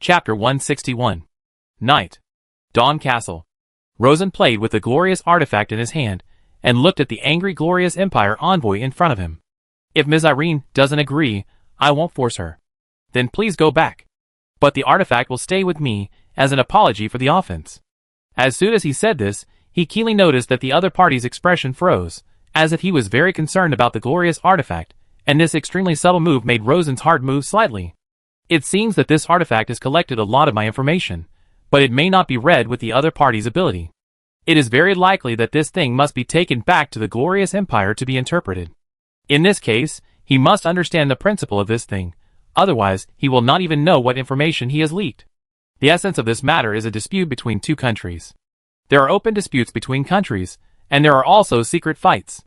Chapter 161. Night. Dawn Castle. Rosen played with the glorious artifact in his hand, and looked at the angry glorious Empire envoy in front of him. If Ms. Irene doesn't agree, I won't force her. Then please go back. But the artifact will stay with me, as an apology for the offense. As soon as he said this, he keenly noticed that the other party's expression froze, as if he was very concerned about the glorious artifact, and this extremely subtle move made Rosen's heart move slightly. It seems that this artifact has collected a lot of my information, but it may not be read with the other party's ability. It is very likely that this thing must be taken back to the glorious Empire to be interpreted. In this case, he must understand the principle of this thing, otherwise he will not even know what information he has leaked. The essence of this matter is a dispute between two countries. There are open disputes between countries, and there are also secret fights.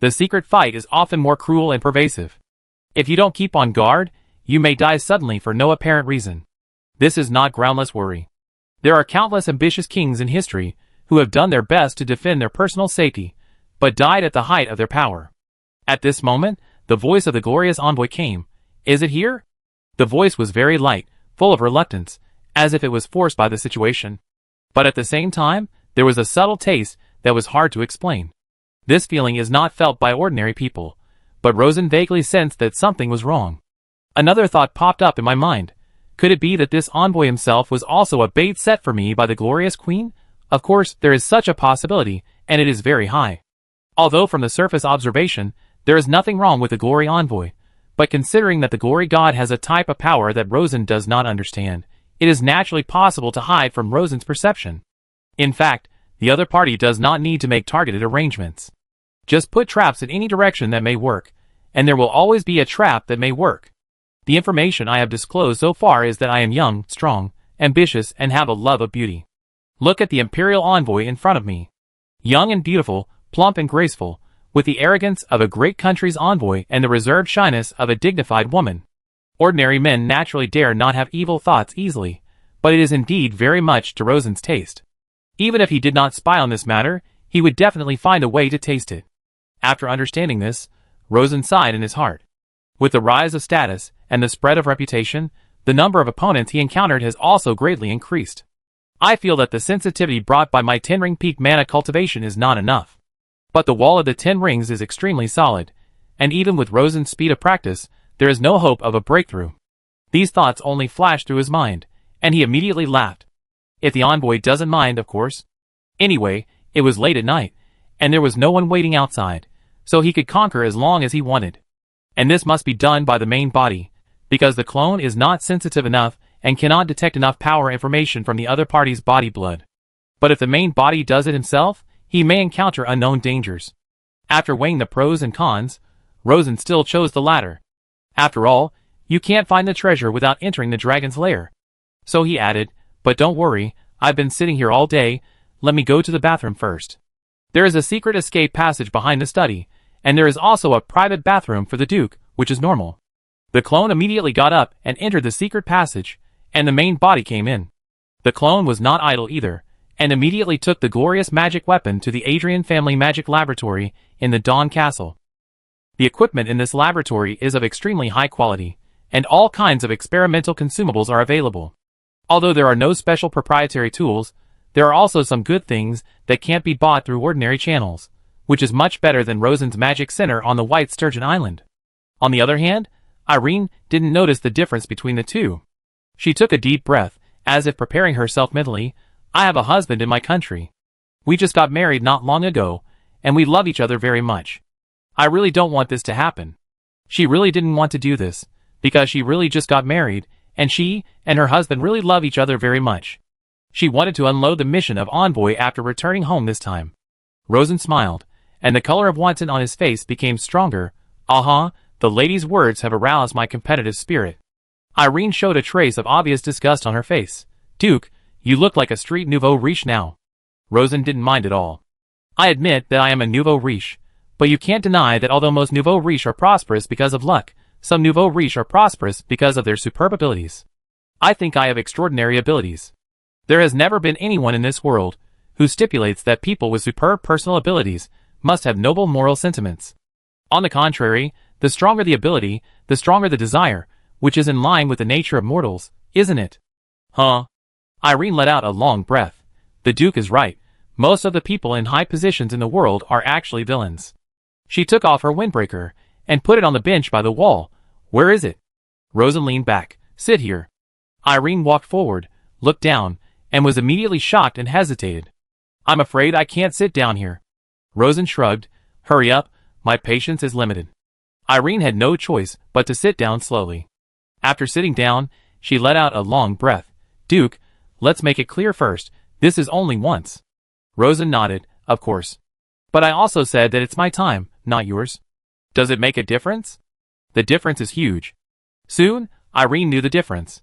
The secret fight is often more cruel and pervasive. If you don't keep on guard, you may die suddenly for no apparent reason. This is not groundless worry. There are countless ambitious kings in history who have done their best to defend their personal safety, but died at the height of their power. At this moment, the voice of the glorious envoy came. Is it here? The voice was very light, full of reluctance, as if it was forced by the situation. But at the same time, there was a subtle taste that was hard to explain. This feeling is not felt by ordinary people, but Rosen vaguely sensed that something was wrong. Another thought popped up in my mind. Could it be that this envoy himself was also a bait set for me by the glorious queen? Of course, there is such a possibility, and it is very high. Although from the surface observation, there is nothing wrong with the glory envoy, but considering that the glory god has a type of power that Rosen does not understand, it is naturally possible to hide from Rosen's perception. In fact, the other party does not need to make targeted arrangements. Just put traps in any direction that may work, and there will always be a trap that may work. The information I have disclosed so far is that I am young, strong, ambitious, and have a love of beauty. Look at the imperial envoy in front of me. Young and beautiful, plump and graceful, with the arrogance of a great country's envoy and the reserved shyness of a dignified woman. Ordinary men naturally dare not have evil thoughts easily, but it is indeed very much to Rosen's taste. Even if he did not spy on this matter, he would definitely find a way to taste it. After understanding this, Rosen sighed in his heart. With the rise of status and the spread of reputation, the number of opponents he encountered has also greatly increased. I feel that the sensitivity brought by my 10-ring peak mana cultivation is not enough. But the wall of the 10 rings is extremely solid, and even with Rosen's speed of practice, there is no hope of a breakthrough. These thoughts only flashed through his mind, and he immediately laughed. If the envoy doesn't mind, of course. Anyway, it was late at night, and there was no one waiting outside, so he could conquer as long as he wanted. And this must be done by the main body, because the clone is not sensitive enough and cannot detect enough power information from the other party's body blood. But if the main body does it himself, he may encounter unknown dangers. After weighing the pros and cons, Rosen still chose the latter. After all, you can't find the treasure without entering the dragon's lair. So he added, but don't worry, I've been sitting here all day, let me go to the bathroom first. There is a secret escape passage behind the study, and there is also a private bathroom for the Duke, which is normal. The clone immediately got up and entered the secret passage, and the main body came in. The clone was not idle either, and immediately took the glorious magic weapon to the Adrian family magic laboratory in the Dawn Castle. The equipment in this laboratory is of extremely high quality, and all kinds of experimental consumables are available. Although there are no special proprietary tools, there are also some good things that can't be bought through ordinary channels, which is much better than Rosen's magic center on the White Sturgeon Island. On the other hand, Irene didn't notice the difference between the two. She took a deep breath, as if preparing herself mentally. I have a husband in my country. We just got married not long ago, and we love each other very much. I really don't want this to happen. She really didn't want to do this, because she really just got married, and she and her husband really love each other very much. She wanted to unload the mission of envoy after returning home this time. Rosen smiled, and the color of wanton on his face became stronger. The lady's words have aroused my competitive spirit. Irene showed a trace of obvious disgust on her face. Duke, you look like a street nouveau riche now. Rosen didn't mind at all. I admit that I am a nouveau riche, but you can't deny that although most nouveau riche are prosperous because of luck, some nouveau riche are prosperous because of their superb abilities. I think I have extraordinary abilities. There has never been anyone in this world who stipulates that people with superb personal abilities must have noble moral sentiments. On the contrary, the stronger the ability, the stronger the desire, which is in line with the nature of mortals, isn't it? Huh? Irene let out a long breath. The Duke is right. Most of the people in high positions in the world are actually villains. She took off her windbreaker and put it on the bench by the wall. Where is it? Rosen leaned back. Sit here. Irene walked forward, looked down, and was immediately shocked and hesitated. I'm afraid I can't sit down here. Rosen shrugged. Hurry up, my patience is limited. Irene had no choice but to sit down slowly. After sitting down, she let out a long breath. Duke, let's make it clear first, this is only once. Rosen nodded, of course. But I also said that it's my time, not yours. Does it make a difference? The difference is huge. Soon, Irene knew the difference.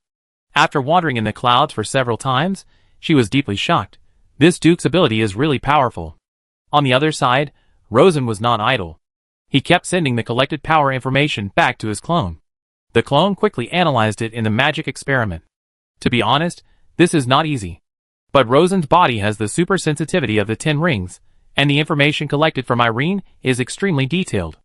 After wandering in the clouds for several times, she was deeply shocked. This Duke's ability is really powerful. On the other side, Rosen was not idle. He kept sending the collected power information back to his clone. The clone quickly analyzed it in the magic experiment. To be honest, this is not easy. But Rosen's body has the super sensitivity of the 10 rings, and the information collected from Irene is extremely detailed.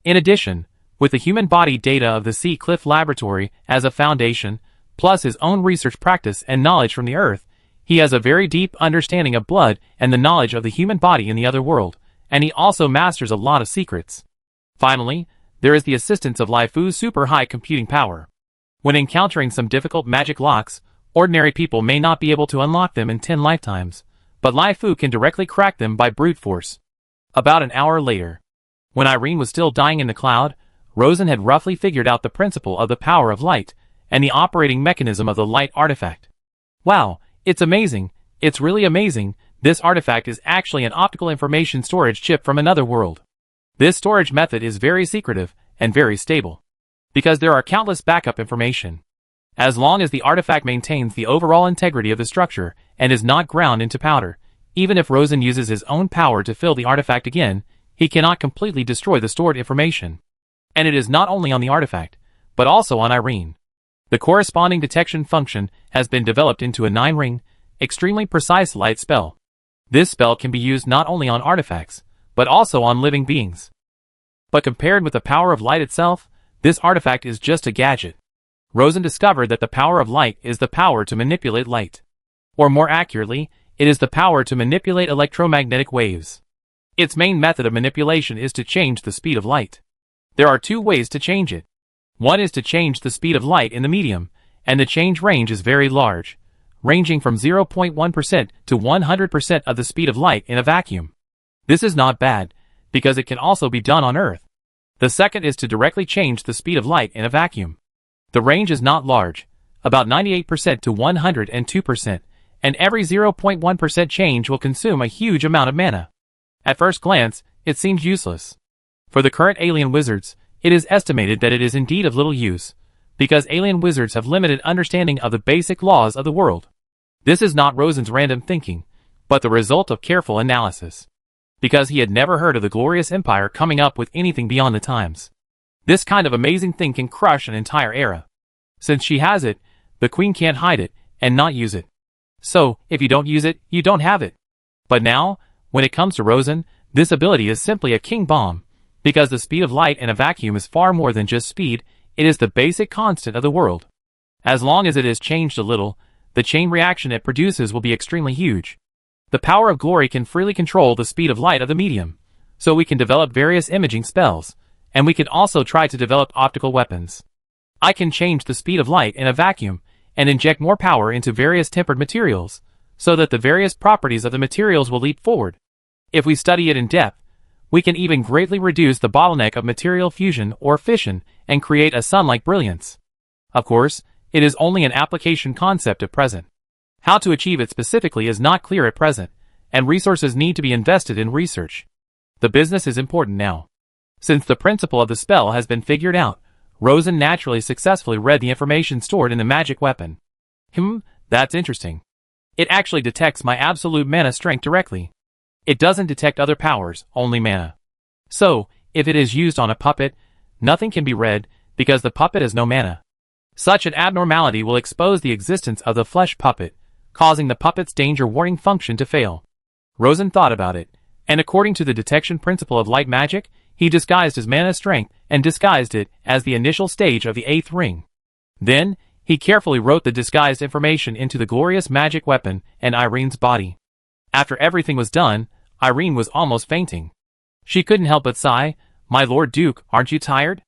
In addition, with the human body data of the Sea Cliff Laboratory as a foundation, plus his own research practice and knowledge from the Earth, he has a very deep understanding of blood and the knowledge of the human body in the other world, and he also masters a lot of secrets. Finally, there is the assistance of Lai Fu's super high computing power. When encountering some difficult magic locks, ordinary people may not be able to unlock them in 10 lifetimes, but Lai Fu can directly crack them by brute force. About an hour later, when Irene was still dying in the cloud, Rosen had roughly figured out the principle of the power of light and the operating mechanism of the light artifact. Wow, it's amazing, it's really amazing, this artifact is actually an optical information storage chip from another world. This storage method is very secretive and very stable, because there are countless backup information. As long as the artifact maintains the overall integrity of the structure and is not ground into powder, even if Rosen uses his own power to fill the artifact again, he cannot completely destroy the stored information. And it is not only on the artifact, but also on Irene. The corresponding detection function has been developed into a 9-ring, extremely precise light spell. This spell can be used not only on artifacts, but also on living beings. But compared with the power of light itself, this artifact is just a gadget. Rosen discovered that the power of light is the power to manipulate light. Or more accurately, it is the power to manipulate electromagnetic waves. Its main method of manipulation is to change the speed of light. There are 2 ways to change it. One is to change the speed of light in the medium, and the change range is very large, ranging from 0.1% to 100% of the speed of light in a vacuum. This is not bad, because it can also be done on Earth. The second is to directly change the speed of light in a vacuum. The range is not large, about 98% to 102%, and every 0.1% change will consume a huge amount of mana. At first glance, it seems useless. For the current alien wizards, it is estimated that it is indeed of little use, because alien wizards have limited understanding of the basic laws of the world. This is not Rosen's random thinking, but the result of careful analysis. Because he had never heard of the glorious empire coming up with anything beyond the times. This kind of amazing thing can crush an entire era. Since she has it, the queen can't hide it and not use it. So, if you don't use it, you don't have it. But now, when it comes to Rosen, this ability is simply a king bomb, because the speed of light in a vacuum is far more than just speed, it is the basic constant of the world. As long as it is changed a little, the chain reaction it produces will be extremely huge. The power of glory can freely control the speed of light of the medium, so we can develop various imaging spells, and we can also try to develop optical weapons. I can change the speed of light in a vacuum, and inject more power into various tempered materials, so that the various properties of the materials will leap forward. If we study it in depth, we can even greatly reduce the bottleneck of material fusion or fission and create a sun-like brilliance. Of course, it is only an application concept at present. How to achieve it specifically is not clear at present, and resources need to be invested in research. The business is important now. Since the principle of the spell has been figured out, Rosen naturally successfully read the information stored in the magic weapon. That's interesting. It actually detects my absolute mana strength directly. It doesn't detect other powers, only mana. So, if it is used on a puppet, nothing can be read, because the puppet has no mana. Such an abnormality will expose the existence of the flesh puppet, causing the puppet's danger warning function to fail. Rosen thought about it, and according to the detection principle of light magic, he disguised his mana strength and disguised it as the initial stage of the 8th ring. Then, He carefully wrote the disguised information into the glorious magic weapon and Irene's body. After everything was done, Irene was almost fainting. She couldn't help but sigh, "My Lord Duke, aren't you tired?"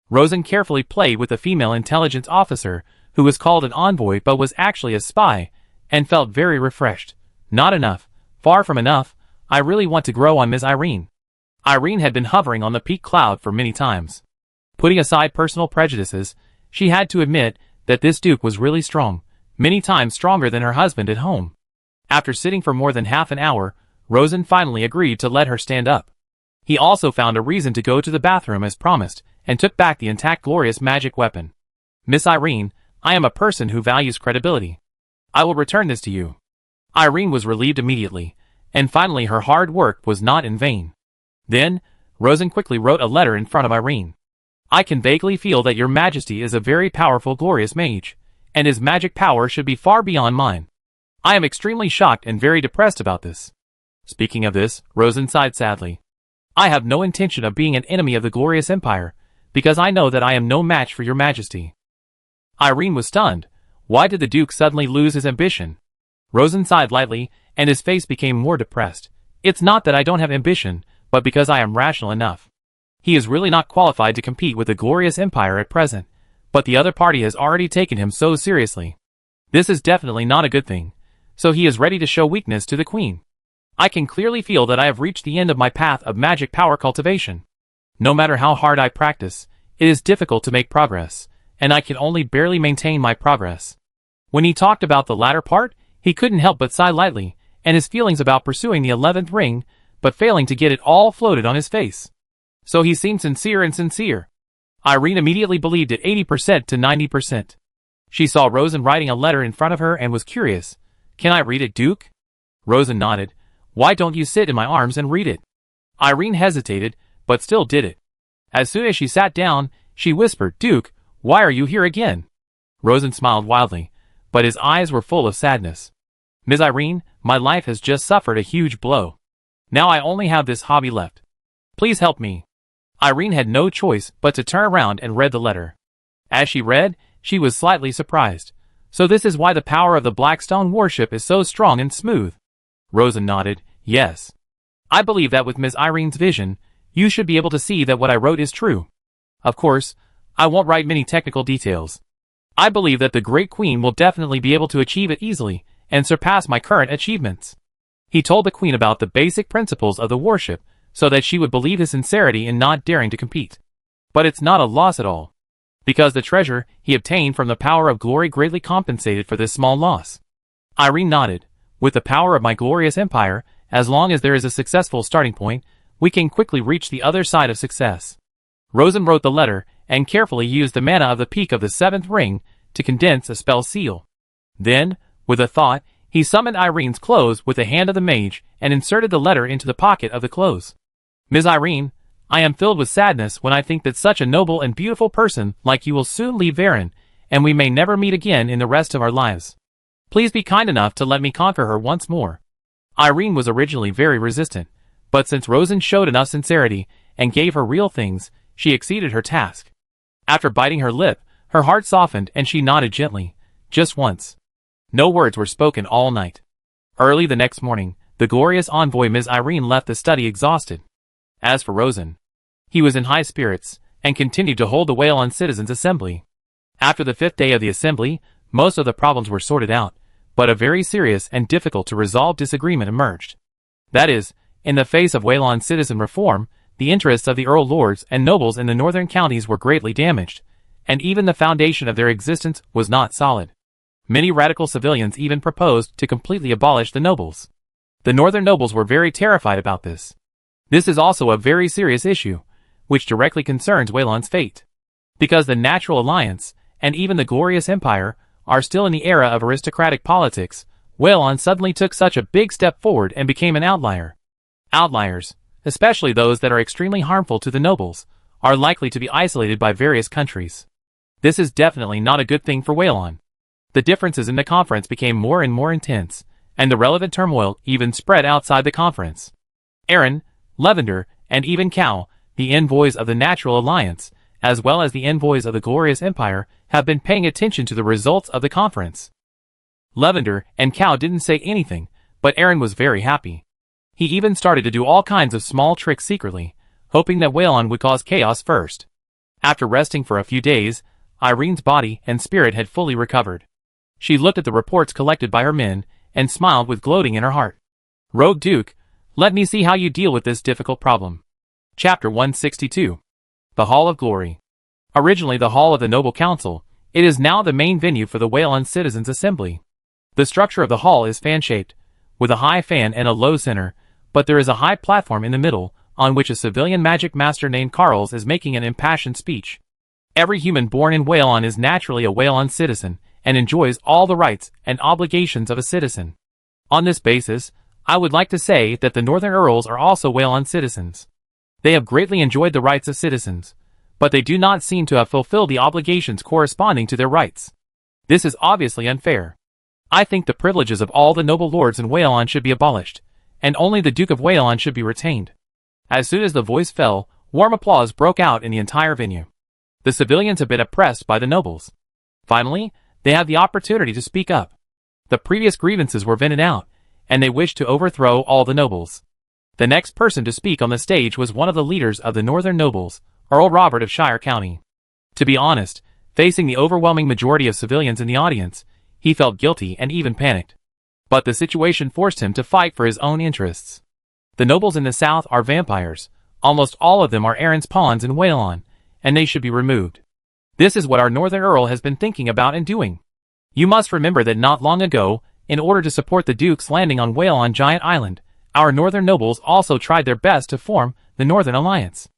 Rosen carefully played with the female intelligence officer, who was called an envoy but was actually a spy, and felt very refreshed. Not enough. Far from enough. I really want to grow on Ms. Irene. Irene had been hovering on the peak cloud for many times. Putting aside personal prejudices, she had to admit that this Duke was really strong, many times stronger than her husband at home. After sitting for more than half an hour, Rosen finally agreed to let her stand up. He also found a reason to go to the bathroom as promised, and took back the intact glorious magic weapon. "Miss Irene, I am a person who values credibility. I will return this to you." Irene was relieved immediately, and finally her hard work was not in vain. Then, Rosen quickly wrote a letter in front of Irene. "I can vaguely feel that your majesty is a very powerful glorious mage, and his magic power should be far beyond mine. I am extremely shocked and very depressed about this." Speaking of this, Rosen sighed sadly. "I have no intention of being an enemy of the glorious empire, because I know that I am no match for your majesty." Irene was stunned. Why did the Duke suddenly lose his ambition? Rosen sighed lightly, and his face became more depressed. "It's not that I don't have ambition, but because I am rational enough. He is really not qualified to compete with the glorious empire at present, but the other party has already taken him so seriously. This is definitely not a good thing, so he is ready to show weakness to the queen. I can clearly feel that I have reached the end of my path of magic power cultivation. No matter how hard I practice, it is difficult to make progress, and I can only barely maintain my progress." When he talked about the latter part, he couldn't help but sigh lightly, and his feelings about pursuing the 11th ring, but failing to get it all floated on his face. So he seemed sincere and sincere. Irene immediately believed it 80% to 90%. She saw Rosen writing a letter in front of her and was curious. "Can I read it, Duke?" Rosen nodded. "Why don't you sit in my arms and read it?" Irene hesitated, but still did it. As soon as she sat down, she whispered, "Duke, why are you here again?" Rosen smiled wildly, but his eyes were full of sadness. "Ms. Irene, my life has just suffered a huge blow. Now I only have this hobby left. Please help me." Irene had no choice but to turn around and read the letter. As she read, she was slightly surprised. "So this is why the power of the Blackstone warship is so strong and smooth?" Rosen nodded. "Yes. I believe that with Ms. Irene's vision, you should be able to see that what I wrote is true. Of course, I won't write many technical details. I believe that the Great Queen will definitely be able to achieve it easily and surpass my current achievements." He told the Queen about the basic principles of the warship so that she would believe his sincerity in not daring to compete. "But it's not a loss at all, because the treasure he obtained from the power of glory greatly compensated for this small loss." Irene nodded. "With the power of my glorious empire, as long as there is a successful starting point, we can quickly reach the other side of success." Rosen wrote the letter and carefully used the mana of the peak of the 7th ring to condense a spell seal. Then, with a thought, he summoned Irene's clothes with the hand of the mage and inserted the letter into the pocket of the clothes. "Ms. Irene, I am filled with sadness when I think that such a noble and beautiful person like you will soon leave Varen, and we may never meet again in the rest of our lives. Please be kind enough to let me conquer her once more." Irene was originally very resistant, but since Rosen showed enough sincerity and gave her real things, she exceeded her task. After biting her lip, her heart softened and she nodded gently, just once. No words were spoken all night. Early the next morning, the glorious envoy Ms. Irene left the study exhausted. As for Rosen, he was in high spirits, and continued to hold the Whalon Citizens' Assembly. After the 5th day of the assembly, most of the problems were sorted out, but a very serious and difficult to resolve disagreement emerged. That is, in the face of Whalon citizen reform, the interests of the Earl Lords and nobles in the northern counties were greatly damaged, and even the foundation of their existence was not solid. Many radical civilians even proposed to completely abolish the nobles. The northern nobles were very terrified about this. This is also a very serious issue, which directly concerns Whalon's fate. Because the Natural Alliance, and even the Glorious Empire, are still in the era of aristocratic politics, Whalon suddenly took such a big step forward and became an outlier. Outliers, especially those that are extremely harmful to the nobles, are likely to be isolated by various countries. This is definitely not a good thing for Whalon. The differences in the conference became more and more intense, and the relevant turmoil even spread outside the conference. Aaron, Lavender, and even Cal, the envoys of the Natural Alliance, as well as the envoys of the Glorious Empire, have been paying attention to the results of the conference. Lavender and Cow didn't say anything, but Aaron was very happy. He even started to do all kinds of small tricks secretly, hoping that Waylon would cause chaos first. After resting for a few days, Irene's body and spirit had fully recovered. She looked at the reports collected by her men, and smiled with gloating in her heart. Rogue Duke, let me see how you deal with this difficult problem. Chapter 162. The Hall of Glory. Originally the Hall of the Noble Council, it is now the main venue for the Waylon Citizens' Assembly. The structure of the hall is fan-shaped, with a high fan and a low center, but there is a high platform in the middle, on which a civilian magic master named Carls is making an impassioned speech. Every human born in Waylon is naturally a Waylon citizen, and enjoys all the rights and obligations of a citizen. On this basis, I would like to say that the Northern Earls are also Waylon citizens. They have greatly enjoyed the rights of citizens, but they do not seem to have fulfilled the obligations corresponding to their rights. This is obviously unfair. I think the privileges of all the noble lords in Waylon should be abolished, and only the Duke of Waylon should be retained. As soon as the voice fell, warm applause broke out in the entire venue. The civilians have been oppressed by the nobles. Finally, they had the opportunity to speak up. The previous grievances were vented out, and they wished to overthrow all the nobles. The next person to speak on the stage was one of the leaders of the northern nobles, Earl Robert of Shire County. To be honest, facing the overwhelming majority of civilians in the audience, he felt guilty and even panicked. But the situation forced him to fight for his own interests. The nobles in the south are vampires. Almost all of them are Aaron's pawns in Waylon, and they should be removed. This is what our Northern Earl has been thinking about and doing. You must remember that not long ago, in order to support the Duke's landing on Waylon Giant Island, our Northern nobles also tried their best to form the Northern Alliance.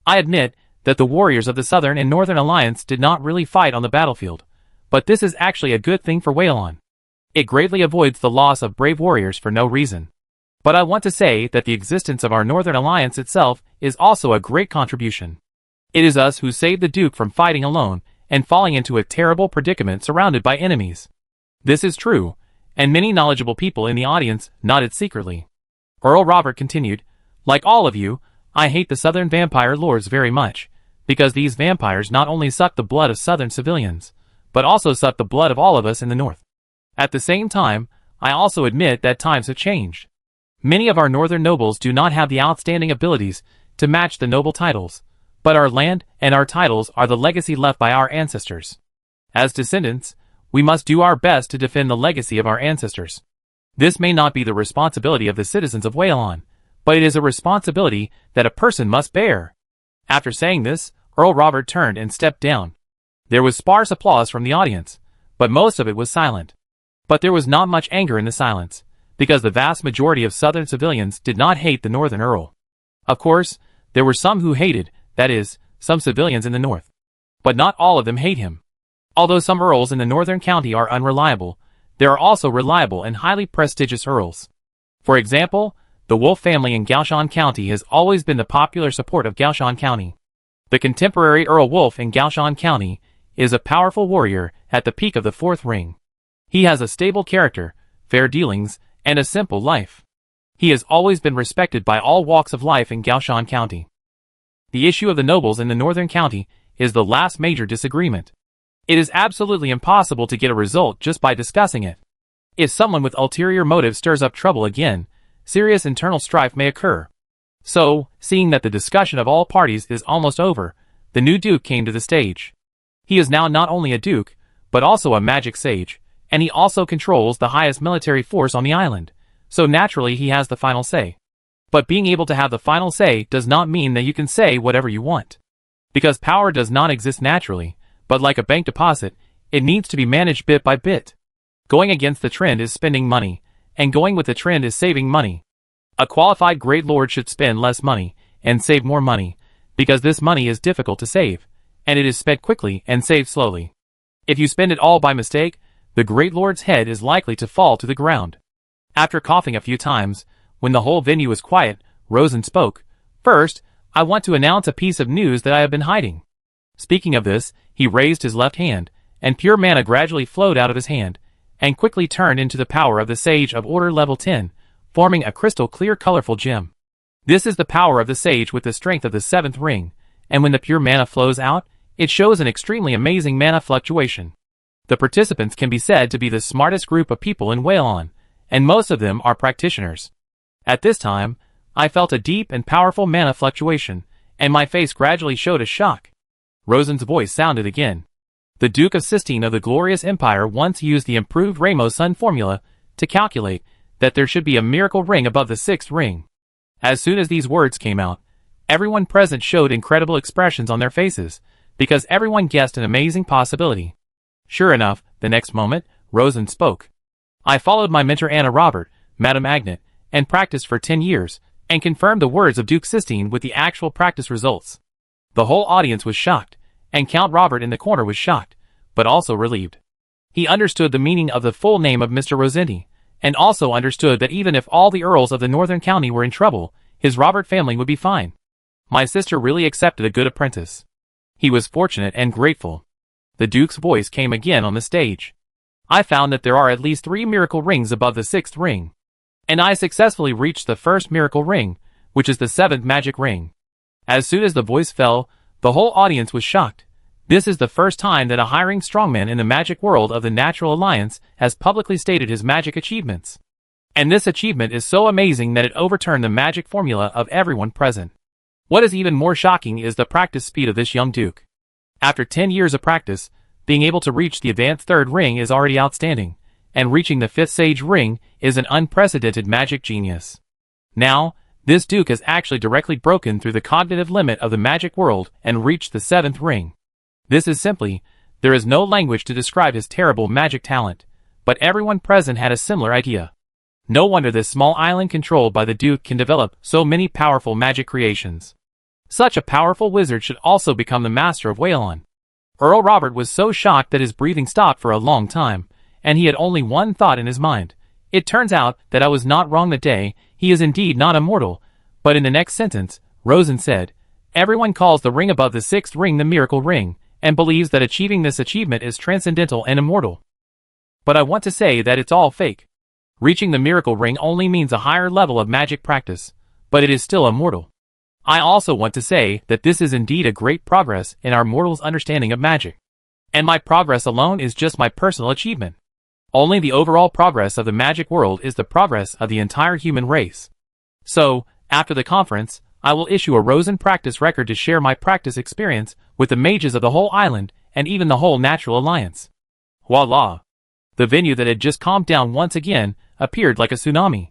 I admit that the warriors of the Southern and Northern Alliance did not really fight on the battlefield, but this is actually a good thing for Waylon. It greatly avoids the loss of brave warriors for no reason. But I want to say that the existence of our Northern Alliance itself is also a great contribution. It is us who saved the Duke from fighting alone and falling into a terrible predicament surrounded by enemies. This is true, and many knowledgeable people in the audience nodded secretly. Earl Robert continued, like all of you, I hate the Southern vampire lords very much, because these vampires not only suck the blood of Southern civilians, but also suck the blood of all of us in the North. At the same time, I also admit that times have changed. Many of our Northern nobles do not have the outstanding abilities to match the noble titles, but our land and our titles are the legacy left by our ancestors. As descendants, we must do our best to defend the legacy of our ancestors. This may not be the responsibility of the citizens of Waylon, but it is a responsibility that a person must bear. After saying this, Earl Robert turned and stepped down. There was sparse applause from the audience, but most of it was silent. But there was not much anger in the silence, because the vast majority of Southern civilians did not hate the Northern Earl. Of course, there were some who hated, that is, some civilians in the North. But not all of them hate him. Although some earls in the Northern County are unreliable, there are also reliable and highly prestigious earls. For example, the Wolf family in Gaoshan County has always been the popular support of Gaoshan County. The contemporary Earl Wolf in Gaoshan County is a powerful warrior at the peak of the fourth ring. He has a stable character, fair dealings, and a simple life. He has always been respected by all walks of life in Gaoshan County. The issue of the nobles in the Northern County is the last major disagreement. It is absolutely impossible to get a result just by discussing it. If someone with ulterior motive stirs up trouble again, serious internal strife may occur. So, seeing that the discussion of all parties is almost over, the new Duke came to the stage. He is now not only a Duke, but also a magic sage, and he also controls the highest military force on the island, so naturally he has the final say. But being able to have the final say does not mean that you can say whatever you want. Because power does not exist naturally, but like a bank deposit, it needs to be managed bit by bit. Going against the trend is spending money, and going with the trend is saving money. A qualified great lord should spend less money, and save more money, because this money is difficult to save, and it is spent quickly and saved slowly. If you spend it all by mistake, the great lord's head is likely to fall to the ground. After coughing a few times, when the whole venue was quiet, Rosen spoke. First, I want to announce a piece of news that I have been hiding. Speaking of this, he raised his left hand, and pure mana gradually flowed out of his hand, and quickly turned into the power of the Sage of Order Level 10, forming a crystal clear colorful gem. This is the power of the Sage with the strength of the 7th ring, and when the pure mana flows out, It shows an extremely amazing mana fluctuation. The participants can be said to be the smartest group of people in Whalon, and most of them are practitioners. At this time, I felt a deep and powerful mana fluctuation, and my face gradually showed a shock. Rosen's voice sounded again. The Duke of Sistine of the Glorious Empire once used the improved Ramos-Sun formula to calculate that there should be a miracle ring above the sixth ring. As soon as these words came out, everyone present showed incredible expressions on their faces, because everyone guessed an amazing possibility. Sure enough, the next moment, Rosen spoke. I followed my mentor Anna Robert, Madame Agnet, and practiced for 10 years, and confirmed the words of Duke Sistine with the actual practice results. The whole audience was shocked, and Count Robert in the corner was shocked, but also relieved. He understood the meaning of the full name of Mr. Rosenti, and also understood that even if all the earls of the northern county were in trouble, his Robert family would be fine. My sister really accepted a good apprentice. He was fortunate and grateful. The Duke's voice came again on the stage. I found that there are at least 3 miracle rings above the 6th ring. And I successfully reached the first miracle ring, which is the 7th magic ring. As soon as the voice fell, the whole audience was shocked. This is the first time that a high-rank strongman in the magic world of the Natural Alliance has publicly stated his magic achievements. And this achievement is so amazing that it overturned the magic formula of everyone present. What is even more shocking is the practice speed of this young duke. After 10 years of practice, being able to reach the advanced 3rd ring is already outstanding, and reaching the 5th sage ring is an unprecedented magic genius. Now, this duke has actually directly broken through the cognitive limit of the magic world and reached the 7th ring. This is simply, there is no language to describe his terrible magic talent, but everyone present had a similar idea. No wonder this small island controlled by the duke can develop so many powerful magic creations. Such a powerful wizard should also become the master of Whalon. Earl Robert was so shocked that his breathing stopped for a long time, and he had only one thought in his mind. It turns out that I was not wrong that day, he is indeed not immortal, but in the next sentence, Rosen said, everyone calls the ring above the 6th ring the miracle ring, and believes that achieving this achievement is transcendental and immortal. But I want to say that it's all fake. Reaching the miracle ring only means a higher level of magic practice, but it is still immortal. I also want to say that this is indeed a great progress in our mortals' understanding of magic. And my progress alone is just my personal achievement. Only the overall progress of the magic world is the progress of the entire human race. So, after the conference, I will issue a Rosen practice record to share my practice experience with the mages of the whole island and even the whole Natural Alliance. Voila! The venue that had just calmed down once again appeared like a tsunami.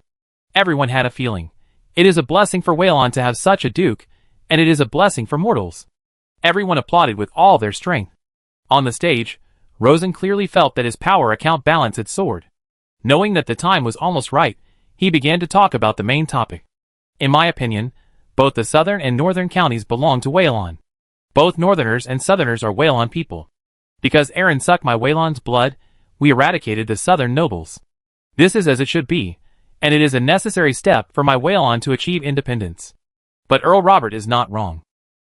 Everyone had a feeling. It is a blessing for Whalon to have such a duke, and it is a blessing for mortals. Everyone applauded with all their strength. On the stage, Rosen clearly felt that his power account balance had soared. Knowing that the time was almost right, he began to talk about the main topic. In my opinion, both the southern and northern counties belong to Whalon. Both northerners and southerners are Whalon people. Because Aaron sucked my Whalon's blood, we eradicated the southern nobles. This is as it should be, and it is a necessary step for my Whalon to achieve independence. But Earl Robert is not wrong.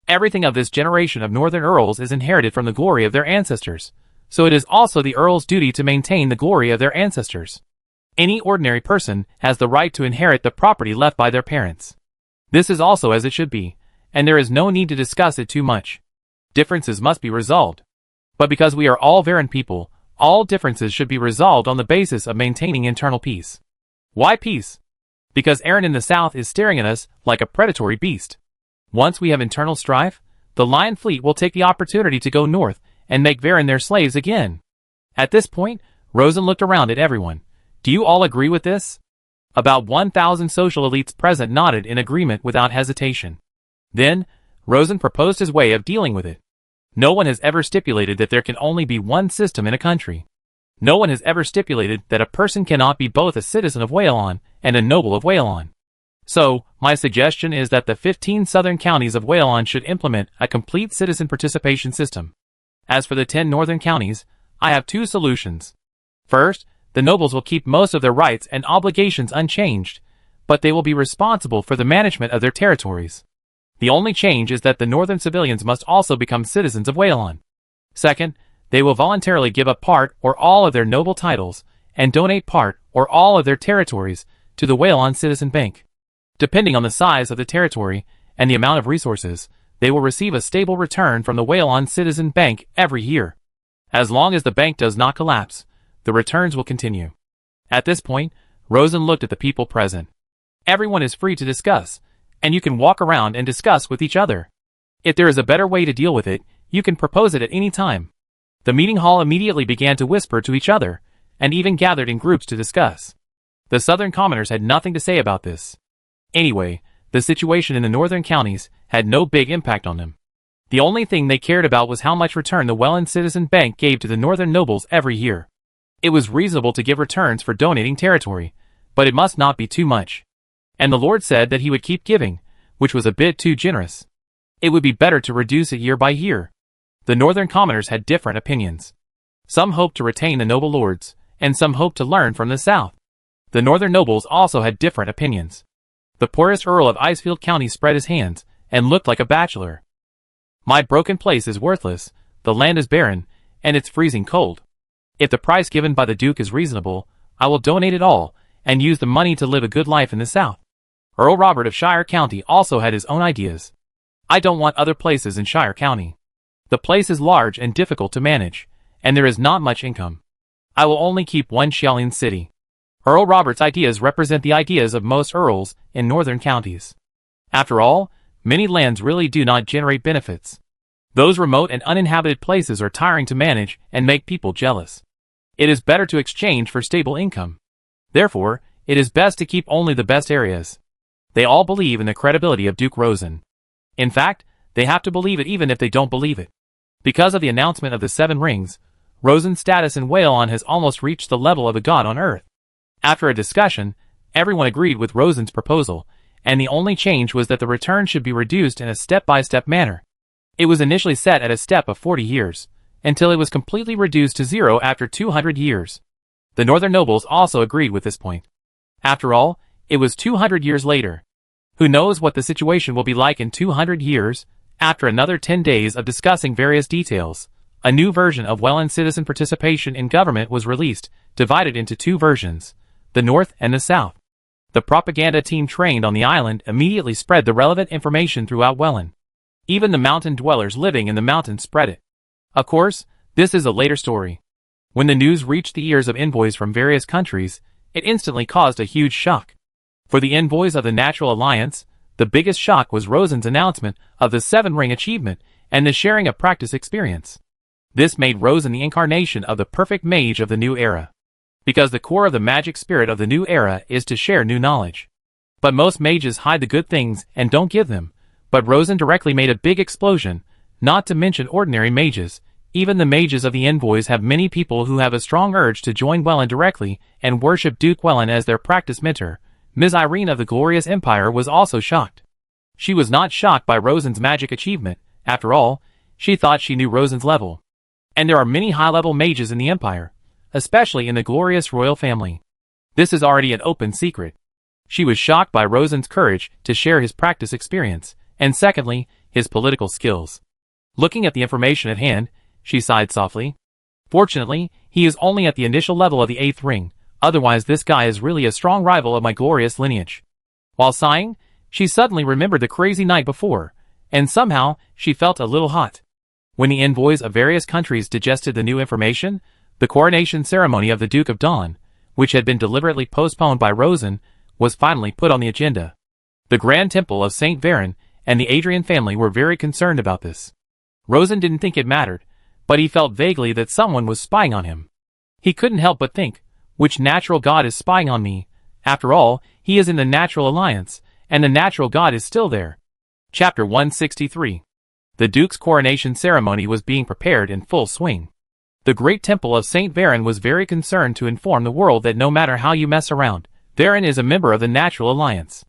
Everything of this generation of northern earls is inherited from the glory of their ancestors, so it is also the earl's duty to maintain the glory of their ancestors. Any ordinary person has the right to inherit the property left by their parents. This is also as it should be, and there is no need to discuss it too much. Differences must be resolved. But because we are all Varan people, all differences should be resolved on the basis of maintaining internal peace. Why peace? Because Aaron in the south is staring at us like a predatory beast. Once we have internal strife, the Lion fleet will take the opportunity to go north and make Varan their slaves again. At this point, Rosen looked around at everyone. Do you all agree with this? About 1,000 social elites present nodded in agreement without hesitation. Then, Rosen proposed his way of dealing with it. No one has ever stipulated that there can only be one system in a country. No one has ever stipulated that a person cannot be both a citizen of Whalon and a noble of Whalon. So, my suggestion is that the 15 southern counties of Whalon should implement a complete citizen participation system. As for the 10 northern counties, I have 2 solutions. First, the nobles will keep most of their rights and obligations unchanged, but they will be responsible for the management of their territories. The only change is that the northern civilians must also become citizens of Whalon. Second, they will voluntarily give up part or all of their noble titles and donate part or all of their territories to the Whalon Citizen Bank. Depending on the size of the territory and the amount of resources, they will receive a stable return from the Whale Citizen Bank every year. As long as the bank does not collapse, the returns will continue. At this point, Rosen looked at the people present. Everyone is free to discuss, and you can walk around and discuss with each other. If there is a better way to deal with it, you can propose it at any time. The meeting hall immediately began to whisper to each other, and even gathered in groups to discuss. The southern commoners had nothing to say about this. Anyway, the situation in the northern counties had no big impact on them. The only thing they cared about was how much return the Whale Citizen Bank gave to the northern nobles every year. It was reasonable to give returns for donating territory, but it must not be too much. And the Lord said that he would keep giving, which was a bit too generous. It would be better to reduce it year by year. The northern commoners had different opinions. Some hoped to retain the noble lords, and some hoped to learn from the south. The northern nobles also had different opinions. The poorest Earl of Icefield County spread his hands, and looked like a bachelor. My broken place is worthless, the land is barren, and it's freezing cold. If the price given by the Duke is reasonable, I will donate it all, and use the money to live a good life in the south. Earl Robert of Shire County also had his own ideas. I don't want other places in Shire County. The place is large and difficult to manage, and there is not much income. I will only keep one Shelling city. Earl Robert's ideas represent the ideas of most earls in northern counties. After all, many lands really do not generate benefits. Those remote and uninhabited places are tiring to manage and make people jealous. It is better to exchange for stable income. Therefore, it is best to keep only the best areas. They all believe in the credibility of Duke Rosen. In fact, they have to believe it even if they don't believe it. Because of the announcement of the 7 rings, Rosen's status in Whale has almost reached the level of a god on Earth. After a discussion, everyone agreed with Rosen's proposal, and the only change was that the return should be reduced in a step-by-step manner. It was initially set at a step of 40 years, until it was completely reduced to 0 after 200 years. The northern nobles also agreed with this point. After all, it was 200 years later. Who knows what the situation will be like in 200 years? After another 10 days of discussing various details, a new version of Whale citizen participation in government was released, divided into 2 versions, the North and the South. The propaganda team trained on the island immediately spread the relevant information throughout Whale. Even the mountain dwellers living in the mountains spread it. Of course, this is a later story. When the news reached the ears of envoys from various countries, it instantly caused a huge shock. For the envoys of the Natural Alliance, the biggest shock was Rosen's announcement of the 7-ring achievement and the sharing of practice experience. This made Rosen the incarnation of the perfect mage of the new era. Because the core of the magic spirit of the new era is to share new knowledge. But most mages hide the good things and don't give them, but Rosen directly made a big explosion, not to mention ordinary mages. Even the mages of the envoys have many people who have a strong urge to join Whale directly and worship Duke Whale as their practice mentor. Ms. Irene of the Glorious Empire was also shocked. She was not shocked by Rosen's magic achievement. After all, she thought she knew Rosen's level. And there are many high-level mages in the Empire, especially in the glorious royal family. This is already an open secret. She was shocked by Rosen's courage to share his practice experience, and secondly, his political skills. Looking at the information at hand, she sighed softly. Fortunately, he is only at the initial level of the 8th ring, otherwise this guy is really a strong rival of my glorious lineage. While sighing, she suddenly remembered the crazy night before, and somehow, she felt a little hot. When the envoys of various countries digested the new information, the coronation ceremony of the Duke of Dawn, which had been deliberately postponed by Rosen, was finally put on the agenda. The Grand Temple of St. Verin and the Adrian family were very concerned about this. Rosen didn't think it mattered, but he felt vaguely that someone was spying on him. He couldn't help but think, which natural god is spying on me? After all, he is in the Natural Alliance, and the natural god is still there. Chapter 163. The Duke's coronation ceremony was being prepared in full swing. The great temple of St. Verin was very concerned to inform the world that no matter how you mess around, Verin is a member of the Natural Alliance.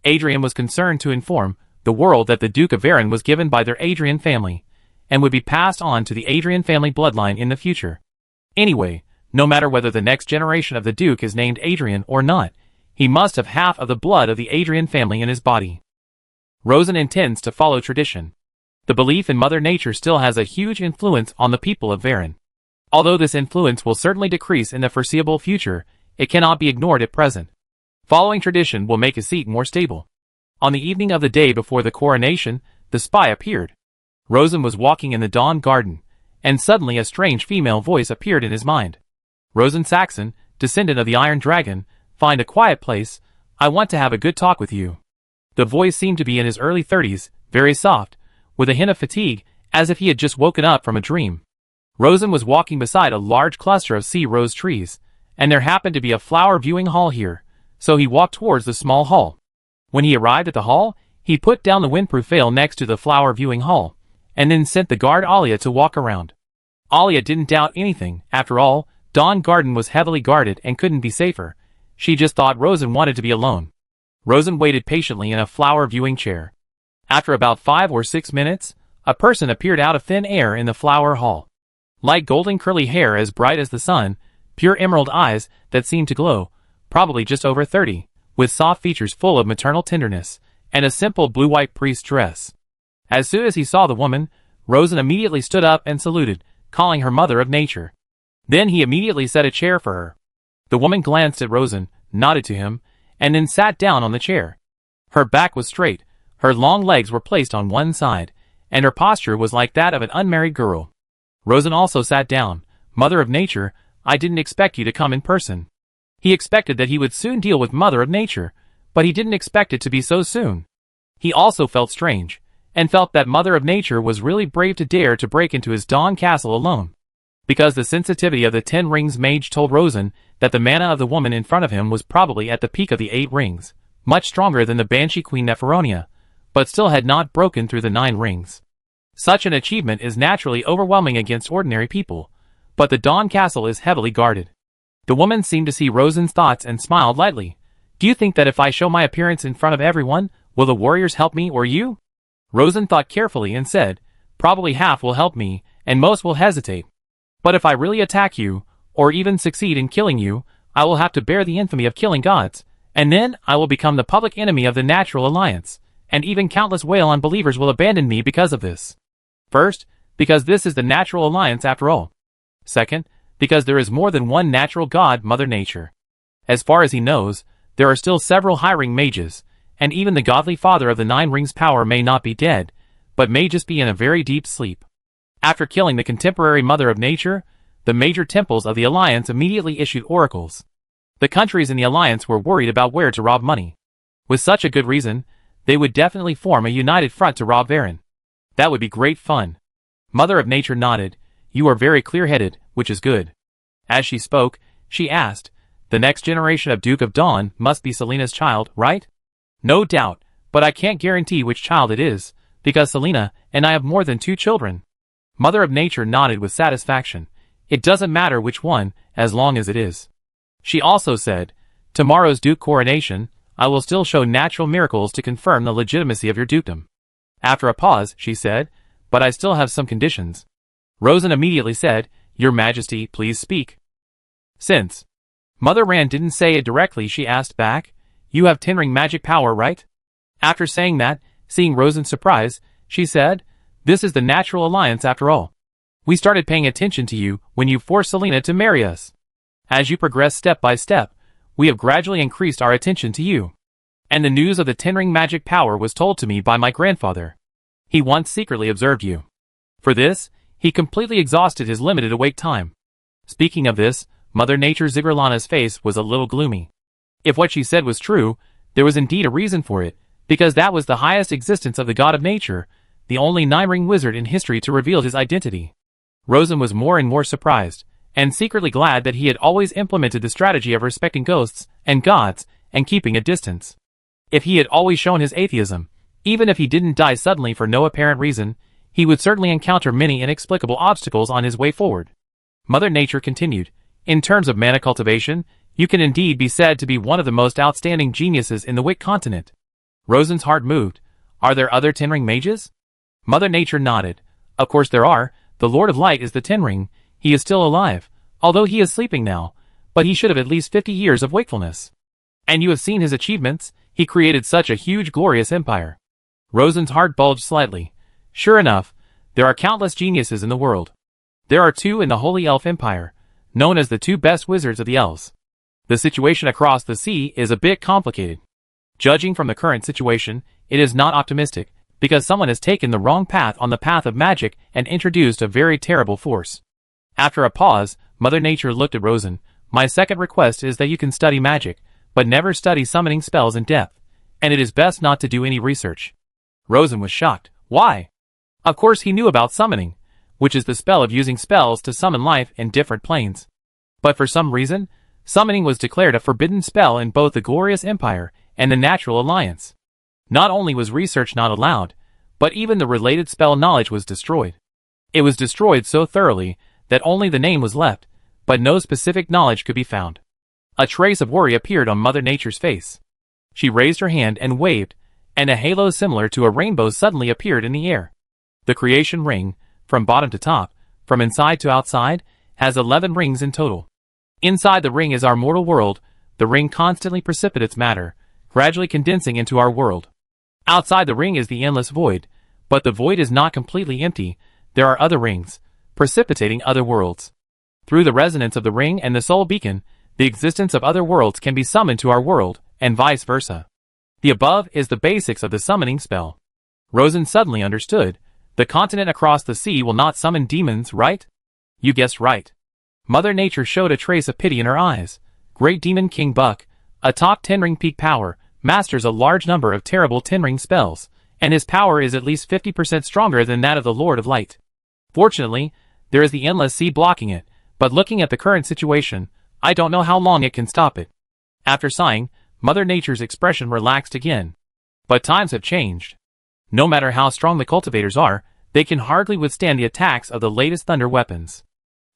Adrian was concerned to inform the world that the Duke of Verin was given by their Adrian family, and would be passed on to the Adrian family bloodline in the future. Anyway, no matter whether the next generation of the Duke is named Adrian or not, he must have half of the blood of the Adrian family in his body. Rosen intends to follow tradition. The belief in Mother Nature still has a huge influence on the people of Verin. Although this influence will certainly decrease in the foreseeable future, it cannot be ignored at present. Following tradition will make his seat more stable. On the evening of the day before the coronation, the spy appeared. Rosen was walking in the Dawn Garden, and suddenly a strange female voice appeared in his mind. Rosen Saxon, descendant of the Iron Dragon, find a quiet place, I want to have a good talk with you. The voice seemed to be in his early 30s, very soft, with a hint of fatigue, as if he had just woken up from a dream. Rosen was walking beside a large cluster of sea rose trees, and there happened to be a flower viewing hall here, so he walked towards the small hall. When he arrived at the hall, he put down the windproof veil next to the flower viewing hall, and then sent the guard Alia to walk around. Alia didn't doubt anything. After all, Dawn Garden was heavily guarded and couldn't be safer. She just thought Rosen wanted to be alone. Rosen waited patiently in a flower viewing chair. After about 5 or 6 minutes, a person appeared out of thin air in the flower hall. Light golden curly hair as bright as the sun, pure emerald eyes that seemed to glow, probably just over 30, with soft features full of maternal tenderness, and a simple blue-white priest dress. As soon as he saw the woman, Rosen immediately stood up and saluted, calling her Mother of Nature. Then he immediately set a chair for her. The woman glanced at Rosen, nodded to him, and then sat down on the chair. Her back was straight, her long legs were placed on one side, and her posture was like that of an unmarried girl. Rosen also sat down. Mother of Nature, I didn't expect you to come in person. He expected that he would soon deal with Mother of Nature, but he didn't expect it to be so soon. He also felt strange, and felt that Mother of Nature was really brave to dare to break into his Dawn Castle alone. Because the sensitivity of the 10 rings mage told Rosen that the mana of the woman in front of him was probably at the peak of the 8 rings, much stronger than the Banshee Queen Neferonia, but still had not broken through the 9 rings. Such an achievement is naturally overwhelming against ordinary people, but the Dawn Castle is heavily guarded. The woman seemed to see Rosen's thoughts and smiled lightly. Do you think that if I show my appearance in front of everyone, will the warriors help me or you? Rosen thought carefully and said, probably half will help me, and most will hesitate. But if I really attack you, or even succeed in killing you, I will have to bear the infamy of killing gods, and then I will become the public enemy of the Natural Alliance, and even countless whale unbelievers will abandon me because of this. First, because this is the Natural Alliance after all. Second, because there is more than one natural god, Mother Nature. As far as he knows, there are still several high-ring mages, and even the godly father of the 9 rings power may not be dead, but may just be in a very deep sleep. After killing the contemporary Mother of Nature, the major temples of the Alliance immediately issued oracles. The countries in the Alliance were worried about where to rob money. With such a good reason, they would definitely form a united front to rob Varen. That would be great fun. Mother of Nature nodded. You are very clear-headed, which is good. As she spoke, she asked, the next generation of Duke of Dawn must be Selena's child, right? No doubt, but I can't guarantee which child it is, because Selena and I have more than 2 children. Mother of Nature nodded with satisfaction. It doesn't matter which one, as long as it is. She also said, tomorrow's Duke coronation, I will still show natural miracles to confirm the legitimacy of your dukedom. After a pause, she said, but I still have some conditions. Rosen immediately said, Your Majesty, please speak. Since Mother Rand didn't say it directly, she asked back, you have 10 ring magic power, right? After saying that, seeing Rosen's surprise, she said, this is the Natural Alliance after all. We started paying attention to you when you forced Selena to marry us. As you progress step by step, we have gradually increased our attention to you. And the news of the 10 ring magic power was told to me by my grandfather. He once secretly observed you. For this, he completely exhausted his limited awake time. Speaking of this, Mother Nature Zigralana's face was a little gloomy. If what she said was true, there was indeed a reason for it, because that was the highest existence of the god of nature, the only 9-ring wizard in history to reveal his identity. Rosen was more and more surprised, and secretly glad that he had always implemented the strategy of respecting ghosts and gods and keeping a distance. If he had always shown his atheism, even if he didn't die suddenly for no apparent reason, he would certainly encounter many inexplicable obstacles on his way forward. Mother Nature continued, in terms of mana cultivation, you can indeed be said to be one of the most outstanding geniuses in the Wick continent. Rosen's heart moved. Are there other 10-ring mages? Mother Nature nodded. Of course there are. The Lord of Light is the 10-ring. He is still alive, although he is sleeping now, but he should have at least 50 years of wakefulness. And you have seen his achievements. He created such a huge glorious empire. Rosen's heart bulged slightly. Sure enough, there are countless geniuses in the world. There are 2 in the Holy Elf Empire, known as the 2 best wizards of the elves. The situation across the sea is a bit complicated. Judging from the current situation, it is not optimistic, because someone has taken the wrong path on the path of magic and introduced a very terrible force. After a pause, Mother Nature looked at Rosen. My second request is that you can study magic, but never study summoning spells in depth, and it is best not to do any research. Rosen was shocked. Why? Of course he knew about summoning, which is the spell of using spells to summon life in different planes. But for some reason, summoning was declared a forbidden spell in both the Glorious Empire and the Natural Alliance. Not only was research not allowed, but even the related spell knowledge was destroyed. It was destroyed so thoroughly that only the name was left, but no specific knowledge could be found. A trace of worry appeared on Mother Nature's face. She raised her hand and waved, and a halo similar to a rainbow suddenly appeared in the air. The creation ring, from bottom to top, from inside to outside, has 11 rings in total. Inside the ring is our mortal world. The ring constantly precipitates matter, gradually condensing into our world. Outside the ring is the endless void, but the void is not completely empty. There are other rings, precipitating other worlds. Through the resonance of the ring and the soul beacon, the existence of other worlds can be summoned to our world, and vice versa. The above is the basics of the summoning spell. Rosen suddenly understood. The continent across the sea will not summon demons, right? You guessed right. Mother Nature showed a trace of pity in her eyes. Great Demon King Buck, a top 10-ring peak power, masters a large number of terrible 10-ring spells, and his power is at least 50% stronger than that of the Lord of Light. Fortunately, there is the endless sea blocking it, but looking at the current situation, I don't know how long it can stop it. After sighing, Mother Nature's expression relaxed again. But times have changed. No matter how strong the cultivators are, they can hardly withstand the attacks of the latest thunder weapons.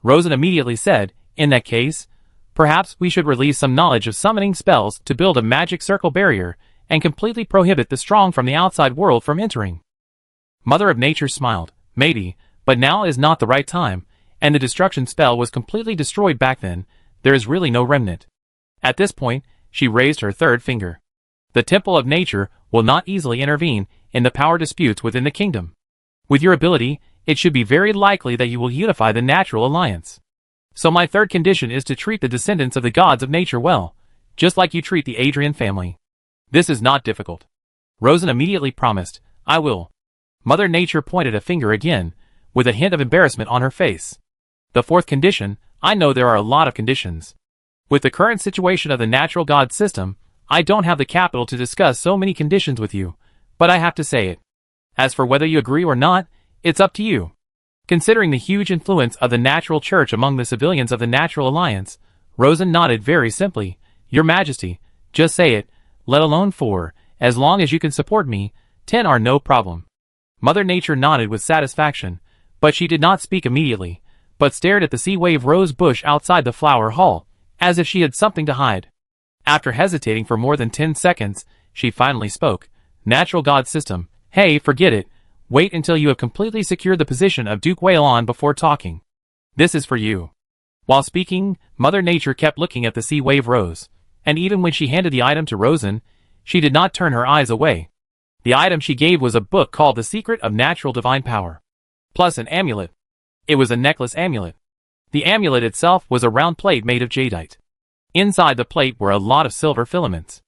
Rosen immediately said, in that case, perhaps we should release some knowledge of summoning spells to build a magic circle barrier and completely prohibit the strong from the outside world from entering. Mother of Nature smiled. Maybe, but now is not the right time, and the destruction spell was completely destroyed back then. There is really no remnant. At this point, she raised her third finger. The Temple of Nature will not easily intervene in the power disputes within the kingdom. With your ability, it should be very likely that you will unify the Natural Alliance. So my third condition is to treat the descendants of the gods of nature well, just like you treat the Adrian family. This is not difficult. Rosen immediately promised, I will. Mother Nature pointed a finger again, with a hint of embarrassment on her face. The fourth condition, I know there are a lot of conditions. With the current situation of the natural god system, I don't have the capital to discuss so many conditions with you, but I have to say it. As for whether you agree or not, it's up to you. Considering the huge influence of the natural church among the civilians of the Natural Alliance, Rosen nodded very simply. Your Majesty, just say it, let alone 4, as long as you can support me, 10 are no problem. Mother Nature nodded with satisfaction, but she did not speak immediately, but stared at the sea wave rose bush outside the flower hall, as if she had something to hide. After hesitating for more than 10 seconds, she finally spoke. Natural God System, hey, forget it. Wait until you have completely secured the position of Duke Waylon before talking. This is for you. While speaking, Mother Nature kept looking at the sea wave rose, and even when she handed the item to Rosen, she did not turn her eyes away. The item she gave was a book called The Secret of Natural Divine Power, plus an amulet. It was a necklace amulet. The amulet itself was a round plate made of jadeite. Inside the plate were a lot of silver filaments.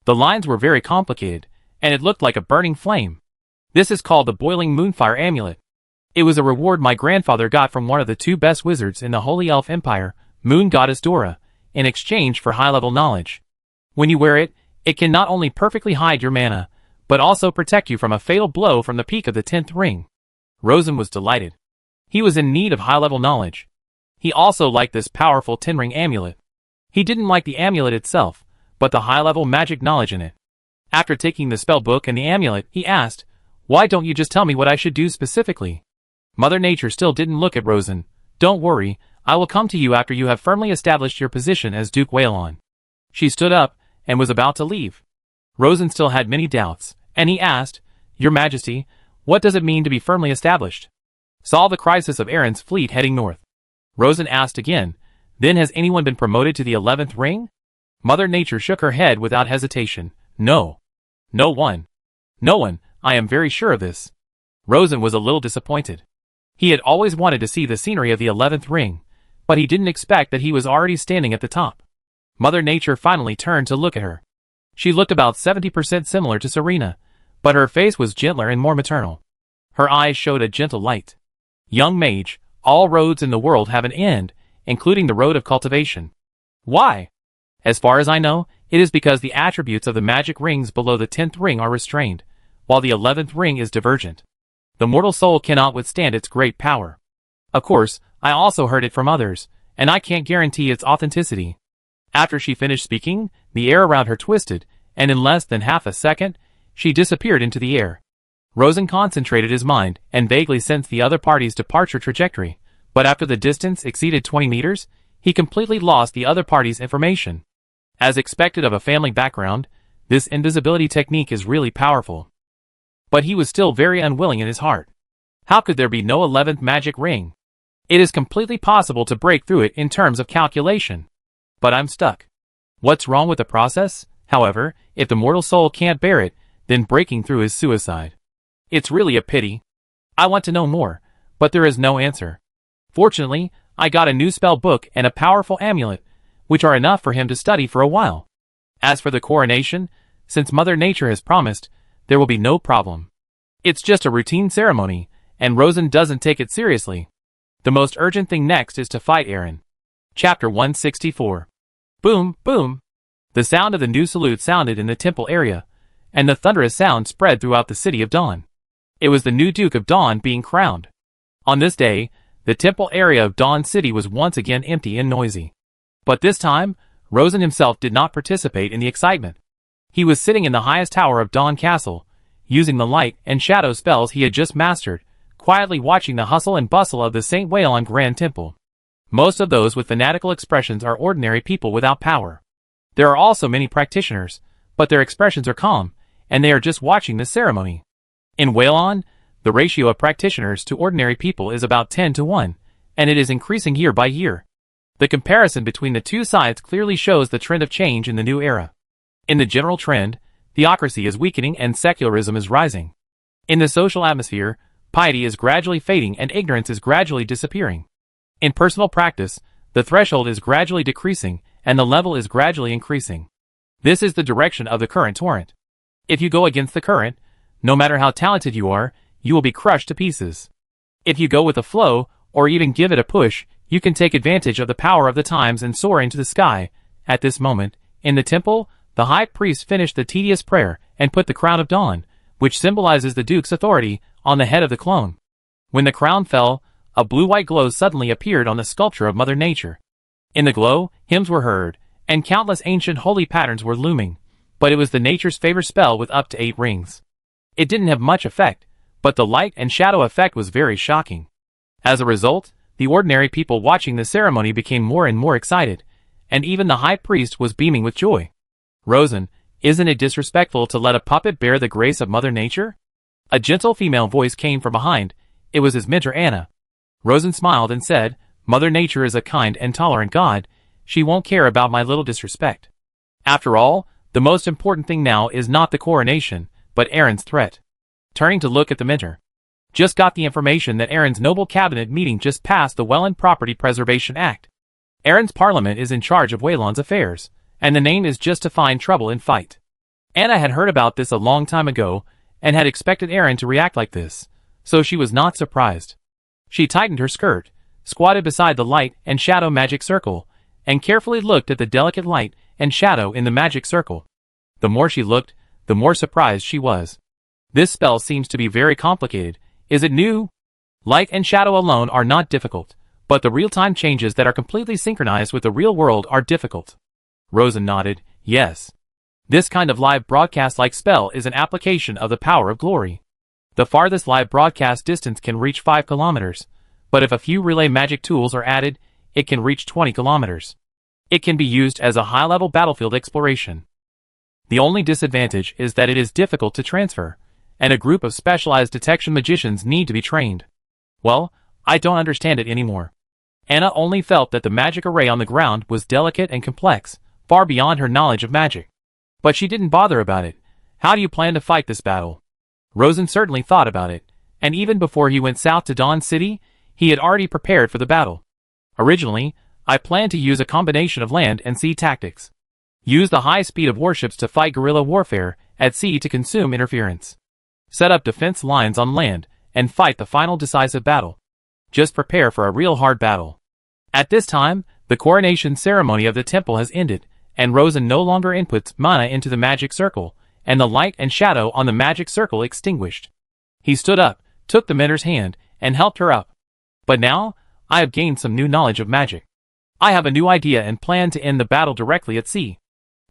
The lines were very complicated, and it looked like a burning flame. This is called the Boiling Moonfire Amulet. It was a reward my grandfather got from one of the 2 best wizards in the Holy Elf Empire, Moon Goddess Dora, in exchange for high-level knowledge. When you wear it, it can not only perfectly hide your mana, but also protect you from a fatal blow from the peak of the 10th ring. Rosen was delighted. He was in need of high-level knowledge. He also liked this powerful 10-ring amulet. He didn't like the amulet itself, but the high-level magic knowledge in it. After taking the spell book and the amulet, he asked, why don't you just tell me what I should do specifically? Mother Nature still didn't look at Rosen. Don't worry, I will come to you after you have firmly established your position as Duke Waylon. She stood up, and was about to leave. Rosen still had many doubts, and he asked, Your Majesty, what does it mean to be firmly established? Solve the crisis of Aaron's fleet heading north. Rosen asked again, then has anyone been promoted to the 11th ring? Mother Nature shook her head without hesitation. No. No one. No one, I am very sure of this. Rosen was a little disappointed. He had always wanted to see the scenery of the 11th ring, but he didn't expect that he was already standing at the top. Mother Nature finally turned to look at her. She looked about 70% similar to Serena, but her face was gentler and more maternal. Her eyes showed a gentle light. Young mage, all roads in the world have an end, including the road of cultivation. Why? As far as I know, it is because the attributes of the magic rings below the 10th ring are restrained, while the 11th ring is divergent. The mortal soul cannot withstand its great power. Of course, I also heard it from others, and I can't guarantee its authenticity. After she finished speaking, the air around her twisted, and in less than half a second, she disappeared into the air. Rosen concentrated his mind and vaguely sensed the other party's departure trajectory, but after the distance exceeded 20 meters, he completely lost the other party's information. As expected of a family background, this invisibility technique is really powerful. But he was still very unwilling in his heart. How could there be no 11th magic ring? It is completely possible to break through it in terms of calculation. But I'm stuck. What's wrong with the process? However, if the mortal soul can't bear it, then breaking through is suicide. It's really a pity. I want to know more, but there is no answer. Fortunately, I got a new spell book and a powerful amulet, which are enough for him to study for a while. As for the coronation, since Mother Nature has promised, there will be no problem. It's just a routine ceremony, and Rosen doesn't take it seriously. The most urgent thing next is to fight Aaron. Chapter 164. Boom, boom. The sound of the new salute sounded in the temple area, and the thunderous sound spread throughout the city of Dawn. It was the new Duke of Dawn being crowned. On this day, the temple area of Dawn City was once again empty and noisy. But this time, Rosen himself did not participate in the excitement. He was sitting in the highest tower of Dawn Castle, using the light and shadow spells he had just mastered, quietly watching the hustle and bustle of the St. Waelon Grand Temple. Most of those with fanatical expressions are ordinary people without power. There are also many practitioners, but their expressions are calm, and they are just watching the ceremony. In Waelon, the ratio of practitioners to ordinary people is about 10 to 1, and it is increasing year by year. The comparison between the two sides clearly shows the trend of change in the new era. In the general trend, theocracy is weakening and secularism is rising. In the social atmosphere, piety is gradually fading and ignorance is gradually disappearing. In personal practice, the threshold is gradually decreasing and the level is gradually increasing. This is the direction of the current torrent. If you go against the current, no matter how talented you are, you will be crushed to pieces. If you go with the flow, or even give it a push, you can take advantage of the power of the times and soar into the sky. At this moment, in the temple, the high priest finished the tedious prayer and put the crown of dawn, which symbolizes the Duke's authority, on the head of the clone. When the crown fell, a blue-white glow suddenly appeared on the sculpture of Mother Nature. In the glow, hymns were heard, and countless ancient holy patterns were looming, but it was the nature's favor spell with up to 8 rings. It didn't have much effect, but the light and shadow effect was very shocking. As a result, the ordinary people watching the ceremony became more and more excited, and even the high priest was beaming with joy. Rosen, isn't it disrespectful to let a puppet bear the grace of Mother Nature? A gentle female voice came from behind. It was his mentor Anna. Rosen smiled and said, Mother Nature is a kind and tolerant God. She won't care about my little disrespect. After all, the most important thing now is not the coronation, but Aaron's threat. Turning to look at the mentor. Just got the information that Aaron's noble cabinet meeting just passed the Welland Property Preservation Act. Aaron's parliament is in charge of Waelon's affairs, and the name is just to find trouble and fight. Anna had heard about this a long time ago, and had expected Aaron to react like this, so she was not surprised. She tightened her skirt, squatted beside the light and shadow magic circle, and carefully looked at the delicate light and shadow in the magic circle. The more she looked, the more surprised she was. This spell seems to be very complicated. Is it new? Light and shadow alone are not difficult, but the real-time changes that are completely synchronized with the real world are difficult. Rosen nodded, yes. This kind of live broadcast-like spell is an application of the power of glory. The farthest live broadcast distance can reach 5 kilometers, but if a few relay magic tools are added, it can reach 20 kilometers. It can be used as a high-level battlefield exploration. The only disadvantage is that it is difficult to transfer, and a group of specialized detection magicians need to be trained. Well, I don't understand it anymore. Anna only felt that the magic array on the ground was delicate and complex, far beyond her knowledge of magic. But she didn't bother about it. How do you plan to fight this battle? Rosen certainly thought about it, and even before he went south to Dawn City, he had already prepared for the battle. Originally, I planned to use a combination of land and sea tactics. Use the high speed of warships to fight guerrilla warfare, at sea to consume interference. Set up defense lines on land, and fight the final decisive battle. Just prepare for a real hard battle. At this time, the coronation ceremony of the temple has ended, and Rosen no longer inputs mana into the magic circle, and the light and shadow on the magic circle extinguished. He stood up, took the mentor's hand, and helped her up. But now, I have gained some new knowledge of magic. I have a new idea and plan to end the battle directly at sea.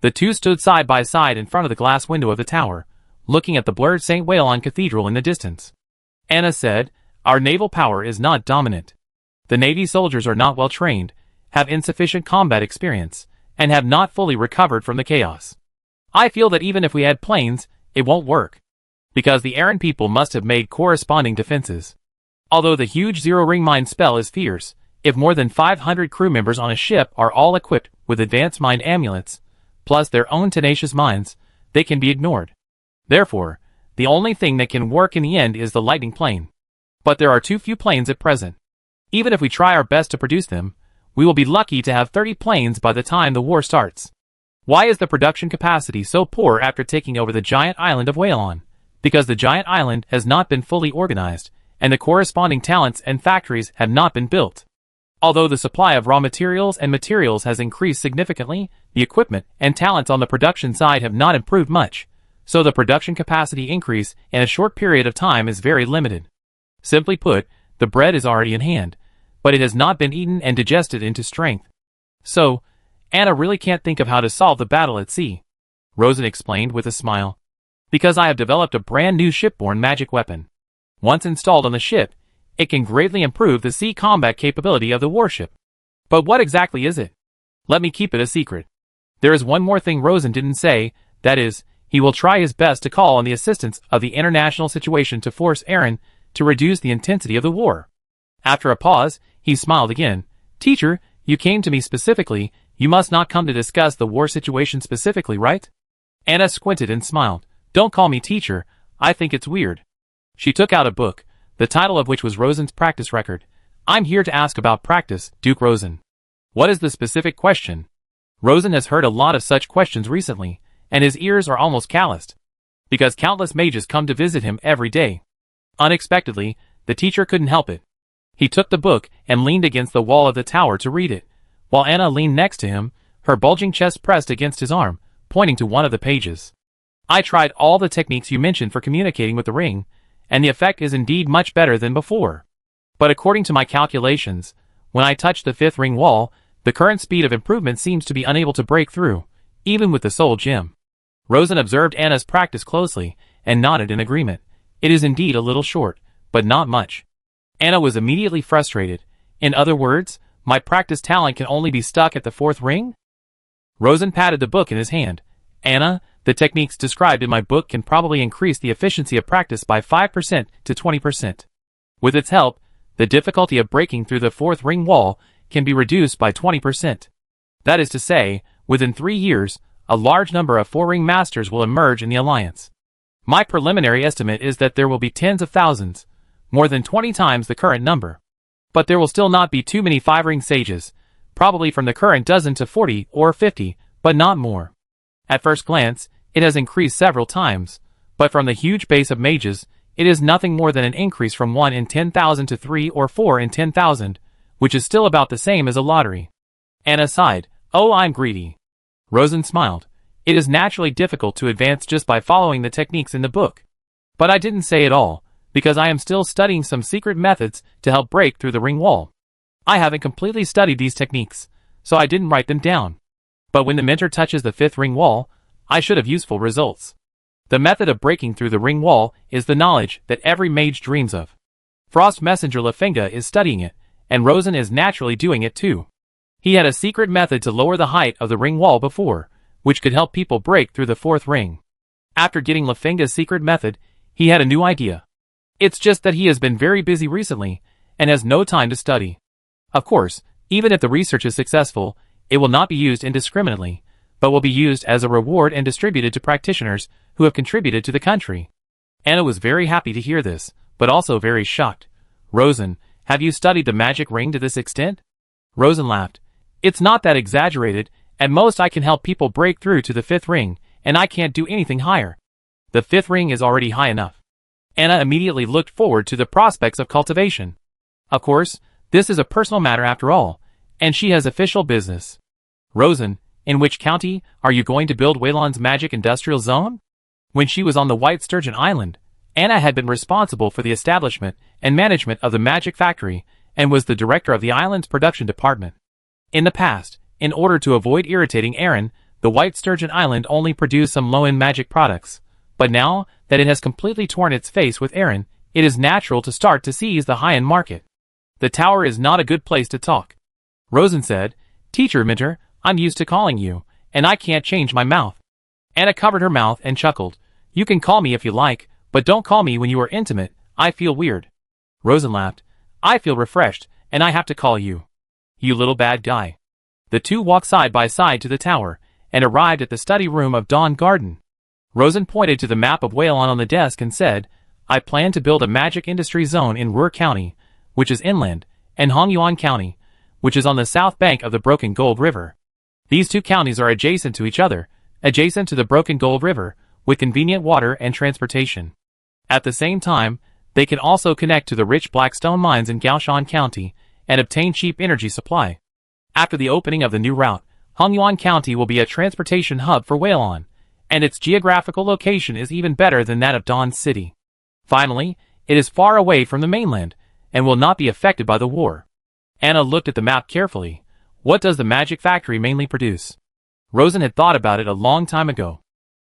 The two stood side by side in front of the glass window of the tower, looking at the blurred St. Wailan Cathedral in the distance. Anna said, "Our naval power is not dominant. The Navy soldiers are not well trained, have insufficient combat experience, and have not fully recovered from the chaos. I feel that even if we had planes, it won't work, because the Aaron people must have made corresponding defenses. Although the huge zero-ring mine spell is fierce, if more than 500 crew members on a ship are all equipped with advanced mine amulets, plus their own tenacious mines, they can be ignored. Therefore, the only thing that can work in the end is the lightning plane. But there are too few planes at present. Even if we try our best to produce them, we will be lucky to have 30 planes by the time the war starts. Why is the production capacity so poor after taking over the giant island of Wailan? Because the giant island has not been fully organized, and the corresponding talents and factories have not been built. Although the supply of raw materials and materials has increased significantly, the equipment and talents on the production side have not improved much, so the production capacity increase in a short period of time is very limited. Simply put, the bread is already in hand, but it has not been eaten and digested into strength. So, Anna really can't think of how to solve the battle at sea," Rosen explained with a smile. "Because I have developed a brand new shipborne magic weapon. Once installed on the ship, it can greatly improve the sea combat capability of the warship. But what exactly is it? Let me keep it a secret. There is one more thing Rosen didn't say, that is, he will try his best to call on the assistance of the international situation to force Aaron to reduce the intensity of the war." After a pause, he smiled again. "Teacher, you came to me specifically. You must not come to discuss the war situation specifically, right?" Anna squinted and smiled. "Don't call me teacher. I think it's weird." She took out a book, the title of which was Rosen's practice record. "I'm here to ask about practice, Duke Rosen." "What is the specific question?" Rosen has heard a lot of such questions recently, and his ears are almost calloused, because countless mages come to visit him every day. Unexpectedly, the teacher couldn't help it. He took the book and leaned against the wall of the tower to read it, while Anna leaned next to him, her bulging chest pressed against his arm, pointing to one of the pages. "I tried all the techniques you mentioned for communicating with the ring, and the effect is indeed much better than before. But according to my calculations, when I touch the 5th ring wall, the current speed of improvement seems to be unable to break through, even with the soul gem." Rosen observed Anna's practice closely, and nodded in agreement. "It is indeed a little short, but not much." Anna was immediately frustrated. "In other words, my practice talent can only be stuck at the 4th ring?" Rosen patted the book in his hand. "Anna, the techniques described in my book can probably increase the efficiency of practice by 5% to 20%. With its help, the difficulty of breaking through the 4th ring wall can be reduced by 20%. That is to say, within 3 years, a large number of 4-ring masters will emerge in the alliance. My preliminary estimate is that there will be tens of thousands, more than 20 times the current number. But there will still not be too many 5-ring sages, probably from the current dozen to 40 or 50, but not more. At first glance, it has increased several times, but from the huge base of mages, it is nothing more than an increase from 1 in 10,000 to 3 or 4 in 10,000, which is still about the same as a lottery." Anna sighed. "Oh, I'm greedy." Rosen smiled. "It is naturally difficult to advance just by following the techniques in the book. But I didn't say it all, because I am still studying some secret methods to help break through the ring wall. I haven't completely studied these techniques, so I didn't write them down. But when the mentor touches the 5th ring wall, I should have useful results. The method of breaking through the ring wall is the knowledge that every mage dreams of. Frost Messenger Lefenga is studying it, and Rosen is naturally doing it too. He had a secret method to lower the height of the ring wall before, which could help people break through the 4th ring. After getting Lefenga's secret method, he had a new idea. It's just that he has been very busy recently, and has no time to study. Of course, even if the research is successful, it will not be used indiscriminately, but will be used as a reward and distributed to practitioners who have contributed to the country." Anna was very happy to hear this, but also very shocked. "Rosen, have you studied the magic ring to this extent?" Rosen laughed. "It's not that exaggerated. At most I can help people break through to the 5th ring, and I can't do anything higher. The 5th ring is already high enough. Anna immediately looked forward to the prospects of cultivation. Of course, this is a personal matter after all, and she has official business. Rosen, in which county are you going to build Waylon's magic industrial zone? When she was on the White Sturgeon Island, Anna had been responsible for the establishment and management of the magic factory and was the director of the island's production department. In the past, in order to avoid irritating Aaron, the White Sturgeon Island only produced some low-end magic products, but now that it has completely torn its face with Aaron, it is natural to start to seize the high-end market. The tower is not a good place to talk. Rosen said, Teacher Minter, I'm used to calling you, and I can't change my mouth. Anna covered her mouth and chuckled. You can call me if you like, but don't call me when you are intimate, I feel weird. Rosen laughed. I feel refreshed, and I have to call you. You little bad guy. The two walked side by side to the tower, and arrived at the study room of Dawn Garden. Rosen pointed to the map of Waylon on the desk and said, I plan to build a magic industry zone in Ruhr County, which is inland, and Hongyuan County, which is on the south bank of the Broken Gold River. These two counties are adjacent to each other, adjacent to the Broken Gold River, with convenient water and transportation. At the same time, they can also connect to the rich Blackstone mines in Gaoshan County and obtain cheap energy supply. After the opening of the new route, Hongyuan County will be a transportation hub for Waylon, and its geographical location is even better than that of Dawn City. Finally, it is far away from the mainland, and will not be affected by the war. Anna looked at the map carefully. What does the magic factory mainly produce? Rosen had thought about it a long time ago.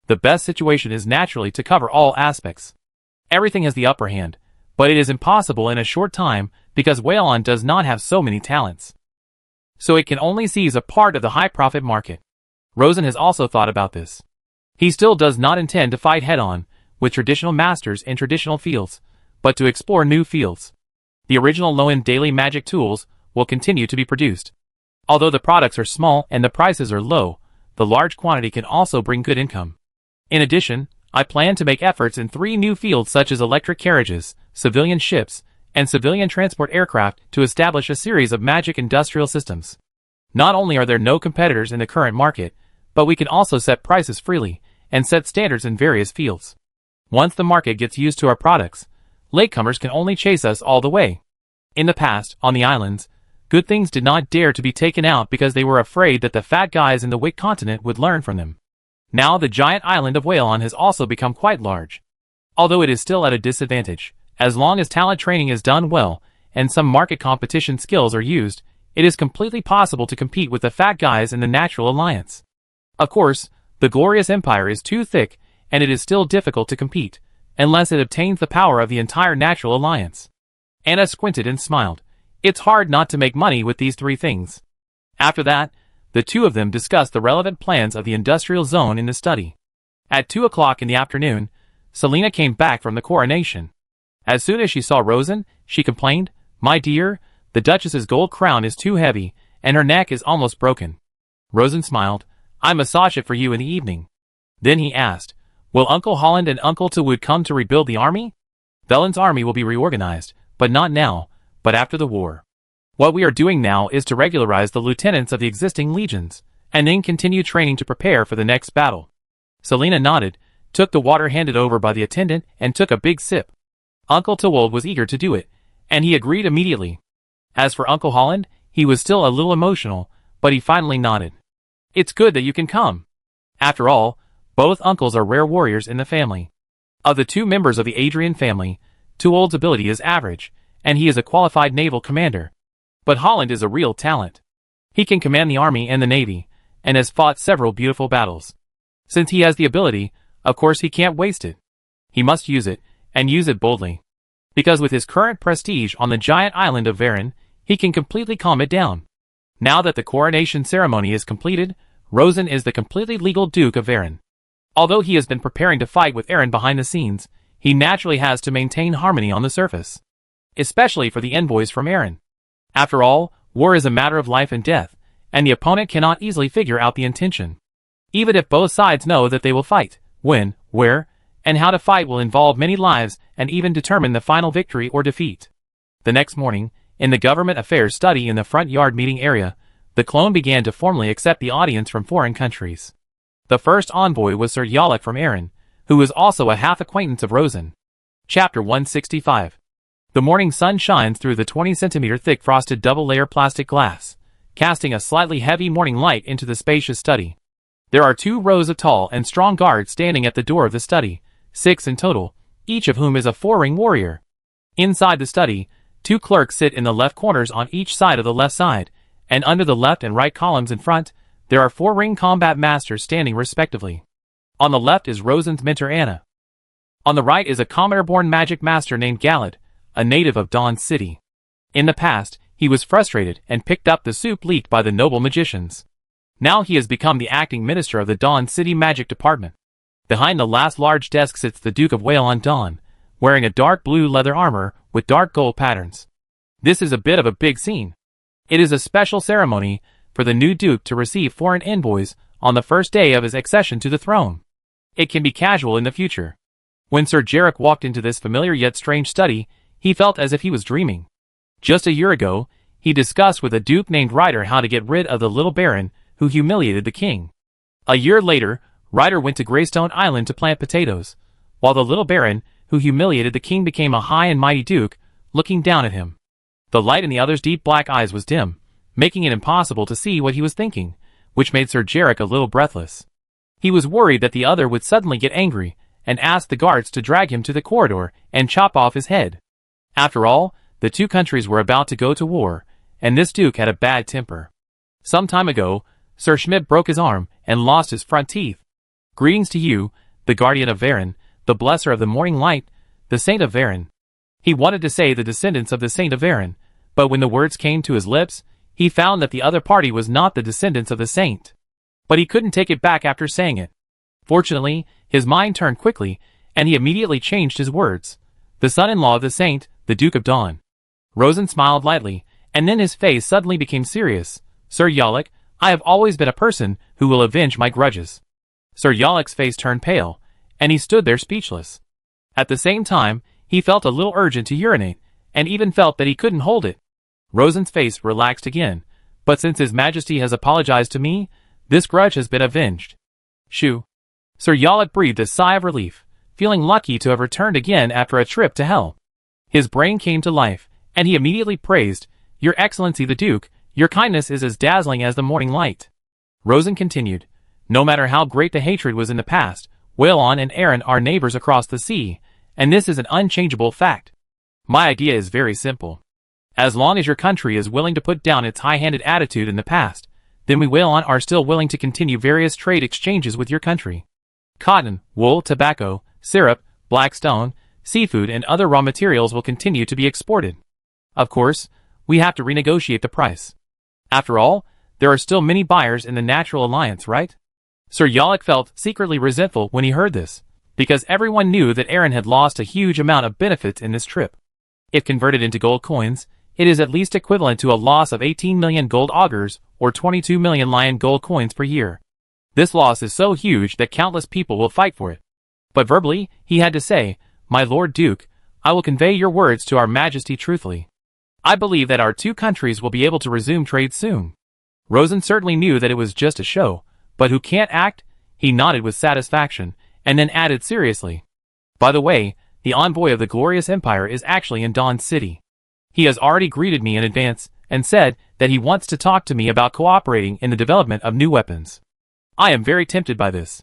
The best situation is naturally to cover all aspects. Everything has the upper hand, but it is impossible in a short time because Waylon does not have so many talents. So it can only seize a part of the high-profit market. Rosen has also thought about this. He still does not intend to fight head-on with traditional masters in traditional fields, but to explore new fields. The original low-end daily magic tools will continue to be produced. Although the products are small and the prices are low, the large quantity can also bring good income. In addition, I plan to make efforts in 3 new fields such as electric carriages, civilian ships, and civilian transport aircraft to establish a series of magic industrial systems. Not only are there no competitors in the current market, but we can also set prices freely and set standards in various fields. Once the market gets used to our products, latecomers can only chase us all the way. In the past, on the islands, good things did not dare to be taken out because they were afraid that the fat guys in the Wick continent would learn from them. Now the giant island of Waylon has also become quite large. Although it is still at a disadvantage, as long as talent training is done well and some market competition skills are used, it is completely possible to compete with the fat guys in the Natural Alliance. Of course, the glorious empire is too thick and it is still difficult to compete, unless it obtains the power of the entire Natural Alliance. Anna squinted and smiled. It's hard not to make money with these 3 things. After that, the two of them discussed the relevant plans of the industrial zone in the study. At 2 o'clock in the afternoon, Selina came back from the coronation. As soon as she saw Rosen, she complained, My dear, the Duchess's gold crown is too heavy, and her neck is almost broken. Rosen smiled. I massage it for you in the evening. Then he asked, Will Uncle Holland and Uncle Tawood come to rebuild the army? Velen's army will be reorganized, but not now, but after the war. What we are doing now is to regularize the lieutenants of the existing legions, and then continue training to prepare for the next battle. Selina nodded, took the water handed over by the attendant, and took a big sip. Uncle Tawold was eager to do it, and he agreed immediately. As for Uncle Holland, he was still a little emotional, but he finally nodded. It's good that you can come. After all, both uncles are rare warriors in the family. Of the 2 members of the Adrian family, Tawold's ability is average, and he is a qualified naval commander. But Holland is a real talent. He can command the army and the navy, and has fought several beautiful battles. Since he has the ability, of course he can't waste it. He must use it, and use it boldly. Because with his current prestige on the giant island of Varen, he can completely calm it down. Now that the coronation ceremony is completed, Rosen is the completely legal Duke of Varen. Although he has been preparing to fight with Aaron behind the scenes, he naturally has to maintain harmony on the surface. Especially for the envoys from Aaron. After all, war is a matter of life and death, and the opponent cannot easily figure out the intention. Even if both sides know that they will fight, when, where, and how to fight will involve many lives and even determine the final victory or defeat. The next morning, in the government affairs study in the front yard meeting area, the clone began to formally accept the audience from foreign countries. The first envoy was Sir Yalek from Aaron, who was also a half-acquaintance of Rosen. Chapter 165. The morning sun shines through the 20-centimeter thick frosted double-layer plastic glass, casting a slightly heavy morning light into the spacious study. There are 2 rows of tall and strong guards standing at the door of the study, 6 in total, each of whom is a 4-ring warrior. Inside the study, 2 clerks sit in the left corners on each side of the left side, and under the left and right columns in front, there are 4-ring combat masters standing respectively. On the left is Rosen's mentor Anna. On the right is a commoner-born magic master named Galad, a native of Dawn City. In the past, he was frustrated and picked up the soup leaked by the noble magicians. Now he has become the acting minister of the Dawn City Magic Department. Behind the last large desk sits the Duke of Whale on Dawn, wearing a dark blue leather armor with dark gold patterns. This is a bit of a big scene. It is a special ceremony for the new Duke to receive foreign envoys on the first day of his accession to the throne. It can be casual in the future. When Sir Jarek walked into this familiar yet strange study, he felt as if he was dreaming. Just a year ago, he discussed with a duke named Ryder how to get rid of the little baron who humiliated the king. A year later, Ryder went to Greystone Island to plant potatoes, while the little baron who humiliated the king became a high and mighty duke, looking down at him. The light in the other's deep black eyes was dim, making it impossible to see what he was thinking, which made Sir Jarek a little breathless. He was worried that the other would suddenly get angry and ask the guards to drag him to the corridor and chop off his head. After all, the 2 countries were about to go to war, and this duke had a bad temper. Some time ago, Sir Schmidt broke his arm and lost his front teeth. Greetings to you, the guardian of Varen, the blesser of the morning light, the saint of Varen. He wanted to say the descendants of the saint of Varen, but when the words came to his lips, he found that the other party was not the descendants of the saint. But he couldn't take it back after saying it. Fortunately, his mind turned quickly, and he immediately changed his words. The son-in-law of the saint, the Duke of Dawn. Rosen smiled lightly, and then his face suddenly became serious. Sir Yalek, I have always been a person who will avenge my grudges. Sir Yalek's face turned pale, and he stood there speechless. At the same time, he felt a little urgent to urinate, and even felt that he couldn't hold it. Rosen's face relaxed again, but since His Majesty has apologized to me, this grudge has been avenged. Shoo. Sir Yalek breathed a sigh of relief, feeling lucky to have returned again after a trip to hell. His brain came to life, and he immediately praised, Your Excellency the Duke, your kindness is as dazzling as the morning light. Rosen continued, No matter how great the hatred was in the past, Whalon and Aaron are neighbors across the sea, and this is an unchangeable fact. My idea is very simple. As long as your country is willing to put down its high-handed attitude in the past, then we Whalon are still willing to continue various trade exchanges with your country. Cotton, wool, tobacco, syrup, black stone, seafood and other raw materials will continue to be exported. Of course, we have to renegotiate the price. After all, there are still many buyers in the Natural Alliance, right? Sir Yalek felt secretly resentful when he heard this, because everyone knew that Aaron had lost a huge amount of benefits in this trip. If converted into gold coins, it is at least equivalent to a loss of 18 million gold augurs or 22 million lion gold coins per year. This loss is so huge that countless people will fight for it. But verbally, he had to say, My Lord Duke, I will convey your words to our Majesty truthfully. I believe that our 2 countries will be able to resume trade soon. Rosen certainly knew that it was just a show, but who can't act? He nodded with satisfaction, and then added seriously. By the way, the envoy of the glorious empire is actually in Dawn City. He has already greeted me in advance, and said that he wants to talk to me about cooperating in the development of new weapons. I am very tempted by this.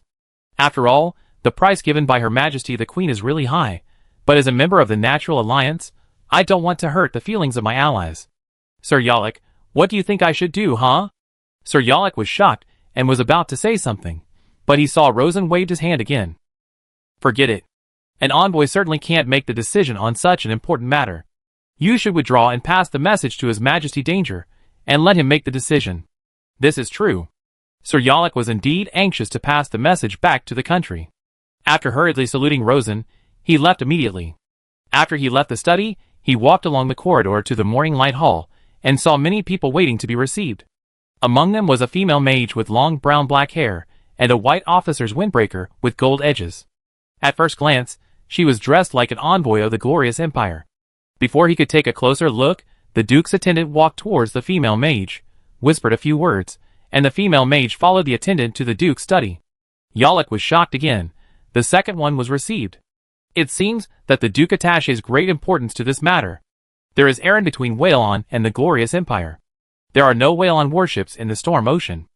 After all, the price given by Her Majesty the Queen is really high, but as a member of the Natural Alliance, I don't want to hurt the feelings of my allies. Sir Yalek, what do you think I should do, huh? Sir Yalek was shocked and was about to say something, but he saw Rosen waved his hand again. Forget it. An envoy certainly can't make the decision on such an important matter. You should withdraw and pass the message to His Majesty Danger, and let him make the decision. This is true. Sir Yalek was indeed anxious to pass the message back to the country. After hurriedly saluting Rosen, he left immediately. After he left the study, he walked along the corridor to the morning light hall, and saw many people waiting to be received. Among them was a female mage with long brown-black hair, and a white officer's windbreaker with gold edges. At first glance, she was dressed like an envoy of the glorious empire. Before he could take a closer look, the Duke's attendant walked towards the female mage, whispered a few words, and the female mage followed the attendant to the Duke's study. Yalek was shocked again. The second one was received. It seems that the Duke attaches great importance to this matter. There is errand between Whalon and the glorious empire. There are no Whalon warships in the Storm Ocean.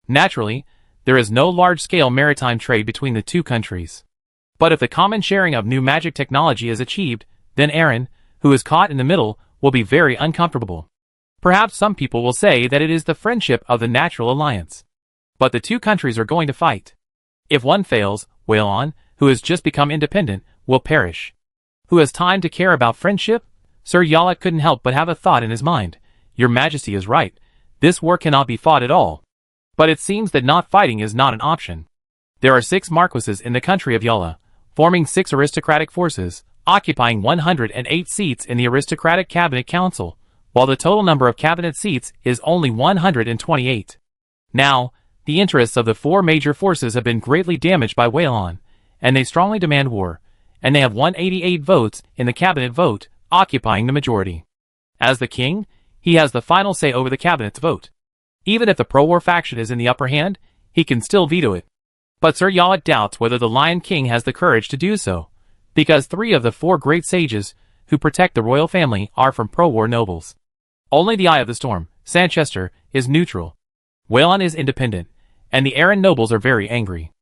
Naturally, there is no large-scale maritime trade between the two countries. But if the common sharing of new magic technology is achieved, then Aaron, who is caught in the middle, will be very uncomfortable. Perhaps some people will say that it is the friendship of the natural alliance. But the two countries are going to fight. If one fails, Whalon, who has just become independent, will perish. Who has time to care about friendship? Sir Yalak couldn't help but have a thought in his mind. Your Majesty is right. This war cannot be fought at all. But it seems that not fighting is not an option. There are 6 marquises in the country of Yala, forming 6 aristocratic forces, occupying 108 seats in the aristocratic cabinet council, while the total number of cabinet seats is only 128. Now, the interests of the 4 major forces have been greatly damaged by Whalon, and they strongly demand war, and they have 188 votes in the cabinet vote, occupying the majority. As the king, he has the final say over the cabinet's vote. Even if the pro-war faction is in the upper hand, he can still veto it. But Sir Yalak doubts whether the Lion King has the courage to do so, because 3 of the 4 great sages who protect the royal family are from pro-war nobles. Only the Eye of the Storm, Sanchester, is neutral. Whalon is independent, and the Aaron nobles are very angry.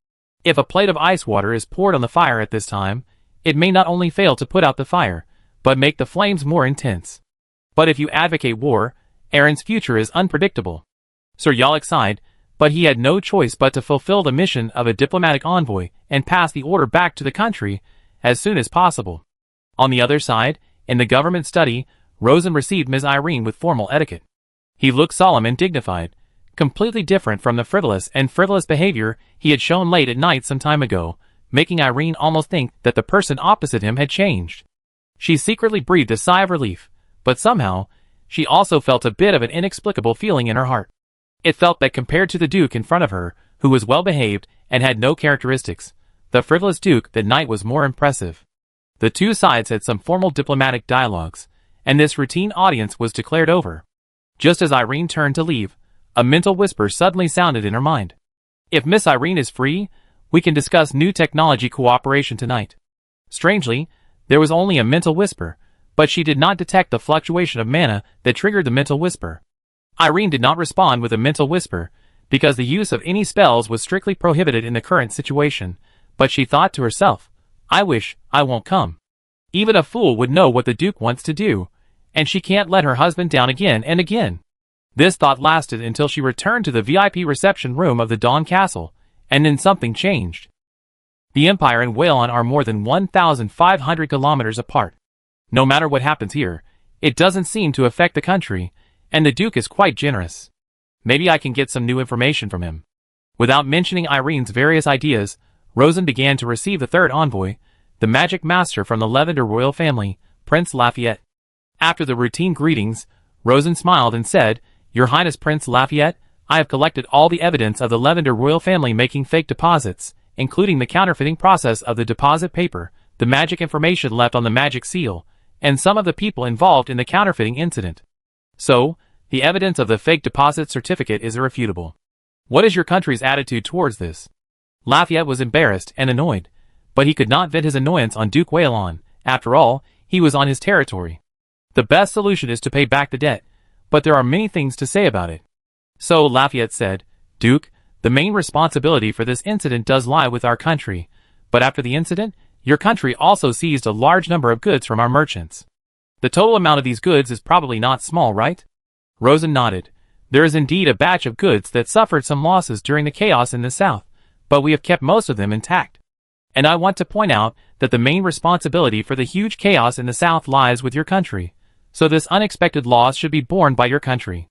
If a plate of ice water is poured on the fire at this time, it may not only fail to put out the fire, but make the flames more intense. But if you advocate war, Aaron's future is unpredictable. Sir Yalak sighed, but he had no choice but to fulfill the mission of a diplomatic envoy and pass the order back to the country as soon as possible. On the other side, in the government study, Rosen received Ms. Irene with formal etiquette. He looked solemn and dignified, completely different from the frivolous behavior he had shown late at night some time ago, making Irene almost think that the person opposite him had changed. She secretly breathed a sigh of relief, but somehow, she also felt a bit of an inexplicable feeling in her heart. It felt that compared to the Duke in front of her, who was well-behaved and had no characteristics, the frivolous Duke that night was more impressive. The two sides had some formal diplomatic dialogues, and this routine audience was declared over. Just as Irene turned to leave, a mental whisper suddenly sounded in her mind. If Miss Irene is free, we can discuss new technology cooperation tonight. Strangely, there was only a mental whisper, but she did not detect the fluctuation of mana that triggered the mental whisper. Irene did not respond with a mental whisper, because the use of any spells was strictly prohibited in the current situation, but she thought to herself, I wish I won't come. Even a fool would know what the Duke wants to do, and she can't let her husband down again and again. This thought lasted until she returned to the VIP reception room of the Dawn Castle, and then something changed. The Empire and Whalon are more than 1,500 kilometers apart. No matter what happens here, it doesn't seem to affect the country, and the Duke is quite generous. Maybe I can get some new information from him. Without mentioning Irene's various ideas, Rosen began to receive the third envoy, the magic master from the Levender royal family, Prince Lafayette. After the routine greetings, Rosen smiled and said, Your Highness Prince Lafayette, I have collected all the evidence of the Levender royal family making fake deposits, including the counterfeiting process of the deposit paper, the magic information left on the magic seal, and some of the people involved in the counterfeiting incident. So, the evidence of the fake deposit certificate is irrefutable. What is your country's attitude towards this? Lafayette was embarrassed and annoyed, but he could not vent his annoyance on Duke Whalon. After all, he was on his territory. The best solution is to pay back the debt, but there are many things to say about it. So Lafayette said, Duke, the main responsibility for this incident does lie with our country, but after the incident, your country also seized a large number of goods from our merchants. The total amount of these goods is probably not small, right? Rosen nodded. There is indeed a batch of goods that suffered some losses during the chaos in the south, but we have kept most of them intact. And I want to point out that the main responsibility for the huge chaos in the south lies with your country, so this unexpected loss should be borne by your country.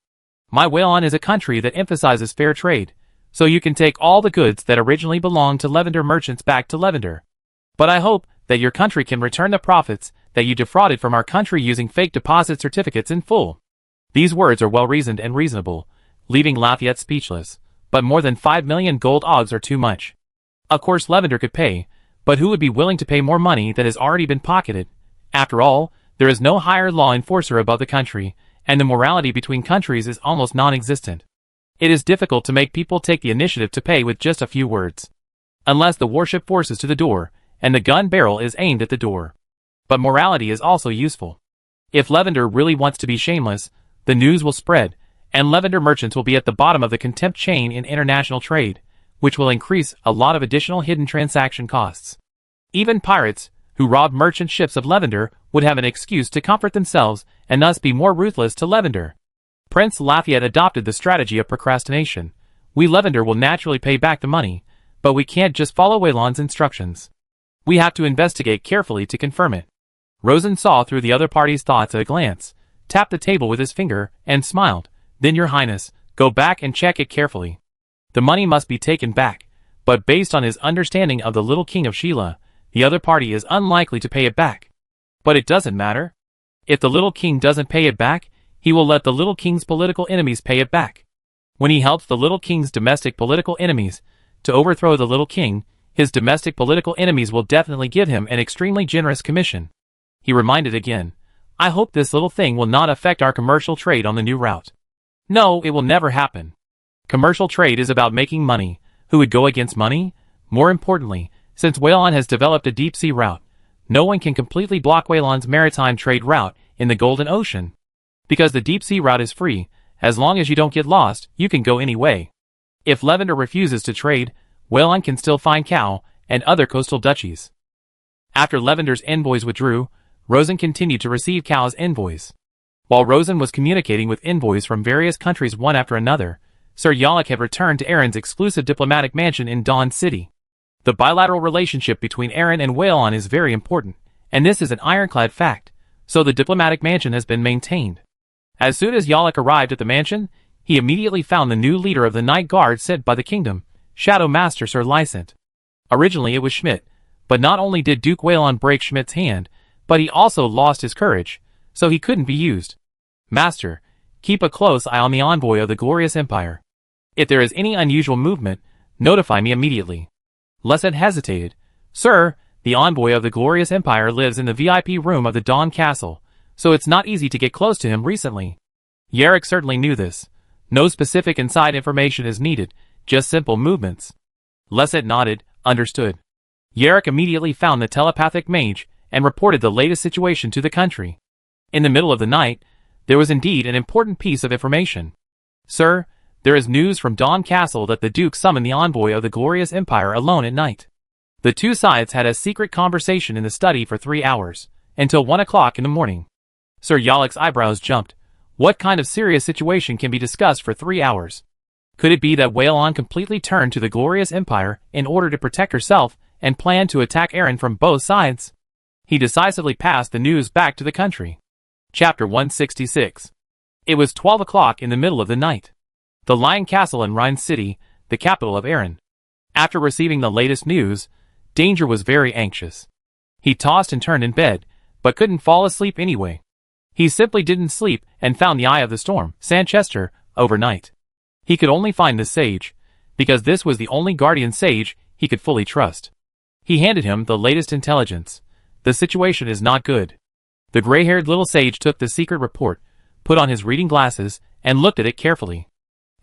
My Whalon is a country that emphasizes fair trade, so you can take all the goods that originally belonged to Levender merchants back to Levender. But I hope that your country can return the profits that you defrauded from our country using fake deposit certificates in full. These words are well-reasoned and reasonable, leaving Lafayette speechless, but more than 5 million gold ogs are too much. Of course Levender could pay, but who would be willing to pay more money that has already been pocketed? After all, there is no higher law enforcer above the country, and the morality between countries is almost non-existent. It is difficult to make people take the initiative to pay with just a few words. Unless the warship forces to the door, and the gun barrel is aimed at the door. But morality is also useful. If Lavender really wants to be shameless, the news will spread, and Lavender merchants will be at the bottom of the contempt chain in international trade, which will increase a lot of additional hidden transaction costs. Even pirates, who robbed merchant ships of Lavender, would have an excuse to comfort themselves and thus be more ruthless to Lavender. Prince Lafayette adopted the strategy of procrastination. We Lavender will naturally pay back the money, but we can't just follow Waylon's instructions. We have to investigate carefully to confirm it. Rosen saw through the other party's thoughts at a glance, tapped the table with his finger, and smiled. Then, Your Highness, go back and check it carefully. The money must be taken back, but based on his understanding of the little king of Sheila, the other party is unlikely to pay it back. But it doesn't matter. If the little king doesn't pay it back, he will let the little king's political enemies pay it back. When he helps the little king's domestic political enemies to overthrow the little king, his domestic political enemies will definitely give him an extremely generous commission. He reminded again, I hope this little thing will not affect our commercial trade on the new route. No, it will never happen. Commercial trade is about making money. Who would go against money? More importantly, since Waylon has developed a deep-sea route, no one can completely block Waylon's maritime trade route in the Golden Ocean. Because the deep-sea route is free, as long as you don't get lost, you can go any way. If Lavender refuses to trade, Waylon can still find Cow and other coastal duchies. After Lavender's envoys withdrew, Rosen continued to receive Cow's envoys. While Rosen was communicating with envoys from various countries one after another, Sir Yalak had returned to Aaron's exclusive diplomatic mansion in Dawn City. The bilateral relationship between Aaron and Waylon is very important, and this is an ironclad fact, so the diplomatic mansion has been maintained. As soon as Yalak arrived at the mansion, he immediately found the new leader of the Night Guard sent by the kingdom, Shadow Master Sir Lysant. Originally it was Schmidt, but not only did Duke Waylon break Schmidt's hand, but he also lost his courage, so he couldn't be used. Master, keep a close eye on the envoy of the Glorious Empire. If there is any unusual movement, notify me immediately. Lysant hesitated. Sir, the envoy of the Glorious Empire lives in the VIP room of the Dawn Castle, so it's not easy to get close to him recently. Yarrick certainly knew this. No specific inside information is needed, just simple movements. Lysant nodded, understood. Yarrick immediately found the telepathic mage and reported the latest situation to the country. In the middle of the night, there was indeed an important piece of information. Sir, there is news from Dawn Castle that the Duke summoned the envoy of the Glorious Empire alone at night. The two sides had a secret conversation in the study for 3 hours, until 1 o'clock in the morning. Sir Yalak's eyebrows jumped. What kind of serious situation can be discussed for 3 hours? Could it be that Waylon completely turned to the Glorious Empire in order to protect herself and planned to attack Aaron from both sides? He decisively passed the news back to the country. Chapter 166. It was 12 o'clock in the middle of the night. The Lion Castle in Rhine City, the capital of Aaron. After receiving the latest news, Danger was very anxious. He tossed and turned in bed, but couldn't fall asleep anyway. He simply didn't sleep and found the eye of the storm, Sanchester, overnight. He could only find the sage, because this was the only guardian sage he could fully trust. He handed him the latest intelligence. The situation is not good. The gray-haired little sage took the secret report, put on his reading glasses, and looked at it carefully.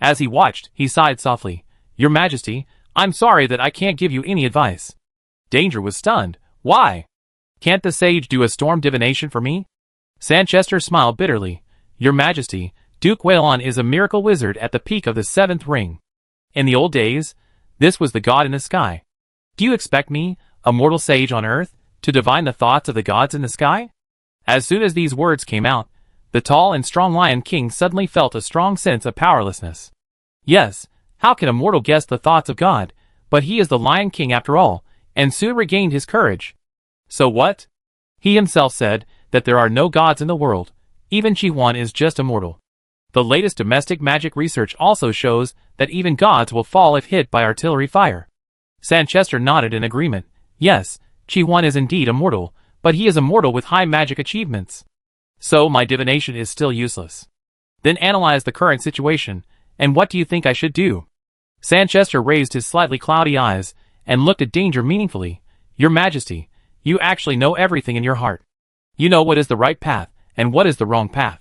As he watched, he sighed softly. Your Majesty, I'm sorry that I can't give you any advice. Danger was stunned. Why? Can't the sage do a storm divination for me? Sanchester smiled bitterly. Your Majesty, Duke Waylon is a miracle wizard at the peak of the 7th ring. In the old days, this was the god in the sky. Do you expect me, a mortal sage on earth, to divine the thoughts of the gods in the sky? As soon as these words came out, the tall and strong Lion King suddenly felt a strong sense of powerlessness. Yes, how can a mortal guess the thoughts of God? But he is the Lion King after all, and soon regained his courage. So what? He himself said that there are no gods in the world. Even Chi-Huan is just a mortal. The latest domestic magic research also shows that even gods will fall if hit by artillery fire. Sanchester nodded in agreement. Yes, Chi-Huan is indeed a mortal, but he is a mortal with high magic achievements. So my divination is still useless. Then analyze the current situation, and what do you think I should do? Sanchester raised his slightly cloudy eyes, and looked at Danger meaningfully. Your Majesty, you actually know everything in your heart. You know what is the right path, and what is the wrong path.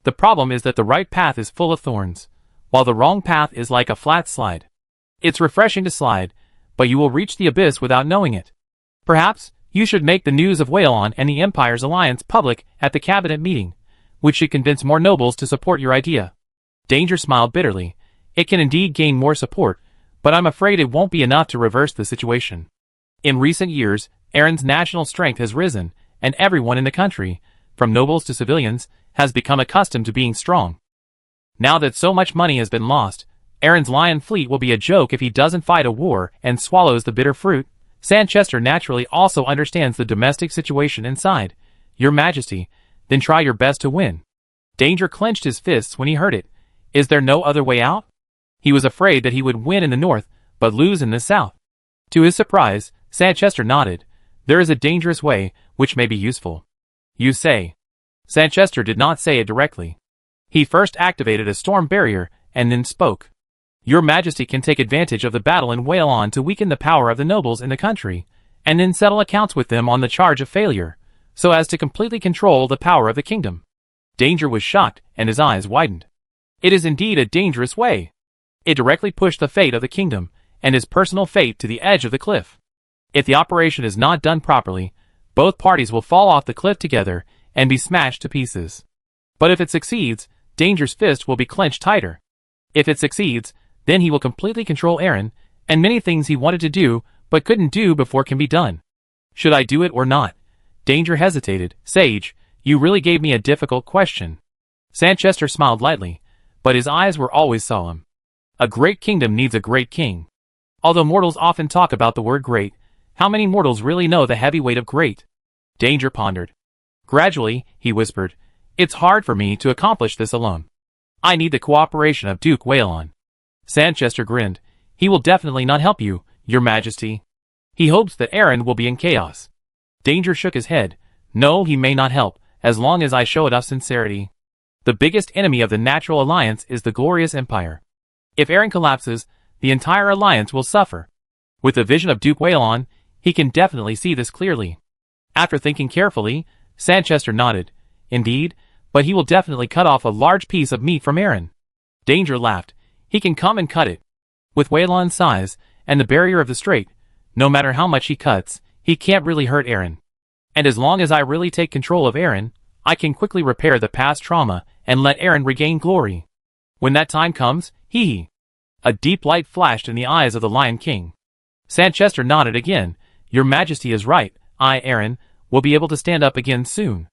The problem is that the right path is full of thorns, while the wrong path is like a flat slide. It's refreshing to slide, but you will reach the abyss without knowing it. Perhaps you should make the news of Whalon and the Empire's alliance public at the cabinet meeting, which should convince more nobles to support your idea. Danger smiled bitterly. It can indeed gain more support, but I'm afraid it won't be enough to reverse the situation. In recent years, Erin's national strength has risen, and everyone in the country, from nobles to civilians, has become accustomed to being strong. Now that so much money has been lost, Erin's lion fleet will be a joke if he doesn't fight a war and swallows the bitter fruit. Sanchester naturally also understands the domestic situation inside. Your Majesty, then try your best to win. Danger clenched his fists when he heard it. Is there no other way out? He was afraid that he would win in the north, but lose in the south. To his surprise, Sanchester nodded. There is a dangerous way, which may be useful. You say. Sanchester did not say it directly. He first activated a storm barrier, and then spoke. Your Majesty can take advantage of the battle in Whalon to weaken the power of the nobles in the country, and then settle accounts with them on the charge of failure, so as to completely control the power of the kingdom. Danger was shocked, and his eyes widened. It is indeed a dangerous way. It directly pushed the fate of the kingdom, and his personal fate to the edge of the cliff. If the operation is not done properly, both parties will fall off the cliff together and be smashed to pieces. But if it succeeds, Danger's fist will be clenched tighter. If it succeeds, then he will completely control Erin, and many things he wanted to do but couldn't do before can be done. Should I do it or not? Danger hesitated. Sage, you really gave me a difficult question. Sanchester smiled lightly, but his eyes were always solemn. A great kingdom needs a great king. Although mortals often talk about the word great, how many mortals really know the heavy weight of great? Danger pondered. Gradually, he whispered, it's hard for me to accomplish this alone. I need the cooperation of Duke Whalon. Sanchester grinned. He will definitely not help you, Your Majesty. He hopes that Erin will be in chaos. Danger shook his head. No, he may not help, as long as I show enough sincerity. The biggest enemy of the natural alliance is the glorious empire. If Erin collapses, the entire alliance will suffer. With the vision of Duke Whalon, he can definitely see this clearly. After thinking carefully, Sanchester nodded. Indeed, but he will definitely cut off a large piece of meat from Erin. Danger laughed. He can come and cut it. With Whalon's size, and the barrier of the strait, no matter how much he cuts, he can't really hurt Erin. And as long as I really take control of Erin, I can quickly repair the past trauma and let Erin regain glory. When that time comes, hee. A deep light flashed in the eyes of the Lion King. Sanchester nodded again. Your Majesty is right. I, Erin, will be able to stand up again soon.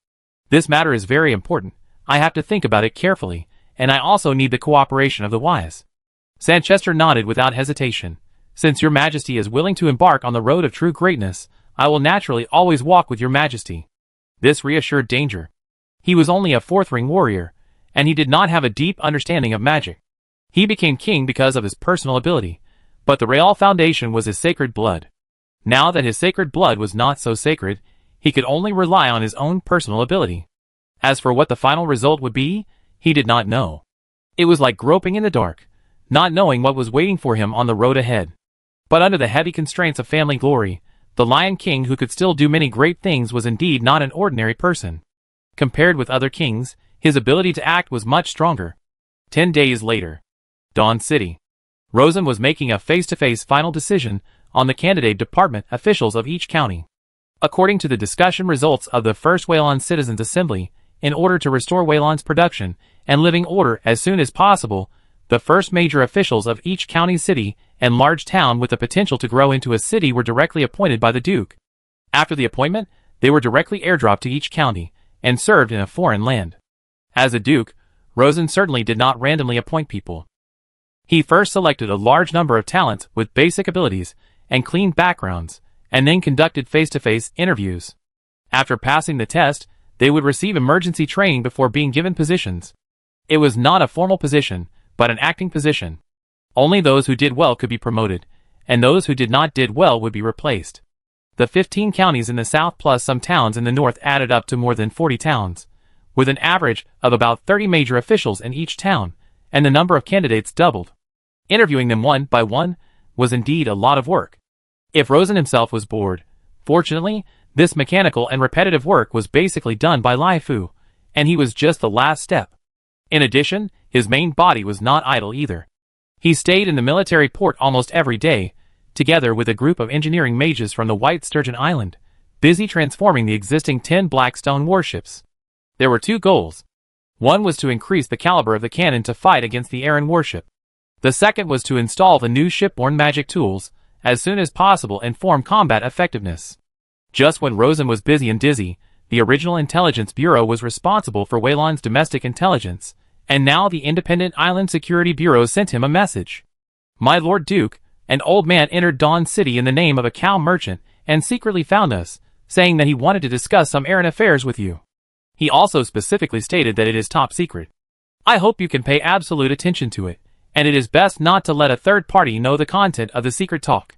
This matter is very important. I have to think about it carefully, and I also need the cooperation of the wise. Sanchester nodded without hesitation. Since Your Majesty is willing to embark on the road of true greatness, I will naturally always walk with Your Majesty. This reassured Danger. He was only a fourth-ring warrior, and he did not have a deep understanding of magic. He became king because of his personal ability, but the Real Foundation was his sacred blood. Now that his sacred blood was not so sacred, he could only rely on his own personal ability. As for what the final result would be, he did not know. It was like groping in the dark, not knowing what was waiting for him on the road ahead. But under the heavy constraints of family glory, the Lion King, who could still do many great things, was indeed not an ordinary person. Compared with other kings, his ability to act was much stronger. 10 days later. Dawn City. Rosen was making a face-to-face final decision on the candidate department officials of each county. According to the discussion results of the first Whalon Citizens' Assembly, in order to restore Whalon's production and living order as soon as possible, the first major officials of each county, city, and large town with the potential to grow into a city were directly appointed by the Duke. After the appointment, they were directly airdropped to each county, and served in a foreign land. As a Duke, Rosen certainly did not randomly appoint people. He first selected a large number of talents with basic abilities and clean backgrounds, and then conducted face-to-face interviews. After passing the test, they would receive emergency training before being given positions. It was not a formal position, but an acting position. Only those who did well could be promoted, and those who did not did well would be replaced. The 15 counties in the south plus some towns in the north added up to more than 40 towns, with an average of about 30 major officials in each town, and the number of candidates doubled. Interviewing them one by one was indeed a lot of work. If Rosen himself was bored, fortunately, this mechanical and repetitive work was basically done by Lai Fu, and he was just the last step. In addition, his main body was not idle either. He stayed in the military port almost every day, together with a group of engineering mages from the White Sturgeon Island, busy transforming the existing 10 Blackstone warships. There were two goals. One was to increase the caliber of the cannon to fight against the Aaron warship. The second was to install the new shipborne magic tools as soon as possible and form combat effectiveness. Just when Rosen was busy and dizzy, the original Intelligence Bureau was responsible for Waylon's domestic intelligence, and now the Independent Island Security Bureau sent him a message. My Lord Duke, an old man entered Dawn City in the name of a cow merchant and secretly found us, saying that he wanted to discuss some Aaron affairs with you. He also specifically stated that it is top secret. I hope you can pay absolute attention to it, and it is best not to let a third party know the content of the secret talk.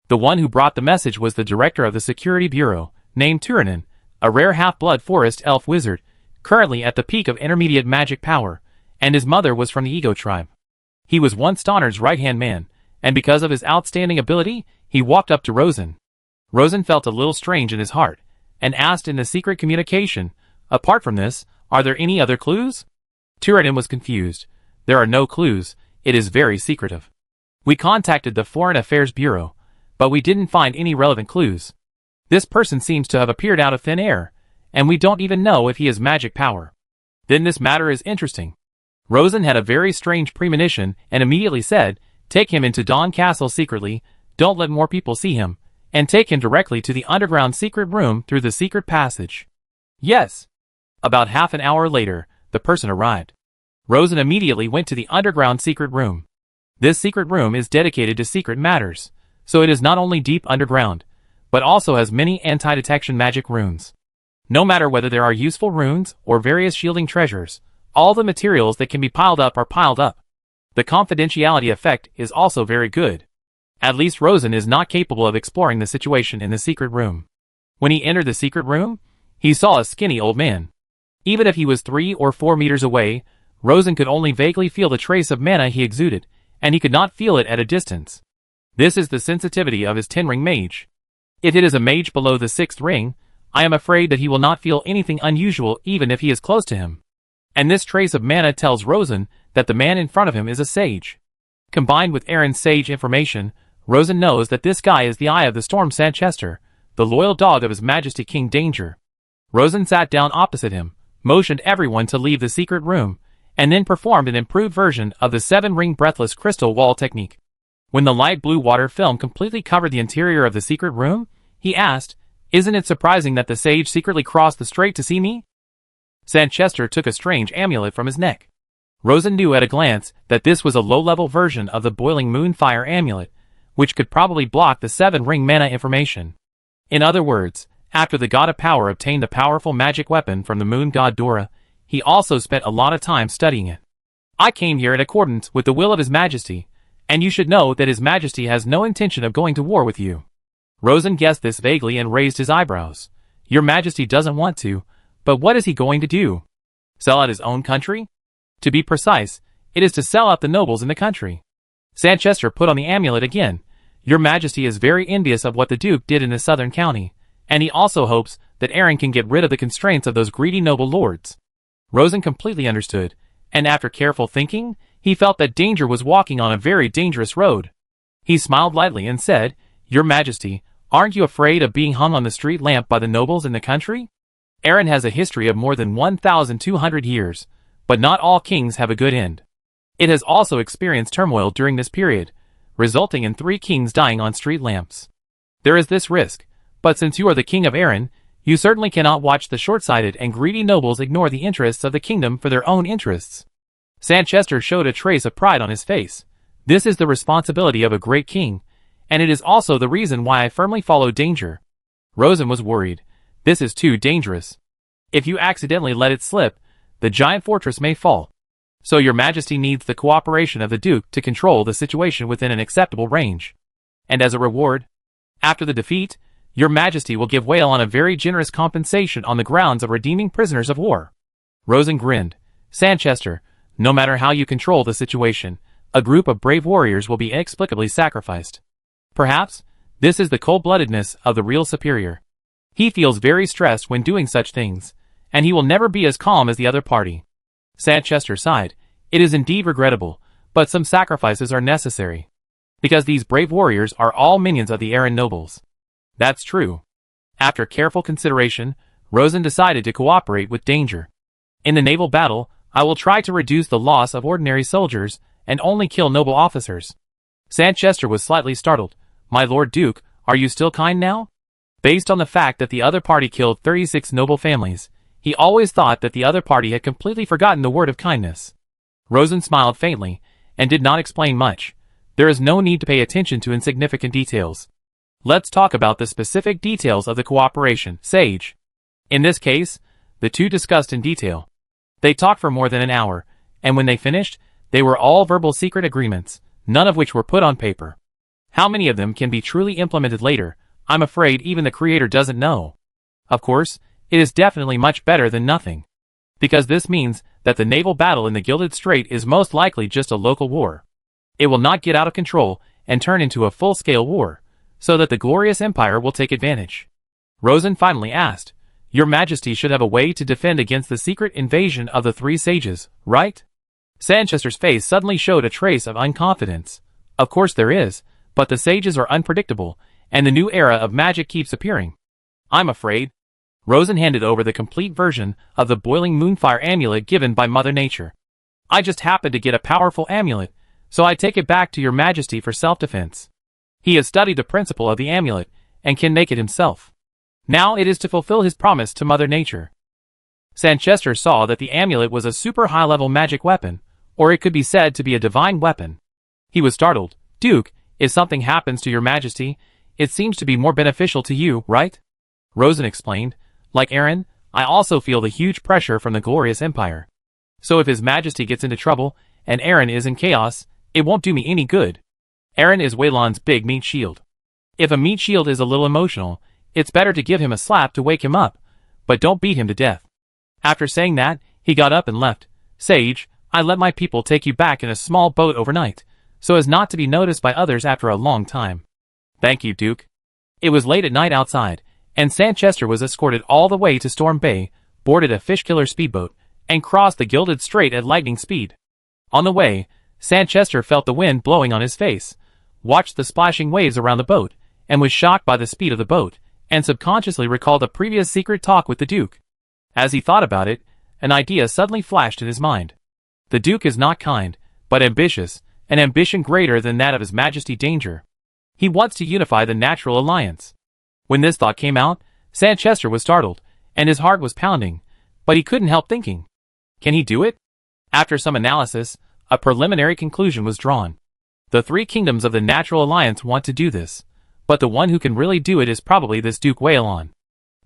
The one who brought the message was the director of the Security Bureau, named Turanin, a rare half-blood forest elf wizard, currently at the peak of intermediate magic power, and his mother was from the Ego tribe. He was once Donner's right-hand man, and because of his outstanding ability, he walked up to Rosen. Rosen felt a little strange in his heart, and asked in the secret communication, apart from this, are there any other clues? Turanin was confused. There are no clues, it is very secretive. We contacted the Foreign Affairs Bureau, but we didn't find any relevant clues. This person seems to have appeared out of thin air, and we don't even know if he has magic power. Then this matter is interesting. Rosen had a very strange premonition and immediately said, take him into Dawn Castle secretly, don't let more people see him, and take him directly to the underground secret room through the secret passage. Yes. About half an hour later, the person arrived. Rosen immediately went to the underground secret room. This secret room is dedicated to secret matters, so it is not only deep underground, but also has many anti-detection magic runes. No matter whether there are useful runes or various shielding treasures, all the materials that can be piled up are piled up. The confidentiality effect is also very good. At least Rosen is not capable of exploring the situation in the secret room. When he entered the secret room, he saw a skinny old man. Even if he was 3 or 4 meters away, Rosen could only vaguely feel the trace of mana he exuded, and he could not feel it at a distance. This is the sensitivity of his 10-ring mage. If it is a mage below the 6th ring, I am afraid that he will not feel anything unusual even if he is close to him. And this trace of mana tells Rosen that the man in front of him is a sage. Combined with Aaron's sage information, Rosen knows that this guy is the Eye of the Storm Sanchester, the loyal dog of His Majesty King Danger. Rosen sat down opposite him, motioned everyone to leave the secret room, and then performed an improved version of the 7-ring breathless crystal wall technique. When the light blue water film completely covered the interior of the secret room, he asked, isn't it surprising that the sage secretly crossed the strait to see me? Sanchester took a strange amulet from his neck. Rosen knew at a glance that this was a low-level version of the Boiling Moonfire amulet, which could probably block the 7-ring mana information. In other words, after the God of Power obtained the powerful magic weapon from the moon god Dora, he also spent a lot of time studying it. I came here in accordance with the will of His Majesty, and you should know that His Majesty has no intention of going to war with you. Rosen guessed this vaguely and raised his eyebrows. Your Majesty doesn't want to, but what is he going to do? Sell out his own country? To be precise, it is to sell out the nobles in the country. Sanchester put on the amulet again. Your Majesty is very envious of what the Duke did in the southern county, and he also hopes that Aaron can get rid of the constraints of those greedy noble lords. Rosen completely understood, and after careful thinking, he felt that Danger was walking on a very dangerous road. He smiled lightly and said, Your Majesty, aren't you afraid of being hung on the street lamp by the nobles in the country? Aaron has a history of more than 1,200 years, but not all kings have a good end. It has also experienced turmoil during this period, resulting in 3 kings dying on street lamps. There is this risk, but since you are the king of Aaron, you certainly cannot watch the short-sighted and greedy nobles ignore the interests of the kingdom for their own interests. Sanchester showed a trace of pride on his face. This is the responsibility of a great king, and it is also the reason why I firmly follow Danger. Rosen was worried. This is too dangerous. If you accidentally let it slip, the giant fortress may fall. So your Majesty needs the cooperation of the Duke to control the situation within an acceptable range. And as a reward, after the defeat, your Majesty will give Waylon a very generous compensation on the grounds of redeeming prisoners of war. Rosen grinned. Sanchester, no matter how you control the situation, a group of brave warriors will be inexplicably sacrificed. Perhaps, this is the cold-bloodedness of the real superior. He feels very stressed when doing such things, and he will never be as calm as the other party. Sanchester sighed. It is indeed regrettable, but some sacrifices are necessary. because these brave warriors are all minions of the Aaron nobles. That's true. After careful consideration, Rosen decided to cooperate with Danger. In the naval battle, I will try to reduce the loss of ordinary soldiers and only kill noble officers. Sanchester was slightly startled. My Lord Duke, are you still kind now? Based on the fact that the other party killed 36 noble families, he always thought that the other party had completely forgotten the word of kindness. Rosen smiled faintly, and did not explain much. There is no need to pay attention to insignificant details. Let's talk about the specific details of the cooperation, Sage. In this case, the two discussed in detail. They talked for more than an hour, and when they finished, they were all verbal secret agreements, none of which were put on paper. How many of them can be truly implemented later, I'm afraid even the creator doesn't know. Of course, it is definitely much better than nothing. Because this means that the naval battle in the Gilded Strait is most likely just a local war. It will not get out of control and turn into a full-scale war, so that the glorious empire will take advantage. Rosen finally asked, Your Majesty should have a way to defend against the secret invasion of the three sages, right? Sanchester's face suddenly showed a trace of unconfidence. Of course there is, but the sages are unpredictable, and the new era of magic keeps appearing. I'm afraid. Rosen handed over the complete version of the boiling moonfire amulet given by Mother Nature. I just happened to get a powerful amulet, so I take it back to Your Majesty for self-defense. He has studied the principle of the amulet, and can make it himself. Now it is to fulfill his promise to Mother Nature. Sanchester saw that the amulet was a super high-level magic weapon, or it could be said to be a divine weapon. He was startled. Duke, if something happens to Your Majesty, it seems to be more beneficial to you, right? Rosen explained, Like Aaron, I also feel the huge pressure from the glorious empire. So if His Majesty gets into trouble, and Aaron is in chaos, it won't do me any good. Aaron is Waylon's big meat shield. If a meat shield is a little emotional, it's better to give him a slap to wake him up, but don't beat him to death. After saying that, he got up and left. Sage, I let my people take you back in a small boat overnight, so as not to be noticed by others after a long time. Thank you, Duke. It was late at night outside, and Sanchester was escorted all the way to Storm Bay, boarded a fish-killer speedboat, and crossed the Gilded Strait at lightning speed. On the way, Sanchester felt the wind blowing on his face, watched the splashing waves around the boat, and was shocked by the speed of the boat, and subconsciously recalled a previous secret talk with the Duke. As he thought about it, an idea suddenly flashed in his mind. The Duke is not kind, but ambitious, an ambition greater than that of His Majesty Danger. He wants to unify the Natural Alliance. When this thought came out, Sanchester was startled, and his heart was pounding, but he couldn't help thinking. Can he do it? After some analysis, a preliminary conclusion was drawn. The three kingdoms of the Natural Alliance want to do this, but the one who can really do it is probably this Duke Waylon.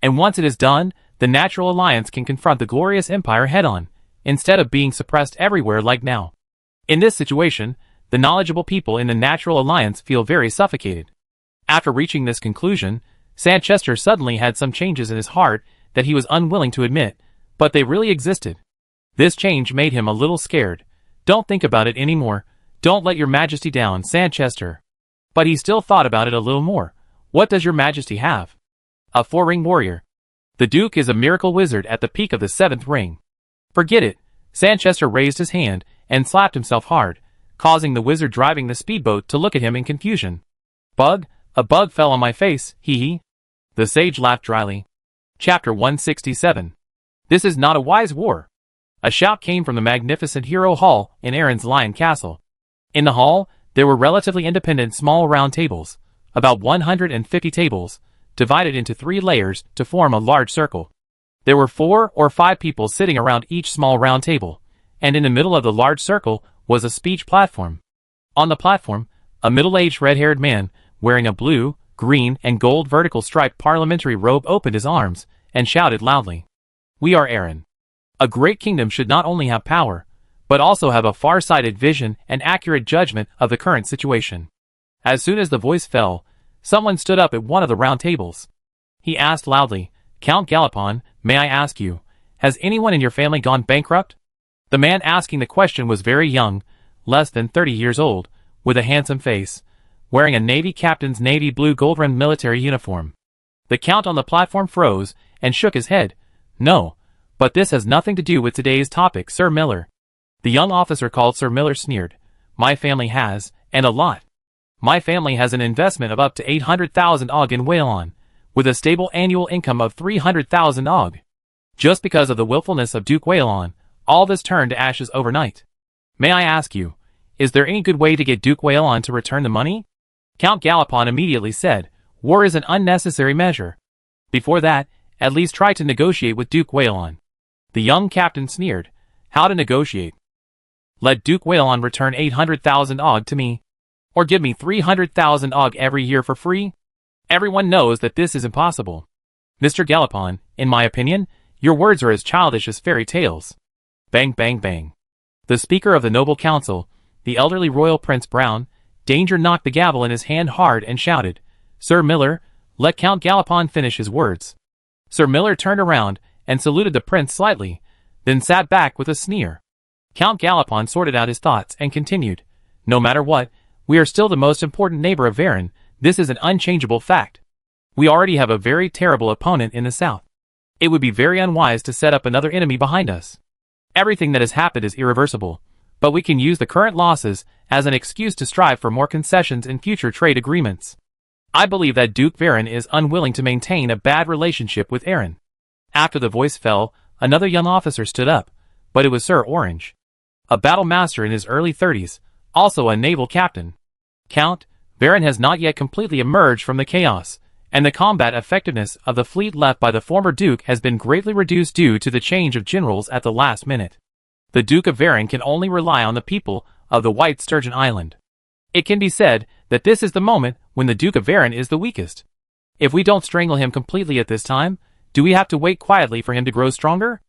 And once it is done, the Natural Alliance can confront the glorious empire head-on, instead of being suppressed everywhere like now. In this situation, the knowledgeable people in the Natural Alliance feel very suffocated. After reaching this conclusion, Sanchester suddenly had some changes in his heart that he was unwilling to admit, but they really existed. This change made him a little scared. Don't think about it anymore. Don't let Your Majesty down, Sanchester. But he still thought about it a little more. What does Your Majesty have? A 4-ring warrior. The Duke is a miracle wizard at the peak of the 7th ring. Forget it. Sanchester raised his hand and slapped himself hard, causing the wizard driving the speedboat to look at him in confusion. Bug? A bug fell on my face, hee. The sage laughed dryly. Chapter 167. This is not a wise war. A shout came from the magnificent Hero Hall in Aaron's Lion Castle. In the hall, there were relatively independent small round tables, about 150 tables, divided into 3 layers to form a large circle. There were 4 or 5 people sitting around each small round table, and in the middle of the large circle was a speech platform. On the platform, a middle-aged red-haired man, wearing a blue, green, and gold vertical striped parliamentary robe opened his arms and shouted loudly. We are Aaron. A great kingdom should not only have power, but also have a far-sighted vision and accurate judgment of the current situation. As soon as the voice fell, someone stood up at one of the round tables. He asked loudly, Count Galopon, may I ask you, has anyone in your family gone bankrupt? The man asking the question was very young, less than 30 years old, with a handsome face, wearing a Navy captain's navy blue gold-rimmed military uniform. The Count on the platform froze and shook his head. No, but this has nothing to do with today's topic, Sir Miller. The young officer called Sir Miller sneered. My family has, and a lot. My family has an investment of up to 800,000 OG in Whalon, with a stable annual income of 300,000 OG. Just because of the willfulness of Duke Whalon, all this turned to ashes overnight. May I ask you, is there any good way to get Duke Whalon to return the money? Count Galopon immediately said, war is an unnecessary measure. Before that, at least try to negotiate with Duke Whalon. The young captain sneered. How to negotiate? Let Duke Whalon return 800,000 OG to me. Or give me 300,000 OG every year for free? Everyone knows that this is impossible. Mr. Galopon, in my opinion, your words are as childish as fairy tales. Bang bang bang. The Speaker of the Noble Council, the elderly Royal Prince Brown, Danger knocked the gavel in his hand hard and shouted, Sir Miller, let Count Galopon finish his words. Sir Miller turned around and saluted the prince slightly, then sat back with a sneer. Count Galopon sorted out his thoughts and continued, no matter what, we are still the most important neighbor of Varon. This is an unchangeable fact. We already have a very terrible opponent in the south. It would be very unwise to set up another enemy behind us. Everything that has happened is irreversible, but we can use the current losses as an excuse to strive for more concessions in future trade agreements. I believe that Duke Varon is unwilling to maintain a bad relationship with Aaron. After the voice fell, another young officer stood up, but it was Sir Orange, a battle master in his early 30s, also a naval captain. Count, Varon has not yet completely emerged from the chaos, and the combat effectiveness of the fleet left by the former Duke has been greatly reduced due to the change of generals at the last minute. The Duke of Varon can only rely on the people of the White Sturgeon Island. It can be said that this is the moment when the Duke of Varon is the weakest. If we don't strangle him completely at this time, do we have to wait quietly for him to grow stronger?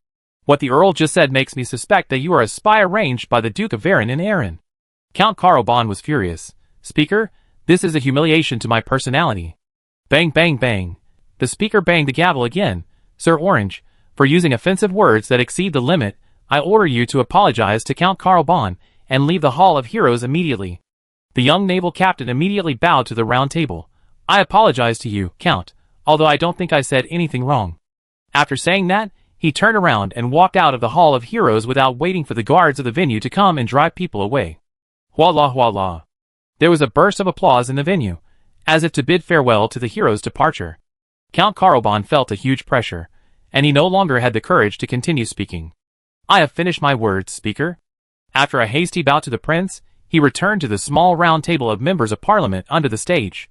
What the Earl just said makes me suspect that you are a spy arranged by the Duke of Varon and Aaron. Count Carlbon was furious. Speaker, this is a humiliation to my personality. Bang bang bang. The speaker banged the gavel again. Sir Orange, for using offensive words that exceed the limit, I order you to apologize to Count Carlbon and leave the Hall of Heroes immediately. The young naval captain immediately bowed to the round table. I apologize to you, Count, although I don't think I said anything wrong. After saying that, he turned around and walked out of the Hall of Heroes without waiting for the guards of the venue to come and drive people away. Voila voila. There was a burst of applause in the venue, as if to bid farewell to the hero's departure. Count Carlbon felt a huge pressure, and he no longer had the courage to continue speaking. I have finished my words, Speaker. After a hasty bow to the prince, he returned to the small round table of members of parliament under the stage.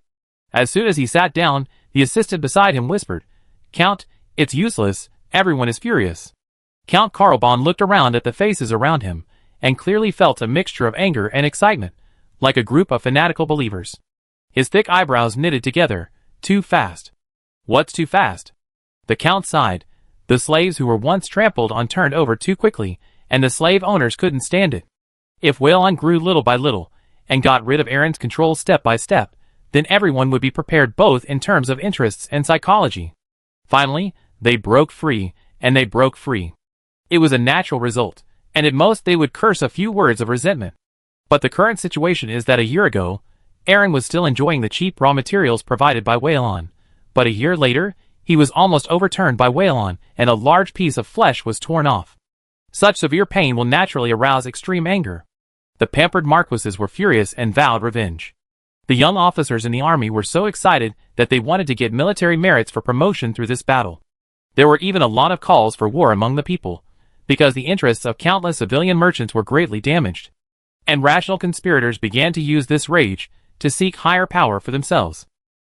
As soon as he sat down, the assistant beside him whispered, Count, it's useless, everyone is furious. Count Carlbon looked around at the faces around him, and clearly felt a mixture of anger and excitement, like a group of fanatical believers. His thick eyebrows knitted together. Too fast. What's too fast? The Count sighed. The slaves who were once trampled on turned over too quickly, and the slave owners couldn't stand it. If Whalon grew little by little, and got rid of Aaron's control step by step, then everyone would be prepared both in terms of interests and psychology. Finally, they broke free, and they broke free. It was a natural result, and at most they would curse a few words of resentment. But the current situation is that a year ago, Aaron was still enjoying the cheap raw materials provided by Whalon, but a year later, he was almost overturned by Whalon, and a large piece of flesh was torn off. Such severe pain will naturally arouse extreme anger. The pampered marquises were furious and vowed revenge. The young officers in the army were so excited that they wanted to get military merits for promotion through this battle. There were even a lot of calls for war among the people, because the interests of countless civilian merchants were greatly damaged. And rational conspirators began to use this rage to seek higher power for themselves.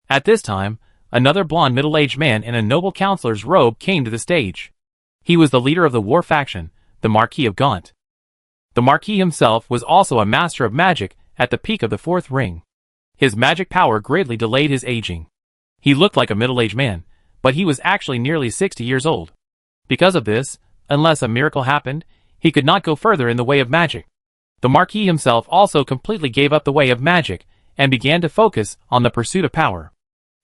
At this time, another blond middle-aged man in a noble counselor's robe came to the stage. He was the leader of the war faction, the Marquis of Gaunt. The Marquis himself was also a master of magic at the peak of the fourth ring. His magic power greatly delayed his aging. He looked like a middle-aged man, but he was actually nearly 60 years old. Because of this, unless a miracle happened, he could not go further in the way of magic. The Marquis himself also completely gave up the way of magic and began to focus on the pursuit of power.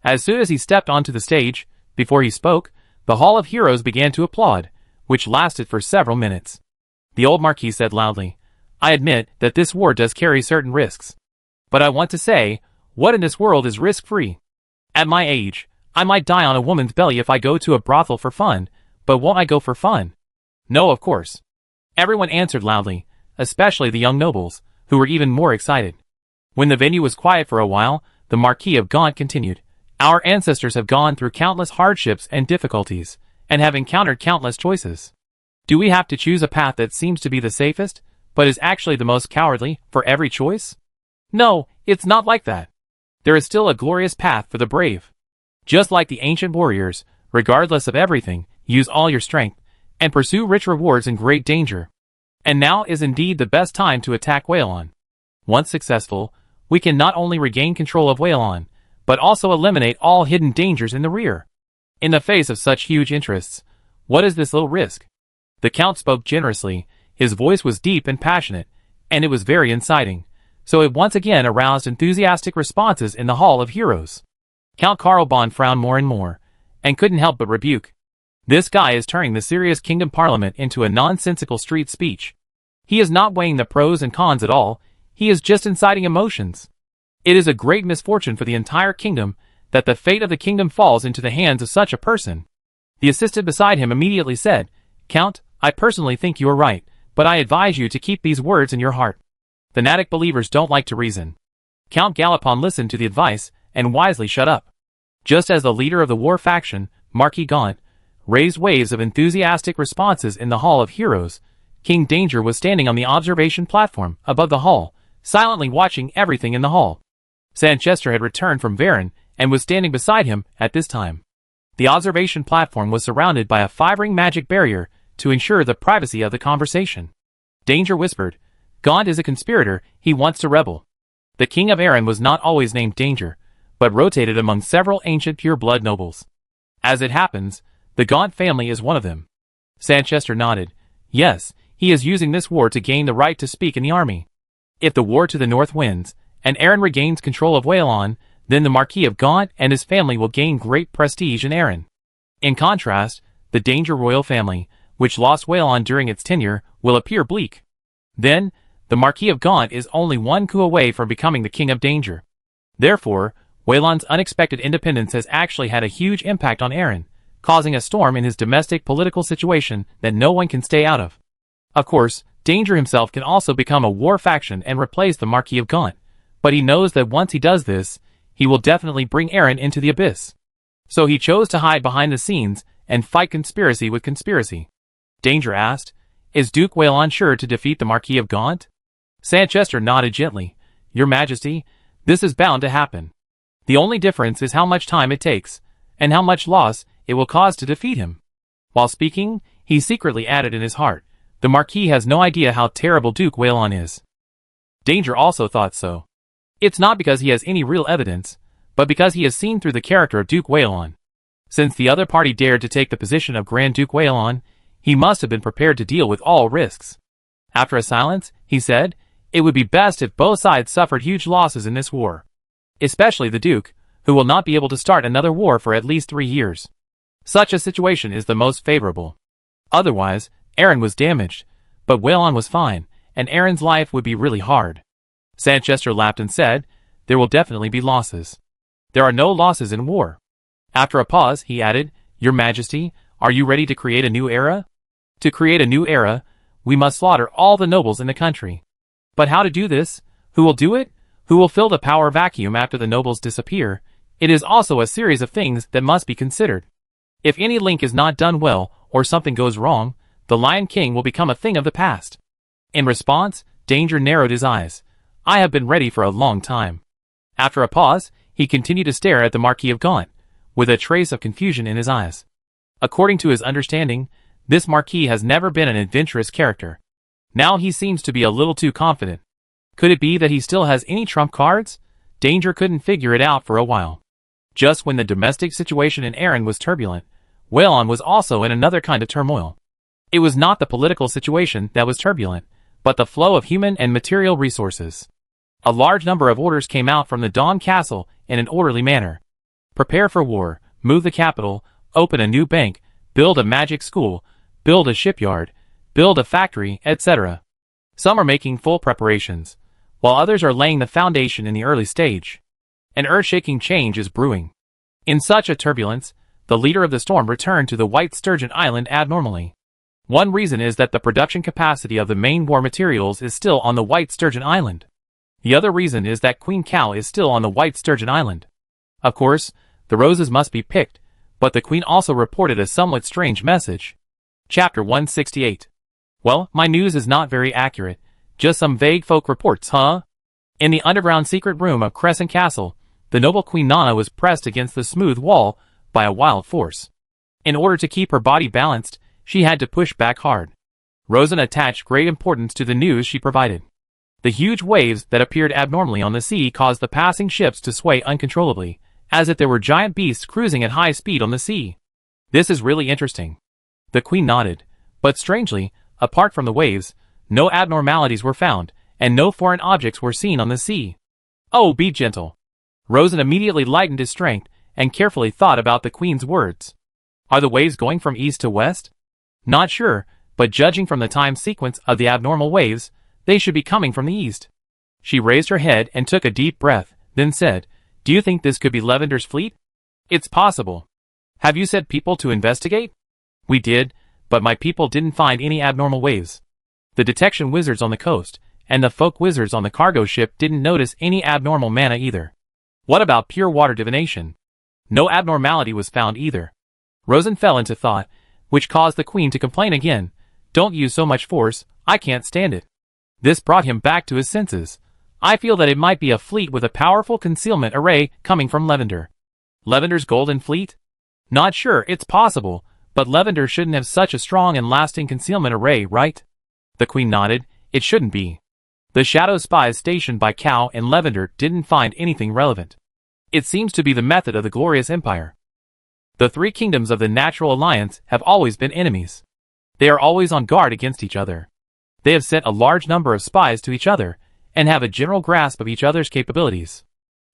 As soon as he stepped onto the stage, before he spoke, the Hall of Heroes began to applaud, which lasted for several minutes. The old Marquis said loudly, I admit that this war does carry certain risks. But I want to say, what in this world is risk-free? At my age, I might die on a woman's belly if I go to a brothel for fun, but won't I go for fun? No, of course. Everyone answered loudly, especially the young nobles, who were even more excited. When the venue was quiet for a while, the Marquis of Gaunt continued. Our ancestors have gone through countless hardships and difficulties, and have encountered countless choices. Do we have to choose a path that seems to be the safest, but is actually the most cowardly, for every choice? No, it's not like that. There is still a glorious path for the brave. Just like the ancient warriors, regardless of everything, use all your strength, and pursue rich rewards in great danger. And now is indeed the best time to attack Whalon. Once successful, we can not only regain control of Whalon, but also eliminate all hidden dangers in the rear. In the face of such huge interests, what is this little risk? The Count spoke generously, his voice was deep and passionate, and it was very inciting, so it once again aroused enthusiastic responses in the Hall of Heroes. Count Karlbon frowned more and more, and couldn't help but rebuke. This guy is turning the serious kingdom parliament into a nonsensical street speech. He is not weighing the pros and cons at all, he is just inciting emotions. It is a great misfortune for the entire kingdom that the fate of the kingdom falls into the hands of such a person. The assistant beside him immediately said, Count, I personally think you are right, but I advise you to keep these words in your heart. Fanatic believers don't like to reason. Count Galopon listened to the advice, and wisely shut up. Just as the leader of the war faction, Marquis Gaunt, raised waves of enthusiastic responses in the Hall of Heroes, King Danger was standing on the observation platform above the hall, silently watching everything in the hall. Sanchester had returned from Varen, and was standing beside him at this time. The observation platform was surrounded by a 5-ring magic barrier to ensure the privacy of the conversation. Danger whispered, Gaunt is a conspirator, he wants to rebel. The king of Erin was not always named Danger, but rotated among several ancient pure-blood nobles. As it happens, the Gaunt family is one of them. Sanchester nodded. Yes, he is using this war to gain the right to speak in the army. If the war to the north wins, and Erin regains control of Whalon, then the Marquis of Gaunt and his family will gain great prestige in Erin. In contrast, the Danger royal family, which lost Whalon during its tenure, will appear bleak. Then, the Marquis of Gaunt is only one coup away from becoming the King of Danger. Therefore, Whalon's unexpected independence has actually had a huge impact on Erin, causing a storm in his domestic political situation that no one can stay out of. Of course, Danger himself can also become a war faction and replace the Marquis of Gaunt, but he knows that once he does this, he will definitely bring Erin into the abyss. So he chose to hide behind the scenes and fight conspiracy with conspiracy. Danger asked, Is Duke Whalon sure to defeat the Marquis of Gaunt? Sanchester nodded gently. Your Majesty, this is bound to happen. The only difference is how much time it takes, and how much loss it will cause to defeat him. While speaking, he secretly added in his heart, the Marquis has no idea how terrible Duke Whalon is. Danger also thought so. It's not because he has any real evidence, but because he has seen through the character of Duke Whalon. Since the other party dared to take the position of Grand Duke Whalon, he must have been prepared to deal with all risks. After a silence, he said, It would be best if both sides suffered huge losses in this war. Especially the Duke, who will not be able to start another war for at least 3 years. Such a situation is the most favorable. Otherwise, Erin was damaged, but Whalon was fine, and Erin's life would be really hard. Sanchester laughed and said, There will definitely be losses. There are no losses in war. After a pause, he added, Your Majesty, are you ready to create a new era? To create a new era, we must slaughter all the nobles in the country. But how to do this? Who will do it? Who will fill the power vacuum after the nobles disappear? It is also a series of things that must be considered. If any link is not done well, or something goes wrong, the Lion King will become a thing of the past. In response, Danger narrowed his eyes. I have been ready for a long time. After a pause, he continued to stare at the Marquis of Gaunt, with a trace of confusion in his eyes. According to his understanding, this Marquis has never been an adventurous character. Now he seems to be a little too confident. Could it be that he still has any trump cards? Danger couldn't figure it out for a while. Just when the domestic situation in Erin was turbulent, Whalon was also in another kind of turmoil. It was not the political situation that was turbulent, but the flow of human and material resources. A large number of orders came out from the Dawn Castle in an orderly manner. Prepare for war, move the capital, open a new bank, build a magic school, build a shipyard, build a factory, etc. Some are making full preparations, while others are laying the foundation in the early stage. An earth-shaking change is brewing. In such a turbulence, the leader of the storm returned to the White Sturgeon Island abnormally. One reason is that the production capacity of the main war materials is still on the White Sturgeon Island. The other reason is that Queen Cow is still on the White Sturgeon Island. Of course, the roses must be picked, but the Queen also reported a somewhat strange message. Chapter 168. Well, my news is not very accurate, just some vague folk reports, huh? In the underground secret room of Crescent Castle, the noble Queen Nana was pressed against the smooth wall by a wild force. In order to keep her body balanced, she had to push back hard. Rosen attached great importance to the news she provided. The huge waves that appeared abnormally on the sea caused the passing ships to sway uncontrollably, as if there were giant beasts cruising at high speed on the sea. This is really interesting. The Queen nodded, but strangely, apart from the waves, no abnormalities were found, and no foreign objects were seen on the sea. Oh, be gentle. Rosen immediately lightened his strength, and carefully thought about the Queen's words. Are the waves going from east to west? Not sure, but judging from the time sequence of the abnormal waves, they should be coming from the east. She raised her head and took a deep breath, then said, Do you think this could be Lavender's fleet? It's possible. Have you sent people to investigate? We did, but my people didn't find any abnormal waves. The detection wizards on the coast, and the folk wizards on the cargo ship didn't notice any abnormal mana either. What about pure water divination? No abnormality was found either. Rosen fell into thought, which caused the Queen to complain again. Don't use so much force, I can't stand it. This brought him back to his senses. I feel that it might be a fleet with a powerful concealment array coming from Lavender. Lavender's golden fleet? Not sure, it's possible, but Lavender shouldn't have such a strong and lasting concealment array, right? The Queen nodded. It shouldn't be. The shadow spies stationed by Cow and Lavender didn't find anything relevant. It seems to be the method of the Glorious Empire. The three kingdoms of the Natural Alliance have always been enemies. They are always on guard against each other. They have sent a large number of spies to each other, and have a general grasp of each other's capabilities.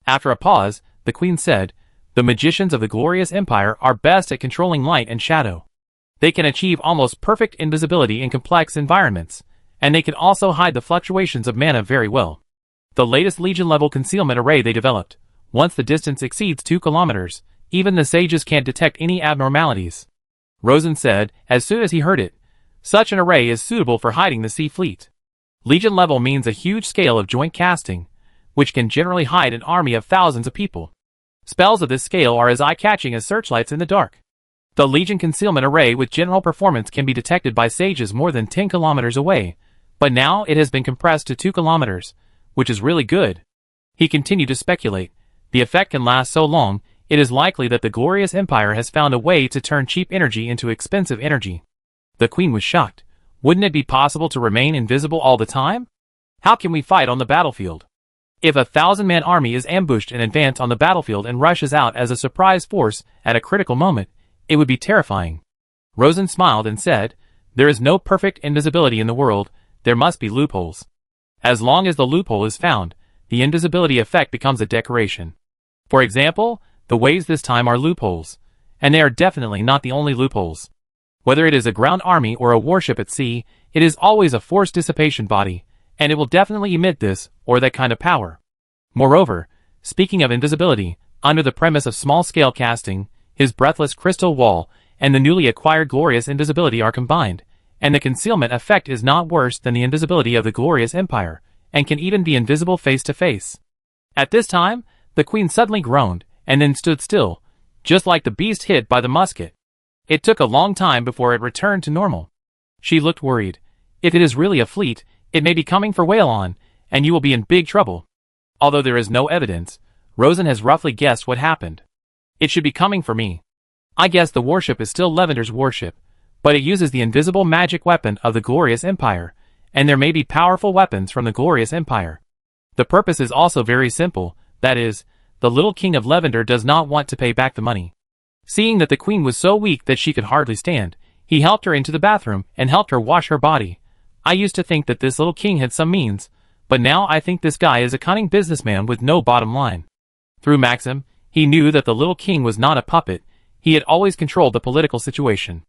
After a pause, the Queen said, The magicians of the Glorious Empire are best at controlling light and shadow. They can achieve almost perfect invisibility in complex environments, and they can also hide the fluctuations of mana very well. The latest Legion-level concealment array they developed, once the distance exceeds 2 kilometers, even the sages can't detect any abnormalities. Rosen said, as soon as he heard it, Such an array is suitable for hiding the sea fleet. Legion level means a huge scale of joint casting, which can generally hide an army of thousands of people. Spells of this scale are as eye-catching as searchlights in the dark. The Legion concealment array with general performance can be detected by sages more than 10 kilometers away, but now it has been compressed to 2 kilometers, which is really good. He continued to speculate. The effect can last so long, it is likely that the Glorious Empire has found a way to turn cheap energy into expensive energy. The Queen was shocked. Wouldn't it be possible to remain invisible all the time? How can we fight on the battlefield? If a 1,000-man army is ambushed in advance on the battlefield and rushes out as a surprise force at a critical moment, it would be terrifying. Rosen smiled and said, There is no perfect invisibility in the world, there must be loopholes. As long as the loophole is found, the invisibility effect becomes a decoration. For example, the waves this time are loopholes, and they are definitely not the only loopholes. Whether it is a ground army or a warship at sea, it is always a force dissipation body, and it will definitely emit this or that kind of power. Moreover, speaking of invisibility, under the premise of small-scale casting, his breathless crystal wall and the newly acquired glorious invisibility are combined, and the concealment effect is not worse than the invisibility of the Glorious Empire, and can even be invisible face to face. At this time, the Queen suddenly groaned, and then stood still, just like the beast hit by the musket. It took a long time before it returned to normal. She looked worried. If it is really a fleet, it may be coming for Whalon, and you will be in big trouble. Although there is no evidence, Rosen has roughly guessed what happened. It should be coming for me. I guess the warship is still Lavender's warship, but it uses the invisible magic weapon of the Glorious Empire, and there may be powerful weapons from the Glorious Empire. The purpose is also very simple, that is, the little king of Lavender does not want to pay back the money. Seeing that the Queen was so weak that she could hardly stand, he helped her into the bathroom and helped her wash her body. I used to think that this little king had some means, but now I think this guy is a cunning businessman with no bottom line. Through Maxim, he knew that the little king was not a puppet, he had always controlled the political situation.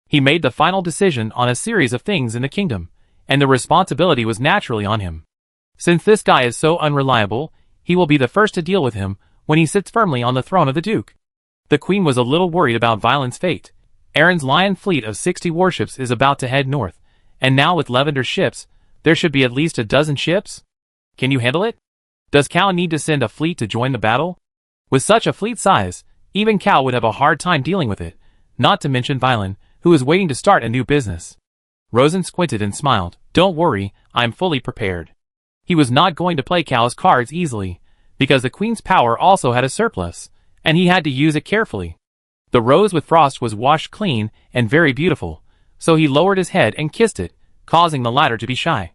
He made the final decision on a series of things in the kingdom, and the responsibility was naturally on him. Since this guy is so unreliable, he will be the first to deal with him when he sits firmly on the throne of the Duke. The Queen was a little worried about Violin's fate. Aaron's Lion fleet of 60 warships is about to head north, and now with Lavender's ships, there should be at least a dozen ships? Can you handle it? Does Cao need to send a fleet to join the battle? With such a fleet size, even Cao would have a hard time dealing with it, not to mention Violin, who is waiting to start a new business. Rosen squinted and smiled. Don't worry, I'm fully prepared. He was not going to play Cao's cards easily, because the Queen's power also had a surplus, and he had to use it carefully. The rose with frost was washed clean and very beautiful, so he lowered his head and kissed it, causing the latter to be shy.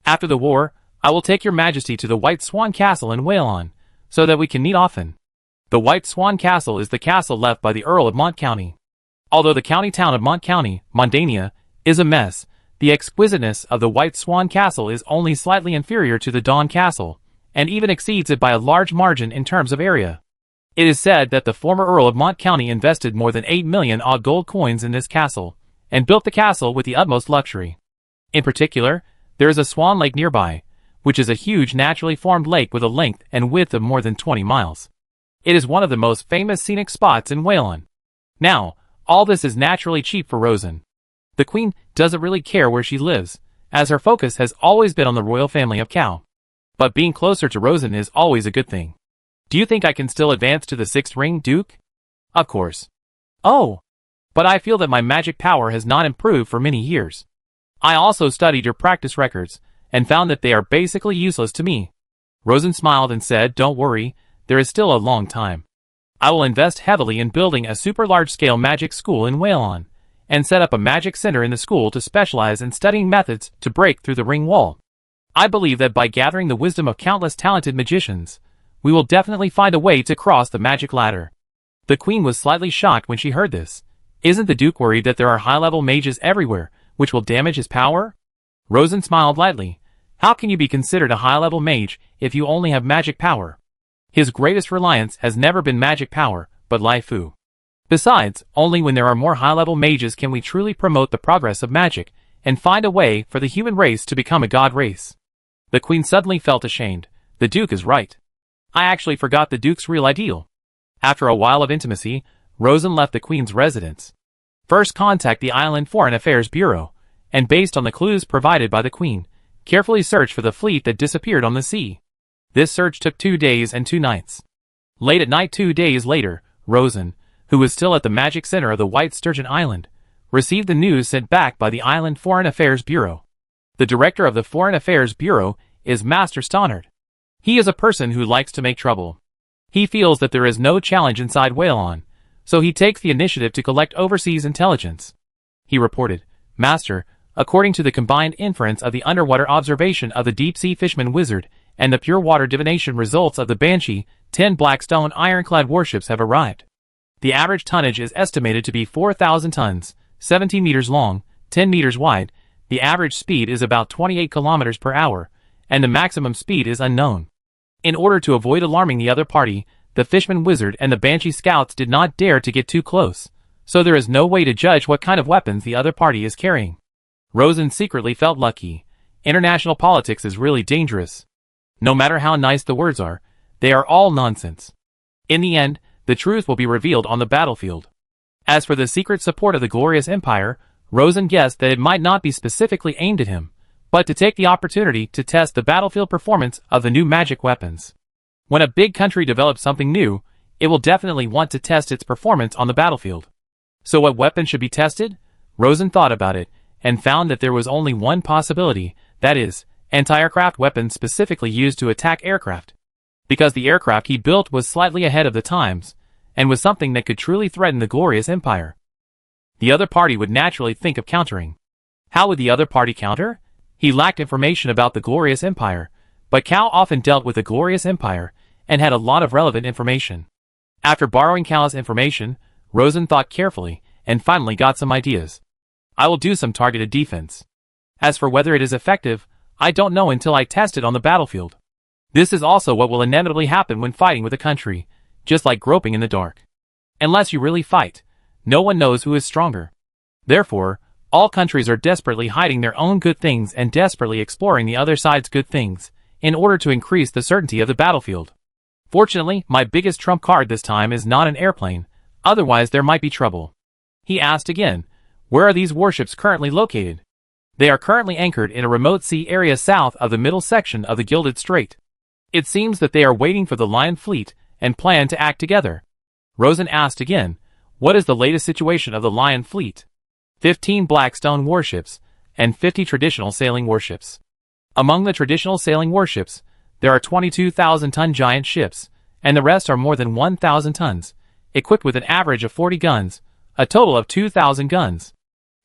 After the war, I will take your majesty to the White Swan Castle in Whalon, so that we can meet often. The White Swan Castle is the castle left by the Earl of Mont County. Although the county town of Mont County, Mondania, is a mess, the exquisiteness of the White Swan Castle is only slightly inferior to the Dawn Castle, and even exceeds it by a large margin in terms of area. It is said that the former Earl of Mont County invested more than 8 million odd gold coins in this castle, and built the castle with the utmost luxury. In particular, there is a Swan Lake nearby, which is a huge naturally formed lake with a length and width of more than 20 miles. It is one of the most famous scenic spots in Whalon. Now, all this is naturally cheap for Rosen. The Queen doesn't really care where she lives, as her focus has always been on the royal family of Cao. But being closer to Rosen is always a good thing. Do you think I can still advance to the 6th ring, Duke? Of course. Oh! But I feel that my magic power has not improved for many years. I also studied your practice records, and found that they are basically useless to me. Rosen smiled and said, Don't worry, there is still a long time. I will invest heavily in building a super large-scale magic school in Whalon, and set up a magic center in the school to specialize in studying methods to break through the ring wall. I believe that by gathering the wisdom of countless talented magicians, we will definitely find a way to cross the magic ladder. The Queen was slightly shocked when she heard this. Isn't the Duke worried that there are high-level mages everywhere, which will damage his power? Rosen smiled lightly. How can you be considered a high-level mage if you only have magic power? His greatest reliance has never been magic power, but Lai Fu. Besides, only when there are more high-level mages can we truly promote the progress of magic, and find a way for the human race to become a god race. The Queen suddenly felt ashamed. The Duke is right. I actually forgot the Duke's real ideal. After a while of intimacy, Rosen left the Queen's residence. First contact the Island Foreign Affairs Bureau, and based on the clues provided by the Queen, carefully search for the fleet that disappeared on the sea. This search took 2 days and 2 nights. Late at night 2 days later, Rosen, who was still at the magic center of the White Sturgeon Island, received the news sent back by the Island Foreign Affairs Bureau. The director of the Foreign Affairs Bureau is Master Stannard. He is a person who likes to make trouble. He feels that there is no challenge inside Whalon, so he takes the initiative to collect overseas intelligence. He reported, Master, according to the combined inference of the underwater observation of the deep-sea fisherman wizard and the pure water divination results of the Banshee, 10 Blackstone ironclad warships have arrived. The average tonnage is estimated to be 4,000 tons, 17 meters long, 10 meters wide. The average speed is about 28 kilometers per hour, and the maximum speed is unknown. In order to avoid alarming the other party, the Fishman Wizard and the Banshee scouts did not dare to get too close, so there is no way to judge what kind of weapons the other party is carrying. Rosen secretly felt lucky. International politics is really dangerous. No matter how nice the words are, they are all nonsense. In the end, the truth will be revealed on the battlefield. As for the secret support of the glorious empire, Rosen guessed that it might not be specifically aimed at him, but to take the opportunity to test the battlefield performance of the new magic weapons. When a big country develops something new, it will definitely want to test its performance on the battlefield. So what weapon should be tested? Rosen thought about it, and found that there was only one possibility, that is, anti-aircraft weapons specifically used to attack aircraft. Because the aircraft he built was slightly ahead of the times, and was something that could truly threaten the glorious empire. The other party would naturally think of countering. How would the other party counter? He lacked information about the glorious empire, but Cao often dealt with the glorious empire, and had a lot of relevant information. After borrowing Cao's information, Rosen thought carefully, and finally got some ideas. I will do some targeted defense. As for whether it is effective, I don't know until I test it on the battlefield. This is also what will inevitably happen when fighting with a country, just like groping in the dark. Unless you really fight, no one knows who is stronger. Therefore, all countries are desperately hiding their own good things and desperately exploring the other side's good things, in order to increase the certainty of the battlefield. Fortunately, my biggest trump card this time is not an airplane, otherwise there might be trouble. He asked again, where are these warships currently located? They are currently anchored in a remote sea area south of the middle section of the Gilded Strait. It seems that they are waiting for the Lion fleet and plan to act together. Rosen asked again, what is the latest situation of the Lion fleet? 15 Blackstone warships and 50 traditional sailing warships. Among the traditional sailing warships, there are 22,000-ton giant ships, and the rest are more than 1,000 tons, equipped with an average of 40 guns, a total of 2,000 guns.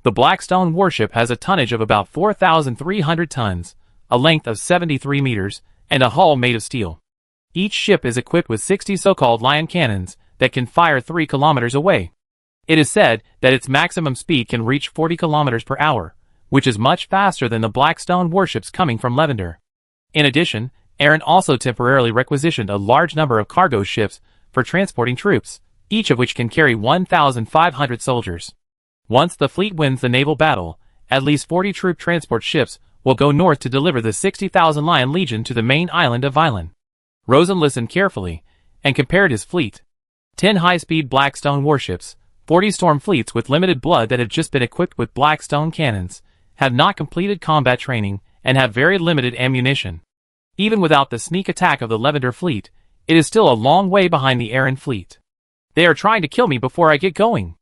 The Blackstone warship has a tonnage of about 4,300 tons, a length of 73 meters, and a hull made of steel. Each ship is equipped with 60 so-called Lion cannons that can fire 3 kilometers away. It is said that its maximum speed can reach 40 kilometers per hour, which is much faster than the Blackstone warships coming from Lavender. In addition, Aaron also temporarily requisitioned a large number of cargo ships for transporting troops, each of which can carry 1,500 soldiers. Once the fleet wins the naval battle, at least 40 troop transport ships will go north to deliver the 60,000 Lion Legion to the main island of Vilan. Rosen listened carefully and compared his fleet. 10 high-speed Blackstone warships, 40 storm fleets with limited blood that have just been equipped with Blackstone cannons, have not completed combat training, and have very limited ammunition. Even without the sneak attack of the Lavender fleet, it is still a long way behind the Aaron fleet. They are trying to kill me before I get going.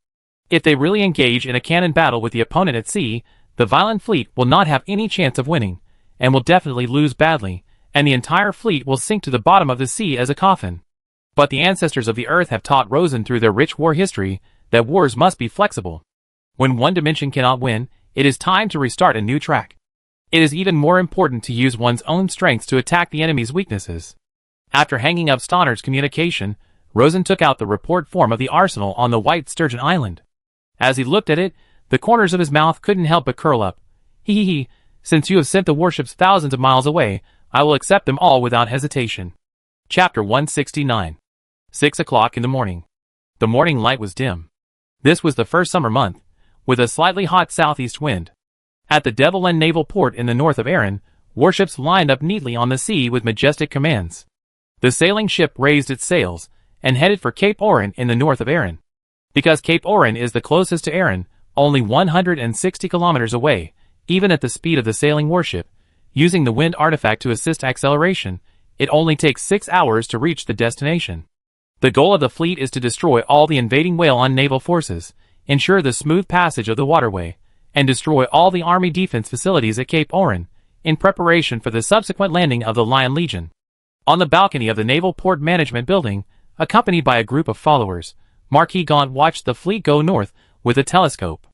If they really engage in a cannon battle with the opponent at sea, the Vilan fleet will not have any chance of winning, and will definitely lose badly, and the entire fleet will sink to the bottom of the sea as a coffin. But the ancestors of the Earth have taught Rosen through their rich war history that wars must be flexible. When one dimension cannot win, it is time to restart a new track. It is even more important to use one's own strengths to attack the enemy's weaknesses. After hanging up Stonner's communication, Rosen took out the report form of the arsenal on the White Sturgeon Island. As he looked at it, the corners of his mouth couldn't help but curl up. He, since you have sent the warships thousands of miles away, I will accept them all without hesitation. Chapter 169. 6 o'clock in the morning. The morning light was dim. This was the first summer month, with a slightly hot southeast wind. At the Devil End naval port in the north of Aaron, warships lined up neatly on the sea with majestic commands. The sailing ship raised its sails and headed for Cape Orin in the north of Aaron. Because Cape Orin is the closest to Aaron, only 160 kilometers away, even at the speed of the sailing warship, using the wind artifact to assist acceleration, it only takes 6 hours to reach the destination. The goal of the fleet is to destroy all the invading Whalon naval forces, ensure the smooth passage of the waterway, and destroy all the army defense facilities at Cape Orin, in preparation for the subsequent landing of the Lion Legion. On the balcony of the Naval Port Management Building, accompanied by a group of followers, Marquis Gaunt watched the fleet go north with a telescope.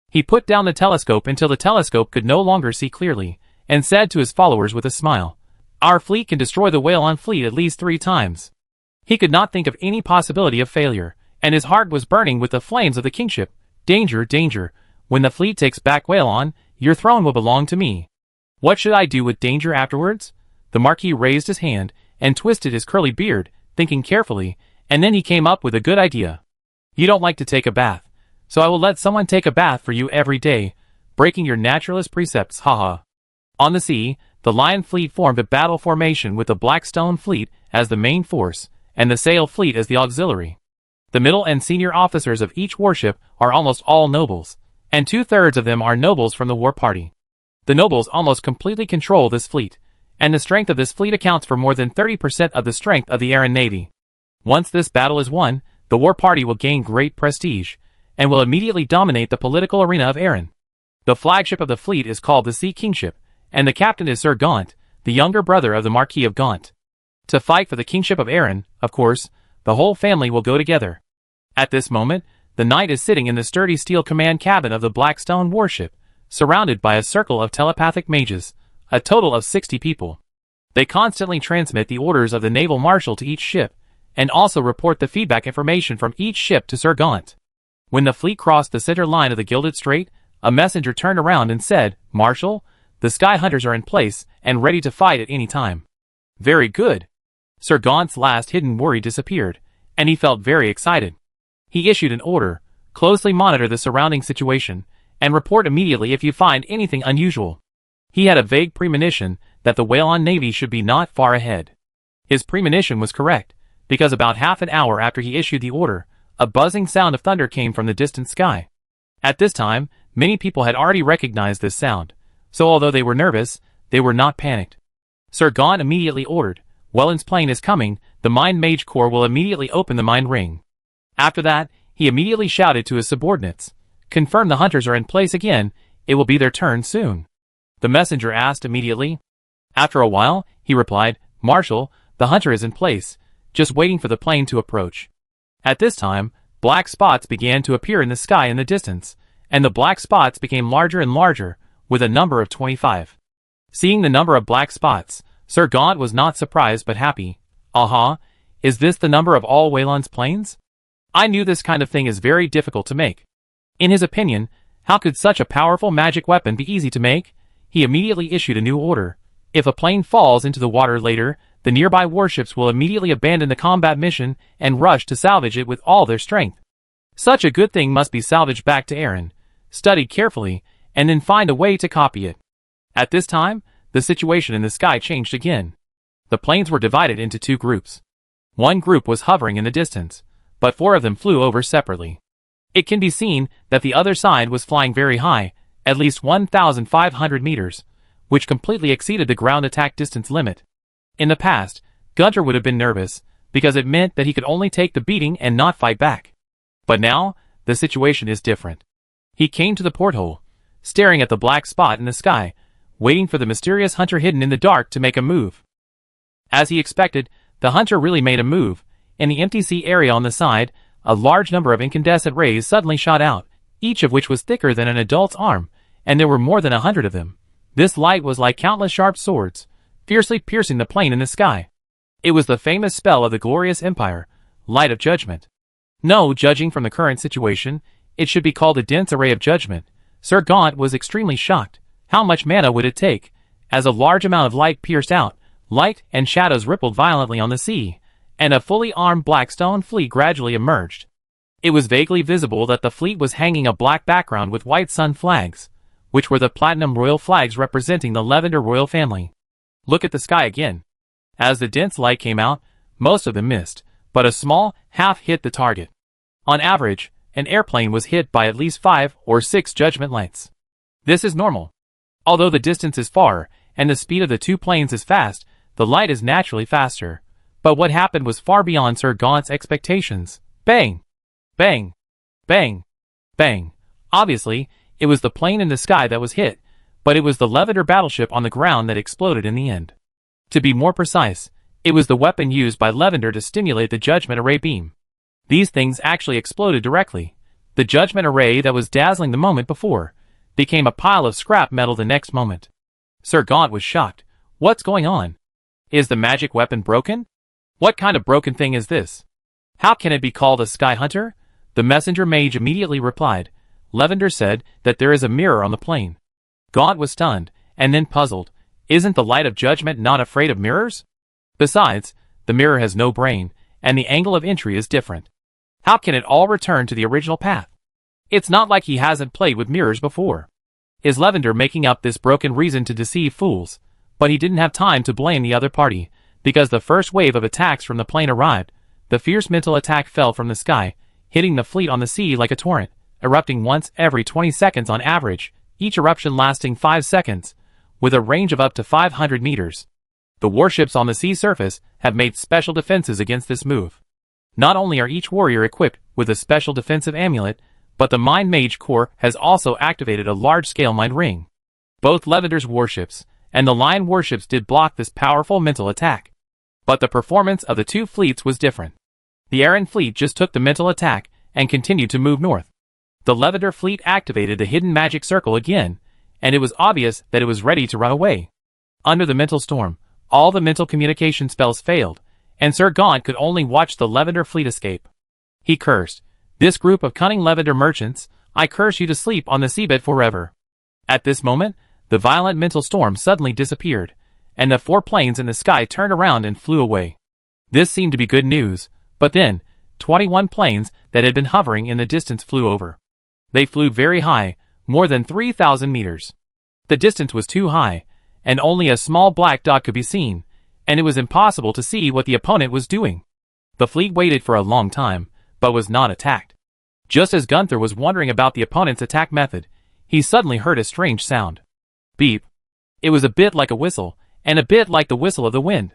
He put down the telescope until the telescope could no longer see clearly, and said to his followers with a smile, "Our fleet can destroy the Whalon fleet at least 3 times." He could not think of any possibility of failure, and his heart was burning with the flames of the kingship. Danger, danger. When the fleet takes back Whalon, your throne will belong to me. What should I do with danger afterwards? The Marquis raised his hand and twisted his curly beard, thinking carefully, and then he came up with a good idea. You don't like to take a bath, so I will let someone take a bath for you every day, breaking your naturalist precepts, haha. On the sea, the Lion fleet formed a battle formation with the Blackstone fleet as the main force, and the Sail fleet as the auxiliary. The middle and senior officers of each warship are almost all nobles, and 2/3 of them are nobles from the war party. The nobles almost completely control this fleet, and the strength of this fleet accounts for more than 30% of the strength of the Aaron Navy. Once this battle is won, the war party will gain great prestige, and will immediately dominate the political arena of Aaron. The flagship of the fleet is called the Sea Kingship, and the captain is Sir Gaunt, the younger brother of the Marquis of Gaunt. To fight for the kingship of Aaron, of course, the whole family will go together. At this moment, the knight is sitting in the sturdy steel command cabin of the Blackstone warship, surrounded by a circle of telepathic mages, a total of 60 people. They constantly transmit the orders of the naval marshal to each ship, and also report the feedback information from each ship to Sir Gaunt. When the fleet crossed the center line of the Gilded Strait, a messenger turned around and said, "Marshal, the Sky Hunters are in place and ready to fight at any time." Very good. Sir Gaunt's last hidden worry disappeared, and he felt very excited. He issued an order: closely monitor the surrounding situation, and report immediately if you find anything unusual. He had a vague premonition that the Whalon Navy should be not far ahead. His premonition was correct, because about half an hour after he issued the order, a buzzing sound of thunder came from the distant sky. At this time, many people had already recognized this sound, so although they were nervous, they were not panicked. Sir Gaunt immediately ordered, Welland's plane is coming, the Mind Mage Corps will immediately open the Mind Ring. After that, he immediately shouted to his subordinates, confirm the hunters are in place again, it will be their turn soon. The messenger asked immediately. After a while, he replied, Marshal, the hunter is in place, just waiting for the plane to approach. At this time, black spots began to appear in the sky in the distance, and the black spots became larger and larger, with a number of 25. Seeing the number of black spots, Sir Gaunt was not surprised but happy. Aha, is this the number of all Welland's planes? I knew this kind of thing is very difficult to make. In his opinion, how could such a powerful magic weapon be easy to make? He immediately issued a new order. If a plane falls into the water later, the nearby warships will immediately abandon the combat mission and rush to salvage it with all their strength. Such a good thing must be salvaged back to Aaron, studied carefully, and then find a way to copy it. At this time, the situation in the sky changed again. The planes were divided into two groups. One group was hovering in the distance, but 4 of them flew over separately. It can be seen that the other side was flying very high, at least 1,500 meters, which completely exceeded the ground attack distance limit. In the past, Gunter would have been nervous, because it meant that he could only take the beating and not fight back. But now, the situation is different. He came to the porthole, staring at the black spot in the sky, waiting for the mysterious hunter hidden in the dark to make a move. As he expected, the hunter really made a move. In the empty sea area on the side, a large number of incandescent rays suddenly shot out, each of which was thicker than an adult's arm, and there were more than 100 of them. This light was like countless sharp swords, fiercely piercing the plane in the sky. It was the famous spell of the glorious empire, Light of Judgment. No, judging from the current situation, it should be called a dense array of judgment. Sir Gaunt was extremely shocked. How much mana would it take? As a large amount of light pierced out, light and shadows rippled violently on the sea, and a fully armed Blackstone fleet gradually emerged. It was vaguely visible that the fleet was hanging a black background with white sun flags, which were the platinum royal flags representing the Lavender royal family. Look at the sky again. As the dense light came out, most of them missed, but a small half hit the target. On average, an airplane was hit by at least 5 or 6 judgment lights. This is normal. Although the distance is far, and the speed of the two planes is fast, the light is naturally faster. But what happened was far beyond Sir Gaunt's expectations. Bang! Bang! Bang! Bang! Obviously, it was the plane in the sky that was hit, but it was the Lavender battleship on the ground that exploded in the end. To be more precise, it was the weapon used by Lavender to stimulate the Judgment Array beam. These things actually exploded directly. The Judgment Array that was dazzling the moment before became a pile of scrap metal the next moment. Sir Gaunt was shocked. What's going on? Is the magic weapon broken? What kind of broken thing is this? How can it be called a sky hunter? The messenger mage immediately replied. Lavender said that there is a mirror on the plane. Gaunt was stunned, and then puzzled. Isn't the Light of Judgment not afraid of mirrors? Besides, the mirror has no brain, and the angle of entry is different. How can it all return to the original path? It's not like he hasn't played with mirrors before. Is Lavender making up this broken reason to deceive fools? But he didn't have time to blame the other party, because the first wave of attacks from the plane arrived. The fierce mental attack fell from the sky, hitting the fleet on the sea like a torrent, erupting once every 20 seconds on average, each eruption lasting 5 seconds, with a range of up to 500 meters. The warships on the sea surface have made special defenses against this move. Not only are each warrior equipped with a special defensive amulet, but the Mind Mage Corps has also activated a large-scale mind ring. Both Lavender's warships and the Lion warships did block this powerful mental attack. But the performance of the two fleets was different. The Aaron fleet just took the mental attack and continued to move north. The Lavender fleet activated the hidden magic circle again, and it was obvious that it was ready to run away. Under the mental storm, all the mental communication spells failed, and Sir Gaunt could only watch the Lavender fleet escape. He cursed, "This group of cunning Lavender merchants, I curse you to sleep on the seabed forever." At this moment, the violent mental storm suddenly disappeared, and the 4 planes in the sky turned around and flew away. This seemed to be good news, but then, 21 planes that had been hovering in the distance flew over. They flew very high, more than 3,000 meters. The distance was too high, and only a small black dot could be seen, and it was impossible to see what the opponent was doing. The fleet waited for a long time, but was not attacked. Just as Gunther was wondering about the opponent's attack method, he suddenly heard a strange sound. Beep. It was a bit like a whistle, and a bit like the whistle of the wind.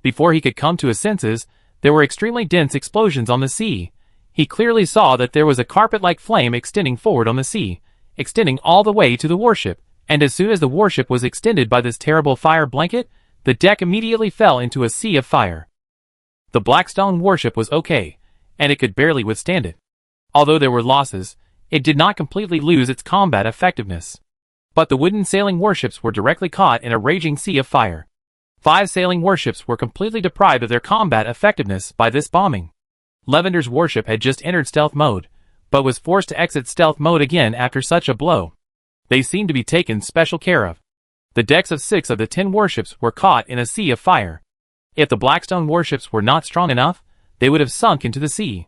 Before he could come to his senses, there were extremely dense explosions on the sea. He clearly saw that there was a carpet-like flame extending forward on the sea, extending all the way to the warship, and as soon as the warship was extended by this terrible fire blanket, the deck immediately fell into a sea of fire. The Blackstone warship was okay, and it could barely withstand it. Although there were losses, it did not completely lose its combat effectiveness. But the wooden sailing warships were directly caught in a raging sea of fire. 5 sailing warships were completely deprived of their combat effectiveness by this bombing. Levander's warship had just entered stealth mode, but was forced to exit stealth mode again after such a blow. They seemed to be taken special care of. The decks of 6 of the 10 warships were caught in a sea of fire. If the Blackstone warships were not strong enough, they would have sunk into the sea.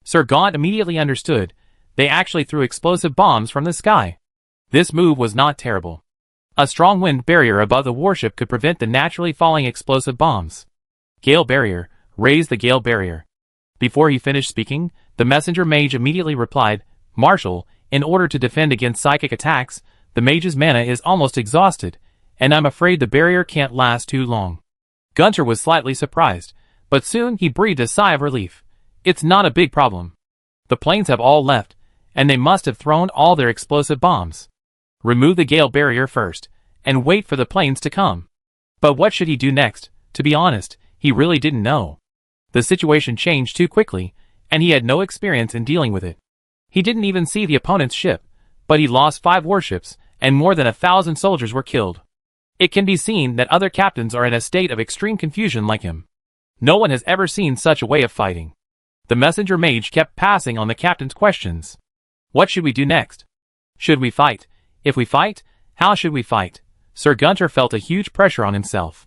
Sir Gaunt immediately understood. They actually threw explosive bombs from the sky. This move was not terrible. A strong wind barrier above the warship could prevent the naturally falling explosive bombs. Gale barrier, raise the gale barrier. Before he finished speaking, the messenger mage immediately replied, Marshal, in order to defend against psychic attacks, the mage's mana is almost exhausted, and I'm afraid the barrier can't last too long. Gunter was slightly surprised, but soon he breathed a sigh of relief. It's not a big problem. The planes have all left, and they must have thrown all their explosive bombs. Remove the gale barrier first, and wait for the planes to come. But what should he do next? To be honest, he really didn't know. The situation changed too quickly, and he had no experience in dealing with it. He didn't even see the opponent's ship, but he lost 5 warships, and more than 1,000 soldiers were killed. It can be seen that other captains are in a state of extreme confusion like him. No one has ever seen such a way of fighting. The messenger mage kept passing on the captain's questions. What should we do next? Should we fight? If we fight, how should we fight? Sir Gunter felt a huge pressure on himself.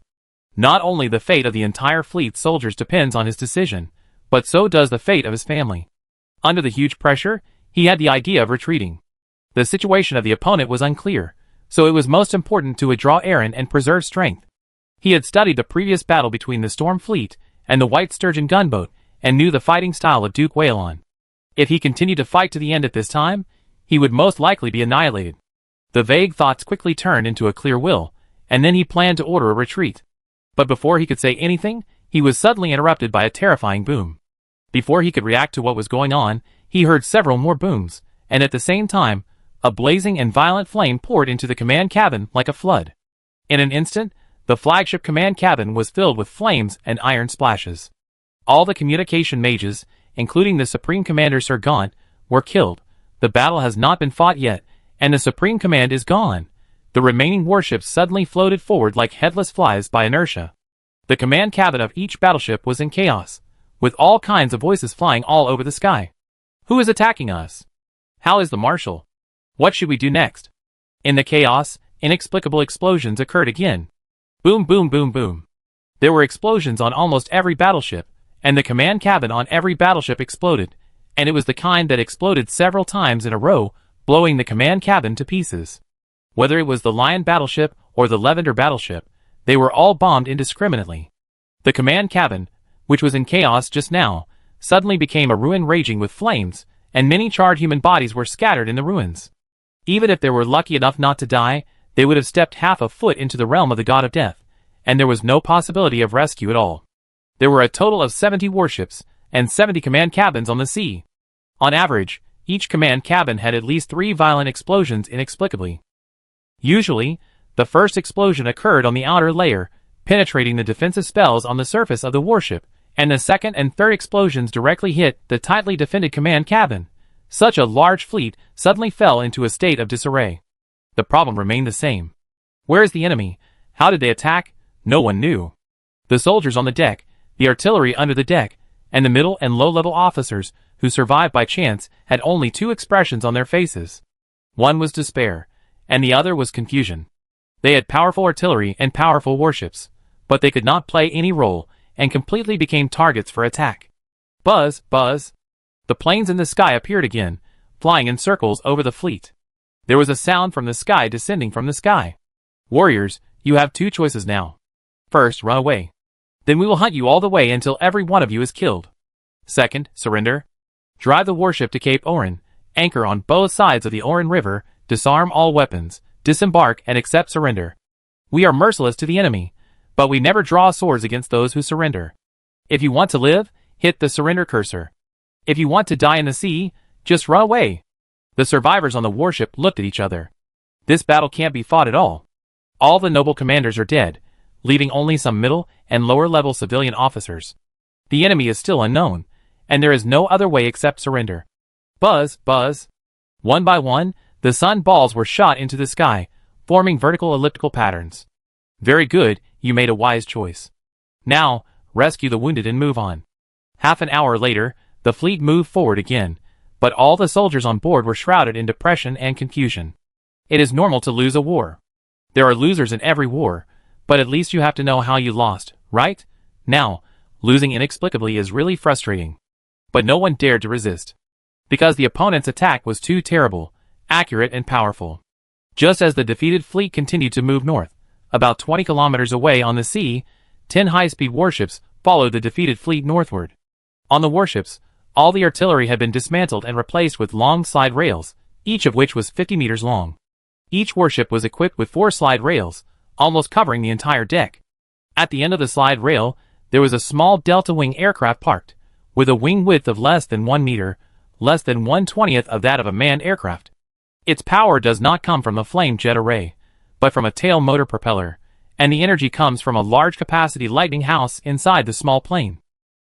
Not only the fate of the entire fleet's soldiers depends on his decision, but so does the fate of his family. Under the huge pressure, he had the idea of retreating. The situation of the opponent was unclear, so it was most important to withdraw Aaron and preserve strength. He had studied the previous battle between the Storm Fleet and the White Sturgeon gunboat, and knew the fighting style of Duke Whalon. If he continued to fight to the end at this time, he would most likely be annihilated. The vague thoughts quickly turned into a clear will, and then he planned to order a retreat. But before he could say anything, he was suddenly interrupted by a terrifying boom. Before he could react to what was going on, he heard several more booms, and at the same time, a blazing and violent flame poured into the command cabin like a flood. In an instant, the flagship command cabin was filled with flames and iron splashes. All the communication mages, including the Supreme Commander Sir Gaunt, were killed. The battle has not been fought yet, and the Supreme Command is gone. The remaining warships suddenly floated forward like headless flies by inertia. The command cabin of each battleship was in chaos, with all kinds of voices flying all over the sky. Who is attacking us? How is the Marshal? What should we do next? In the chaos, inexplicable explosions occurred again. Boom, boom, boom, boom. There were explosions on almost every battleship, and the command cabin on every battleship exploded, and it was the kind that exploded several times in a row, blowing the command cabin to pieces. Whether it was the Lion battleship or the Levander battleship, they were all bombed indiscriminately. The command cabin, which was in chaos just now, suddenly became a ruin raging with flames, and many charred human bodies were scattered in the ruins. Even if they were lucky enough not to die, they would have stepped half a foot into the realm of the god of death, and there was no possibility of rescue at all. There were a total of 70 warships, and 70 command cabins on the sea. On average, each command cabin had at least 3 violent explosions inexplicably. Usually, the first explosion occurred on the outer layer, penetrating the defensive spells on the surface of the warship, and the second and third explosions directly hit the tightly defended command cabin. Such a large fleet suddenly fell into a state of disarray. The problem remained the same. Where is the enemy? How did they attack? No one knew. The soldiers on the deck, the artillery under the deck, and the middle and low-level officers, who survived by chance, had only 2 expressions on their faces. One was despair, and the other was confusion. They had powerful artillery and powerful warships, but they could not play any role, and completely became targets for attack. Buzz, buzz. The planes in the sky appeared again, flying in circles over the fleet. There was a sound from the sky descending from the sky. Warriors, you have 2 choices now. First, run away. Then we will hunt you all the way until every one of you is killed. Second, surrender. Drive the warship to Cape Orin, anchor on both sides of the Orin River, disarm all weapons, disembark and accept surrender. We are merciless to the enemy, But we never draw swords against those who surrender. If you want to live, hit the surrender cursor. If you want to die in the sea, just run away. The survivors on the warship looked at each other. This battle can't be fought at all. All the noble commanders are dead, leaving only some middle and lower level civilian officers. The enemy is still unknown, and there is no other way except surrender. Buzz, buzz. One by one, the sun balls were shot into the sky, forming vertical elliptical patterns. Very good, you made a wise choice. Now, rescue the wounded and move on. Half an hour later, the fleet moved forward again, but all the soldiers on board were shrouded in depression and confusion. It is normal to lose a war. There are losers in every war, but at least you have to know how you lost, right? Now, losing inexplicably is really frustrating. But no one dared to resist. Because the opponent's attack was too terrible, accurate and powerful. Just as the defeated fleet continued to move north, about 20 kilometers away on the sea, 10 high-speed warships followed the defeated fleet northward. On the warships, all the artillery had been dismantled and replaced with long slide rails, each of which was 50 meters long. Each warship was equipped with 4 slide rails, almost covering the entire deck. At the end of the slide rail, there was a small delta-wing aircraft parked, with a wing width of less than 1 meter, less than 1/20th of that of a manned aircraft. Its power does not come from a flame jet array, but from a tail motor propeller, and the energy comes from a large-capacity lightning house inside the small plane.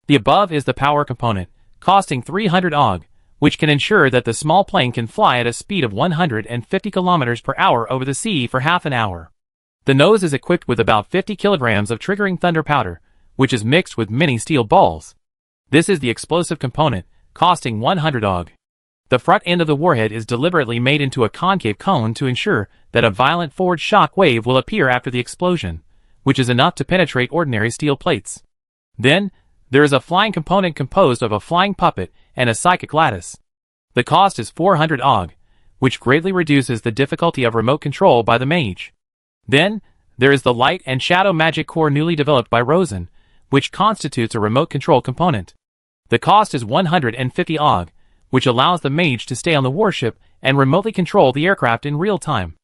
The above is the power component, costing 300 AUG, which can ensure that the small plane can fly at a speed of 150 kilometers per hour over the sea for half an hour. The nose is equipped with about 50 kilograms of triggering thunder powder, which is mixed with many steel balls. This is the explosive component, costing 100 AUG. The front end of the warhead is deliberately made into a concave cone to ensure that a violent forward shock wave will appear after the explosion, which is enough to penetrate ordinary steel plates. Then, there is a flying component composed of a flying puppet and a psychic lattice. The cost is 400 AUG, which greatly reduces the difficulty of remote control by the mage. Then, there is the light and shadow magic core newly developed by Rosen, which constitutes a remote control component. The cost is 150 AUG, which allows the mage to stay on the warship and remotely control the aircraft in real time.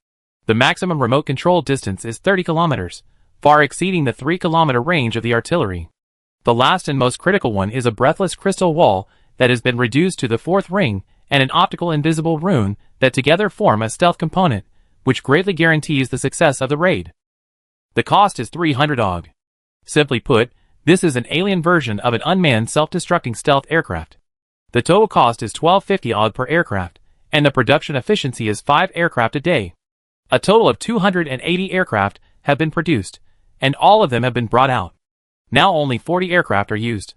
The maximum remote control distance is 30 kilometers, far exceeding the 3-kilometer range of the artillery. The last and most critical one is a breathless crystal wall that has been reduced to the 4th ring and an optical invisible rune that together form a stealth component, which greatly guarantees the success of the raid. The cost is 300 AUG. Simply put, this is an alien version of an unmanned self-destructing stealth aircraft. The total cost is 1250 AUG per aircraft, and the production efficiency is 5 aircraft a day. A total of 280 aircraft have been produced, and all of them have been brought out. Now only 40 aircraft are used.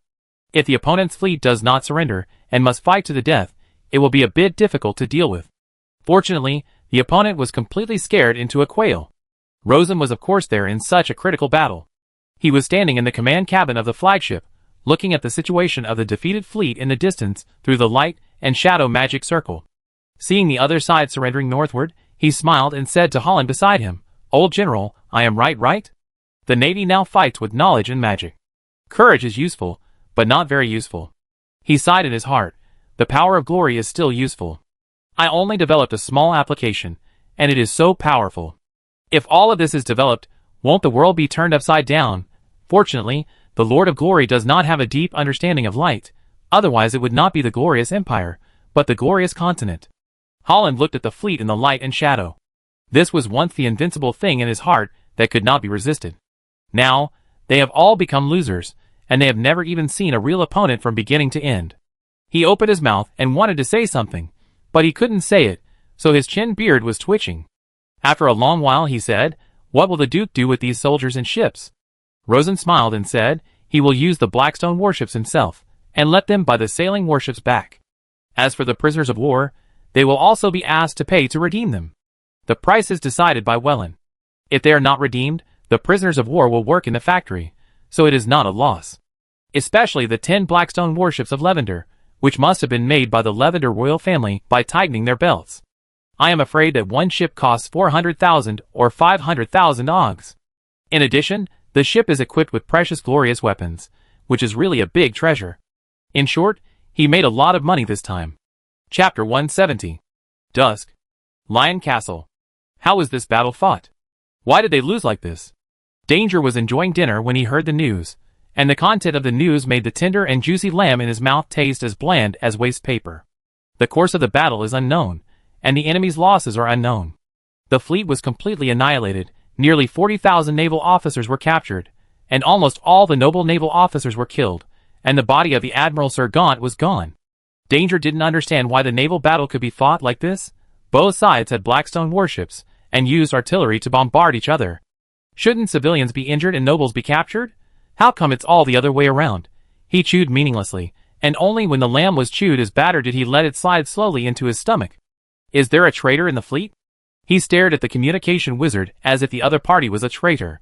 If the opponent's fleet does not surrender and must fight to the death, it will be a bit difficult to deal with. Fortunately, the opponent was completely scared into a quail. Rosen was of course there in such a critical battle. He was standing in the command cabin of the flagship, looking at the situation of the defeated fleet in the distance through the light and shadow magic circle. Seeing the other side surrendering northward, he smiled and said to Holland beside him, "Old General, I am right? The Navy now fights with knowledge and magic. Courage is useful, but not very useful." He sighed in his heart. The power of glory is still useful. I only developed a small application, and it is so powerful. If all of this is developed, won't the world be turned upside down? Fortunately, the Lord of Glory does not have a deep understanding of light, otherwise it would not be the glorious empire, but the glorious continent. Holland looked at the fleet in the light and shadow. This was once the invincible thing in his heart that could not be resisted. Now, they have all become losers, and they have never even seen a real opponent from beginning to end. He opened his mouth and wanted to say something, but he couldn't say it, so his chin beard was twitching. After a long while he said, "What will the Duke do with these soldiers and ships?" Rosen smiled and said, "He will use the Blackstone warships himself, and let them buy the sailing warships back. As for the prisoners of war, they will also be asked to pay to redeem them. The price is decided by Welland. If they are not redeemed, the prisoners of war will work in the factory, so it is not a loss. Especially the 10 Blackstone warships of Levander, which must have been made by the Levander royal family by tightening their belts. I am afraid that one ship costs 400,000 or 500,000 AUGs. In addition, the ship is equipped with precious glorious weapons, which is really a big treasure. In short, he made a lot of money this time." Chapter 170. Dusk. Lion Castle. How was this battle fought? Why did they lose like this? Danger was enjoying dinner when he heard the news, and the content of the news made the tender and juicy lamb in his mouth taste as bland as waste paper. The course of the battle is unknown, and the enemy's losses are unknown. The fleet was completely annihilated, nearly 40,000 naval officers were captured, and almost all the noble naval officers were killed, and the body of the Admiral Sir Gaunt was gone. Danger didn't understand why the naval battle could be fought like this. Both sides had Blackstone warships, and used artillery to bombard each other. Shouldn't civilians be injured and nobles be captured? How come it's all the other way around? He chewed meaninglessly, and only when the lamb was chewed as batter did he let it slide slowly into his stomach. Is there a traitor in the fleet? He stared at the communication wizard as if the other party was a traitor.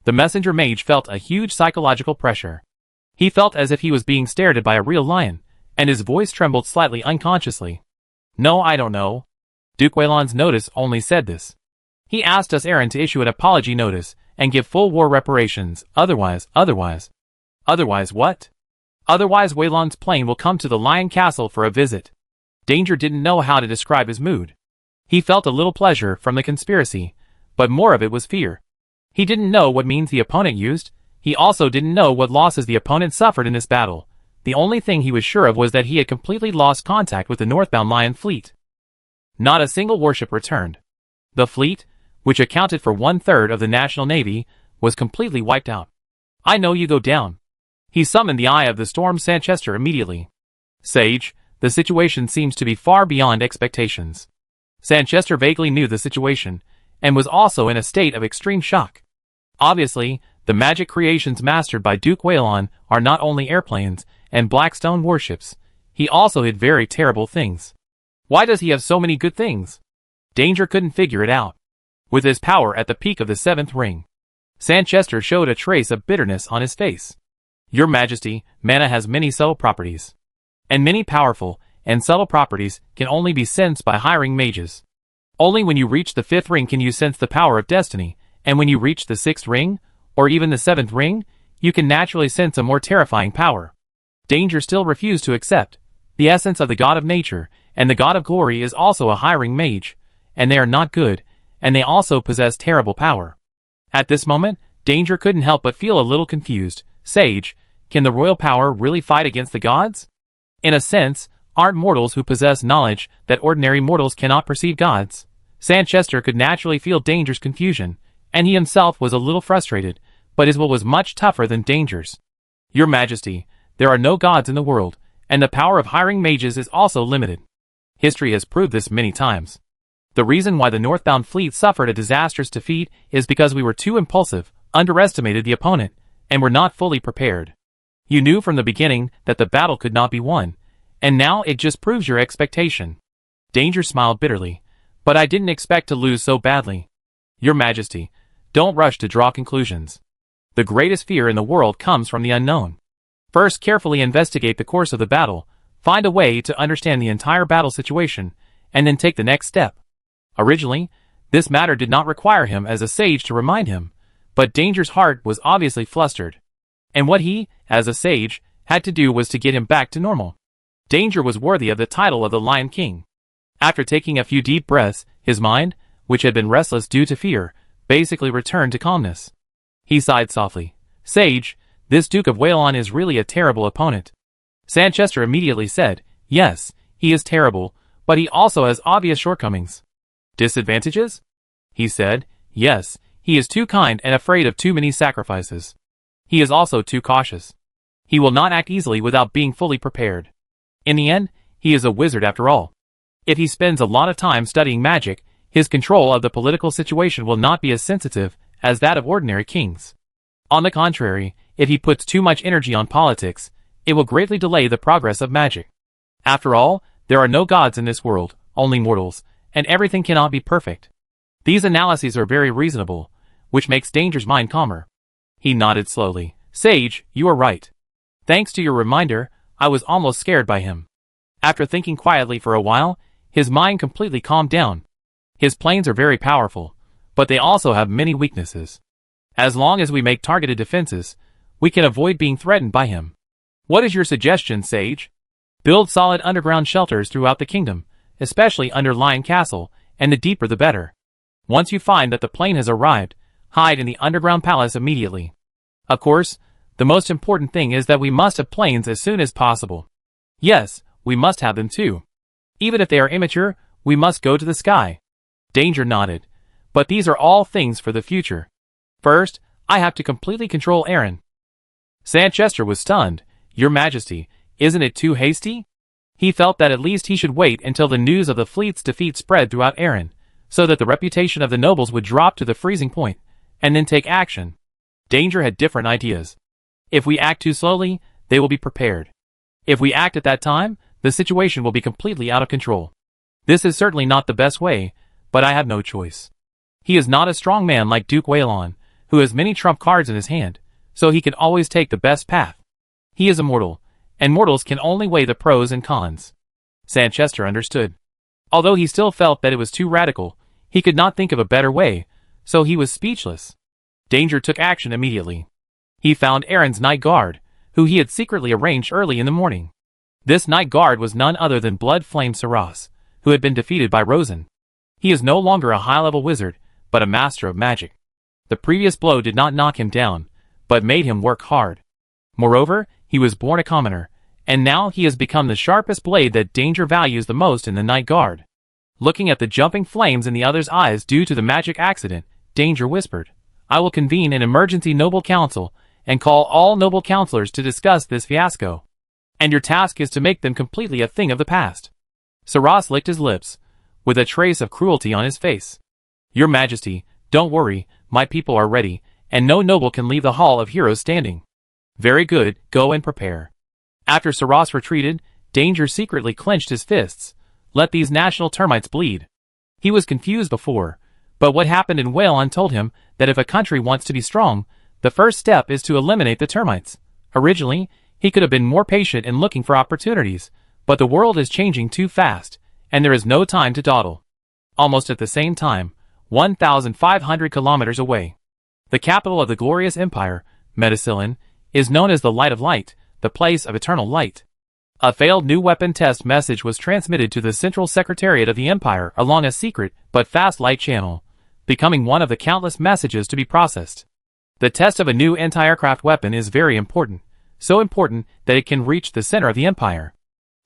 The messenger mage felt a huge psychological pressure. He felt as if he was being stared at by a real lion, and his voice trembled slightly unconsciously. No, I don't know. Duke Waylon's notice only said this. He asked us Aaron to issue an apology notice and give full war reparations, otherwise what? Otherwise Waylon's plane will come to the Lion Castle for a visit. Danger didn't know how to describe his mood. He felt a little pleasure from the conspiracy, but more of it was fear. He didn't know what means the opponent used. He also didn't know what losses the opponent suffered in this battle. The only thing he was sure of was that he had completely lost contact with the northbound Lion fleet. Not a single warship returned. The fleet, which accounted for 1/3 of the National Navy, was completely wiped out. I know you go down. He summoned the Eye of the Storm Sanchester immediately. Sage, the situation seems to be far beyond expectations. Sanchester vaguely knew the situation, and was also in a state of extreme shock. Obviously, the magic creations mastered by Duke Waylon are not only airplanes and Blackstone warships. He also did very terrible things. Why does he have so many good things? Danger couldn't figure it out. With his power at the peak of the 7th ring, Sanchester showed a trace of bitterness on his face. Your Majesty, mana has many subtle properties. And many powerful and subtle properties can only be sensed by hiring mages. Only when you reach the 5th ring can you sense the power of destiny, and when you reach the 6th ring, or even the 7th ring, you can naturally sense a more terrifying power. Danger still refused to accept. The essence of the god of nature and the god of glory is also a hiring mage, and they are not good, and they also possess terrible power. At this moment, Danger couldn't help but feel a little confused. Sage, can the royal power really fight against the gods? In a sense, aren't mortals who possess knowledge that ordinary mortals cannot perceive gods? Sanchester could naturally feel Danger's confusion, and he himself was a little frustrated, but his will was much tougher than Danger's. Your Majesty, there are no gods in the world, and the power of hiring mages is also limited. History has proved this many times. The reason why the northbound fleet suffered a disastrous defeat is because we were too impulsive, underestimated the opponent, and were not fully prepared. You knew from the beginning that the battle could not be won, and now it just proves your expectation. Danger smiled bitterly, but I didn't expect to lose so badly. Your Majesty, don't rush to draw conclusions. The greatest fear in the world comes from the unknown. First, carefully investigate the course of the battle, find a way to understand the entire battle situation, and then take the next step. Originally, this matter did not require him as a sage to remind him, but Danger's heart was obviously flustered. And what he, as a sage, had to do was to get him back to normal. Danger was worthy of the title of the Lion King. After taking a few deep breaths, his mind, which had been restless due to fear, basically returned to calmness. He sighed softly. Sage, this Duke of Waylon is really a terrible opponent. Sanchester immediately said, yes, he is terrible, but he also has obvious shortcomings. Disadvantages? He said, yes, he is too kind and afraid of too many sacrifices. He is also too cautious. He will not act easily without being fully prepared. In the end, he is a wizard after all. If he spends a lot of time studying magic, his control of the political situation will not be as sensitive as that of ordinary kings. On the contrary, if he puts too much energy on politics, it will greatly delay the progress of magic. After all, there are no gods in this world, only mortals, and everything cannot be perfect. These analyses are very reasonable, which makes Danger's mind calmer. He nodded slowly. Sage, you are right. Thanks to your reminder, I was almost scared by him. After thinking quietly for a while, his mind completely calmed down. His planes are very powerful, but they also have many weaknesses. As long as we make targeted defenses, we can avoid being threatened by him. What is your suggestion, Sage? Build solid underground shelters throughout the kingdom, especially under Lion Castle, and the deeper the better. Once you find that the plane has arrived, Hide in the underground palace immediately. Of course, the most important thing is that we must have planes as soon as possible. Yes, we must have them too. Even if they are immature, we must go to the sky. Danger nodded. But these are all things for the future. First, I have to completely control Aaron. Sanchester was stunned. Your Majesty, isn't it too hasty? He felt that at least he should wait until the news of the fleet's defeat spread throughout Aaron, so that the reputation of the nobles would drop to the freezing point, and then take action. Danger had different ideas. If we act too slowly, they will be prepared. If we act at that time, the situation will be completely out of control. This is certainly not the best way, but I have no choice. He is not a strong man like Duke Waylon, who has many trump cards in his hand, so he can always take the best path. He is a mortal, and mortals can only weigh the pros and cons. Sanchester understood. Although he still felt that it was too radical, he could not think of a better way, so he was speechless. Danger took action immediately. He found Aaron's night guard, who he had secretly arranged early in the morning. This night guard was none other than Blood Flame Saras, who had been defeated by Rosen. He is no longer a high-level wizard, but a master of magic. The previous blow did not knock him down, but made him work hard. Moreover, he was born a commoner, and now he has become the sharpest blade that Danger values the most in the night guard. Looking at the jumping flames in the other's eyes due to the magic accident, Danger whispered, I will convene an emergency noble council and call all noble counselors to discuss this fiasco. And your task is to make them completely a thing of the past. Saras licked his lips, with a trace of cruelty on his face. Your Majesty, don't worry, my people are ready, and no noble can leave the Hall of Heroes standing. Very good, go and prepare. After Saras retreated, Danger secretly clenched his fists. Let these national termites bleed. He was confused before, but what happened in Waylon told him that if a country wants to be strong, the first step is to eliminate the termites. Originally, he could have been more patient in looking for opportunities, but the world is changing too fast, and there is no time to dawdle. Almost at the same time, 1,500 kilometers away, the capital of the glorious empire, Medicillin, is known as the Light of Light, the place of eternal light. A failed new weapon test message was transmitted to the Central Secretariat of the Empire along a secret but fast light channel, becoming one of the countless messages to be processed. The test of a new anti-aircraft weapon is very important, so important that it can reach the center of the Empire.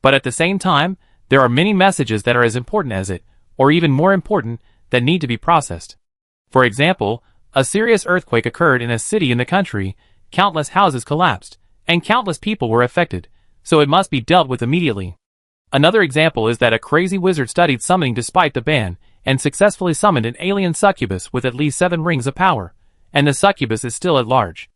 But at the same time, there are many messages that are as important as it, or even more important, that need to be processed. For example, a serious earthquake occurred in a city in the country, countless houses collapsed, and countless people were affected, so it must be dealt with immediately. Another example is that a crazy wizard studied summoning despite the ban, and successfully summoned an alien succubus with at least 7 rings of power, and the succubus is still at large.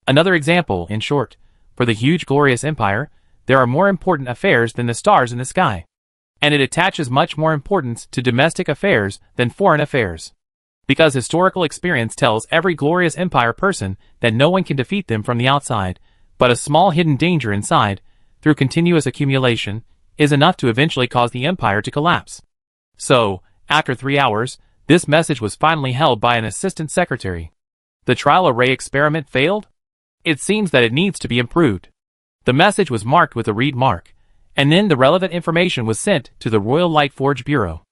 Another example, in short, for the huge glorious empire, there are more important affairs than the stars in the sky. And it attaches much more importance to domestic affairs than foreign affairs. Because historical experience tells every glorious empire person that no one can defeat them from the outside, but a small hidden danger inside, through continuous accumulation, is enough to eventually cause the empire to collapse. So, after 3 hours, this message was finally held by an assistant secretary. The trial array experiment failed? It seems that it needs to be improved. The message was marked with a read mark, and then the relevant information was sent to the Royal Light Forge Bureau.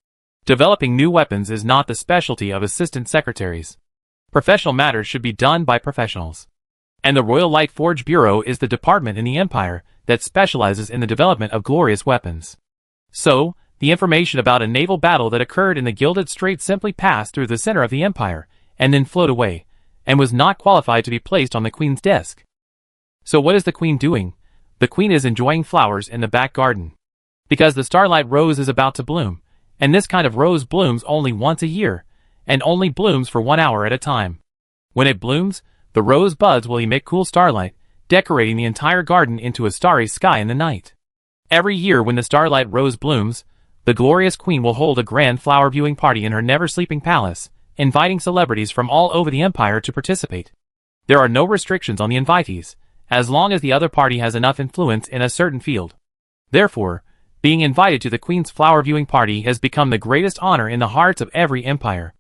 Developing new weapons is not the specialty of assistant secretaries. Professional matters should be done by professionals. And the Royal Light Forge Bureau is the department in the Empire that specializes in the development of glorious weapons. So, the information about a naval battle that occurred in the Gilded Strait simply passed through the center of the Empire, and then flowed away, and was not qualified to be placed on the Queen's desk. So what is the Queen doing? The Queen is enjoying flowers in the back garden. Because the starlight rose is about to bloom, and this kind of rose blooms only once a year, and only blooms for 1 hour at a time. When it blooms, the rose buds will emit cool starlight, decorating the entire garden into a starry sky in the night. Every year when the starlight rose blooms, the glorious Queen will hold a grand flower viewing party in her never-sleeping palace, inviting celebrities from all over the Empire to participate. There are no restrictions on the invitees, as long as the other party has enough influence in a certain field. Therefore, being invited to the Queen's flower viewing party has become the greatest honor in the hearts of every empire.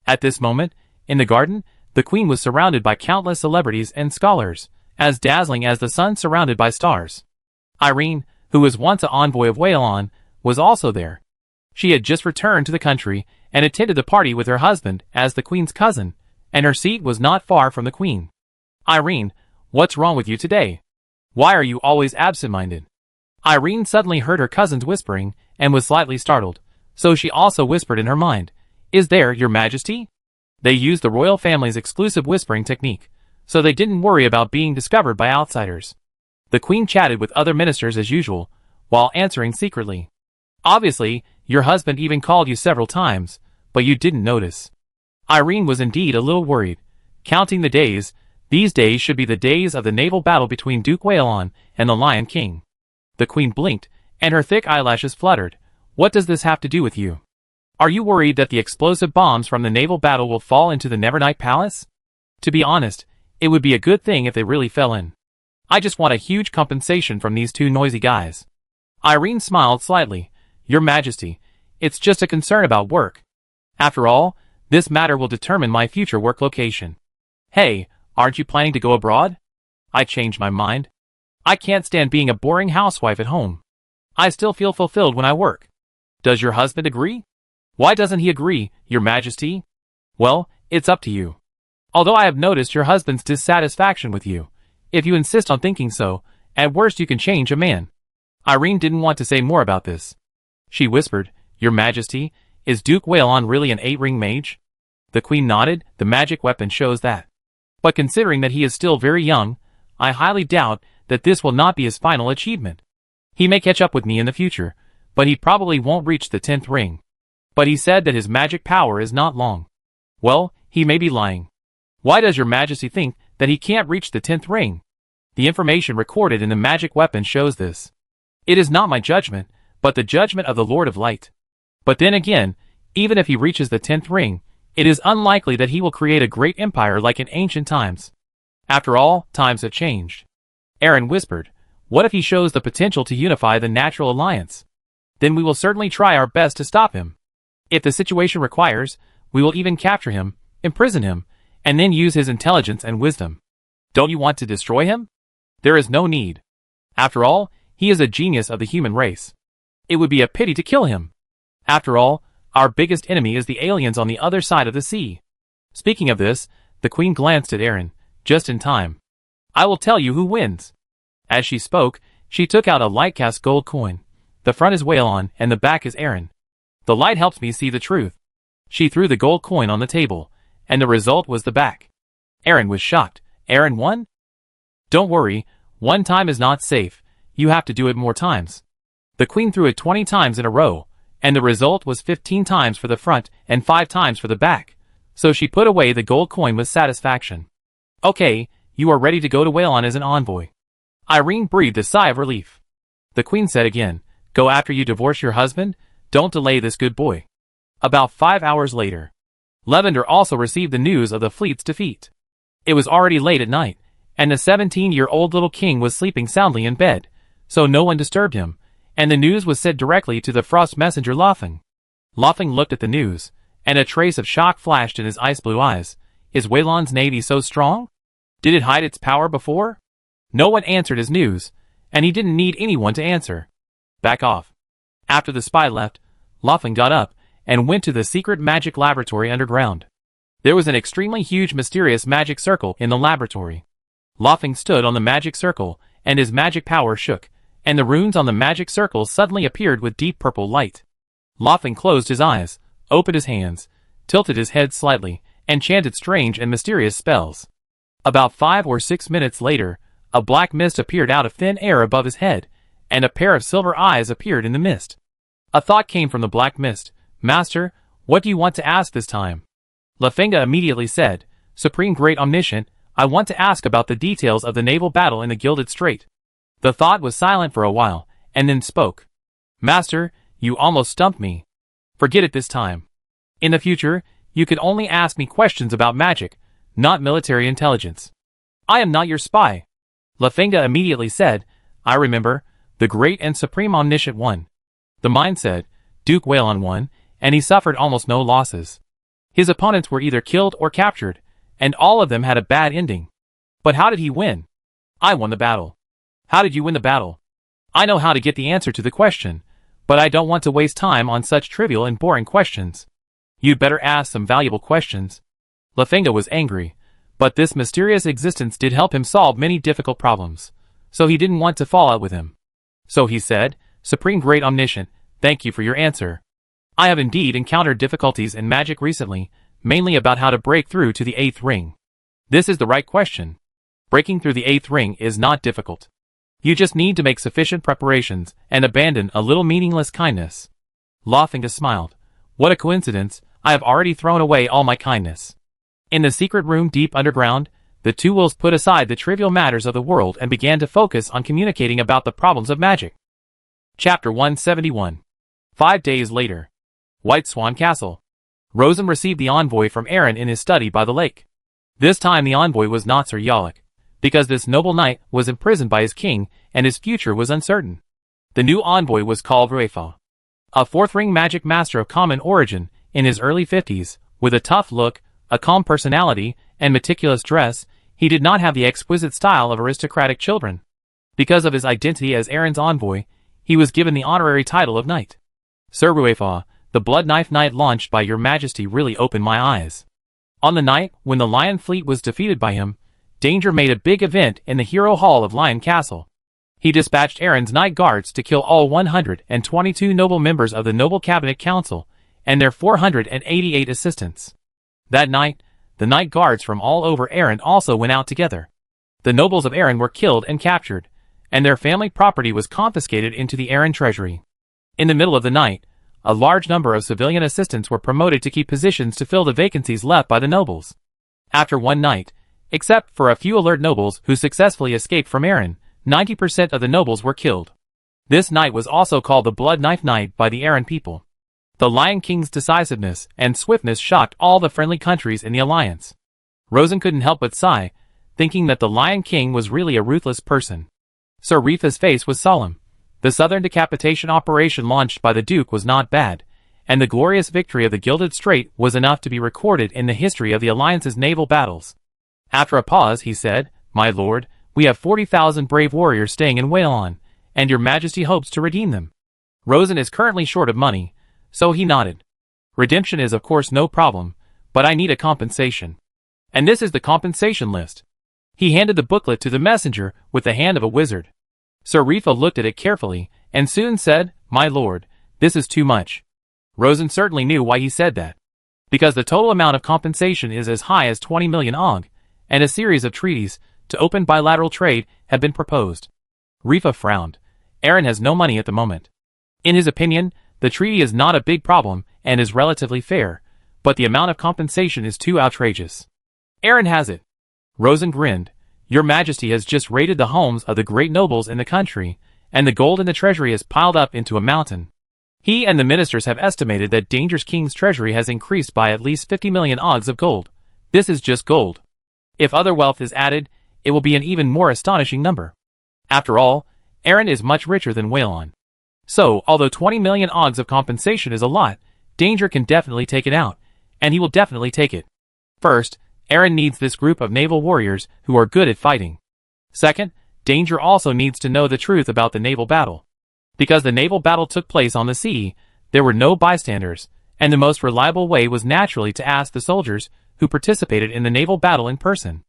At this moment, in the garden, the Queen was surrounded by countless celebrities and scholars, as dazzling as the sun surrounded by stars. Irene, who was once an envoy of Waylon, was also there. She had just returned to the country and attended the party with her husband as the Queen's cousin, and her seat was not far from the queen. Irene, what's wrong with you today? Why are you always absent-minded? Irene suddenly heard her cousins whispering, and was slightly startled, so she also whispered in her mind, "Is there, your majesty?" They used the royal family's exclusive whispering technique, so they didn't worry about being discovered by outsiders. The queen chatted with other ministers as usual, while answering secretly. "Obviously, your husband even called you several times, but you didn't notice." Irene was indeed a little worried. Counting the days, these days should be the days of the naval battle between Duke Waylon and the Lion King. The queen blinked, and her thick eyelashes fluttered. "What does this have to do with you? Are you worried that the explosive bombs from the naval battle will fall into the Nevernight Palace? To be honest, it would be a good thing if they really fell in. I just want a huge compensation from these two noisy guys." Irene smiled slightly. "Your Majesty, it's just a concern about work. After all, this matter will determine my future work location." "Hey, aren't you planning to go abroad?" "I changed my mind. I can't stand being a boring housewife at home. I still feel fulfilled when I work." "Does your husband agree?" "Why doesn't he agree, your Majesty?" "Well, it's up to you. Although I have noticed your husband's dissatisfaction with you, if you insist on thinking so, at worst you can change a man." Irene didn't want to say more about this. She whispered, "Your Majesty, is Duke Waylon really an 8-ring mage?" The queen nodded. "The magic weapon shows that. But considering that he is still very young, I highly doubt that this will not be his final achievement. He may catch up with me in the future, but he probably won't reach the 10th ring. But he said that his magic power is not long. Well, he may be lying. Why does your Majesty think that he can't reach the 10th ring? The information recorded in the magic weapon shows this. It is not my judgment, but the judgment of the Lord of Light. But then again, even if he reaches the 10th ring, it is unlikely that he will create a great empire like in ancient times. After all, times have changed." Aaron whispered, "What if he shows the potential to unify the Natural Alliance? Then we will certainly try our best to stop him. If the situation requires, we will even capture him, imprison him, and then use his intelligence and wisdom. Don't you want to destroy him? There is no need. After all, he is a genius of the human race. It would be a pity to kill him. After all, our biggest enemy is the aliens on the other side of the sea." Speaking of this, the queen glanced at Aaron, just in time. "I will tell you who wins." As she spoke, she took out a light-cast gold coin. "The front is Waylon, and the back is Aaron. The light helps me see the truth." She threw the gold coin on the table, and the result was the back. Aaron was shocked. "Aaron won?" "Don't worry, one time is not safe. You have to do it more times." The queen threw it 20 times in a row, and the result was 15 times for the front and 5 times for the back, so she put away the gold coin with satisfaction. "Okay, you are ready to go to Waylon as an envoy." Irene breathed a sigh of relief. The queen said again, "Go after you divorce your husband, don't delay this good boy." About 5 hours later, Lavender also received the news of the fleet's defeat. It was already late at night, and the 17-year-old little king was sleeping soundly in bed, so no one disturbed him, and the news was sent directly to the frost messenger Lothing. Lothing looked at the news, and a trace of shock flashed in his ice-blue eyes. "Is Waylon's navy so strong? Did it hide its power before?" No one answered his news, and he didn't need anyone to answer. "Back off." After the spy left, Lothing got up and went to the secret magic laboratory underground. There was an extremely huge mysterious magic circle in the laboratory. Lothing stood on the magic circle, and his magic power shook, and the runes on the magic circle suddenly appeared with deep purple light. Lothing closed his eyes, opened his hands, tilted his head slightly, and chanted strange and mysterious spells. About 5 or 6 minutes later, a black mist appeared out of thin air above his head, and a pair of silver eyes appeared in the mist. A thought came from the black mist. "Master, what do you want to ask this time?" Lafenga immediately said, "Supreme Great Omniscient, I want to ask about the details of the naval battle in the Gilded Strait." The thought was silent for a while, and then spoke. "Master, you almost stumped me. Forget it this time. In the future, you can only ask me questions about magic, not military intelligence. I am not your spy." Lafenga immediately said, "I remember, the Great and Supreme Omniscient won." The mind said, "Duke Waylon won, and he suffered almost no losses. His opponents were either killed or captured, and all of them had a bad ending. But how did he win?" "I won the battle." "How did you win the battle?" "I know how to get the answer to the question, but I don't want to waste time on such trivial and boring questions. You'd better ask some valuable questions." Lafenga was angry, but this mysterious existence did help him solve many difficult problems, so he didn't want to fall out with him. So he said, Supreme Great Omniscient, thank you for your answer. I have indeed encountered difficulties in magic recently, mainly about how to break through to the 8th ring. This is the right question. Breaking through the 8th ring is not difficult. You just need to make sufficient preparations and abandon a little meaningless kindness. Lafenga smiled. What a coincidence, I have already thrown away all my kindness. In the secret room deep underground, the two wolves put aside the trivial matters of the world and began to focus on communicating about the problems of magic. Chapter 171. 5 days later. White Swan Castle. Rosen received the envoy from Aaron in his study by the lake. This time the envoy was not Sir Yalak, because this noble knight was imprisoned by his king and his future was uncertain. The new envoy was called Ruefa, a 4th-ring magic master of common origin, in his early 50s, with a tough look, a calm personality, and meticulous dress. He did not have the exquisite style of aristocratic children. Because of his identity as Aaron's envoy, he was given the honorary title of knight. Sir Ruefa, the Blood Knife Knight launched by your majesty really opened my eyes. On the night when the Lion fleet was defeated by him, Danger made a big event in the Hero Hall of Lion Castle. He dispatched Aaron's Knight Guards to kill all 122 noble members of the Noble Cabinet Council and their 488 assistants. That night, the Knight Guards from all over Aaron also went out together. The nobles of Aaron were killed and captured, and their family property was confiscated into the Aaron treasury. In the middle of the night, a large number of civilian assistants were promoted to key positions to fill the vacancies left by the nobles. After one night, except for a few alert nobles who successfully escaped from Aaron, 90% of the nobles were killed. This night was also called the Blood Knife Night by the Aaron people. The Lion King's decisiveness and swiftness shocked all the friendly countries in the alliance. Rosen couldn't help but sigh, thinking that the Lion King was really a ruthless person. Sir Ruefa's face was solemn. The southern decapitation operation launched by the Duke was not bad, and the glorious victory of the Gilded Strait was enough to be recorded in the history of the Alliance's naval battles. After a pause, he said, My lord, we have 40,000 brave warriors staying in Whalon, and your majesty hopes to redeem them. Rosen is currently short of money, so he nodded. Redemption is of course no problem, but I need a compensation. And this is the compensation list. He handed the booklet to the messenger with the hand of a wizard. Sir Ruefa looked at it carefully, and soon said, My lord, this is too much. Rosen certainly knew why he said that. Because the total amount of compensation is as high as 20 million og, and a series of treaties to open bilateral trade have been proposed. Ruefa frowned. Aaron has no money at the moment. In his opinion, the treaty is not a big problem and is relatively fair, but the amount of compensation is too outrageous. Aaron has it. Rosen grinned. Your majesty has just raided the homes of the great nobles in the country, and the gold in the treasury is piled up into a mountain. He and the ministers have estimated that Danger's King's treasury has increased by at least 50 million ogs of gold. This is just gold. If other wealth is added, it will be an even more astonishing number. After all, Aaron is much richer than Whalon. So, although 20 million ogs of compensation is a lot, Danger can definitely take it out, and he will definitely take it. First, Aaron needs this group of naval warriors who are good at fighting. Second, Danger also needs to know the truth about the naval battle. Because the naval battle took place on the sea, there were no bystanders, and the most reliable way was naturally to ask the soldiers who participated in the naval battle in person.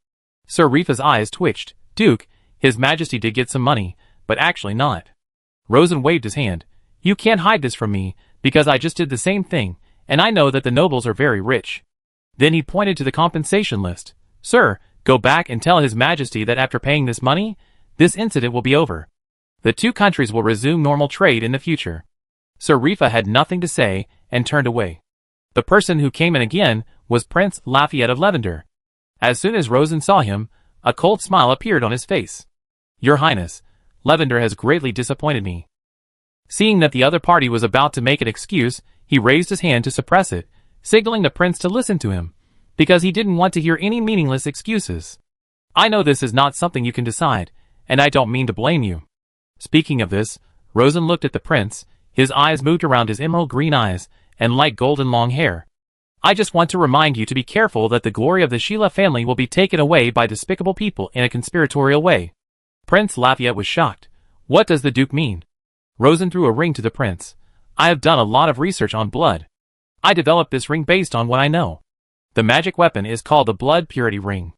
Sir Ruefa's eyes twitched. Duke, His Majesty did get some money, but actually not. Rosen waved his hand. You can't hide this from me, because I just did the same thing, and I know that the nobles are very rich. Then he pointed to the compensation list. Sir, go back and tell His Majesty that after paying this money, this incident will be over. The two countries will resume normal trade in the future. Sir Ruefa had nothing to say, and turned away. The person who came in again was Prince Lafayette of Lavender. As soon as Rosen saw him, a cold smile appeared on his face. Your Highness, Lavender has greatly disappointed me. Seeing that the other party was about to make an excuse, he raised his hand to suppress it, signaling the prince to listen to him, because he didn't want to hear any meaningless excuses. I know this is not something you can decide, and I don't mean to blame you. Speaking of this, Rosen looked at the prince, his eyes moved around his emerald green eyes, and light golden long hair. I just want to remind you to be careful that the glory of the Sheila family will be taken away by despicable people in a conspiratorial way. Prince Lafayette was shocked. What does the Duke mean? Rosen threw a ring to the prince. I have done a lot of research on blood. I developed this ring based on what I know. The magic weapon is called the blood purity ring.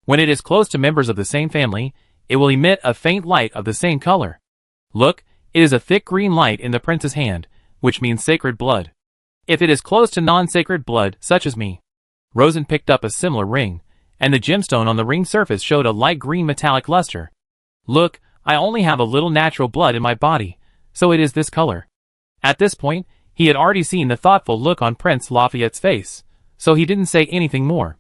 When it is close to members of the same family, it will emit a faint light of the same color. Look, it is a thick green light in the prince's hand, which means sacred blood. If it is close to non-sacred blood, such as me. Rosen picked up a similar ring, and the gemstone on the ring surface showed a light green metallic luster. Look, I only have a little natural blood in my body, so it is this color. At this point, he had already seen the thoughtful look on Prince Lafayette's face, so he didn't say anything more.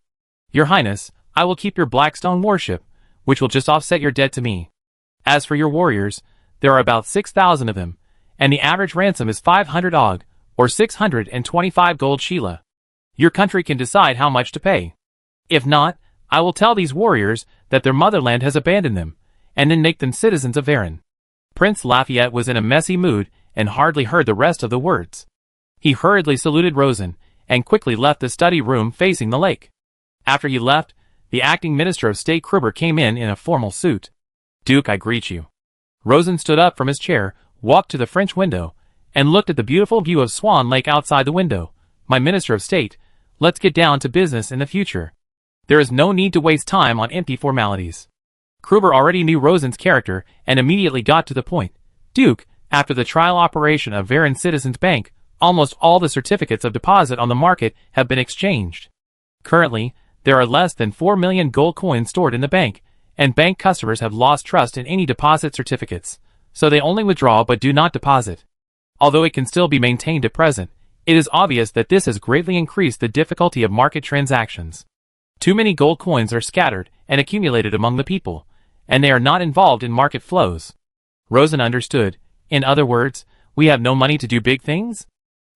Your Highness, I will keep your Blackstone warship, which will just offset your debt to me. As for your warriors, there are about 6,000 of them, and the average ransom is 500 og, or 625 gold Sheila. Your country can decide how much to pay. If not, I will tell these warriors that their motherland has abandoned them, and then make them citizens of Varan. Prince Lafayette was in a messy mood and hardly heard the rest of the words. He hurriedly saluted Rosen, and quickly left the study room facing the lake. After he left, the acting Minister of State Kruber came in a formal suit. Duke, I greet you. Rosen stood up from his chair, walked to the French window, and looked at the beautiful view of Swan Lake outside the window. My Minister of State, let's get down to business in the future. There is no need to waste time on empty formalities. Kruber already knew Rosen's character and immediately got to the point. Duke, after the trial operation of Varan Citizens Bank, almost all the certificates of deposit on the market have been exchanged. Currently, there are less than 4 million gold coins stored in the bank, and bank customers have lost trust in any deposit certificates, so they only withdraw but do not deposit. Although it can still be maintained at present, it is obvious that this has greatly increased the difficulty of market transactions. Too many gold coins are scattered and accumulated among the people, and they are not involved in market flows. Rosen understood. In other words, we have no money to do big things?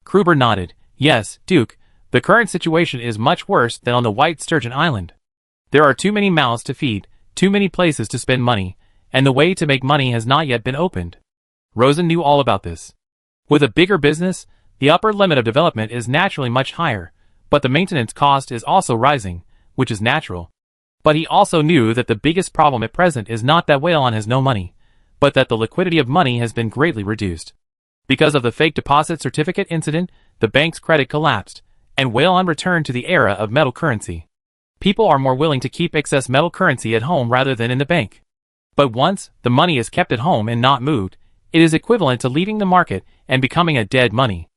Kruber nodded. Yes, Duke, the current situation is much worse than on the White Sturgeon Island. There are too many mouths to feed, too many places to spend money, and the way to make money has not yet been opened. Rosen knew all about this. With a bigger business, the upper limit of development is naturally much higher, but the maintenance cost is also rising, which is natural. But he also knew that the biggest problem at present is not that Whalon has no money, but that the liquidity of money has been greatly reduced. Because of the fake deposit certificate incident, the bank's credit collapsed, and Whalon returned to the era of metal currency. People are more willing to keep excess metal currency at home rather than in the bank. But once the money is kept at home and not moved, it is equivalent to leaving the market and becoming a dead money.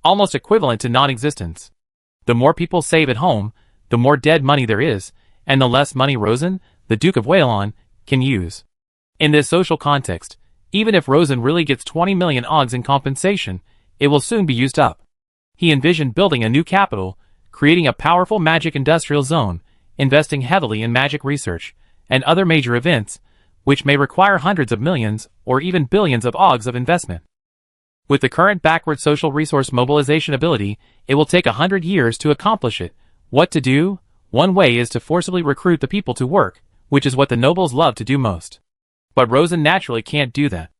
Almost equivalent to non-existence. The more people save at home, the more dead money there is, and the less money Rosen, the Duke of Whalon, can use. In this social context, even if Rosen really gets 20 million ogs in compensation, it will soon be used up. He envisioned building a new capital, creating a powerful magic industrial zone, investing heavily in magic research, and other major events, which may require hundreds of millions or even billions of ogs of investment. With the current backward social resource mobilization ability, it will take 100 years to accomplish it. What to do? One way is to forcibly recruit the people to work, which is what the nobles love to do most. But Rosen naturally can't do that.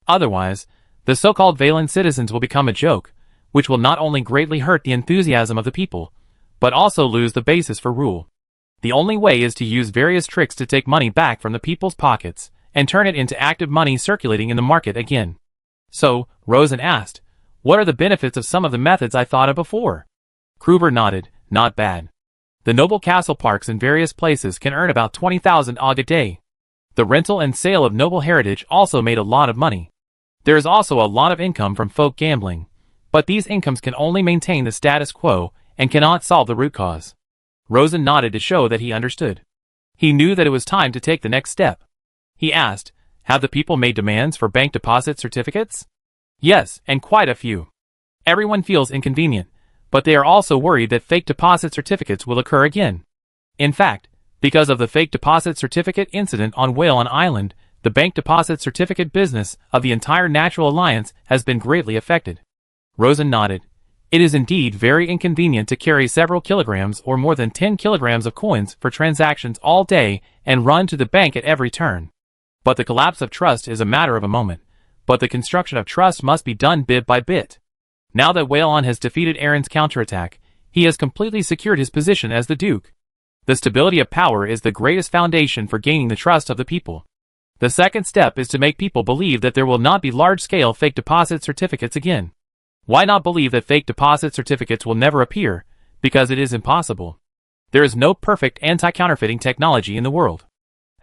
Otherwise, the so-called Valan citizens will become a joke, which will not only greatly hurt the enthusiasm of the people, but also lose the basis for rule. The only way is to use various tricks to take money back from the people's pockets, and turn it into active money circulating in the market again. So, Rosen asked, what are the benefits of some of the methods I thought of before? Kruber nodded, not bad. The noble castle parks in various places can earn about 20,000 og a day. The rental and sale of noble heritage also made a lot of money. There is also a lot of income from folk gambling, but these incomes can only maintain the status quo and cannot solve the root cause. Rosen nodded to show that he understood. He knew that it was time to take the next step. He asked, have the people made demands for bank deposit certificates? Yes, and quite a few. Everyone feels inconvenient, but they are also worried that fake deposit certificates will occur again. In fact, because of the fake deposit certificate incident on Whalon Island, the bank deposit certificate business of the entire Natural Alliance has been greatly affected. Rosen nodded. It is indeed very inconvenient to carry several kilograms or more than 10 kilograms of coins for transactions all day and run to the bank at every turn. But the collapse of trust is a matter of a moment, but the construction of trust must be done bit by bit. Now that Whalon has defeated Aaron's counterattack, he has completely secured his position as the Duke. The stability of power is the greatest foundation for gaining the trust of the people. The second step is to make people believe that there will not be large-scale fake deposit certificates again. Why not believe that fake deposit certificates will never appear? Because it is impossible. There is no perfect anti-counterfeiting technology in the world.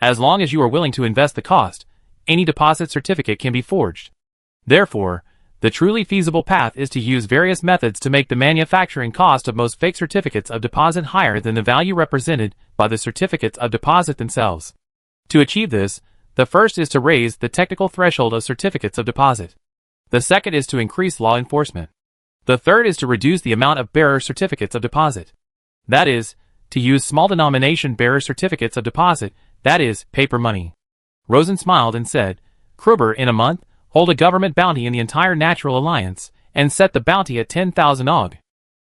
As long as you are willing to invest the cost, any deposit certificate can be forged. Therefore, the truly feasible path is to use various methods to make the manufacturing cost of most fake certificates of deposit higher than the value represented by the certificates of deposit themselves. To achieve this, the first is to raise the technical threshold of certificates of deposit. The second is to increase law enforcement. The third is to reduce the amount of bearer certificates of deposit. That is, to use small denomination bearer certificates of deposit, that is, paper money. Rosen smiled and said, Kruber, in a month, hold a government bounty in the entire Natural Alliance, and set the bounty at 10,000 AUG.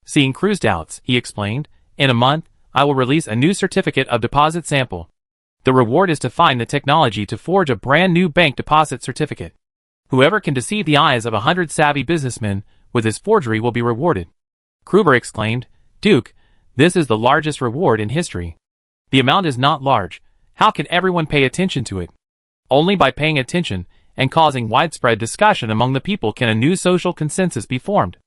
Seeing Kru's doubts, he explained, in a month, I will release a new certificate of deposit sample. The reward is to find the technology to forge a brand new bank deposit certificate. Whoever can deceive the eyes of 100 savvy businessmen with his forgery will be rewarded. Kruber exclaimed, Duke, this is the largest reward in history. The amount is not large. How can everyone pay attention to it? Only by paying attention and causing widespread discussion among the people can a new social consensus be formed.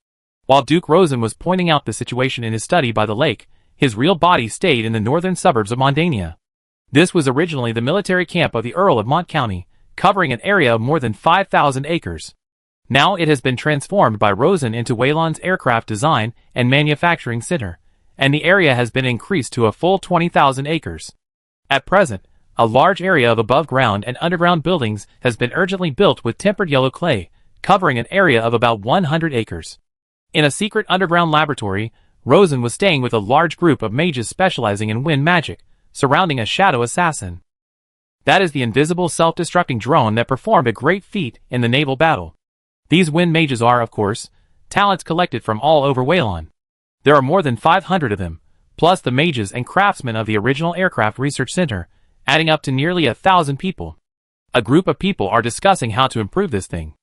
While Duke Rosen was pointing out the situation in his study by the lake, his real body stayed in the northern suburbs of Mondania. This was originally the military camp of the Earl of Mont County, covering an area of more than 5,000 acres. Now it has been transformed by Rosen into Wayland's Aircraft Design and Manufacturing Center, and the area has been increased to a full 20,000 acres. At present, a large area of above-ground and underground buildings has been urgently built with tempered yellow clay, covering an area of about 100 acres. In a secret underground laboratory, Rosen was staying with a large group of mages specializing in wind magic, surrounding a shadow assassin. That is the invisible self-destructing drone that performed a great feat in the naval battle. These wind mages are, of course, talents collected from all over Wayland. There are more than 500 of them, plus the mages and craftsmen of the original Aircraft Research Center, adding up to nearly 1,000 people. A group of people are discussing how to improve this thing.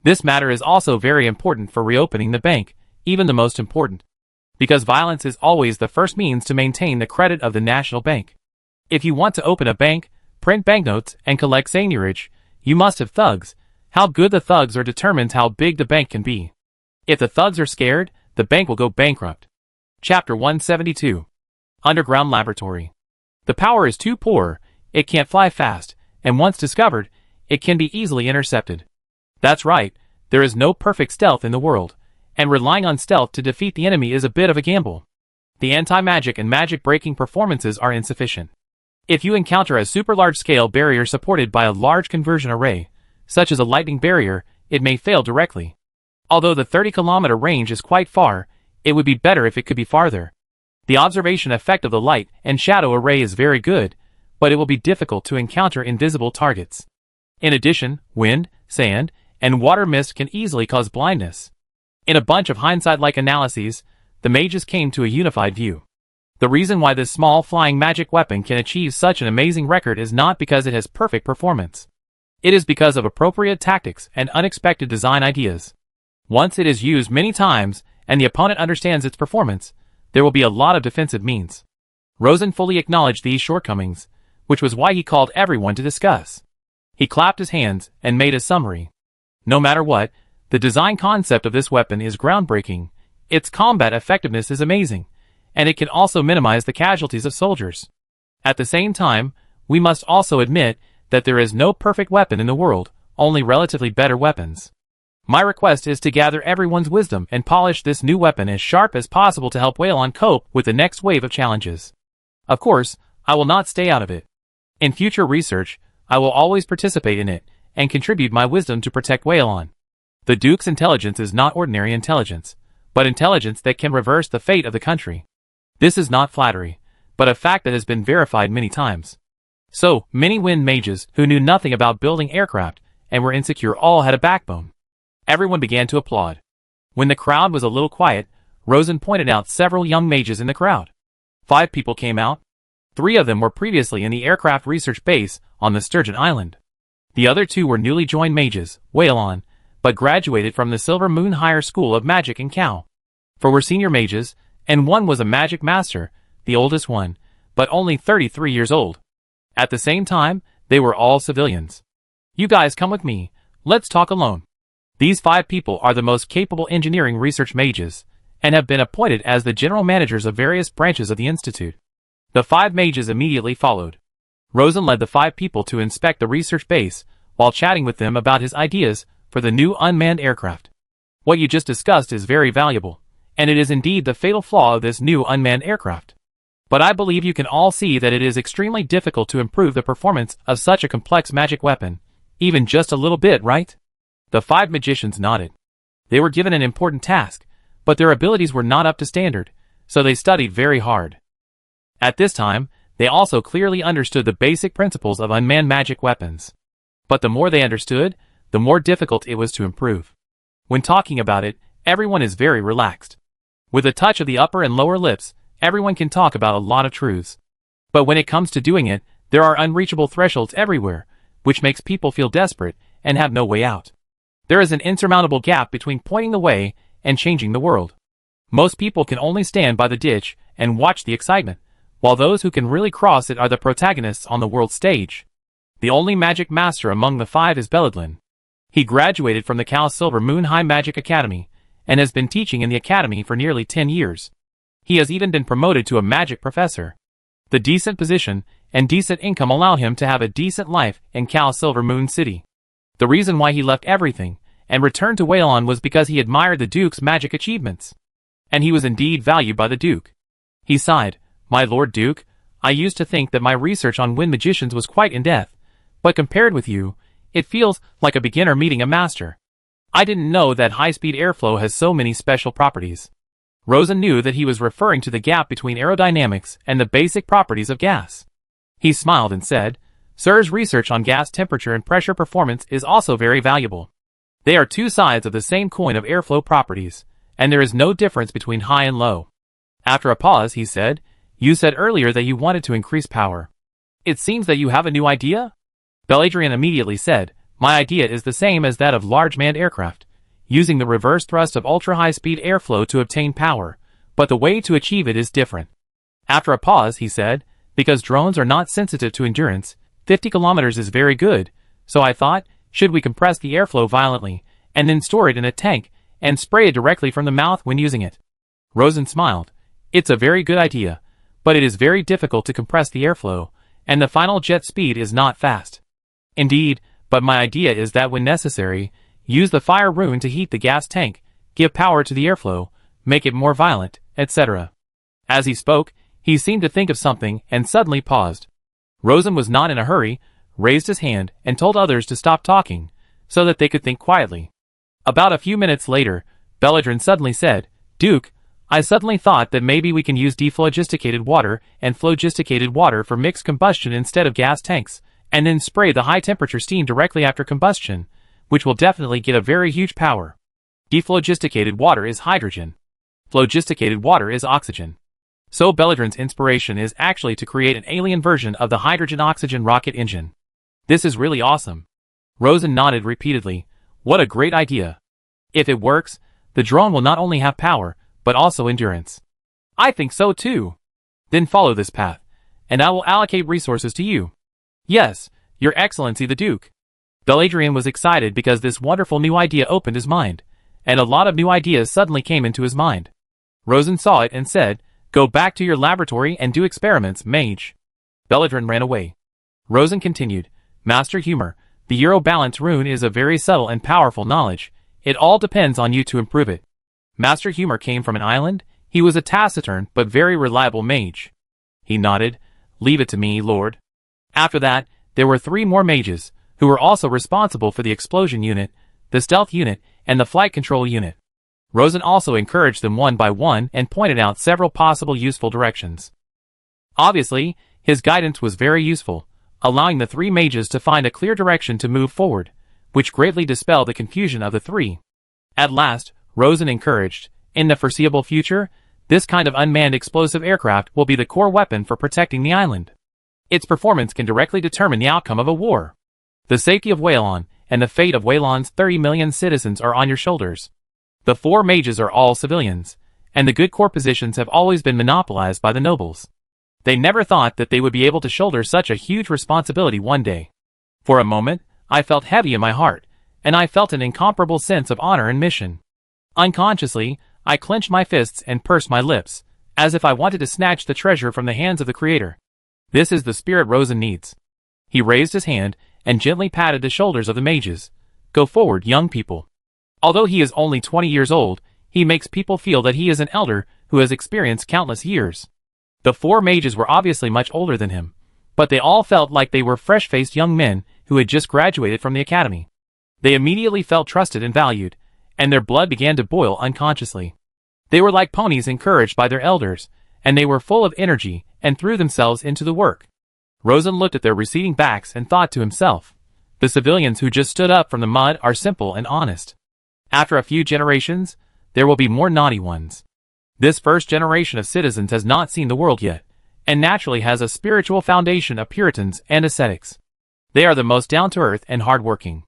This matter is also very important for reopening the bank, even the most important. Because violence is always the first means to maintain the credit of the national bank. If you want to open a bank, print banknotes, and collect seigniorage, you must have thugs. How good the thugs are determines how big the bank can be. If the thugs are scared, the bank will go bankrupt. Chapter 172. Underground Laboratory. The power is too poor, it can't fly fast, and once discovered, it can be easily intercepted. That's right, there is no perfect stealth in the world, and relying on stealth to defeat the enemy is a bit of a gamble. The anti-magic and magic-breaking performances are insufficient. If you encounter a super large-scale barrier supported by a large conversion array, such as a lightning barrier, it may fail directly. Although the 30-kilometer range is quite far, it would be better if it could be farther. The observation effect of the light and shadow array is very good, but it will be difficult to encounter invisible targets. In addition, wind, sand, and water mist can easily cause blindness. In a bunch of hindsight-like analyses, the mages came to a unified view. The reason why this small flying magic weapon can achieve such an amazing record is not because it has perfect performance. It is because of appropriate tactics and unexpected design ideas. Once it is used many times, and the opponent understands its performance, there will be a lot of defensive means. Rosen fully acknowledged these shortcomings, which was why he called everyone to discuss. He clapped his hands and made a summary. No matter what, the design concept of this weapon is groundbreaking, its combat effectiveness is amazing, and it can also minimize the casualties of soldiers. At the same time, we must also admit that there is no perfect weapon in the world, only relatively better weapons. My request is to gather everyone's wisdom and polish this new weapon as sharp as possible to help Wayland cope with the next wave of challenges. Of course, I will not stay out of it. In future research, I will always participate in it, and contribute my wisdom to protect Wayland. The Duke's intelligence is not ordinary intelligence, but intelligence that can reverse the fate of the country. This is not flattery, but a fact that has been verified many times. So, many wind mages who knew nothing about building aircraft and were insecure all had a backbone. Everyone began to applaud. When the crowd was a little quiet, Rosen pointed out several young mages in the crowd. 5 people came out. 3 of them were previously in the aircraft research base on the Sturgeon Island. The other 2 were newly joined mages, Wayland, but graduated from the Silver Moon Higher School of Magic in Cal. 4 were senior mages, and 1 was a magic master, the oldest one, but only 33 years old. At the same time, they were all civilians. You guys come with me, let's talk alone. These 5 people are the most capable engineering research mages, and have been appointed as the general managers of various branches of the Institute. The 5 mages immediately followed. Rosen led the 5 people to inspect the research base, while chatting with them about his ideas for the new unmanned aircraft. What you just discussed is very valuable, and it is indeed the fatal flaw of this new unmanned aircraft. But I believe you can all see that it is extremely difficult to improve the performance of such a complex magic weapon, even just a little bit, right? The 5 magicians nodded. They were given an important task, but their abilities were not up to standard, so they studied very hard. At this time, they also clearly understood the basic principles of unmanned magic weapons. But the more they understood, the more difficult it was to improve. When talking about it, everyone is very relaxed. With a touch of the upper and lower lips, everyone can talk about a lot of truths. But when it comes to doing it, there are unreachable thresholds everywhere, which makes people feel desperate and have no way out. There is an insurmountable gap between pointing the way and changing the world. Most people can only stand by the ditch and watch the excitement, while those who can really cross it are the protagonists on the world stage. The only magic master among the 5 is Belladlin. He graduated from the Cal Silver Moon High Magic Academy, and has been teaching in the academy for nearly 10 years. He has even been promoted to a magic professor. The decent position and decent income allow him to have a decent life in Cal Silver Moon City. The reason why he left everything and returned to Waylon was because he admired the Duke's magic achievements. And he was indeed valued by the Duke. He sighed, "My Lord Duke, I used to think that my research on wind magicians was quite in-depth, but compared with you, it feels like a beginner meeting a master. I didn't know that high-speed airflow has so many special properties." Rosen knew that he was referring to the gap between aerodynamics and the basic properties of gas. He smiled and said, "Sir's research on gas temperature and pressure performance is also very valuable. They are 2 sides of the same coin of airflow properties, and there is no difference between high and low." After a pause, he said, "You said earlier that you wanted to increase power. It seems that you have a new idea?" Belladrian immediately said, "My idea is the same as that of large manned aircraft, using the reverse thrust of ultra-high-speed airflow to obtain power, but the way to achieve it is different." After a pause, he said, "Because drones are not sensitive to endurance, 50 kilometers is very good, so I thought, should we compress the airflow violently, and then store it in a tank, and spray it directly from the mouth when using it?" Rosen smiled. "It's a very good idea, but it is very difficult to compress the airflow, and the final jet speed is not fast. Indeed, but my idea is that when necessary, use the fire rune to heat the gas tank, give power to the airflow, make it more violent, etc." As he spoke, he seemed to think of something and suddenly paused. Rosen was not in a hurry, raised his hand and told others to stop talking, so that they could think quietly. About a few minutes later, Belladrin suddenly said, "Duke, I suddenly thought that maybe we can use dephlogisticated water and phlogisticated water for mixed combustion instead of gas tanks, and then spray the high-temperature steam directly after combustion, which will definitely get a very huge power. Dephlogisticated water is hydrogen. Phlogisticated water is oxygen. So Belladrin's inspiration is actually to create an alien version of the hydrogen-oxygen rocket engine. This is really awesome." Rosen nodded repeatedly. "What a great idea. If it works, the drone will not only have power, but also endurance." "I think so too." "Then follow this path, and I will allocate resources to you." "Yes, Your Excellency the Duke." Belladrian was excited because this wonderful new idea opened his mind, and a lot of new ideas suddenly came into his mind. Rosen saw it and said, "Go back to your laboratory and do experiments, mage." Belladrin ran away. Rosen continued, "Master Humor, the Euro Balance rune is a very subtle and powerful knowledge. It all depends on you to improve it." Master Humor came from an island. He was a taciturn but very reliable mage. He nodded. "Leave it to me, Lord." After that, there were 3 more mages, who were also responsible for the explosion unit, the stealth unit, and the flight control unit. Rosen also encouraged them one by one and pointed out several possible useful directions. Obviously, his guidance was very useful, allowing the 3 mages to find a clear direction to move forward, which greatly dispelled the confusion of the 3. At last, Rosen encouraged, "In the foreseeable future, this kind of unmanned explosive aircraft will be the core weapon for protecting the island. Its performance can directly determine the outcome of a war. The safety of Waylon and the fate of Waylon's 30 million citizens are on your shoulders." The 4 mages are all civilians, and the good core positions have always been monopolized by the nobles. They never thought that they would be able to shoulder such a huge responsibility one day. For a moment, I felt heavy in my heart, and I felt an incomparable sense of honor and mission. Unconsciously, I clenched my fists and pursed my lips, As if I wanted to snatch the treasure from the hands of the Creator. This is the spirit Rosen needs. He raised his hand and gently patted the shoulders of the mages. Go forward, young people. Although he is only 20 years old, he makes people feel that he is an elder who has experienced countless years. The 4 mages were obviously much older than him, but they all felt like they were fresh-faced young men who had just graduated from the academy. They immediately felt trusted and valued, and their blood began to boil unconsciously. They were like ponies encouraged by their elders, and they were full of energy and threw themselves into the work. Rosen looked at their receding backs and thought to himself, the civilians who just stood up from the mud are simple and honest. After a few generations, there will be more naughty ones. This first generation of citizens has not seen the world yet, and naturally has a spiritual foundation of Puritans and ascetics. They are the most down-to-earth and hard-working.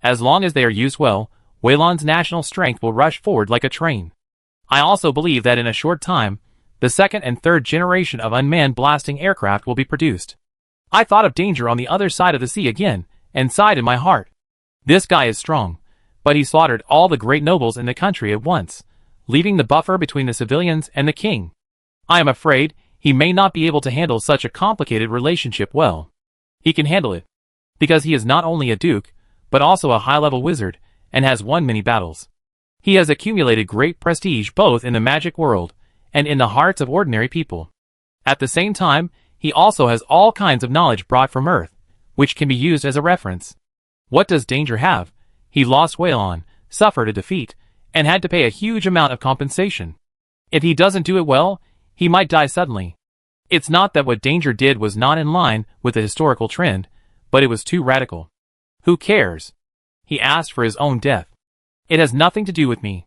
As long as they are used well, Waylon's national strength will rush forward like a train. I also believe that in a short time, the second and third generation of unmanned blasting aircraft will be produced. I thought of danger on the other side of the sea again, and sighed in my heart. This guy is strong, but he slaughtered all the great nobles in the country at once, leaving the buffer between the civilians and the king. I am afraid he may not be able to handle such a complicated relationship well. He can handle it, because he is not only a duke, but also a high-level wizard, and has won many battles. He has accumulated great prestige both in the magic world, and in the hearts of ordinary people. At the same time, he also has all kinds of knowledge brought from Earth, which can be used as a reference. What does Danger have? He lost Waylon, suffered a defeat, and had to pay a huge amount of compensation. If he doesn't do it well, he might die suddenly. It's not that what Danger did was not in line with the historical trend, but it was too radical. Who cares? He asked for his own death. It has nothing to do with me.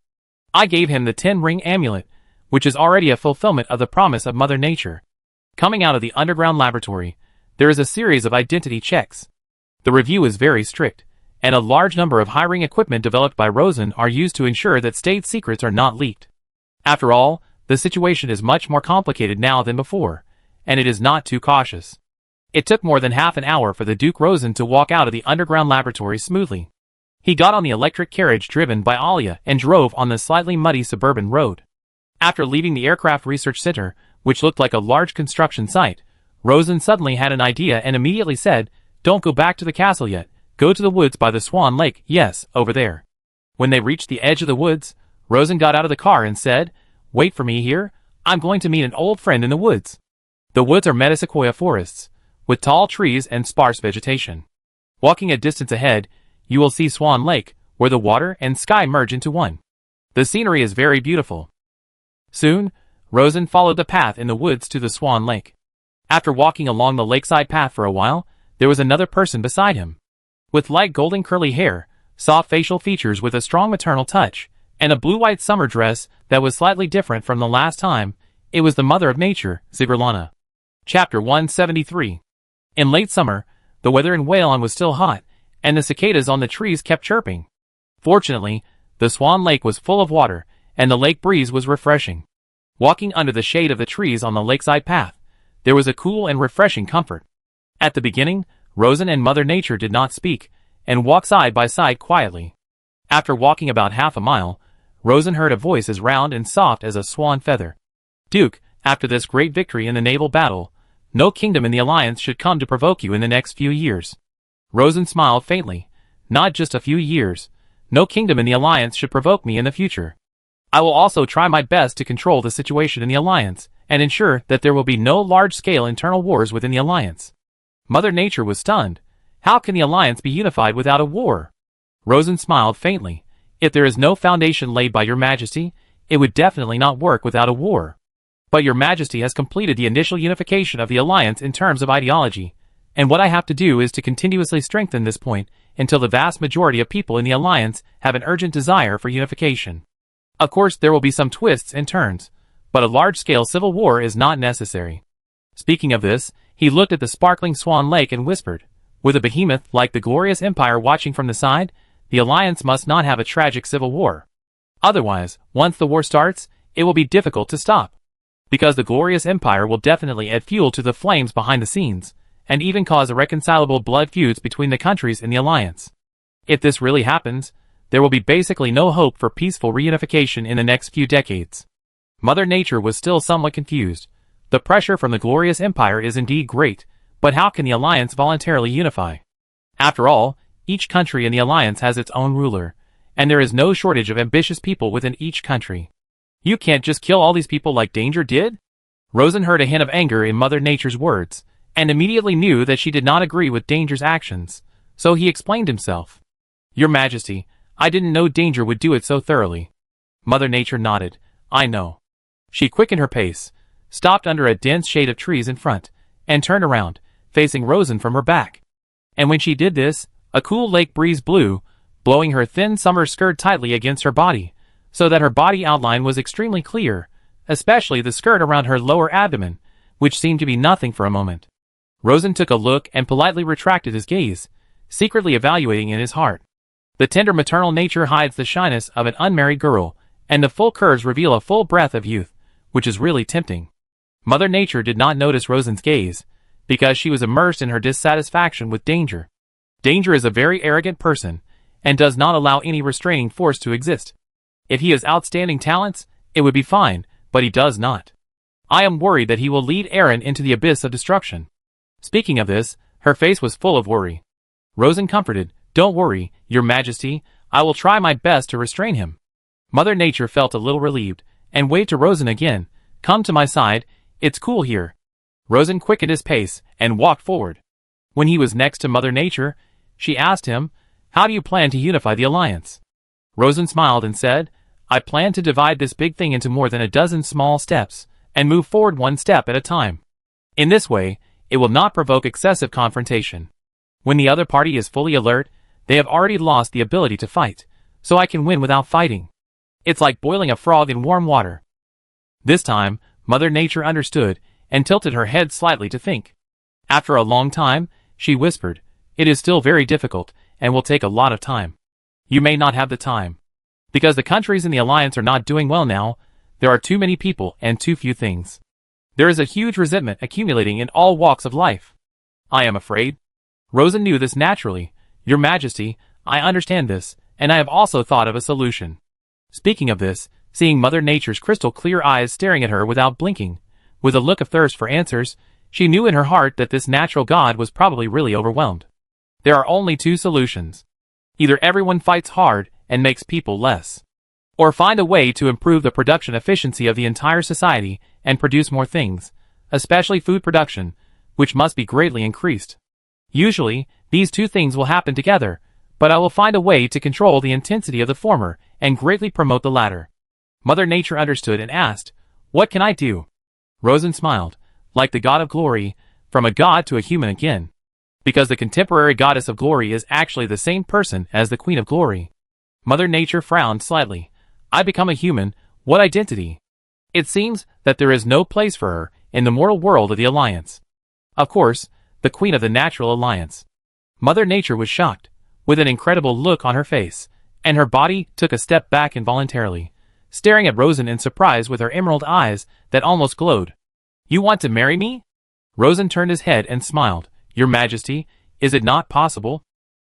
I gave him the 10-ring amulet, which is already a fulfillment of the promise of Mother Nature. Coming out of the underground laboratory, there is a series of identity checks. The review is very strict, and a large number of high-ring equipment developed by Rosen are used to ensure that state secrets are not leaked. After all, the situation is much more complicated now than before, and it is not too cautious. It took more than half an hour for the Duke Rosen to walk out of the underground laboratory smoothly. He got on the electric carriage driven by Alia and drove on the slightly muddy suburban road. After leaving the Aircraft Research Center, which looked like a large construction site, Rosen suddenly had an idea and immediately said, "Don't go back to the castle yet. Go to the woods by the Swan Lake, yes, over there." When they reached the edge of the woods, Rosen got out of the car and said, "Wait for me here. I'm going to meet an old friend in the woods." The woods are metasequoia forests, with tall trees and sparse vegetation. Walking a distance ahead, you will see Swan Lake, where the water and sky merge into one. The scenery is very beautiful. Soon, Rosen followed the path in the woods to the Swan Lake. After walking along the lakeside path for a while, there was another person beside him. With light golden curly hair, soft facial features with a strong maternal touch, and a blue-white summer dress that was slightly different from the last time, it was the Mother of Nature, Zigerlana. Chapter 173. In late summer, the weather in Waylon was still hot, and the cicadas on the trees kept chirping. Fortunately, the Swan Lake was full of water, and the lake breeze was refreshing. Walking under the shade of the trees on the lakeside path, there was a cool and refreshing comfort. At the beginning, Rosen and Mother Nature did not speak, and walked side by side quietly. After walking about half a mile, Rosen heard a voice as round and soft as a swan feather. "Duke, after this great victory in the naval battle, no kingdom in the Alliance should come to provoke you in the next few years." Rosen smiled faintly. "Not just a few years. No kingdom in the Alliance should provoke me in the future. I will also try my best to control the situation in the Alliance, and ensure that there will be no large-scale internal wars within the Alliance." Mother Nature was stunned. How can the Alliance be unified without a war? Rosen smiled faintly. "If there is no foundation laid by your Majesty, it would definitely not work without a war. But your Majesty has completed the initial unification of the Alliance in terms of ideology, and what I have to do is to continuously strengthen this point until the vast majority of people in the Alliance have an urgent desire for unification. Of course, there will be some twists and turns, but a large-scale civil war is not necessary." Speaking of this, he looked at the sparkling Swan Lake and whispered, "With a behemoth like the glorious Empire watching from the side, the Alliance must not have a tragic civil war. Otherwise, once the war starts, it will be difficult to stop. Because the glorious Empire will definitely add fuel to the flames behind the scenes, and even cause irreconcilable blood feuds between the countries in the Alliance. If this really happens, there will be basically no hope for peaceful reunification in the next few decades." Mother Nature was still somewhat confused. The pressure from the glorious empire is indeed great, but how can the alliance voluntarily unify? After all, each country in the alliance has its own ruler, and there is no shortage of ambitious people within each country. You can't just kill all these people like Danger did? Rosen heard a hint of anger in Mother Nature's words, and immediately knew that she did not agree with Danger's actions, so he explained himself. Your Majesty, I didn't know Danger would do it so thoroughly. Mother Nature nodded. I know. She quickened her pace, stopped under a dense shade of trees in front, and turned around, facing Rosen from her back. And when she did this, a cool lake breeze blew, blowing her thin summer skirt tightly against her body, so that her body outline was extremely clear, especially the skirt around her lower abdomen, which seemed to be nothing for a moment. Rosen took a look and politely retracted his gaze, secretly evaluating in his heart. The tender maternal nature hides the shyness of an unmarried girl, and the full curves reveal a full breath of youth, which is really tempting. Mother Nature did not notice Rosen's gaze, because she was immersed in her dissatisfaction with Danger. Danger is a very arrogant person, and does not allow any restraining force to exist. If he has outstanding talents, it would be fine, but he does not. I am worried that he will lead Aaron into the abyss of destruction. Speaking of this, her face was full of worry. Rosen comforted, Don't worry, Your Majesty, I will try my best to restrain him. Mother Nature felt a little relieved, and waved to Rosen again, Come to my side, it's cool here. Rosen quickened his pace, and walked forward. When he was next to Mother Nature, she asked him, How do you plan to unify the alliance? Rosen smiled and said, I plan to divide this big thing into more than a dozen small steps, and move forward one step at a time. In this way, it will not provoke excessive confrontation. When the other party is fully alert, they have already lost the ability to fight, so I can win without fighting. It's like boiling a frog in warm water. This time, Mother Nature understood, and tilted her head slightly to think. After a long time, she whispered, It is still very difficult, and will take a lot of time. You may not have the time. Because the countries in the alliance are not doing well now, there are too many people and too few things. There is a huge resentment accumulating in all walks of life. I am afraid. Rosen knew this naturally. Your Majesty, I understand this, and I have also thought of a solution. Speaking of this, seeing Mother Nature's crystal clear eyes staring at her without blinking, with a look of thirst for answers, she knew in her heart that this natural god was probably really overwhelmed. There are only two solutions. Either everyone fights hard and makes people less, or find a way to improve the production efficiency of the entire society and produce more things, especially food production, which must be greatly increased. Usually, these two things will happen together, but I will find a way to control the intensity of the former and greatly promote the latter. Mother Nature understood and asked, What can I do? Rosen smiled, like the god of glory, from a god to a human again. Because the contemporary goddess of glory is actually the same person as the queen of glory. Mother Nature frowned slightly. I become a human, what identity? It seems that there is no place for her in the mortal world of the Alliance. Of course, the queen of the natural alliance. Mother Nature was shocked, with an incredible look on her face, and her body took a step back involuntarily, staring at Rosen in surprise with her emerald eyes that almost glowed. You want to marry me? Rosen turned his head and smiled. Your Majesty, is it not possible?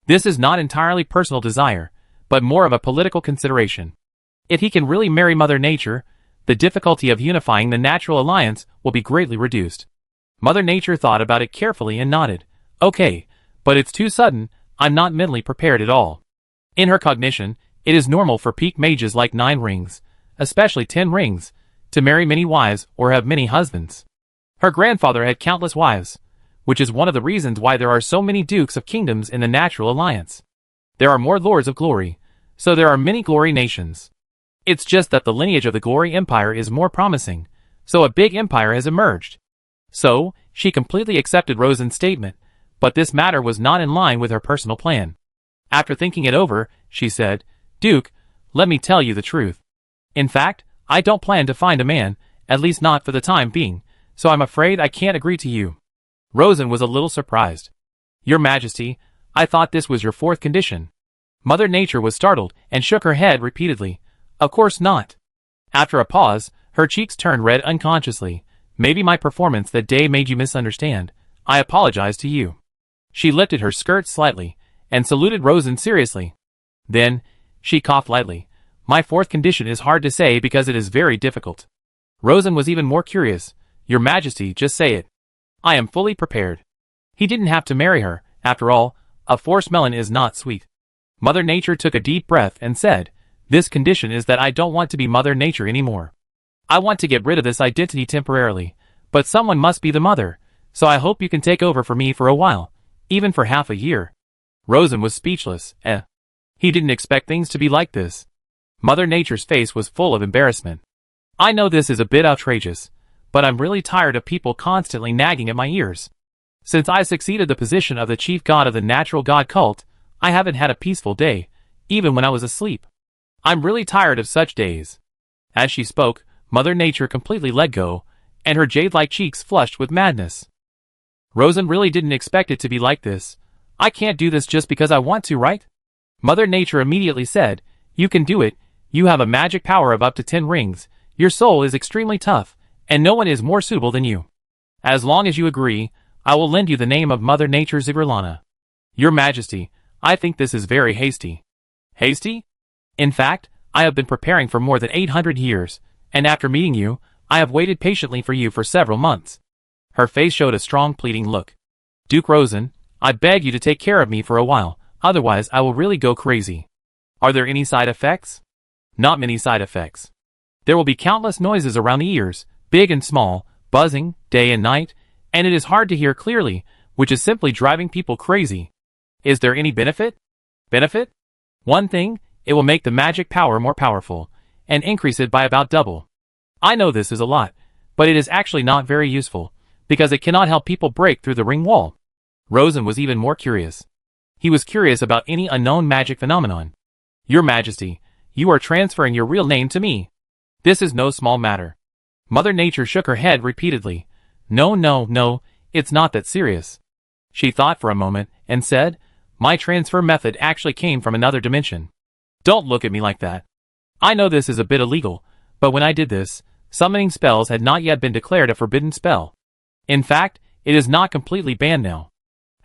This is not entirely personal desire, but more of a political consideration. If he can really marry Mother Nature, the difficulty of unifying the natural alliance will be greatly reduced. Mother Nature thought about it carefully and nodded. Okay, but it's too sudden, I'm not mentally prepared at all. In her cognition, it is normal for peak mages like 9 rings, especially 10 rings, to marry many wives or have many husbands. Her grandfather had countless wives, which is one of the reasons why there are so many dukes of kingdoms in the natural alliance. There are more lords of glory, so there are many glory nations. It's just that the lineage of the glory empire is more promising, so a big empire has emerged. So, she completely accepted Rosen's statement, but this matter was not in line with her personal plan. After thinking it over, she said, Duke, let me tell you the truth. In fact, I don't plan to find a man, at least not for the time being, so I'm afraid I can't agree to you. Rosen was a little surprised. Your Majesty, I thought this was your 4th condition. Mother Nature was startled and shook her head repeatedly. Of course not. After a pause, her cheeks turned red unconsciously. Maybe my performance that day made you misunderstand. I apologize to you. She lifted her skirt slightly, and saluted Rosen seriously. Then, she coughed lightly. My 4th condition is hard to say because it is very difficult. Rosen was even more curious. Your Majesty, just say it. I am fully prepared. He didn't have to marry her. After all, a forced melon is not sweet. Mother Nature took a deep breath and said, this condition is that I don't want to be Mother Nature anymore. I want to get rid of this identity temporarily, but someone must be the mother, so I hope you can take over for me for a while, even for half a year. Rosen was speechless. He didn't expect things to be like this. Mother Nature's face was full of embarrassment. I know this is a bit outrageous, but I'm really tired of people constantly nagging at my ears. Since I succeeded the position of the chief god of the natural god cult, I haven't had a peaceful day, even when I was asleep. I'm really tired of such days. As she spoke, Mother Nature completely let go, and her jade-like cheeks flushed with madness. Rosen really didn't expect it to be like this. I can't do this just because I want to, right? Mother Nature immediately said, you can do it, you have a magic power of up to 10 rings, your soul is extremely tough, and no one is more suitable than you. As long as you agree, I will lend you the name of Mother Nature Zigralana. Your Majesty, I think this is very hasty. Hasty? In fact, I have been preparing for more than 800 years, and after meeting you, I have waited patiently for you for several months. Her face showed a strong pleading look. Duke Rosen, I beg you to take care of me for a while, otherwise I will really go crazy. Are there any side effects? Not many side effects. There will be countless noises around the ears, big and small, buzzing, day and night, and it is hard to hear clearly, which is simply driving people crazy. Is there any benefit? Benefit? One thing, it will make the magic power more powerful, and increase it by about double. I know this is a lot, but it is actually not very useful, because it cannot help people break through the ring wall. Rosen was even more curious. He was curious about any unknown magic phenomenon. Your Majesty, you are transferring your real name to me. This is no small matter. Mother Nature shook her head repeatedly. No, it's not that serious. She thought for a moment, and said, my transfer method actually came from another dimension. Don't look at me like that. I know this is a bit illegal, but when I did this, summoning spells had not yet been declared a forbidden spell. In fact, it is not completely banned now.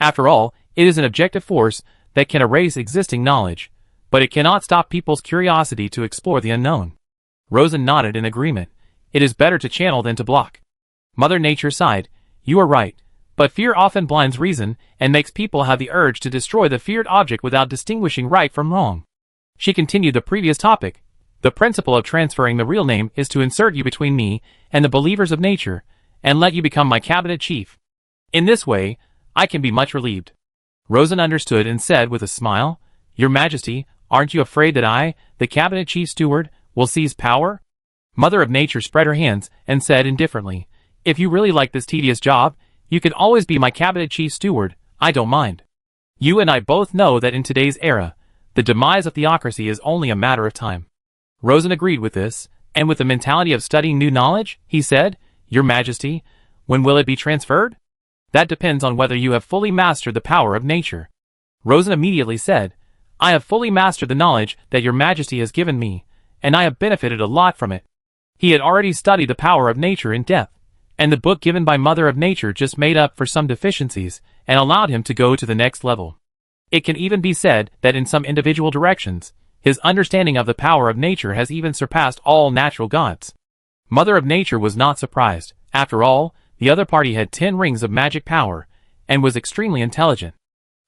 After all, it is an objective force that can erase existing knowledge, but it cannot stop people's curiosity to explore the unknown. Rosen nodded in agreement. It is better to channel than to block. Mother Nature sighed. You are right, but fear often blinds reason and makes people have the urge to destroy the feared object without distinguishing right from wrong. She continued the previous topic. The principle of transferring the real name is to insert you between me and the believers of nature, and let you become my cabinet chief. In this way, I can be much relieved. Rosen understood and said with a smile, Your Majesty, aren't you afraid that I, the cabinet chief steward, will seize power? Mother of Nature spread her hands and said indifferently, If you really like this tedious job, you can always be my cabinet chief steward, I don't mind. You and I both know that in today's era, the demise of theocracy is only a matter of time. Rosen agreed with this, and with the mentality of studying new knowledge, he said, Your Majesty, when will it be transferred? That depends on whether you have fully mastered the power of nature. Rosen immediately said, I have fully mastered the knowledge that your Majesty has given me, and I have benefited a lot from it. He had already studied the power of nature in depth, and the book given by Mother of Nature just made up for some deficiencies and allowed him to go to the next level. It can even be said that in some individual directions, his understanding of the power of nature has even surpassed all natural gods. Mother of Nature was not surprised. After all, the other party had 10 rings of magic power, and was extremely intelligent.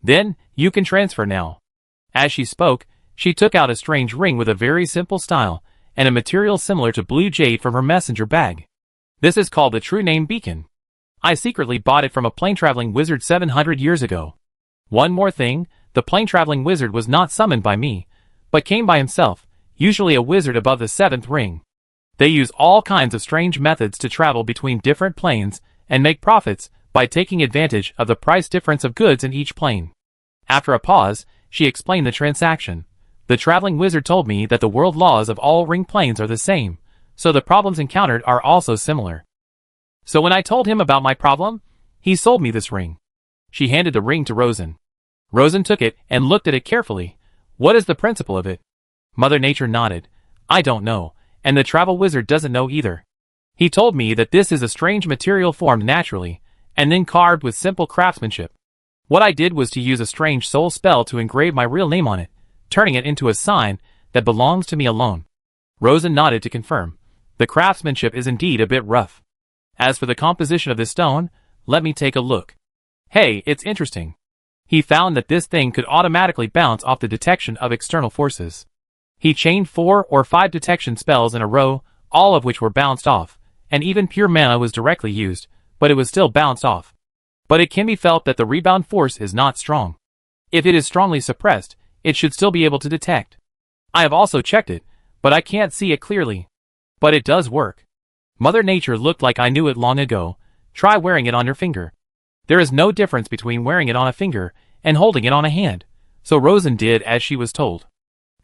Then, you can transfer now. As she spoke, she took out a strange ring with a very simple style, and a material similar to blue jade from her messenger bag. This is called the True Name Beacon. I secretly bought it from a plane-traveling wizard 700 years ago. One more thing, the plane-traveling wizard was not summoned by me, but came by himself, usually a wizard above the 7th ring. They use all kinds of strange methods to travel between different planes and make profits by taking advantage of the price difference of goods in each plane. After a pause, she explained the transaction. The traveling wizard told me that the world laws of all ring planes are the same, so the problems encountered are also similar. So when I told him about my problem, he sold me this ring. She handed the ring to Rosen. Rosen took it and looked at it carefully. What is the principle of it? Mother Nature nodded. I don't know, and the travel wizard doesn't know either. He told me that this is a strange material formed naturally, and then carved with simple craftsmanship. What I did was to use a strange soul spell to engrave my real name on it, turning it into a sign that belongs to me alone. Rosen nodded to confirm. The craftsmanship is indeed a bit rough. As for the composition of this stone, let me take a look. Hey, it's interesting. He found that this thing could automatically bounce off the detection of external forces. He chained 4 or 5 detection spells in a row, all of which were bounced off, and even pure mana was directly used, but it was still bounced off. But it can be felt that the rebound force is not strong. If it is strongly suppressed, it should still be able to detect. I have also checked it, but I can't see it clearly. But it does work. Mother Nature looked like I knew it long ago. Try wearing it on your finger. There is no difference between wearing it on a finger and holding it on a hand, so Rosen did as she was told.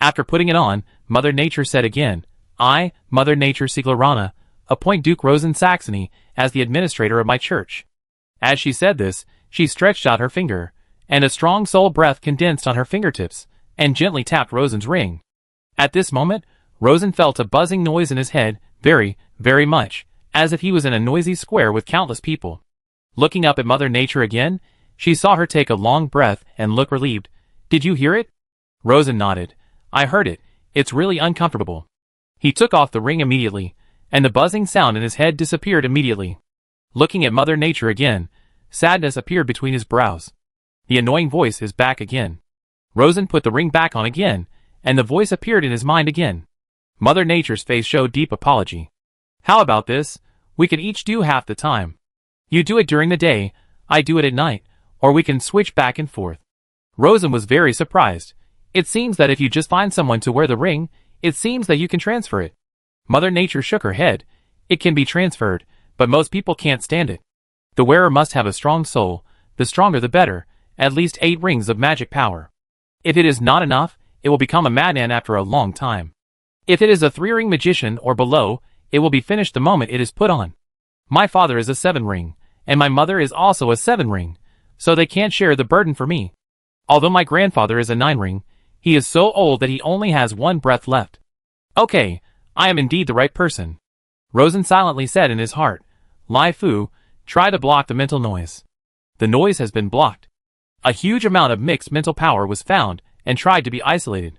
After putting it on, Mother Nature said again, I, Mother Nature Siglarana, appoint Duke Rosen Saxony as the administrator of my church. As she said this, she stretched out her finger, and a strong soul breath condensed on her fingertips, and gently tapped Rosen's ring. At this moment, Rosen felt a buzzing noise in his head, very, very much, as if he was in a noisy square with countless people. Looking up at Mother Nature again, she saw her take a long breath and look relieved. Did you hear it? Rosen nodded. I heard it. It's really uncomfortable. He took off the ring immediately, and the buzzing sound in his head disappeared immediately. Looking at Mother Nature again, sadness appeared between his brows. The annoying voice is back again. Rosen put the ring back on again, and the voice appeared in his mind again. Mother Nature's face showed deep apology. How about this? We can each do half the time. You do it during the day, I do it at night, or we can switch back and forth. Rosen was very surprised. It seems that if you just find someone to wear the ring, it seems that you can transfer it. Mother Nature shook her head. It can be transferred, but most people can't stand it. The wearer must have a strong soul, the stronger the better, at least 8 rings of magic power. If it is not enough, it will become a madman after a long time. If it is a 3-ring magician or below, it will be finished the moment it is put on. My father is a 7-ring, and my mother is also a 7-ring, so they can't share the burden for me. Although my grandfather is a 9-ring, he is so old that he only has 1 breath left. Okay, I am indeed the right person. Rosen silently said in his heart, Lai Fu, try to block the mental noise. The noise has been blocked. A huge amount of mixed mental power was found and tried to be isolated.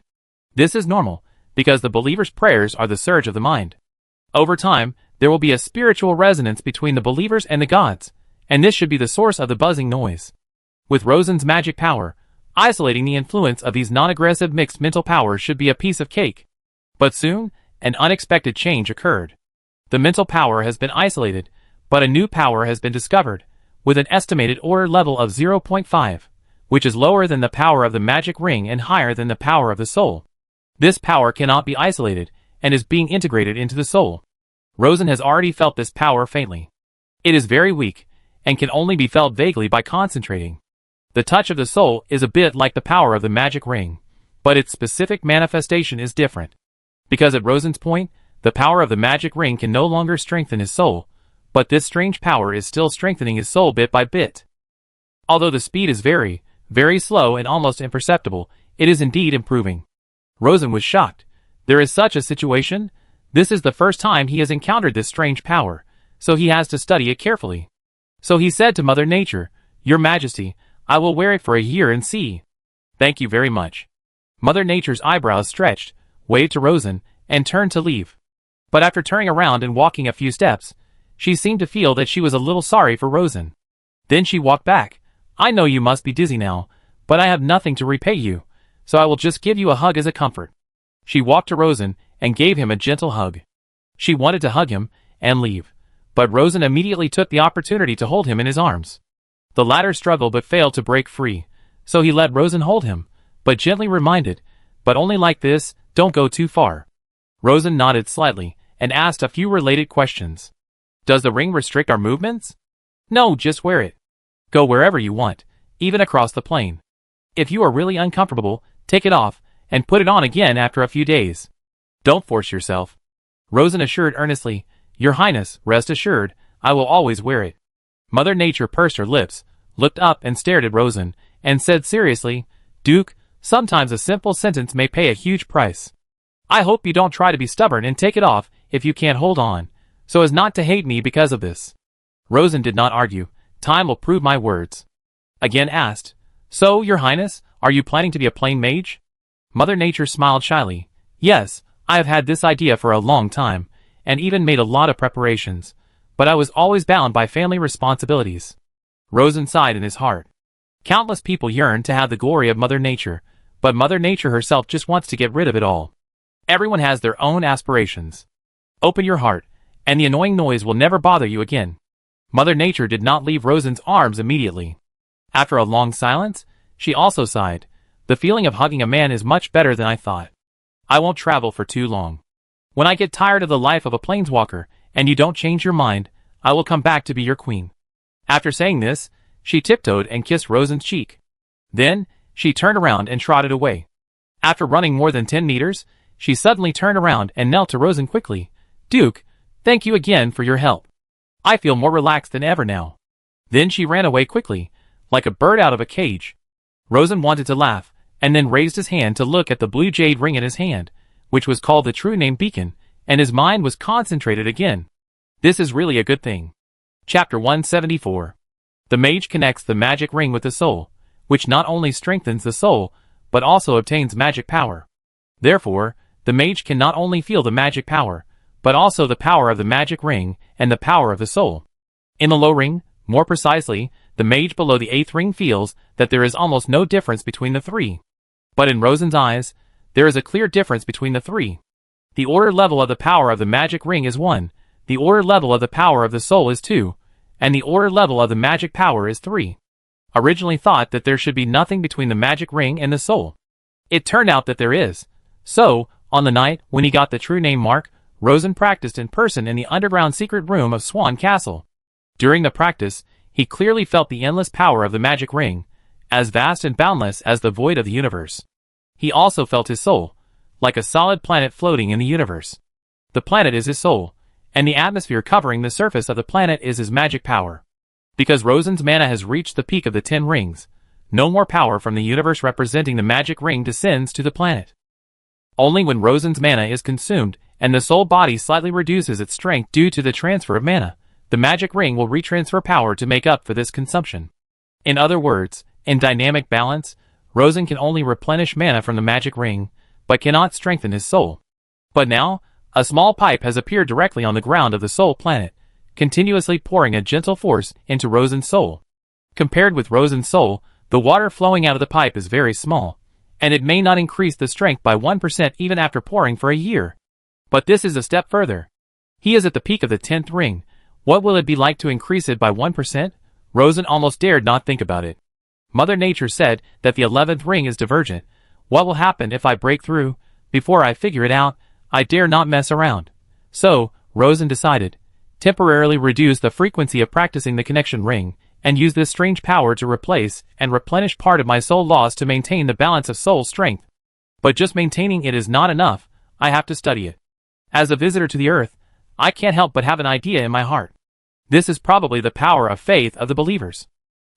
This is normal, because the believer's prayers are the surge of the mind. Over time, there will be a spiritual resonance between the believers and the gods, and this should be the source of the buzzing noise. With Rosen's magic power, isolating the influence of these non-aggressive mixed mental powers should be a piece of cake. But soon, an unexpected change occurred. The mental power has been isolated, but a new power has been discovered, with an estimated order level of 0.5, which is lower than the power of the magic ring and higher than the power of the soul. This power cannot be isolated, and is being integrated into the soul. Rosen has already felt this power faintly. It is very weak, and can only be felt vaguely by concentrating. The touch of the soul is a bit like the power of the magic ring, but its specific manifestation is different. Because at Rosen's point, the power of the magic ring can no longer strengthen his soul, but this strange power is still strengthening his soul bit by bit. Although the speed is very, very slow and almost imperceptible, it is indeed improving. Rosen was shocked. There is such a situation? This is the first time he has encountered this strange power, so he has to study it carefully. So he said to Mother Nature, Your Majesty, I will wear it for a year and see. Thank you very much. Mother Nature's eyebrows stretched, waved to Rosen, and turned to leave. But after turning around and walking a few steps, she seemed to feel that she was a little sorry for Rosen. Then she walked back. I know you must be dizzy now, but I have nothing to repay you, so I will just give you a hug as a comfort. She walked to Rosen and gave him a gentle hug. She wanted to hug him and leave, but Rosen immediately took the opportunity to hold him in his arms. The latter struggled but failed to break free, so he let Rosen hold him, but gently reminded, but only like this, don't go too far. Rosen nodded slightly and asked a few related questions. Does the ring restrict our movements? No, just wear it. Go wherever you want, even across the plain. If you are really uncomfortable, take it off and put it on again after a few days. Don't force yourself. Rosen assured earnestly, Your Highness, rest assured, I will always wear it. Mother Nature pursed her lips, looked up and stared at Rosen, and said seriously, Duke, sometimes a simple sentence may pay a huge price. I hope you don't try to be stubborn and take it off if you can't hold on, so as not to hate me because of this. Rosen did not argue. Time will prove my words. Again asked, So, Your Highness, are you planning to be a plain mage? Mother Nature smiled shyly. Yes, I have had this idea for a long time, and even made a lot of preparations, but I was always bound by family responsibilities. Rosen sighed in his heart. Countless people yearn to have the glory of Mother Nature, but Mother Nature herself just wants to get rid of it all. Everyone has their own aspirations. Open your heart, and the annoying noise will never bother you again. Mother Nature did not leave Rosen's arms immediately. After a long silence, she also sighed. The feeling of hugging a man is much better than I thought. I won't travel for too long. When I get tired of the life of a planeswalker, and you don't change your mind, I will come back to be your queen. After saying this, she tiptoed and kissed Rosen's cheek. Then, she turned around and trotted away. After running more than 10 meters, she suddenly turned around and knelt to Rosen quickly. Duke, thank you again for your help. I feel more relaxed than ever now. Then she ran away quickly, like a bird out of a cage. Rosen wanted to laugh, and then raised his hand to look at the blue jade ring in his hand, which was called the true name beacon, and his mind was concentrated again. This is really a good thing. Chapter 174. The mage connects the magic ring with the soul, which not only strengthens the soul, but also obtains magic power. Therefore, the mage can not only feel the magic power, but also the power of the magic ring and the power of the soul. In the low ring, more precisely, the mage below the 8th ring feels that there is almost no difference between the three. But in Rosen's eyes, there is a clear difference between the three. The order level of the power of the magic ring is 1, the order level of the power of the soul is 2, and the order level of the magic power is 3. Originally thought that there should be nothing between the magic ring and the soul. It turned out that there is. So, on the night when he got the true name mark, Rosen practiced in person in the underground secret room of Swan Castle. During the practice, he clearly felt the endless power of the magic ring, as vast and boundless as the void of the universe. He also felt his soul, like a solid planet floating in the universe. The planet is his soul, and the atmosphere covering the surface of the planet is his magic power. Because Rosen's mana has reached the peak of the 10 rings, no more power from the universe representing the magic ring descends to the planet. Only when Rosen's mana is consumed, and the soul body slightly reduces its strength due to the transfer of mana, the magic ring will retransfer power to make up for this consumption. In other words, in dynamic balance, Rosen can only replenish mana from the magic ring, but cannot strengthen his soul. But now, a small pipe has appeared directly on the ground of the soul planet, continuously pouring a gentle force into Rosen's soul. Compared with Rosen's soul, the water flowing out of the pipe is very small, and it may not increase the strength by 1% even after pouring for a year. But this is a step further. He is at the peak of the 10th ring. What will it be like to increase it by 1%? Rosen almost dared not think about it. Mother Nature said that the 11th ring is divergent. What will happen if I break through? Before I figure it out, I dare not mess around. So, Rosen decided, temporarily reduce the frequency of practicing the connection ring, and use this strange power to replace and replenish part of my soul loss to maintain the balance of soul strength. But just maintaining it is not enough, I have to study it. As a visitor to the earth, I can't help but have an idea in my heart. This is probably the power of faith of the believers.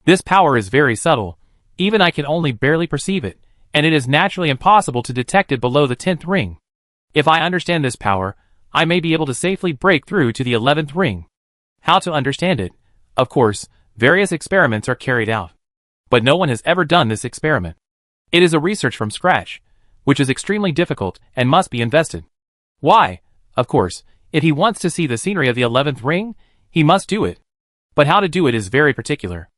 This power is very subtle, even I can only barely perceive it, and it is naturally impossible to detect it below the 10th ring. If I understand this power, I may be able to safely break through to the 11th ring. How to understand it? Of course, various experiments are carried out. But no one has ever done this experiment. It is a research from scratch, which is extremely difficult and must be invested. Why? Of course, if he wants to see the scenery of the 11th ring, he must do it. But how to do it is very particular.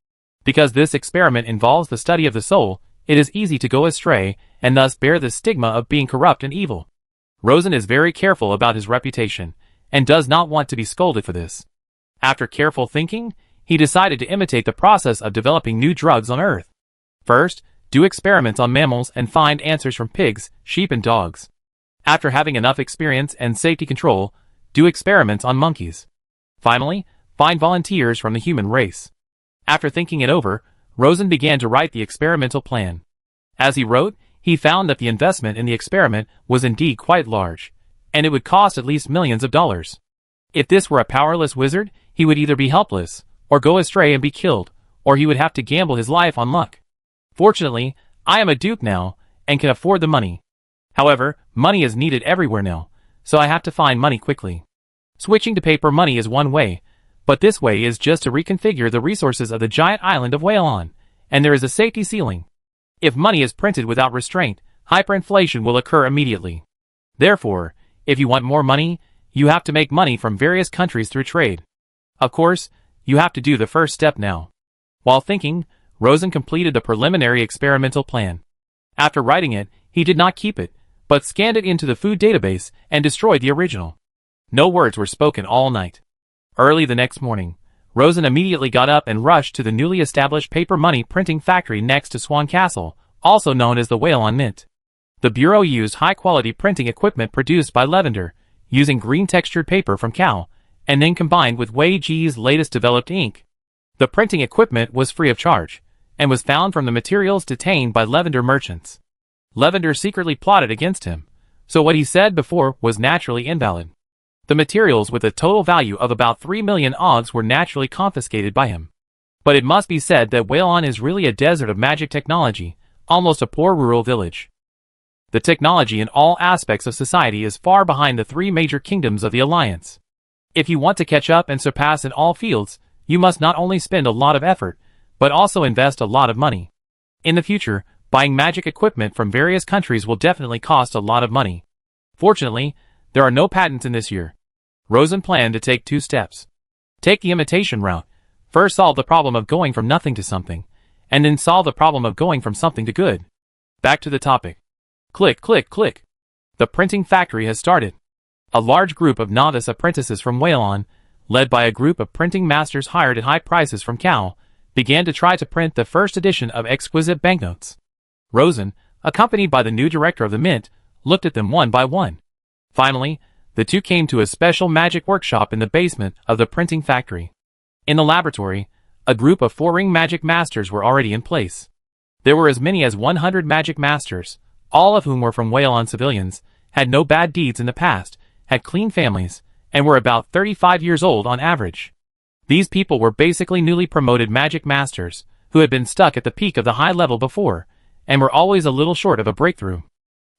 Because this experiment involves the study of the soul, it is easy to go astray, and thus bear the stigma of being corrupt and evil. Rosen is very careful about his reputation, and does not want to be scolded for this. After careful thinking, he decided to imitate the process of developing new drugs on Earth. First, do experiments on mammals and find answers from pigs, sheep and dogs. After having enough experience and safety control, do experiments on monkeys. Finally, find volunteers from the human race. After thinking it over, Rosen began to write the experimental plan. As he wrote, he found that the investment in the experiment was indeed quite large, and it would cost at least millions of dollars. If this were a powerless wizard, he would either be helpless, or go astray and be killed, or he would have to gamble his life on luck. Fortunately, I am a duke now, and can afford the money. However, money is needed everywhere now, so I have to find money quickly. Switching to paper money is one way, but this way is just to reconfigure the resources of the giant island of Whalon, and there is a safety ceiling. If money is printed without restraint, hyperinflation will occur immediately. Therefore, if you want more money, you have to make money from various countries through trade. Of course, you have to do the first step now. While thinking, Rosen completed the preliminary experimental plan. After writing it, he did not keep it, but scanned it into the food database and destroyed the original. No words were spoken all night. Early the next morning, Rosen immediately got up and rushed to the newly established paper money printing factory next to Swan Castle, also known as the Whalon Mint. The bureau used high-quality printing equipment produced by Levender, using green-textured paper from cow, and then combined with Wei Ji's latest developed ink. The printing equipment was free of charge, and was found from the materials detained by Levender merchants. Levender secretly plotted against him, so what he said before was naturally invalid. The materials with a total value of about 3 million OGs were naturally confiscated by him. But it must be said that Whalon is really a desert of magic technology, almost a poor rural village. The technology in all aspects of society is far behind the three major kingdoms of the Alliance. If you want to catch up and surpass in all fields, you must not only spend a lot of effort, but also invest a lot of money. In the future, buying magic equipment from various countries will definitely cost a lot of money. Fortunately, there are no patents in this year. Rosen planned to take 2 steps. Take the imitation route. First solve the problem of going from nothing to something, and then solve the problem of going from something to good. Back to the topic. Click, click, click. The printing factory has started. A large group of novice apprentices from Whalon, led by a group of printing masters hired at high prices from Cal, began to try to print the first edition of exquisite banknotes. Rosen, accompanied by the new director of the mint, looked at them one by one. Finally, the two came to a special magic workshop in the basement of the printing factory. In the laboratory, a group of 4-ring magic masters were already in place. There were as many as 100 magic masters, all of whom were from Whalon civilians, had no bad deeds in the past, had clean families, and were about 35 years old on average. These people were basically newly promoted magic masters, who had been stuck at the peak of the high level before, and were always a little short of a breakthrough.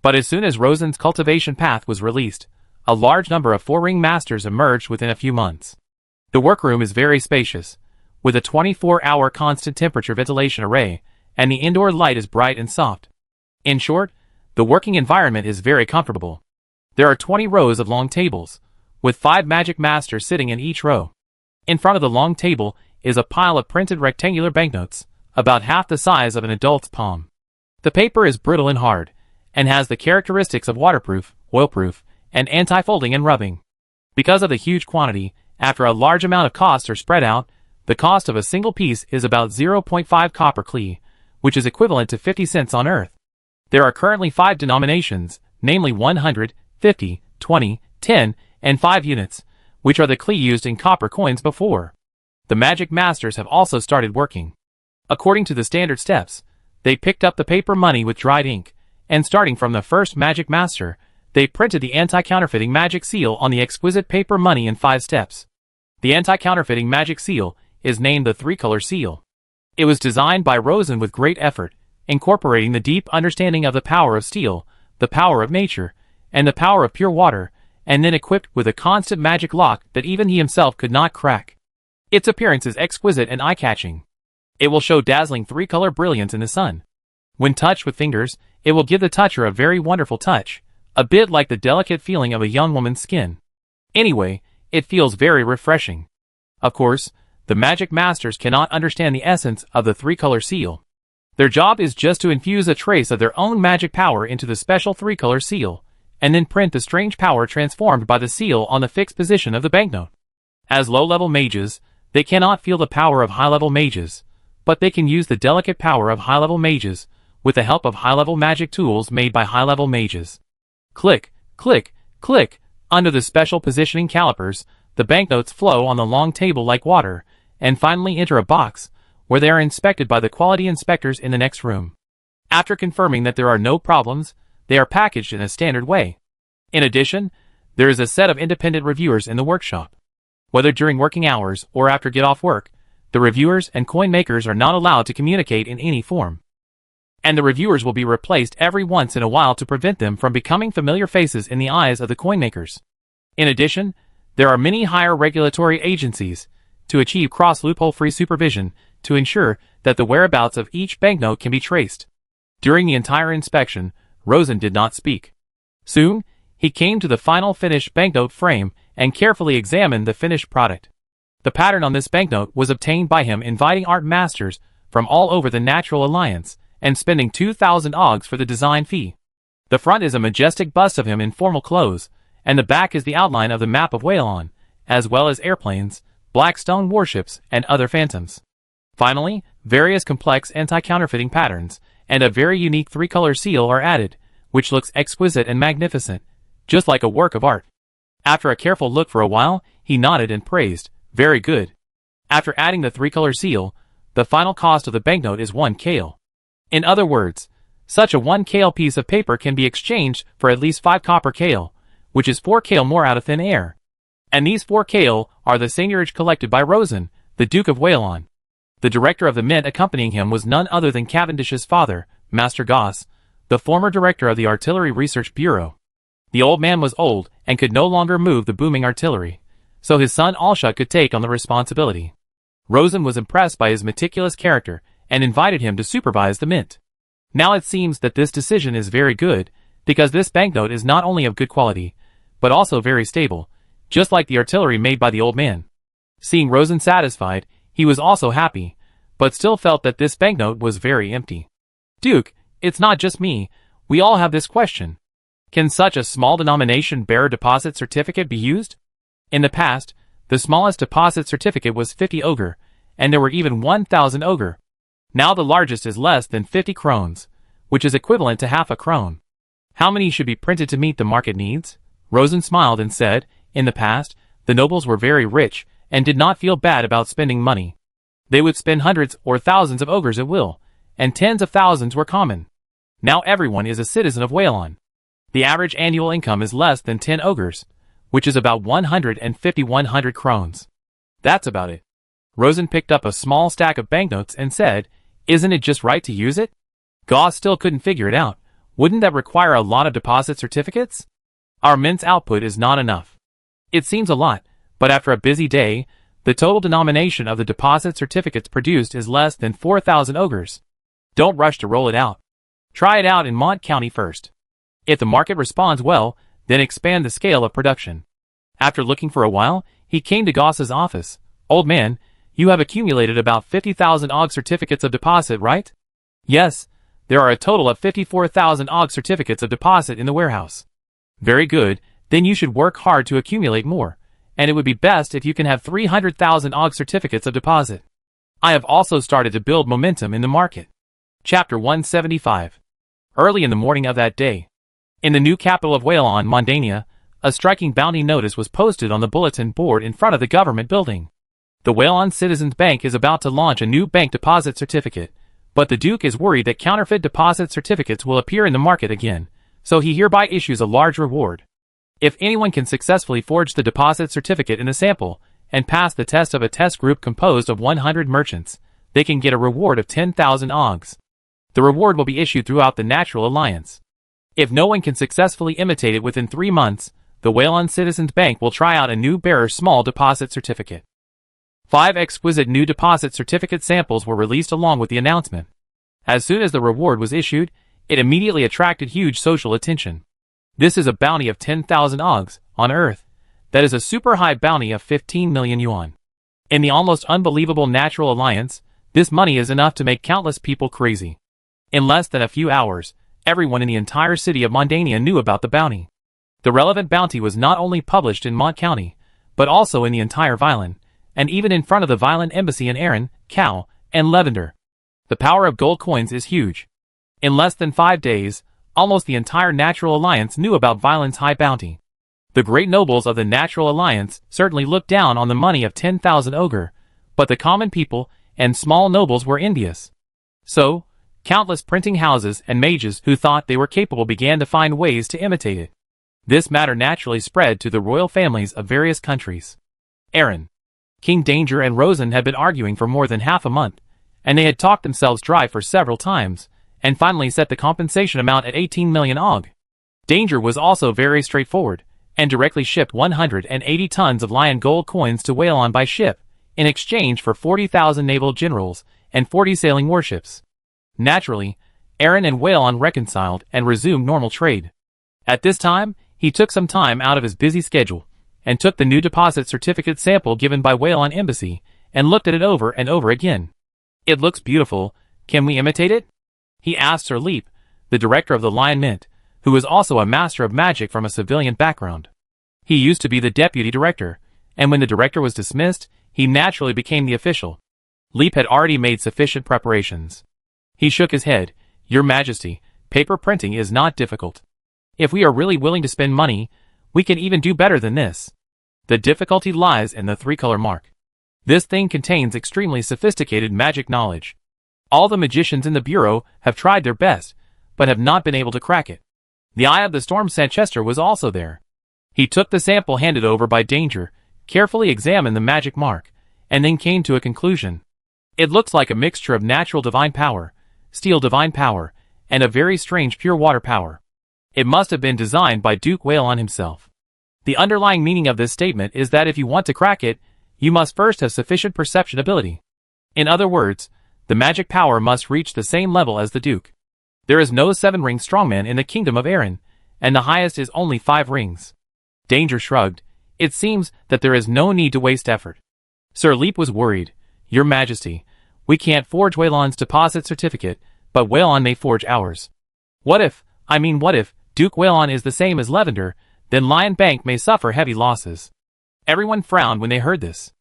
But as soon as Rosen's cultivation path was released, a large number of 4-ring masters emerged within a few months. The workroom is very spacious, with a 24-hour constant temperature ventilation array, and the indoor light is bright and soft. In short, the working environment is very comfortable. There are 20 rows of long tables, with 5 magic masters sitting in each row. In front of the long table is a pile of printed rectangular banknotes, about half the size of an adult's palm. The paper is brittle and hard, and has the characteristics of waterproof, oilproof, and anti-folding and rubbing. Because of the huge quantity, after a large amount of costs are spread out, the cost of a single piece is about 0.5 copper clee, which is equivalent to 50 cents on Earth. There are currently 5 denominations, namely 100, 50, 20, 10, and 5 units, which are the clee used in copper coins before. The magic masters have also started working. According to the standard steps, they picked up the paper money with dried ink, and starting from the first magic master, they printed the anti-counterfeiting magic seal on the exquisite paper money in 5 steps. The anti-counterfeiting magic seal is named the 3-color seal. It was designed by Rosen with great effort, incorporating the deep understanding of the power of steel, the power of nature, and the power of pure water, and then equipped with a constant magic lock that even he himself could not crack. Its appearance is exquisite and eye-catching. It will show dazzling 3-color brilliance in the sun. When touched with fingers, it will give the toucher a very wonderful touch, a bit like the delicate feeling of a young woman's skin. Anyway, it feels very refreshing. Of course, the magic masters cannot understand the essence of the 3-color seal. Their job is just to infuse a trace of their own magic power into the special 3-color seal, and then print the strange power transformed by the seal on the fixed position of the banknote. As low-level mages, they cannot feel the power of high-level mages, but they can use the delicate power of high-level mages, with the help of high-level magic tools made by high-level mages. Click, click, click. Under the special positioning calipers, the banknotes flow on the long table like water, and finally enter a box, where they are inspected by the quality inspectors in the next room. After confirming that there are no problems, they are packaged in a standard way. In addition, there is a set of independent reviewers in the workshop. Whether during working hours or after get off work, the reviewers and coin makers are not allowed to communicate in any form. And the reviewers will be replaced every once in a while to prevent them from becoming familiar faces in the eyes of the coin makers. In addition, there are many higher regulatory agencies to achieve cross-loophole-free supervision to ensure that the whereabouts of each banknote can be traced. During the entire inspection, Rosen did not speak. Soon, he came to the final finished banknote frame and carefully examined the finished product. The pattern on this banknote was obtained by him inviting art masters from all over the Natural Alliance and spending 2,000 ogs for the design fee. The front is a majestic bust of him in formal clothes, and the back is the outline of the map of Whalon, as well as airplanes, black stone warships, and other phantoms. Finally, various complex anti-counterfeiting patterns and a very unique three-color seal are added, which looks exquisite and magnificent, just like a work of art. After a careful look for a while, he nodded and praised, "Very good." After adding the three-color seal, the final cost of the banknote is 1 kale. In other words, such a 1 kale piece of paper can be exchanged for at least 5 copper kale, which is 4 kale more out of thin air. And these 4 kale are the seigniorage collected by Rosen, the Duke of Whalon. The director of the mint accompanying him was none other than Cavendish's father, Master Goss, the former director of the Artillery Research Bureau. The old man was old and could no longer move the booming artillery, so his son Alsha could take on the responsibility. Rosen was impressed by his meticulous character and invited him to supervise the mint. Now it seems that this decision is very good, because this banknote is not only of good quality, but also very stable, just like the artillery made by the old man. Seeing Rosen satisfied, he was also happy, but still felt that this banknote was very empty. "Duke, it's not just me, we all have this question. Can such a small denomination bearer deposit certificate be used? In the past, the smallest deposit certificate was 50 ogre, and there were even 1,000 ogre. Now the largest is less than 50 krones, which is equivalent to half a krone. How many should be printed to meet the market needs?" Rosen smiled and said, "In the past, the nobles were very rich and did not feel bad about spending money. They would spend hundreds or thousands of ogres at will, and tens of thousands were common. Now everyone is a citizen of Whalon. The average annual income is less than 10 ogres, which is about 150 krones. That's about it." Rosen picked up a small stack of banknotes and said, "Isn't it just right to use it?" Goss still couldn't figure it out. "Wouldn't that require a lot of deposit certificates? Our mint's output is not enough." "It seems a lot, but after a busy day, the total denomination of the deposit certificates produced is less than 4,000 ogres. Don't rush to roll it out. Try it out in Mont County first. If the market responds well, then expand the scale of production." After looking for a while, he came to Goss's office. "Old man, you have accumulated about 50,000 og certificates of deposit, right?" "Yes, there are a total of 54,000 og certificates of deposit in the warehouse." "Very good, then you should work hard to accumulate more, and it would be best if you can have 300,000 og certificates of deposit. I have also started to build momentum in the market." Chapter 175. Early in the morning of that day, in the new capital of Whalon, Mondania, a striking bounty notice was posted on the bulletin board in front of the government building. The Whalon Citizens Bank is about to launch a new bank deposit certificate, but the Duke is worried that counterfeit deposit certificates will appear in the market again, so he hereby issues a large reward. If anyone can successfully forge the deposit certificate in the sample and pass the test of a test group composed of 100 merchants, they can get a reward of 10,000 ogs. The reward will be issued throughout the Natural Alliance. If no one can successfully imitate it within 3 months, the Whalon Citizens Bank will try out a new bearer small deposit certificate. 5 exquisite new deposit certificate samples were released along with the announcement. As soon as the reward was issued, it immediately attracted huge social attention. This is a bounty of 10,000 ogs, on Earth. That is a super high bounty of 15 million yuan. In the almost unbelievable Natural Alliance, this money is enough to make countless people crazy. In less than a few hours, everyone in the entire city of Mondania knew about the bounty. The relevant bounty was not only published in Mont County, but also in the entire Violin, and even in front of the Violin embassy in Erin, Cal, and Lavender. The power of gold coins is huge. In less than 5 days, almost the entire Natural Alliance knew about Violin's high bounty. The great nobles of the Natural Alliance certainly looked down on the money of 10,000 ogre, but the common people and small nobles were envious. So, countless printing houses and mages who thought they were capable began to find ways to imitate it. This matter naturally spread to the royal families of various countries. Erin, King Danger and Rosen had been arguing for more than half a month, and they had talked themselves dry for several times, and finally set the compensation amount at 18 million og. Danger was also very straightforward, and directly shipped 180 tons of lion gold coins to Whalon by ship, in exchange for 40,000 naval generals and 40 sailing warships. Naturally, Erin and Whalon reconciled and resumed normal trade. At this time, he took some time out of his busy schedule, and took the new deposit certificate sample given by Whalon Embassy, and looked at it over and over again. "It looks beautiful. Can we imitate it?" he asked Sir Leap, the director of the Lion Mint, who was also a master of magic from a civilian background. He used to be the deputy director, and when the director was dismissed, he naturally became the official. Leap had already made sufficient preparations. He shook his head. "Your Majesty, paper printing is not difficult. If we are really willing to spend money, we can even do better than this. The difficulty lies in the three-color mark. This thing contains extremely sophisticated magic knowledge. All the magicians in the Bureau have tried their best, but have not been able to crack it." The Eye of the Storm Sanchester was also there. He took the sample handed over by Danger, carefully examined the magic mark, and then came to a conclusion. "It looks like a mixture of natural divine power, steel divine power, and a very strange pure water power. It must have been designed by Duke Whalon himself. The underlying meaning of this statement is that if you want to crack it, you must first have sufficient perception ability. In other words, the magic power must reach the same level as the Duke. There is no 7-ring strongman in the Kingdom of Erin, and the highest is only 5 rings. Danger shrugged. "It seems that there is no need to waste effort." Sir Leap was worried. "Your Majesty, we can't forge Whalon's deposit certificate, but Whalon may forge ours. What if Duke Whalon is the same as Lavender, then Lion Bank may suffer heavy losses." Everyone frowned when they heard this.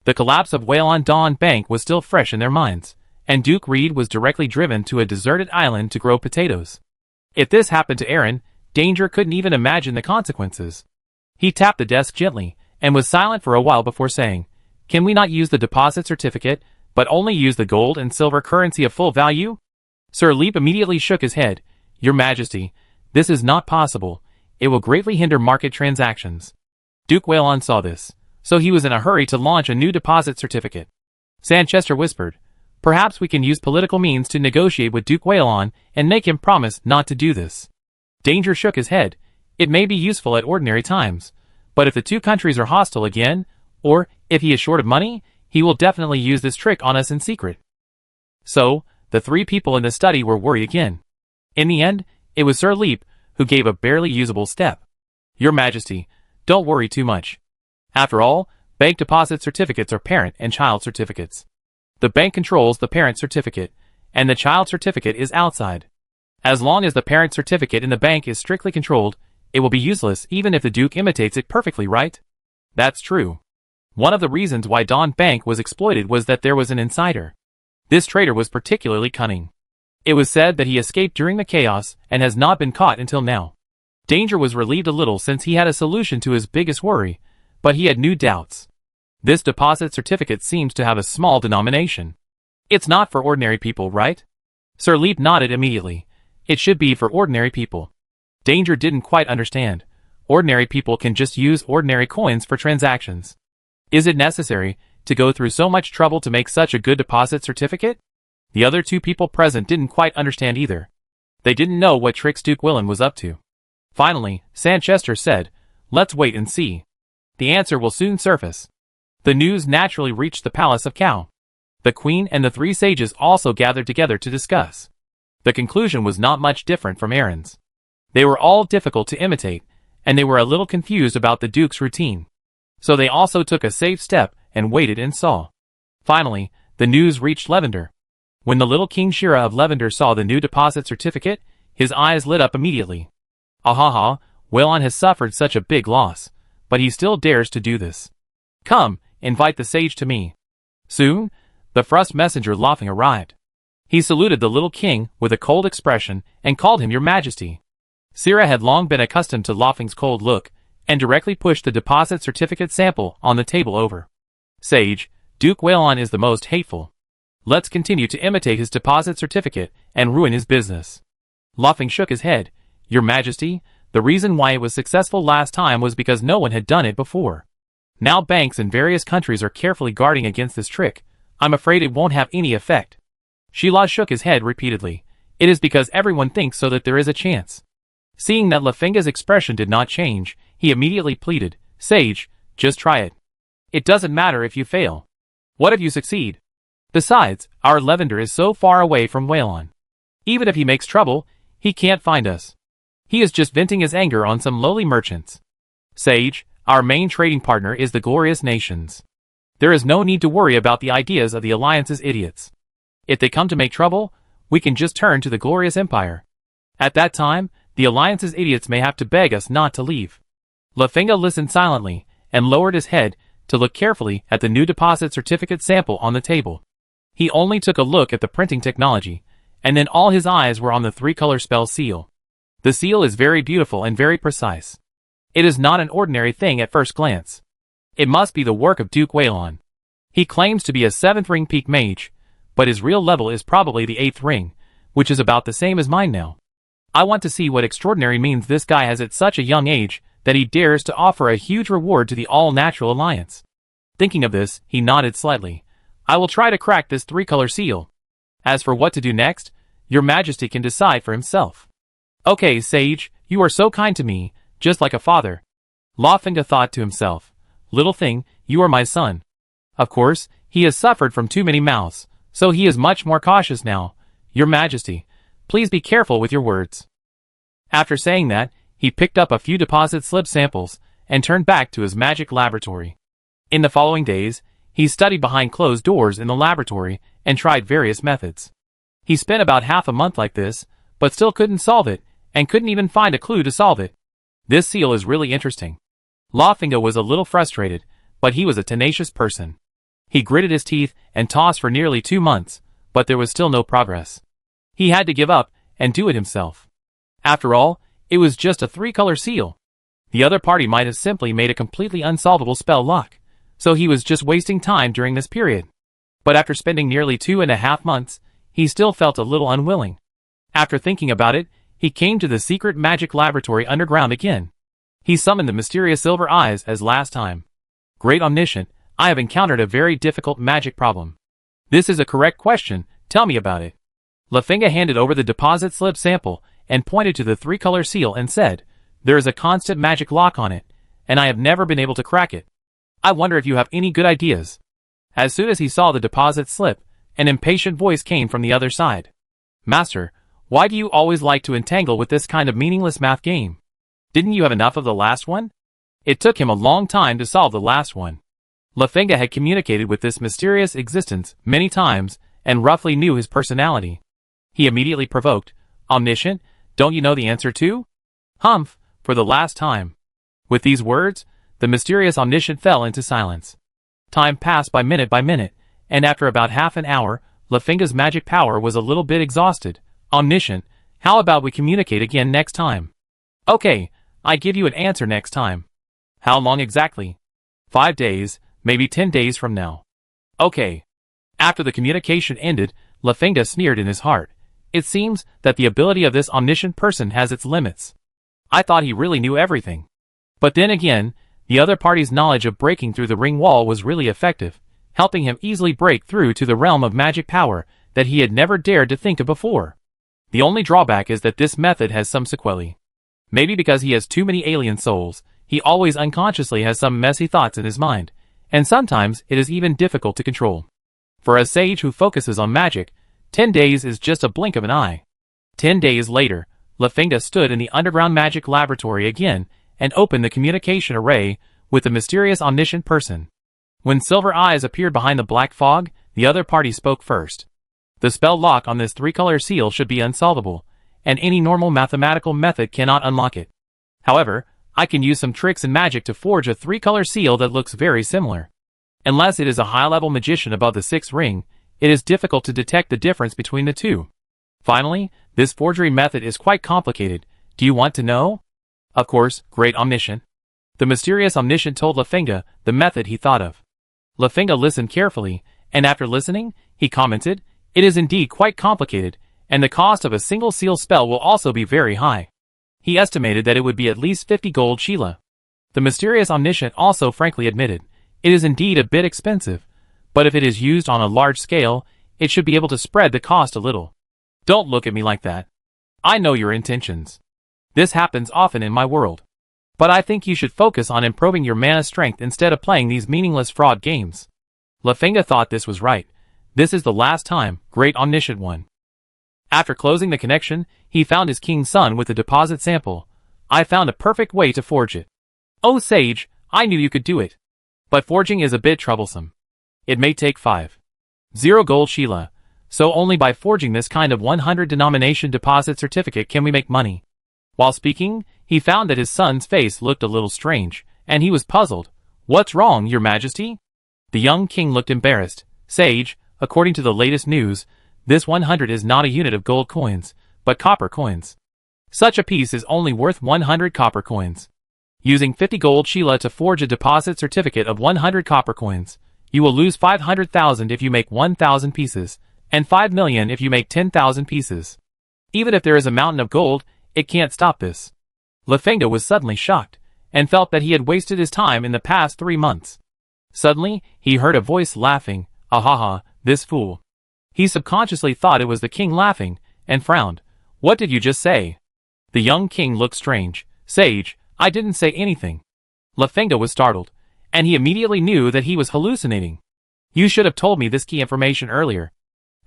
The collapse of Whalon Dawn Bank was still fresh in their minds, and Duke Reed was directly driven to a deserted island to grow potatoes. If this happened to Erin, Danger couldn't even imagine the consequences. He tapped the desk gently, and was silent for a while before saying, "Can we not use the deposit certificate, but only use the gold and silver currency of full value?" Sir Leap immediately shook his head. "Your Majesty, this is not possible. It will greatly hinder market transactions." Duke Whalon saw this, so he was in a hurry to launch a new deposit certificate. Sanchester whispered, "Perhaps we can use political means to negotiate with Duke Whalon and make him promise not to do this." Danger shook his head. "It may be useful at ordinary times, but if the two countries are hostile again, or if he is short of money, he will definitely use this trick on us in secret." So, the 3 people in the study were worried again. In the end, it was Sir Leap who gave a barely usable step. "Your Majesty, don't worry too much. After all, bank deposit certificates are parent and child certificates. The bank controls the parent certificate, and the child certificate is outside. As long as the parent certificate in the bank is strictly controlled, it will be useless even if the Duke imitates it perfectly, right?" "That's true. One of the reasons why Dawn Bank was exploited was that there was an insider. This traitor was particularly cunning. It was said that he escaped during the chaos and has not been caught until now." Danger was relieved a little since he had a solution to his biggest worry, but he had new doubts. This deposit certificate seems to have a small denomination. "It's not for ordinary people, right?" Sir Leap nodded immediately. "It should be for ordinary people." Danger didn't quite understand. Ordinary people can just use ordinary coins for transactions. Is it necessary to go through so much trouble to make such a good deposit certificate? The other 2 people present didn't quite understand either. They didn't know what tricks Duke Whalon was up to. Finally, Sanchester said, "Let's wait and see. The answer will soon surface." The news naturally reached the Palace of Cow. The Queen and the 3 sages also gathered together to discuss. The conclusion was not much different from Erin's. They were all difficult to imitate, and they were a little confused about the Duke's routine. So they also took a safe step and waited and saw. Finally, the news reached Lavender. When the little King Shira of Lavender saw the new deposit certificate, his eyes lit up immediately. "Ahaha, Whalon has suffered such a big loss, but he still dares to do this. Come, invite the sage to me." Soon, the first messenger laughing arrived. He saluted the little king with a cold expression and called him Your Majesty. Sira had long been accustomed to Laughing's cold look, and directly pushed the deposit certificate sample on the table over. "Sage, Duke Whalon is the most hateful. Let's continue to imitate his deposit certificate and ruin his business." Laughing shook his head. "Your Majesty, the reason why it was successful last time was because no one had done it before. Now banks in various countries are carefully guarding against this trick. I'm afraid it won't have any effect." Sheila shook his head repeatedly. "It is because everyone thinks so that there is a chance." Seeing that Lafinga's expression did not change, he immediately pleaded, "Sage, just try it. It doesn't matter if you fail. What if you succeed? Besides, our Lavender is so far away from Whalon. Even if he makes trouble, he can't find us. He is just venting his anger on some lowly merchants. Sage, Our main trading partner is the glorious nations. There is no need to worry about the ideas of the Alliance's idiots. If they come to make trouble, we can just turn to the glorious empire. At that time, the Alliance's idiots may have to beg us not to leave. Lafinga listened silently, and lowered his head to look carefully at the new deposit certificate sample on the table. He only took a look at the printing technology, and then all his eyes were on the three-color spell seal. The seal is very beautiful and very precise. It is not an ordinary thing at first glance. It must be the work of Duke Waylon. He claims to be a 7th ring peak mage, but his real level is probably the 8th ring, which is about the same as mine now. I want to see what extraordinary means this guy has at such a young age that he dares to offer a huge reward to the All-Natural Alliance. Thinking of this, he nodded slightly. I will try to crack this three-color seal. As for what to do next, your majesty can decide for himself. Okay, sage, you are so kind to me, just like a father. Lafinga thought to himself. Little thing, you are my son. Of course, he has suffered from too many mouths, so he is much more cautious now. Your majesty, please be careful with your words. After saying that, he picked up a few deposit slip samples and turned back to his magic laboratory. In the following days, he studied behind closed doors in the laboratory and tried various methods. He spent about half a month like this, but still couldn't solve it, and couldn't even find a clue to solve it. This seal is really interesting. Lafinga was a little frustrated, but he was a tenacious person. He gritted his teeth and tossed for nearly 2 months, but there was still no progress. He had to give up and do it himself. After all, it was just a three-color seal. The other party might have simply made a completely unsolvable spell lock, so he was just wasting time during this period. But after spending nearly 2.5 months, he still felt a little unwilling. After thinking about it, he came to the secret magic laboratory underground again. He summoned the mysterious silver eyes as last time. Great Omniscient, I have encountered a very difficult magic problem. This is a correct question, tell me about it. Lafinga handed over the deposit slip sample and pointed to the three-color seal and said, there is a constant magic lock on it, and I have never been able to crack it. I wonder if you have any good ideas. As soon as he saw the deposit slip, an impatient voice came from the other side. Master, why do you always like to entangle with this kind of meaningless math game? Didn't you have enough of the last one? It took him a long time to solve the last one. Lafinga had communicated with this mysterious existence many times and roughly knew his personality. He immediately provoked, Omniscient, don't you know the answer too? Humph, for the last time. With these words, the mysterious Omniscient fell into silence. Time passed by minute, and after about half an hour, Lafinga's magic power was a little bit exhausted. Omniscient, how about we communicate again next time? Okay, I give you an answer next time. How long exactly? 5 days, maybe 10 days from now. Okay. After the communication ended, Lafinga sneered in his heart. It seems that the ability of this omniscient person has its limits. I thought he really knew everything. But then again, the other party's knowledge of breaking through the ring wall was really effective, helping him easily break through to the realm of magic power that he had never dared to think of before. The only drawback is that this method has some sequelae. Maybe because he has too many alien souls, he always unconsciously has some messy thoughts in his mind, and sometimes it is even difficult to control. For a sage who focuses on magic, 10 days is just a blink of an eye. 10 days later, Lafinga stood in the underground magic laboratory again and opened the communication array with the mysterious omniscient person. When silver eyes appeared behind the black fog, the other party spoke first. The spell lock on this three-color seal should be unsolvable, and any normal mathematical method cannot unlock it. However, I can use some tricks in magic to forge a three-color seal that looks very similar. Unless it is a high-level magician above the 6th ring, it is difficult to detect the difference between the two. Finally, this forgery method is quite complicated. Do you want to know? Of course, Great Omniscient. The mysterious Omniscient told Lafinga the method he thought of. Lafinga listened carefully, and after listening, he commented, it is indeed quite complicated, and the cost of a single seal spell will also be very high. He estimated that it would be at least 50 gold Sheila. The mysterious Omniscient also frankly admitted, it is indeed a bit expensive, but if it is used on a large scale, it should be able to spread the cost a little. Don't look at me like that. I know your intentions. This happens often in my world. But I think you should focus on improving your mana strength instead of playing these meaningless fraud games. Lafinga thought this was right. This is the last time, Great Omniscient One. After closing the connection, he found his king's son with the deposit sample. I found a perfect way to forge it. Oh sage, I knew you could do it. But forging is a bit troublesome. It may take 5,000 gold Sheila, so only by forging this kind of 100 denomination deposit certificate can we make money. While speaking, he found that his son's face looked a little strange, and he was puzzled. What's wrong, your majesty? The young king looked embarrassed. Sage, according to the latest news, this 100 is not a unit of gold coins, but copper coins. Such a piece is only worth 100 copper coins. Using 50 gold Sheila to forge a deposit certificate of 100 copper coins, you will lose 500,000 if you make 1,000 pieces, and 5 million if you make 10,000 pieces. Even if there is a mountain of gold, it can't stop this. Lefenga was suddenly shocked, and felt that he had wasted his time in the past 3 months. Suddenly, he heard a voice laughing. Ahaha, this fool. He subconsciously thought it was the king laughing, and frowned. What did you just say? The young king looked strange. Sage, I didn't say anything. Lefenga was startled, and he immediately knew that he was hallucinating. You should have told me this key information earlier.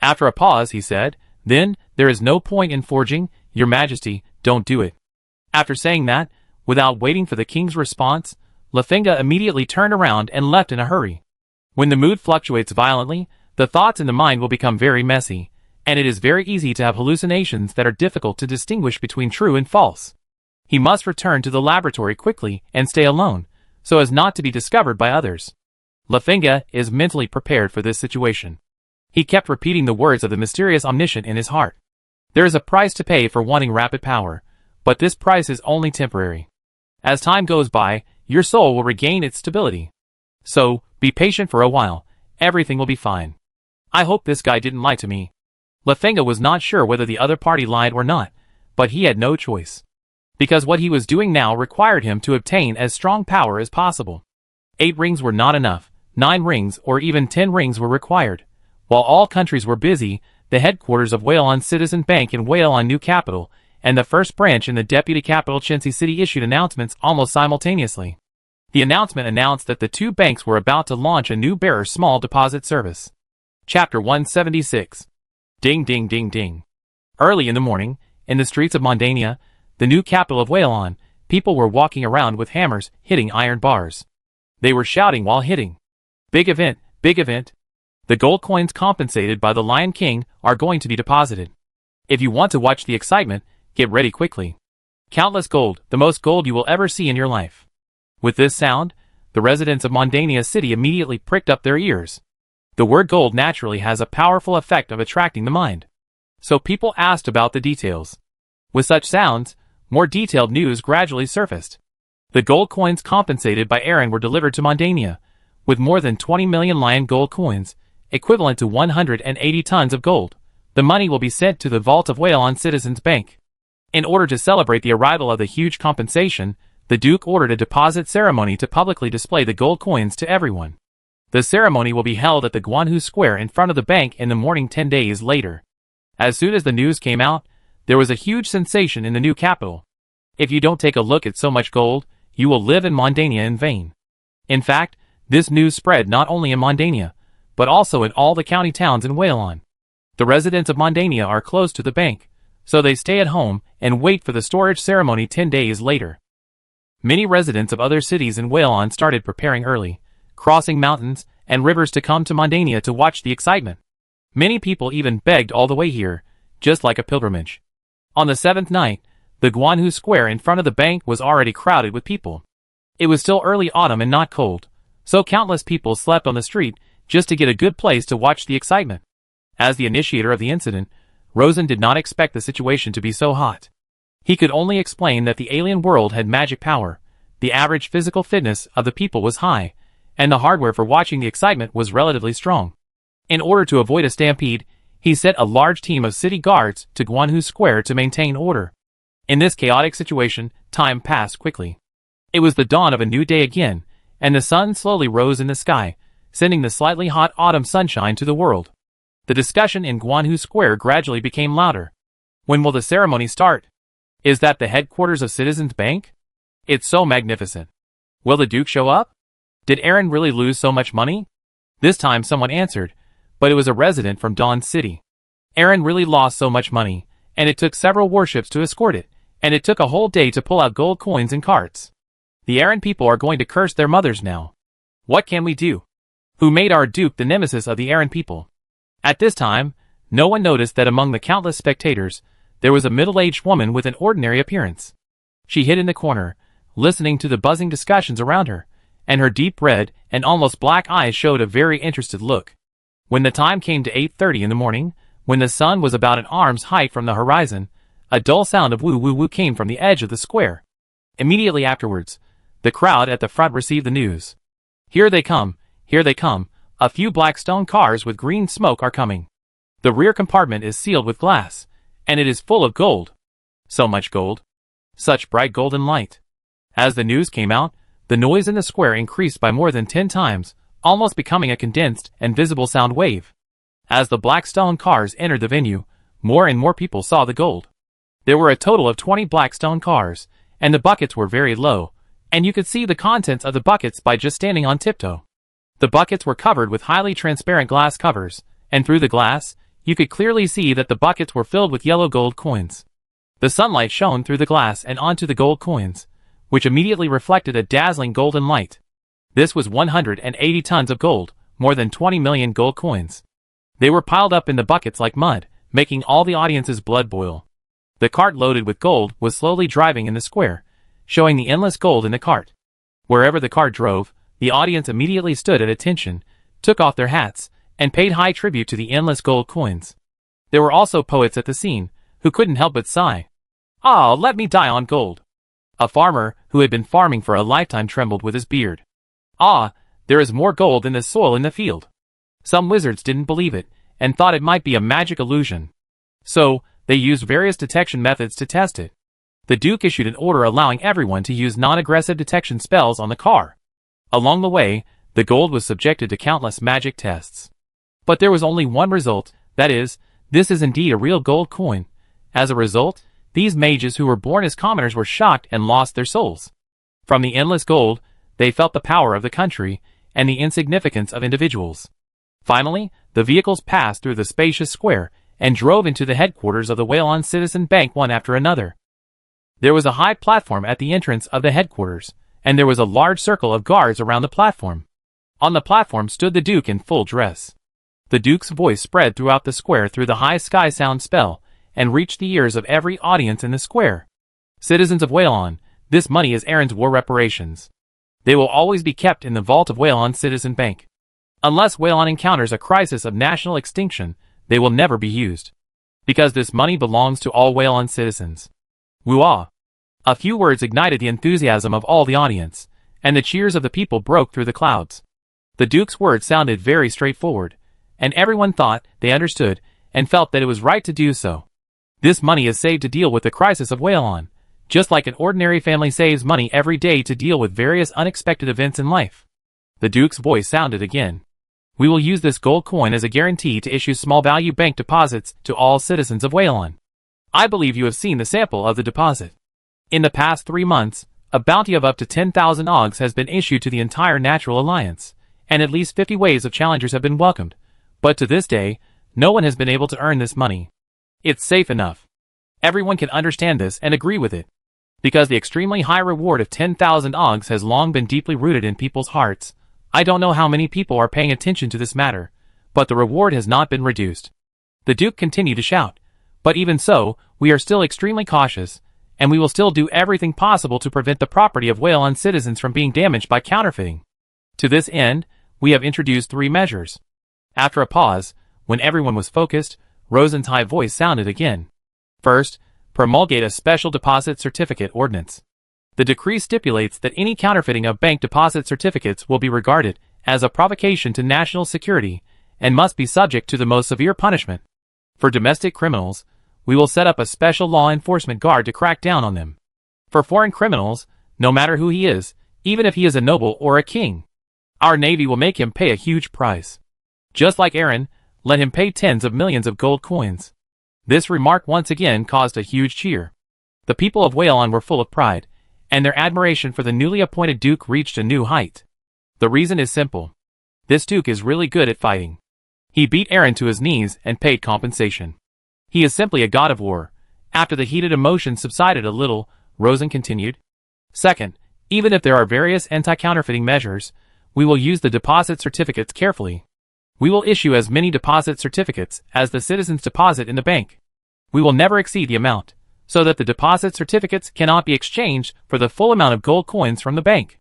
After a pause, he said, Then, there is no point in forging, your majesty, don't do it. After saying that, without waiting for the king's response, Lefenga immediately turned around and left in a hurry. When the mood fluctuates violently, the thoughts in the mind will become very messy, and it is very easy to have hallucinations that are difficult to distinguish between true and false. He must return to the laboratory quickly and stay alone, so as not to be discovered by others. Lefenga is mentally prepared for this situation. He kept repeating the words of the mysterious omniscient in his heart. There is a price to pay for wanting rapid power, but this price is only temporary. As time goes by, your soul will regain its stability. So, be patient for a while, everything will be fine. I hope this guy didn't lie to me. Lefenga was not sure whether the other party lied or not, but he had no choice. Because what he was doing now required him to obtain as strong power as possible. 8 rings were not enough, 9 rings or even 10 rings were required. While all countries were busy, the headquarters of Whalon Citizen Bank in Whalon New Capital, and the first branch in the deputy capital Chincy City issued announcements almost simultaneously. The announcement announced that the 2 banks were about to launch a new bearer small deposit service. Chapter 176. Ding ding ding ding. Early in the morning, in the streets of Mondania, the new capital of Whalon, people were walking around with hammers, hitting iron bars. They were shouting while hitting. Big event, big event. The gold coins compensated by the Lion King are going to be deposited. If you want to watch the excitement, get ready quickly. Countless gold, the most gold you will ever see in your life. With this sound, the residents of Mondania City immediately pricked up their ears. The word gold naturally has a powerful effect of attracting the mind. So people asked about the details. With such sounds, more detailed news gradually surfaced. The gold coins compensated by Aaron were delivered to Mondania, with more than 20 million lion gold coins, equivalent to 180 tons of gold. The money will be sent to the vault of Whalon Citizens Bank. In order to celebrate the arrival of the huge compensation, the Duke ordered a deposit ceremony to publicly display the gold coins to everyone. The ceremony will be held at the Guanhu Square in front of the bank in the morning 10 days later. As soon as the news came out, there was a huge sensation in the new capital. If you don't take a look at so much gold, you will live in Mondania in vain. In fact, this news spread not only in Mondania, but also in all the county towns in Whalon. The residents of Mondania are close to the bank, so they stay at home and wait for the storage ceremony 10 days later. Many residents of other cities in Whalon started preparing early, crossing mountains and rivers to come to Mondania to watch the excitement. Many people even begged all the way here, just like a pilgrimage. On the 7th night, the Guanhu Square in front of the bank was already crowded with people. It was still early autumn and not cold, so countless people slept on the street just to get a good place to watch the excitement. As the initiator of the incident, Rosen did not expect the situation to be so hot. He could only explain that the alien world had magic power, the average physical fitness of the people was high, and the hardware for watching the excitement was relatively strong. In order to avoid a stampede, he sent a large team of city guards to Guanhu Square to maintain order. In this chaotic situation, time passed quickly. It was the dawn of a new day again, and the sun slowly rose in the sky, sending the slightly hot autumn sunshine to the world. The discussion in Guanhu Square gradually became louder. When will the ceremony start? Is that the headquarters of Citizens Bank? It's so magnificent. Will the Duke show up? Did Aaron really lose so much money? This time someone answered, but it was a resident from Dawn City. Aaron really lost so much money, and it took several warships to escort it, and it took a whole day to pull out gold coins in carts. The Aaron people are going to curse their mothers now. What can we do? Who made our Duke the nemesis of the Aaron people? At this time, no one noticed that among the countless spectators, there was a middle-aged woman with an ordinary appearance. She hid in the corner, listening to the buzzing discussions around her, and her deep red and almost black eyes showed a very interested look. When the time came to 8:30 in the morning, when the sun was about an arm's height from the horizon, a dull sound of woo-woo-woo came from the edge of the square. Immediately afterwards, the crowd at the front received the news. Here they come, a few black stone cars with green smoke are coming. The rear compartment is sealed with glass, and it is full of gold. So much gold. Such bright golden light. As the news came out, the noise in the square increased by more than 10 times, almost becoming a condensed and visible sound wave. As the black stone cars entered the venue, more and more people saw the gold. There were a total of 20 black stone cars, and the buckets were very low, and you could see the contents of the buckets by just standing on tiptoe. The buckets were covered with highly transparent glass covers, and through the glass, you could clearly see that the buckets were filled with yellow gold coins. The sunlight shone through the glass and onto the gold coins, which immediately reflected a dazzling golden light. This was 180 tons of gold, more than 20 million gold coins. They were piled up in the buckets like mud, making all the audience's blood boil. The cart loaded with gold was slowly driving in the square, showing the endless gold in the cart. Wherever the cart drove, the audience immediately stood at attention, took off their hats, and paid high tribute to the endless gold coins. There were also poets at the scene, who couldn't help but sigh. "Ah, let me die on gold." A farmer, who had been farming for a lifetime, trembled with his beard. "Ah, there is more gold than the soil in the field." Some wizards didn't believe it, and thought it might be a magic illusion. So, they used various detection methods to test it. The Duke issued an order allowing everyone to use non-aggressive detection spells on the car. Along the way, the gold was subjected to countless magic tests. But there was only one result, that is, this is indeed a real gold coin. As a result, these mages who were born as commoners were shocked and lost their souls. From the endless gold, they felt the power of the country, and the insignificance of individuals. Finally, the vehicles passed through the spacious square, and drove into the headquarters of the Whalon Citizen Bank one after another. There was a high platform at the entrance of the headquarters, and there was a large circle of guards around the platform. On the platform stood the Duke in full dress. The Duke's voice spread throughout the square through the high sky sound spell, and reached the ears of every audience in the square. "Citizens of Whalon, this money is Aaron's war reparations. They will always be kept in the vault of Whalon Citizen Bank. Unless Whalon encounters a crisis of national extinction, they will never be used. Because this money belongs to all Whalon citizens." Woo-ah! A few words ignited the enthusiasm of all the audience, and the cheers of the people broke through the clouds. The Duke's words sounded very straightforward, and everyone thought they understood and felt that it was right to do so. This money is saved to deal with the crisis of Whalon, just like an ordinary family saves money every day to deal with various unexpected events in life. The Duke's voice sounded again. "We will use this gold coin as a guarantee to issue small-value bank deposits to all citizens of Whalon. I believe you have seen the sample of the deposit. In the past 3 months, a bounty of up to 10,000 OGs has been issued to the entire Natural Alliance, and at least 50 waves of challengers have been welcomed, but to this day, no one has been able to earn this money. It's safe enough. Everyone can understand this and agree with it. Because the extremely high reward of 10,000 OGs has long been deeply rooted in people's hearts, I don't know how many people are paying attention to this matter, but the reward has not been reduced." The Duke continued to shout, "But even so, we are still extremely cautious, and we will still do everything possible to prevent the property of Whalon citizens from being damaged by counterfeiting. To this end, we have introduced 3 measures." After a pause, when everyone was focused, Rosen's high voice sounded again. "First, promulgate a special deposit certificate ordinance. The decree stipulates that any counterfeiting of bank deposit certificates will be regarded as a provocation to national security and must be subject to the most severe punishment. For domestic criminals, we will set up a special law enforcement guard to crack down on them. For foreign criminals, no matter who he is, even if he is a noble or a king, our navy will make him pay a huge price. Just like Aaron, let him pay tens of millions of gold coins." This remark once again caused a huge cheer. The people of Whalon were full of pride, and their admiration for the newly appointed Duke reached a new height. The reason is simple. This Duke is really good at fighting. He beat Aaron to his knees and paid compensation. He is simply a god of war. After the heated emotions subsided a little, Rosen continued. "Second, Even if there are various anti-counterfeiting measures, we will use the deposit certificates carefully. We will issue as many deposit certificates as the citizens deposit in the bank. We will never exceed the amount, so that the deposit certificates cannot be exchanged for the full amount of gold coins from the bank.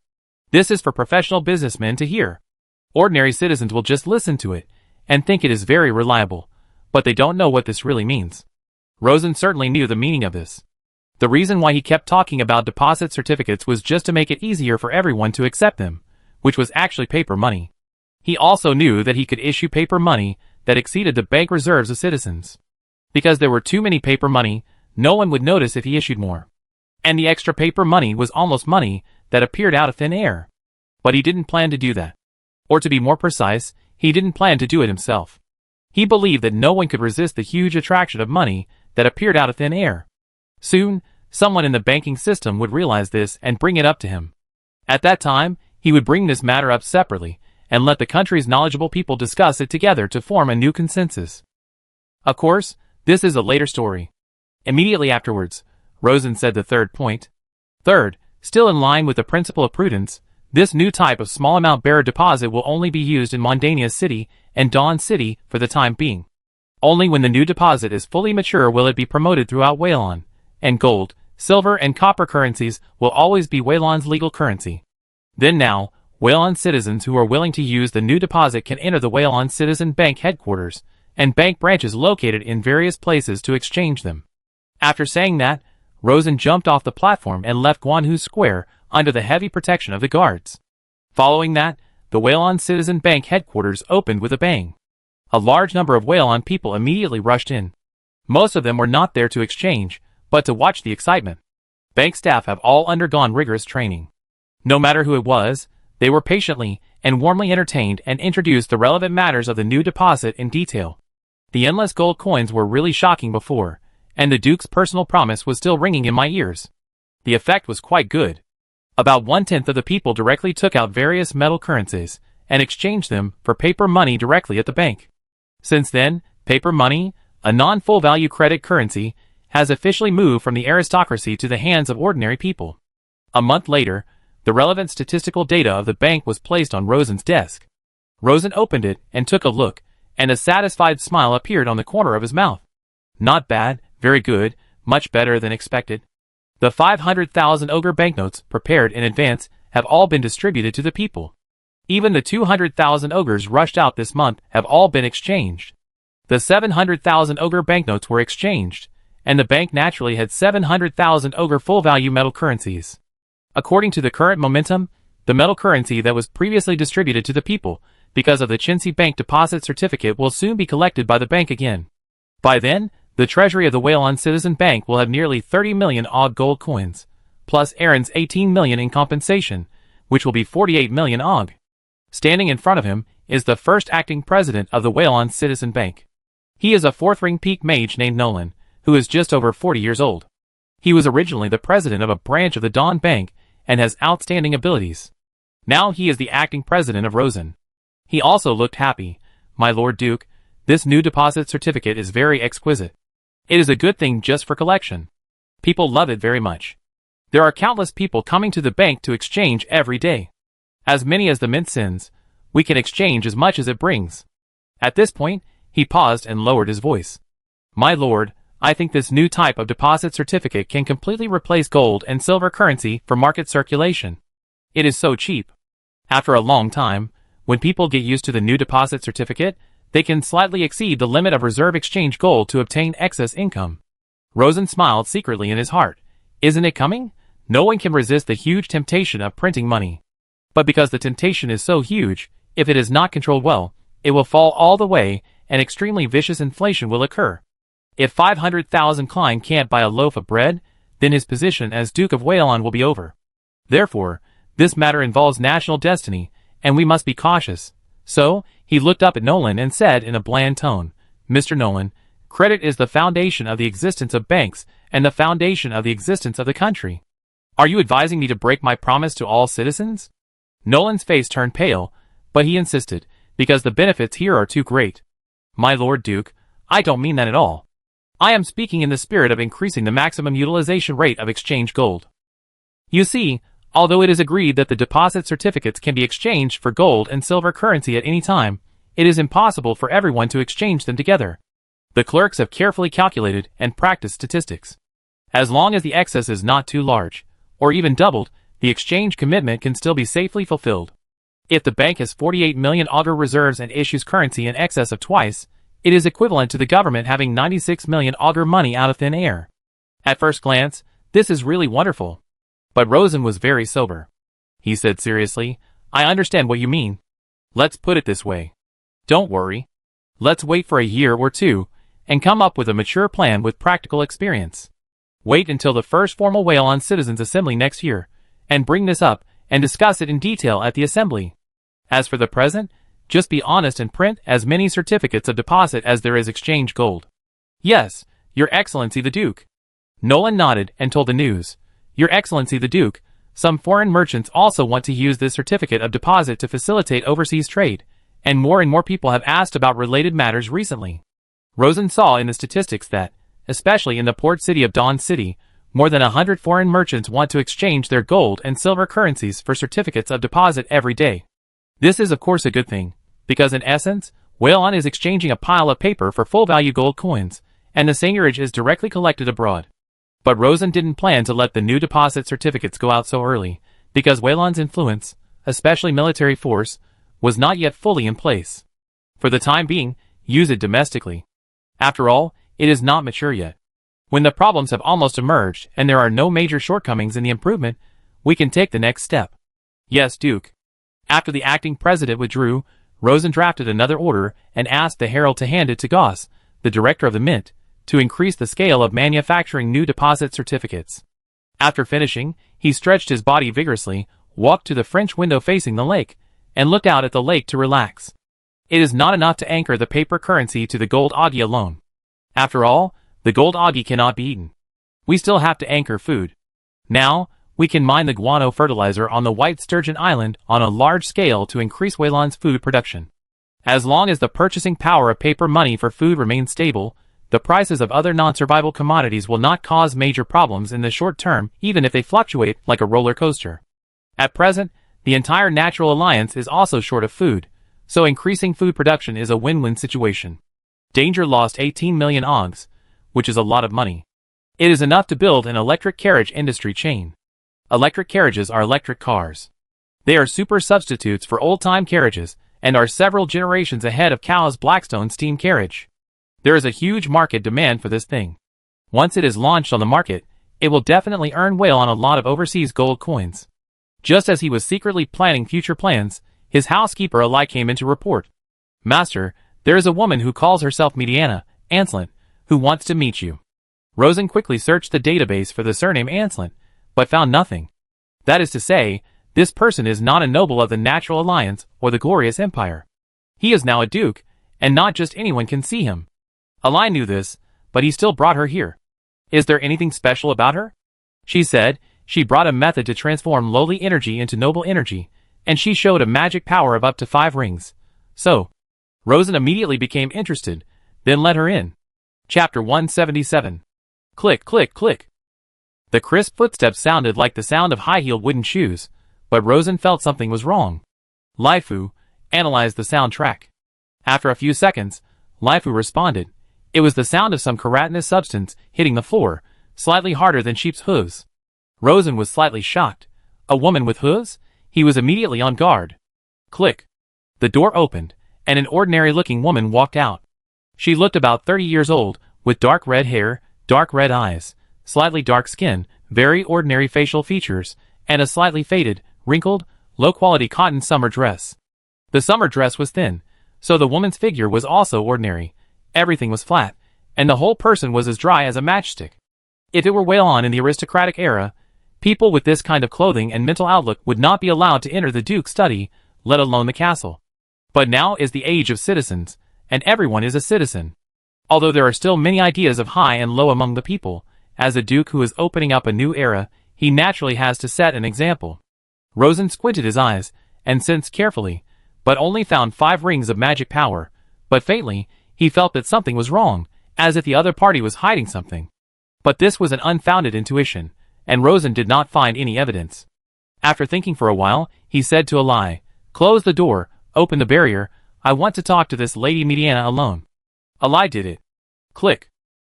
This is for professional businessmen to hear. Ordinary citizens will just listen to it and think it is very reliable, but they don't know what this really means. Rosen certainly knew the meaning of this. The reason why he kept talking about deposit certificates was just to make it easier for everyone to accept them, which was actually paper money. He also knew that he could issue paper money that exceeded the bank reserves of citizens. Because there were too many paper money, no one would notice if he issued more. And the extra paper money was almost money that appeared out of thin air. But he didn't plan to do that. Or to be more precise, he didn't plan to do it himself. He believed that no one could resist the huge attraction of money that appeared out of thin air. Soon, someone in the banking system would realize this and bring it up to him. At that time, he would bring this matter up separately and let the country's knowledgeable people discuss it together to form a new consensus. Of course, this is a later story. Immediately afterwards, Rosen said the third point. Third, still in line with the principle of prudence, this new type of small amount bearer deposit will only be used in Mondania City and Dawn City for the time being. Only when the new deposit is fully mature will it be promoted throughout Waylon, and gold, silver and copper currencies will always be Waylon's legal currency. Then now, Waylon citizens who are willing to use the new deposit can enter the Waylon Citizen Bank headquarters and bank branches located in various places to exchange them. After saying that, Rosen jumped off the platform and left Guanhu Square under the heavy protection of the guards. Following that, the Waylon Citizen Bank headquarters opened with a bang. A large number of Waylon people immediately rushed in. Most of them were not there to exchange, but to watch the excitement. Bank staff have all undergone rigorous training. No matter who it was, they were patiently and warmly entertained and introduced the relevant matters of the new deposit in detail. The endless gold coins were really shocking before, and the Duke's personal promise was still ringing in my ears. The effect was quite good. About 1/10 of the people directly took out various metal currencies and exchanged them for paper money directly at the bank. Since then, paper money, a non-full value credit currency, has officially moved from the aristocracy to the hands of ordinary people. A month later, the relevant statistical data of the bank was placed on Rosen's desk. Rosen opened it and took a look, and a satisfied smile appeared on the corner of his mouth. Not bad, very good, much better than expected. The 500,000 ogre banknotes prepared in advance have all been distributed to the people. Even the 200,000 ogres rushed out this month have all been exchanged. The 700,000 ogre banknotes were exchanged, and the bank naturally had 700,000 ogre full-value metal currencies. According to the current momentum, the metal currency that was previously distributed to the people because of the Chintzy Bank deposit certificate will soon be collected by the bank again. By then, the treasury of the Waylon Citizen Bank will have nearly 30 million odd gold coins, plus Aaron's 18 million in compensation, which will be 48 million og. Standing in front of him is the first acting president of the Waylon Citizen Bank. He is a fourth-ring peak mage named Nolan, who is just over 40 years old. He was originally the president of a branch of the Dawn Bank and has outstanding abilities. Now he is the acting president of Rosen. He also looked happy. My Lord Duke, this new deposit certificate is very exquisite. It is a good thing just for collection. People love it very much. There are countless people coming to the bank to exchange every day. As many as the mint sends, we can exchange as much as it brings. At this point, he paused and lowered his voice. My lord, I think this new type of deposit certificate can completely replace gold and silver currency for market circulation. It is so cheap. After a long time, when people get used to the new deposit certificate, they can slightly exceed the limit of reserve exchange gold to obtain excess income. Rosen smiled secretly in his heart. Isn't it coming? No one can resist the huge temptation of printing money. But because the temptation is so huge, if it is not controlled well, it will fall all the way and extremely vicious inflation will occur. If 500,000 Klein can't buy a loaf of bread, then his position as Duke of Waylon will be over. Therefore, this matter involves national destiny, and we must be cautious. So, he looked up at Nolan and said in a bland tone, Mr. Nolan, credit is the foundation of the existence of banks and the foundation of the existence of the country. Are you advising me to break my promise to all citizens? Nolan's face turned pale, but he insisted, because the benefits here are too great. My Lord Duke, I don't mean that at all. I am speaking in the spirit of increasing the maximum utilization rate of exchange gold. You see, Although it is agreed that the deposit certificates can be exchanged for gold and silver currency at any time, it is impossible for everyone to exchange them together. The clerks have carefully calculated and practiced statistics. As long as the excess is not too large, or even doubled, the exchange commitment can still be safely fulfilled. If the bank has 48 million auger reserves and issues currency in excess of twice, it is equivalent to the government having 96 million auger money out of thin air. At first glance, this is really wonderful. But Rosen was very sober. He said seriously, "I understand what you mean. Let's put it this way. Don't worry. Let's wait for a year or two, and come up with a mature plan with practical experience. Wait until the first formal Whalon Citizens Assembly next year, and bring this up, and discuss it in detail at the assembly. As for the present, just be honest and print as many certificates of deposit as there is exchange gold." "Yes, Your Excellency the Duke." Nolan nodded and told the news. "Your Excellency the Duke, some foreign merchants also want to use this certificate of deposit to facilitate overseas trade, and more people have asked about related matters recently." Rosen saw in the statistics that, especially in the port city of Dawn City, more than 100 foreign merchants want to exchange their gold and silver currencies for certificates of deposit every day. This is of course a good thing, because in essence, Whalon is exchanging a pile of paper for full-value gold coins, and the seigniorage is directly collected abroad. But Rosen didn't plan to let the new deposit certificates go out so early, because Whalon's influence, especially military force, was not yet fully in place. For the time being, use it domestically. After all, it is not mature yet. When the problems have almost emerged and there are no major shortcomings in the improvement, we can take the next step. Yes, Duke. After the acting president withdrew, Rosen drafted another order and asked the herald to hand it to Goss, the director of the mint, to increase the scale of manufacturing new deposit certificates. After finishing, he stretched his body vigorously, walked to the French window facing the lake, and looked out at the lake to relax. It is not enough to anchor the paper currency to the gold augie alone. After all, the gold augie cannot be eaten. We still have to anchor food. Now, we can mine the guano fertilizer on the White Sturgeon Island on a large scale to increase Whalon's food production. As long as the purchasing power of paper money for food remains stable, the prices of other non-survival commodities will not cause major problems in the short term, even if they fluctuate like a roller coaster. At present, the entire Natural Alliance is also short of food, so increasing food production is a win-win situation. Danger lost 18 million augs, which is a lot of money. It is enough to build an electric carriage industry chain. Electric carriages are electric cars. They are super substitutes for old-time carriages, and are several generations ahead of Cow's Blackstone steam carriage. There is a huge market demand for this thing. Once it is launched on the market, it will definitely earn Whalon a lot of overseas gold coins. Just as he was secretly planning future plans, his housekeeper alike came in to report. "Master, there is a woman who calls herself Mediana Anslant, who wants to meet you." Rosen quickly searched the database for the surname Anslant, but found nothing. That is to say, this person is not a noble of the Natural Alliance or the Glorious Empire. He is now a duke, and not just anyone can see him. Align knew this, but he still brought her here. "Is there anything special about her?" She said. She brought a method to transform lowly energy into noble energy, and she showed a magic power of up to 5 rings. So, Rosen immediately became interested, then let her in. Chapter 177. Click, click, click. The crisp footsteps sounded like the sound of high-heeled wooden shoes, but Rosen felt something was wrong. Laifu analyzed the soundtrack. After a few seconds, Laifu responded. It was the sound of some keratinous substance hitting the floor, slightly harder than sheep's hooves. Rosen was slightly shocked. A woman with hooves? He was immediately on guard. Click. The door opened, and an ordinary-looking woman walked out. She looked about 30 years old, with dark red hair, dark red eyes, slightly dark skin, very ordinary facial features, and a slightly faded, wrinkled, low-quality cotton summer dress. The summer dress was thin, so the woman's figure was also ordinary. Everything was flat, and the whole person was as dry as a matchstick. If it were Whalon in the aristocratic era, people with this kind of clothing and mental outlook would not be allowed to enter the Duke's study, let alone the castle. But now is the age of citizens, and everyone is a citizen. Although there are still many ideas of high and low among the people, as a Duke who is opening up a new era, he naturally has to set an example. Rosen squinted his eyes, and sensed carefully, but only found 5 rings of magic power, but faintly, he felt that something was wrong, as if the other party was hiding something. But this was an unfounded intuition, and Rosen did not find any evidence. After thinking for a while, he said to Eli, "Close the door, open the barrier, I want to talk to this Lady Mediana alone." Eli did it. Click.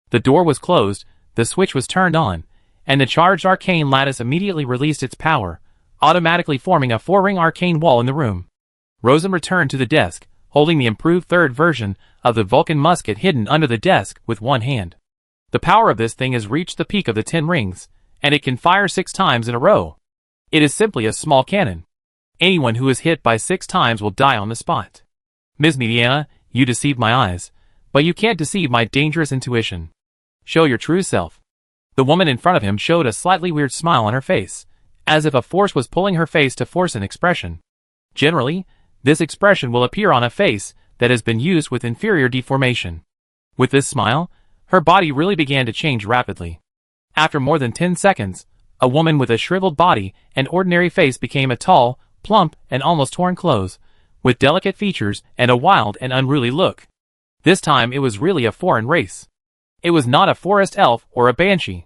The door was closed, the switch was turned on, and the charged arcane lattice immediately released its power, automatically forming a 4-ring arcane wall in the room. Rosen returned to the desk, holding the improved third version of the Vulcan musket hidden under the desk with one hand. The power of this thing has reached the peak of the 10 rings, and it can fire 6 times in a row. It is simply a small cannon. Anyone who is hit by 6 times will die on the spot. Ms. Mediana, you deceived my eyes, but you can't deceive my dangerous intuition. Show your true self. The woman in front of him showed a slightly weird smile on her face, as if a force was pulling her face to force an expression. Generally, this expression will appear on a face that has been used with inferior deformation. With this smile, her body really began to change rapidly. After more than 10 seconds, a woman with a shriveled body and ordinary face became a tall, plump, and almost torn clothes, with delicate features and a wild and unruly look. This time it was really a foreign race. It was not a forest elf or a banshee.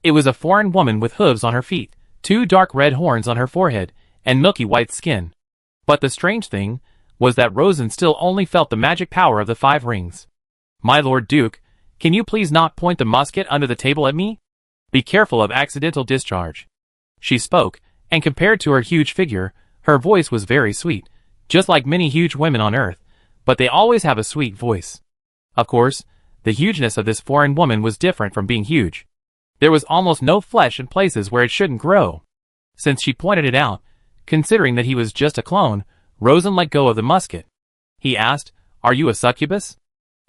It was a foreign woman with hooves on her feet, 2 dark red horns on her forehead, and milky white skin. But the strange thing was that Rosen still only felt the magic power of the 5 rings. "My Lord Duke, can you please not point the musket under the table at me? Be careful of accidental discharge." She spoke, and compared to her huge figure, her voice was very sweet, just like many huge women on earth, but they always have a sweet voice. Of course, the hugeness of this foreign woman was different from being huge. There was almost no flesh in places where it shouldn't grow. Since she pointed it out, considering that he was just a clone, Rosen let go of the musket. He asked, "Are you a succubus?"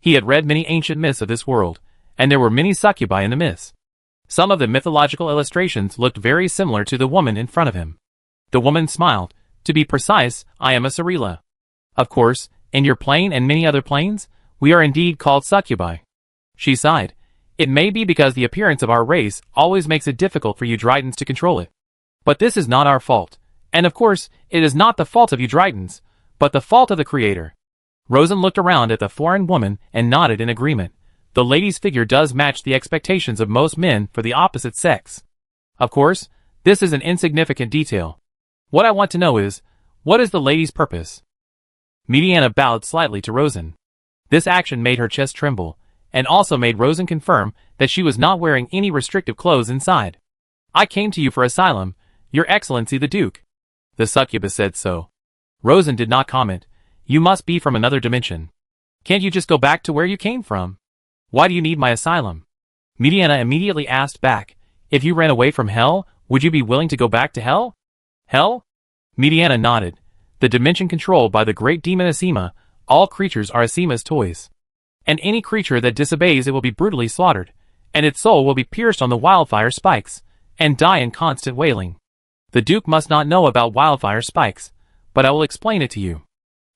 He had read many ancient myths of this world, and there were many succubi in the myths. Some of the mythological illustrations looked very similar to the woman in front of him. The woman smiled. "To be precise, I am a Sarila. Of course, in your plane and many other planes, we are indeed called succubi." She sighed. "It may be because the appearance of our race always makes it difficult for you Drytans to control it. But this is not our fault. And of course, it is not the fault of you Drytans, but the fault of the Creator." Rosen looked around at the foreign woman and nodded in agreement. The lady's figure does match the expectations of most men for the opposite sex. Of course, this is an insignificant detail. What I want to know is, what is the lady's purpose? Mediana bowed slightly to Rosen. This action made her chest tremble, and also made Rosen confirm that she was not wearing any restrictive clothes inside. "I came to you for asylum, Your Excellency the Duke." The succubus said so. Rosen did not comment. "You must be from another dimension. Can't you just go back to where you came from? Why do you need my asylum?" Mediana immediately asked back, "If you ran away from hell, would you be willing to go back to hell?" "Hell?" Mediana nodded. "The dimension controlled by the great demon Asima, all creatures are Asima's toys. And any creature that disobeys it will be brutally slaughtered, and its soul will be pierced on the wildfire spikes, and die in constant wailing. The Duke must not know about wildfire spikes, but I will explain it to you.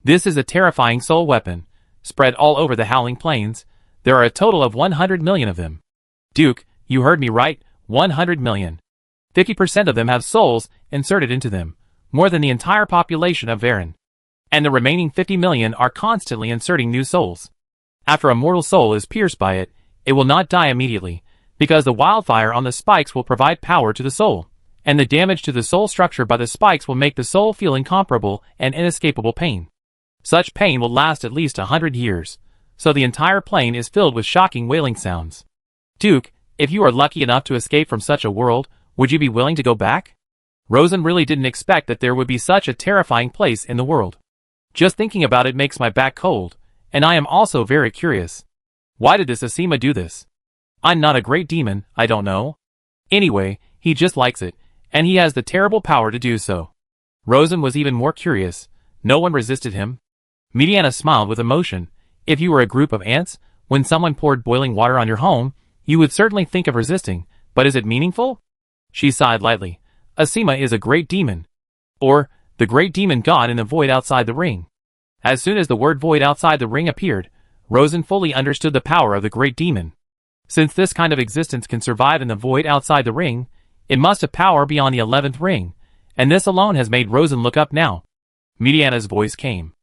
This is a terrifying soul weapon, spread all over the Howling Plains. There are a total of 100 million of them. Duke, you heard me right, 100 million. 50% of them have souls inserted into them, more than the entire population of Varen. And the remaining 50 million are constantly inserting new souls. After a mortal soul is pierced by it, it will not die immediately, because the wildfire on the spikes will provide power to the soul, and the damage to the soul structure by the spikes will make the soul feel incomparable and inescapable pain. Such pain will last at least 100 years, so the entire plane is filled with shocking wailing sounds. Duke, if you are lucky enough to escape from such a world, would you be willing to go back?" Rosen really didn't expect that there would be such a terrifying place in the world. "Just thinking about it makes my back cold, and I am also very curious. Why did this Asima do this? I'm not a great demon, I don't know. Anyway, he just likes it, and he has the terrible power to do so." Rosen was even more curious. No one resisted him. Mediana smiled with emotion. "If you were a group of ants, when someone poured boiling water on your home, you would certainly think of resisting, but is it meaningful?" She sighed lightly. "Asima is a great demon. Or, the great demon god in the void outside the ring." As soon as the word void outside the ring appeared, Rosen fully understood the power of the great demon. Since this kind of existence can survive in the void outside the ring, it must have power beyond the 11th ring, and this alone has made Rosen look up now. Mediana's voice came.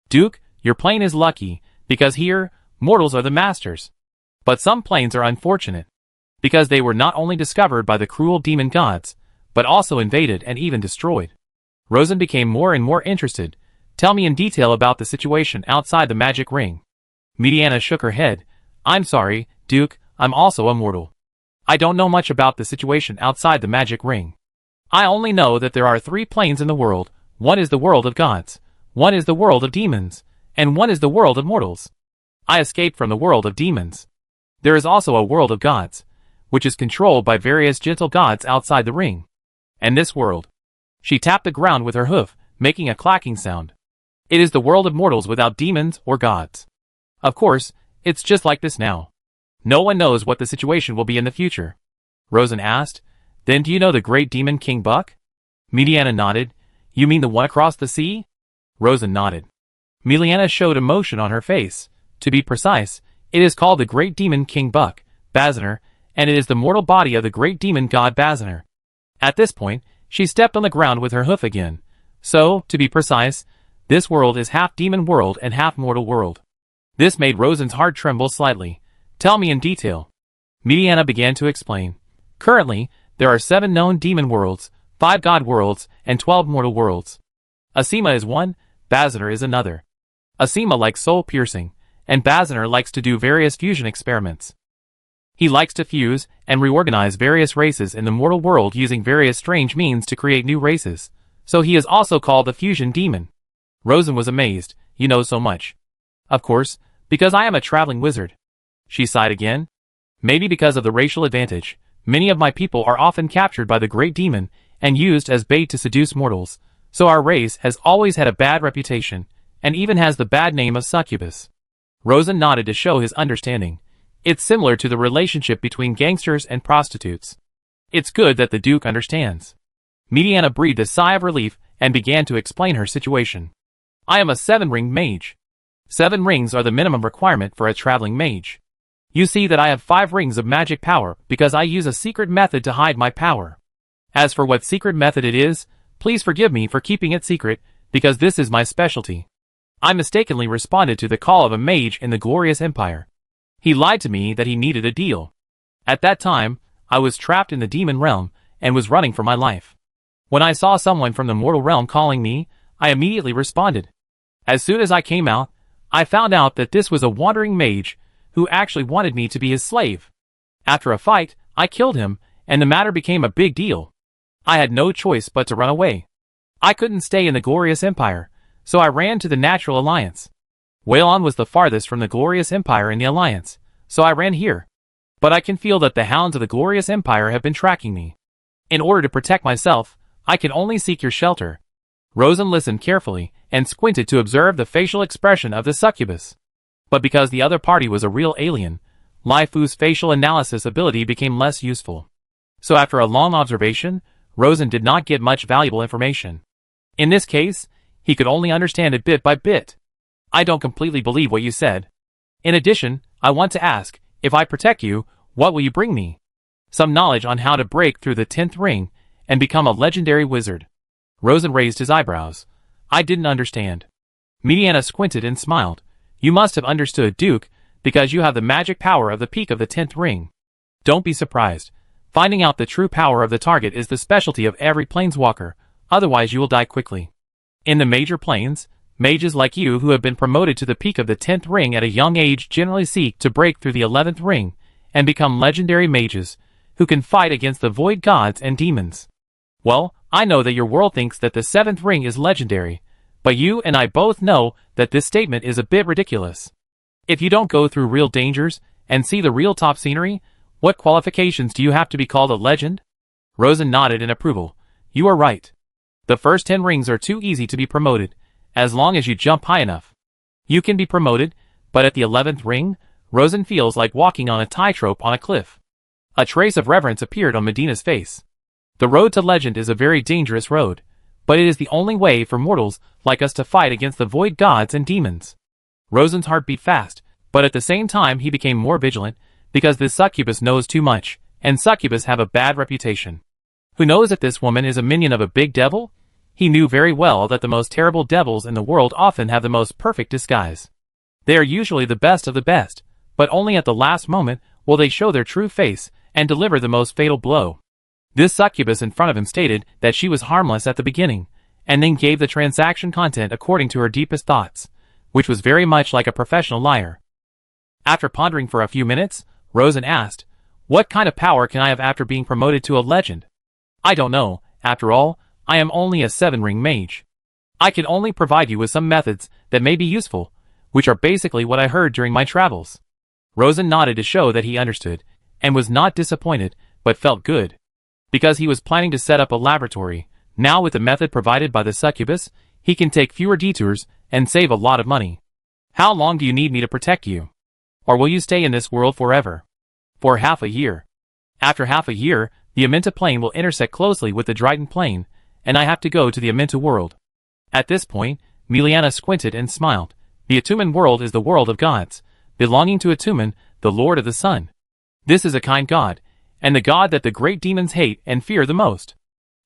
"Duke, your plane is lucky, because here, mortals are the masters. But some planes are unfortunate, because they were not only discovered by the cruel demon gods, but also invaded and even destroyed. Rosen became more and more interested. Tell me in detail about the situation outside the magic ring. Mediana shook her head. I'm sorry, Duke, I'm also a mortal. I don't know much about the situation outside the magic ring. I only know that there are 3 planes in the world. One is the world of gods, one is the world of demons, and one is the world of mortals. I escaped from the world of demons. There is also a world of gods, which is controlled by various gentle gods outside the ring. And this world. She tapped the ground with her hoof, making a clacking sound. It is the world of mortals without demons or gods. Of course, it's just like this now. No one knows what the situation will be in the future. Rosen asked, Then do you know the great demon King Buck? Mediana nodded. You mean the one across the sea? Rosen nodded. Mediana showed emotion on her face. To be precise, it is called the great demon King Buck, Bazaner, and it is the mortal body of the great demon god Bazaner. At this point, she stepped on the ground with her hoof again. So, to be precise, this world is half demon world and half mortal world. This made Rosen's heart tremble slightly. Tell me in detail. Mediana began to explain. Currently, there are 7 known demon worlds, 5 god worlds, and 12 mortal worlds. Asima is one, Bazaner is another. Asima likes soul piercing, and Bazaner likes to do various fusion experiments. He likes to fuse and reorganize various races in the mortal world using various strange means to create new races, so he is also called the fusion demon. Rosen was amazed. You know so much. Of course, because I am a traveling wizard. She sighed again. Maybe because of the racial advantage, many of my people are often captured by the great demon and used as bait to seduce mortals, so our race has always had a bad reputation, and even has the bad name of succubus. Rosen nodded to show his understanding. It's similar to the relationship between gangsters and prostitutes. It's good that the Duke understands. Mediana breathed a sigh of relief and began to explain her situation. I am a 7-ring mage. 7 rings are the minimum requirement for a traveling mage. You see that I have 5 rings of magic power because I use a secret method to hide my power. As for what secret method it is, please forgive me for keeping it secret, because this is my specialty. I mistakenly responded to the call of a mage in the glorious empire. He lied to me that he needed a deal. At that time, I was trapped in the demon realm and was running for my life. When I saw someone from the mortal realm calling me, I immediately responded. As soon as I came out, I found out that this was a wandering mage who actually wanted me to be his slave. After a fight, I killed him, and the matter became a big deal. I had no choice but to run away. I couldn't stay in the glorious empire, so I ran to the natural alliance. Whalon was the farthest from the glorious empire in the alliance, so I ran here. But I can feel that the hounds of the glorious empire have been tracking me. In order to protect myself, I can only seek your shelter. Rosen listened carefully and squinted to observe the facial expression of the succubus. But because the other party was a real alien, Lai Fu's facial analysis ability became less useful. So after a long observation, Rosen did not get much valuable information. In this case, he could only understand it bit by bit. I don't completely believe what you said. In addition, I want to ask, if I protect you, what will you bring me? Some knowledge on how to break through the 10th ring and become a legendary wizard. Rosen raised his eyebrows. I didn't understand. Mediana squinted and smiled. You must have understood, Duke, because you have the magic power of the peak of the 10th ring. Don't be surprised. Finding out the true power of the target is the specialty of every planeswalker, otherwise you will die quickly. In the major planes, mages like you who have been promoted to the peak of the 10th ring at a young age generally seek to break through the 11th ring and become legendary mages who can fight against the void gods and demons. Well, I know that your world thinks that the 7th ring is legendary, but you and I both know that this statement is a bit ridiculous. If you don't go through real dangers and see the real top scenery, what qualifications do you have to be called a legend? Rosen nodded in approval. You are right. The first 10 rings are too easy to be promoted, as long as you jump high enough. You can be promoted, but at the 11th ring, Rosen feels like walking on a tightrope on a cliff. A trace of reverence appeared on Medina's face. The road to legend is a very dangerous road, but it is the only way for mortals like us to fight against the void gods and demons. Rosen's heart beat fast, but at the same time he became more vigilant, because this succubus knows too much, and succubus have a bad reputation. Who knows if this woman is a minion of a big devil? He knew very well that the most terrible devils in the world often have the most perfect disguise. They are usually the best of the best, but only at the last moment will they show their true face and deliver the most fatal blow. This succubus in front of him stated that she was harmless at the beginning, and then gave the transaction content according to her deepest thoughts, which was very much like a professional liar. After pondering for a few minutes, Rosen asked, "What kind of power can I have after being promoted to a legend?" "I don't know. After all, I am only a 7-ring mage. I can only provide you with some methods that may be useful, which are basically what I heard during my travels." Rosen nodded to show that he understood, and was not disappointed, but felt good. Because he was planning to set up a laboratory, now with the method provided by the succubus, he can take fewer detours and save a lot of money. "How long do you need me to protect you? Or will you stay in this world forever?" "For half a year. After half a year, the Aminta plane will intersect closely with the Dryden plane, and I have to go to the Aminta world." At this point, Miliana squinted and smiled. The Atumen world is the world of gods, belonging to Atumen, the Lord of the Sun. This is a kind god, and the god that the great demons hate and fear the most.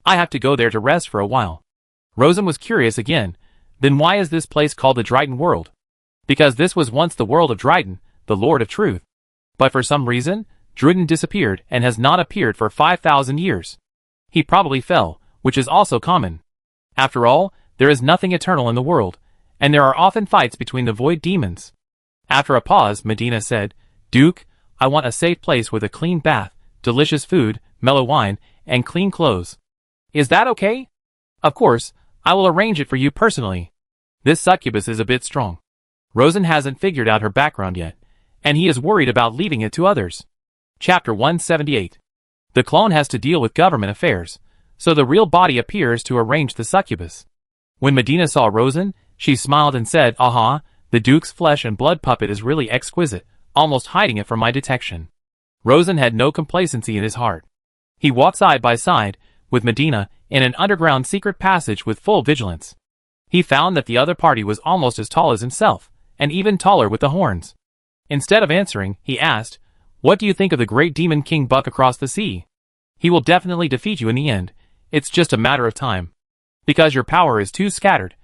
I have to go there to rest for a while. Rosen was curious again. Then why is this place called the Dryden world? Because this was once the world of Dryden, the Lord of Truth. But for some reason, Dryden disappeared and has not appeared for 5,000 years. He probably fell, which is also common. After all, there is nothing eternal in the world, and there are often fights between the void demons. After a pause, Medina said, "Duke, I want a safe place with a clean bath, delicious food, mellow wine, and clean clothes. Is that okay?" "Of course, I will arrange it for you personally." This succubus is a bit strong. Rosen hasn't figured out her background yet, and he is worried about leaving it to others. Chapter 178. The clone has to deal with government affairs, so the real body appears to arrange the succubus. When Medina saw Rosen, she smiled and said, "Aha, the Duke's flesh and blood puppet is really exquisite, almost hiding it from my detection." Rosen had no complacency in his heart. He walked side by side with Medina in an underground secret passage with full vigilance. He found that the other party was almost as tall as himself, and even taller with the horns. Instead of answering, he asked, "What do you think of the great demon King Buck across the sea? He will definitely defeat you in the end. It's just a matter of time. Because your power is too scattered,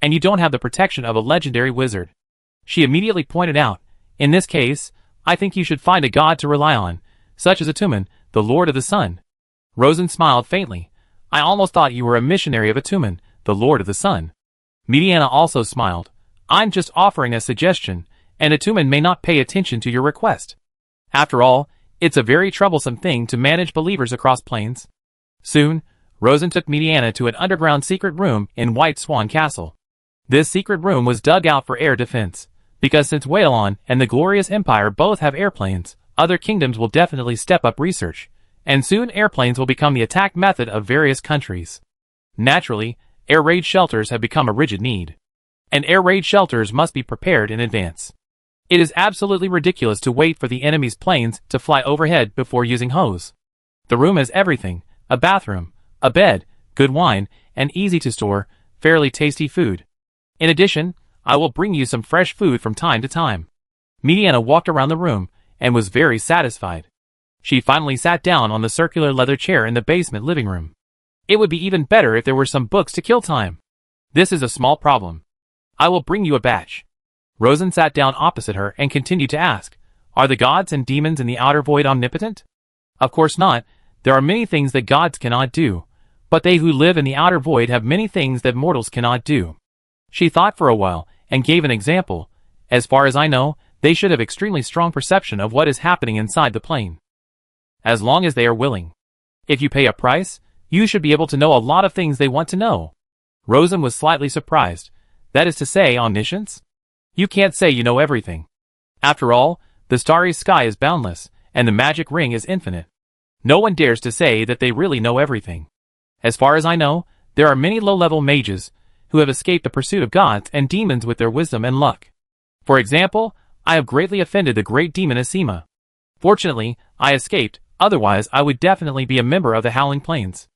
and you don't have the protection of a legendary wizard." She immediately pointed out, "In this case, I think you should find a god to rely on, such as Atumen, the Lord of the Sun." Rosen smiled faintly. "I almost thought you were a missionary of Atumen, the Lord of the Sun." Mediana also smiled. "I'm just offering a suggestion, and Atumen may not pay attention to your request. After all, it's a very troublesome thing to manage believers across planes." Soon, Rosen took Mediana to an underground secret room in White Swan Castle. This secret room was dug out for air defense, because since Whalon and the Glorious Empire both have airplanes, other kingdoms will definitely step up research, and soon airplanes will become the attack method of various countries. Naturally, air raid shelters have become a rigid need. And air raid shelters must be prepared in advance. It is absolutely ridiculous to wait for the enemy's planes to fly overhead before using hose. The room has everything: a bathroom, a bed, good wine, and easy-to-store, fairly tasty food. In addition, I will bring you some fresh food from time to time. Mediana walked around the room, and was very satisfied. She finally sat down on the circular leather chair in the basement living room. It would be even better if there were some books to kill time. This is a small problem. I will bring you a batch. Rosen sat down opposite her and continued to ask, "Are the gods and demons in the outer void omnipotent?" "Of course not. There are many things that gods cannot do, but they who live in the outer void have many things that mortals cannot do." She thought for a while, and gave an example. "As far as I know, they should have extremely strong perception of what is happening inside the plane. As long as they are willing. If you pay a price, you should be able to know a lot of things they want to know." Rosen was slightly surprised. "That is to say, omniscience? You can't say you know everything. After all, the starry sky is boundless, and the magic ring is infinite. No one dares to say that they really know everything. As far as I know, there are many low-level mages who have escaped the pursuit of gods and demons with their wisdom and luck. For example, I have greatly offended the great demon Asima. Fortunately, I escaped, otherwise I would definitely be a member of the Howling Plains."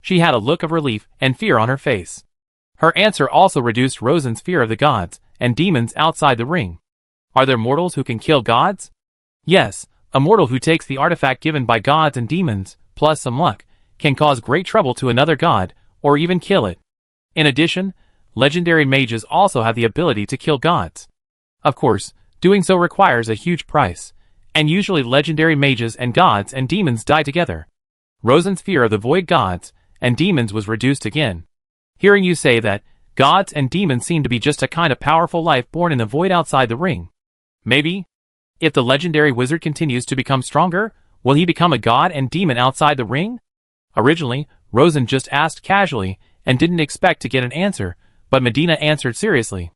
She had a look of relief and fear on her face. Her answer also reduced Rosen's fear of the gods and demons outside the ring. "Are there mortals who can kill gods?" "Yes, a mortal who takes the artifact given by gods and demons, plus some luck, can cause great trouble to another god, or even kill it. In addition, legendary mages also have the ability to kill gods. Of course, doing so requires a huge price, and usually legendary mages and gods and demons die together. Rosen's fear of the void gods and demons was reduced again. Hearing you say that, gods and demons seem to be just a kind of powerful life born in the void outside the ring. Maybe? If the legendary wizard continues to become stronger, will he become a god and demon outside the ring? Originally, Rosen just asked casually and didn't expect to get an answer, but Medina answered seriously.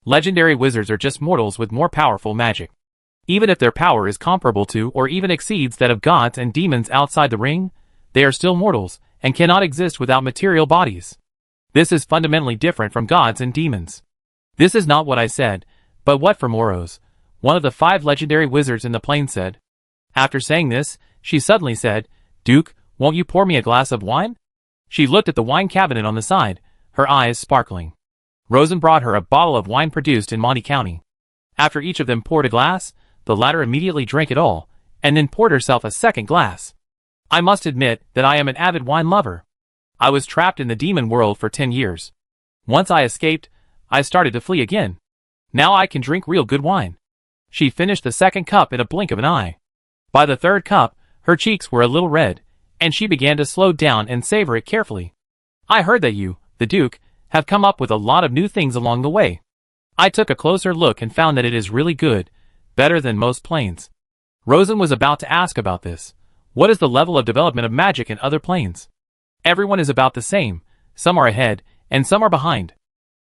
Legendary wizards are just mortals with more powerful magic. Even if their power is comparable to or even exceeds that of gods and demons outside the ring, they are still mortals and cannot exist without material bodies. This is fundamentally different from gods and demons. This is not what I said, but what for Moros, one of the 5 legendary wizards in the plain said. After saying this, she suddenly said, "Duke, won't you pour me a glass of wine?" She looked at the wine cabinet on the side, her eyes sparkling. Rosen brought her a bottle of wine produced in Monty County. After each of them poured a glass, the latter immediately drank it all, and then poured herself a second glass. I must admit that I am an avid wine lover. I was trapped in the demon world for 10 years. Once I escaped, I started to flee again. Now I can drink real good wine. She finished the second cup in a blink of an eye. By the third cup, her cheeks were a little red, and she began to slow down and savor it carefully. I heard that you, the Duke, have come up with a lot of new things along the way. I took a closer look and found that it is really good, better than most planes. Rosen was about to ask about this. What is the level of development of magic in other planes? Everyone is about the same, some are ahead, and some are behind.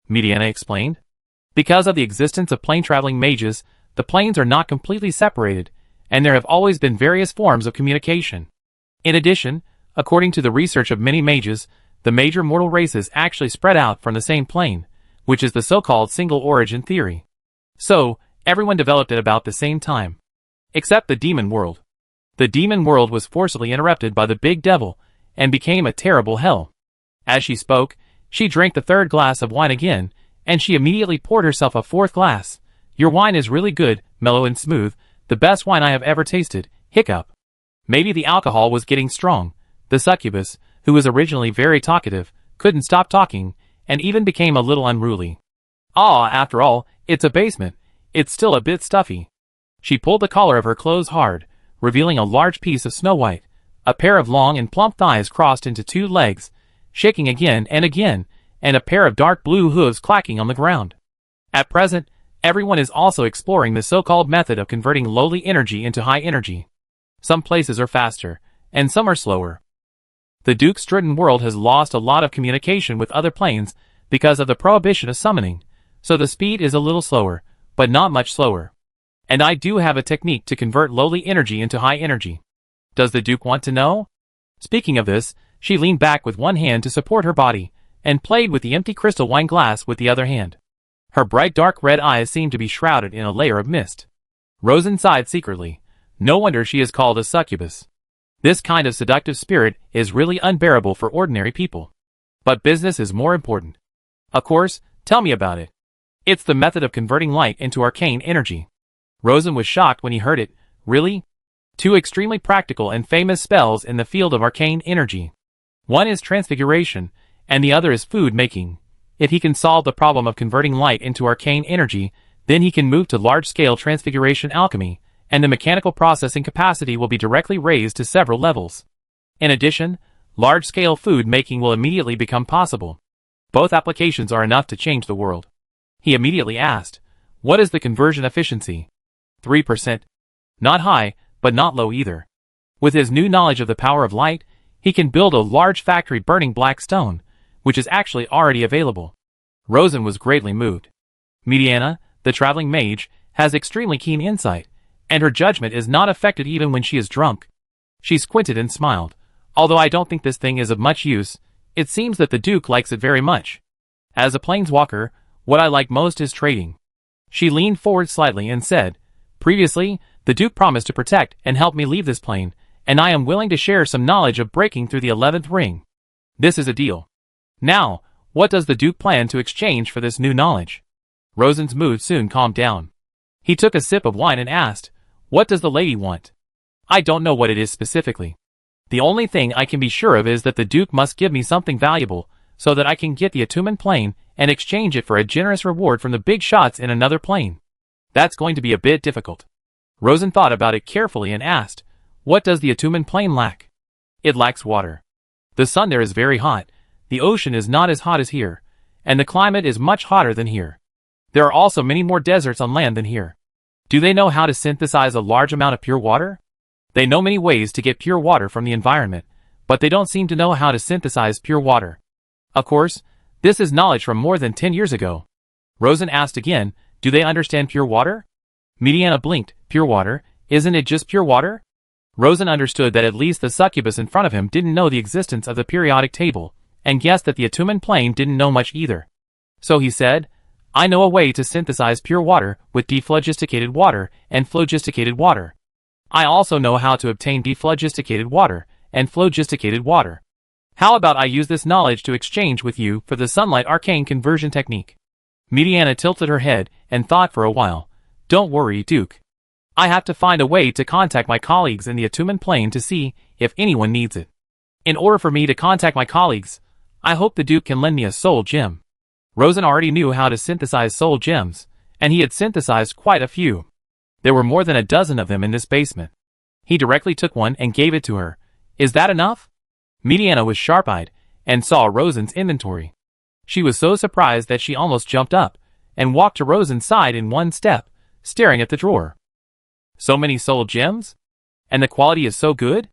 Mediana explained. Because of the existence of plane-traveling mages, the planes are not completely separated, and there have always been various forms of communication. In addition, according to the research of many mages, the major mortal races actually spread out from the same plane, which is the so-called single origin theory. So, everyone developed at about the same time. Except the demon world. The demon world was forcibly interrupted by the big devil, and became a terrible hell. As she spoke, she drank the third glass of wine again, and she immediately poured herself a fourth glass. Your wine is really good, mellow and smooth, the best wine I have ever tasted. Hiccup. Maybe the alcohol was getting strong. The succubus, who was originally very talkative, couldn't stop talking, and even became a little unruly. After all, it's a basement. It's still a bit stuffy. She pulled the collar of her clothes hard, revealing a large piece of snow white, a pair of long and plump thighs crossed into 2 legs, shaking again, and a pair of dark blue hooves clacking on the ground. At present, everyone is also exploring the so-called method of converting lowly energy into high energy. Some places are faster, and some are slower. The Duke Stritton world has lost a lot of communication with other planes because of the prohibition of summoning, so the speed is a little slower, but not much slower. And I do have a technique to convert lowly energy into high energy. Does the Duke want to know? Speaking of this, she leaned back with one hand to support her body, and played with the empty crystal wine glass with the other hand. Her bright dark red eyes seemed to be shrouded in a layer of mist. Rosen sighed secretly. No wonder she is called a succubus. This kind of seductive spirit is really unbearable for ordinary people. But business is more important. Of course, tell me about it. It's the method of converting light into arcane energy. Rosen was shocked when he heard it. Really? 2 extremely practical and famous spells in the field of arcane energy. One is transfiguration, and the other is food making. If he can solve the problem of converting light into arcane energy, then he can move to large-scale transfiguration alchemy, and the mechanical processing capacity will be directly raised to several levels. In addition, large-scale food making will immediately become possible. Both applications are enough to change the world. He immediately asked, what is the conversion efficiency? 3%. Not high, but not low either. With his new knowledge of the power of light, he can build a large factory burning black stone, which is actually already available. Rosen was greatly moved. Mediana, the traveling mage, has extremely keen insight, and her judgment is not affected even when she is drunk. She squinted and smiled. Although I don't think this thing is of much use, it seems that the Duke likes it very much. As a planeswalker, what I like most is trading. She leaned forward slightly and said, previously, the Duke promised to protect and help me leave this plane, and I am willing to share some knowledge of breaking through the 11th ring. This is a deal. Now, what does the Duke plan to exchange for this new knowledge? Rosen's mood soon calmed down. He took a sip of wine and asked, what does the lady want? I don't know what it is specifically. The only thing I can be sure of is that the Duke must give me something valuable, so that I can get the Atumen plane and exchange it for a generous reward from the big shots in another plane. That's going to be a bit difficult. Rosen thought about it carefully and asked, what does the Atumen plane lack? It lacks water. The sun there is very hot, the ocean is not as hot as here, and the climate is much hotter than here. There are also many more deserts on land than here. Do they know how to synthesize a large amount of pure water? They know many ways to get pure water from the environment, but they don't seem to know how to synthesize pure water. Of course, this is knowledge from more than 10 years ago. Rosen asked again, do they understand pure water? Mediana blinked. Pure water? Isn't it just pure water? Rosen understood that at least the succubus in front of him didn't know the existence of the periodic table, and guessed that the Atumen plane didn't know much either. So he said, I know a way to synthesize pure water with dephlogisticated water and phlogisticated water. I also know how to obtain dephlogisticated water and phlogisticated water. How about I use this knowledge to exchange with you for the sunlight arcane conversion technique? Mediana tilted her head and thought for a while. Don't worry, Duke. I have to find a way to contact my colleagues in the Atumen plane to see if anyone needs it. In order for me to contact my colleagues, I hope the Duke can lend me a soul gem. Rosen already knew how to synthesize soul gems, and he had synthesized quite a few. There were more than a dozen of them in this basement. He directly took one and gave it to her. Is that enough? Mediana was sharp-eyed and saw Rosen's inventory. She was so surprised that she almost jumped up and walked to Rosen's side in one step, staring at the drawer. So many soul gems? And the quality is so good?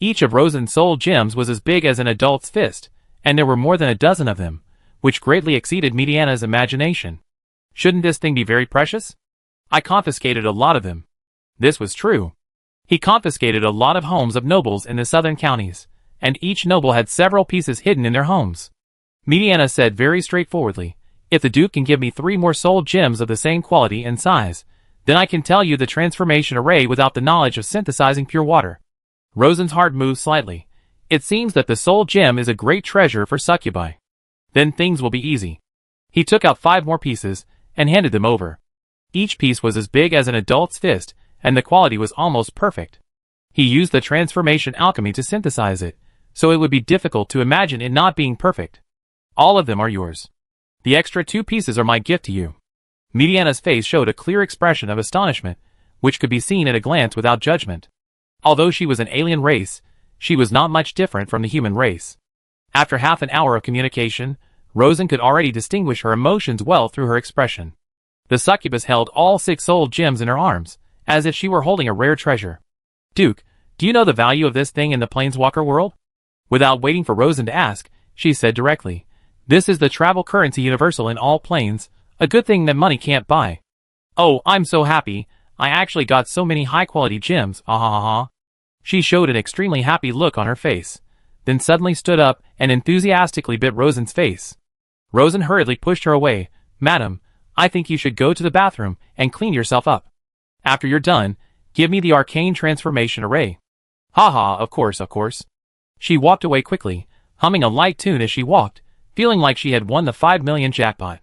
Each of Rosen's soul gems was as big as an adult's fist, and there were more than a dozen of them, which greatly exceeded Mediana's imagination. Shouldn't this thing be very precious? I confiscated a lot of them. This was true. He confiscated a lot of homes of nobles in the southern counties, and each noble had several pieces hidden in their homes. Mediana said very straightforwardly, if the Duke can give me 3 more soul gems of the same quality and size, then I can tell you the transformation array without the knowledge of synthesizing pure water. Rosen's heart moved slightly. It seems that the soul gem is a great treasure for succubi. Then things will be easy. He took out 5 more pieces and handed them over. Each piece was as big as an adult's fist, and the quality was almost perfect. He used the transformation alchemy to synthesize it, so it would be difficult to imagine it not being perfect. All of them are yours. The extra 2 pieces are my gift to you. Mediana's face showed a clear expression of astonishment, which could be seen at a glance without judgment. Although she was an alien race, she was not much different from the human race. After half an hour of communication, Rosen could already distinguish her emotions well through her expression. The succubus held all 6 soul gems in her arms, as if she were holding a rare treasure. Duke, do you know the value of this thing in the planeswalker world? Without waiting for Rosen to ask, she said directly, this is the travel currency universal in all planes, a good thing that money can't buy. Oh, I'm so happy, I actually got so many high-quality gems, ah. She showed an extremely happy look on her face, then suddenly stood up and enthusiastically bit Rosen's face. Rosen hurriedly pushed her away. Madam, I think you should go to the bathroom and clean yourself up. After you're done, give me the arcane transformation array. Haha, of course. She walked away quickly, humming a light tune as she walked, feeling like she had won the 5 million jackpot.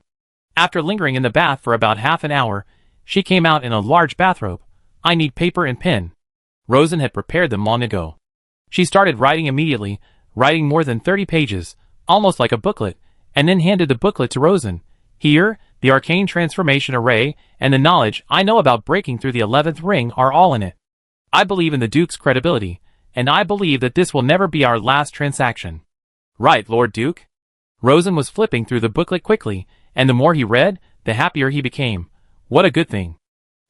After lingering in the bath for about half an hour, she came out in a large bathrobe. I need paper and pen. Rosen had prepared them long ago. She started writing immediately, writing more than 30 pages, almost like a booklet, and then handed the booklet to Rosen. Here, the arcane transformation array, and the knowledge I know about breaking through the 11th ring are all in it. I believe in the Duke's credibility, and I believe that this will never be our last transaction. Right, Lord Duke? Rosen was flipping through the booklet quickly, and the more he read, the happier he became. What a good thing.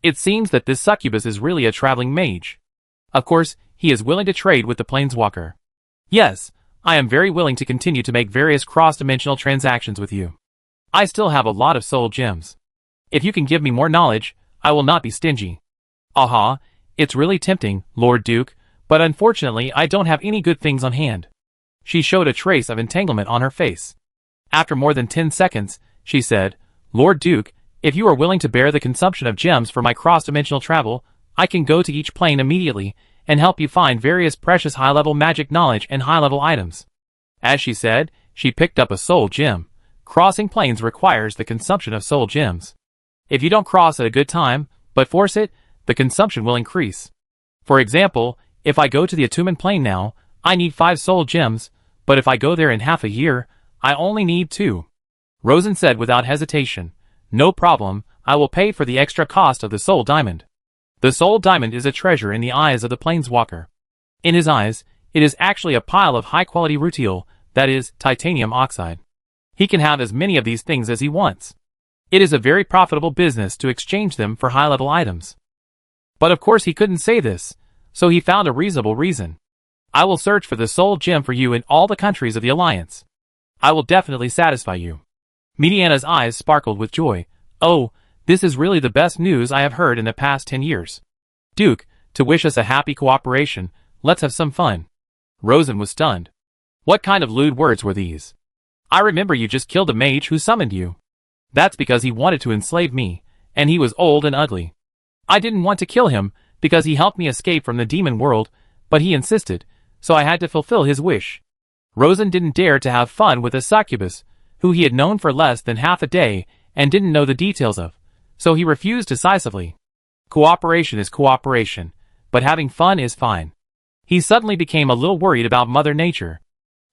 It seems that this succubus is really a traveling mage. Of course, he is willing to trade with the planeswalker. Yes, I am very willing to continue to make various cross-dimensional transactions with you. I still have a lot of soul gems. If you can give me more knowledge, I will not be stingy. Aha, it's really tempting, Lord Duke, but unfortunately I don't have any good things on hand. She showed a trace of entanglement on her face. After more than 10 seconds, she said, Lord Duke, if you are willing to bear the consumption of gems for my cross-dimensional travel, I can go to each plane immediately and help you find various precious high-level magic knowledge and high-level items. As she said, she picked up a soul gem. Crossing planes requires the consumption of soul gems. If you don't cross at a good time, but force it, the consumption will increase. For example, if I go to the Atumen plane now, I need 5 soul gems, but if I go there in half a year, I only need 2. Rosen said without hesitation, no problem, I will pay for the extra cost of the soul diamond. The soul diamond is a treasure in the eyes of the planeswalker. In his eyes, It is actually a pile of high-quality rutile, that is, titanium oxide. He can have as many of these things as he wants. It is a very profitable business to exchange them for high-level items. But of course he couldn't say this, so he found a reasonable reason. I will search for the soul gem for you in all the countries of the Alliance. I will definitely satisfy you. Mediana's eyes sparkled with joy. Oh, this is really the best news I have heard in the past 10 years. Duke, to wish us a happy cooperation, let's have some fun. Rosen was stunned. What kind of lewd words were these? I remember you just killed a mage who summoned you. That's because he wanted to enslave me, and he was old and ugly. I didn't want to kill him, because he helped me escape from the demon world, but he insisted, so I had to fulfill his wish. Rosen didn't dare to have fun with a succubus, who he had known for less than half a day and didn't know the details of, so he refused decisively. Cooperation is cooperation, but having fun is fine. He suddenly became a little worried about Mother Nature.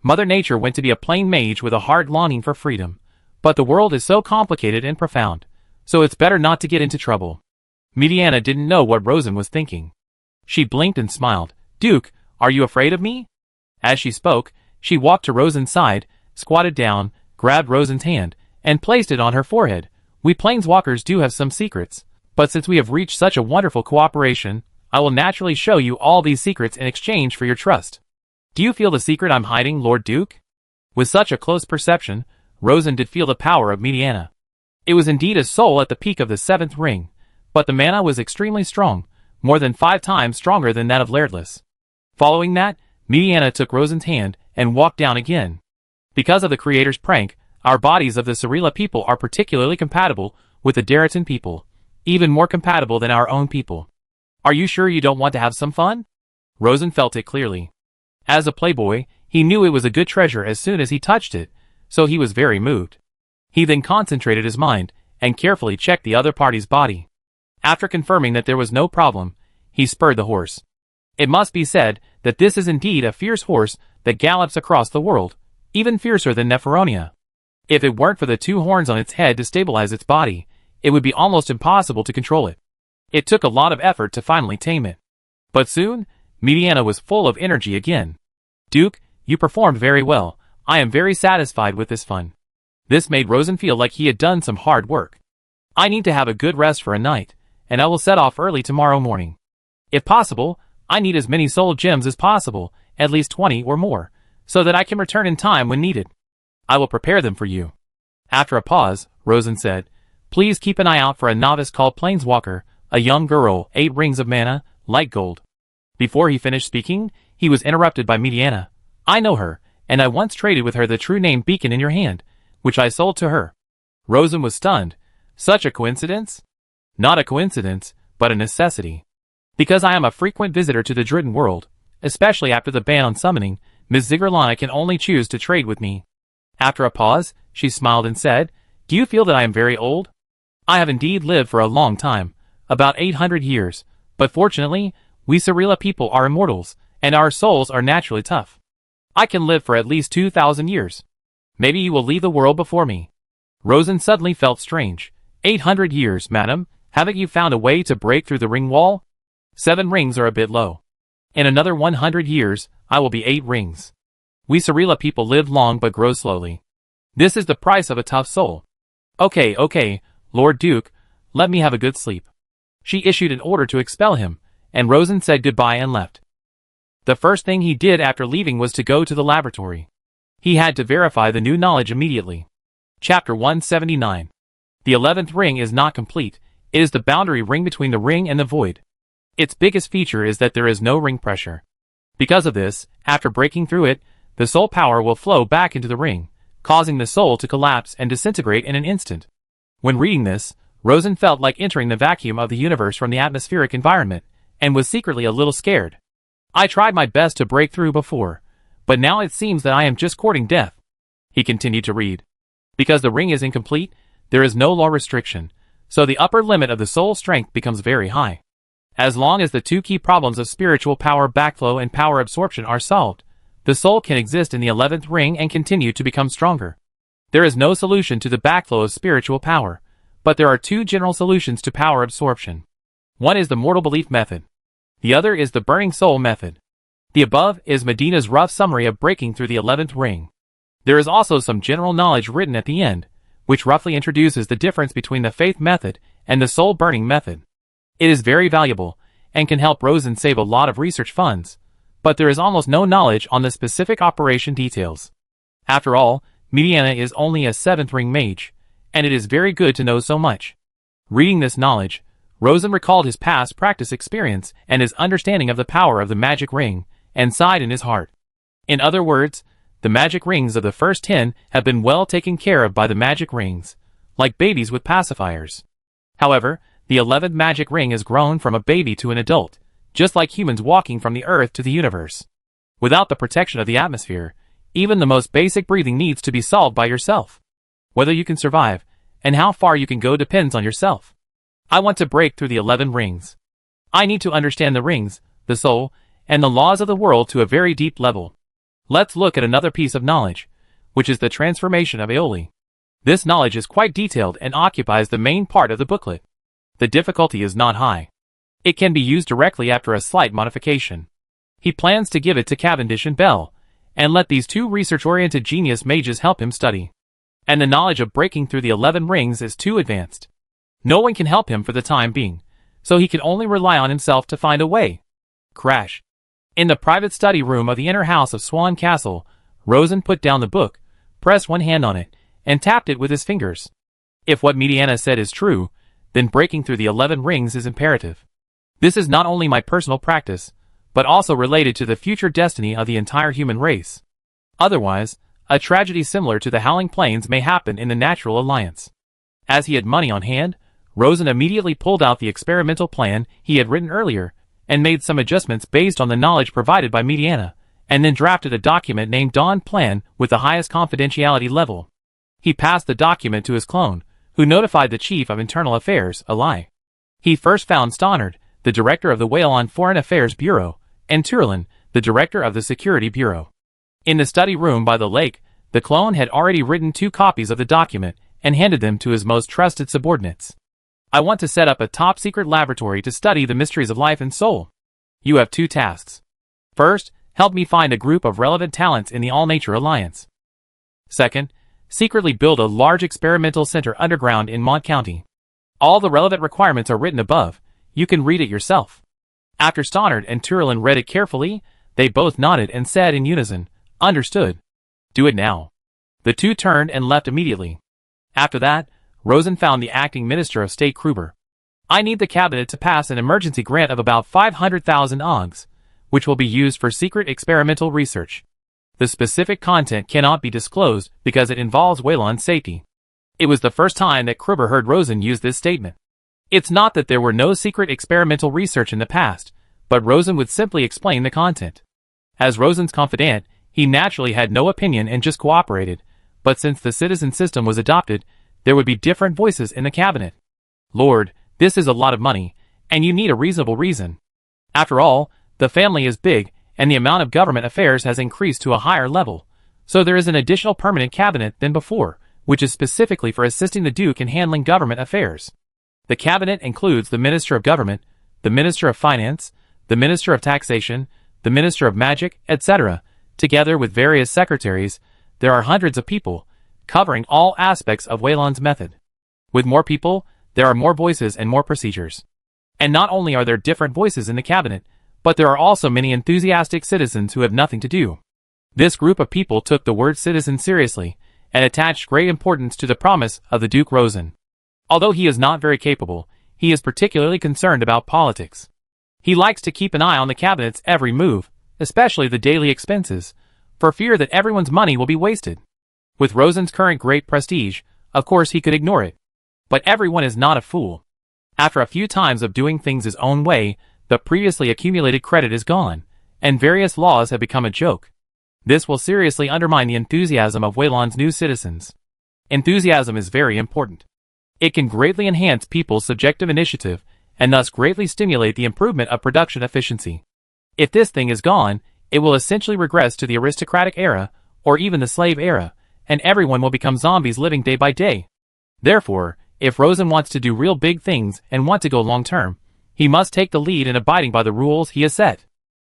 Mother Nature went to be a plain mage with a hard longing for freedom, but the world is so complicated and profound, so it's better not to get into trouble. Mediana didn't know what Rosen was thinking. She blinked and smiled. Duke, are you afraid of me? As she spoke, she walked to Rosen's side, squatted down, grabbed Rosen's hand, and placed it on her forehead. We planeswalkers do have some secrets, but since we have reached such a wonderful cooperation, I will naturally show you all these secrets in exchange for your trust. Do you feel the secret I'm hiding, Lord Duke? With such a close perception, Rosen did feel the power of Mediana. It was indeed a soul at the peak of the 7th ring, but the mana was extremely strong, more than 5 times stronger than that of Lairdless. Following that, Mediana took Rosen's hand and walked down again. Because of the creator's prank, our bodies of the Cirilla people are particularly compatible with the Darritan people, even more compatible than our own people. Are you sure you don't want to have some fun? Rosen felt it clearly. As a playboy, he knew it was a good treasure as soon as he touched it, so he was very moved. He then concentrated his mind and carefully checked the other party's body. After confirming that there was no problem, he spurred the horse. It must be said that this is indeed a fierce horse that gallops across the world, even fiercer than Neferonia. If it weren't for the 2 horns on its head to stabilize its body, it would be almost impossible to control it. It took a lot of effort to finally tame it. But soon, Mediana was full of energy again. Duke, you performed very well. I am very satisfied with this fun. This made Rosen feel like he had done some hard work. I need to have a good rest for a night, and I will set off early tomorrow morning. If possible, I need as many soul gems as possible, at least 20 or more, so that I can return in time when needed. I will prepare them for you. After a pause, Rosen said, Please keep an eye out for a novice called Planeswalker, a young girl, 8 rings of mana, light gold. Before he finished speaking, he was interrupted by Mediana. I know her, and I once traded with her the true name beacon in your hand, which I sold to her. Rosen was stunned. Such a coincidence? Not a coincidence, but a necessity. Because I am a frequent visitor to the Dritten world, especially after the ban on summoning, Ms. Zigarlana can only choose to trade with me. After a pause, she smiled and said, Do you feel that I am very old? I have indeed lived for a long time, about 800 years, but fortunately, we Cirilla people are immortals, and our souls are naturally tough. I can live for at least 2,000 years. Maybe you will leave the world before me. Rosen suddenly felt strange. 800 years, madam, haven't you found a way to break through the ring wall? 7 rings are a bit low. In another 100 years, I will be 8 rings. We people live long but grow slowly. This is the price of a tough soul. Okay, Lord Duke, let me have a good sleep. She issued an order to expel him, and Rosen said goodbye and left. The first thing he did after leaving was to go to the laboratory. He had to verify the new knowledge immediately. Chapter 179. The 11th ring is not complete. It is the boundary ring between the ring and the void. Its biggest feature is that there is no ring pressure. Because of this, after breaking through it, the soul power will flow back into the ring, causing the soul to collapse and disintegrate in an instant. When reading this, Rosen felt like entering the vacuum of the universe from the atmospheric environment, and was secretly a little scared. I tried my best to break through before, but now it seems that I am just courting death. He continued to read. Because the ring is incomplete, there is no law restriction, so the upper limit of the soul strength becomes very high. As long as the 2 key problems of spiritual power backflow and power absorption are solved, the soul can exist in the 11th ring and continue to become stronger. There is no solution to the backflow of spiritual power, but there are 2 general solutions to power absorption. One is the mortal belief method. The other is the burning soul method. The above is Medina's rough summary of breaking through the 11th ring. There is also some general knowledge written at the end, which roughly introduces the difference between the faith method and the soul-burning method. It is very valuable, and can help Rosen save a lot of research funds, but there is almost no knowledge on the specific operation details. After all, Mediana is only a 7th ring mage, and it is very good to know so much. Reading this knowledge, Rosen recalled his past practice experience and his understanding of the power of the magic ring, and sighed in his heart. In other words, the magic rings of the first 10 have been well taken care of by the magic rings, like babies with pacifiers. However, the 11th magic ring has grown from a baby to an adult, just like humans walking from the earth to the universe. Without the protection of the atmosphere, even the most basic breathing needs to be solved by yourself. Whether you can survive, and how far you can go depends on yourself. I want to break through the 11 rings. I need to understand the rings, the soul, and the laws of the world to a very deep level. Let's look at another piece of knowledge, which is the transformation of Aeoli. This knowledge is quite detailed and occupies the main part of the booklet. The difficulty is not high. It can be used directly after a slight modification. He plans to give it to Cavendish and Bell, and let these two research-oriented genius mages help him study. And the knowledge of breaking through the 11 rings is too advanced. No one can help him for the time being, so he can only rely on himself to find a way. Crash. In the private study room of the inner house of Swan Castle, Rosen put down the book, pressed one hand on it, and tapped it with his fingers. If what Mediana said is true, then breaking through the 11 rings is imperative. This is not only my personal practice, but also related to the future destiny of the entire human race. Otherwise, a tragedy similar to the Howling Plains may happen in the Natural Alliance. As he had money on hand, Rosen immediately pulled out the experimental plan he had written earlier, and made some adjustments based on the knowledge provided by Mediana, and then drafted a document named Dawn Plan with the highest confidentiality level. He passed the document to his clone, who notified the Chief of Internal Affairs, Eli. He first found Stannard, the director of the Whalon Foreign Affairs Bureau, and Turlin, the director of the Security Bureau. In the study room by the lake, the clone had already written 2 copies of the document and handed them to his most trusted subordinates. I want to set up a top-secret laboratory to study the mysteries of life and soul. You have 2 tasks. First, help me find a group of relevant talents in the All-Nature Alliance. Second, secretly build a large experimental center underground in Mont County. All the relevant requirements are written above. You can read it yourself. After Stannard and Turlin read it carefully, they both nodded and said in unison, "Understood. Do it now." The 2 turned and left immediately. After that, Rosen found the acting Minister of State Kruber. "I need the cabinet to pass an emergency grant of about 500,000 OGs, which will be used for secret experimental research. The specific content cannot be disclosed because it involves Whalon's safety." It was the first time that Kruber heard Rosen use this statement. It's not that there were no secret experimental research in the past, but Rosen would simply explain the content. As Rosen's confidant, he naturally had no opinion and just cooperated, but since the citizen system was adopted, there would be different voices in the cabinet. "Lord, this is a lot of money, and you need a reasonable reason. After all, the family is big, and the amount of government affairs has increased to a higher level, so there is an additional permanent cabinet than before, which is specifically for assisting the Duke in handling government affairs. The cabinet includes the Minister of Government, the Minister of Finance, the Minister of Taxation, the Minister of Magic, etc. Together with various secretaries, there are hundreds of people, covering all aspects of Whalon's method. With more people, there are more voices and more procedures. And not only are there different voices in the cabinet, but there are also many enthusiastic citizens who have nothing to do. This group of people took the word citizen seriously, and attached great importance to the promise of the Duke Rosen. Although he is not very capable, he is particularly concerned about politics. He likes to keep an eye on the cabinet's every move, especially the daily expenses, for fear that everyone's money will be wasted. With Rosen's current great prestige, of course he could ignore it. But everyone is not a fool. After a few times of doing things his own way, the previously accumulated credit is gone, and various laws have become a joke. This will seriously undermine the enthusiasm of Whalon's new citizens. Enthusiasm is very important. It can greatly enhance people's subjective initiative, and thus greatly stimulate the improvement of production efficiency. If this thing is gone, it will essentially regress to the aristocratic era, or even the slave era, and everyone will become zombies living day by day. Therefore, if Rosen wants to do real big things and want to go long term, he must take the lead in abiding by the rules he has set.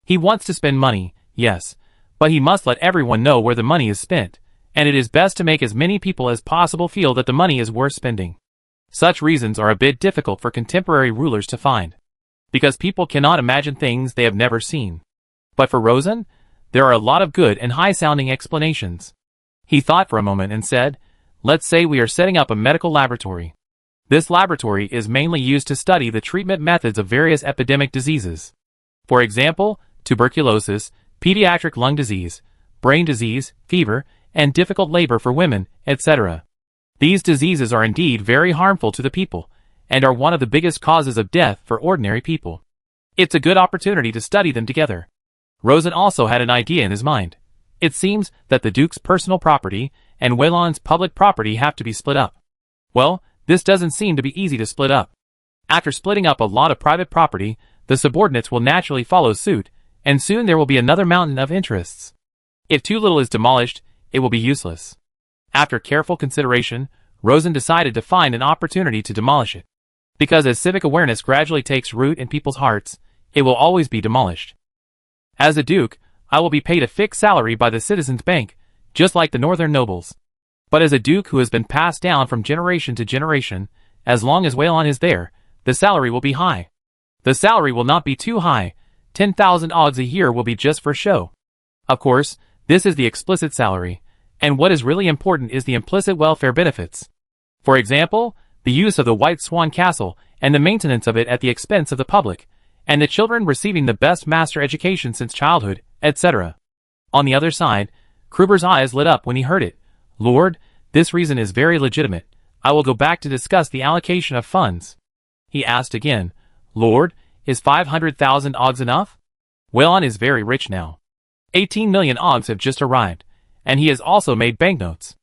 He wants to spend money, yes, but he must let everyone know where the money is spent, and it is best to make as many people as possible feel that the money is worth spending. Such reasons are a bit difficult for contemporary rulers to find, because people cannot imagine things they have never seen. But for Rosen, there are a lot of good and high-sounding explanations. He thought for a moment and said, let's say we are setting up a medical laboratory. This laboratory is mainly used to study the treatment methods of various epidemic diseases. For example, tuberculosis, pediatric lung disease, brain disease, fever, and difficult labor for women, etc. These diseases are indeed very harmful to the people, and are one of the biggest causes of death for ordinary people. It's a good opportunity to study them together. Rosen also had an idea in his mind. It seems that the Duke's personal property and Wayland's public property have to be split up. Well, this doesn't seem to be easy to split up. After splitting up a lot of private property, the subordinates will naturally follow suit, and soon there will be another mountain of interests. If too little is demolished, it will be useless. After careful consideration, Rosen decided to find an opportunity to demolish it. Because as civic awareness gradually takes root in people's hearts, it will always be demolished. As a duke, I will be paid a fixed salary by the citizens' bank, just like the northern nobles. But as a duke who has been passed down from generation to generation, as long as Wayland is there, the salary will be high. The salary will not be too high. 10,000 ogs a year will be just for show. Of course, this is the explicit salary, and what is really important is the implicit welfare benefits. For example, the use of the White Swan Castle and the maintenance of it at the expense of the public, and the children receiving the best master education since childhood, etc. On the other side, Kruber's eyes lit up when he heard it. Lord, this reason is very legitimate. I will go back to discuss the allocation of funds. He asked again, Lord, is 500,000 ogs enough? Wayland is very rich now. 18 million ogs have just arrived, and he has also made banknotes.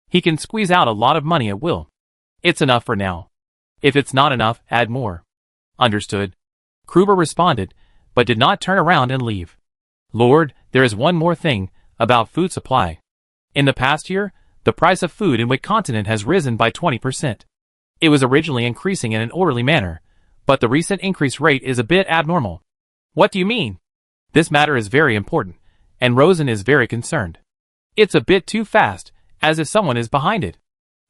He can squeeze out a lot of money at will. It's enough for now. If it's not enough, add more. Understood. Kruber responded, but did not turn around and leave. Lord, there is one more thing, about food supply. In the past year, the price of food in Wick Continent has risen by 20%. It was originally increasing in an orderly manner, but the recent increase rate is a bit abnormal. What do you mean? This matter is very important, and Rosen is very concerned. It's a bit too fast, as if someone is behind it.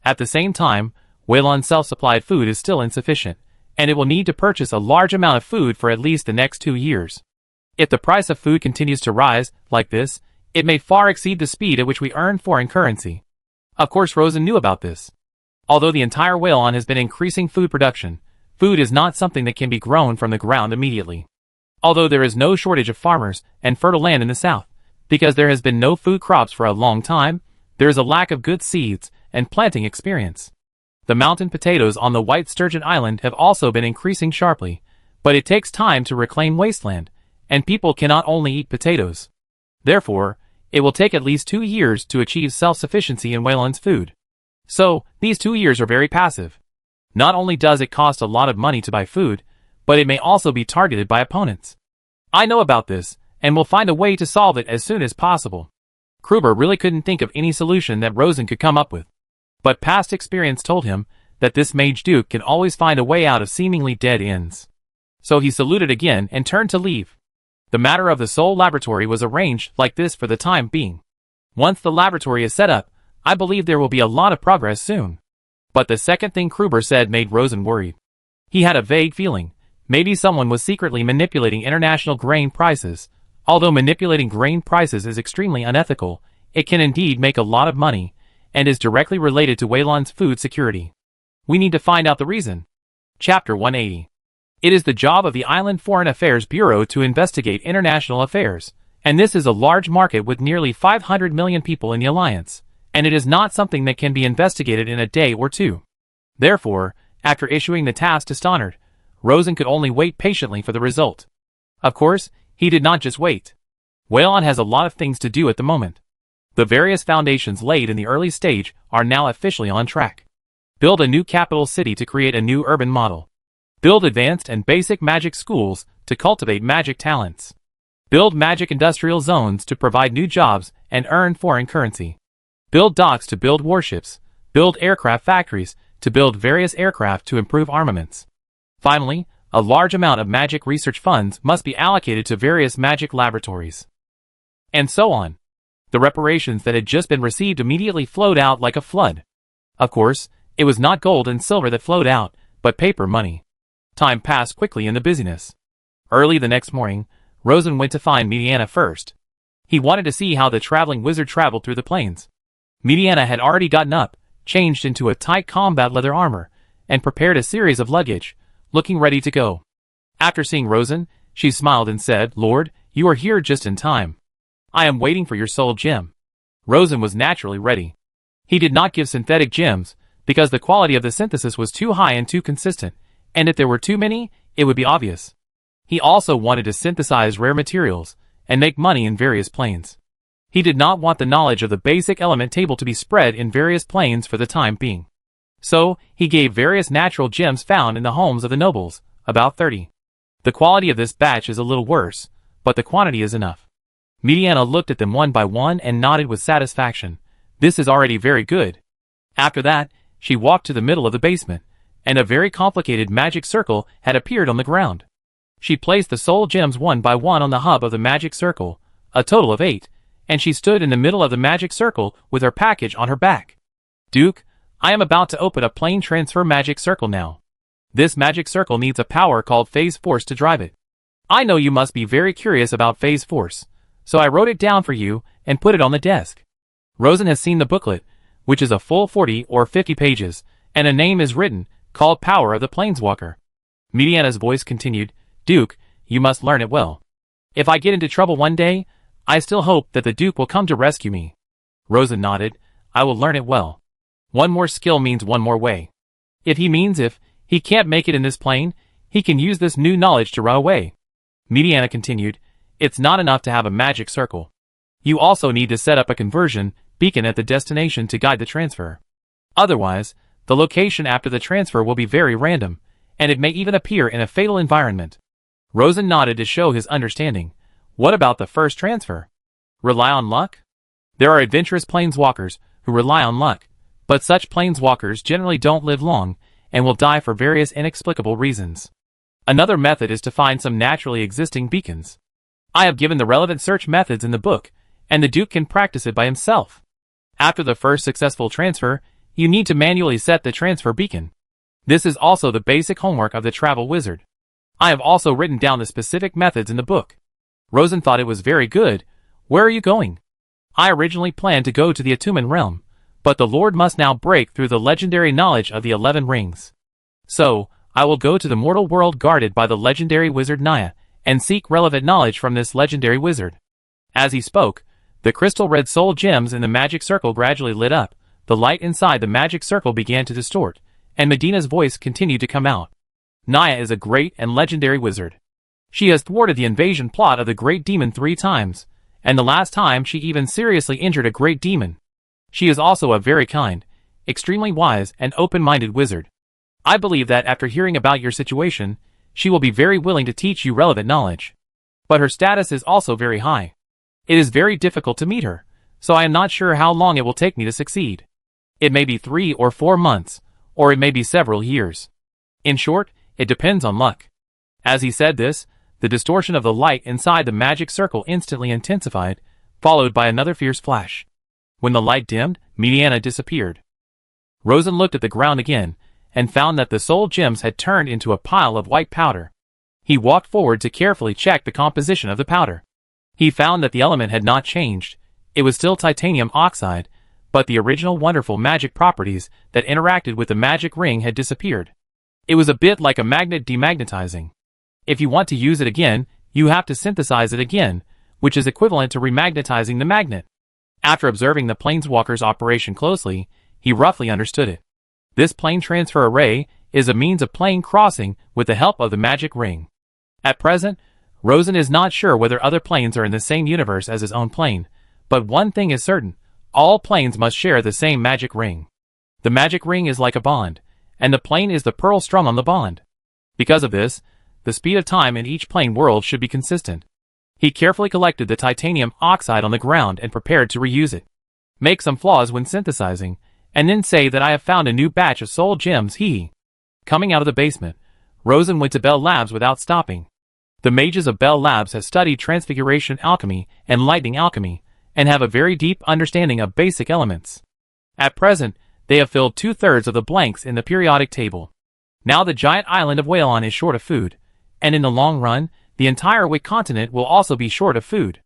At the same time, Wayland's self-supplied food is still insufficient, and it will need to purchase a large amount of food for at least the next 2 years. If the price of food continues to rise, like this, it may far exceed the speed at which we earn foreign currency. Of course Rosen knew about this. Although the entire Wayland has been increasing food production, food is not something that can be grown from the ground immediately. Although there is no shortage of farmers and fertile land in the south, because there has been no food crops for a long time, there is a lack of good seeds and planting experience. The mountain potatoes on the White Sturgeon Island have also been increasing sharply, but it takes time to reclaim wasteland, and people cannot only eat potatoes. Therefore, it will take at least 2 years to achieve self-sufficiency in Wayland's food. So, these 2 years are very passive. Not only does it cost a lot of money to buy food, but it may also be targeted by opponents. I know about this, and will find a way to solve it as soon as possible. Kruber really couldn't think of any solution that Rosen could come up with. But past experience told him that this mage duke can always find a way out of seemingly dead ends. So he saluted again and turned to leave. The matter of the Seoul laboratory was arranged like this for the time being. Once the laboratory is set up, I believe there will be a lot of progress soon. But the second thing Kruber said made Rosen worried. He had a vague feeling. Maybe someone was secretly manipulating international grain prices. Although manipulating grain prices is extremely unethical, it can indeed make a lot of money, and is directly related to Wayland's food security. We need to find out the reason. Chapter 180. It is the job of the Island Foreign Affairs Bureau to investigate international affairs, and this is a large market with nearly 500 million people in the alliance, and it is not something that can be investigated in a day or two. Therefore, after issuing the task to Stannard, Rosen could only wait patiently for the result. Of course, he did not just wait. Wayland has a lot of things to do at the moment. The various foundations laid in the early stage are now officially on track. Build a new capital city to create a new urban model. Build advanced and basic magic schools to cultivate magic talents. Build magic industrial zones to provide new jobs and earn foreign currency. Build docks to build warships. Build aircraft factories to build various aircraft to improve armaments. Finally, A large amount of magic research funds must be allocated to various magic laboratories. And so on. The reparations that had just been received immediately flowed out like a flood. Of course, it was not gold and silver that flowed out, but paper money. Time passed quickly in the busyness. Early the next morning, Rosen went to find Mediana first. He wanted to see how the traveling wizard traveled through the plains. Mediana had already gotten up, changed into a tight combat leather armor, and prepared a series of luggage, looking ready to go. After seeing Rosen, she smiled and said, "Lord, you are here just in time. I am waiting for your soul gem." Rosen was naturally ready. He did not give synthetic gems, because the quality of the synthesis was too high and too consistent, and if there were too many, it would be obvious. He also wanted to synthesize rare materials, and make money in various planes. He did not want the knowledge of the basic element table to be spread in various planes for the time being. So, he gave various natural gems found in the homes of the nobles, about 30. The quality of this batch is a little worse, but the quantity is enough. Mediana looked at them one by one and nodded with satisfaction. This is already very good. After that, she walked to the middle of the basement, and a very complicated magic circle had appeared on the ground. She placed the soul gems one by one on the hub of the magic circle, a total of 8, and she stood in the middle of the magic circle with her package on her back. "Duke, I am about to open a plane transfer magic circle now. This magic circle needs a power called phase force to drive it. I know you must be very curious about phase force, so I wrote it down for you and put it on the desk." Rosen has seen the booklet, which is a full 40 or 50 pages, and a name is written, called Power of the Planeswalker. Mediana's voice continued, "Duke, you must learn it well. If I get into trouble one day, I still hope that the Duke will come to rescue me." Rosen nodded. "I will learn it well. One more skill means one more way. If he can't make it in this plane, he can use this new knowledge to run away." Mediana continued, "It's not enough to have a magic circle. You also need to set up a conversion beacon at the destination to guide the transfer. Otherwise, the location after the transfer will be very random, and it may even appear in a fatal environment." Rosen nodded to show his understanding. "What about the first transfer? Rely on luck?" "There are adventurous planeswalkers who rely on luck, but such planeswalkers generally don't live long and will die for various inexplicable reasons. Another method is to find some naturally existing beacons. I have given the relevant search methods in the book, and the Duke can practice it by himself. After the first successful transfer, you need to manually set the transfer beacon. This is also the basic homework of the travel wizard. I have also written down the specific methods in the book." Rosen thought it was very good. "Where are you going?" "I originally planned to go to the Atumen realm, but the Lord must now break through the legendary knowledge of the 11 rings. So, I will go to the mortal world guarded by the legendary wizard Naya, and seek relevant knowledge from this legendary wizard." As he spoke, the crystal red soul gems in the magic circle gradually lit up, the light inside the magic circle began to distort, and Medina's voice continued to come out. "Naya is a great and legendary wizard. She has thwarted the invasion plot of the great demon 3 times, and the last time she even seriously injured a great demon. She is also a very kind, extremely wise and open-minded wizard. I believe that after hearing about your situation, she will be very willing to teach you relevant knowledge. But her status is also very high. It is very difficult to meet her, so I am not sure how long it will take me to succeed. It may be 3 or 4 months, or it may be several years. In short, it depends on luck." As he said this, the distortion of the light inside the magic circle instantly intensified, followed by another fierce flash. When the light dimmed, Mediana disappeared. Rosen looked at the ground again, and found that the soul gems had turned into a pile of white powder. He walked forward to carefully check the composition of the powder. He found that the element had not changed. It was still titanium oxide, but the original wonderful magic properties that interacted with the magic ring had disappeared. It was a bit like a magnet demagnetizing. If you want to use it again, you have to synthesize it again, which is equivalent to remagnetizing the magnet. After observing the planeswalker's operation closely, he roughly understood it. This plane transfer array is a means of plane crossing with the help of the magic ring. At present, Rosen is not sure whether other planes are in the same universe as his own plane, but one thing is certain: all planes must share the same magic ring. The magic ring is like a bond, and the plane is the pearl strung on the bond. Because of this, the speed of time in each plane world should be consistent. He carefully collected the titanium oxide on the ground and prepared to reuse it. Make some flaws when synthesizing, and then say that I have found a new batch of soul gems. Coming out of the basement, Rosen went to Bell Labs without stopping. The mages of Bell Labs have studied transfiguration alchemy and lightning alchemy, and have a very deep understanding of basic elements. At present, they have filled 2/3 of the blanks in the periodic table. Now the giant island of Whalon is short of food, and in the long run, the entire Wick continent will also be short of food.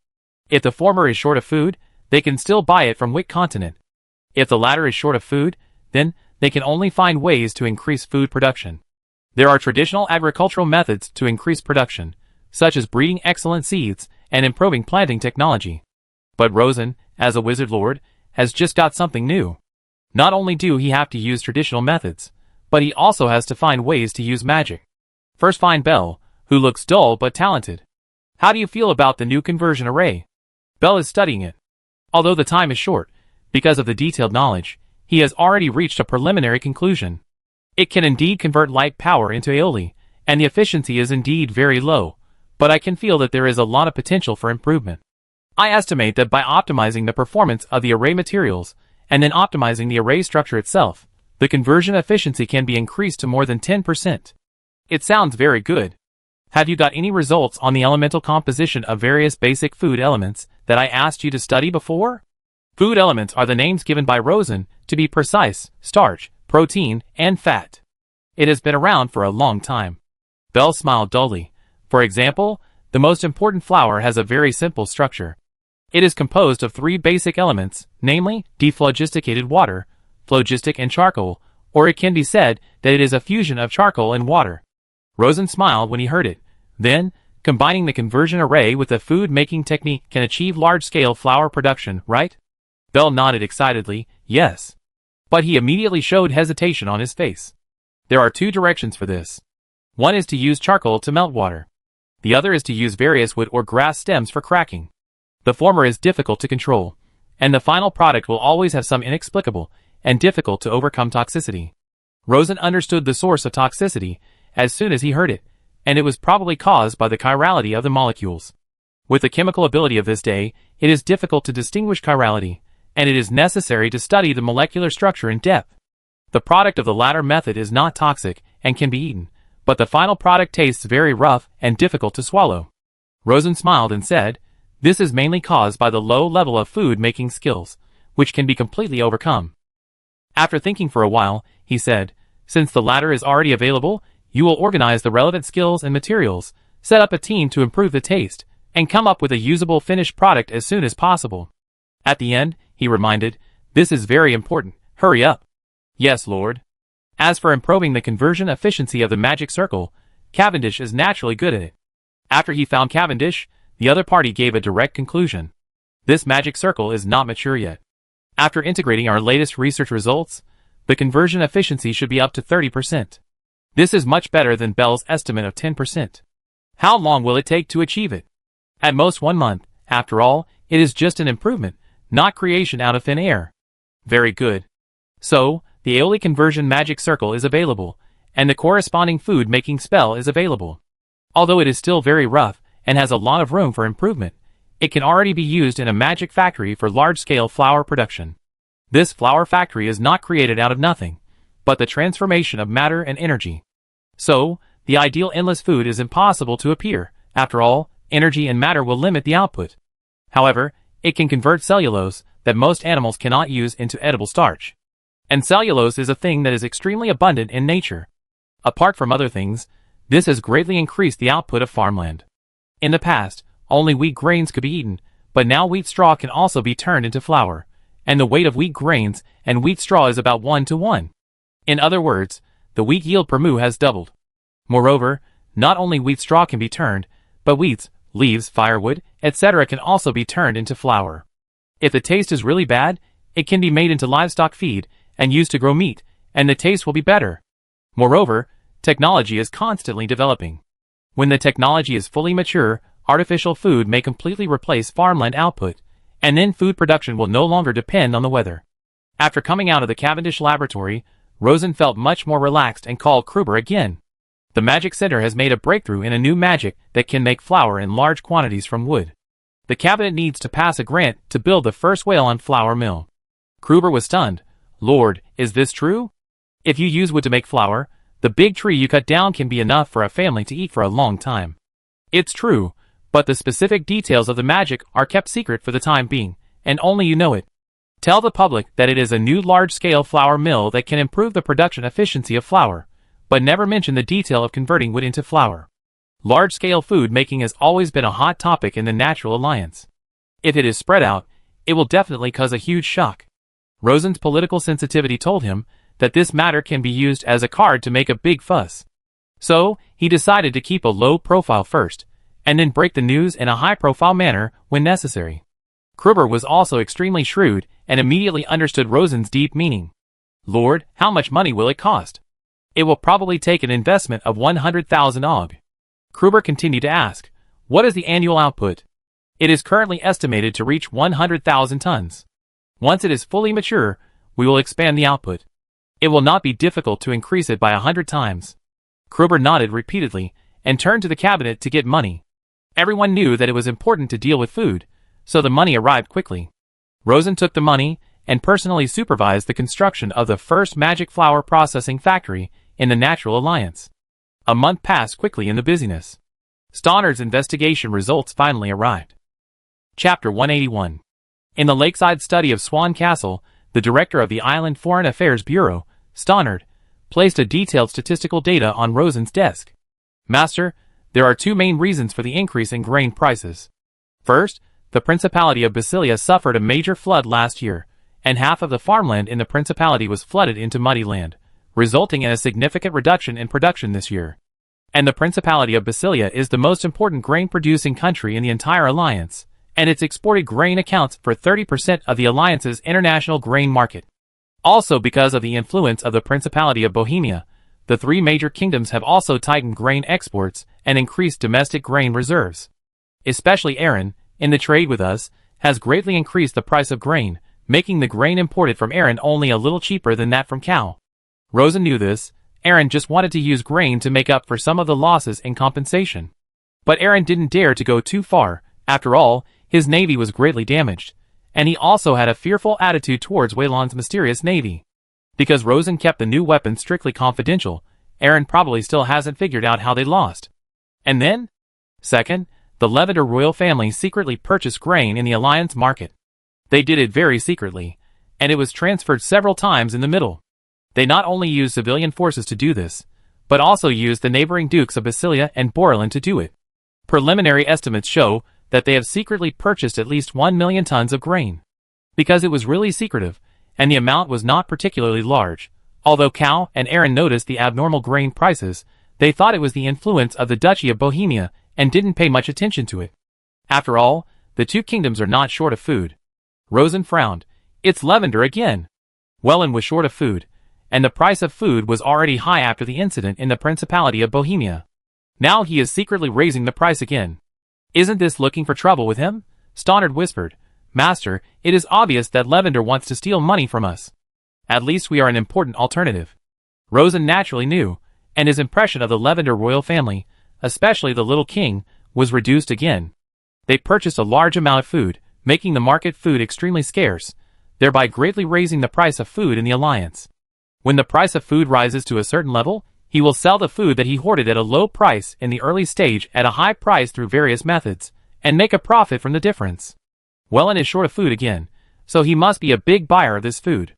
If the former is short of food, they can still buy it from Wick continent. If the latter is short of food, then they can only find ways to increase food production. There are traditional agricultural methods to increase production, such as breeding excellent seeds and improving planting technology. But Rosen, as a wizard lord, has just got something new. Not only do he have to use traditional methods, but he also has to find ways to use magic. First find Bell, who looks dull but talented. How do you feel about the new conversion array? Bell is studying it. Although the time is short, because of the detailed knowledge, he has already reached a preliminary conclusion. It can indeed convert light power into Aeoli, and the efficiency is indeed very low, but I can feel that there is a lot of potential for improvement. I estimate that by optimizing the performance of the array materials, and then optimizing the array structure itself, the conversion efficiency can be increased to more than 10%. It sounds very good. Have you got any results on the elemental composition of various basic food elements that I asked you to study before? Food elements are the names given by Rosen, to be precise: starch, protein, and fat. It has been around for a long time. Bell smiled dully. For example, the most important flour has a very simple structure. It is composed of 3 basic elements, namely, dephlogisticated water, phlogistic and charcoal, or it can be said that it is a fusion of charcoal and water. Rosen smiled when he heard it. Then, combining the conversion array with the food-making technique can achieve large-scale flour production, right? Bell nodded excitedly, yes. But he immediately showed hesitation on his face. There are 2 directions for this. One is to use charcoal to melt water. The other is to use various wood or grass stems for cracking. The former is difficult to control, and the final product will always have some inexplicable and difficult to overcome toxicity. Rosen understood the source of toxicity as soon as he heard it, and it was probably caused by the chirality of the molecules. With the chemical ability of this day, it is difficult to distinguish chirality, and it is necessary to study the molecular structure in depth. The product of the latter method is not toxic and can be eaten, but the final product tastes very rough and difficult to swallow. Rosen smiled and said, "This is mainly caused by the low level of food-making skills, which can be completely overcome." After thinking for a while, he said, "Since the latter is already available, you will organize the relevant skills and materials, set up a team to improve the taste, and come up with a usable finished product as soon as possible. At the end," he reminded, "this is very important. Hurry up." "Yes, Lord." As for improving the conversion efficiency of the magic circle, Cavendish is naturally good at it. After he found Cavendish, the other party gave a direct conclusion. This magic circle is not mature yet. After integrating our latest research results, the conversion efficiency should be up to 30%. This is much better than Bell's estimate of 10%. How long will it take to achieve it? At most 1 month. After all, it is just an improvement, not creation out of thin air. Very good. So, the Aeoli conversion magic circle is available, and the corresponding food-making spell is available. Although it is still very rough, and has a lot of room for improvement, it can already be used in a magic factory for large-scale flour production. This flour factory is not created out of nothing, but the transformation of matter and energy. So, the ideal endless food is impossible to appear. After all, energy and matter will limit the output. However, it can convert cellulose, that most animals cannot use, into edible starch. And cellulose is a thing that is extremely abundant in nature. Apart from other things, this has greatly increased the output of farmland. In the past, only wheat grains could be eaten, but now wheat straw can also be turned into flour, and the weight of wheat grains and wheat straw is about 1-to-1. In other words, the wheat yield per moo has doubled. Moreover, not only wheat straw can be turned, but wheats, leaves, firewood, etc. can also be turned into flour. If the taste is really bad, it can be made into livestock feed and used to grow meat, and the taste will be better. Moreover, technology is constantly developing. When the technology is fully mature, artificial food may completely replace farmland output, and then food production will no longer depend on the weather. After coming out of the Cavendish laboratory, Rosen felt much more relaxed and called Kruber again. The Magic Center has made a breakthrough in a new magic that can make flour in large quantities from wood. The cabinet needs to pass a grant to build the first Whalon flour mill. Kruber was stunned. "Lord, is this true? If you use wood to make flour, The big tree you cut down can be enough for a family to eat for a long time. It's true, but the specific details of the magic are kept secret for the time being, and only you know it. Tell the public that it is a new large-scale flour mill that can improve the production efficiency of flour, but never mention the detail of converting wood into flour. Large-scale food making has always been a hot topic in the Natural Alliance. If it is spread out, it will definitely cause a huge shock. Rosen's political sensitivity told him that this matter can be used as a card to make a big fuss. So, he decided to keep a low profile first, and then break the news in a high-profile manner when necessary. Kruber was also extremely shrewd and immediately understood Rosen's deep meaning. Lord, how much money will it cost? It will probably take an investment of 100,000 AUG. Kruber continued to ask, what is the annual output? It is currently estimated to reach 100,000 tons. Once it is fully mature, we will expand the output. It will not be difficult to increase it by 100 times. Kruber nodded repeatedly and turned to the cabinet to get money. Everyone knew that it was important to deal with food, so the money arrived quickly. Rosen took the money and personally supervised the construction of the first magic flour processing factory in the Natural Alliance. A month passed quickly in the busyness. Stannard's investigation results finally arrived. Chapter 181. In the lakeside study of Swan Castle, the director of the Island Foreign Affairs Bureau, Stannard, placed a detailed statistical data on Rosen's desk. Master, there are two main reasons for the increase in grain prices. First, the Principality of Basilia suffered a major flood last year, and half of the farmland in the Principality was flooded into muddy land, resulting in a significant reduction in production this year. And the Principality of Basilia is the most important grain-producing country in the entire alliance, and its exported grain accounts for 30% of the alliance's international grain market. Also because of the influence of the Principality of Bohemia, the three major kingdoms have also tightened grain exports and increased domestic grain reserves. Especially Erin, in the trade with us, has greatly increased the price of grain, making the grain imported from Erin only a little cheaper than that from Cow. Rosen knew this. Erin just wanted to use grain to make up for some of the losses in compensation. But Erin didn't dare to go too far. After all, his navy was greatly damaged, and he also had a fearful attitude towards Waylon's mysterious navy. Because Rosen kept the new weapon strictly confidential, Erin probably still hasn't figured out how they lost. And then? Second, the Levender royal family secretly purchased grain in the alliance market. They did it very secretly, and it was transferred several times in the middle. They not only used civilian forces to do this, but also used the neighboring dukes of Basilia and Borland to do it. Preliminary estimates show that they have secretly purchased at least 1 million tons of grain. Because it was really secretive, and the amount was not particularly large, although Cow and Erin noticed the abnormal grain prices, they thought it was the influence of the Duchy of Bohemia and didn't pay much attention to it. After all, the two kingdoms are not short of food. Rosen frowned. It's Levender again. Welland was short of food, and the price of food was already high after the incident in the Principality of Bohemia. Now he is secretly raising the price again. Isn't this looking for trouble with him? Stannard whispered. Master, it is obvious that Levender wants to steal money from us. At least we are an important alternative. Rosen naturally knew, and his impression of the Levender royal family, especially the little king, was reduced again. They purchased a large amount of food, making the market food extremely scarce, thereby greatly raising the price of food in the alliance. When the price of food rises to a certain level, he will sell the food that he hoarded at a low price in the early stage at a high price through various methods, and make a profit from the difference. Welland is short of food again, so he must be a big buyer of this food.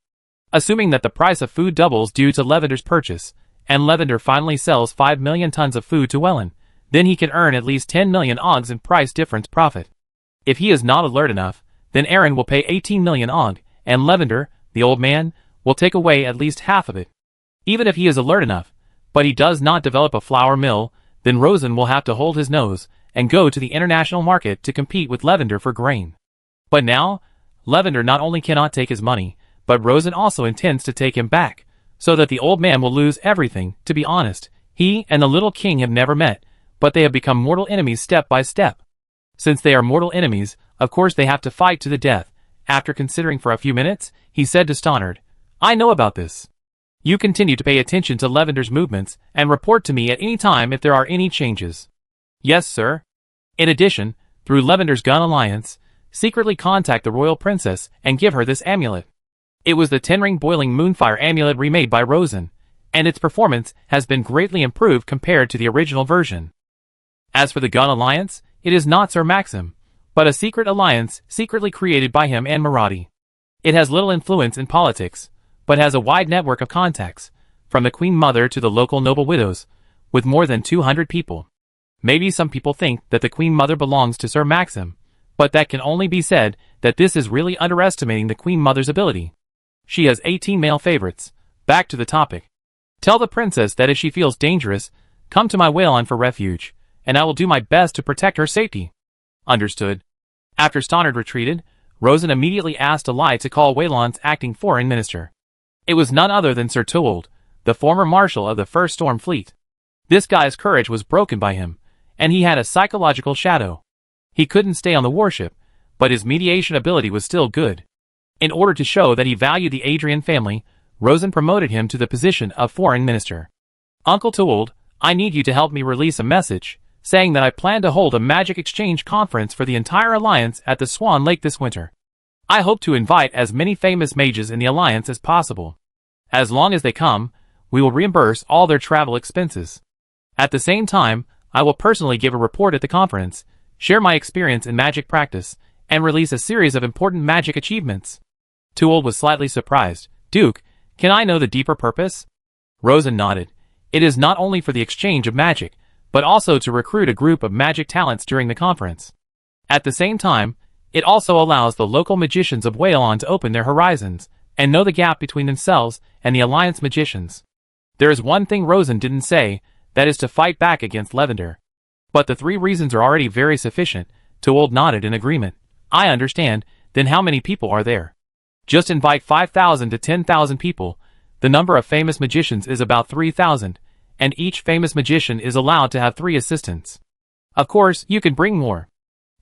Assuming that the price of food doubles due to Levender's purchase, and Levender finally sells 5 million tons of food to Welland, then he can earn at least 10 million AUG in price difference profit. If he is not alert enough, then Erin will pay 18 million AUG, and Levender, the old man, will take away at least half of it. Even if he is alert enough, but he does not develop a flour mill, then Rosen will have to hold his nose and go to the international market to compete with Levender for grain. But now, Levender not only cannot take his money, but Rosen also intends to take him back, so that the old man will lose everything. To be honest, he and the little king have never met, but they have become mortal enemies step by step. Since they are mortal enemies, of course they have to fight to the death. After considering for a few minutes, he said to Stannard, I know about this. You continue to pay attention to Levender's movements and report to me at any time if there are any changes. Yes, sir. In addition, through Levender's gun alliance, secretly contact the royal princess and give her this amulet. It was the 10-ring boiling moonfire amulet remade by Rosen, and its performance has been greatly improved compared to the original version. As for the Gun Alliance, it is not Sir Maxim, but a secret alliance secretly created by him and Marathi. It has little influence in politics, but has a wide network of contacts, from the Queen Mother to the local noble widows, with more than 200 people. Maybe some people think that the Queen Mother belongs to Sir Maxim, but that can only be said that this is really underestimating the Queen Mother's ability. She has 18 male favorites. Back to the topic. Tell the princess that if she feels dangerous, come to my Whalon for refuge, and I will do my best to protect her safety. Understood. After Stannard retreated, Rosen immediately asked Alai to call Whalon's acting foreign minister. It was none other than Sir Tuold, the former marshal of the First Storm Fleet. This guy's courage was broken by him, and he had a psychological shadow. He couldn't stay on the warship, but his mediation ability was still good. In order to show that he valued the Adrian family, Rosen promoted him to the position of foreign minister. Uncle Tuold, I need you to help me release a message, saying that I plan to hold a magic exchange conference for the entire alliance at the Swan Lake this winter. I hope to invite as many famous mages in the alliance as possible. As long as they come, we will reimburse all their travel expenses. At the same time, I will personally give a report at the conference, share my experience in magic practice, and release a series of important magic achievements. Tuold was slightly surprised. Duke, can I know the deeper purpose? Rosen nodded. It is not only for the exchange of magic, but also to recruit a group of magic talents during the conference. At the same time, it also allows the local magicians of Whalon to open their horizons, and know the gap between themselves and the Alliance magicians. There is one thing Rosen didn't say, that is to fight back against Lavender. But the 3 reasons are already very sufficient. Tuold nodded in agreement. I understand, then how many people are there? Just invite 5,000 to 10,000 people. The number of famous magicians is about 3,000, and each famous magician is allowed to have 3 assistants. Of course, you can bring more.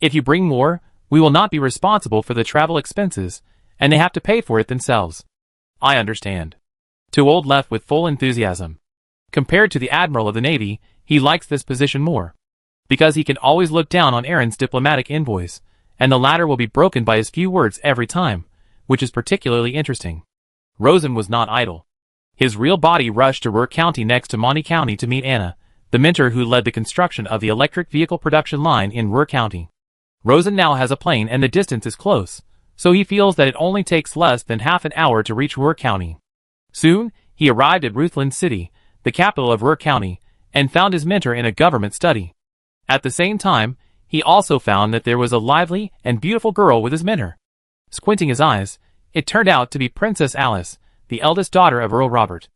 If you bring more, we will not be responsible for the travel expenses, and they have to pay for it themselves. I understand. Tuold left with full enthusiasm. Compared to the Admiral of the Navy, he likes this position more, because he can always look down on Aaron's diplomatic envoys, and the latter will be broken by his few words every time, which is particularly interesting. Rosen was not idle. His real body rushed to Ruhr County next to Monty County to meet Anna, the mentor who led the construction of the electric vehicle production line in Ruhr County. Rosen now has a plane and the distance is close, so he feels that it only takes less than half an hour to reach Ruhr County. Soon, he arrived at Ruthland City, the capital of Ruhr County, and found his mentor in a government study. At the same time, he also found that there was a lively and beautiful girl with his mentor. Squinting his eyes, it turned out to be Princess Alice, the eldest daughter of Earl Robert.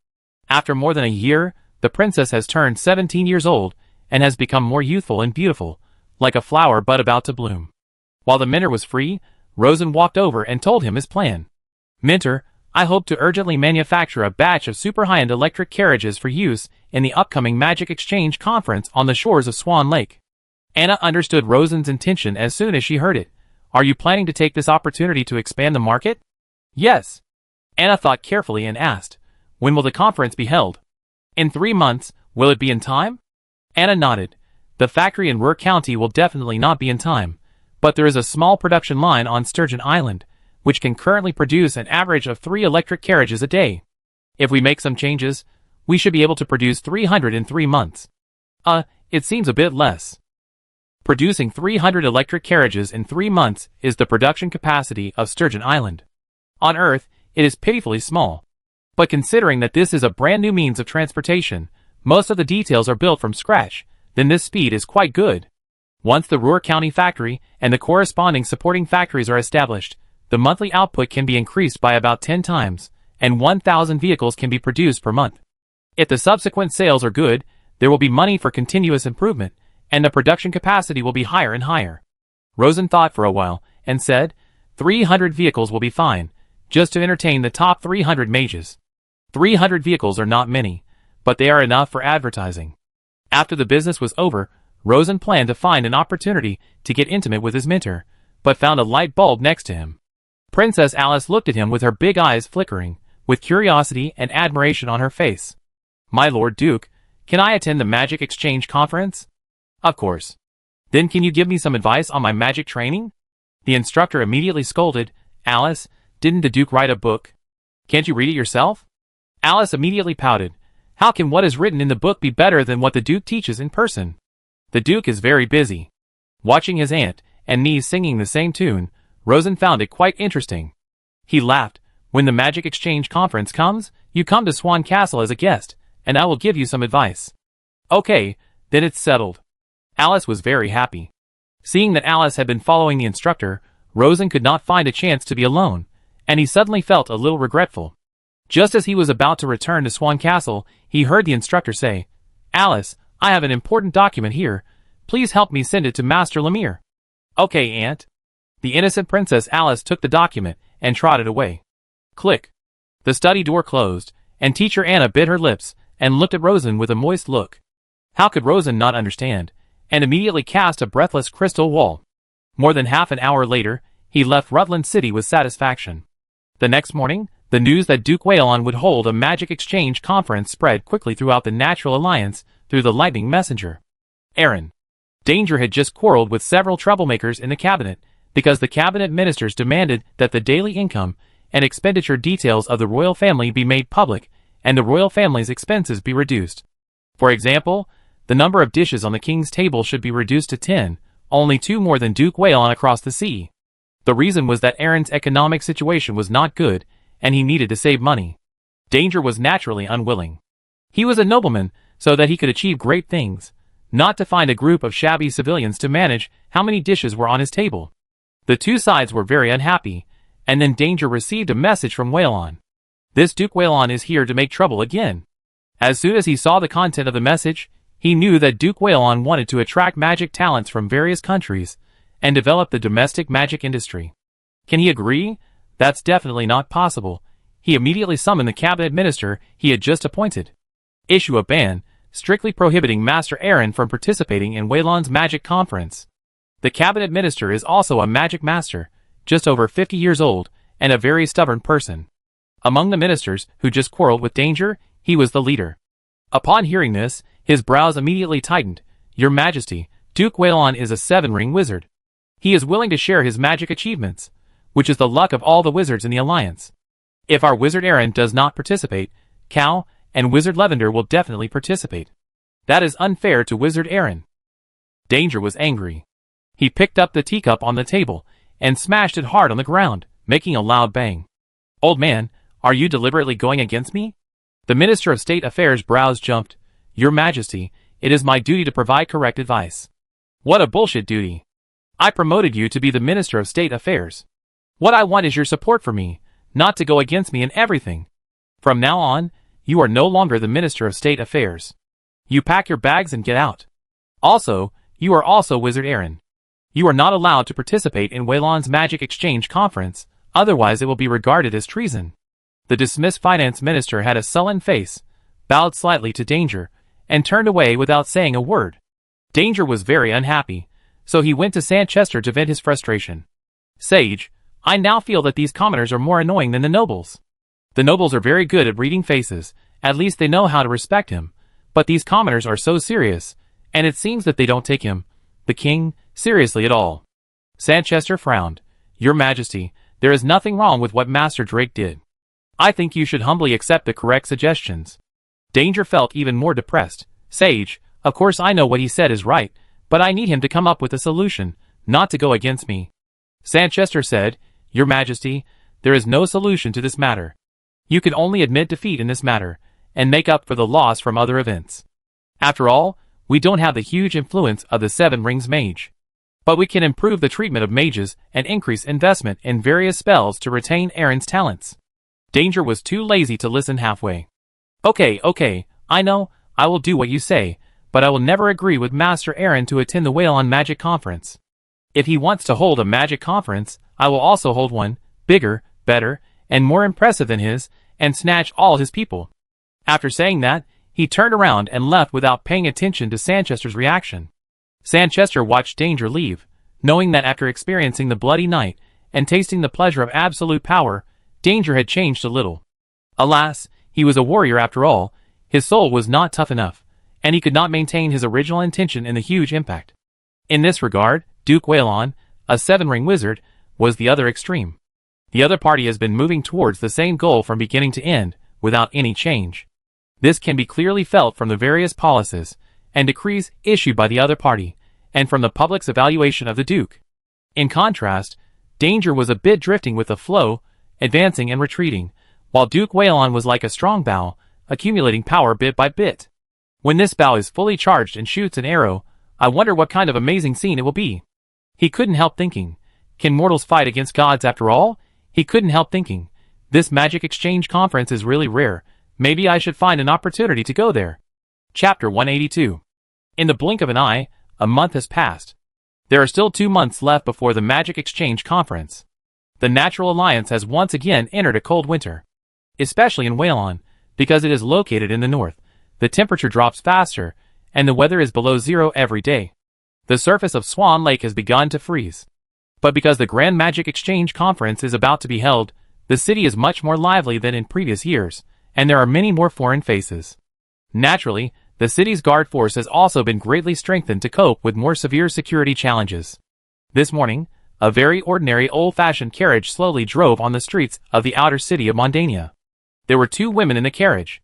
After more than a year, the princess has turned 17 years old and has become more youthful and beautiful, like a flower bud about to bloom. While the mentor was free, Rosen walked over and told him his plan. Mentor, I hope to urgently manufacture a batch of super high-end electric carriages for use in the upcoming Magic Exchange Conference on the shores of Swan Lake. Anna understood Rosen's intention as soon as she heard it. Are you planning to take this opportunity to expand the market? Yes. Anna thought carefully and asked, when will the conference be held? In 3 months, will it be in time? Anna nodded. The factory in Ruhr County will definitely not be in time, but there is a small production line on Sturgeon Island, which can currently produce an average of 3 electric carriages a day. If we make some changes, we should be able to produce 300 in 3 months. It seems a bit less. Producing 300 electric carriages in 3 months is the production capacity of Sturgeon Island. On Earth, it is pitifully small. But considering that this is a brand new means of transportation, most of the details are built from scratch, then this speed is quite good. Once the Ruhr County factory and the corresponding supporting factories are established, the monthly output can be increased by about 10 times, and 1,000 vehicles can be produced per month. If the subsequent sales are good, there will be money for continuous improvement, and the production capacity will be higher and higher. Rosen thought for a while, and said, 300 vehicles will be fine, just to entertain the top 300 mages. 300 vehicles are not many, but they are enough for advertising. After the business was over, Rosen planned to find an opportunity to get intimate with his mentor, but found a light bulb next to him. Princess Alice looked at him with her big eyes flickering, with curiosity and admiration on her face. My Lord Duke, can I attend the Magic Exchange Conference? Of course. Then can you give me some advice on my magic training? The instructor immediately scolded, Alice, didn't the Duke write a book? Can't you read it yourself? Alice immediately pouted. How can what is written in the book be better than what the Duke teaches in person? The Duke is very busy. Watching his aunt and niece singing the same tune, Rosen found it quite interesting. He laughed. When the Magic Exchange Conference comes, you come to Swan Castle as a guest, and I will give you some advice. Okay, then it's settled. Alice was very happy. Seeing that Alice had been following the instructor, Rosen could not find a chance to be alone, and he suddenly felt a little regretful. Just as he was about to return to Swan Castle, he heard the instructor say, "Alice, I have an important document here. Please help me send it to Master Lemire." "Okay, Aunt." The innocent Princess Alice took the document and trotted away. Click. The study door closed, and Teacher Anna bit her lips and looked at Rosen with a moist look. How could Rosen not understand, and immediately cast a breathless crystal wall. More than half an hour later, he left Rutland City with satisfaction. The next morning, the news that Duke Whalon would hold a magic exchange conference spread quickly throughout the Natural Alliance through the lightning messenger. Aaron. Danger had just quarreled with several troublemakers in the cabinet, because the cabinet ministers demanded that the daily income and expenditure details of the royal family be made public and the royal family's expenses be reduced. For example, the number of dishes on the king's table should be reduced to 10, only 2 more than Duke Whalon across the sea. The reason was that Aaron's economic situation was not good, and he needed to save money. Danger was naturally unwilling. He was a nobleman, so that he could achieve great things, not to find a group of shabby civilians to manage how many dishes were on his table. The two sides were very unhappy, and then Danger received a message from Whalon. This Duke Whalon is here to make trouble again. As soon as he saw the content of the message, he knew that Duke Whalon wanted to attract magic talents from various countries and develop the domestic magic industry. Can he agree? That's definitely not possible. He immediately summoned the cabinet minister he had just appointed. Issue a ban, strictly prohibiting Master Aaron from participating in Whalon's magic conference. The cabinet minister is also a magic master, just over 50 years old, and a very stubborn person. Among the ministers who just quarreled with Danger, he was the leader. Upon hearing this, his brows immediately tightened. "Your Majesty, Duke Whalon is a 7-ring wizard. He is willing to share his magic achievements, which is the luck of all the wizards in the Alliance. If our wizard Aaron does not participate, Cal and Wizard Levender will definitely participate. That is unfair to Wizard Aaron." Danger was angry. He picked up the teacup on the table and smashed it hard on the ground, making a loud bang. "Old man, are you deliberately going against me?" The Minister of State Affairs' brows jumped. "Your Majesty, it is my duty to provide correct advice." "What a bullshit duty. I promoted you to be the Minister of State Affairs. What I want is your support for me, not to go against me in everything. From now on, you are no longer the Minister of State Affairs. You pack your bags and get out. Also, you are also Wizard Aaron. You are not allowed to participate in Whalon's Magic Exchange Conference, otherwise it will be regarded as treason." The dismissed finance minister had a sullen face, bowed slightly to Danger, and turned away without saying a word. Danger was very unhappy, so he went to Sanchester to vent his frustration. "Sage, I now feel that these commoners are more annoying than the nobles. The nobles are very good at reading faces, at least they know how to respect him, but these commoners are so serious, and it seems that they don't take him, the king, seriously at all." Sanchester frowned. "Your Majesty, there is nothing wrong with what Master Drake did. I think you should humbly accept the correct suggestions." Danger felt even more depressed. "Sage, of course I know what he said is right, but I need him to come up with a solution, not to go against me." Sanchester said, "Your Majesty, there is no solution to this matter. You can only admit defeat in this matter, and make up for the loss from other events. After all, we don't have the huge influence of the 7 Rings Mage. But we can improve the treatment of mages and increase investment in various spells to retain Aaron's talents." Danger was too lazy to listen halfway. Okay, I know, I will do what you say, but I will never agree with Master Aaron to attend the Whalon Magic Conference. If he wants to hold a magic conference, I will also hold one, bigger, better, and more impressive than his, and snatch all his people." After saying that, he turned around and left without paying attention to Sanchester's reaction. Sanchester watched Danger leave, knowing that after experiencing the Bloody Night and tasting the pleasure of absolute power, Danger had changed a little. Alas, he was a warrior after all, his soul was not tough enough, and he could not maintain his original intention in the huge impact. In this regard, Duke Whalon, a 7-ring wizard, was the other extreme. The other party has been moving towards the same goal from beginning to end, without any change. This can be clearly felt from the various policies and decrees issued by the other party, and from the public's evaluation of the Duke. In contrast, Danger was a bit drifting with the flow, advancing and retreating, while Duke Whalon was like a strong bow, accumulating power bit by bit. When this bow is fully charged and shoots an arrow, I wonder what kind of amazing scene it will be. He couldn't help thinking, can mortals fight against gods after all? He couldn't help thinking, this magic exchange conference is really rare, maybe I should find an opportunity to go there. Chapter 182. In the blink of an eye, a month has passed. There are still 2 months left before the Magic Exchange Conference. The Natural Alliance has once again entered a cold winter. Especially in Whalon, because it is located in the north, the temperature drops faster, and the weather is below zero every day. The surface of Swan Lake has begun to freeze. But because the Grand Magic Exchange Conference is about to be held, the city is much more lively than in previous years, and there are many more foreign faces. Naturally, the city's guard force has also been greatly strengthened to cope with more severe security challenges. This morning, a very ordinary old-fashioned carriage slowly drove on the streets of the outer city of Mondania. There were 2 women in the carriage.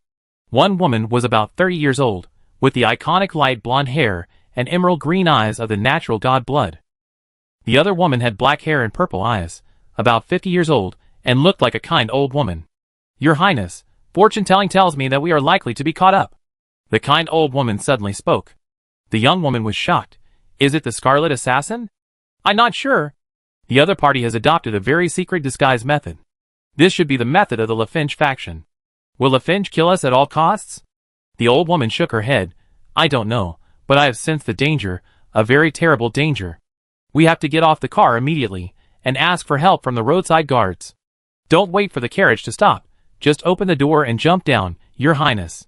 One woman was about 30 years old, with the iconic light blonde hair and emerald green eyes of the natural god blood. The other woman had black hair and purple eyes, about 50 years old, and looked like a kind old woman. "Your Highness, fortune-telling tells me that we are likely to be caught up." The kind old woman suddenly spoke. The young woman was shocked. "Is it the Scarlet Assassin?" "I'm not sure." The other party has adopted a very secret disguise method. This should be the method of the LaFinch faction. Will LaFinch kill us at all costs? The old woman shook her head. "I don't know, but I have sensed the danger, a very terrible danger. We have to get off the car immediately, and ask for help from the roadside guards. Don't wait for the carriage to stop, just open the door and jump down, Your Highness."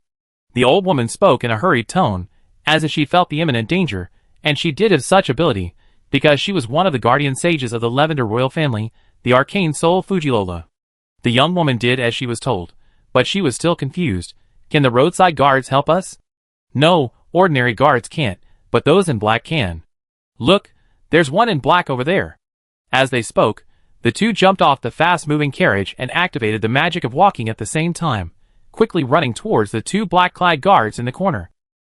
The old woman spoke in a hurried tone, as if she felt the imminent danger, and she did have such ability, because she was one of the guardian sages of the Lavender royal family, the arcane soul Fujilola. The young woman did as she was told, but she was still confused. "Can the roadside guards help us?" "No, ordinary guards can't, but those in black can. Look, there's one in black over there." As they spoke, the 2 jumped off the fast-moving carriage and activated the magic of walking at the same time, quickly running towards the 2 black-clad guards in the corner.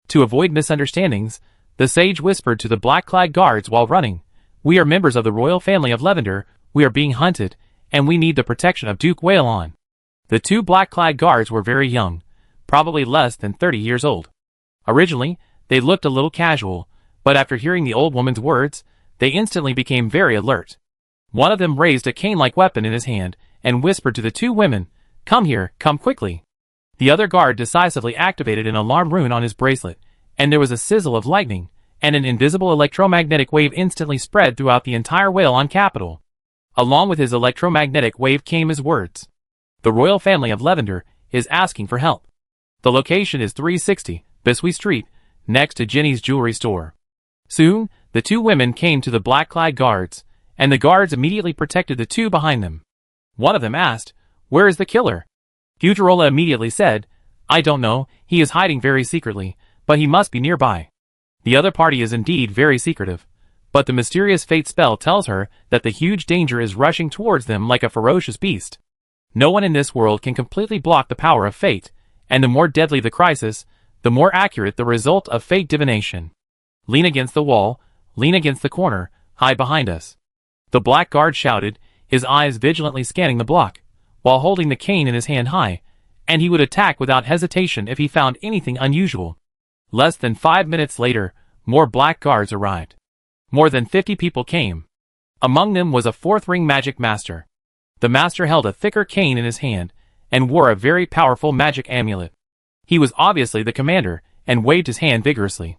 To avoid misunderstandings, the sage whispered to the black-clad guards while running, "We are members of the royal family of Lavender, we are being hunted, and we need the protection of Duke Whalon." The 2 black-clad guards were very young, probably less than 30 years old. Originally, they looked a little casual, but after hearing the old woman's words, they instantly became very alert. One of them raised a cane-like weapon in his hand and whispered to the 2 women, "Come here, come quickly." The other guard decisively activated an alarm rune on his bracelet, and there was a sizzle of lightning, and an invisible electromagnetic wave instantly spread throughout the entire Whalon capital. Along with his electromagnetic wave came his words. "The royal family of Lavender is asking for help. The location is 360 Biswee Street, next to Jenny's jewelry store." Soon, the 2 women came to the black-clad guards, and the guards immediately protected the 2 behind them. One of them asked, "Where is the killer?" Fujirola immediately said, "I don't know, he is hiding very secretly, but he must be nearby." The other party is indeed very secretive, but the mysterious fate spell tells her that the huge danger is rushing towards them like a ferocious beast. No one in this world can completely block the power of fate, and the more deadly the crisis, the more accurate the result of fate divination. "Lean against the wall, lean against the corner, hide behind us." The black guard shouted, his eyes vigilantly scanning the block, while holding the cane in his hand high, and he would attack without hesitation if he found anything unusual. Less than 5 minutes later, more black guards arrived. More than 50 people came. Among them was a 4th ring magic master. The master held a thicker cane in his hand, and wore a very powerful magic amulet. He was obviously the commander, and waved his hand vigorously.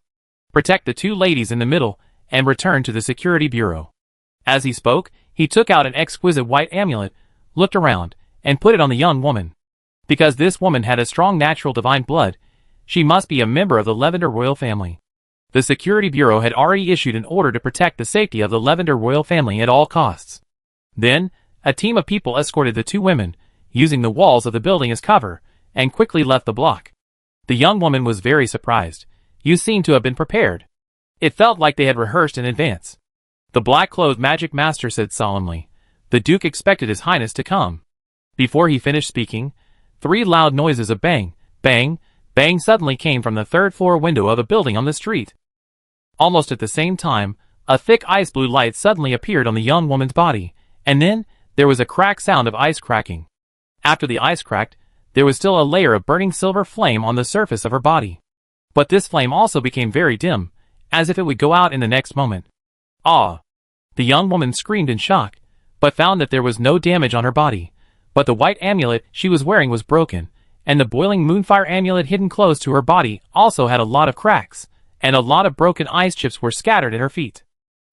"Protect the 2 ladies in the middle, and return to the security bureau." As he spoke, he took out an exquisite white amulet, looked around, and put it on the young woman. Because this woman had a strong natural divine blood, she must be a member of the Lavender royal family. The security bureau had already issued an order to protect the safety of the Lavender royal family at all costs. Then, a team of people escorted the 2 women, using the walls of the building as cover, and quickly left the block. The young woman was very surprised. "You seem to have been prepared." It felt like they had rehearsed in advance. The black-clothed magic master said solemnly, "The Duke expected His Highness to come." Before he finished speaking, 3 loud noises of bang, bang, Bang suddenly came from the third-floor window of a building on the street. Almost at the same time, a thick ice blue light suddenly appeared on the young woman's body, and then, there was a crack sound of ice cracking. After the ice cracked, there was still a layer of burning silver flame on the surface of her body. But this flame also became very dim, as if it would go out in the next moment. Ah! The young woman screamed in shock, but found that there was no damage on her body, but the white amulet she was wearing was broken, and the boiling moonfire amulet hidden close to her body also had a lot of cracks, and a lot of broken ice chips were scattered at her feet.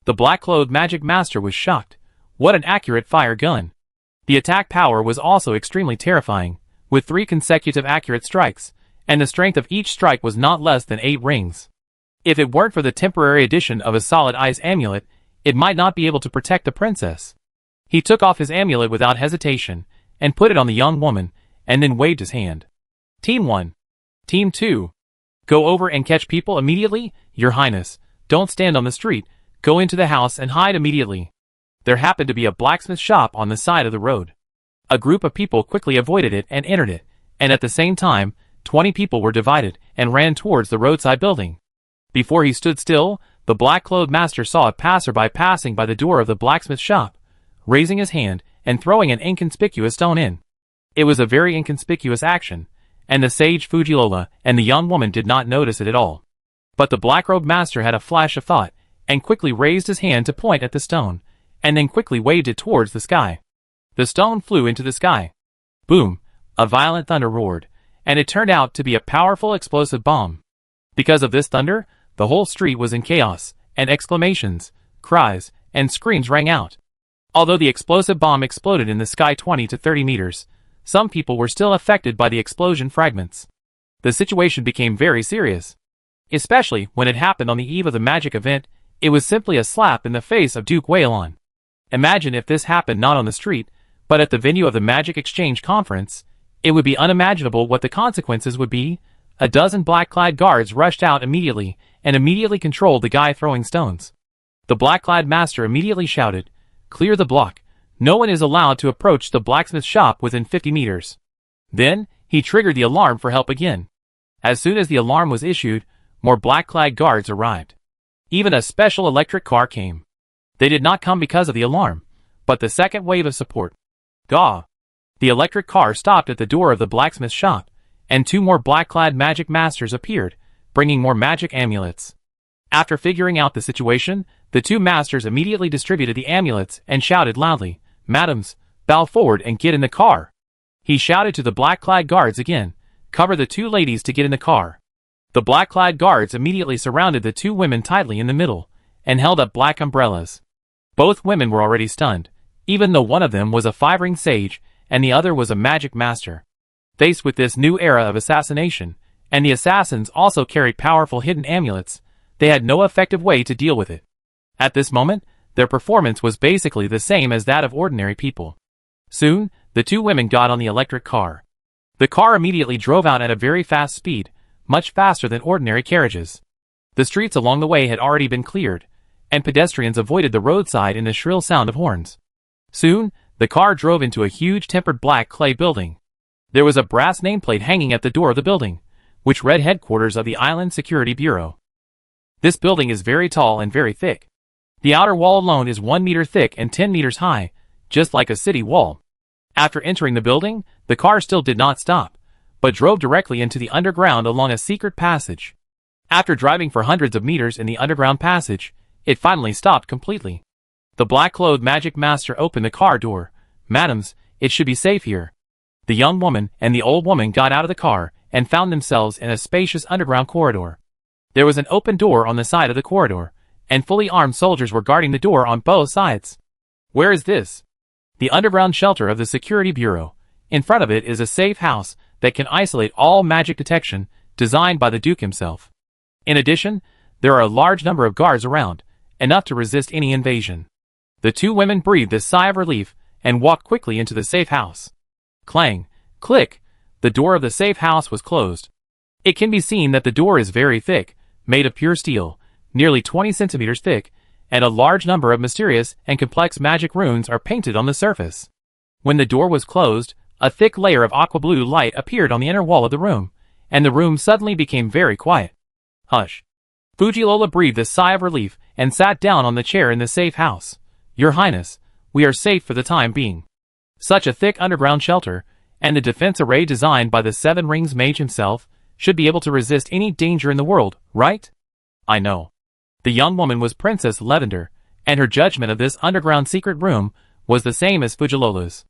The black-clothed magic master was shocked. What an accurate fire gun! The attack power was also extremely terrifying, with 3 consecutive accurate strikes, and the strength of each strike was not less than 8 rings. If it weren't for the temporary addition of a solid ice amulet, it might not be able to protect the princess. He took off his amulet without hesitation, and put it on the young woman, and then waved his hand. Team 1. Team 2. Go over and catch people immediately, Your Highness. Don't stand on the street, go into the house and hide immediately. There happened to be a blacksmith shop on the side of the road. A group of people quickly avoided it and entered it, and at the same time, 20 people were divided and ran towards the roadside building. Before he stood still, the black-clothed master saw a passerby passing by the door of the blacksmith shop, raising his hand and throwing an inconspicuous stone in. It was a very inconspicuous action, and the sage Fujilola and the young woman did not notice it at all. But the black-robed master had a flash of thought, and quickly raised his hand to point at the stone, and then quickly waved it towards the sky. The stone flew into the sky. Boom! A violent thunder roared, and it turned out to be a powerful explosive bomb. Because of this thunder, the whole street was in chaos, and exclamations, cries, and screams rang out. Although the explosive bomb exploded in the sky 20 to 30 meters, some people were still affected by the explosion fragments. The situation became very serious. Especially when it happened on the eve of the magic event, it was simply a slap in the face of Duke Waylon. Imagine if this happened not on the street, but at the venue of the Magic Exchange Conference. It would be unimaginable what the consequences would be. A dozen black-clad guards rushed out immediately, and immediately controlled the guy throwing stones. The black-clad master immediately shouted, "Clear the block. No one is allowed to approach the blacksmith shop within 50 meters. Then, he triggered the alarm for help again. As soon as the alarm was issued, more black-clad guards arrived. Even a special electric car came. They did not come because of the alarm, but the second wave of support. Gah! The electric car stopped at the door of the blacksmith shop, and 2 more black-clad magic masters appeared, bringing more magic amulets. After figuring out the situation, the 2 masters immediately distributed the amulets and shouted loudly, "Madams, bow forward and get in the car." He shouted to the black-clad guards again, "Cover the 2 ladies to get in the car." The black-clad guards immediately surrounded the 2 women tightly in the middle, and held up black umbrellas. Both women were already stunned, even though one of them was a 5-ring sage, and the other was a magic master. Faced with this new era of assassination, and the assassins also carried powerful hidden amulets, they had no effective way to deal with it. At this moment, their performance was basically the same as that of ordinary people. Soon, the 2 women got on the electric car. The car immediately drove out at a very fast speed, much faster than ordinary carriages. The streets along the way had already been cleared, and pedestrians avoided the roadside in the shrill sound of horns. Soon, the car drove into a huge tempered black clay building. There was a brass nameplate hanging at the door of the building, which read Headquarters of the Island Security Bureau. This building is very tall and very thick. The outer wall alone is 1 meter thick and 10 meters high, just like a city wall. After entering the building, the car still did not stop, but drove directly into the underground along a secret passage. After driving for hundreds of meters in the underground passage, it finally stopped completely. The black-clothed magic master opened the car door. "Madams, it should be safe here." The young woman and the old woman got out of the car and found themselves in a spacious underground corridor. There was an open door on the side of the corridor, and fully armed soldiers were guarding the door on both sides. Where is this? The underground shelter of the Security Bureau. In front of it is a safe house that can isolate all magic detection, designed by the Duke himself. In addition, there are a large number of guards around, enough to resist any invasion. The 2 women breathed a sigh of relief and walked quickly into the safe house. Clang! Click! The door of the safe house was closed. It can be seen that the door is very thick, made of pure steel, nearly 20 centimeters thick, and a large number of mysterious and complex magic runes are painted on the surface. When the door was closed, a thick layer of aqua blue light appeared on the inner wall of the room, and the room suddenly became very quiet. Hush. Fujilola breathed a sigh of relief and sat down on the chair in the safe house. Your Highness, we are safe for the time being. Such a thick underground shelter, and the defense array designed by the Seven Rings mage himself, should be able to resist any danger in the world, right? I know. The young woman was Princess Lavender, and her judgment of this underground secret room was the same as Fujilola's.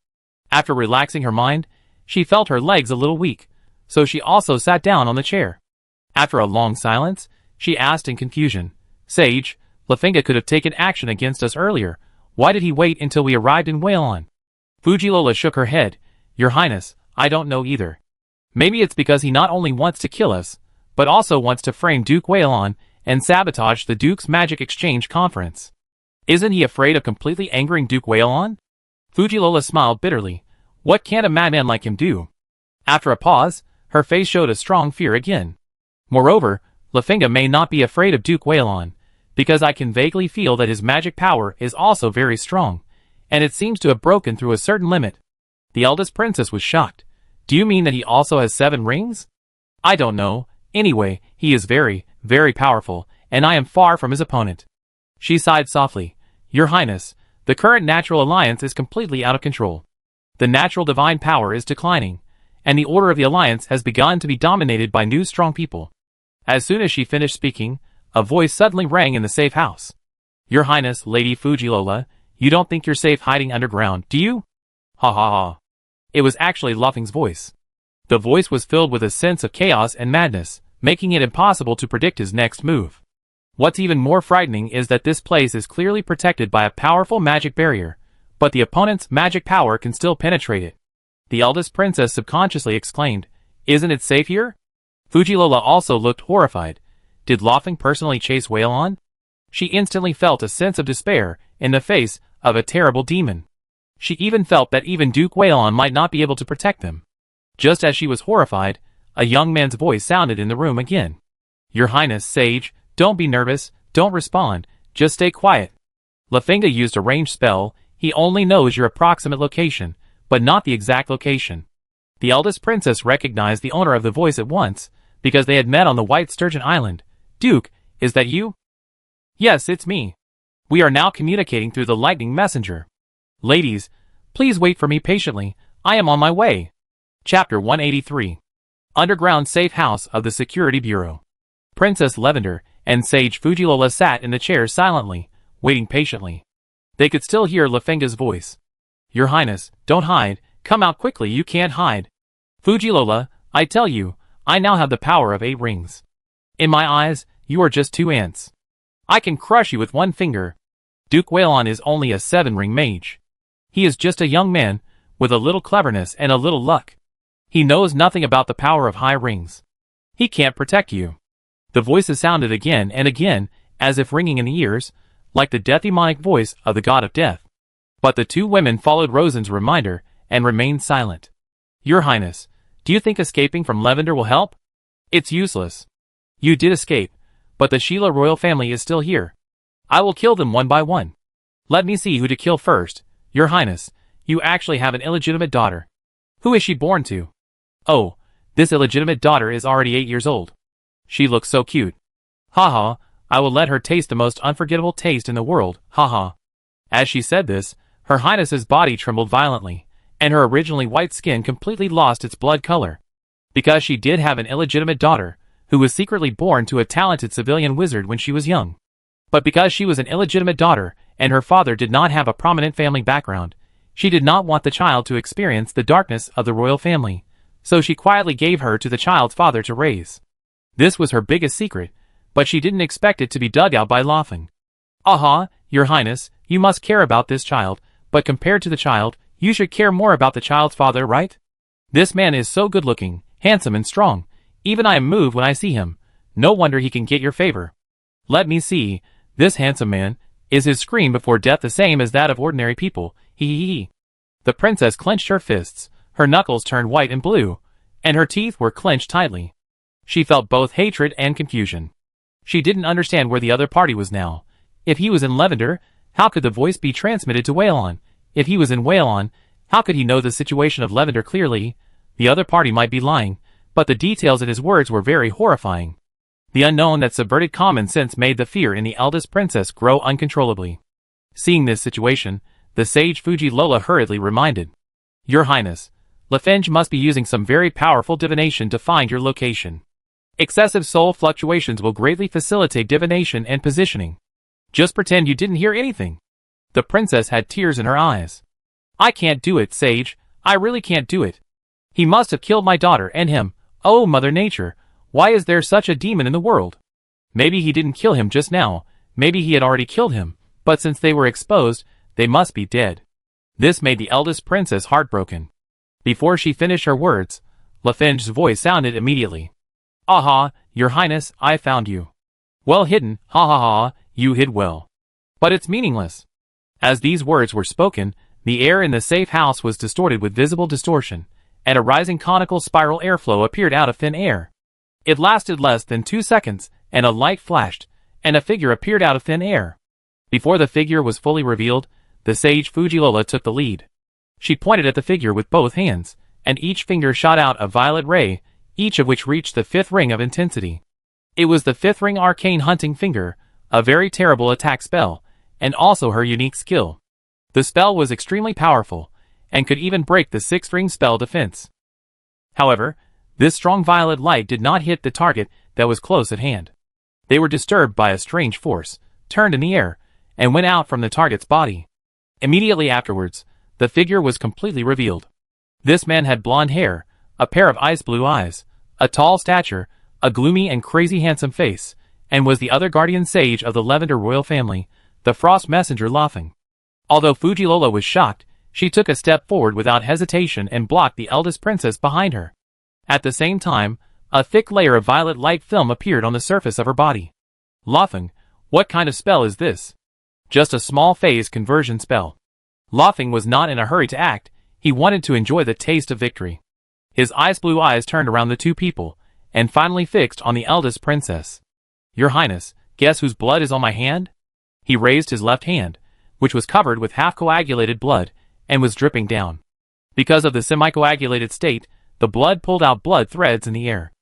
After relaxing her mind, she felt her legs a little weak, so she also sat down on the chair. After a long silence, she asked in confusion, Sage, Lafinga could have taken action against us earlier. Why did he wait until we arrived in Wailon? Fujilola shook her head. Your Highness, I don't know either. Maybe it's because he not only wants to kill us, but also wants to frame Duke Wailon and sabotage the Duke's Magic Exchange Conference. Isn't he afraid of completely angering Duke Wailon? Fujilola smiled bitterly. What can a madman like him do? After a pause, her face showed a strong fear again. Moreover, Lafinga may not be afraid of Duke Wailon, because I can vaguely feel that his magic power is also very strong, and it seems to have broken through a certain limit. The eldest princess was shocked. Do you mean that he also has 7 rings? I don't know. Anyway, he is very, very powerful, and I am far from his opponent. She sighed softly. Your Highness, the current natural alliance is completely out of control. The natural divine power is declining, and the order of the alliance has begun to be dominated by new strong people. As soon as she finished speaking, a voice suddenly rang in the safe house. Your Highness, Lady Fujilola, you don't think you're safe hiding underground, do you? Ha ha ha. It was actually Lafing's voice. The voice was filled with a sense of chaos and madness, making it impossible to predict his next move. What's even more frightening is that this place is clearly protected by a powerful magic barrier, but the opponent's magic power can still penetrate it. The eldest princess subconsciously exclaimed, Isn't it safe here? Fujilola also looked horrified. Did Lafing personally chase Wailon? She instantly felt a sense of despair in the face of a terrible demon. She even felt that even Duke Wailon might not be able to protect them. Just as she was horrified, a young man's voice sounded in the room again. Your Highness, Sage, don't be nervous, don't respond, just stay quiet. Lafinga used a ranged spell. He only knows your approximate location, but not the exact location. The eldest princess recognized the owner of the voice at once, because they had met on the White Sturgeon Island. Duke, is that you? Yes, it's me. We are now communicating through the lightning messenger. Ladies, please wait for me patiently, I am on my way. Chapter 183. Underground Safe House of the Security Bureau. Princess Lavender and Sage Fujilola sat in the chairs silently, waiting patiently. They could still hear Lafinga's voice. Your Highness, don't hide, come out quickly, you can't hide. Fujilola, I tell you, I now have the power of 8 rings. In my eyes, you are just 2 ants. I can crush you with 1 finger. Duke Wailon is only a 7-ring mage. He is just a young man, with a little cleverness and a little luck. He knows nothing about the power of high rings. He can't protect you. The voices sounded again and again, as if ringing in the ears, like the demonic voice of the god of death. But the 2 women followed Rosen's reminder, and remained silent. Your Highness, do you think escaping from Lavender will help? It's useless. You did escape, but the Sheila royal family is still here. I will kill them one by one. Let me see who to kill first. Your Highness, you actually have an illegitimate daughter. Who is she born to? Oh, this illegitimate daughter is already 8 years old. She looks so cute. Haha, I will let her taste the most unforgettable taste in the world, haha. As she said this, Her Highness's body trembled violently, and her originally white skin completely lost its blood color. Because she did have an illegitimate daughter, who was secretly born to a talented civilian wizard when she was young. But because she was an illegitimate daughter, and her father did not have a prominent family background, she did not want the child to experience the darkness of the royal family, so she quietly gave her to the child's father to raise. This was her biggest secret, but she didn't expect it to be dug out by Lafing. Aha, Your Highness, you must care about this child, but compared to the child, you should care more about the child's father, right? This man is so good-looking, handsome and strong. Even I am moved when I see him. No wonder he can get your favor. Let me see. This handsome man, is his scream before death the same as that of ordinary people? Hee hee hee. The princess clenched her fists, her knuckles turned white and blue, and her teeth were clenched tightly. She felt both hatred and confusion. She didn't understand where the other party was now. If he was in Lavender, how could the voice be transmitted to Wailon? If he was in Wailon, how could he know the situation of Lavender clearly? The other party might be lying, but the details in his words were very horrifying. The unknown that subverted common sense made the fear in the eldest princess grow uncontrollably. Seeing this situation, the sage Fuji Lola hurriedly reminded, "Your Highness, Lafenge must be using some very powerful divination to find your location. Excessive soul fluctuations will greatly facilitate divination and positioning. Just pretend you didn't hear anything." The princess had tears in her eyes. "I can't do it, Sage. I really can't do it. He must have killed my daughter and him. Oh, Mother Nature, why is there such a demon in the world? Maybe he didn't kill him just now, maybe he had already killed him, but since they were exposed, they must be dead." This made the eldest princess heartbroken. Before she finished her words, Lafenge's voice sounded immediately. "Aha, Your Highness, I found you. Well hidden, ha ha ha, you hid well. But it's meaningless." As these words were spoken, the air in the safe house was distorted with visible distortion, and a rising conical spiral airflow appeared out of thin air. It lasted less than 2 seconds, and a light flashed, and a figure appeared out of thin air. Before the figure was fully revealed, the sage Fujilola took the lead. She pointed at the figure with both hands, and each finger shot out a violet ray, each of which reached the 5th ring of intensity. It was the 5th ring arcane hunting finger, a very terrible attack spell, and also her unique skill. The spell was extremely powerful, and could even break the 6th ring spell defense. However, this strong violet light did not hit the target that was close at hand. They were disturbed by a strange force, turned in the air, and went out from the target's body. Immediately afterwards, the figure was completely revealed. This man had blonde hair, a pair of ice blue eyes, a tall stature, a gloomy and crazy handsome face, and was the other guardian sage of the Lavender royal family, the Frost Messenger Laughing. Although Fujilola was shocked, she took a step forward without hesitation and blocked the eldest princess behind her. At the same time, a thick layer of violet light film appeared on the surface of her body. "Laughing, what kind of spell is this?" "Just a small phase conversion spell." Laughing was not in a hurry to act, he wanted to enjoy the taste of victory. His ice blue eyes turned around the two people, and finally fixed on the eldest princess. "Your Highness, guess whose blood is on my hand?" He raised his left hand, which was covered with half-coagulated blood, and was dripping down. Because of the semi-coagulated state, the blood pulled out blood threads in the air.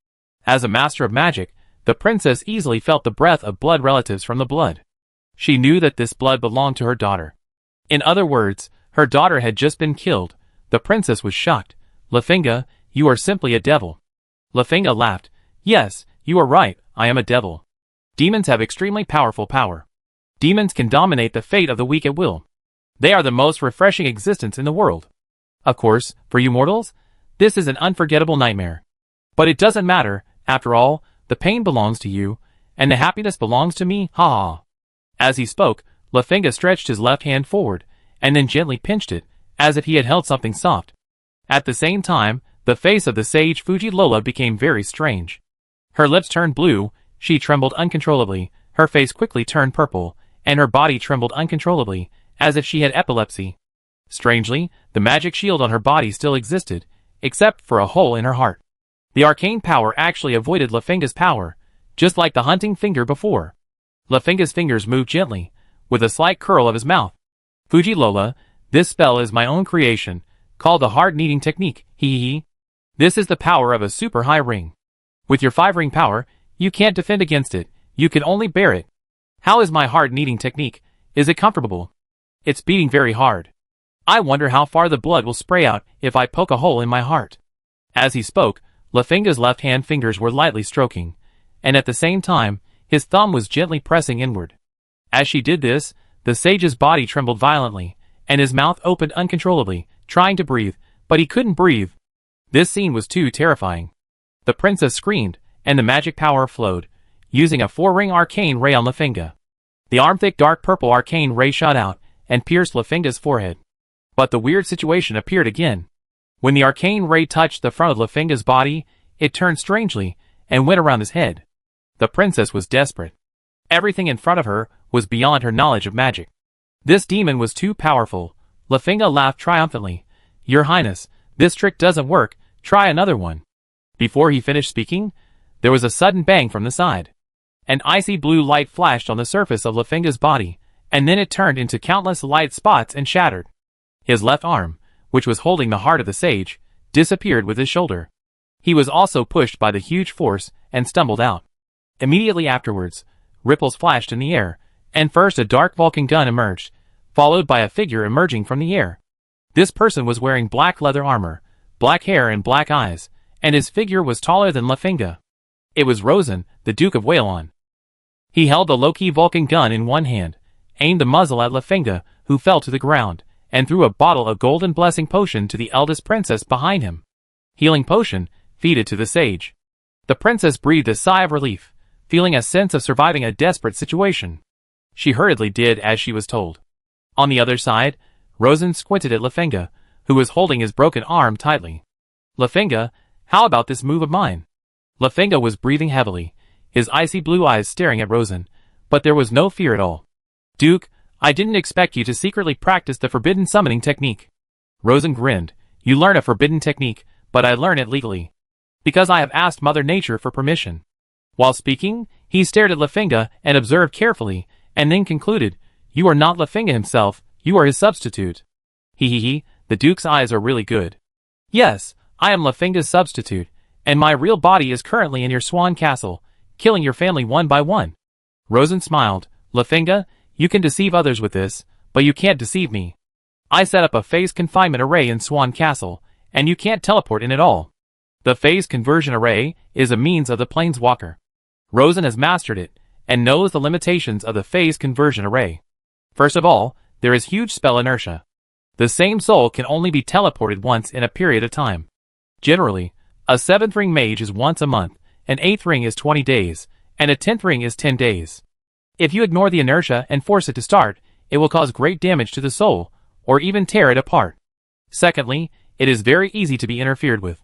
As a master of magic, the princess easily felt the breath of blood relatives from the blood. She knew that this blood belonged to her daughter. In other words, her daughter had just been killed. The princess was shocked. "Lafinga, you are simply a devil." Lafinga laughed. "Yes, you are right, I am a devil. Demons have extremely powerful power. Demons can dominate the fate of the weak at will. They are the most refreshing existence in the world. Of course, for you mortals, this is an unforgettable nightmare. But it doesn't matter, after all, the pain belongs to you, and the happiness belongs to me, ha ha." As he spoke, Lafinga stretched his left hand forward, and then gently pinched it, as if he had held something soft. At the same time, the face of the sage Fujilola became very strange. Her lips turned blue, she trembled uncontrollably, her face quickly turned purple, and her body trembled uncontrollably, as if she had epilepsy. Strangely, the magic shield on her body still existed, except for a hole in her heart. The arcane power actually avoided Lafinga's power, just like the hunting finger before. Lafinga's fingers moved gently, with a slight curl of his mouth. "Fujilola, this spell is my own creation, called the heart-kneading technique, hee. This is the power of a super high ring. With your 5-ring power, you can't defend against it, you can only bear it. How is my heart-kneading technique? Is it comfortable? It's beating very hard. I wonder how far the blood will spray out if I poke a hole in my heart." As he spoke, Lafinga's left hand fingers were lightly stroking, and at the same time, his thumb was gently pressing inward. As she did this, the sage's body trembled violently, and his mouth opened uncontrollably, trying to breathe, but he couldn't breathe. This scene was too terrifying. The princess screamed, and the magic power flowed, using a 4-ring arcane ray on Lafinga. The arm-thick dark purple arcane ray shot out, and pierced Lafinga's forehead. But the weird situation appeared again. When the arcane ray touched the front of Lafinga's body, it turned strangely, and went around his head. The princess was desperate. Everything in front of her was beyond her knowledge of magic. This demon was too powerful. Lafinga laughed triumphantly. "Your Highness, this trick doesn't work, try another one." Before he finished speaking, there was a sudden bang from the side. An icy blue light flashed on the surface of Lafinga's body, and then it turned into countless light spots and shattered. His left arm, which was holding the heart of the sage, disappeared with his shoulder. He was also pushed by the huge force and stumbled out. Immediately afterwards, ripples flashed in the air, and first a dark Vulcan gun emerged, followed by a figure emerging from the air. This person was wearing black leather armor, black hair and black eyes, and his figure was taller than Lafinga. It was Rosen, the Duke of Whalon. He held the low-key Vulcan gun in one hand, aimed the muzzle at Lafinga, who fell to the ground, and threw a bottle of golden blessing potion to the eldest princess behind him. Healing potion, feed it to the sage. The princess breathed a sigh of relief, feeling a sense of surviving a desperate situation. She hurriedly did as she was told. On the other side, Rosen squinted at Lafinga, who was holding his broken arm tightly. Lafinga, how about this move of mine? Lafinga was breathing heavily, his icy blue eyes staring at Rosen, but there was no fear at all. Duke, I didn't expect you to secretly practice the forbidden summoning technique. Rosen grinned. You learn a forbidden technique, but I learn it legally. Because I have asked Mother Nature for permission. While speaking, he stared at Lafinga and observed carefully, and then concluded, You are not Lafinga himself, you are his substitute. He, the Duke's eyes are really good. Yes, I am Lafinga's substitute, and my real body is currently in your Swan Castle, killing your family one by one. Rosen smiled. Lafinga, you can deceive others with this, but you can't deceive me. I set up a phase confinement array in Swan Castle, and you can't teleport in at all. The phase conversion array is a means of the Planeswalker. Rosen has mastered it, and knows the limitations of the phase conversion array. First of all, there is huge spell inertia. The same soul can only be teleported once in a period of time. Generally, a 7th ring mage is once a month, an 8th ring is 20 days, and a 10th ring is 10 days. If you ignore the inertia and force it to start, it will cause great damage to the soul, or even tear it apart. Secondly, it is very easy to be interfered with.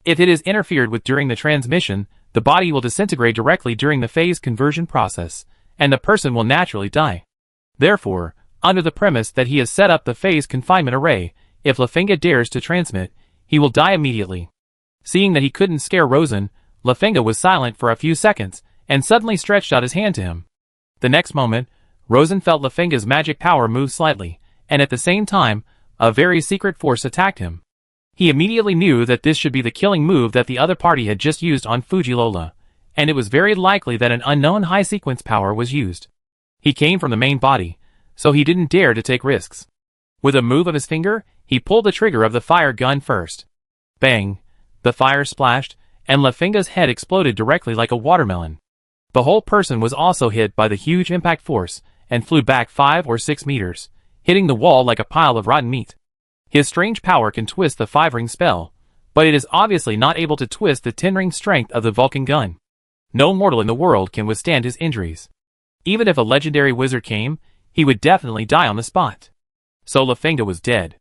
If it is interfered with during the transmission, the body will disintegrate directly during the phase conversion process, and the person will naturally die. Therefore, under the premise that he has set up the phase confinement array, if Lafinga dares to transmit, he will die immediately. Seeing that he couldn't scare Rosen, Lafinga was silent for a few seconds, and suddenly stretched out his hand to him. The next moment, Rosen felt Lafinga's magic power move slightly, and at the same time, a very secret force attacked him. He immediately knew that this should be the killing move that the other party had just used on Fujilola, and it was very likely that an unknown high-sequence power was used. He came from the main body, so he didn't dare to take risks. With a move of his finger, he pulled the trigger of the fire gun first. Bang! The fire splashed, and Lafinga's head exploded directly like a watermelon. The whole person was also hit by the huge impact force, and flew back 5 or 6 meters, hitting the wall like a pile of rotten meat. His strange power can twist the 5-ring spell, but it is obviously not able to twist the 10-ring strength of the Vulcan gun. No mortal in the world can withstand his injuries. Even if a legendary wizard came, he would definitely die on the spot. So Lafinga was dead.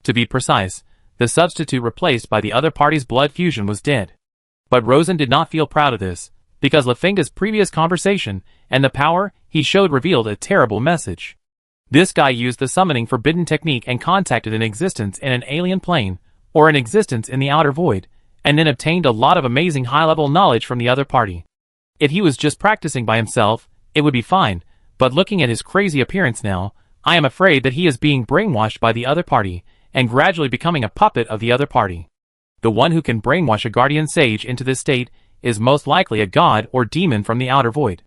To be precise, the substitute replaced by the other party's blood fusion was dead. But Rosen did not feel proud of this, because Lafinga's previous conversation and the power he showed revealed a terrible message. This guy used the summoning forbidden technique and contacted an existence in an alien plane, or an existence in the outer void, and then obtained a lot of amazing high-level knowledge from the other party. If he was just practicing by himself, it would be fine, but looking at his crazy appearance now, I am afraid that he is being brainwashed by the other party, and gradually becoming a puppet of the other party. The one who can brainwash a guardian sage into this state is most likely a god or demon from the outer void.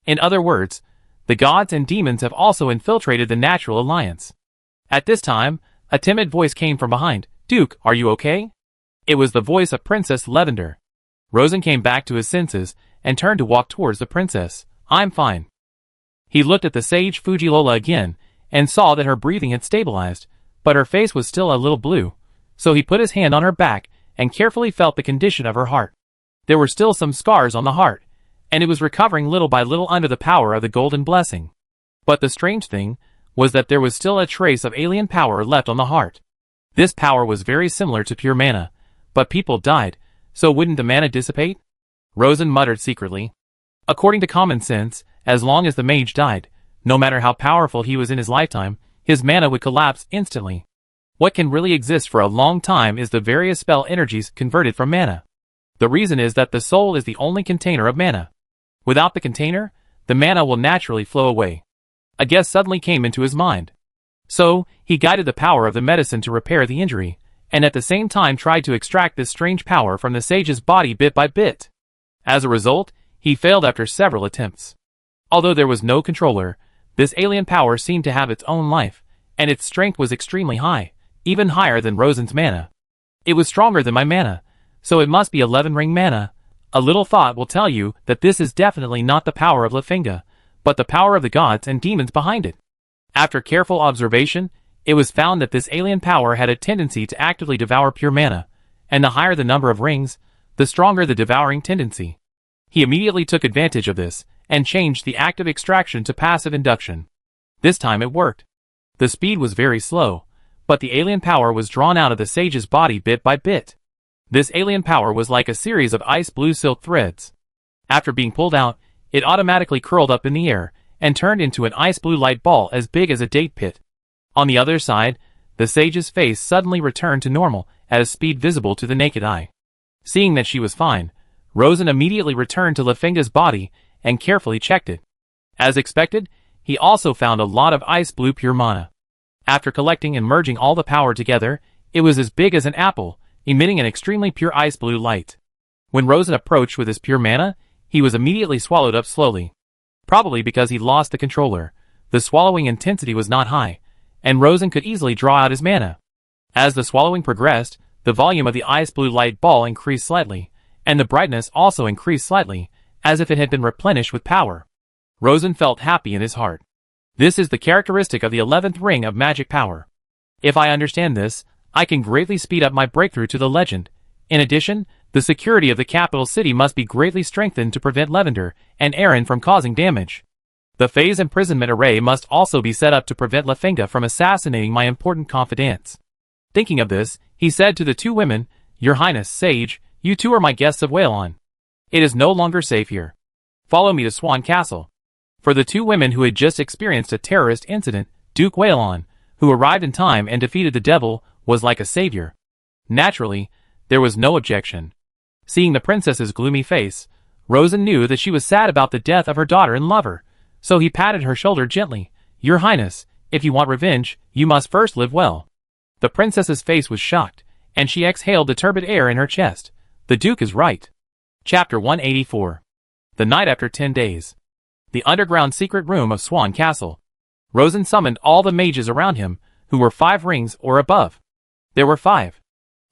In other words, the gods and demons have also infiltrated the natural alliance. At this time, a timid voice came from behind. Duke, are you okay? It was the voice of Princess Lavender. Rosen came back to his senses and turned to walk towards the princess. I'm fine. He looked at the sage Fujilola again and saw that her breathing had stabilized, but her face was still a little blue, so he put his hand on her back and carefully felt the condition of her heart. There were still some scars on the heart, and it was recovering little by little under the power of the golden blessing. But the strange thing was that there was still a trace of alien power left on the heart. This power was very similar to pure mana, but people died, so wouldn't the mana dissipate? Rosen muttered secretly. According to common sense, as long as the mage died, no matter how powerful he was in his lifetime, his mana would collapse instantly. What can really exist for a long time is the various spell energies converted from mana. The reason is that the soul is the only container of mana. Without the container, the mana will naturally flow away. A guess suddenly came into his mind. So, he guided the power of the medicine to repair the injury, and at the same time tried to extract this strange power from the sage's body bit by bit. As a result, he failed after several attempts. Although there was no controller, this alien power seemed to have its own life, and its strength was extremely high, even higher than Rosen's mana. It was stronger than my mana, so it must be 11-ring mana. A little thought will tell you that this is definitely not the power of Lafinga, but the power of the gods and demons behind it. After careful observation, it was found that this alien power had a tendency to actively devour pure mana, and the higher the number of rings, the stronger the devouring tendency. He immediately took advantage of this, and changed the active extraction to passive induction. This time it worked. The speed was very slow, but the alien power was drawn out of the sage's body bit by bit. This alien power was like a series of ice blue silk threads. After being pulled out, it automatically curled up in the air, and turned into an ice blue light ball as big as a date pit. On the other side, the sage's face suddenly returned to normal, at a speed visible to the naked eye. Seeing that she was fine, Rosen immediately returned to Lafinga's body, and carefully checked it. As expected, he also found a lot of ice blue pure mana. After collecting and merging all the power together, it was as big as an apple, emitting an extremely pure ice blue light. When Rosen approached with his pure mana, he was immediately swallowed up slowly. Probably because he lost the controller, the swallowing intensity was not high, and Rosen could easily draw out his mana. As the swallowing progressed, the volume of the ice blue light ball increased slightly, and the brightness also increased slightly, as if it had been replenished with power. Rosen felt happy in his heart. This is the characteristic of the 11th ring of magic power. If I understand this, I can greatly speed up my breakthrough to the legend. In addition, the security of the capital city must be greatly strengthened to prevent Lavender and Aaron from causing damage. The phase imprisonment array must also be set up to prevent Lafinga from assassinating my important confidants. Thinking of this, he said to the two women, "Your Highness, Sage, you two are my guests of Whalon. It is no longer safe here. Follow me to Swan Castle." For the two women who had just experienced a terrorist incident, Duke Whalon, who arrived in time and defeated the devil, was like a savior. Naturally, there was no objection. Seeing the princess's gloomy face, Rosen knew that she was sad about the death of her daughter and lover, so he patted her shoulder gently. "Your Highness, if you want revenge, you must first live well." The princess's face was shocked, and she exhaled the turbid air in her chest. The Duke is right. Chapter 184. The night after 10 days. The underground secret room of Swan Castle. Rosen summoned all the mages around him, who were 5 rings or above. There were 5.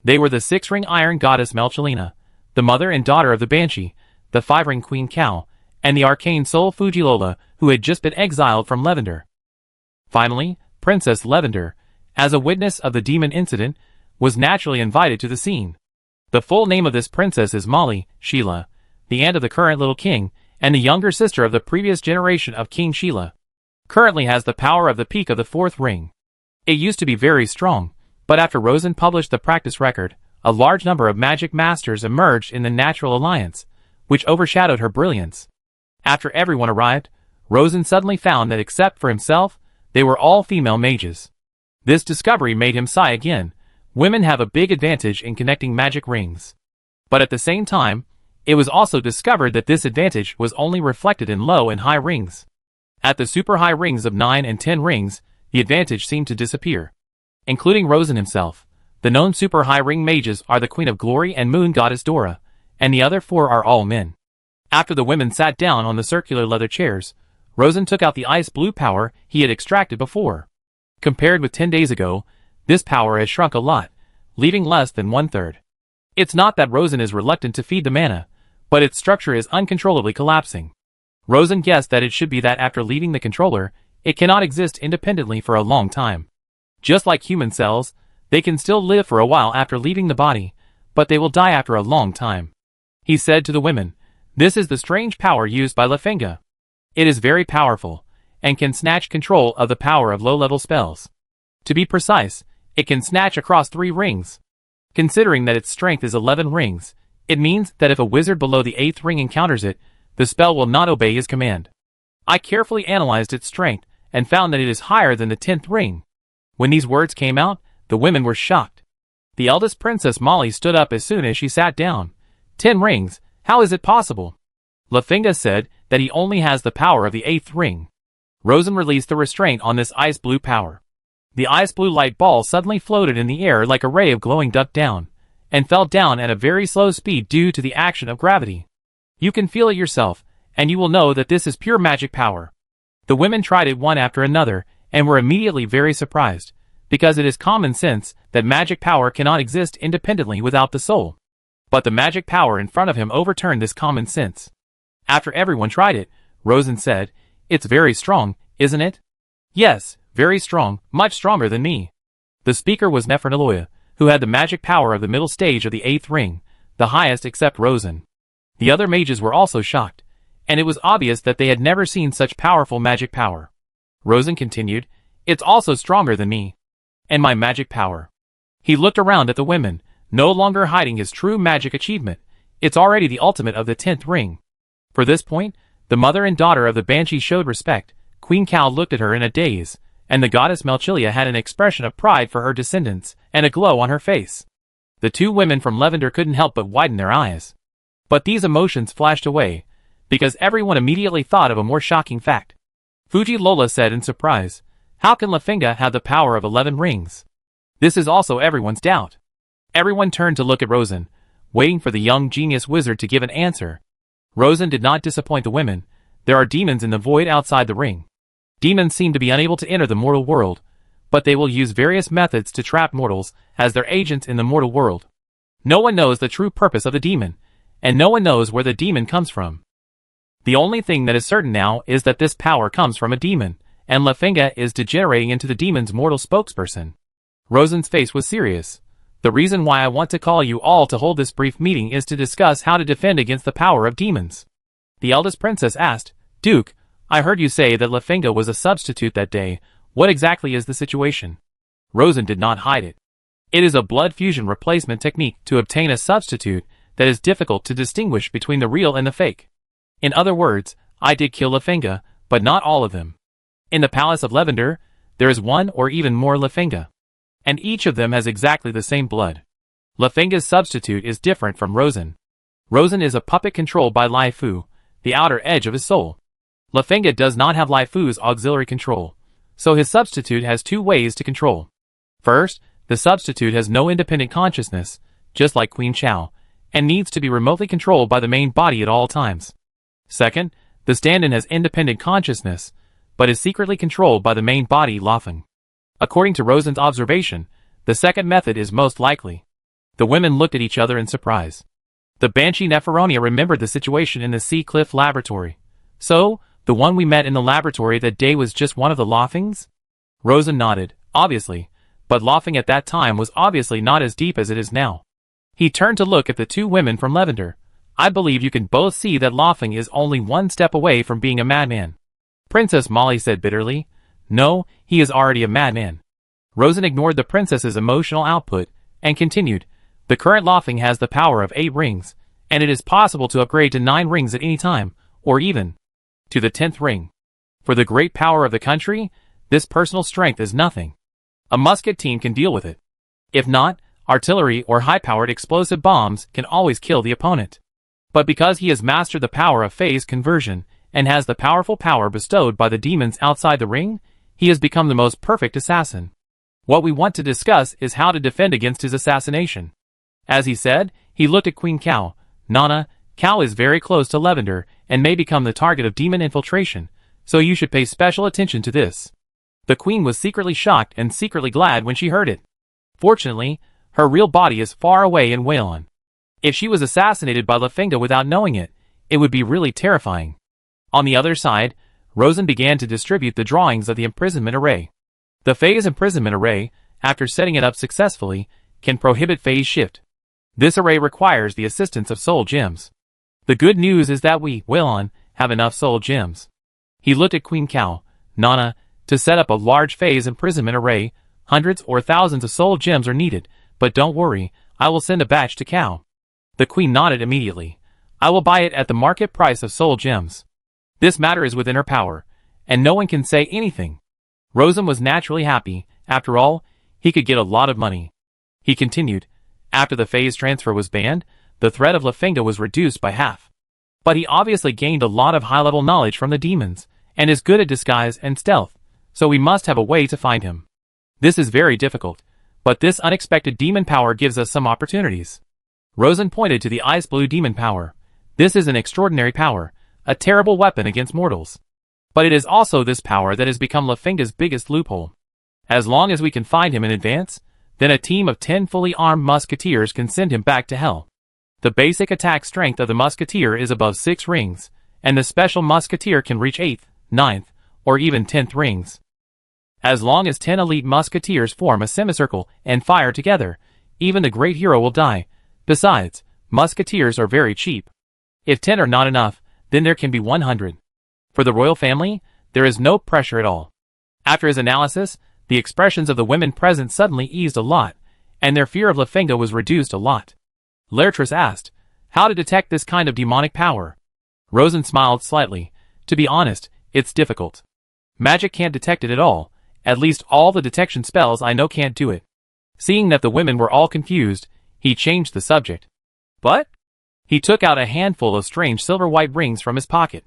They were the 6-ring iron goddess Melchelina, the mother and daughter of the Banshee, the 5-ring Queen Cow, and the arcane soul Fujilola, who had just been exiled from Lavender. Finally, Princess Lavender, as a witness of the demon incident, was naturally invited to the scene. The full name of this princess is Molly Sheila, the aunt of the current little king, and the younger sister of the previous generation of King Sheila. Currently has the power of the peak of the 4th ring. It used to be very strong, but after Rosen published the practice record, a large number of magic masters emerged in the Natural Alliance, which overshadowed her brilliance. After everyone arrived, Rosen suddenly found that except for himself, they were all female mages. This discovery made him sigh again. Women have a big advantage in connecting magic rings. But at the same time, it was also discovered that this advantage was only reflected in low and high rings. At the super high rings of 9 and 10 rings, the advantage seemed to disappear. Including Rosen himself, the known super high ring mages are the Queen of Glory and Moon Goddess Dora, and the other 4 are all men. After the women sat down on the circular leather chairs, Rosen took out the ice blue power he had extracted before. Compared with 10 days ago, this power has shrunk a lot, leaving less than 1/3. It's not that Rosen is reluctant to feed the mana, but its structure is uncontrollably collapsing. Rosen guessed that it should be that after leaving the controller, it cannot exist independently for a long time. Just like human cells, they can still live for a while after leaving the body, but they will die after a long time. He said to the women, "This is the strange power used by Lafinga. It is very powerful, and can snatch control of the power of low-level spells. To be precise, it can snatch across 3 rings. Considering that its strength is 11 rings, it means that if a wizard below the 8th ring encounters it, the spell will not obey his command. I carefully analyzed its strength, and found that it is higher than the 10th ring." When these words came out, the women were shocked. The eldest princess Molly stood up as soon as she sat down. 10 rings, how is it possible? Lafinga said that he only has the power of the 8th ring. Rosen released the restraint on this ice blue power. The ice blue light ball suddenly floated in the air like a ray of glowing duck down, and fell down at a very slow speed due to the action of gravity. You can feel it yourself, and you will know that this is pure magic power. The women tried it one after another, and were immediately very surprised, because it is common sense that magic power cannot exist independently without the soul. But the magic power in front of him overturned this common sense. After everyone tried it, Rosen said, "It's very strong, isn't it?" "Yes, very strong, much stronger than me." The speaker was Nephronaloia, who had the magic power of the middle stage of the 8th ring, the highest except Rosen. The other mages were also shocked, and it was obvious that they had never seen such powerful magic power. Rosen continued, "It's also stronger than me. And my magic power." He looked around at the women, no longer hiding his true magic achievement. It's already the ultimate of the 10th ring. For this point, the mother and daughter of the Banshee showed respect. Queen Cow looked at her in a daze, and the goddess Melchilia had an expression of pride for her descendants, and a glow on her face. The two women from Lavender couldn't help but widen their eyes. But these emotions flashed away, because everyone immediately thought of a more shocking fact. Fuji Lola said in surprise, "How can Lafinga have the power of 11 rings?" This is also everyone's doubt. Everyone turned to look at Rosen, waiting for the young genius wizard to give an answer. Rosen did not disappoint the women. There are demons in the void outside the ring. Demons seem to be unable to enter the mortal world, but they will use various methods to trap mortals as their agents in the mortal world. No one knows the true purpose of the demon, and no one knows where the demon comes from. The only thing that is certain now is that this power comes from a demon, and Lafinga is degenerating into the demon's mortal spokesperson. Rosen's face was serious. "The reason why I want to call you all to hold this brief meeting is to discuss how to defend against the power of demons." The eldest princess asked, "Duke, I heard you say that Lafinga was a substitute that day. What exactly is the situation?" Rosen did not hide it. It is a blood fusion replacement technique to obtain a substitute that is difficult to distinguish between the real and the fake. In other words, I did kill Lafinga, but not all of them. In the Palace of Lavender, there is one or even more Lafinga, and each of them has exactly the same blood. Lafinga's substitute is different from Rosen. Rosen is a puppet controlled by Lai Fu, the outer edge of his soul. Lafinga does not have Lai Fu's auxiliary control, so his substitute has two ways to control. First, the substitute has no independent consciousness, just like Queen Chao, and needs to be remotely controlled by the main body at all times. Second, the stand-in has independent consciousness, but is secretly controlled by the main body Lafeng. According to Rosen's observation, the second method is most likely. The women looked at each other in surprise. The Banshee Nephronia remembered the situation in the Sea Cliff laboratory. "So, the one we met in the laboratory that day was just one of the Lafengs?" Rosen nodded, "Obviously, but Lafeng at that time was obviously not as deep as it is now." He turned to look at the two women from Lavender. "I believe you can both see that Lafeng is only one step away from being a madman." Princess Molly said bitterly, "No, he is already a madman." Rosen ignored the princess's emotional output, and continued, "The current Lafeng has the power of 8 rings, and it is possible to upgrade to 9 rings at any time, or even to the 10th ring. For the great power of the country, this personal strength is nothing. A musket team can deal with it. If not, artillery or high-powered explosive bombs can always kill the opponent. But because he has mastered the power of phase conversion, and has the powerful power bestowed by the demons outside the ring, he has become the most perfect assassin. What we want to discuss is how to defend against his assassination." As he said, he looked at Queen Cow. "Nana, Cow is very close to Lavender, and may become the target of demon infiltration, so you should pay special attention to this." The queen was secretly shocked and secretly glad when she heard it. Fortunately, her real body is far away in Waylon. If she was assassinated by Lafinga without knowing it, it would be really terrifying. On the other side, Rosen began to distribute the drawings of the imprisonment array. The phase imprisonment array, after setting it up successfully, can prohibit phase shift. This array requires the assistance of soul gems. The good news is that we, Waylon, have enough soul gems. He looked at Queen Cow. "Nana, to set up a large phase imprisonment array, hundreds or thousands of soul gems are needed, but don't worry, I will send a batch to Cow." The queen nodded immediately. "I will buy it at the market price of soul gems. This matter is within her power, and no one can say anything." Rosen was naturally happy. After all, he could get a lot of money. He continued, "After the phase transfer was banned, the threat of Lafinga was reduced by half. But he obviously gained a lot of high-level knowledge from the demons, and is good at disguise and stealth, so we must have a way to find him. This is very difficult, but this unexpected demon power gives us some opportunities. Rosen pointed to the ice blue demon power. This is an extraordinary power, a terrible weapon against mortals. But it is also this power that has become Lafinga's biggest loophole. As long as we can find him in advance, then a team of 10 fully armed musketeers can send him back to hell. The basic attack strength of the musketeer is above 6 rings, and the special musketeer can reach 8th, 9th, or even 10th rings. As long as 10 elite musketeers form a semicircle and fire together, even the great hero will die. Besides, musketeers are very cheap. If 10 are not enough, then there can be 100. For the royal family, there is no pressure at all. After his analysis, the expressions of the women present suddenly eased a lot, and their fear of Lafinga was reduced a lot. Laertes asked, how to detect this kind of demonic power? Rosen smiled slightly. To be honest, it's difficult. Magic can't detect it at all. At least all the detection spells I know can't do it. Seeing that the women were all confused, he changed the subject. But? He took out a handful of strange silver-white rings from his pocket.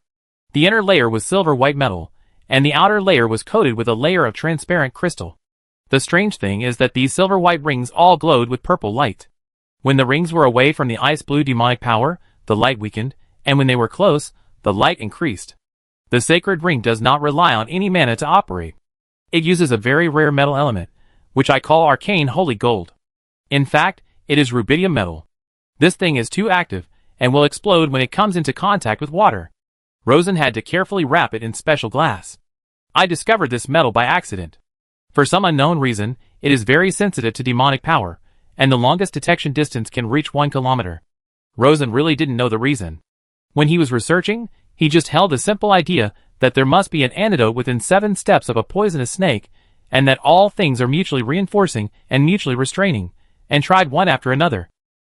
The inner layer was silver-white metal, and the outer layer was coated with a layer of transparent crystal. The strange thing is that these silver-white rings all glowed with purple light. When the rings were away from the ice-blue demonic power, the light weakened, and when they were close, the light increased. The sacred ring does not rely on any mana to operate. It uses a very rare metal element, which I call arcane holy gold. In fact, it is rubidium metal. This thing is too active, and will explode when it comes into contact with water. Rosen had to carefully wrap it in special glass. I discovered this metal by accident. For some unknown reason, it is very sensitive to demonic power, and the longest detection distance can reach 1 kilometer. Rosen really didn't know the reason. When he was researching, he just held a simple idea that there must be an antidote within 7 steps of a poisonous snake, and that all things are mutually reinforcing and mutually restraining, and tried one after another.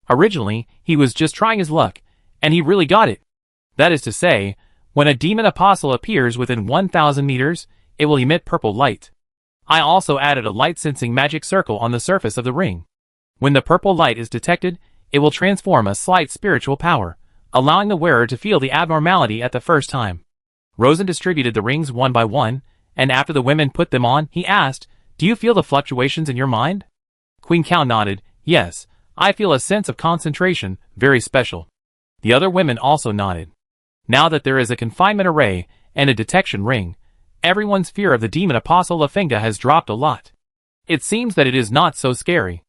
Originally, he was just trying his luck, and he really got it. That is to say, when a demon apostle appears within 1,000 meters, it will emit purple light. I also added a light-sensing magic circle on the surface of the ring. When the purple light is detected, it will transform a slight spiritual power, allowing the wearer to feel the abnormality at the first time. Rosen distributed the rings one by one, and after the women put them on, he asked, do you feel the fluctuations in your mind? Queen Cow nodded, yes, I feel a sense of concentration, very special. The other women also nodded. Now that there is a confinement array and a detection ring, everyone's fear of the demon apostle Lafinga has dropped a lot. It seems that it is not so scary.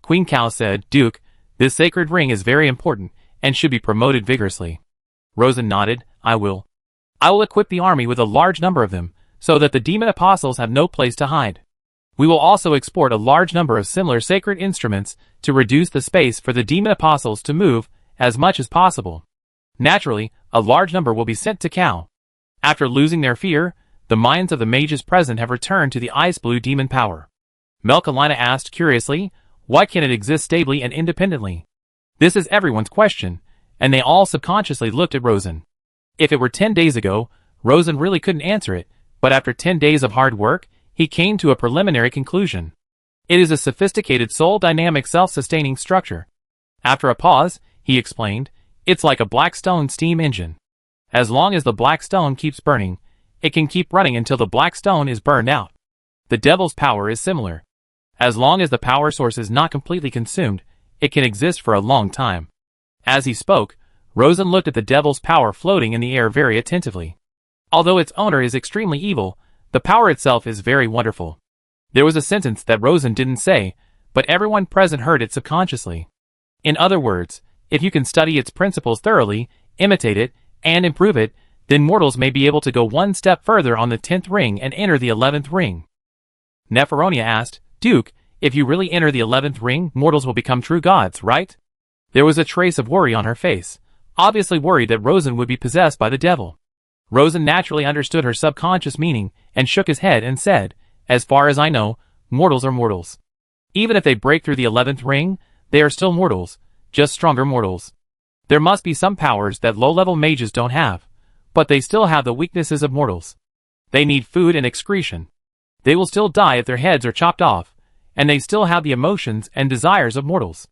Queen Cow said, Duke, this sacred ring is very important, and should be promoted vigorously. Rosen nodded, I will. I will equip the army with a large number of them, so that the demon apostles have no place to hide. We will also export a large number of similar sacred instruments to reduce the space for the demon apostles to move as much as possible. Naturally, a large number will be sent to Cow. After losing their fear, the minds of the mages present have returned to the ice-blue demon power. Melkalina asked curiously, why can't it exist stably and independently? This is everyone's question, and they all subconsciously looked at Rosen. If it were 10 days ago, Rosen really couldn't answer it, but after 10 days of hard work, he came to a preliminary conclusion. It is a sophisticated soul-dynamic self-sustaining structure. After a pause, he explained, it's like a black stone steam engine. As long as the black stone keeps burning, it can keep running until the black stone is burned out. The devil's power is similar. As long as the power source is not completely consumed, it can exist for a long time. As he spoke, Rosen looked at the devil's power floating in the air very attentively. Although its owner is extremely evil, the power itself is very wonderful. There was a sentence that Rosen didn't say, but everyone present heard it subconsciously. In other words, if you can study its principles thoroughly, imitate it, and improve it, then mortals may be able to go one step further on the 10th ring and enter the 11th ring. Nephronia asked, Duke, if you really enter the 11th ring, mortals will become true gods, right? There was a trace of worry on her face, obviously worried that Rosen would be possessed by the devil. Rosen naturally understood her subconscious meaning and shook his head and said, as far as I know, mortals are mortals. Even if they break through the 11th ring, they are still mortals, just stronger mortals. There must be some powers that low-level mages don't have, but they still have the weaknesses of mortals. They need food and excretion. They will still die if their heads are chopped off, and they still have the emotions and desires of mortals.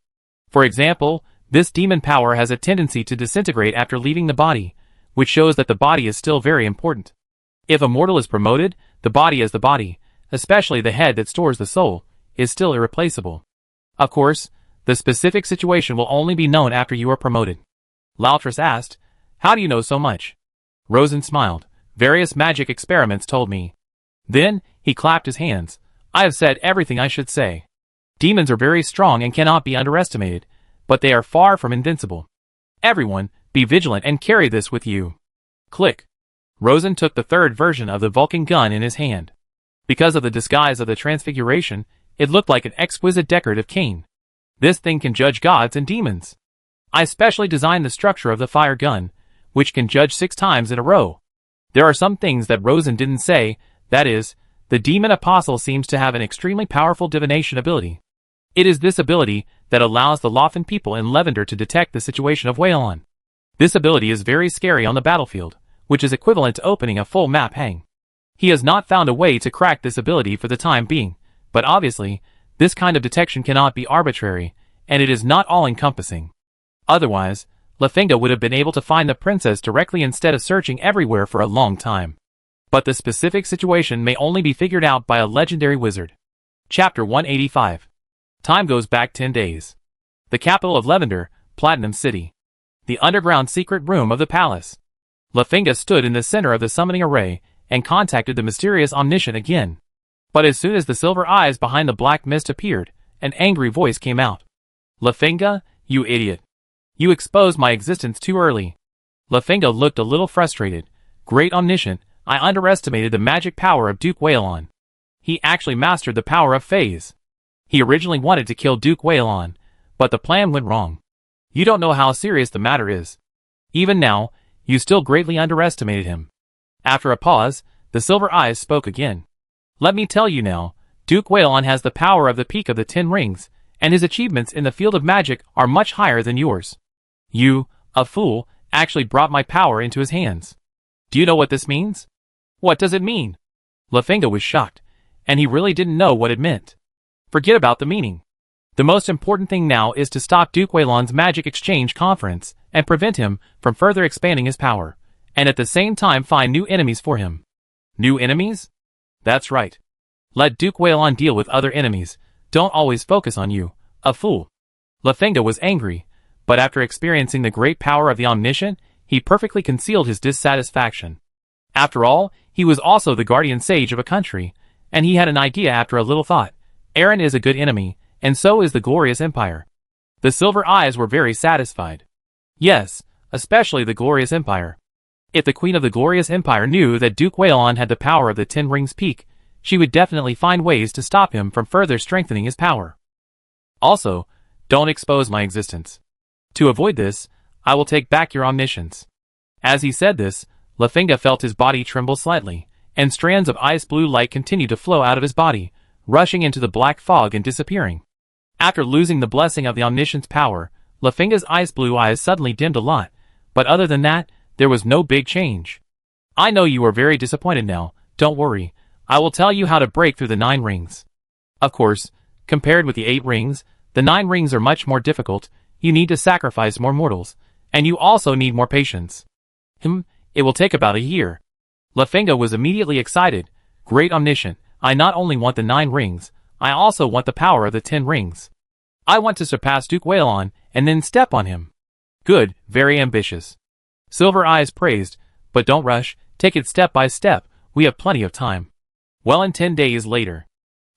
For example, this demon power has a tendency to disintegrate after leaving the body, which shows that the body is still very important. If a mortal is promoted, the body is the body, especially the head that stores the soul, is still irreplaceable. Of course, the specific situation will only be known after you are promoted. Lautrus asked, "How do you know so much?" Rosen smiled. "Various magic experiments told me." Then, he clapped his hands. "I have said everything I should say. Demons are very strong and cannot be underestimated, but they are far from invincible. Everyone, be vigilant and carry this with you." Click. Rosen took the third version of the Vulcan gun in his hand. Because of the disguise of the transfiguration, it looked like an exquisite decorative cane. This thing can judge gods and demons. I specially designed the structure of the fire gun, which can judge 6 times in a row. There are some things that Rosen didn't say, that is, the demon apostle seems to have an extremely powerful divination ability. It is this ability that allows the Lothan people in Lavender to detect the situation of Whalon. This ability is very scary on the battlefield, which is equivalent to opening a full map hang. He has not found a way to crack this ability for the time being, but obviously, this kind of detection cannot be arbitrary, and it is not all-encompassing. Otherwise, Lafinga would have been able to find the princess directly instead of searching everywhere for a long time. But the specific situation may only be figured out by a legendary wizard. Chapter 185. Time goes back 10 days. The capital of Lavender, Platinum City. The underground secret room of the palace. Lafinga stood in the center of the summoning array and contacted the mysterious omniscient again. But as soon as the silver eyes behind the black mist appeared, an angry voice came out. "Lafinga, you idiot. You exposed my existence too early." Lafinga looked a little frustrated. "Great omniscient, I underestimated the magic power of Duke Whalon. He actually mastered the power of phase. He originally wanted to kill Duke Whalon, but the plan went wrong. You don't know how serious the matter is. Even now, you still greatly underestimated him." After a pause, the silver eyes spoke again. "Let me tell you now, Duke Whalon has the power of the Peak of the 10 Rings, and his achievements in the field of magic are much higher than yours. You, a fool, actually brought my power into his hands. Do you know what this means?" "What does it mean?" Lafinga was shocked, and he really didn't know what it meant. "Forget about the meaning. The most important thing now is to stop Duke Whalon's magic exchange conference and prevent him from further expanding his power, and at the same time find new enemies for him." "New enemies?" "That's right. Let Duke Whalon deal with other enemies. Don't always focus on you, a fool." Lafinga was angry, but after experiencing the great power of the omniscient, he perfectly concealed his dissatisfaction. After all, he was also the guardian sage of a country, and he had an idea after a little thought. Aaron is a good enemy, and so is the Glorious Empire. The silver eyes were very satisfied. Yes, especially the Glorious Empire. If the Queen of the Glorious Empire knew that Duke Whalon had the power of the 10 Rings Peak, she would definitely find ways to stop him from further strengthening his power. Also, don't expose my existence. To avoid this, I will take back your omniscience." As he said this, Lafinga felt his body tremble slightly, and strands of ice blue light continued to flow out of his body, rushing into the black fog and disappearing. After losing the blessing of the omniscient's power, Lafinga's ice blue eyes suddenly dimmed a lot, but other than that, there was no big change. "I know you are very disappointed now, don't worry, I will tell you how to break through the 9 rings. Of course, compared with the 8 rings, the 9 rings are much more difficult, you need to sacrifice more mortals, and you also need more patience. It will take about a year." Lafinga was immediately excited. "Great omniscient, I not only want the 9 rings, I also want the power of the 10 rings. I want to surpass Duke Whalon and then step on him." "Good, very ambitious." Silver Eyes praised, "But don't rush, take it step by step, we have plenty of time." Well, in 10 days later.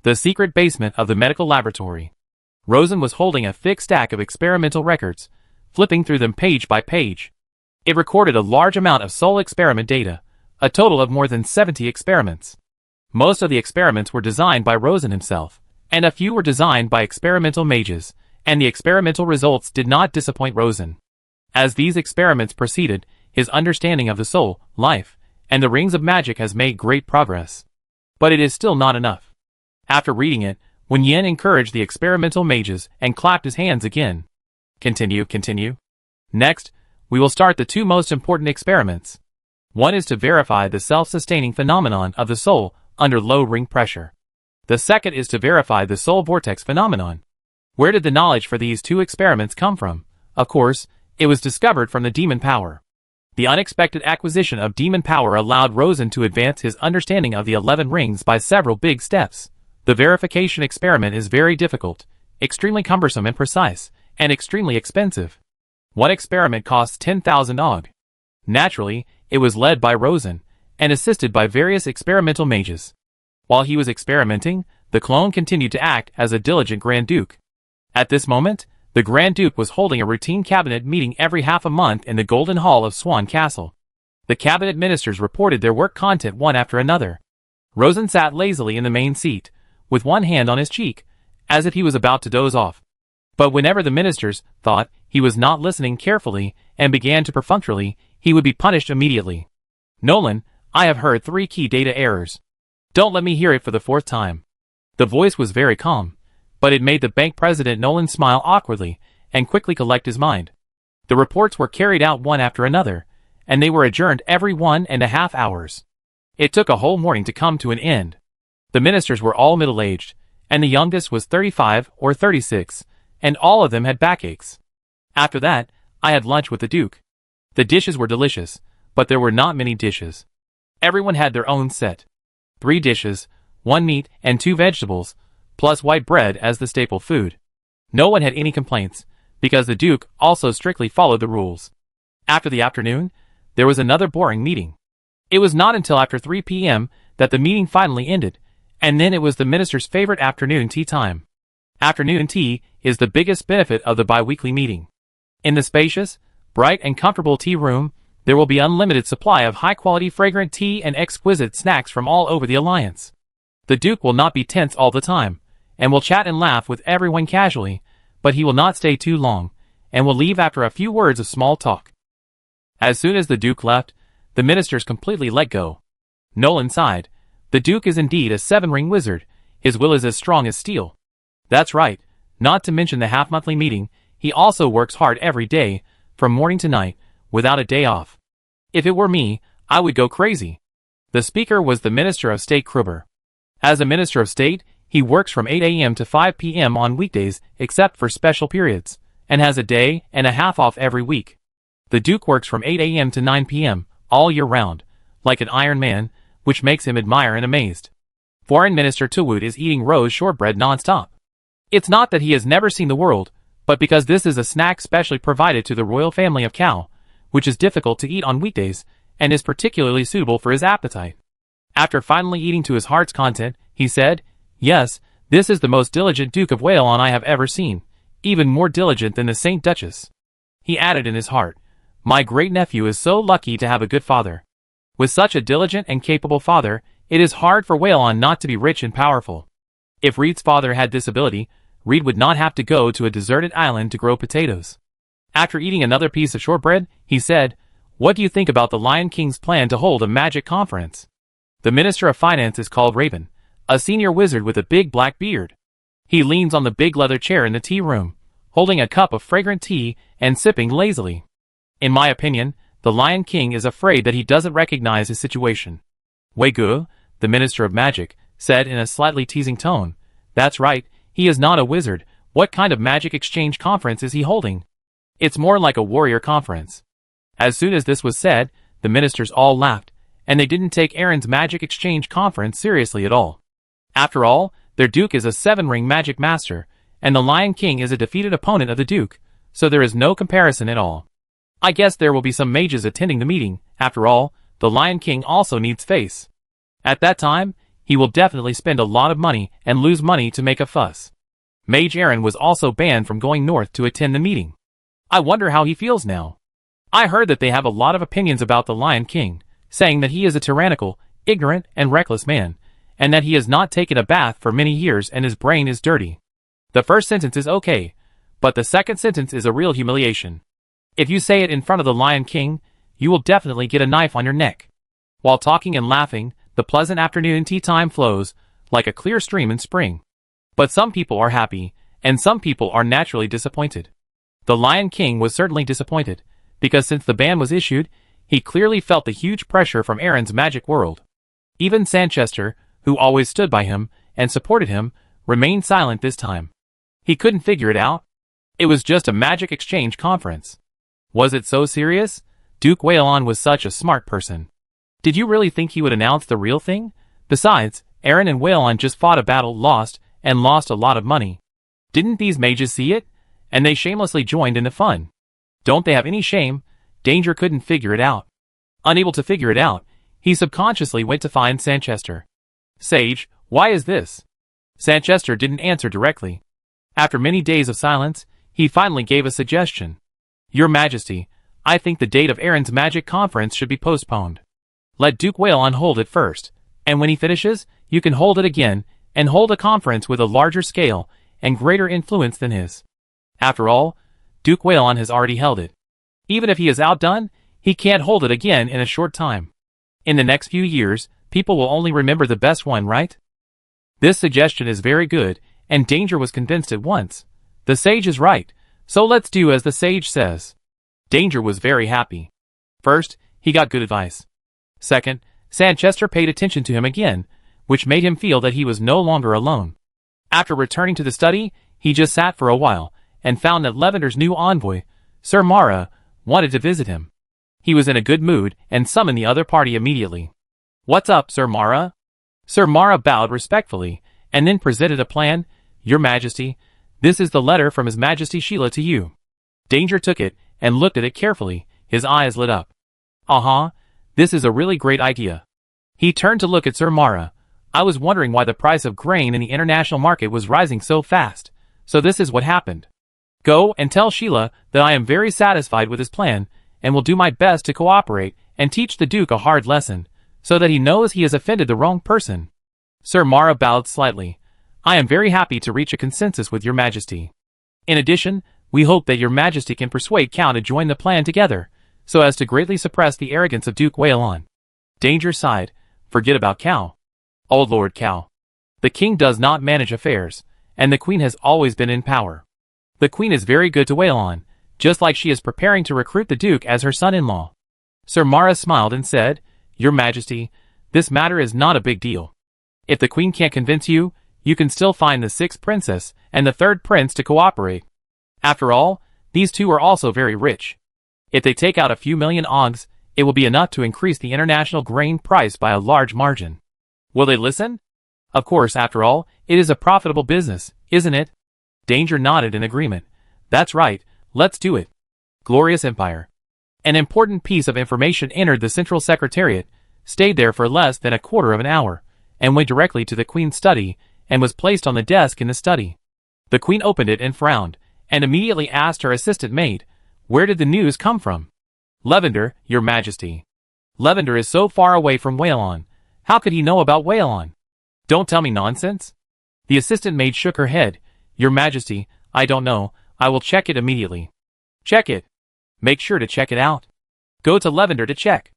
The secret basement of the medical laboratory. Rosen was holding a thick stack of experimental records, flipping through them page by page. It recorded a large amount of soul experiment data, a total of more than 70 experiments. Most of the experiments were designed by Rosen himself, and a few were designed by experimental mages, and the experimental results did not disappoint Rosen. As these experiments proceeded, his understanding of the soul, life, and the rings of magic has made great progress. But it is still not enough. After reading it, Wen Yin encouraged the experimental mages and clapped his hands again. Continue. Next, we will start the 2 most important experiments. One is to verify the self-sustaining phenomenon of the soul under low ring pressure. The second is to verify the soul vortex phenomenon. Where did the knowledge for these 2 experiments come from? Of course, it was discovered from the demon power. The unexpected acquisition of demon power allowed Rosen to advance his understanding of the 11 rings by several big steps. The verification experiment is very difficult, extremely cumbersome and precise, and extremely expensive. One experiment costs 10,000 OG. Naturally, it was led by Rosen, and assisted by various experimental mages. While he was experimenting, the clone continued to act as a diligent Grand Duke. At this moment, the Grand Duke was holding a routine cabinet meeting every half a month in the Golden Hall of Swan Castle. The cabinet ministers reported their work content one after another. Rosen sat lazily in the main seat, with one hand on his cheek, as if he was about to doze off. But whenever the ministers thought he was not listening carefully and began to perfunctorily, he would be punished immediately. Nolan, I have heard 3 key data errors. Don't let me hear it for the 4th time. The voice was very calm, but it made the bank president Nolan smile awkwardly and quickly collect his mind. The reports were carried out one after another, and they were adjourned every 1.5 hours. It took a whole morning to come to an end. The ministers were all middle-aged, and the youngest was 35 or 36, and all of them had backaches. After that, I had lunch with the Duke. The dishes were delicious, but there were not many dishes. Everyone had their own set. 3 dishes, 1 meat and 2 vegetables, plus white bread as the staple food. No one had any complaints, because the Duke also strictly followed the rules. After the afternoon, there was another boring meeting. It was not until after 3 p.m. that the meeting finally ended, and then it was the minister's favorite afternoon tea time. Afternoon tea is the biggest benefit of the bi-weekly meeting. In the spacious, bright and comfortable tea room, there will be unlimited supply of high-quality fragrant tea and exquisite snacks from all over the Alliance. The Duke will not be tense all the time, and will chat and laugh with everyone casually, but he will not stay too long, and will leave after a few words of small talk. As soon as the Duke left, the ministers completely let go. Nolan sighed. The Duke is indeed a 7-ring wizard. His will is as strong as steel. That's right, not to mention the half-monthly meeting, he also works hard every day, from morning to night, without a day off. If it were me, I would go crazy. The speaker was the Minister of State Kruber. As a Minister of State, he works from 8 a.m. to 5 p.m. on weekdays, except for special periods, and has a day and a half off every week. The Duke works from 8 a.m. to 9 p.m., all year round, like an Iron Man, which makes him admire and amazed. Foreign Minister Tuwoot is eating rose shortbread non-stop. It's not that he has never seen the world, but because this is a snack specially provided to the royal family of cow, which is difficult to eat on weekdays, and is particularly suitable for his appetite. After finally eating to his heart's content, he said, "Yes, this is the most diligent Duke of Whalon I have ever seen, even more diligent than the Saint Duchess." He added in his heart, "My great-nephew is so lucky to have a good father. With such a diligent and capable father, it is hard for Whalon not to be rich and powerful." If Reed's father had this ability, Reed would not have to go to a deserted island to grow potatoes. After eating another piece of shortbread, he said, "What do you think about the Lion King's plan to hold a magic conference?" The Minister of Finance is called Raven, a senior wizard with a big black beard. He leans on the big leather chair in the tea room, holding a cup of fragrant tea and sipping lazily. In my opinion, the Lion King is afraid that he doesn't recognize his situation. Wei-gu, the Minister of Magic, said in a slightly teasing tone, "That's right, he is not a wizard. What kind of magic exchange conference is he holding? It's more like a warrior conference." As soon as this was said, the ministers all laughed, and they didn't take Aaron's magic exchange conference seriously at all. After all, their Duke is a 7-ring magic master, and the Lion King is a defeated opponent of the Duke, so there is no comparison at all. I guess there will be some mages attending the meeting. After all, the Lion King also needs face. At that time, he will definitely spend a lot of money and lose money to make a fuss. Mage Aaron was also banned from going north to attend the meeting. I wonder how he feels now. I heard that they have a lot of opinions about the Lion King, saying that he is a tyrannical, ignorant, and reckless man, and that he has not taken a bath for many years and his brain is dirty. The first sentence is okay, but the second sentence is a real humiliation. If you say it in front of the Lion King, you will definitely get a knife on your neck. While talking and laughing, the pleasant afternoon tea time flows, like a clear stream in spring. But some people are happy, and some people are naturally disappointed. The Lion King was certainly disappointed, because since the ban was issued, he clearly felt the huge pressure from Aaron's magic world. Even Sanchester, who always stood by him and supported him, remained silent this time. He couldn't figure it out. It was just a magic exchange conference. Was it so serious? Duke Whalon was such a smart person. Did you really think he would announce the real thing? Besides, Aaron and Whalon just fought a battle, lost a lot of money. Didn't these mages see it? And they shamelessly joined in the fun. Don't they have any shame? Danger couldn't figure it out. Unable to figure it out, he subconsciously went to find Sanchester. Sage, why is this? Sanchester didn't answer directly. After many days of silence, he finally gave a suggestion. Your Majesty, I think the date of Aaron's magic conference should be postponed. Let Duke Whalon hold it first, and when he finishes, you can hold it again, and hold a conference with a larger scale and greater influence than his. After all, Duke Whalon has already held it. Even if he is outdone, he can't hold it again in a short time. In the next few years, people will only remember the best one, right? This suggestion is very good, and Danger was convinced at once. The sage is right, so let's do as the sage says. Danger was very happy. First, he got good advice. Second, Sanchester paid attention to him again, which made him feel that he was no longer alone. After returning to the study, he just sat for a while, and found that Lavender's new envoy, Sir Mara, wanted to visit him. He was in a good mood, and summoned the other party immediately. What's up, Sir Mara? Sir Mara bowed respectfully, and then presented a plan. Your Majesty, this is the letter from His Majesty Sheila to you. Danger took it, and looked at it carefully, his eyes lit up. This is a really great idea. He turned to look at Sir Mara. I was wondering why the price of grain in the international market was rising so fast, so this is what happened. Go and tell Sheila that I am very satisfied with his plan, and will do my best to cooperate and teach the Duke a hard lesson, so that he knows he has offended the wrong person. Sir Mara bowed slightly. I am very happy to reach a consensus with your Majesty. In addition, we hope that your Majesty can persuade Cal to join the plan together, so as to greatly suppress the arrogance of Duke Whalon. Danger sighed. Forget about Cal. Oh Lord Cal. The king does not manage affairs, and the queen has always been in power. The queen is very good to Whalon, just like she is preparing to recruit the Duke as her son-in-law. Sir Mara smiled and said, Your Majesty, this matter is not a big deal. If the queen can't convince you, you can still find the 6th princess and the 3rd prince to cooperate. After all, these two are also very rich. If they take out a few million ogs, it will be enough to increase the international grain price by a large margin. Will they listen? Of course, after all, it is a profitable business, isn't it? Danger nodded in agreement. That's right, let's do it. Glorious Empire. An important piece of information entered the Central Secretariat, stayed there for less than a quarter of an hour, and went directly to the Queen's study, and was placed on the desk in the study. The Queen opened it and frowned, and immediately asked her assistant maid, Where did the news come from? Lavender, Your Majesty. Lavender is so far away from Whalon. How could he know about Whalon? Don't tell me nonsense. The assistant maid shook her head. Your Majesty, I don't know. I will check it immediately. Check it. Make sure to check it out. Go to Lavender to check.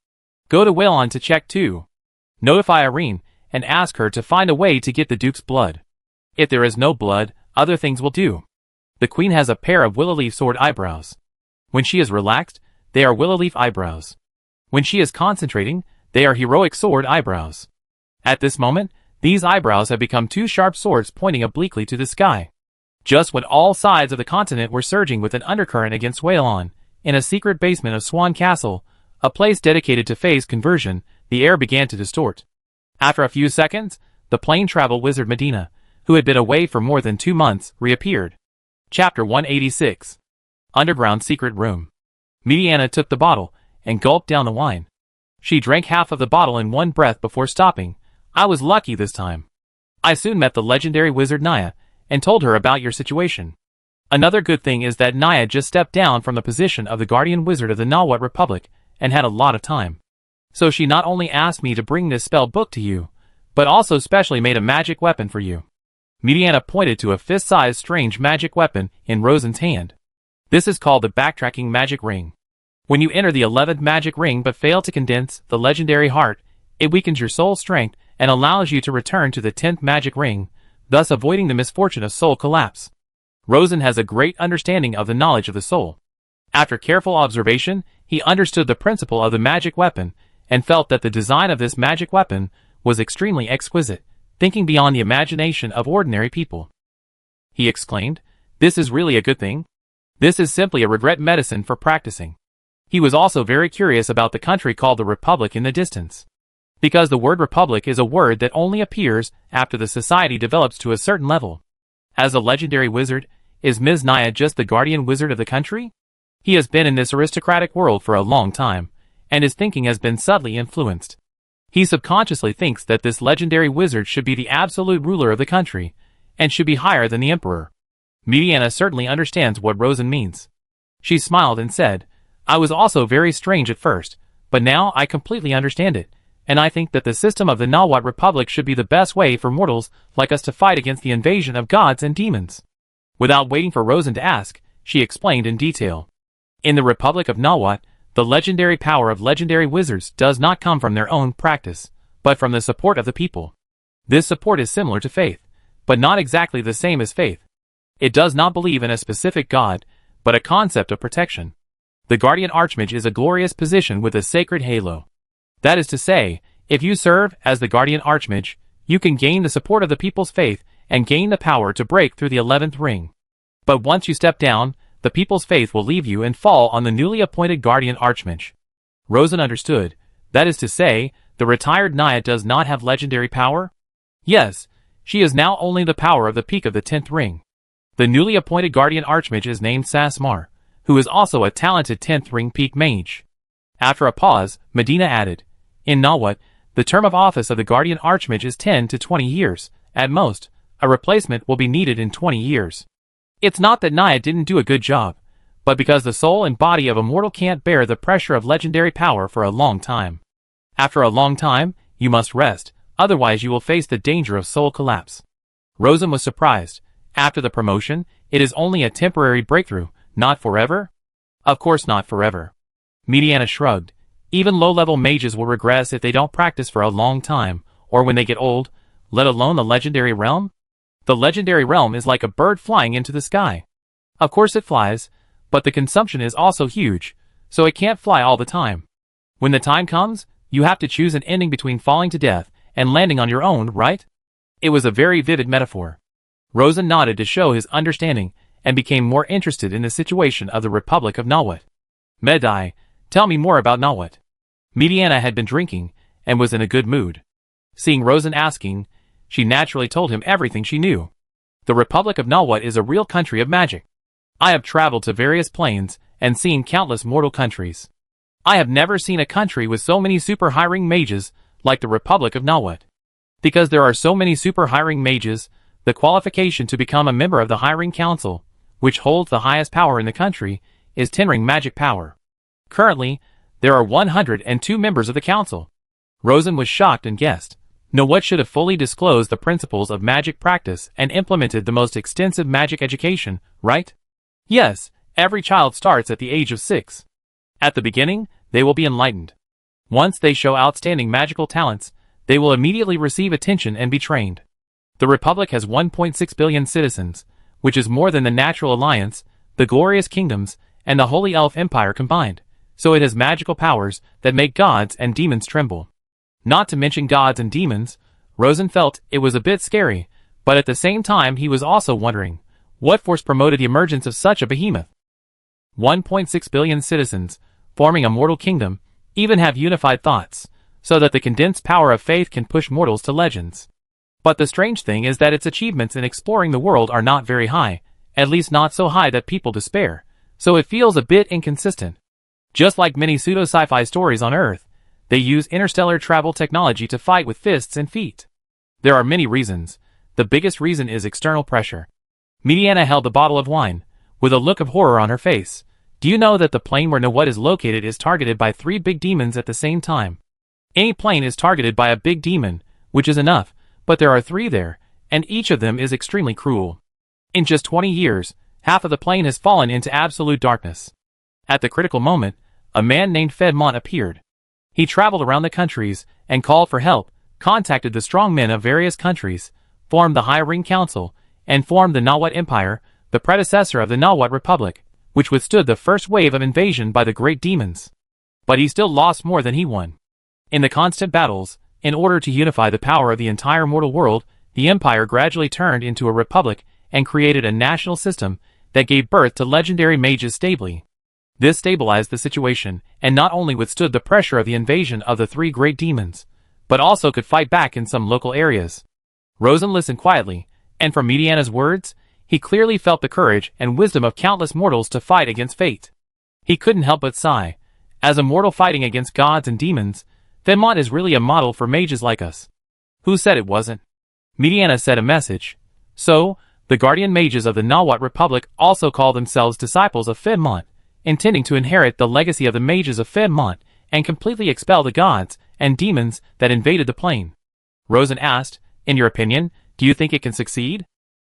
Go to Whalon to check too. Notify Irene, and ask her to find a way to get the Duke's blood. If there is no blood, other things will do. The Queen has a pair of willow leaf sword eyebrows. When she is relaxed, they are willow leaf eyebrows. When she is concentrating, they are heroic sword eyebrows. At this moment, these eyebrows have become 2 sharp swords pointing obliquely to the sky. Just when all sides of the continent were surging with an undercurrent against Whalon, in a secret basement of Swan Castle, a place dedicated to phase conversion, the air began to distort. After a few seconds, the plane travel wizard Medina, who had been away for more than 2 months, reappeared. Chapter 186. Underground Secret Room. Mediana took the bottle, and gulped down the wine. She drank half of the bottle in one breath before stopping. I was lucky this time. I soon met the legendary wizard Naya, and told her about your situation. Another good thing is that Naya just stepped down from the position of the guardian wizard of the Nawat Republic, and had a lot of time. So she not only asked me to bring this spell book to you, but also specially made a magic weapon for you. Mediana pointed to a fist-sized strange magic weapon in Rosen's hand. This is called the Backtracking Magic Ring. When you enter the 11th magic ring but fail to condense the legendary heart, it weakens your soul strength and allows you to return to the 10th magic ring, thus avoiding the misfortune of soul collapse. Rosen has a great understanding of the knowledge of the soul. After careful observation, he understood the principle of the magic weapon, and felt that the design of this magic weapon was extremely exquisite, thinking beyond the imagination of ordinary people. He exclaimed, This is really a good thing. This is simply a regret medicine for practicing. He was also very curious about the country called the Republic in the distance. Because the word Republic is a word that only appears after the society develops to a certain level. As a legendary wizard, is Ms. Naya just the guardian wizard of the country? He has been in this aristocratic world for a long time, and his thinking has been subtly influenced. He subconsciously thinks that this legendary wizard should be the absolute ruler of the country, and should be higher than the emperor. Mediana certainly understands what Rosen means. She smiled and said, I was also very strange at first, but now I completely understand it, and I think that the system of the Nawat Republic should be the best way for mortals like us to fight against the invasion of gods and demons. Without waiting for Rosen to ask, she explained in detail. In the Republic of Nawat, the legendary power of legendary wizards does not come from their own practice, but from the support of the people. This support is similar to faith, but not exactly the same as faith. It does not believe in a specific god, but a concept of protection. The Guardian Archmage is a glorious position with a sacred halo. That is to say, if you serve as the Guardian Archmage, you can gain the support of the people's faith and gain the power to break through the 11th ring. But once you step down, the people's faith will leave you and fall on the newly appointed Guardian Archmage. Rosen understood. That is to say, the retired Naya does not have legendary power? Yes, she is now only the power of the peak of the 10th ring. The newly appointed Guardian Archmage is named Sasmar, who is also a talented 10th ring peak mage. After a pause, Medina added, in Nawat, the term of office of the Guardian Archmage is 10 to 20 years, at most. A replacement will be needed in 20 years. It's not that Naya didn't do a good job, but because the soul and body of a mortal can't bear the pressure of legendary power for a long time. After a long time, you must rest, otherwise you will face the danger of soul collapse. Rosen was surprised. After the promotion, it is only a temporary breakthrough, not forever? Of course not forever. Mediana shrugged. Even low-level mages will regress if they don't practice for a long time, or when they get old, let alone the legendary realm? The legendary realm is like a bird flying into the sky. Of course it flies, but the consumption is also huge, so it can't fly all the time. When the time comes, you have to choose an ending between falling to death and landing on your own, right? It was a very vivid metaphor. Rosen nodded to show his understanding and became more interested in the situation of the Republic of Nawat. Medai, tell me more about Nawat. Mediana had been drinking and was in a good mood. Seeing Rosen asking, she naturally told him everything she knew. The Republic of Nawat is a real country of magic. I have traveled to various planes and seen countless mortal countries. I have never seen a country with so many super high-ring mages like the Republic of Nawat. Because there are so many super high-ring mages, the qualification to become a member of the High-Ring Council, which holds the highest power in the country, is 10-ring magic power. Currently, there are 102 members of the council. Rosen was shocked and guessed. Nawat should have fully disclosed the principles of magic practice and implemented the most extensive magic education, right? Yes, every child starts at the age of 6. At the beginning, they will be enlightened. Once they show outstanding magical talents, they will immediately receive attention and be trained. The Republic has 1.6 billion citizens, which is more than the Natural Alliance, the Glorious Kingdoms, and the Holy Elf Empire combined, so it has magical powers that make gods and demons tremble. Not to mention gods and demons, Rosen felt it was a bit scary, but at the same time he was also wondering, what force promoted the emergence of such a behemoth? 1.6 billion citizens, forming a mortal kingdom, even have unified thoughts, so that the condensed power of faith can push mortals to legends. But the strange thing is that its achievements in exploring the world are not very high, at least not so high that people despair, so it feels a bit inconsistent. Just like many pseudo-sci-fi stories on Earth, they use interstellar travel technology to fight with fists and feet. There are many reasons. The biggest reason is external pressure. Mediana held the bottle of wine, with a look of horror on her face. Do you know that the plane where Nawat is located is targeted by 3 big demons at the same time? Any plane is targeted by a big demon, which is enough, but there are 3 there, and each of them is extremely cruel. In just 20 years, half of the plane has fallen into absolute darkness. At the critical moment, a man named Fedmont appeared. He traveled around the countries and called for help, contacted the strong men of various countries, formed the High-Ring Council, and formed the Nawat Empire, the predecessor of the Nawat Republic, which withstood the first wave of invasion by the great demons. But he still lost more than he won. In the constant battles, in order to unify the power of the entire mortal world, the empire gradually turned into a republic and created a national system that gave birth to legendary mages stably. This stabilized the situation, and not only withstood the pressure of the invasion of the three great demons, but also could fight back in some local areas. Rosen listened quietly, and from Mediana's words, he clearly felt the courage and wisdom of countless mortals to fight against fate. He couldn't help but sigh. As a mortal fighting against gods and demons, Fenmont is really a model for mages like us. Who said it wasn't? Mediana said a message. So, the guardian mages of the Nawat Republic also call themselves disciples of Fenmont, intending to inherit the legacy of the mages of Fenmont and completely expel the gods and demons that invaded the plane. Rosen asked, in your opinion, do you think it can succeed?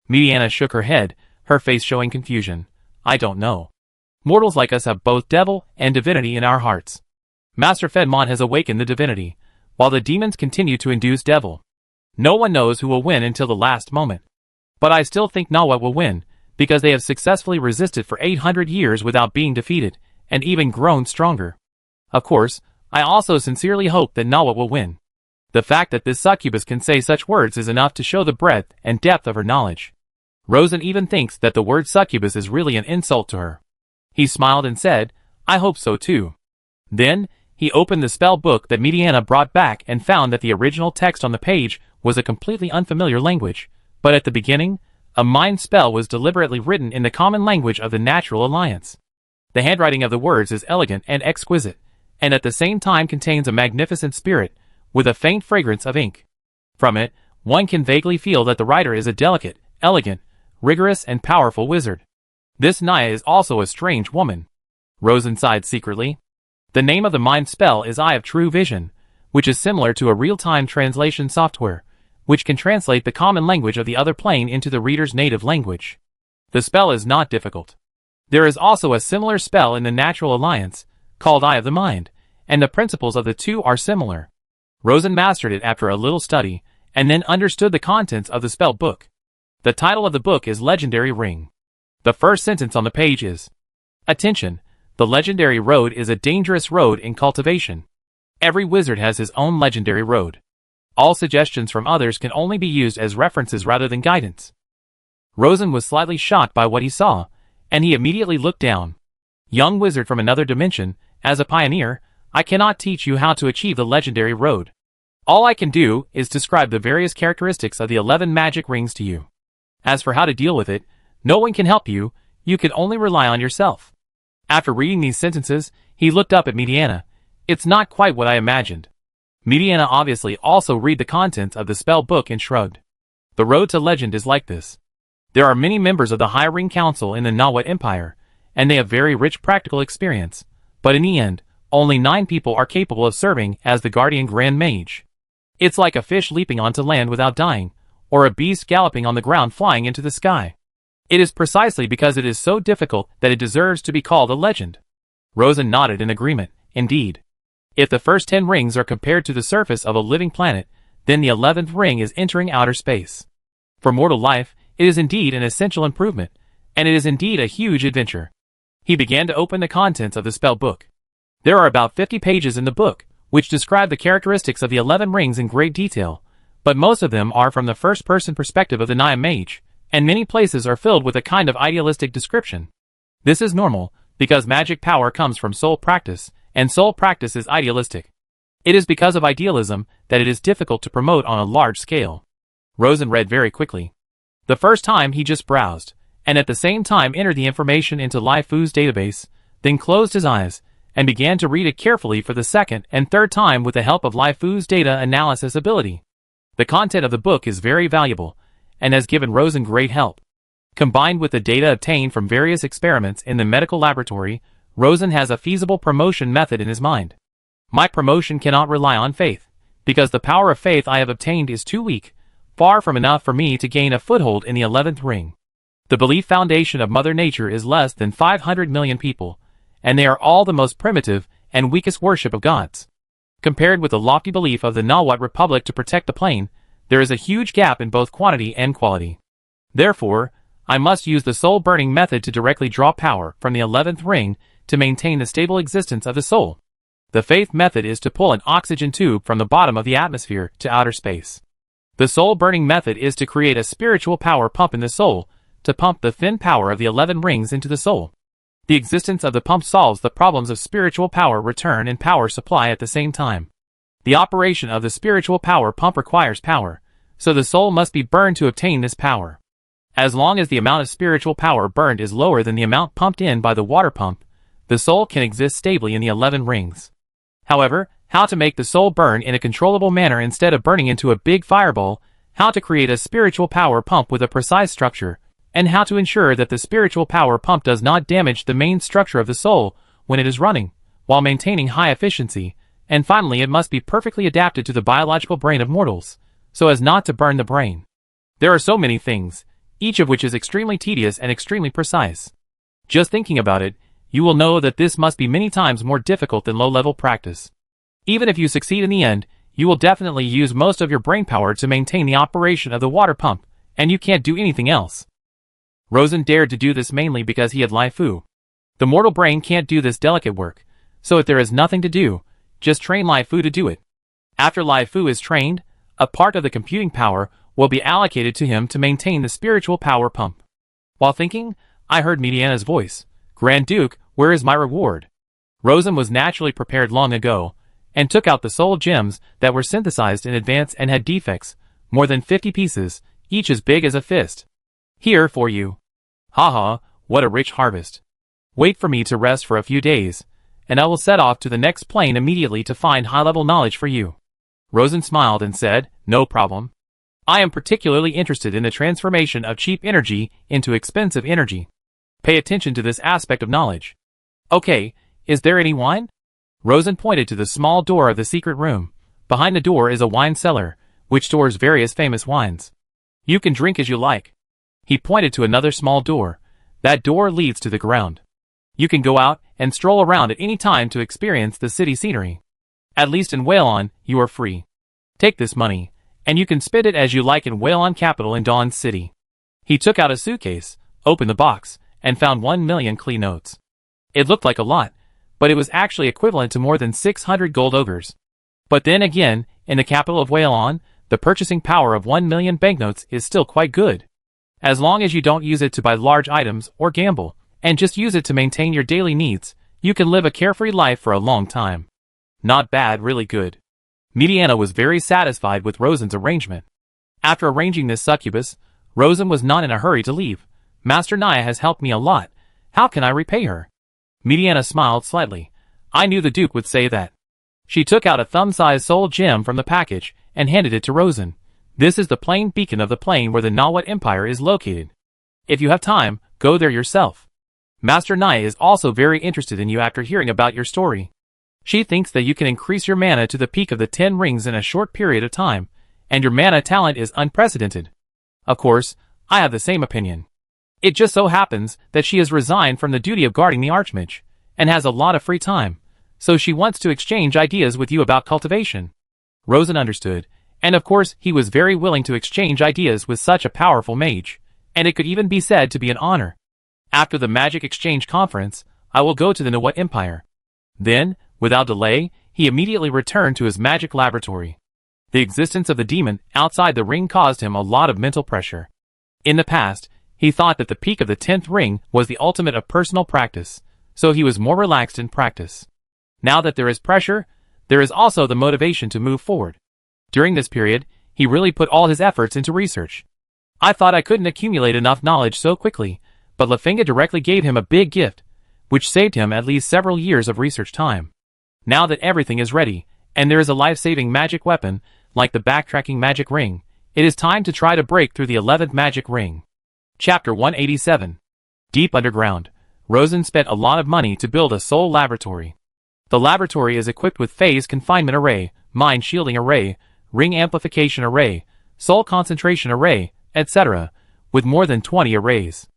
Mediana shook her head, her face showing confusion. I don't know. Mortals like us have both devil and divinity in our hearts. Master Fenmont has awakened the divinity, while the demons continue to induce devil. No one knows who will win until the last moment. But I still think Nawat will win, because they have successfully resisted for 800 years without being defeated, and even grown stronger. Of course, I also sincerely hope that Nawat will win. The fact that this succubus can say such words is enough to show the breadth and depth of her knowledge. Rosen even thinks that the word succubus is really an insult to her. He smiled and said, I hope so too. Then, he opened the spell book that Mediana brought back and found that the original text on the page was a completely unfamiliar language, but at the beginning, a mind spell was deliberately written in the common language of the Natural Alliance. The handwriting of the words is elegant and exquisite, and at the same time contains a magnificent spirit, with a faint fragrance of ink. From it, one can vaguely feel that the writer is a delicate, elegant, rigorous and powerful wizard. This Naya is also a strange woman. Rosen sighed secretly. The name of the mind spell is Eye of True Vision, which is similar to a real-time translation software, which can translate the common language of the other plane into the reader's native language. The spell is not difficult. There is also a similar spell in the Natural Alliance, called Eye of the Mind, and the principles of the two are similar. Rosen mastered it after a little study, and then understood the contents of the spell book. The title of the book is Legendary Ring. The first sentence on the page is, Attention, the legendary road is a dangerous road in cultivation. Every wizard has his own legendary road. All suggestions from others can only be used as references rather than guidance. Rosen was slightly shocked by what he saw, and he immediately looked down. Young wizard from another dimension, as a pioneer, I cannot teach you how to achieve the legendary road. All I can do is describe the various characteristics of the 11 magic rings to you. As for how to deal with it, no one can help you, you can only rely on yourself. After reading these sentences, he looked up at Mediana. It's not quite what I imagined. Mediana obviously also read the contents of the spell book and shrugged. The road to legend is like this. There are many members of the High Ring Council in the Nawat Empire, and they have very rich practical experience, but in the end, only 9 people are capable of serving as the Guardian Grand Mage. It's like a fish leaping onto land without dying, or a beast galloping on the ground flying into the sky. It is precisely because it is so difficult that it deserves to be called a legend. Rosen nodded in agreement. Indeed. If the first 10 rings are compared to the surface of a living planet, then the 11th ring is entering outer space. For mortal life, it is indeed an essential improvement, and it is indeed a huge adventure. He began to open the contents of the spell book. There are about 50 pages in the book, which describe the characteristics of the 11 rings in great detail, but most of them are from the first-person perspective of the Naya Mage, and many places are filled with a kind of idealistic description. This is normal, because magic power comes from soul practice, and soul practice is idealistic. It is because of idealism that it is difficult to promote on a large scale. Rosen read very quickly. The first time he just browsed, and at the same time entered the information into Lai Fu's database, then closed his eyes, and began to read it carefully for the second and third time with the help of Lai Fu's data analysis ability. The content of the book is very valuable, and has given Rosen great help. Combined with the data obtained from various experiments in the medical laboratory, Rosen has a feasible promotion method in his mind. My promotion cannot rely on faith, because the power of faith I have obtained is too weak, far from enough for me to gain a foothold in the 11th ring. The belief foundation of Mother Nature is less than 500 million people, and they are all the most primitive and weakest worship of gods. Compared with the lofty belief of the Nawat Republic to protect the plane, there is a huge gap in both quantity and quality. Therefore, I must use the soul-burning method to directly draw power from the 11th ring to maintain the stable existence of the soul. The faith method is to pull an oxygen tube from the bottom of the atmosphere to outer space. The soul-burning method is to create a spiritual power pump in the soul, to pump the thin power of the 11 rings into the soul. The existence of the pump solves the problems of spiritual power return and power supply at the same time. The operation of the spiritual power pump requires power, so the soul must be burned to obtain this power. As long as the amount of spiritual power burned is lower than the amount pumped in by the water pump, the soul can exist stably in the 11 rings. However, how to make the soul burn in a controllable manner instead of burning into a big fireball, how to create a spiritual power pump with a precise structure, and how to ensure that the spiritual power pump does not damage the main structure of the soul when it is running, while maintaining high efficiency, and finally it must be perfectly adapted to the biological brain of mortals, so as not to burn the brain. There are so many things, each of which is extremely tedious and extremely precise. Just thinking about it, you will know that this must be many times more difficult than low-level practice. Even if you succeed in the end, you will definitely use most of your brain power to maintain the operation of the water pump, and you can't do anything else. Rosen dared to do this mainly because he had Lai Fu. The mortal brain can't do this delicate work, so if there is nothing to do, just train Lai Fu to do it. After Lai Fu is trained, a part of the computing power will be allocated to him to maintain the spiritual power pump. While thinking, I heard Mediana's voice. Grand Duke, where is my reward? Rosen was naturally prepared long ago, and took out the soul gems that were synthesized in advance and had defects, more than 50 pieces, each as big as a fist. Here for you. Haha, what a rich harvest. Wait for me to rest for a few days, and I will set off to the next plane immediately to find high-level knowledge for you. Rosen smiled and said, no problem. I am particularly interested in the transformation of cheap energy into expensive energy. Pay attention to this aspect of knowledge. Okay, is there any wine? Rosen pointed to the small door of the secret room. Behind the door is a wine cellar, which stores various famous wines. You can drink as you like. He pointed to another small door. That door leads to the ground. You can go out and stroll around at any time to experience the city scenery. At least in Whalon, you are free. Take this money, and you can spend it as you like in Whalon capital in Dawn City. He took out a suitcase, opened the box, and found 1 million Klee notes. It looked like a lot, but it was actually equivalent to more than 600 gold ogres. But then again, in the capital of Whalon, the purchasing power of 1 million banknotes is still quite good. As long as you don't use it to buy large items or gamble, and just use it to maintain your daily needs, you can live a carefree life for a long time. Not bad, really good. Mediana was very satisfied with Rosen's arrangement. After arranging this succubus, Rosen was not in a hurry to leave. Master Naya has helped me a lot. How can I repay her? Mediana smiled slightly. I knew the Duke would say that. She took out a thumb-sized soul gem from the package and handed it to Rosen. This is the plain beacon of the plane where the Nawat Empire is located. If you have time, go there yourself. Master Naya is also very interested in you after hearing about your story. She thinks that you can increase your mana to the peak of the 10 rings in a short period of time, and your mana talent is unprecedented. Of course, I have the same opinion. It just so happens that she has resigned from the duty of guarding the Archmage, and has a lot of free time, so she wants to exchange ideas with you about cultivation. Rosen understood, and of course he was very willing to exchange ideas with such a powerful mage, and it could even be said to be an honor. After the Magic Exchange Conference, I will go to the Nawat Empire. Then, without delay, he immediately returned to his magic laboratory. The existence of the demon outside the ring caused him a lot of mental pressure. In the past, he thought that the peak of the 10th ring was the ultimate of personal practice, so he was more relaxed in practice. Now that there is pressure, there is also the motivation to move forward. During this period, he really put all his efforts into research. I thought I couldn't accumulate enough knowledge so quickly, but Lafinga directly gave him a big gift, which saved him at least several years of research time. Now that everything is ready, and there is a life-saving magic weapon, like the backtracking magic ring, it is time to try to break through the 11th magic ring. Chapter 187. Deep underground, Rosen spent a lot of money to build a soul laboratory. The laboratory is equipped with phase confinement array, mind shielding array, ring amplification array, soul concentration array, etc., with more than 20 arrays.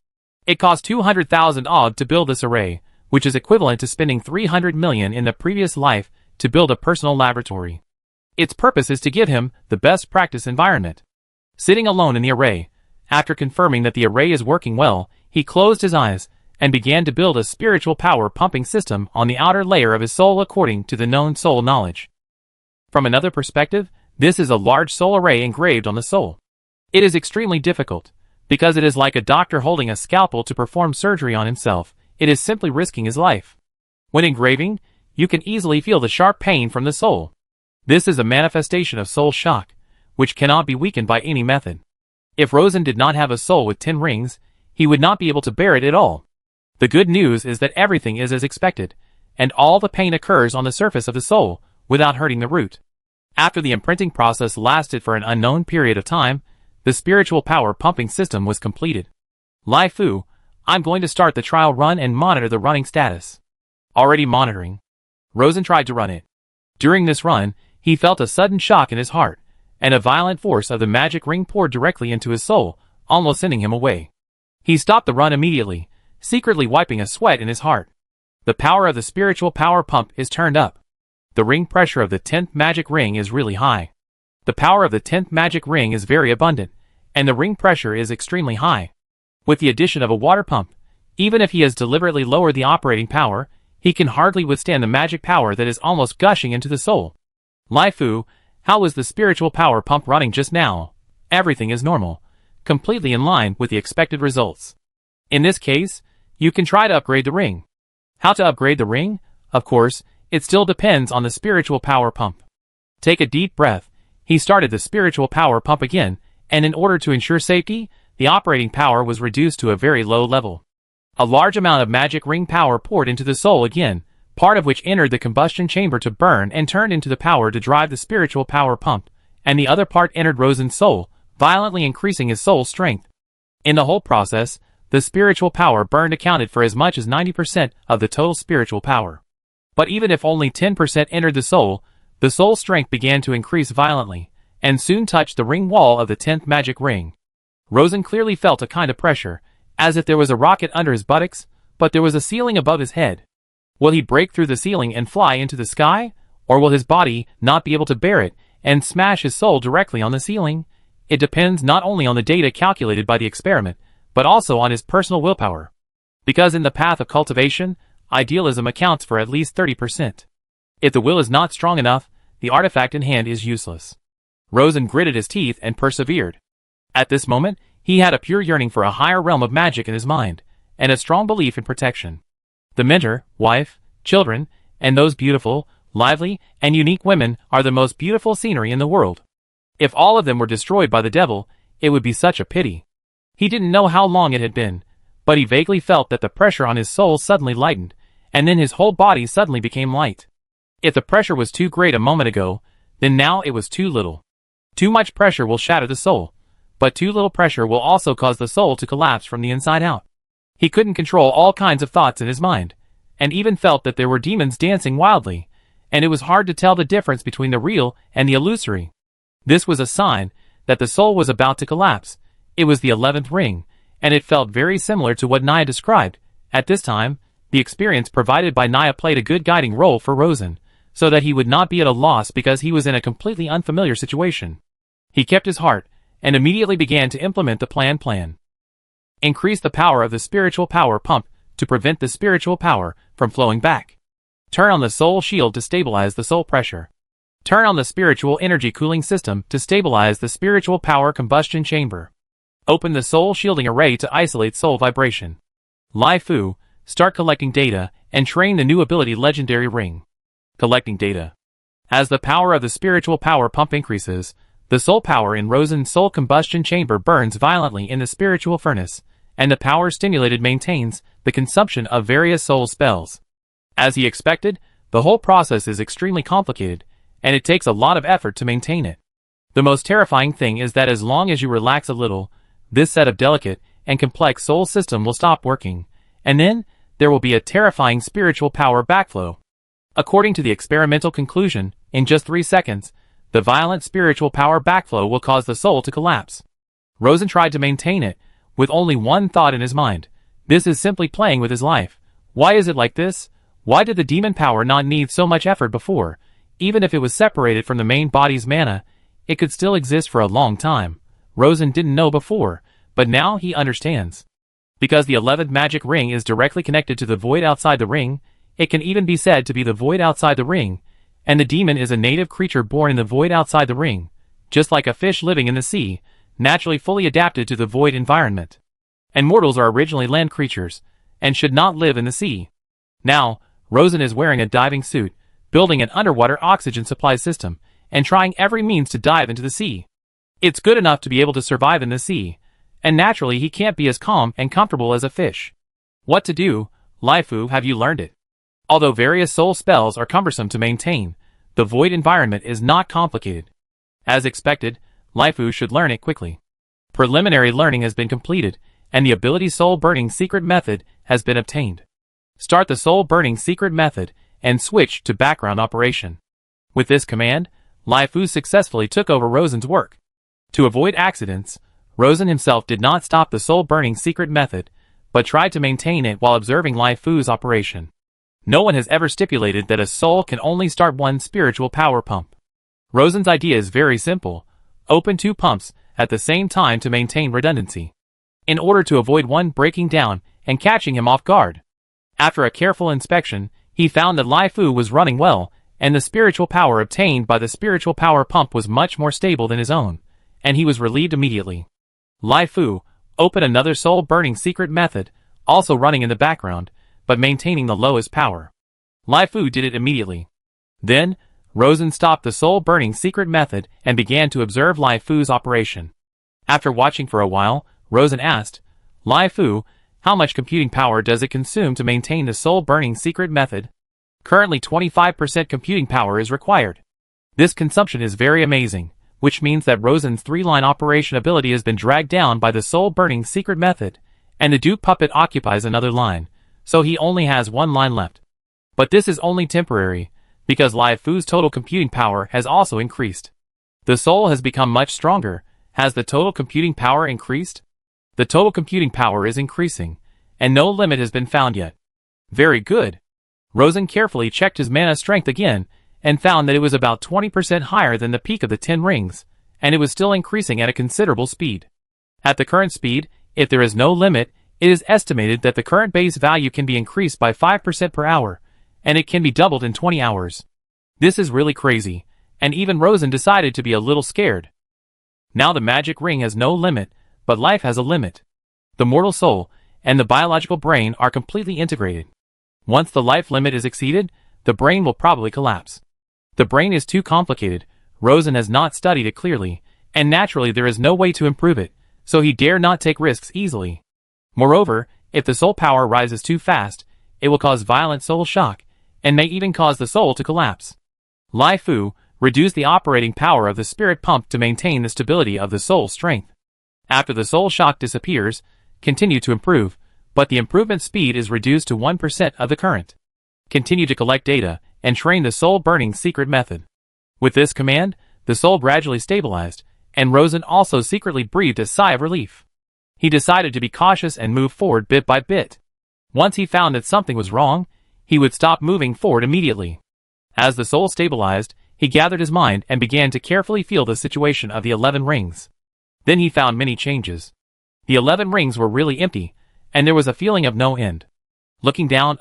It cost 200,000 odd to build this array, which is equivalent to spending 300 million in the previous life to build a personal laboratory. Its purpose is to give him the best practice environment. Sitting alone in the array, after confirming that the array is working well, he closed his eyes and began to build a spiritual power pumping system on the outer layer of his soul according to the known soul knowledge. From another perspective, this is a large soul array engraved on the soul. It is extremely difficult, because it is like a doctor holding a scalpel to perform surgery on himself. it is simply risking his life. When engraving, you can easily feel the sharp pain from the soul. This is a manifestation of soul shock, which cannot be weakened by any method. If Rosen did not have a soul with 10 rings, he would not be able to bear it at all. The good news is that everything is as expected, and all the pain occurs on the surface of the soul, without hurting the root. After the imprinting process lasted for an unknown period of time, the spiritual power pumping system was completed. Lai Fu, I'm going to start the trial run and monitor the running status. Already monitoring. Rosen tried to run it. During this run, he felt a sudden shock in his heart, and a violent force of the magic ring poured directly into his soul, almost sending him away. He stopped the run immediately, secretly wiping a sweat in his heart. The power of the spiritual power pump is turned up. The ring pressure of the 10th magic ring is really high. The power of the 10th magic ring is very abundant, and the ring pressure is extremely high. With the addition of a water pump, even if he has deliberately lowered the operating power, he can hardly withstand the magic power that is almost gushing into the soul. Lai Fu, how was the spiritual power pump running just now? Everything is normal, completely in line with the expected results. In this case, you can try to upgrade the ring. How to upgrade the ring? Of course, it still depends on the spiritual power pump. Take a deep breath. He started the spiritual power pump again, and in order to ensure safety, the operating power was reduced to a very low level. A large amount of magic ring power poured into the soul again, part of which entered the combustion chamber to burn and turned into the power to drive the spiritual power pump, and the other part entered Rosen's soul, violently increasing his soul's strength. In the whole process, the spiritual power burned accounted for as much as 90% of the total spiritual power. But even if only 10% entered the soul strength began to increase violently, and soon touched the ring wall of the 10th magic ring. Rosen clearly felt a kind of pressure, as if there was a rocket under his buttocks, but there was a ceiling above his head. Will he break through the ceiling and fly into the sky, or will his body not be able to bear it, and smash his soul directly on the ceiling? It depends not only on the data calculated by the experiment, but also on his personal willpower. Because in the path of cultivation, idealism accounts for at least 30%. If the will is not strong enough, the artifact in hand is useless. Rosen gritted his teeth and persevered. At this moment, he had a pure yearning for a higher realm of magic in his mind, and a strong belief in protection. The mentor, wife, children, and those beautiful, lively, and unique women are the most beautiful scenery in the world. If all of them were destroyed by the devil, it would be such a pity. He didn't know how long it had been, but he vaguely felt that the pressure on his soul suddenly lightened, and then his whole body suddenly became light. If the pressure was too great a moment ago, then now it was too little. Too much pressure will shatter the soul, but too little pressure will also cause the soul to collapse from the inside out. He couldn't control all kinds of thoughts in his mind, and even felt that there were demons dancing wildly, and it was hard to tell the difference between the real and the illusory. This was a sign that the soul was about to collapse. It was the 11th ring, and it felt very similar to what Naya described. At this time, the experience provided by Naya played a good guiding role for Rosen, so that he would not be at a loss because he was in a completely unfamiliar situation. He kept his heart, and immediately began to implement the plan. Increase the power of the spiritual power pump to prevent the spiritual power from flowing back. Turn on the soul shield to stabilize the soul pressure. Turn on the spiritual energy cooling system to stabilize the spiritual power combustion chamber. Open the soul shielding array to isolate soul vibration. Lai Fu, start collecting data and train the new ability legendary ring. Collecting data. As the power of the spiritual power pump increases, the soul power in Rosen's soul combustion chamber burns violently in the spiritual furnace, and the power stimulated maintains the consumption of various soul spells. As he expected, the whole process is extremely complicated, and it takes a lot of effort to maintain it. The most terrifying thing is that as long as you relax a little, this set of delicate and complex soul system will stop working, and then there will be a terrifying spiritual power backflow. According to the experimental conclusion, in just 3 seconds, the violent spiritual power backflow will cause the soul to collapse. Rosen tried to maintain it, with only one thought in his mind. This is simply playing with his life. Why is it like this? Why did the demon power not need so much effort before? Even if it was separated from the main body's mana, it could still exist for a long time. Rosen didn't know before, but now he understands. Because the 11th magic ring is directly connected to the void outside the ring, it can even be said to be the void outside the ring, and the demon is a native creature born in the void outside the ring, just like a fish living in the sea, naturally fully adapted to the void environment. And mortals are originally land creatures, and should not live in the sea. Now, Rosen is wearing a diving suit, building an underwater oxygen supply system, and trying every means to dive into the sea. It's good enough to be able to survive in the sea, and naturally he can't be as calm and comfortable as a fish. What to do, Lifu, have you learned it? Although various soul spells are cumbersome to maintain, the void environment is not complicated. As expected, Lifu should learn it quickly. Preliminary learning has been completed, and the ability Soul Burning Secret Method has been obtained. Start the Soul Burning Secret Method and switch to background operation. With this command, Lifu successfully took over Rosen's work. To avoid accidents, Rosen himself did not stop the Soul Burning Secret Method, but tried to maintain it while observing Lifu's operation. No one has ever stipulated that a soul can only start one spiritual power pump. Rosen's idea is very simple: open 2 pumps at the same time to maintain redundancy, in order to avoid one breaking down and catching him off guard. After a careful inspection, he found that Lifu was running well, and the spiritual power obtained by the spiritual power pump was much more stable than his own, and he was relieved immediately. Lifu, open another Soul Burning Secret Method, also running in the background, but maintaining the lowest power. Lifu did it immediately. Then, Rosen stopped the Soul Burning Secret Method and began to observe Lifu's operation. After watching for a while, Rosen asked, Lifu, how much computing power does it consume to maintain the Soul Burning Secret Method? Currently 25% computing power is required. This consumption is very amazing, which means that Rosen's 3-line operation ability has been dragged down by the Soul Burning Secret Method, and the Duke Puppet occupies another line, so he only has 1 line left. But this is only temporary, because Lifu's total computing power has also increased. The soul has become much stronger. Has the total computing power increased? The total computing power is increasing, and no limit has been found yet. Very good. Rosen carefully checked his mana strength again, and found that it was about 20% higher than the peak of the 10 rings, and it was still increasing at a considerable speed. At the current speed, if there is no limit, it is estimated that the current base value can be increased by 5% per hour, and it can be doubled in 20 hours. This is really crazy, and even Rosen decided to be a little scared. Now the magic ring has no limit, but life has a limit. The mortal soul and the biological brain are completely integrated. Once the life limit is exceeded, the brain will probably collapse. The brain is too complicated, Rosen has not studied it clearly, and naturally there is no way to improve it, so he dare not take risks easily. Moreover, if the soul power rises too fast, it will cause violent soul shock, and may even cause the soul to collapse. Lifu, reduce the operating power of the spirit pump to maintain the stability of the soul strength. After the soul shock disappears, continue to improve, but the improvement speed is reduced to 1% of the current. Continue to collect data, and train the Soul Burning Secret Method. With this command, the soul gradually stabilized, and Rosen also secretly breathed a sigh of relief. He decided to be cautious and move forward bit by bit. Once he found that something was wrong, he would stop moving forward immediately. As the soul stabilized, he gathered his mind and began to carefully feel the situation of the 11 rings. Then he found many changes. The 11 rings were really empty, and there was a feeling of no end. Looking down,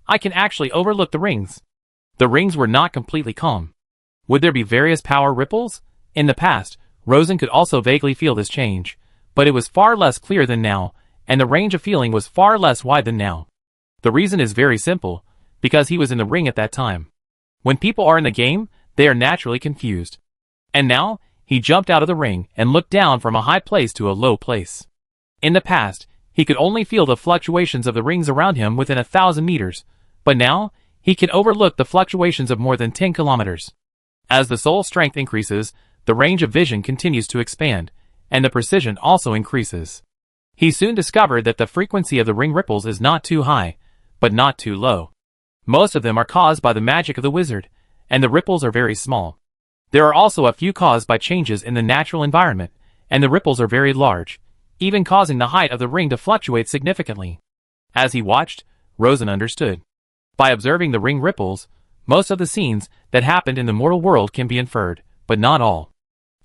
I can actually overlook the rings. The rings were not completely calm. Would there be various power ripples? In the past, Rosen could also vaguely feel this change, but it was far less clear than now, and the range of feeling was far less wide than now. The reason is very simple, because he was in the ring at that time. When people are in the game, they are naturally confused. And now, he jumped out of the ring and looked down from a high place to a low place. In the past, he could only feel the fluctuations of the rings around him within 1,000 meters, but now, he can overlook the fluctuations of more than 10 kilometers. As the soul strength increases, the range of vision continues to expand, and the precision also increases. He soon discovered that the frequency of the ring ripples is not too high, but not too low. Most of them are caused by the magic of the wizard, and the ripples are very small. There are also a few caused by changes in the natural environment, and the ripples are very large, even causing the height of the ring to fluctuate significantly. As he watched, Rosen understood. By observing the ring ripples, most of the scenes that happened in the mortal world can be inferred, but not all.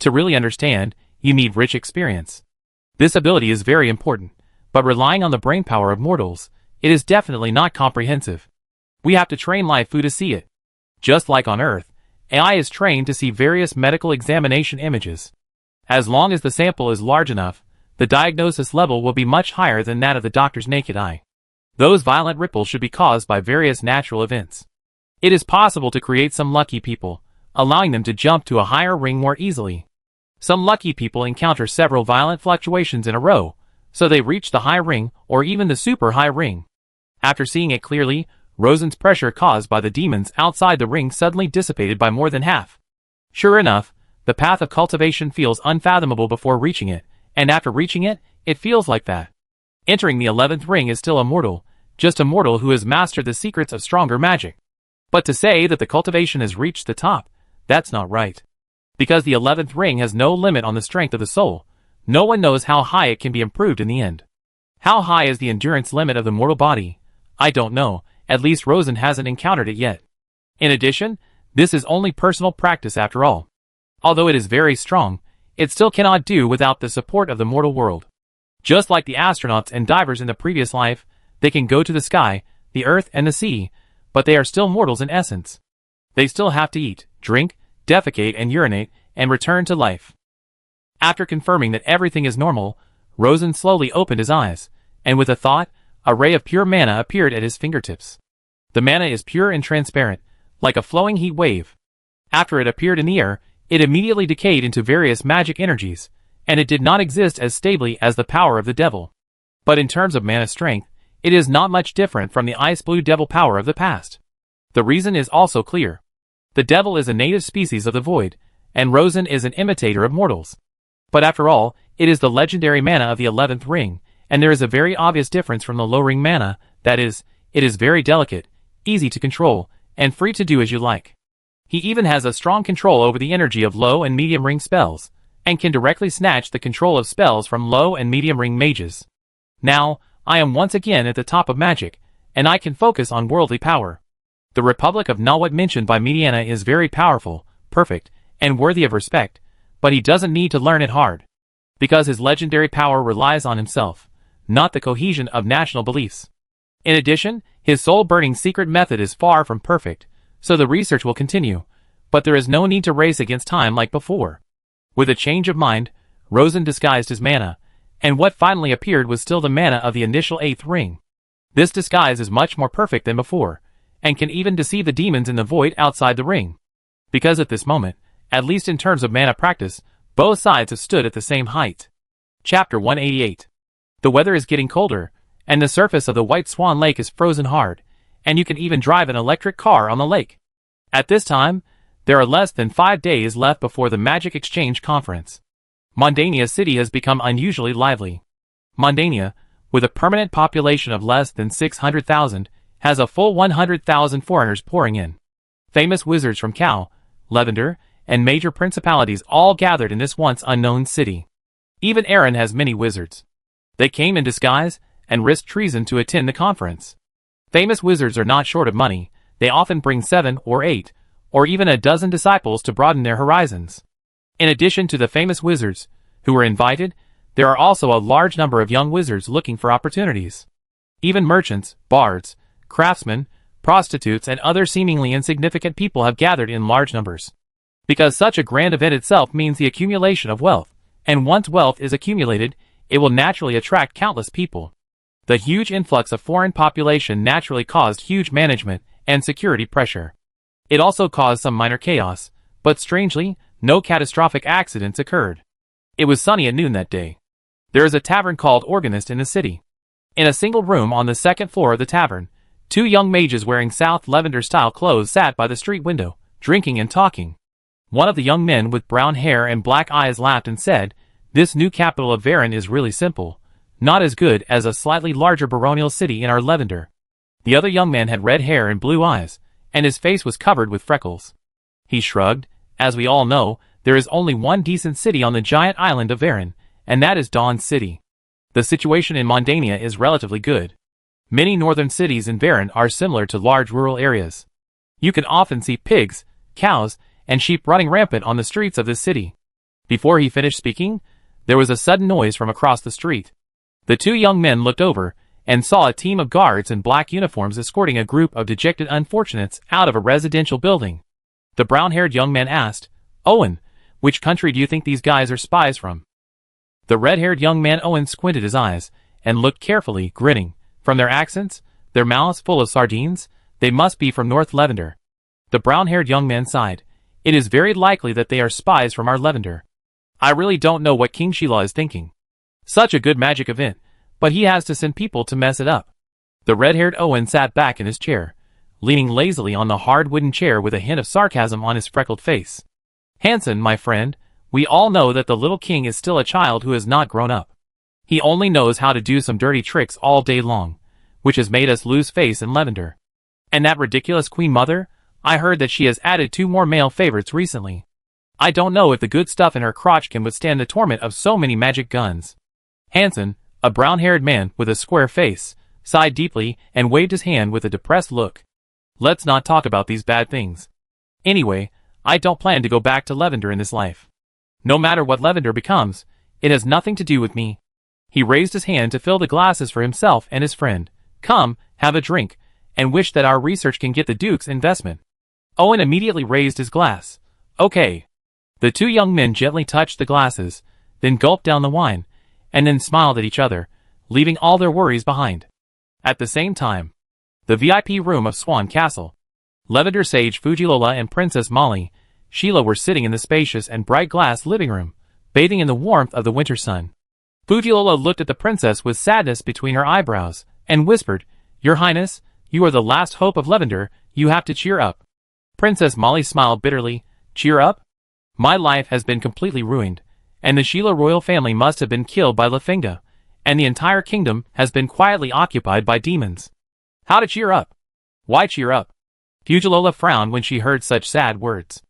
To really understand, you need rich experience. This ability is very important, but relying on the brain power of mortals, it is definitely not comprehensive. We have to train Lifu to see it. Just like on Earth, AI is trained to see various medical examination images. As long as the sample is large enough, the diagnosis level will be much higher than that of the doctor's naked eye. Those violent ripples should be caused by various natural events. It is possible to create some lucky people, allowing them to jump to a higher ring more easily. Some lucky people encounter several violent fluctuations in a row, so they reach the high ring or even the super high ring. After seeing it clearly, Rosen's pressure caused by the demons outside the ring suddenly dissipated by more than half. Sure enough, the path of cultivation feels unfathomable before reaching it, and after reaching it, it feels like that. Entering the 11th ring is still a mortal, just a mortal who has mastered the secrets of stronger magic. But to say that the cultivation has reached the top, that's not right. Because the 11th ring has no limit on the strength of the soul, no one knows how high it can be improved in the end. How high is the endurance limit of the mortal body? I don't know, at least Rosen hasn't encountered it yet. In addition, this is only personal practice after all. Although it is very strong, it still cannot do without the support of the mortal world. Just like the astronauts and divers in the previous life, they can go to the sky, the earth and the sea, but they are still mortals in essence. They still have to eat, drink, defecate and urinate, and return to life. After confirming that everything is normal, Rosen slowly opened his eyes, and with a thought, a ray of pure mana appeared at his fingertips. The mana is pure and transparent, like a flowing heat wave. After it appeared in the air, it immediately decayed into various magic energies, and it did not exist as stably as the power of the devil. But in terms of mana strength, it is not much different from the ice blue devil power of the past. The reason is also clear. The devil is a native species of the void, and Rosen is an imitator of mortals. But after all, it is the legendary mana of the 11th ring, and there is a very obvious difference from the low ring mana, that is, it is very delicate, easy to control, and free to do as you like. He even has a strong control over the energy of low and medium ring spells, and can directly snatch the control of spells from low and medium ring mages. Now, I am once again at the top of magic, and I can focus on worldly power. The Republic of Nawat mentioned by Mediana is very powerful, perfect, and worthy of respect, but he doesn't need to learn it hard. Because his legendary power relies on himself, not the cohesion of national beliefs. In addition, his soul-burning secret method is far from perfect, so the research will continue, but there is no need to race against time like before. With a change of mind, Rosen disguised his mana, and what finally appeared was still the mana of the initial 8th ring. This disguise is much more perfect than before, and can even deceive the demons in the void outside the ring. Because at this moment, at least in terms of mana practice, both sides have stood at the same height. Chapter 188. The weather is getting colder, and the surface of the White Swan Lake is frozen hard, and you can even drive an electric car on the lake. At this time, there are less than 5 days left before the Magic Exchange Conference. Mondania City has become unusually lively. Mondania, with a permanent population of less than 600,000, has a full 100,000 foreigners pouring in. Famous wizards from Cal, Lavender, and major principalities all gathered in this once unknown city. Even Aaron has many wizards. They came in disguise and risked treason to attend the conference. Famous wizards are not short of money. They often bring 7 or 8, or even a dozen disciples to broaden their horizons. In addition to the famous wizards who were invited, there are also a large number of young wizards looking for opportunities. Even merchants, bards, craftsmen, prostitutes and other seemingly insignificant people have gathered in large numbers. Because such a grand event itself means the accumulation of wealth, and once wealth is accumulated, it will naturally attract countless people. The huge influx of foreign population naturally caused huge management and security pressure. It also caused some minor chaos, but strangely, no catastrophic accidents occurred. It was sunny at noon that day. There is a tavern called Organist in the city. In a single room on the second floor of the tavern, 2 young mages wearing South Lavender-style clothes sat by the street window, drinking and talking. One of the young men with brown hair and black eyes laughed and said, "This new capital of Varen is really simple, not as good as a slightly larger baronial city in our Lavender." The other young man had red hair and blue eyes, and his face was covered with freckles. He shrugged. As we all know, there is only one decent city on the giant island of Varen, and that is Dawn City. The situation in Mondania is relatively good. Many northern cities in Varen are similar to large rural areas. You can often see pigs, cows, and sheep running rampant on the streets of this city. Before he finished speaking, there was a sudden noise from across the street. The 2 young men looked over, and saw a team of guards in black uniforms escorting a group of dejected unfortunates out of a residential building. The brown-haired young man asked, "Owen, which country do you think these guys are spies from?" The red-haired young man Owen squinted his eyes, and looked carefully, grinning. From their accents, Their mouths full of sardines? They must be from North Lavender. The brown-haired young man sighed. It is very likely that they are spies from our Lavender. I really don't know what King Sheila is thinking. Such a good magic event, but he has to send people to mess it up. The red-haired Owen sat back in his chair, leaning lazily on the hard wooden chair with a hint of sarcasm on his freckled face. Hanson, my friend, we all know that the little king is still a child who has not grown up. He only knows how to do some dirty tricks all day long, which has made us lose face in Lavender. And that ridiculous Queen Mother? I heard that she has added 2 more male favorites recently. I don't know if the good stuff in her crotch can withstand the torment of so many magic guns. Hanson, a brown-haired man with a square face, sighed deeply and waved his hand with a depressed look. Let's not talk about these bad things. Anyway, I don't plan to go back to Lavender in this life. No matter what Lavender becomes, it has nothing to do with me. He raised his hand to fill the glasses for himself and his friend. Come, have a drink, and wish that our research can get the Duke's investment. Owen immediately raised his glass. Okay. The 2 young men gently touched the glasses, then gulped down the wine, and then smiled at each other, leaving all their worries behind. At the same time, the VIP room of Swan Castle. Lavender Sage Fujilola and Princess Molly Sheila were sitting in the spacious and bright glass living room, bathing in the warmth of the winter sun. Fujilola looked at the princess with sadness between her eyebrows, and whispered, Your Highness, you are the last hope of Lavender, you have to cheer up. Princess Molly smiled bitterly. Cheer up? My life has been completely ruined, and the Sheila royal family must have been killed by Lafinga, and the entire kingdom has been quietly occupied by demons. How to cheer up? Why cheer up? Fujilola frowned when she heard such sad words.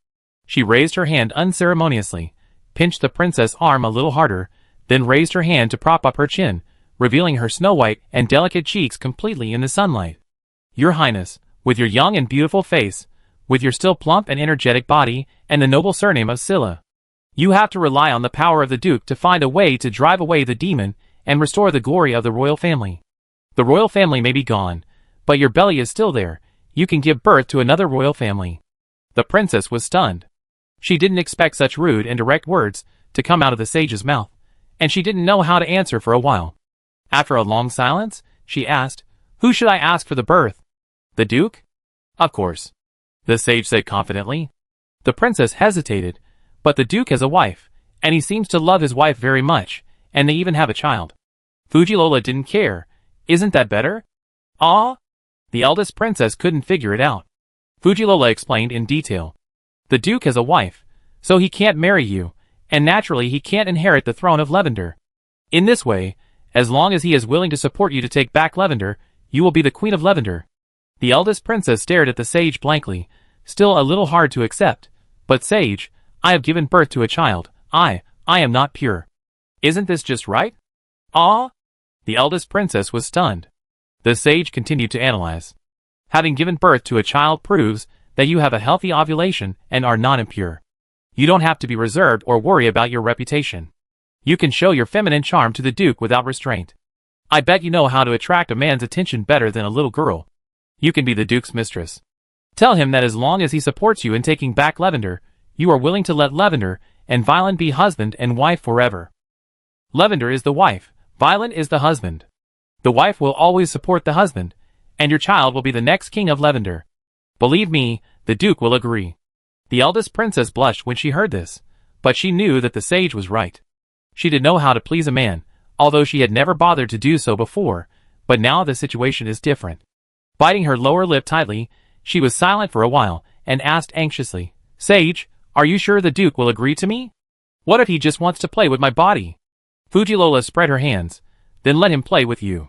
She raised her hand unceremoniously, pinched the princess' arm a little harder, then raised her hand to prop up her chin, revealing her snow-white and delicate cheeks completely in the sunlight. Your Highness, with your young and beautiful face, with your still plump and energetic body, and the noble surname of Scylla, you have to rely on the power of the Duke to find a way to drive away the demon and restore the glory of the royal family. The royal family may be gone, but your belly is still there. You can give birth to another royal family. The princess was stunned. She didn't expect such rude and direct words to come out of the sage's mouth, and she didn't know how to answer for a while. After a long silence, she asked, Who should I ask for the birth? The Duke? Of course, the sage said confidently. The princess hesitated, but the Duke has a wife, and he seems to love his wife very much, and they even have a child. Fujilola didn't care. Isn't that better? Ah? The eldest princess couldn't figure it out. Fujilola explained in detail. The Duke has a wife, so he can't marry you, and naturally he can't inherit the throne of Lavender. In this way, as long as he is willing to support you to take back Lavender, you will be the Queen of Lavender. The eldest princess stared at the sage blankly, still a little hard to accept. But sage, I have given birth to a child. I am not pure. Isn't this just right? Ah? The eldest princess was stunned. The sage continued to analyze. Having given birth to a child proves that you have a healthy ovulation and are not impure. You don't have to be reserved or worry about your reputation. You can show your feminine charm to the Duke without restraint. I bet you know how to attract a man's attention better than a little girl. You can be the Duke's mistress. Tell him that as long as he supports you in taking back Lavender, you are willing to let Lavender and Violet be husband and wife forever. Lavender is the wife, Violet is the husband. The wife will always support the husband, and your child will be the next king of Lavender. Believe me, the Duke will agree. The eldest princess blushed when she heard this, but she knew that the sage was right. She did know how to please a man, although she had never bothered to do so before, but now the situation is different. Biting her lower lip tightly, she was silent for a while, and asked anxiously, Sage, are you sure the Duke will agree to me? What if he just wants to play with my body? Fujilola spread her hands. Then let him play with you.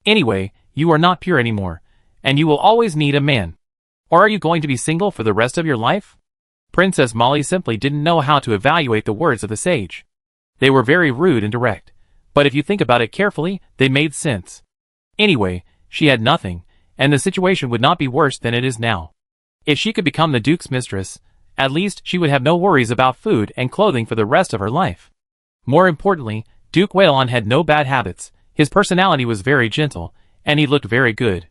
Anyway, you are not pure anymore, and you will always need a man. Or are you going to be single for the rest of your life? Princess Molly simply didn't know how to evaluate the words of the sage. They were very rude and direct, but if you think about it carefully, they made sense. Anyway, she had nothing, and the situation would not be worse than it is now. If she could become the Duke's mistress, at least she would have no worries about food and clothing for the rest of her life. More importantly, Duke Waylon had no bad habits, his personality was very gentle, and he looked very good.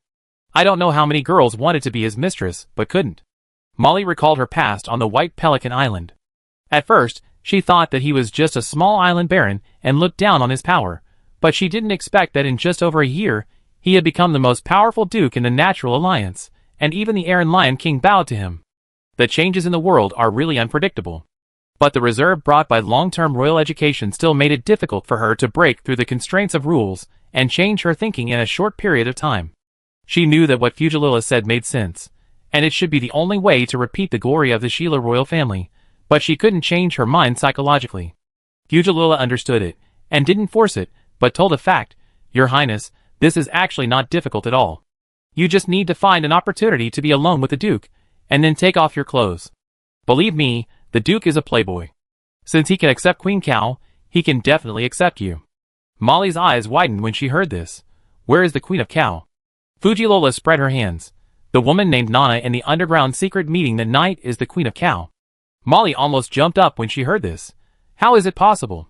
I don't know how many girls wanted to be his mistress, but couldn't. Molly recalled her past on the White Pelican Island. At first, she thought that he was just a small island baron and looked down on his power, but she didn't expect that in just over a year, He had become the most powerful duke in the Natural Alliance, and even the Aran Lion King bowed to him. The changes in the world are really unpredictable. But the reserve brought by long-term royal education still made it difficult for her to break through the constraints of rules and change her thinking in a short period of time. She knew that what Fugililla said made sense, and it should be the only way to repeat the glory of the Sheila royal family, but she couldn't change her mind psychologically. Fugililla understood it, and didn't force it, but told a fact, "Your Highness, this is actually not difficult at all. You just need to find an opportunity to be alone with the Duke, and then take off your clothes. Believe me, the Duke is a playboy. Since he can accept Queen Cow, he can definitely accept you." Molly's eyes widened when she heard this. Where is the Queen of Cow? Fugililla spread her hands. The woman named Nana in the underground secret meeting that night is the Queen of Cow. Molly almost jumped up when she heard this. How is it possible?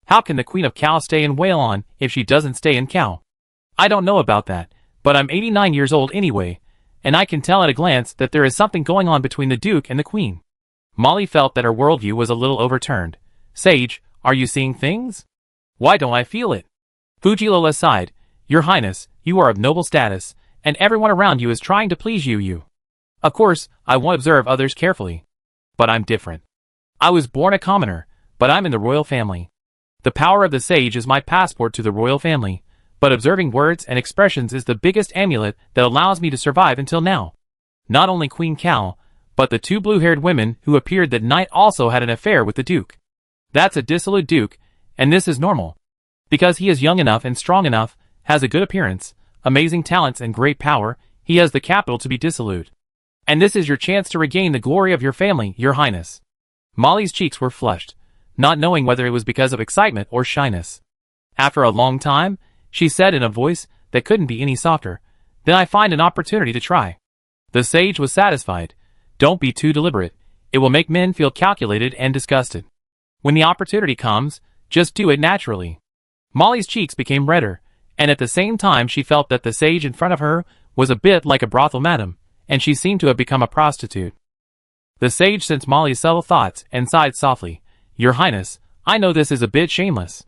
How can the Queen of Cow stay in Waylon if she doesn't stay in Cow? I don't know about that, but I'm 89 years old anyway, and I can tell at a glance that there is something going on between the Duke and the Queen. Molly felt that her worldview was a little overturned. Sage, are you seeing things? Why don't I feel it? Fugililla sighed. Your Highness, you are of noble status, and everyone around you is trying to please you. Of course, I want to observe others carefully. But I'm different. I was born a commoner, but I'm in the royal family. The power of the sage is my passport to the royal family, but observing words and expressions is the biggest amulet that allows me to survive until now. Not only Queen Cow, but the two blue-haired women who appeared that night also had an affair with the Duke. That's a dissolute Duke, and this is normal. Because he is young enough and strong enough, has a good appearance, amazing talents and great power, he has the capital to be dissolute. And this is your chance to regain the glory of your family, Your Highness. Molly's cheeks were flushed, not knowing whether it was because of excitement or shyness. After a long time, she said in a voice that couldn't be any softer, "Then I find an opportunity to try." The sage was satisfied. Don't be too deliberate. It will make men feel calculated and disgusted. When the opportunity comes, just do it naturally. Molly's cheeks became redder, and at the same time she felt that the sage in front of her was a bit like a brothel madam, and she seemed to have become a prostitute. The sage sensed Molly's subtle thoughts and sighed softly. Your Highness, I know this is a bit shameless.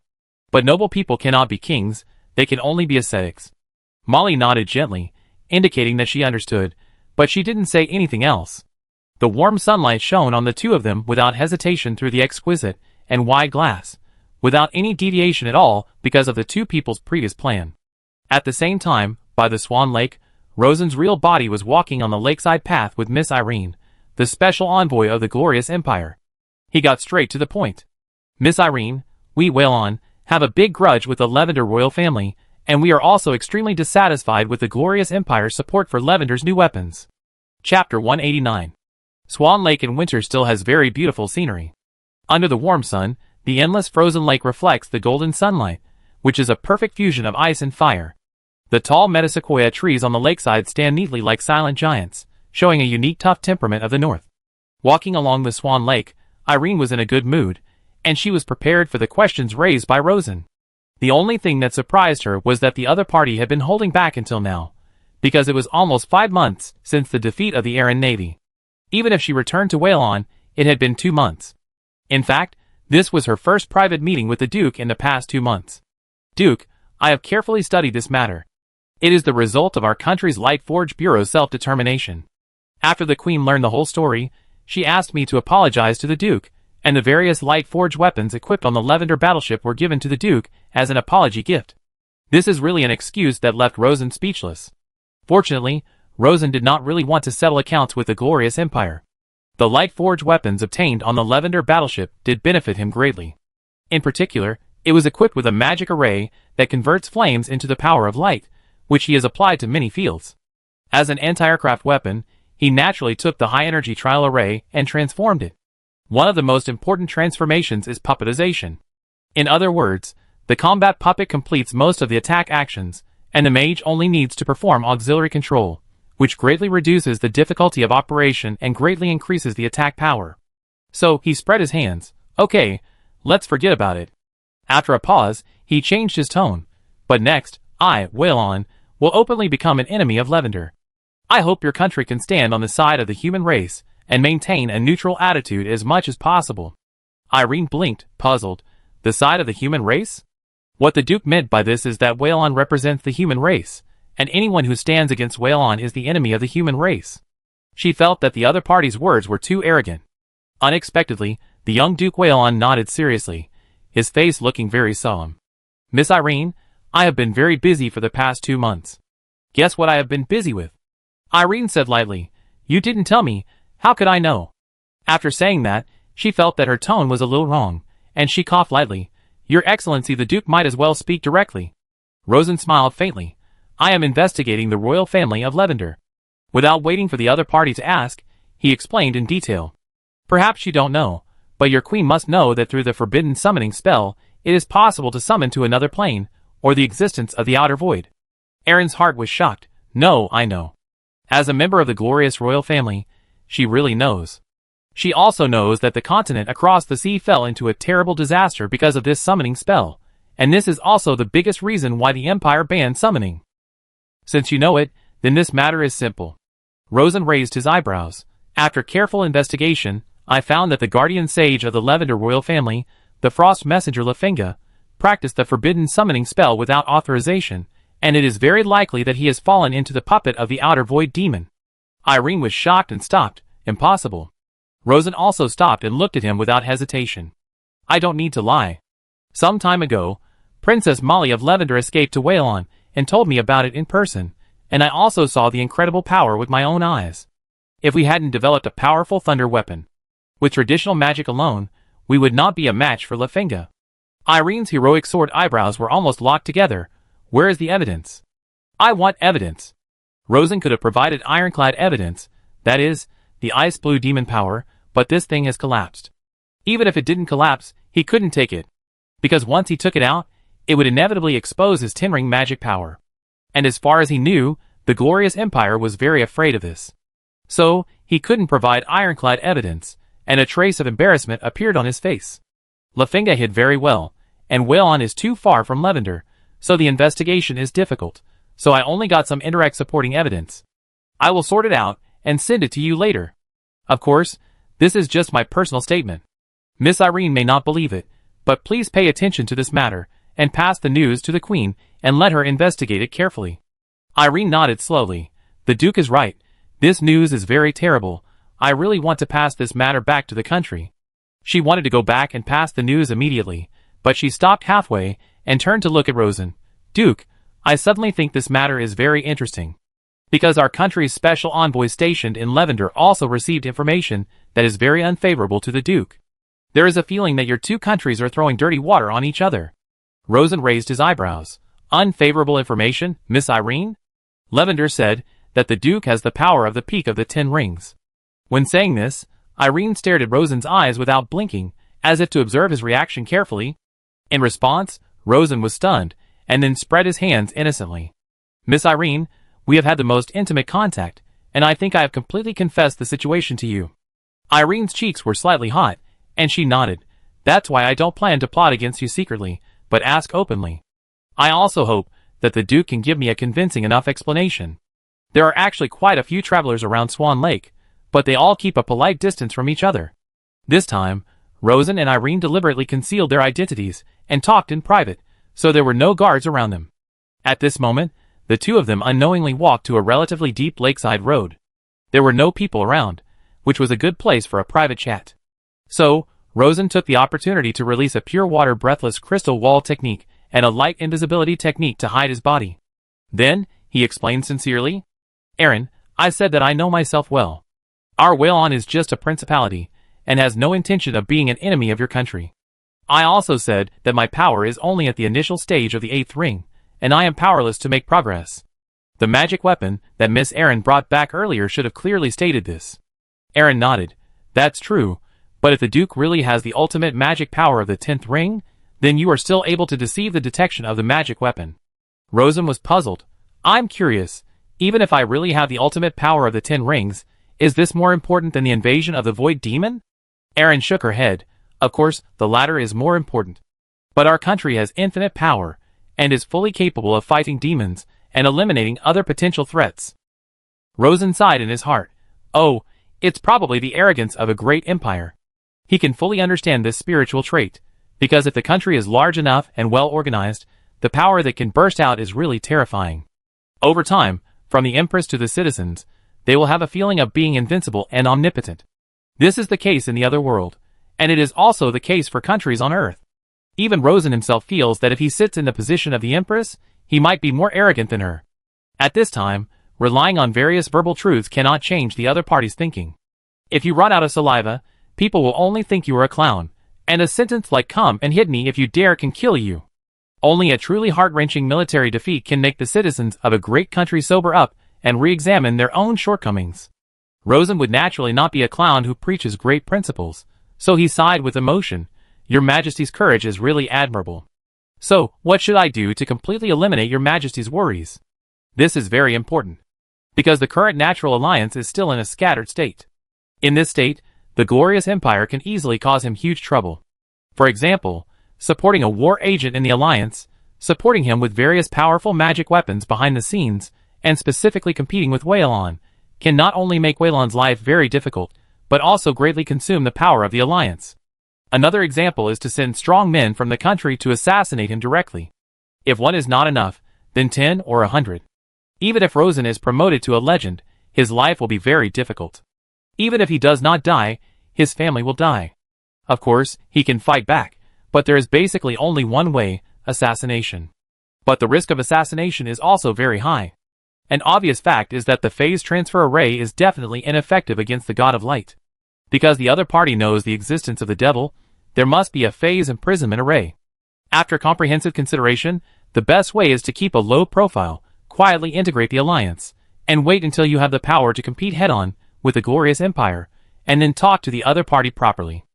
But noble people cannot be kings, they can only be ascetics. Molly nodded gently, indicating that she understood, but she didn't say anything else. The warm sunlight shone on the two of them without hesitation through the exquisite and wide glass, without any deviation at all because of the two people's previous plan. At the same time, by the Swan Lake, Rosen's real body was walking on the lakeside path with Miss Irene, the special envoy of the glorious empire. He got straight to the point. Miss Irene, we Waylon have a big grudge with the Lavender royal family, and we are also extremely dissatisfied with the glorious empire's support for Lavender's new weapons. Chapter 189. Swan Lake in winter still has very beautiful scenery. Under the warm sun, the endless frozen lake reflects the golden sunlight, which is a perfect fusion of ice and fire. The tall metasequoia trees on the lakeside stand neatly like silent giants, showing a unique tough temperament of the north. Walking along the Swan Lake, Irene was in a good mood, and she was prepared for the questions raised by Rosen. The only thing that surprised her was that the other party had been holding back until now, because it was almost 5 months since the defeat of the Aran Navy. Even if she returned to Waylon, it had been 2 months. In fact, this was her first private meeting with the Duke in the past 2 months. Duke, I have carefully studied this matter. It is the result of our country's Light Forge Bureau's self-determination. After the Queen learned the whole story, she asked me to apologize to the Duke, and the various Light Forge weapons equipped on the Lavender battleship were given to the Duke as an apology gift. This is really an excuse that left Rosen speechless. Fortunately, Rosen did not really want to settle accounts with the glorious empire. The Light Forge weapons obtained on the Lavender battleship did benefit him greatly. In particular, it was equipped with a magic array that converts flames into the power of light, which he has applied to many fields. As an anti-aircraft weapon, he naturally took the high-energy trial array and transformed it. One of the most important transformations is puppetization. In other words, the combat puppet completes most of the attack actions, and the mage only needs to perform auxiliary control, which greatly reduces the difficulty of operation and greatly increases the attack power. So, he spread his hands. Okay, let's forget about it. After a pause, he changed his tone. But next, I, Waylon, will openly become an enemy of Lavender. I hope your country can stand on the side of the human race and maintain a neutral attitude as much as possible. Irene blinked, puzzled. The side of the human race? What the Duke meant by this is that Waylon represents the human race, and anyone who stands against Whalon is the enemy of the human race. She felt that the other party's words were too arrogant. Unexpectedly, the young Duke Whalon nodded seriously, his face looking very solemn. Miss Irene, I have been very busy for the past 2 months. Guess what I have been busy with? Irene said lightly. You didn't tell me, how could I know? After saying that, she felt that her tone was a little wrong, and she coughed lightly. Your Excellency, the Duke might as well speak directly. Rosen smiled faintly. I am investigating the royal family of Lavender. Without waiting for the other party to ask, he explained in detail. Perhaps you don't know, but your queen must know that through the forbidden summoning spell, it is possible to summon to another plane, or the existence of the outer void. Erin's heart was shocked. No, I know. As a member of the glorious royal family, she really knows. She also knows that the continent across the sea fell into a terrible disaster because of this summoning spell, and this is also the biggest reason why the Empire banned summoning. Since you know it, then this matter is simple. Rosen raised his eyebrows. After careful investigation, I found that the guardian sage of the Lavender royal family, the frost messenger Lefenga, practiced the forbidden summoning spell without authorization, and it is very likely that he has fallen into the puppet of the outer void demon. Irene was shocked and stopped. Impossible. Rosen also stopped and looked at him without hesitation. I don't need to lie. Some time ago, Princess Molly of Lavender escaped to Whalon and told me about it in person, and I also saw the incredible power with my own eyes. If we hadn't developed a powerful thunder weapon, with traditional magic alone, we would not be a match for Lefenga. Irene's heroic sword eyebrows were almost locked together. Where is the evidence? I want evidence. Rosen could have provided ironclad evidence, that is, the ice blue demon power, but this thing has collapsed. Even if it didn't collapse, he couldn't take it. Because once he took it out, it would inevitably expose his Ten Ring magic power. And as far as he knew, the glorious Empire was very afraid of this. So, he couldn't provide ironclad evidence, and a trace of embarrassment appeared on his face. Lefenga hid very well, and Whalon is too far from Lavender, so the investigation is difficult, so I only got some indirect supporting evidence. I will sort it out, and send it to you later. Of course, this is just my personal statement. Miss Irene may not believe it, but please pay attention to this matter, and pass the news to the Queen, and let her investigate it carefully. Irene nodded slowly. The Duke is right. This news is very terrible. I really want to pass this matter back to the country. She wanted to go back and pass the news immediately, but she stopped halfway, and turned to look at Rosen. Duke, I suddenly think this matter is very interesting. Because our country's special envoy stationed in Lavender also received information that is very unfavorable to the Duke. There is a feeling that your two countries are throwing dirty water on each other. Rosen raised his eyebrows. Unfavorable information, Miss Irene? Lavender said that the Duke has the power of the peak of the 10 rings. When saying this, Irene stared at Rosen's eyes without blinking, as if to observe his reaction carefully. In response, Rosen was stunned, and then spread his hands innocently. Miss Irene, we have had the most intimate contact, and I think I have completely confessed the situation to you. Irene's cheeks were slightly hot, and she nodded. That's why I don't plan to plot against you secretly, but ask openly. I also hope that the Duke can give me a convincing enough explanation. There are actually quite a few travelers around Swan Lake, but they all keep a polite distance from each other. This time, Rosen and Irene deliberately concealed their identities and talked in private, so there were no guards around them. At this moment, the two of them unknowingly walked to a relatively deep lakeside road. There were no people around, which was a good place for a private chat. So, Rosen took the opportunity to release a pure water breathless crystal wall technique and a light invisibility technique to hide his body. Then, he explained sincerely, Aaron, I said that I know myself well. Our Whalon is just a principality, and has no intention of being an enemy of your country. I also said that my power is only at the initial stage of the 8th ring, and I am powerless to make progress. The magic weapon that Miss Aaron brought back earlier should have clearly stated this. Aaron nodded. That's true, but if the Duke really has the ultimate magic power of the 10th ring, then you are still able to deceive the detection of the magic weapon. Rosen was puzzled. I'm curious, even if I really have the ultimate power of the 10 rings, is this more important than the invasion of the Void Demon? Aaron shook her head. Of course, the latter is more important. But our country has infinite power, and is fully capable of fighting demons and eliminating other potential threats. Rosen sighed in his heart. Oh, it's probably the arrogance of a great empire. He can fully understand this spiritual trait, because if the country is large enough and well organized, the power that can burst out is really terrifying. Over time, from the Empress to the citizens, they will have a feeling of being invincible and omnipotent. This is the case in the other world, and it is also the case for countries on Earth. Even Rosen himself feels that if he sits in the position of the Empress, he might be more arrogant than her. At this time, relying on various verbal truths cannot change the other party's thinking. If you run out of saliva, people will only think you are a clown, and a sentence like "come and hit me if you dare" can kill you. Only a truly heart-wrenching military defeat can make the citizens of a great country sober up and re-examine their own shortcomings. Rosen would naturally not be a clown who preaches great principles, so he sighed with emotion. "Your Majesty's courage is really admirable. So, what should I do to completely eliminate your Majesty's worries?" This is very important, because the current natural alliance is still in a scattered state. In this state, the glorious empire can easily cause him huge trouble. For example, supporting a war agent in the alliance, supporting him with various powerful magic weapons behind the scenes, and specifically competing with Waylon, can not only make Waylon's life very difficult, but also greatly consume the power of the alliance. Another example is to send strong men from the country to assassinate him directly. If one is not enough, then 10 or 100. Even if Rosen is promoted to a legend, his life will be very difficult. Even if he does not die, his family will die. Of course, he can fight back, but there is basically only one way: assassination. But the risk of assassination is also very high. An obvious fact is that the phase transfer array is definitely ineffective against the God of Light. Because the other party knows the existence of the devil, there must be a phase imprisonment array. After comprehensive consideration, the best way is to keep a low profile, quietly integrate the alliance, and wait until you have the power to compete head-on with the glorious empire, and then talk to the other party properly.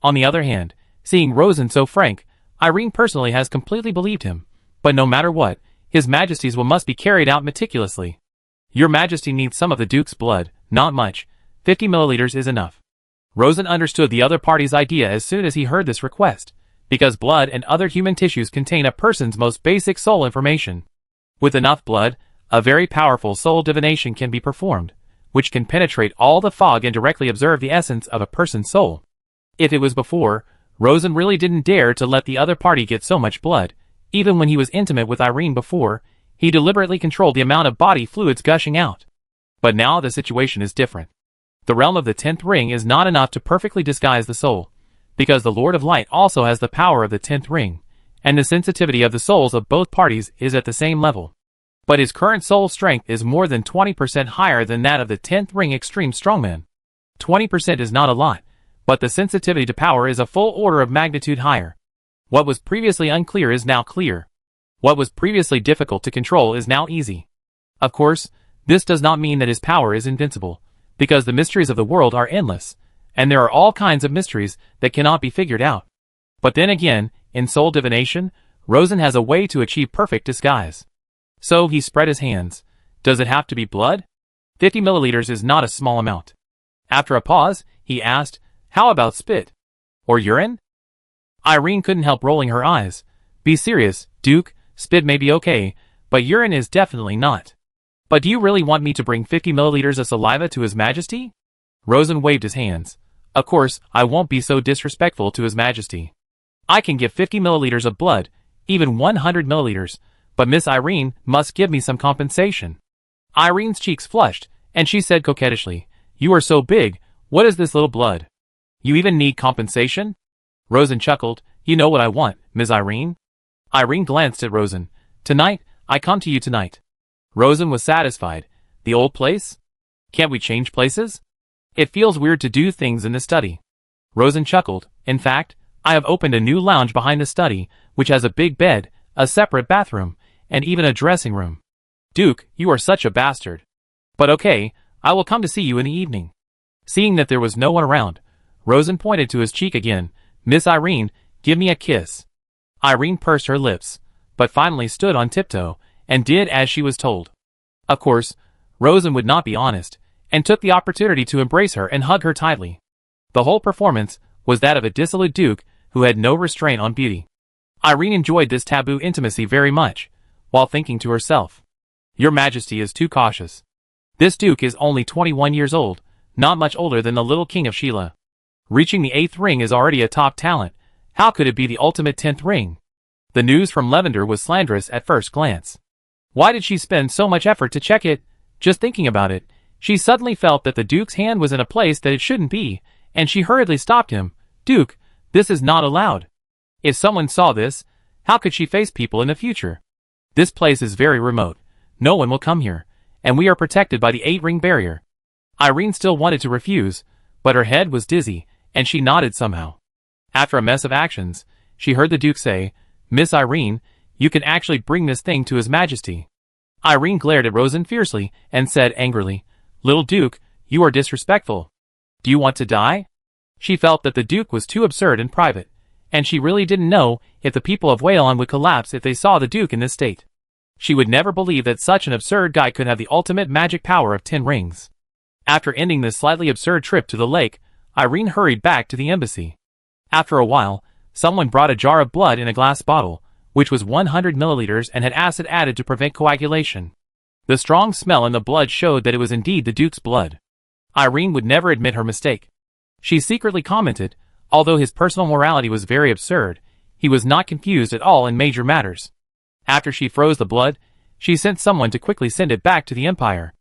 On the other hand, seeing Rosen so frank, Irene personally has completely believed him, but no matter what, His Majesty's will must be carried out meticulously. Your Majesty needs some of the Duke's blood, not much, 50 milliliters is enough. Rosen understood the other party's idea as soon as he heard this request, because blood and other human tissues contain a person's most basic soul information. With enough blood, a very powerful soul divination can be performed, which can penetrate all the fog and directly observe the essence of a person's soul. If it was before, Rosen really didn't dare to let the other party get so much blood. Even when he was intimate with Irene before, he deliberately controlled the amount of body fluids gushing out. But now the situation is different. The realm of the 10th ring is not enough to perfectly disguise the soul, because the Lord of Light also has the power of the 10th ring, and the sensitivity of the souls of both parties is at the same level. But his current soul strength is more than 20% higher than that of the 10th ring extreme strongman. 20% is not a lot, but the sensitivity to power is a full order of magnitude higher. What was previously unclear is now clear. What was previously difficult to control is now easy. Of course, this does not mean that his power is invincible, because the mysteries of the world are endless, and there are all kinds of mysteries that cannot be figured out. But then again, in soul divination, Rosen has a way to achieve perfect disguise. So he spread his hands. Does it have to be blood? 50 milliliters is not a small amount. After a pause, he asked, "How about spit? Or urine?" Irene couldn't help rolling her eyes. "Be serious, Duke, spit may be okay, but urine is definitely not." "But do you really want me to bring 50 milliliters of saliva to His Majesty?" Rosen waved his hands. "Of course, I won't be so disrespectful to His Majesty. I can give 50 milliliters of blood, even 100 milliliters, but Miss Irene must give me some compensation." Irene's cheeks flushed, and she said coquettishly, "You are so big, what is this little blood? You even need compensation?" Rosen chuckled. "You know what I want, Miss Irene?" Irene glanced at Rosen. "Tonight, I come to you tonight." Rosen was satisfied. "The old place? Can't we change places? It feels weird to do things in the study." Rosen chuckled. "In fact, I have opened a new lounge behind the study, which has a big bed, a separate bathroom, and even a dressing room." "Duke, you are such a bastard. But okay, I will come to see you in the evening." Seeing that there was no one around, Rosen pointed to his cheek again. "Miss Irene, give me a kiss." Irene pursed her lips, but finally stood on tiptoe, and did as she was told. Of course, Rosen would not be honest, and took the opportunity to embrace her and hug her tightly. The whole performance was that of a dissolute duke who had no restraint on beauty. Irene enjoyed this taboo intimacy very much, while thinking to herself, "Your Majesty is too cautious. This duke is only 21 years old, not much older than the little king of Sheila. Reaching the 8th ring is already a top talent. How could it be the ultimate 10th ring?" The news from Lavender was slanderous at first glance. Why did she spend so much effort to check it? Just thinking about it, she suddenly felt that the Duke's hand was in a place that it shouldn't be, and she hurriedly stopped him. Duke, this is not allowed. If someone saw this, how could she face people in the future? This place is very remote. No one will come here, and we are protected by the 8-ring barrier. Irene still wanted to refuse, but her head was dizzy, and she nodded somehow. After a mess of actions, she heard the Duke say, Miss Irene, you can actually bring this thing to His Majesty. Irene glared at Rosen fiercely and said angrily, Little Duke, you are disrespectful. Do you want to die? She felt that the Duke was too absurd and private, and she really didn't know if the people of Whalon would collapse if they saw the Duke in this state. She would never believe that such an absurd guy could have the ultimate magic power of 10 rings. After ending this slightly absurd trip to the lake, Irene hurried back to the embassy. After a while, someone brought a jar of blood in a glass bottle, which was 100 milliliters and had acid added to prevent coagulation. The strong smell in the blood showed that it was indeed the Duke's blood. Irene would never admit her mistake. She secretly commented, although his personal morality was very absurd, he was not confused at all in major matters. After she froze the blood, she sent someone to quickly send it back to the Empire.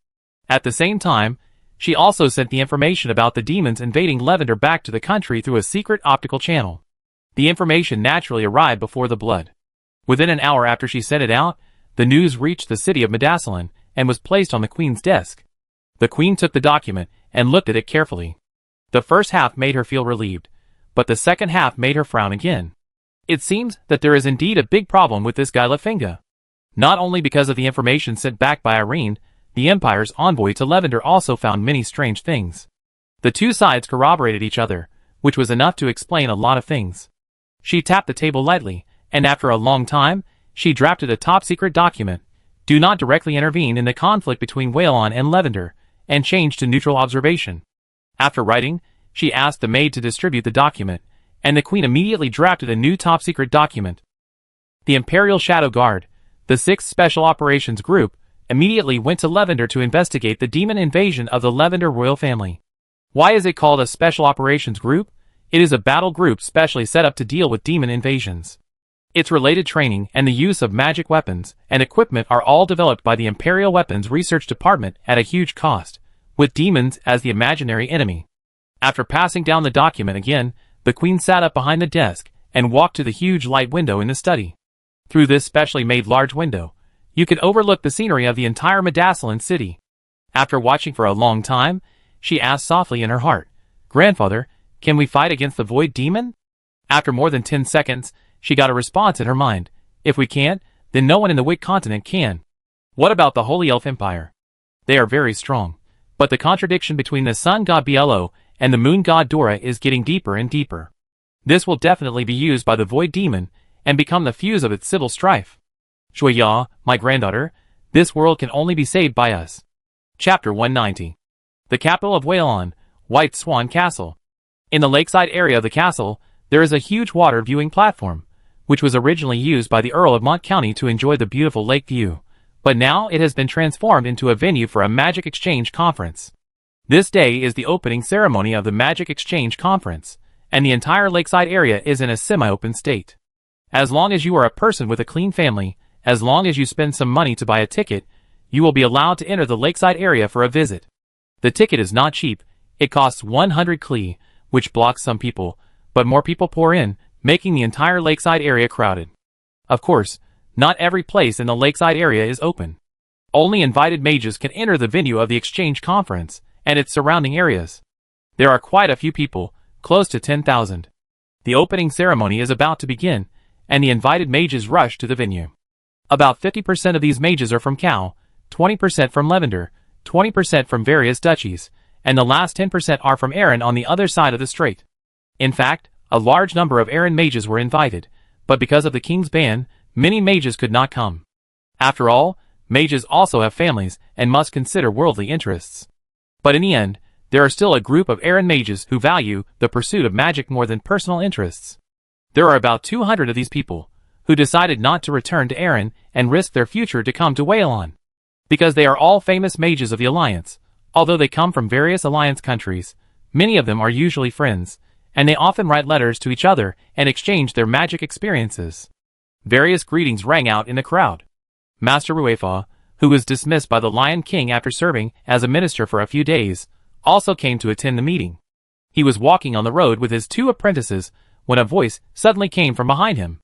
At the same time, she also sent the information about the demons invading Lavender back to the country through a secret optical channel. The information naturally arrived before the blood. Within an hour after she sent it out, the news reached the city of Medassalon and was placed on the Queen's desk. The Queen took the document and looked at it carefully. The first half made her feel relieved, but the second half made her frown again. It seems that there is indeed a big problem with this guy Lafinga. Not only because of the information sent back by Irene, the Empire's envoy to Lavender also found many strange things. The two sides corroborated each other, which was enough to explain a lot of things. She tapped the table lightly, and after a long time, she drafted a top-secret document. Do not directly intervene in the conflict between Whalon and Lavender, and changed to neutral observation. After writing, she asked the maid to distribute the document, and the Queen immediately drafted a new top-secret document. The Imperial Shadow Guard, the 6th Special Operations Group, immediately went to Lavender to investigate the demon invasion of the Lavender royal family. Why is it called a Special Operations Group? It is a battle group specially set up to deal with demon invasions. Its related training and the use of magic weapons and equipment are all developed by the Imperial Weapons Research Department at a huge cost, with demons as the imaginary enemy. After passing down the document again, the Queen sat up behind the desk and walked to the huge light window in the study. Through this specially made large window, you could overlook the scenery of the entire Medassalon city. After watching for a long time, she asked softly in her heart, Grandfather, can we fight against the Void Demon? After more than 10 seconds, she got a response in her mind. If we can't, then no one in the Wick continent can. What about the Holy Elf Empire? They are very strong, but the contradiction between the Sun God Bielo and the Moon God Dora is getting deeper and deeper. This will definitely be used by the Void Demon and become the fuse of its civil strife. Shuya, my granddaughter, this world can only be saved by us. Chapter 190. The capital of Whalon, White Swan Castle. In the lakeside area of the castle, there is a huge water viewing platform, which was originally used by the Earl of Mont County to enjoy the beautiful lake view, but now it has been transformed into a venue for a Magic Exchange Conference. This day is the opening ceremony of the Magic Exchange Conference, and the entire lakeside area is in a semi-open state. As long as you are a person with a clean family, as long as you spend some money to buy a ticket, you will be allowed to enter the lakeside area for a visit. The ticket is not cheap. It costs 100 Klee, which blocks some people, but more people pour in, making the entire lakeside area crowded. Of course, not every place in the lakeside area is open. Only invited mages can enter the venue of the exchange conference and its surrounding areas. There are quite a few people, close to 10,000. The opening ceremony is about to begin, and the invited mages rush to the venue. About 50% of these mages are from Cal, 20% from Lavender, 20% from various duchies, and the last 10% are from Erin on the other side of the strait. In fact, a large number of Erin mages were invited, but because of the king's ban, many mages could not come. After all, mages also have families and must consider worldly interests. But in the end, there are still a group of Erin mages who value the pursuit of magic more than personal interests. There are about 200 of these people, who decided not to return to Erin and risk their future to come to Whalon. Because they are all famous mages of the Alliance, although they come from various Alliance countries, many of them are usually friends, and they often write letters to each other and exchange their magic experiences. Various greetings rang out in the crowd. Master Ruefa, who was dismissed by the Lion King after serving as a minister for a few days, also came to attend the meeting. He was walking on the road with his 2 apprentices when a voice suddenly came from behind him.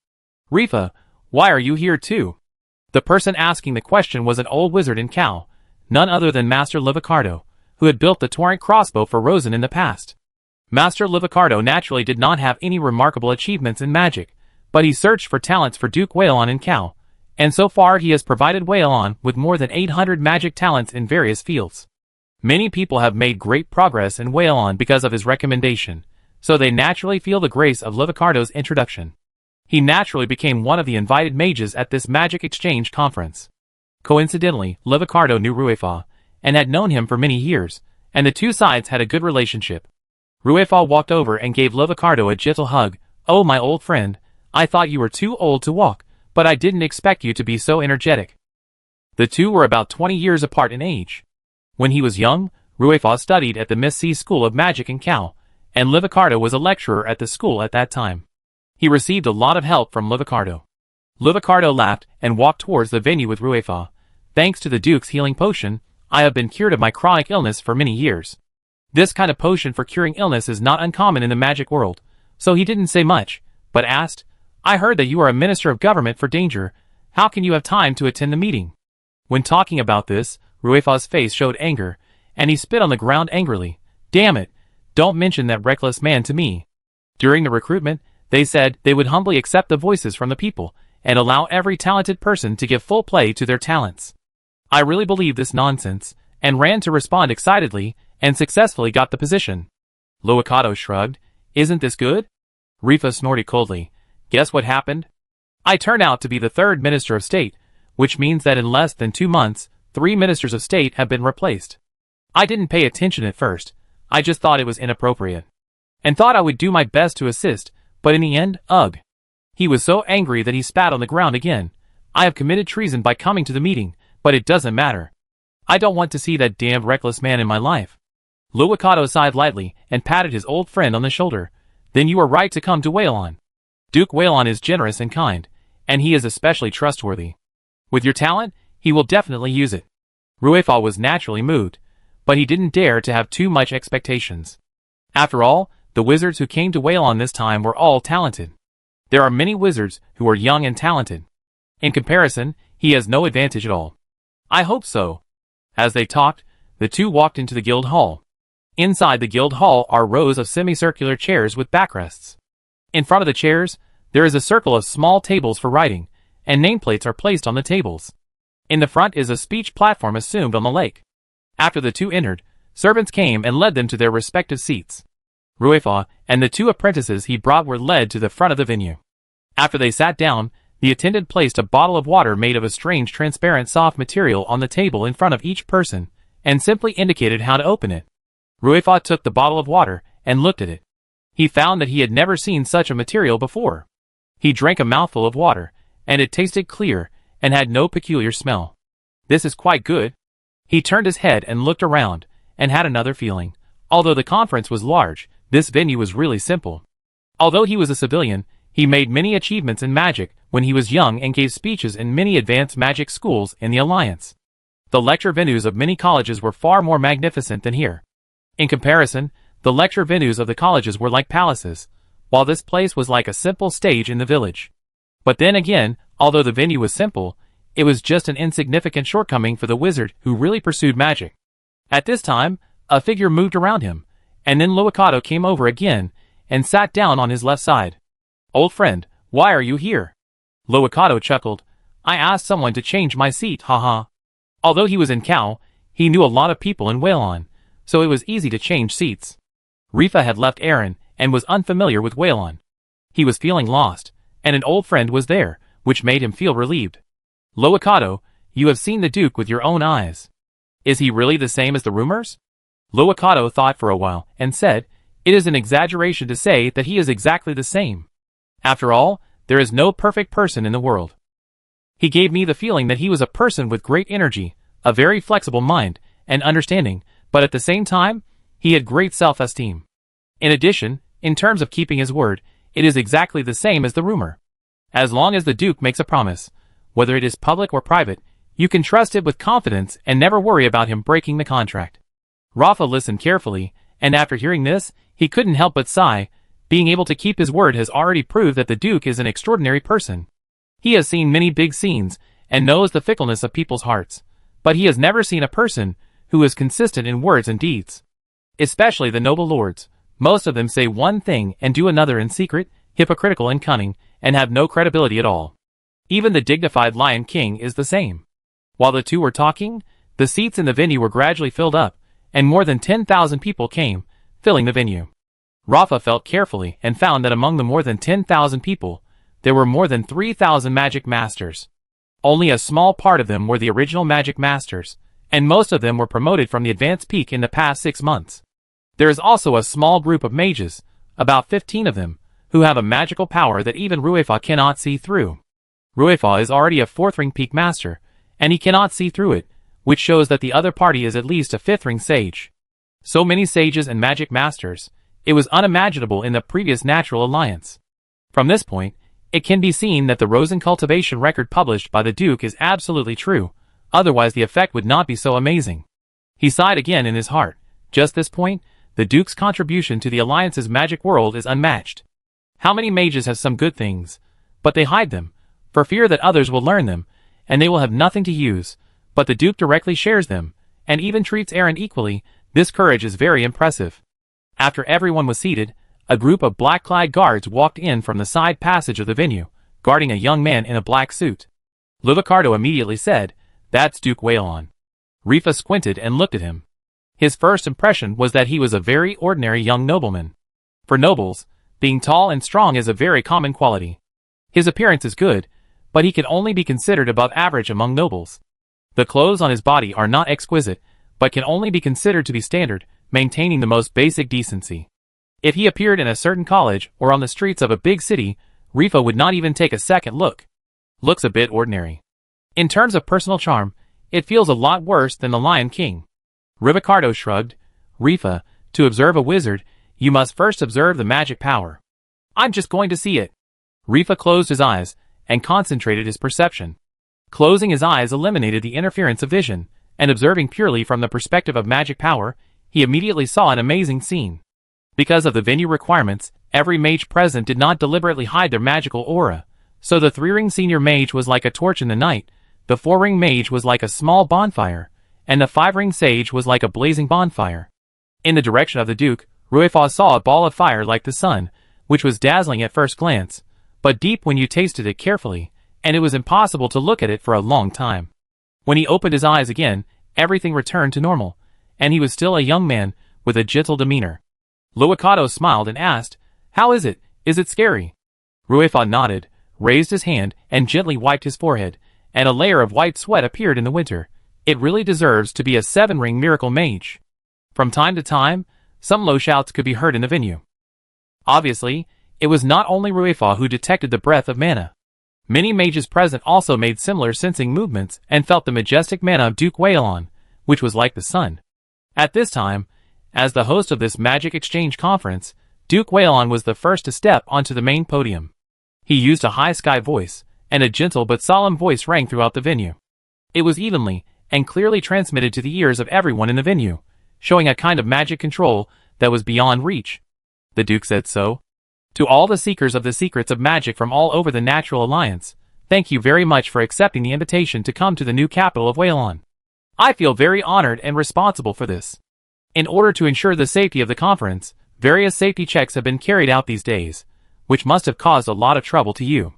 "Rifa, why are you here too?" The person asking the question was an old wizard in Cal, none other than Master Livicardo, who had built the torrent crossbow for Rosen in the past. Master Livicardo naturally did not have any remarkable achievements in magic, but he searched for talents for Duke Whalon in Cal, and so far he has provided Whalon with more than 800 magic talents in various fields. Many people have made great progress in Whalon because of his recommendation, so they naturally feel the grace of Livicardo's introduction. He naturally became one of the invited mages at this magic exchange conference. Coincidentally, Livicardo knew Ruefa, and had known him for many years, and the 2 sides had a good relationship. Ruefa walked over and gave Livicardo a gentle hug. "Oh, my old friend, I thought you were too old to walk, but I didn't expect you to be so energetic." The 2 were about 20 years apart in age. When he was young, Ruefa studied at the Miss C School of Magic in Cal, and Livicardo was a lecturer at the school at that time. He received a lot of help from Livicardo. Livicardo laughed and walked towards the venue with Ruefa. "Thanks to the Duke's healing potion, I have been cured of my chronic illness for many years." This kind of potion for curing illness is not uncommon in the magic world, so he didn't say much, but asked, "I heard that you are a minister of government for danger. How can you have time to attend the meeting?" When talking about this, Ruefa's face showed anger, and he spit on the ground angrily. "Damn it, don't mention that reckless man to me." During the recruitment, they said they would humbly accept the voices from the people, and allow every talented person to give full play to their talents. I really believe this nonsense, and ran to respond excitedly, and successfully got the position. Livicardo shrugged. "Isn't this good?" Rifa snorted coldly. "Guess what happened? I turned out to be the 3rd Minister of State, which means that in less than 2 months, 3 Ministers of State have been replaced. I didn't pay attention at first, I just thought it was inappropriate. And thought I would do my best to assist, but in the end, ugh." He was so angry that he spat on the ground again. "I have committed treason by coming to the meeting, but it doesn't matter. I don't want to see that damned reckless man in my life." Livicardo sighed lightly and patted his old friend on the shoulder. "Then you are right to come to Whalon. Duke Whalon is generous and kind, and he is especially trustworthy. With your talent, he will definitely use it." Ruefa was naturally moved, but he didn't dare to have too much expectations. After all, the wizards who came to Whalon this time were all talented. There are many wizards who are young and talented. In comparison, he has no advantage at all. "I hope so." As they talked, the 2 walked into the guild hall. Inside the guild hall are rows of semicircular chairs with backrests. In front of the chairs, there is a circle of small tables for writing, and nameplates are placed on the tables. In the front is a speech platform assumed on the lake. After the 2 entered, servants came and led them to their respective seats. Ruefa and the 2 apprentices he brought were led to the front of the venue. After they sat down, the attendant placed a bottle of water made of a strange transparent soft material on the table in front of each person, and simply indicated how to open it. Ruefa took the bottle of water and looked at it. He found that he had never seen such a material before. He drank a mouthful of water, and it tasted clear, and had no peculiar smell. "This is quite good." He turned his head and looked around, and had another feeling. Although the conference was large, this venue was really simple. Although he was a civilian, he made many achievements in magic when he was young and gave speeches in many advanced magic schools in the Alliance. The lecture venues of many colleges were far more magnificent than here. In comparison, the lecture venues of the colleges were like palaces, while this place was like a simple stage in the village. But then again, although the venue was simple, it was just an insignificant shortcoming for the wizard who really pursued magic. At this time, a figure moved around him, and then Livicardo came over again, and sat down on his left side. "Old friend, why are you here?" Livicardo chuckled. "I asked someone to change my seat, haha." Although he was in Cal, he knew a lot of people in Whalon, so it was easy to change seats. Rifa had left Aaron, and was unfamiliar with Whalon. He was feeling lost, and an old friend was there, which made him feel relieved. "Livicardo, you have seen the Duke with your own eyes. Is he really the same as the rumors?" Livicardo thought for a while, and said, "It is an exaggeration to say that he is exactly the same. After all, there is no perfect person in the world. He gave me the feeling that he was a person with great energy, a very flexible mind, and understanding, but at the same time, he had great self-esteem. In addition, in terms of keeping his word, it is exactly the same as the rumor. As long as the Duke makes a promise, whether it is public or private, You can trust it with confidence and never worry about him breaking the contract. Rafa listened carefully, and after hearing this, he couldn't help but sigh. Being able to keep his word has already proved that the Duke is an extraordinary person. He has seen many big scenes, and knows the fickleness of people's hearts, but he has never seen a person who is consistent in words and deeds. Especially the noble lords. Most of them say one thing and do another in secret, hypocritical and cunning, and have no credibility at all. Even the dignified Lion King is the same. While the two were talking, the seats in the venue were gradually filled up, and more than 10,000 people came, filling the venue. Rafa felt carefully and found that among the more than 10,000 people, there were more than 3,000 magic masters. Only a small part of them were the original magic masters, and most of them were promoted from the advanced peak in the past 6 months. There is also a small group of mages, about 15 of them, who have a magical power that even Ruefa cannot see through. Ruefa is already a 4th ring peak master, and he cannot see through it, which shows that the other party is at least a 5th ring sage. So many sages and magic masters, it was unimaginable in the previous natural alliance. From this point, it can be seen that the Rosen cultivation record published by the Duke is absolutely true, otherwise the effect would not be so amazing. He sighed again in his heart. Just this point, the Duke's contribution to the Alliance's magic world is unmatched. How many mages have some good things, but they hide them, for fear that others will learn them, and they will have nothing to use, but the Duke directly shares them, and even treats Aaron equally. This courage is very impressive. After everyone was seated, a group of black-clad guards walked in from the side passage of the venue, guarding a young man in a black suit. Luvicardo immediately said, "That's Duke Waylon." Rifa squinted and looked at him. His first impression was that he was a very ordinary young nobleman. For nobles, being tall and strong is a very common quality. His appearance is good, but he can only be considered above average among nobles. The clothes on his body are not exquisite, but can only be considered to be standard, maintaining the most basic decency. If he appeared in a certain college or on the streets of a big city, Rifa would not even take a second look. Looks a bit ordinary. In terms of personal charm, it feels a lot worse than the Lion King. Rivicardo shrugged. Rifa, to observe a wizard, you must first observe the magic power. I'm just going to see it. Rifa closed his eyes and concentrated his perception. Closing his eyes eliminated the interference of vision, and observing purely from the perspective of magic power, he immediately saw an amazing scene. Because of the venue requirements, every mage present did not deliberately hide their magical aura, so the 3-ring senior mage was like a torch in the night, the 4-ring mage was like a small bonfire, and the 5-ring sage was like a blazing bonfire. In the direction of the Duke, Ruefa saw a ball of fire like the sun, which was dazzling at first glance, but deep when you tasted it carefully, and it was impossible to look at it for a long time. When he opened his eyes again, everything returned to normal, and he was still a young man, with a gentle demeanor. Luicato smiled and asked, "How is it? Is it scary?" Ruefa nodded, raised his hand, and gently wiped his forehead, and a layer of white sweat appeared in the winter. It really deserves to be a 7-ring miracle mage. From time to time, some low shouts could be heard in the venue. Obviously, it was not only Ruefa who detected the breath of mana. Many mages present also made similar sensing movements and felt the majestic mana of Duke Waylon, which was like the sun. At this time, as the host of this magic exchange conference, Duke Waylon was the first to step onto the main podium. He used a high sky voice, and a gentle but solemn voice rang throughout the venue. It was evenly and clearly transmitted to the ears of everyone in the venue, showing a kind of magic control that was beyond reach. The Duke said so. To all the seekers of the secrets of magic from all over the Natural Alliance, thank you very much for accepting the invitation to come to the new capital of Waylon. I feel very honored and responsible for this. In order to ensure the safety of the conference, various safety checks have been carried out these days, which must have caused a lot of trouble to you.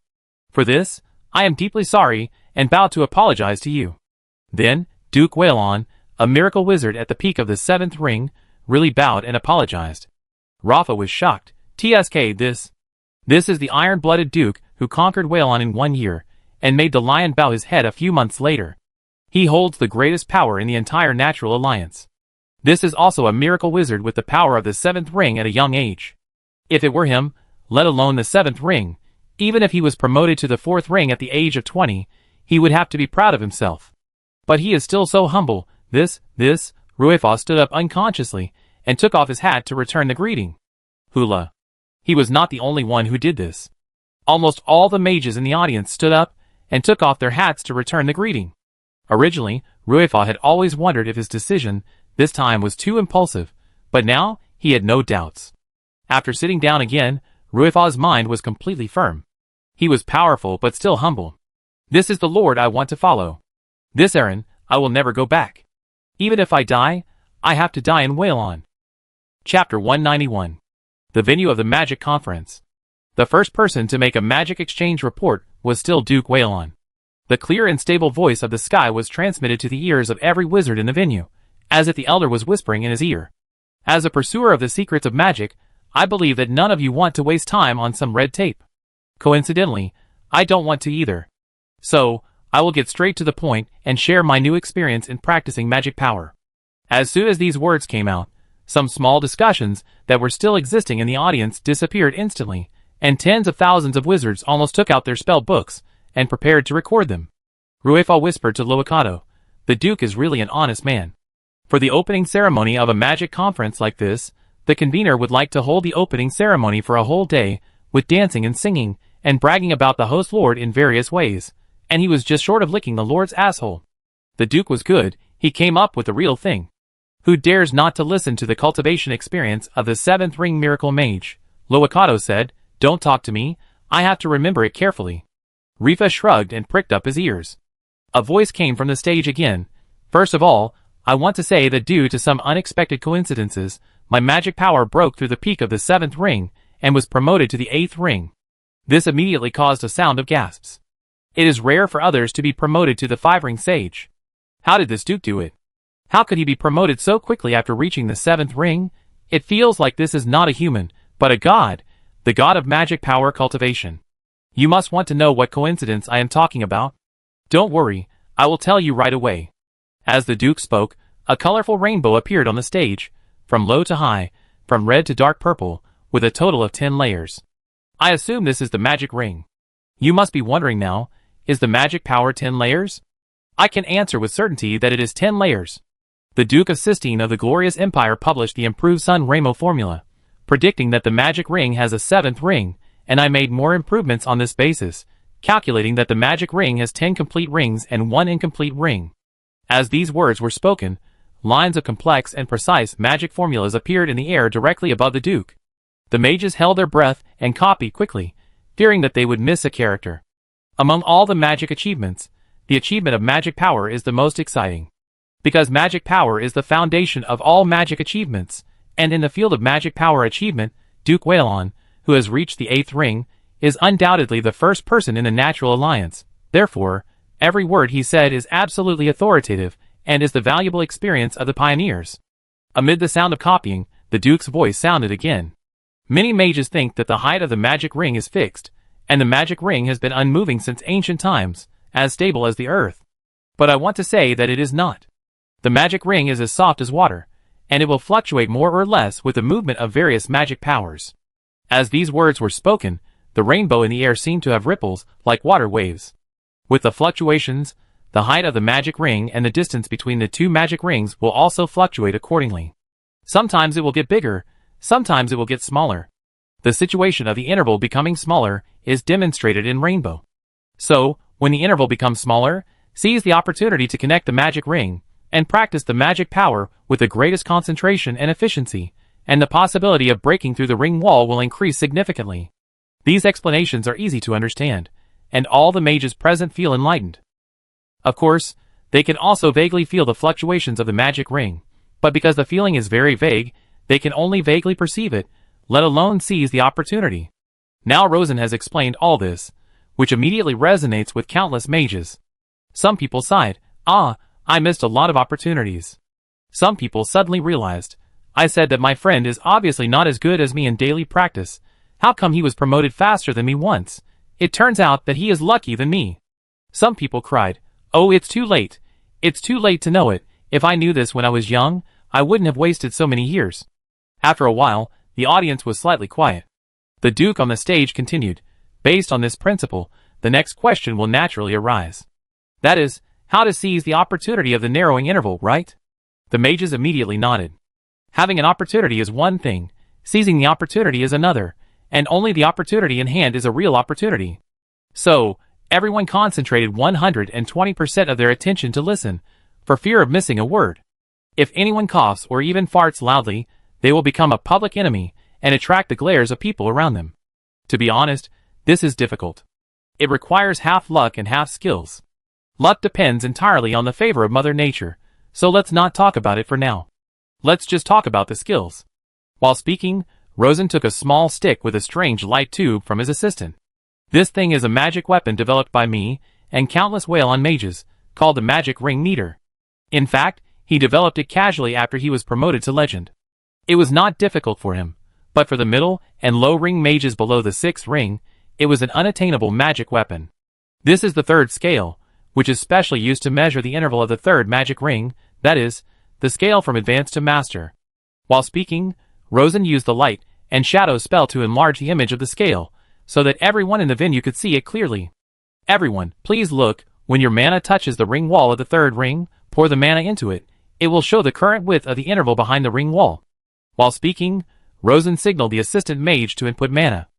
For this, I am deeply sorry and bow to apologize to you. Then, Duke Waylon, a miracle wizard at the peak of the 7th ring, really bowed and apologized. Rafa was shocked. TSK, this is the iron-blooded Duke who conquered Waylon in 1 year, and made the lion bow his head a few months later. He holds the greatest power in the entire Natural Alliance. This is also a miracle wizard with the power of the 7th ring at a young age. If it were him, let alone the 7th ring, even if he was promoted to the 4th ring at the age of 20, he would have to be proud of himself. But he is still so humble. Ruefa stood up unconsciously, and took off his hat to return the greeting. Hula. He was not the only one who did this. Almost all the mages in the audience stood up, and took off their hats to return the greeting. Originally, Ruefa had always wondered if his decision this time was too impulsive, but now he had no doubts. After sitting down again, Ruefa's mind was completely firm. He was powerful but still humble. This is the Lord I want to follow. This errand, I will never go back. Even if I die, I have to die in Wailon. Chapter 191. The venue of the Magic Conference. The first person to make a magic exchange report was still Duke Wailon. The clear and stable voice of the sky was transmitted to the ears of every wizard in the venue, as if the elder was whispering in his ear. As a pursuer of the secrets of magic, I believe that none of you want to waste time on some red tape. Coincidentally, I don't want to either. So, I will get straight to the point and share my new experience in practicing magic power. As soon as these words came out, some small discussions that were still existing in the audience disappeared instantly, and tens of thousands of wizards almost took out their spell books and prepared to record them. Ruefa whispered to Loakato, "The Duke is really an honest man. For the opening ceremony of a magic conference like this, the convener would like to hold the opening ceremony for a whole day, with dancing and singing, and bragging about the host lord in various ways, and he was just short of licking the lord's asshole. The Duke was good, he came up with the real thing. Who dares not to listen to the cultivation experience of the 7th ring miracle mage?" Loakato said, "Don't talk to me, I have to remember it carefully." Rifa shrugged and pricked up his ears. A voice came from the stage again. "First of all, I want to say that due to some unexpected coincidences, my magic power broke through the peak of the 7th ring, and was promoted to the 8th ring. This immediately caused a sound of gasps. It is rare for others to be promoted to the 5-ring sage. How did this Duke do it? How could he be promoted so quickly after reaching the 7th ring? It feels like this is not a human, but a god, the god of magic power cultivation. You must want to know what coincidence I am talking about? Don't worry, I will tell you right away." As the Duke spoke, a colorful rainbow appeared on the stage, from low to high, from red to dark purple, with a total of 10 layers. I assume this is the magic ring. You must be wondering now, is the magic power 10 layers? I can answer with certainty that it is 10 layers. The Duke of Sistine of the Glorious Empire published the improved Sun Ramo formula, predicting that the magic ring has a 7th ring, and I made more improvements on this basis, calculating that the magic ring has 10 complete rings and 1 incomplete ring. As these words were spoken, lines of complex and precise magic formulas appeared in the air directly above the Duke. The mages held their breath and copied quickly, fearing that they would miss a character. Among all the magic achievements, the achievement of magic power is the most exciting. Because magic power is the foundation of all magic achievements, and in the field of magic power achievement, Duke Wailon, who has reached the 8th ring, is undoubtedly the first person in the Natural Alliance. Therefore, every word he said is absolutely authoritative, and is the valuable experience of the pioneers. Amid the sound of copying, the Duke's voice sounded again. Many mages think that the height of the magic ring is fixed, and the magic ring has been unmoving since ancient times, as stable as the earth. But I want to say that it is not. The magic ring is as soft as water, and it will fluctuate more or less with the movement of various magic powers. As these words were spoken, the rainbow in the air seemed to have ripples, like water waves. With the fluctuations, the height of the magic ring and the distance between the two magic rings will also fluctuate accordingly. Sometimes it will get bigger, sometimes it will get smaller. The situation of the interval becoming smaller is demonstrated in rainbow. So, when the interval becomes smaller, seize the opportunity to connect the magic ring, and practice the magic power with the greatest concentration and efficiency, and the possibility of breaking through the ring wall will increase significantly. These explanations are easy to understand, and all the mages present feel enlightened. Of course, they can also vaguely feel the fluctuations of the magic ring, but because the feeling is very vague, they can only vaguely perceive it, let alone seize the opportunity. Now Rosen has explained all this, which immediately resonates with countless mages. Some people sighed, "Ah, I missed a lot of opportunities." Some people suddenly realized, "I said that my friend is obviously not as good as me in daily practice. How come he was promoted faster than me once? It turns out that he is lucky than me." Some people cried, "Oh, it's too late. It's too late to know it. If I knew this when I was young, I wouldn't have wasted so many years." After a while, the audience was slightly quiet. The Duke on the stage continued, "Based on this principle, the next question will naturally arise. That is, how to seize the opportunity of the narrowing interval, right?" The mages immediately nodded. Having an opportunity is one thing, seizing the opportunity is another, and only the opportunity in hand is a real opportunity. So, Everyone concentrated 120% of their attention to listen, for fear of missing a word. If anyone coughs or even farts loudly, they will become a public enemy and attract the glares of people around them. To be honest, this is difficult. It requires half luck and half skills. Luck depends entirely on the favor of Mother Nature, so let's not talk about it for now. Let's just talk about the skills. While speaking, Rosen took a small stick with a strange light tube from his assistant. This thing is a magic weapon developed by me and countless Whalon mages, called the Magic Ring Meter. In fact, he developed it casually after he was promoted to legend. It was not difficult for him, but for the middle and low ring mages below the 6th ring, it was an unattainable magic weapon. This is the 3rd scale, which is specially used to measure the interval of the 3rd magic ring, that is, the scale from advanced to master. While speaking, Rosen used the light and shadow spell to enlarge the image of the scale, so that everyone in the venue could see it clearly. Everyone, please look, when your mana touches the ring wall of the 3rd ring, pour the mana into it. It will show the current width of the interval behind the ring wall. While speaking, Rosen signaled the assistant mage to input mana.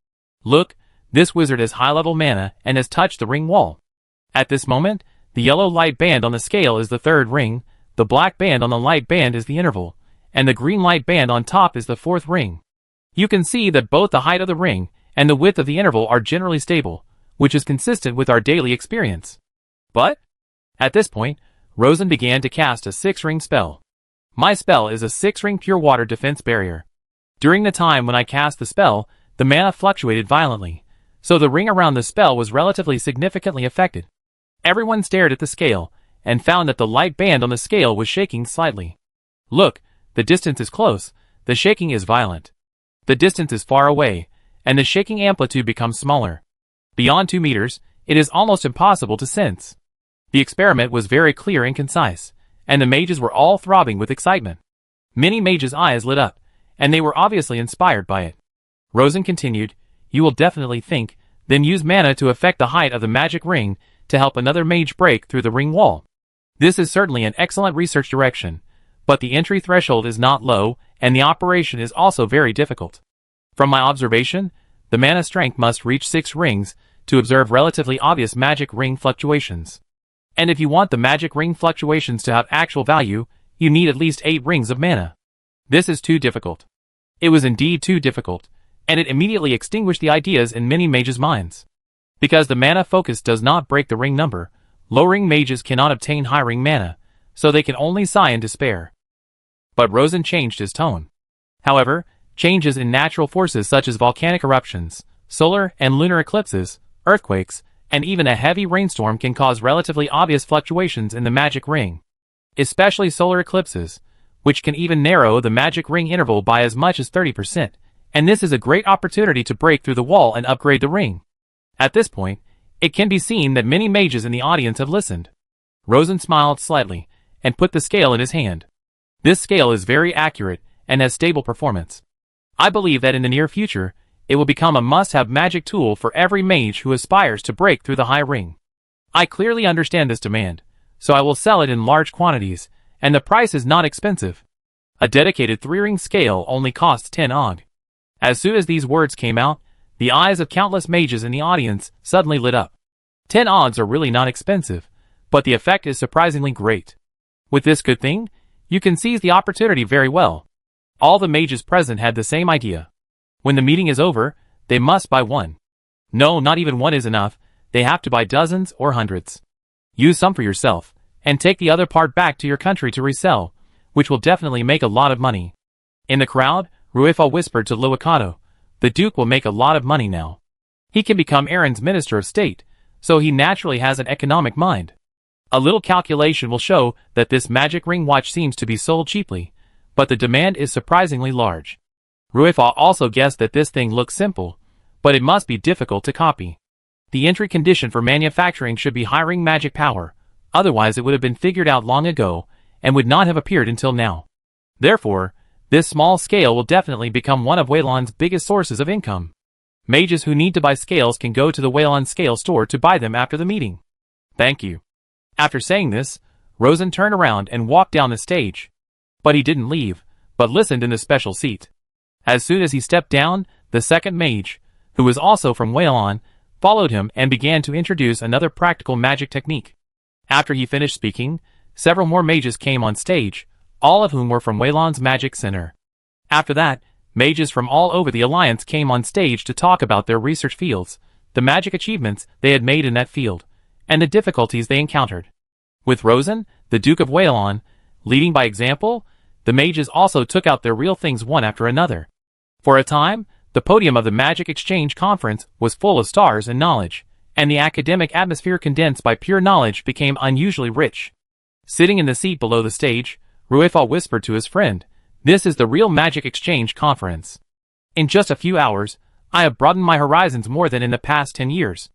Look, this wizard has high-level mana and has touched the ring wall. At this moment, the yellow light band on the scale is the 3rd ring, the black band on the light band is the interval, and the green light band on top is the 4th ring. You can see that both the height of the ring and the width of the interval are generally stable, which is consistent with our daily experience. But, at this point, Rosen began to cast a 6-ring spell. My spell is a 6-ring pure water defense barrier. During the time when I cast the spell, the mana fluctuated violently, so the ring around the spell was relatively significantly affected. Everyone stared at the scale, and found that the light band on the scale was shaking slightly. Look, the distance is close, the shaking is violent. The distance is far away, and the shaking amplitude becomes smaller. Beyond 2 meters, it is almost impossible to sense. The experiment was very clear and concise, and the mages were all throbbing with excitement. Many mages' eyes lit up, and they were obviously inspired by it. Rosen continued, "You will definitely think, then use mana to affect the height of the magic ring to help another mage break through the ring wall. This is certainly an excellent research direction, but the entry threshold is not low, and the operation is also very difficult. From my observation, the mana strength must reach 6 rings to observe relatively obvious magic ring fluctuations. And if you want the magic ring fluctuations to have actual value, you need at least 8 rings of mana. This is too difficult." It was indeed too difficult, and it immediately extinguished the ideas in many mages' minds. Because the mana focus does not break the ring number, low-ring mages cannot obtain high-ring mana, so they can only sigh in despair. But Rosen changed his tone. However, changes in natural forces such as volcanic eruptions, solar and lunar eclipses, earthquakes, and even a heavy rainstorm can cause relatively obvious fluctuations in the magic ring. Especially solar eclipses, which can even narrow the magic ring interval by as much as 30%, and this is a great opportunity to break through the wall and upgrade the ring. At this point, it can be seen that many mages in the audience have listened. Rosen smiled slightly, and put the scale in his hand. This scale is very accurate, and has stable performance. I believe that in the near future, it will become a must-have magic tool for every mage who aspires to break through the high ring. I clearly understand this demand, so I will sell it in large quantities, and the price is not expensive. A dedicated 3-ring scale only costs 10 og. As soon as these words came out, the eyes of countless mages in the audience suddenly lit up. 10 ogs are really not expensive, but the effect is surprisingly great. With this good thing, you can seize the opportunity very well. All the mages present had the same idea. When the meeting is over, they must buy one. No, not even one is enough, they have to buy dozens or hundreds. Use some for yourself, and take the other part back to your country to resell, which will definitely make a lot of money. In the crowd, Ruifa whispered to Luokato, "The Duke will make a lot of money now. He can become Aaron's Minister of State, so he naturally has an economic mind. A little calculation will show that this magic ring watch seems to be sold cheaply, but the demand is surprisingly large." Ruifa also guessed that this thing looks simple, but it must be difficult to copy. The entry condition for manufacturing should be high-ring magic power, otherwise it would have been figured out long ago, and would not have appeared until now. Therefore, this small scale will definitely become one of Whalon's biggest sources of income. Mages who need to buy scales can go to the Whalon scale store to buy them after the meeting. Thank you. After saying this, Rosen turned around and walked down the stage. But he didn't leave, but listened in the special seat. As soon as he stepped down, the second mage, who was also from Whalon, followed him and began to introduce another practical magic technique. After he finished speaking, several more mages came on stage, all of whom were from Weilon's magic center. After that, mages from all over the Alliance came on stage to talk about their research fields, the magic achievements they had made in that field, and the difficulties they encountered. With Rosen, the Duke of Weilon, leading by example, the mages also took out their real things one after another. For a time, the podium of the Magic Exchange Conference was full of stars and knowledge, and the academic atmosphere condensed by pure knowledge became unusually rich. Sitting in the seat below the stage, Ruefa whispered to his friend, "This is the real Magic Exchange Conference. In just a few hours, I have broadened my horizons more than in the past 10 years.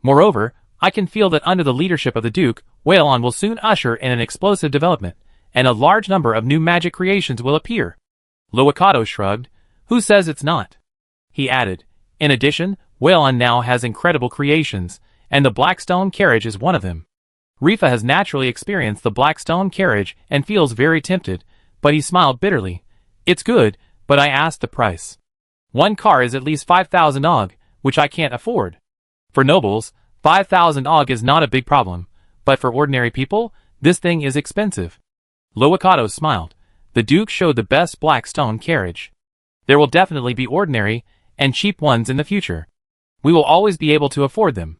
Moreover, I can feel that under the leadership of the Duke, Weilon will soon usher in an explosive development, and a large number of new magic creations will appear." Loakato shrugged. "Who says it's not?" He added, "In addition, Weilon now has incredible creations, and the Blackstone carriage is one of them." Rifa has naturally experienced the Blackstone carriage and feels very tempted, but he smiled bitterly. "It's good, but I asked the price. One car is at least 5,000 og, which I can't afford. For nobles, 5,000 og is not a big problem, but for ordinary people, this thing is expensive." Loakato smiled. The Duke showed the best Blackstone carriage. "There will definitely be ordinary and cheap ones in the future. We will always be able to afford them."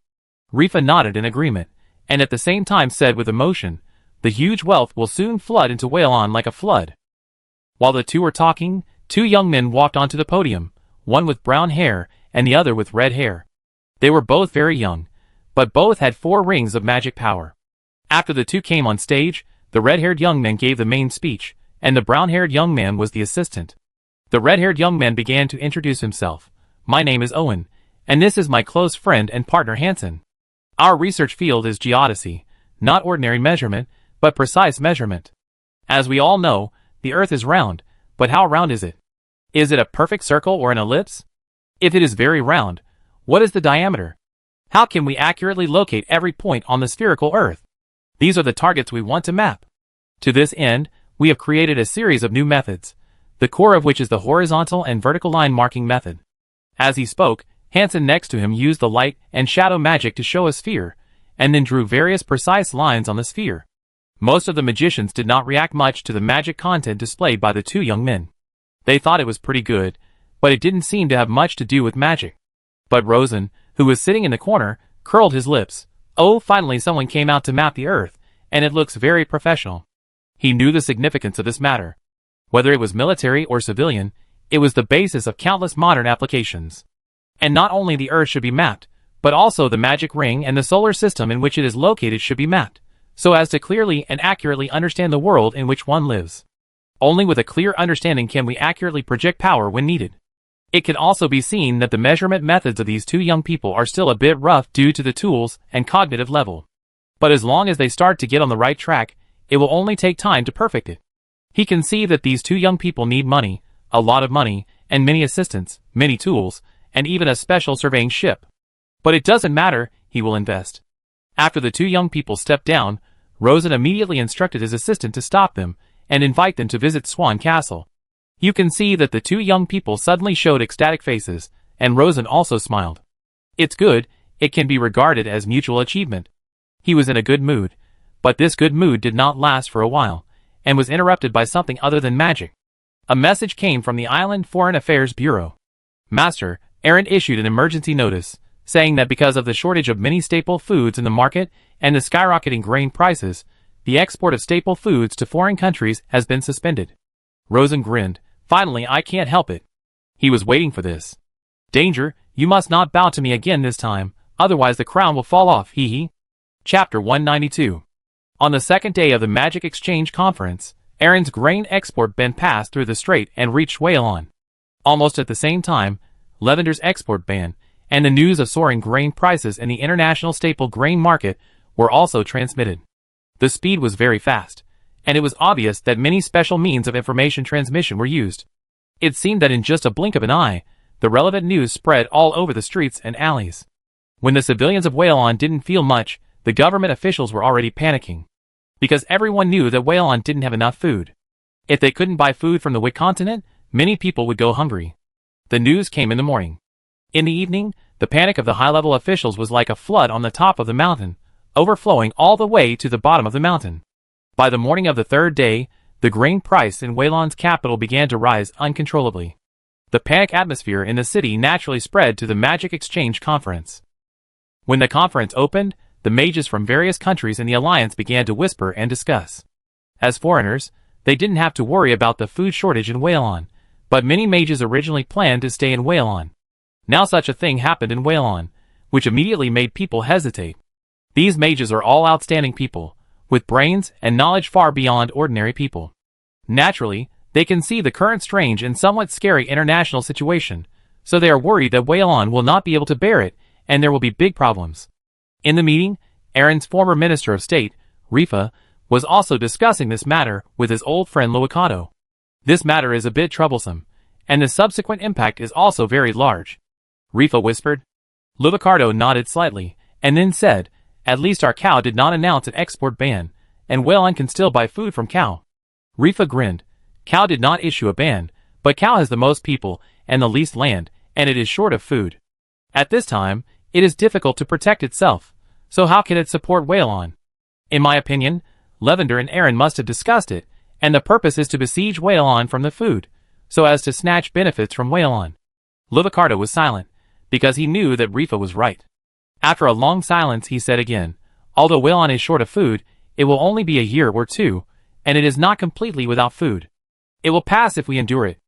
Rifa nodded in agreement, and at the same time said with emotion, "The huge wealth will soon flood into Weilon like a flood." While the two were talking, two young men walked onto the podium, one with brown hair and the other with red hair. They were both very young, but both had 4 rings of magic power. After the two came on stage, the red-haired young man gave the main speech, and the brown-haired young man was the assistant. The red-haired young man began to introduce himself. "My name is Owen, and this is my close friend and partner Hansen. Our research field is geodesy, not ordinary measurement, but precise measurement. As we all know, the Earth is round, but how round is it? Is it a perfect circle or an ellipse? If it is very round, what is the diameter? How can we accurately locate every point on the spherical Earth? These are the targets we want to map. To this end, we have created a series of new methods, the core of which is the horizontal and vertical line marking method." As he spoke, Hansen next to him used the light and shadow magic to show a sphere, and then drew various precise lines on the sphere. Most of the magicians did not react much to the magic content displayed by the two young men. They thought it was pretty good, but it didn't seem to have much to do with magic. But Rosen, who was sitting in the corner, curled his lips. "Oh, finally someone came out to map the Earth, and it looks very professional." He knew the significance of this matter. Whether it was military or civilian, it was the basis of countless modern applications. And not only the Earth should be mapped, but also the magic ring and the solar system in which it is located should be mapped, so as to clearly and accurately understand the world in which one lives. Only with a clear understanding can we accurately project power when needed. It can also be seen that the measurement methods of these two young people are still a bit rough due to the tools and cognitive level. But as long as they start to get on the right track, it will only take time to perfect it. He can see that these two young people need money, a lot of money, and many assistants, many tools, and even a special surveying ship. But it doesn't matter, he will invest. After the two young people stepped down, Rosen immediately instructed his assistant to stop them and invite them to visit Swan Castle. You can see that the two young people suddenly showed ecstatic faces, and Rosen also smiled. It's good, it can be regarded as mutual achievement. He was in a good mood, but this good mood did not last for a while, and was interrupted by something other than magic. A message came from the Island Foreign Affairs Bureau. "Master, Aaron issued an emergency notice, saying that because of the shortage of many staple foods in the market and the skyrocketing grain prices, the export of staple foods to foreign countries has been suspended." Rosen grinned. "Finally, I can't help it." He was waiting for this. "Danger, you must not bow to me again this time, otherwise the crown will fall off, hee hee." Chapter 192. On the second day of the Magic Exchange Conference, Aaron's grain export ban passed through the strait and reached Weilon. Almost at the same time, Levander's export ban, and the news of soaring grain prices in the international staple grain market were also transmitted. The speed was very fast, and it was obvious that many special means of information transmission were used. It seemed that in just a blink of an eye, the relevant news spread all over the streets and alleys. When the civilians of Weilon didn't feel much, the government officials were already panicking. Because everyone knew that Weilon didn't have enough food. If they couldn't buy food from the Wick continent, many people would go hungry. The news came in the morning. In the evening, The panic of the high-level officials was like a flood on the top of the mountain, overflowing all the way to the bottom of the mountain. By the morning of the third day, the grain price in Waylon's capital began to rise uncontrollably. The panic atmosphere in the city naturally spread to the Magic Exchange Conference. When the conference opened, the mages from various countries in the alliance began to whisper and discuss. As foreigners, they didn't have to worry about the food shortage in Waylon, but many mages originally planned to stay in Waylon. Now such a thing happened in Waylon, which immediately made people hesitate. These mages are all outstanding people, with brains and knowledge far beyond ordinary people. Naturally, they can see the current strange and somewhat scary international situation, so they are worried that Waylon will not be able to bear it, and there will be big problems. In the meeting, Aaron's former Minister of State, Rifa, was also discussing this matter with his old friend Luokato. This matter is a bit troublesome, and the subsequent impact is also very large. Rifa whispered. Luokato nodded slightly, and then said, "At least our cow did not announce an export ban, and Waylon can still buy food from cow." Rifa grinned. Cow did not issue a ban, but cow has the most people and the least land, and it is short of food. At this time, it is difficult to protect itself, so how can it support Waylon? In my opinion, Lavender and Aaron must have discussed it, and the purpose is to besiege Waylon from the food, so as to snatch benefits from Waylon. Luokato was silent, because he knew that Rifa was right. After a long silence he said again, "Although Waylon is short of food, it will only be a year or two, and it is not completely without food. It will pass if we endure it."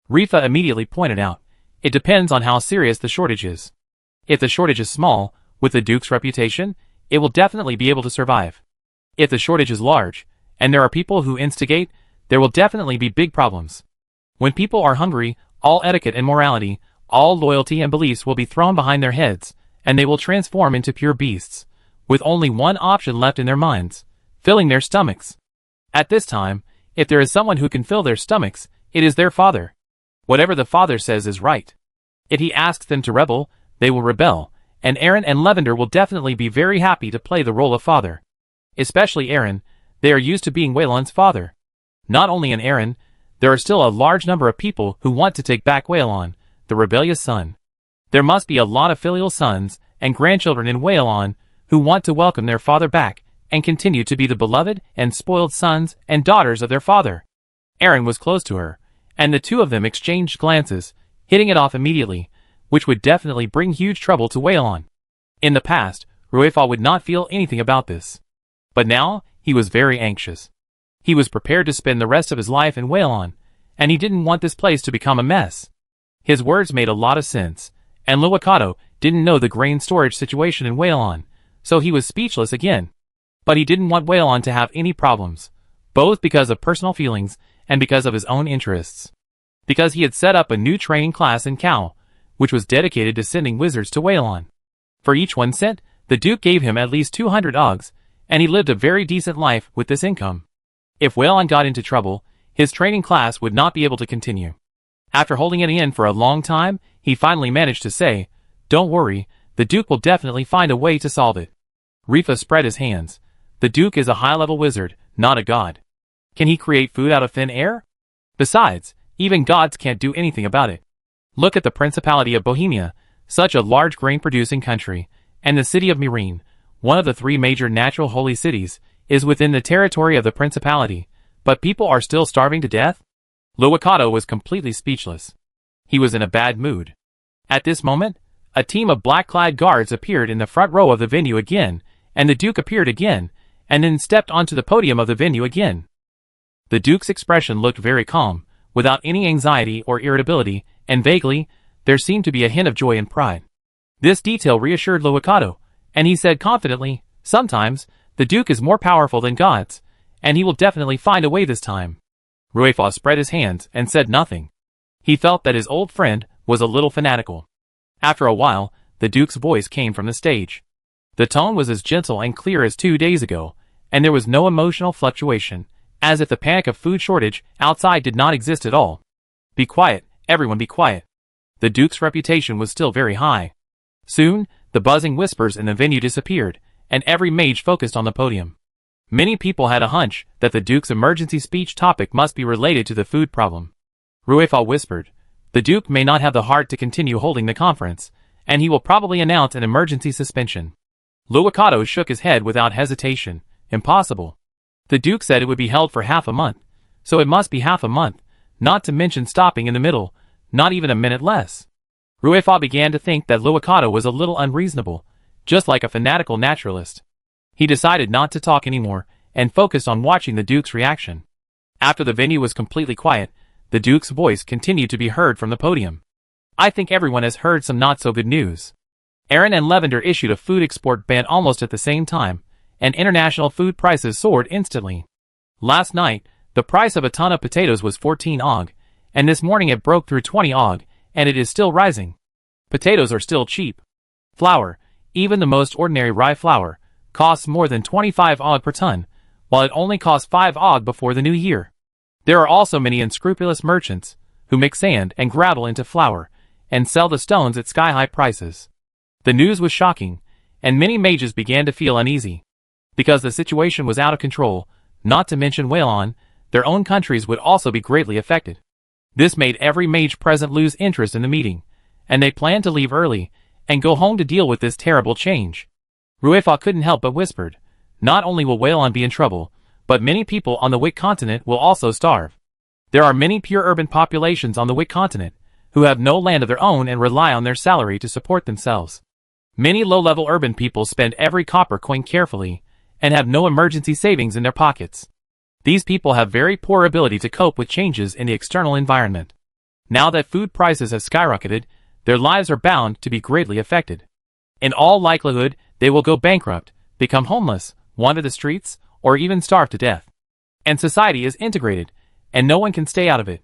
Rifa immediately pointed out, "It depends on how serious the shortage is. If the shortage is small, with the Duke's reputation, it will definitely be able to survive. If the shortage is large, and there are people who instigate, there will definitely be big problems. When people are hungry, all etiquette and morality, all loyalty and beliefs will be thrown behind their heads, and they will transform into pure beasts, with only one option left in their minds, filling their stomachs. At this time, if there is someone who can fill their stomachs, it is their father. Whatever the father says is right. If he asks them to rebel, they will rebel, and Aaron and Lavender will definitely be very happy to play the role of father. Especially Aaron, they are used to being Waylon's father. Not only in Aaron, there are still a large number of people who want to take back Waylon, the rebellious son. There must be a lot of filial sons and grandchildren in Waylon who want to welcome their father back and continue to be the beloved and spoiled sons and daughters of their father." Aaron was close to her, and the two of them exchanged glances, hitting it off immediately, which would definitely bring huge trouble to Waylon. In the past, Ruefa would not feel anything about this. But now, he was very anxious. He was prepared to spend the rest of his life in Waylon, and he didn't want this place to become a mess. His words made a lot of sense, and Luokato didn't know the grain storage situation in Waylon, so he was speechless again. But he didn't want Waylon to have any problems, both because of personal feelings and because of his own interests. Because he had set up a new training class in Cow, which was dedicated to sending wizards to Waylon. For each one sent, the Duke gave him at least 200 ogs, and he lived a very decent life with this income. If Waylon got into trouble, his training class would not be able to continue. After holding it in for a long time, he finally managed to say, "Don't worry, the Duke will definitely find a way to solve it." Rifa spread his hands. The Duke is a high-level wizard, not a god. Can he create food out of thin air? Besides, even gods can't do anything about it. Look at the Principality of Bohemia, such a large grain-producing country, and the city of Myrene, one of the 3 major natural holy cities, is within the territory of the Principality, but people are still starving to death? Luokato was completely speechless. He was in a bad mood. At this moment, a team of black-clad guards appeared in the front row of the venue again, and the Duke appeared again, and then stepped onto the podium of the venue again. The Duke's expression looked very calm, without any anxiety or irritability, and vaguely, there seemed to be a hint of joy and pride. This detail reassured Luokato, and he said confidently, "Sometimes, the Duke is more powerful than gods, and he will definitely find a way this time." Ruefa spread his hands and said nothing. He felt that his old friend was a little fanatical. After a while, the Duke's voice came from the stage. The tone was as gentle and clear as 2 days ago, and there was no emotional fluctuation, as if the panic of food shortage outside did not exist at all. "Be quiet, everyone be quiet." The Duke's reputation was still very high. Soon, the buzzing whispers in the venue disappeared, and every mage focused on the podium. Many people had a hunch that the Duke's emergency speech topic must be related to the food problem. Ruefa whispered, "The Duke may not have the heart to continue holding the conference, and he will probably announce an emergency suspension. Luokato shook his head without hesitation. Impossible. The Duke said it would be held for half a month, so it must be half a month, not to mention stopping in the middle, not even a minute less. Ruefa began to think that Luokato was a little unreasonable, just like a fanatical naturalist. He decided not to talk anymore, and focused on watching the Duke's reaction. After the venue was completely quiet, the Duke's voice continued to be heard from the podium. I think everyone has heard some not-so-good news. Aaron and Lavender issued a food export ban almost at the same time, and international food prices soared instantly. Last night, the price of a ton of potatoes was 14 OG, and this morning it broke through 20 OG, and it is still rising. Potatoes are still cheap. Flour, even the most ordinary rye flour, costs more than 25 OG per ton, while it only cost 5 OG before the new year. There are also many unscrupulous merchants, who mix sand and gravel into flour, and sell the stones at sky-high prices. The news was shocking, and many mages began to feel uneasy. Because the situation was out of control, not to mention Whalon, their own countries would also be greatly affected. This made every mage present lose interest in the meeting, and they planned to leave early, and go home to deal with this terrible change. Ruefa couldn't help but whispered, not only will Whalon be in trouble, but many people on the Wick continent will also starve. There are many pure urban populations on the Wick continent, who have no land of their own and rely on their salary to support themselves. Many low-level urban people spend every copper coin carefully, and have no emergency savings in their pockets. These people have very poor ability to cope with changes in the external environment. Now that food prices have skyrocketed, their lives are bound to be greatly affected. In all likelihood, they will go bankrupt, become homeless, wander the streets, or even starve to death. And society is integrated, and no one can stay out of it.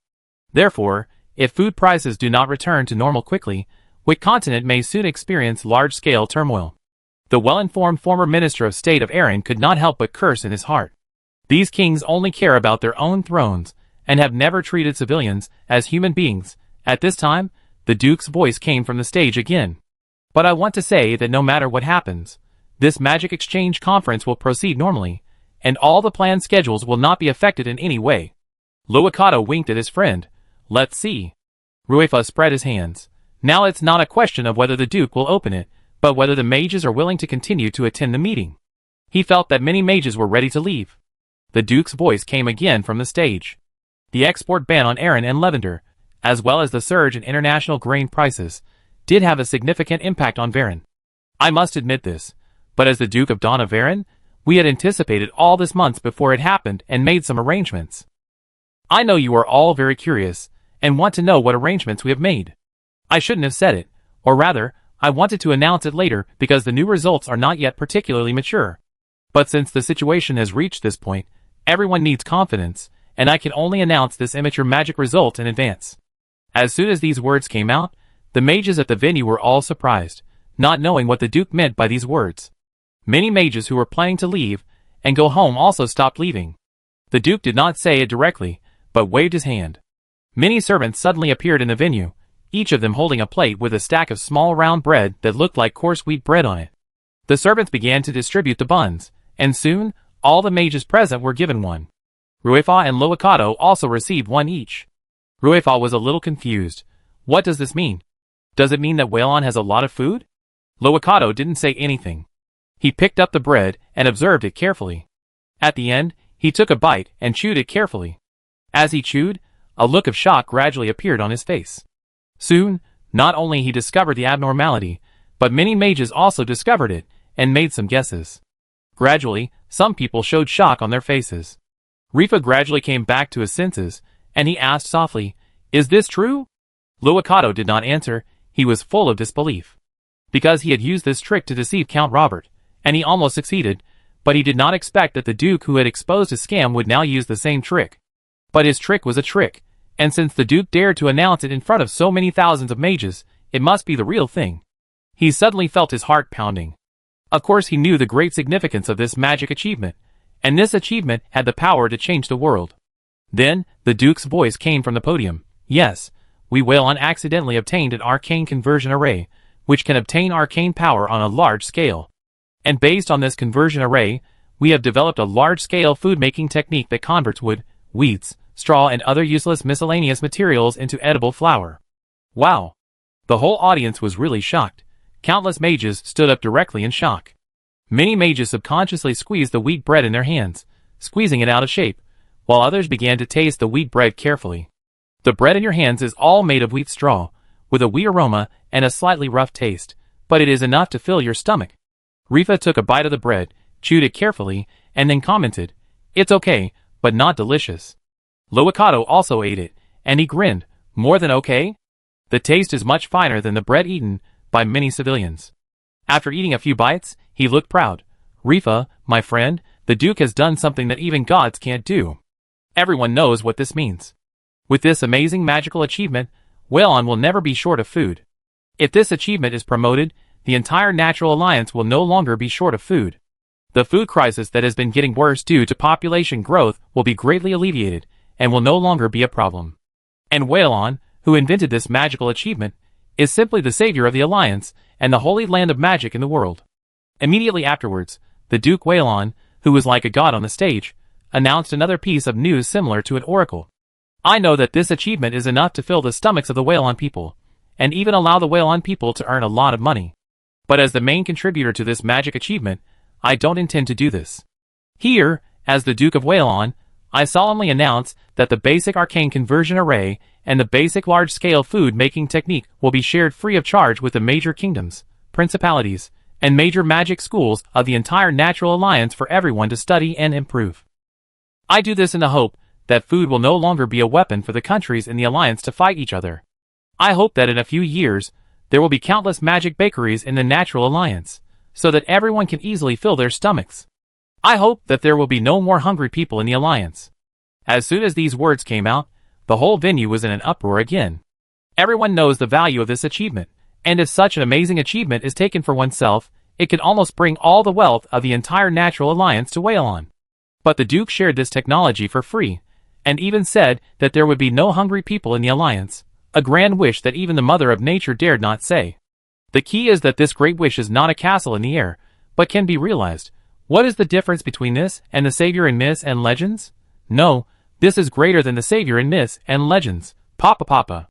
Therefore, if food prices do not return to normal quickly, Wick continent may soon experience large-scale turmoil. The well-informed former Minister of State of Erin could not help but curse in his heart. These kings only care about their own thrones, and have never treated civilians as human beings. At this time, the Duke's voice came from the stage again. But I want to say that no matter what happens, this magic exchange conference will proceed normally, and all the planned schedules will not be affected in any way. Luokato winked at his friend. Let's see. Ruefa spread his hands. Now it's not a question of whether the Duke will open it, but whether the mages are willing to continue to attend the meeting. He felt that many mages were ready to leave. The Duke's voice came again from the stage. The export ban on Aaron and Lavender, as well as the surge in international grain prices, did have a significant impact on Varen. I must admit this, but as the Duke of Dawn of Varen, we had anticipated all this months before it happened and made some arrangements. I know you are all very curious, and want to know what arrangements we have made. I shouldn't have said it, or rather, I wanted to announce it later because the new results are not yet particularly mature. But since the situation has reached this point, everyone needs confidence, and I can only announce this immature magic result in advance. As soon as these words came out, the mages at the venue were all surprised, not knowing what the Duke meant by these words. Many mages who were planning to leave and go home also stopped leaving. The Duke did not say it directly, but waved his hand. Many servants suddenly appeared in the venue, each of them holding a plate with a stack of small round bread that looked like coarse wheat bread on it. The servants began to distribute the buns, and soon, all the mages present were given one. Ruefa and Luokato also received one each. Ruefa was a little confused. What does this mean? Does it mean that Whalon has a lot of food? Luokato didn't say anything. He picked up the bread and observed it carefully. At the end, he took a bite and chewed it carefully. As he chewed, a look of shock gradually appeared on his face. Soon, not only he discovered the abnormality, but many mages also discovered it, and made some guesses. Gradually, some people showed shock on their faces. Rifa gradually came back to his senses, and he asked softly, "Is this true?" Luokato did not answer. He was full of disbelief. Because he had used this trick to deceive Count Robert, and he almost succeeded, but he did not expect that the Duke who had exposed his scam would now use the same trick. But his trick was a trick, and since the Duke dared to announce it in front of so many thousands of mages, it must be the real thing. He suddenly felt his heart pounding. Of course he knew the great significance of this magic achievement, and this achievement had the power to change the world. Then, the Duke's voice came from the podium. Yes, we Whalon accidentally obtained an arcane conversion array, which can obtain arcane power on a large scale. And based on this conversion array, we have developed a large-scale food-making technique that converts wood, weeds, straw and other useless miscellaneous materials into edible flour. Wow! The whole audience was really shocked, Countless mages stood up directly in shock. Many mages subconsciously squeezed the wheat bread in their hands, squeezing it out of shape, while others began to taste the wheat bread carefully. The bread in your hands is all made of wheat straw, with a wheat aroma and a slightly rough taste, but it is enough to fill your stomach. Rifa took a bite of the bread, chewed it carefully, and then commented, "It's okay, but not delicious." Loakato also ate it, and he grinned, "More than okay? The taste is much finer than the bread eaten by many civilians." After eating a few bites, he looked proud. "Rifa, my friend, the Duke has done something that even gods can't do." Everyone knows what this means. With this amazing magical achievement, Whalon will never be short of food. If this achievement is promoted, the entire Natural Alliance will no longer be short of food. The food crisis that has been getting worse due to population growth will be greatly alleviated, and will no longer be a problem. And Whalon, who invented this magical achievement, is simply the savior of the Alliance and the holy land of magic in the world. Immediately afterwards, the Duke Whalon, who was like a god on the stage, announced another piece of news similar to an oracle. "I know that this achievement is enough to fill the stomachs of the Whalon people, and even allow the Whalon people to earn a lot of money. But as the main contributor to this magic achievement, I don't intend to do this. Here, as the Duke of Whalon, I solemnly announce that the basic arcane conversion array and the basic large-scale food-making technique will be shared free of charge with the major kingdoms, principalities, and major magic schools of the entire Natural Alliance for everyone to study and improve. I do this in the hope that food will no longer be a weapon for the countries in the Alliance to fight each other. I hope that in a few years, there will be countless magic bakeries in the Natural Alliance, so that everyone can easily fill their stomachs. I hope that there will be no more hungry people in the Alliance." As soon as these words came out, the whole venue was in an uproar again. Everyone knows the value of this achievement, and if such an amazing achievement is taken for oneself, it could almost bring all the wealth of the entire Natural Alliance to Whalon. But the Duke shared this technology for free, and even said that there would be no hungry people in the Alliance, a grand wish that even the Mother of Nature dared not say. The key is that this great wish is not a castle in the air, but can be realized. What is the difference between this and the Savior in myths and legends? No, this is greater than the Savior in myths and legends. Papa.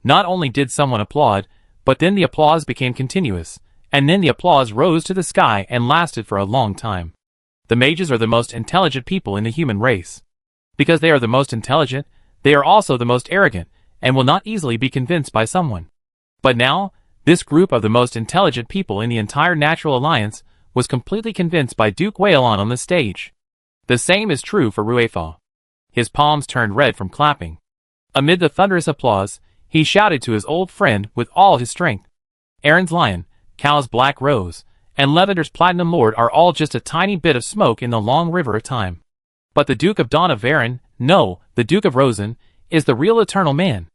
Not only did someone applaud, but then the applause became continuous, and then the applause rose to the sky and lasted for a long time. The mages are the most intelligent people in the human race. Because they are the most intelligent, they are also the most arrogant, and will not easily be convinced by someone. But now, this group of the most intelligent people in the entire Natural Alliance was completely convinced by Duke Whalon on the stage. The same is true for Ruefa. His palms turned red from clapping. Amid the thunderous applause, he shouted to his old friend with all his strength. Aaron's lion, Cal's black rose, and Levander's platinum lord are all just a tiny bit of smoke in the long river of time. But the Duke of Dawn of Varen, no, the Duke of Rosen, is the real eternal man.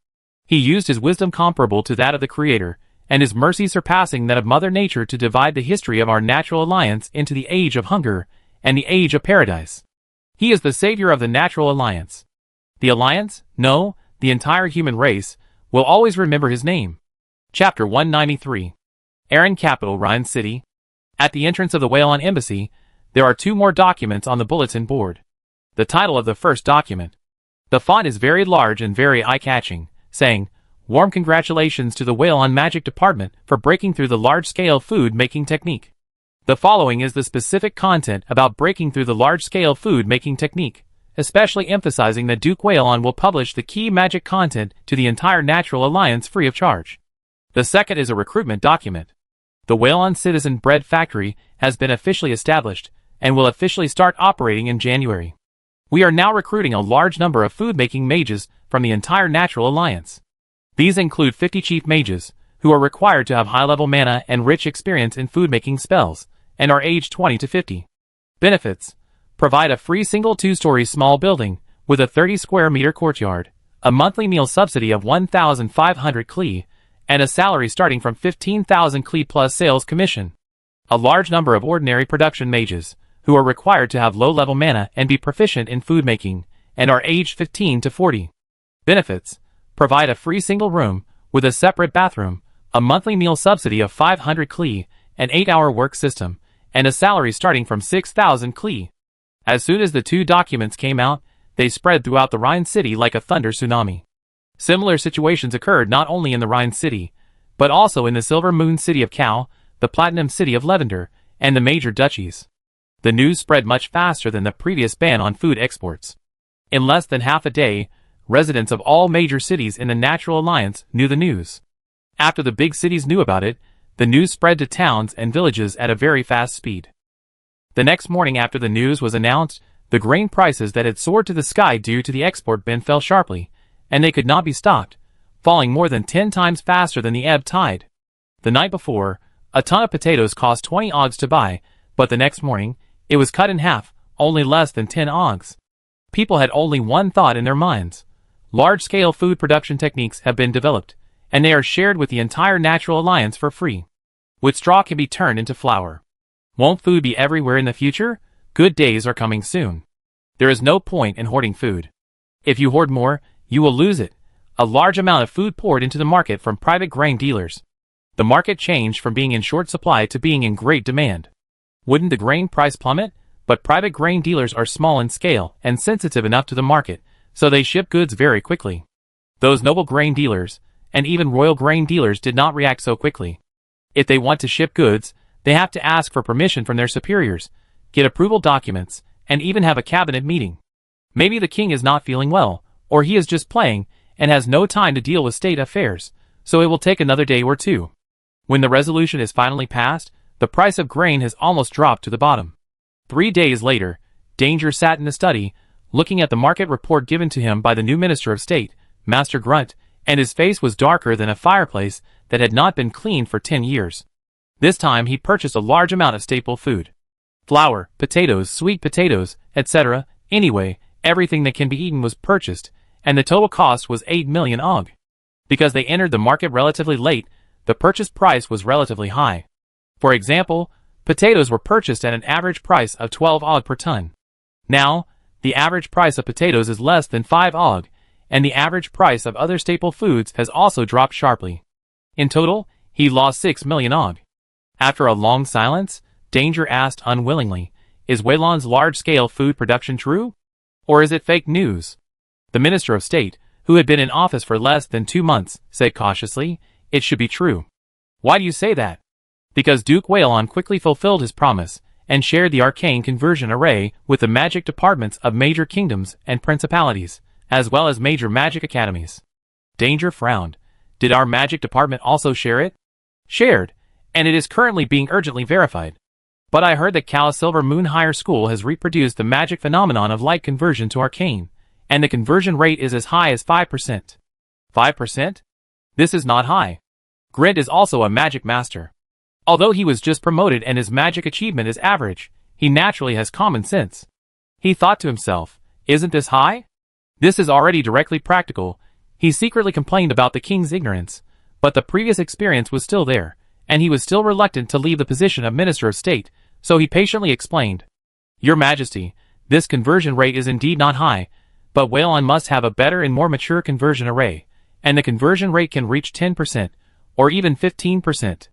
He used his wisdom comparable to that of the Creator, and his mercy surpassing that of Mother Nature to divide the history of our Natural Alliance into the Age of Hunger and the Age of Paradise. He is the savior of the Natural Alliance. The Alliance, no, the entire human race, will always remember his name. Chapter 193. Aaron Capital, Rhine City. At the entrance of the Whalon Embassy, there are two more documents on the bulletin board. The title of the first document. The font is very large and very eye-catching, saying, "Warm congratulations to the Whalon Magic Department for breaking through the large-scale food-making technique." The following is the specific content about breaking through the large-scale food-making technique, especially emphasizing that Duke Whalon will publish the key magic content to the entire Natural Alliance free of charge. The second is a recruitment document. The Whalon Citizen Bread Factory has been officially established, and will officially start operating in January. We are now recruiting a large number of food-making mages from the entire Natural Alliance. These include 50 chief mages, who are required to have high-level mana and rich experience in food-making spells, and are aged 20 to 50. Benefits: provide a free single 2-story small building, with a 30-square-meter courtyard, a monthly meal subsidy of 1,500 Kli, and a salary starting from 15,000 Kli plus sales commission. A large number of ordinary production mages, who are required to have low-level mana and be proficient in food making, and are aged 15 to 40. Benefits: provide a free single room, with a separate bathroom, a monthly meal subsidy of 500 Kli, an 8-hour work system, and a salary starting from 6,000 Kli. As soon as the two documents came out, they spread throughout the Rhine City like a thunder tsunami. Similar situations occurred not only in the Rhine City, but also in the Silver Moon City of Cal, the Platinum City of Lavender, and the major duchies. The news spread much faster than the previous ban on food exports. In less than half a day, residents of all major cities in the Natural Alliance knew the news. After the big cities knew about it, the news spread to towns and villages at a very fast speed. The next morning after the news was announced, the grain prices that had soared to the sky due to the export ban fell sharply, and they could not be stopped, falling more than 10 times faster than the ebb tide. The night before, a ton of potatoes cost 20 ogs to buy, but the next morning, it was cut in half, only less than 10 ogs. People had only one thought in their minds. Large-scale food production techniques have been developed, and they are shared with the entire Natural Alliance for free. With straw can be turned into flour. Won't food be everywhere in the future? Good days are coming soon. There is no point in hoarding food. If you hoard more, you will lose it. A large amount of food poured into the market from private grain dealers. The market changed from being in short supply to being in great demand. Wouldn't the grain price plummet? But private grain dealers are small in scale and sensitive enough to the market, so they ship goods very quickly. Those noble grain dealers, and even royal grain dealers, did not react so quickly. If they want to ship goods, they have to ask for permission from their superiors, get approval documents, and even have a cabinet meeting. Maybe the king is not feeling well, or he is just playing, and has no time to deal with state affairs, so it will take another day or two. When the resolution is finally passed, the price of grain has almost dropped to the bottom. 3 days later, Danger sat in the study, looking at the market report given to him by the new Minister of State, Master Grunt, and his face was darker than a fireplace that had not been cleaned for 10 years. This time he purchased a large amount of staple food. Flour, potatoes, sweet potatoes, etc. Anyway, everything that can be eaten was purchased, and the total cost was 8 million og. Because they entered the market relatively late, the purchase price was relatively high. For example, potatoes were purchased at an average price of 12 og per ton. Now, the average price of potatoes is less than 5 og, and the average price of other staple foods has also dropped sharply. In total, he lost 6 million og. After a long silence, Danger asked unwillingly, "Is Waylon's large-scale food production true? Or is it fake news?" The Minister of State, who had been in office for less than 2 months, said cautiously, "It should be true." "Why do you say that?" "Because Duke Waylon quickly fulfilled his promise, and shared the arcane conversion array with the magic departments of major kingdoms and principalities, as well as major magic academies." Danger frowned. "Did our magic department also share it?" "Shared, and it is currently being urgently verified. But I heard that Calisilver Moon Higher School has reproduced the magic phenomenon of light conversion to arcane, and the conversion rate is as high as 5%. 5%? This is not high. Grint is also a magic master. Although he was just promoted and his magic achievement is average, he naturally has common sense. He thought to himself, "Isn't this high? This is already directly practical." He secretly complained about the king's ignorance, but the previous experience was still there, and he was still reluctant to leave the position of Minister of State, so he patiently explained, "Your Majesty, this conversion rate is indeed not high, but Waylon must have a better and more mature conversion array, and the conversion rate can reach 10%, or even 15%.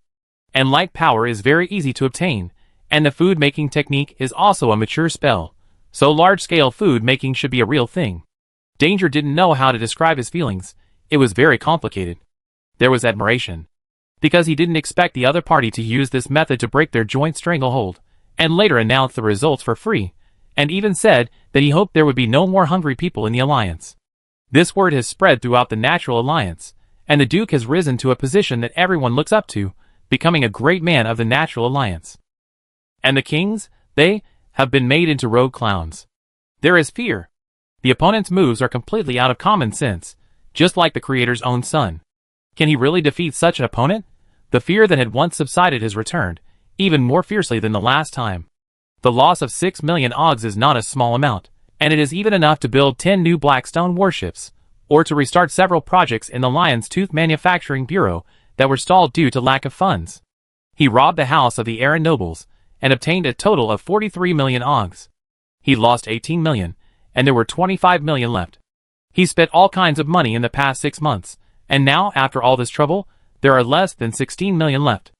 And light power is very easy to obtain, and the food-making technique is also a mature spell, so large-scale food-making should be a real thing." Danger didn't know how to describe his feelings. It was very complicated. There was admiration, because he didn't expect the other party to use this method to break their joint stranglehold, and later announce the results for free, and even said that he hoped there would be no more hungry people in the alliance. This word has spread throughout the Natural Alliance, and the Duke has risen to a position that everyone looks up to, becoming a great man of the Natural Alliance. And the kings, they have been made into rogue clowns. There is fear. The opponent's moves are completely out of common sense, just like the creator's own son. Can he really defeat such an opponent? The fear that had once subsided has returned, even more fiercely than the last time. The loss of 6 million ogs is not a small amount, and it is even enough to build 10 new Blackstone warships, or to restart several projects in the Lion's Tooth Manufacturing Bureau that were stalled due to lack of funds. He robbed the house of the Aaron nobles, and obtained a total of 43 million ogs. He lost 18 million, and there were 25 million left. He spent all kinds of money in the past 6 months, and now, after all this trouble, there are less than 16 million left.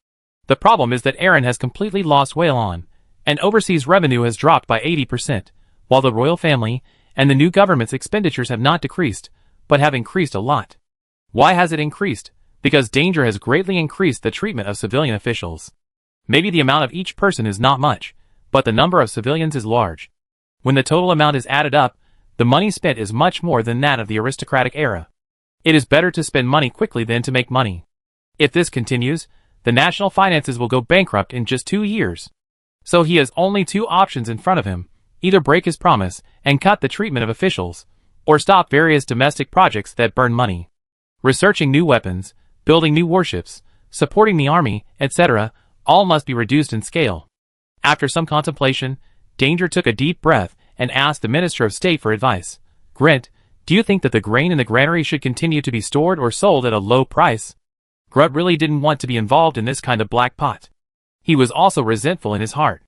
The problem is that Aaron has completely lost Waylon, and overseas revenue has dropped by 80%, while the royal family and the new government's expenditures have not decreased, but have increased a lot. Why has it increased? Because Danger has greatly increased the treatment of civilian officials. Maybe the amount of each person is not much, but the number of civilians is large. When the total amount is added up, the money spent is much more than that of the aristocratic era. It is better to spend money quickly than to make money. If this continues, the national finances will go bankrupt in just 2 years. So he has only 2 options in front of him: either break his promise and cut the treatment of officials, or stop various domestic projects that burn money. Researching new weapons, building new warships, supporting the army, etc., all must be reduced in scale. After some contemplation, Danger took a deep breath and asked the Minister of State for advice. Grunt, do you think that the grain in the granary should continue to be stored or sold at a low price? Grunt really didn't want to be involved in this kind of black pot. He was also resentful in his heart.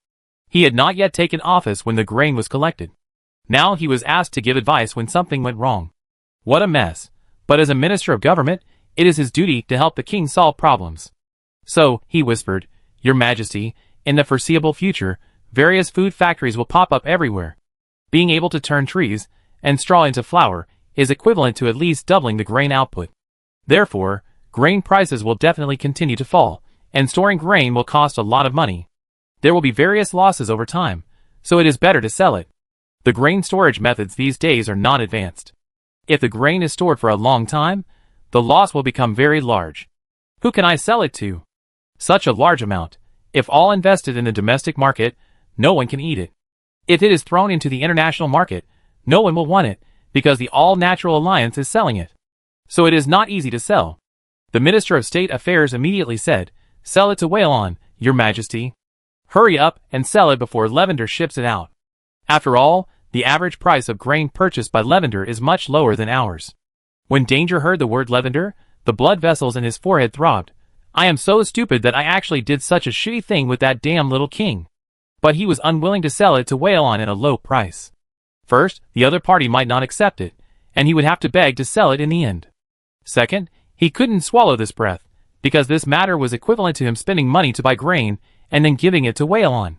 He had not yet taken office when the grain was collected. Now he was asked to give advice when something went wrong. What a mess. But as a minister of government, it is his duty to help the king solve problems. So, he whispered, Your Majesty, in the foreseeable future, various food factories will pop up everywhere. Being able to turn trees and straw into flour is equivalent to at least doubling the grain output. Therefore, grain prices will definitely continue to fall, and storing grain will cost a lot of money. There will be various losses over time, so it is better to sell it. The grain storage methods these days are not advanced. If the grain is stored for a long time, the loss will become very large. Who can I sell it to? Such a large amount. If all invested in the domestic market, no one can eat it. If it is thrown into the international market, no one will want it, because the All-Natural Alliance is selling it. So it is not easy to sell. The Minister of State Affairs immediately said, Sell it to Whalon, Your Majesty. Hurry up and sell it before Levender ships it out. After all, the average price of grain purchased by Levender is much lower than ours. When Danger heard the word Levender, the blood vessels in his forehead throbbed. I am so stupid that I actually did such a shitty thing with that damn little king. But he was unwilling to sell it to Whalon at a low price. First, the other party might not accept it, and he would have to beg to sell it in the end. Second, he couldn't swallow this breath, because this matter was equivalent to him spending money to buy grain and then giving it to Whalon.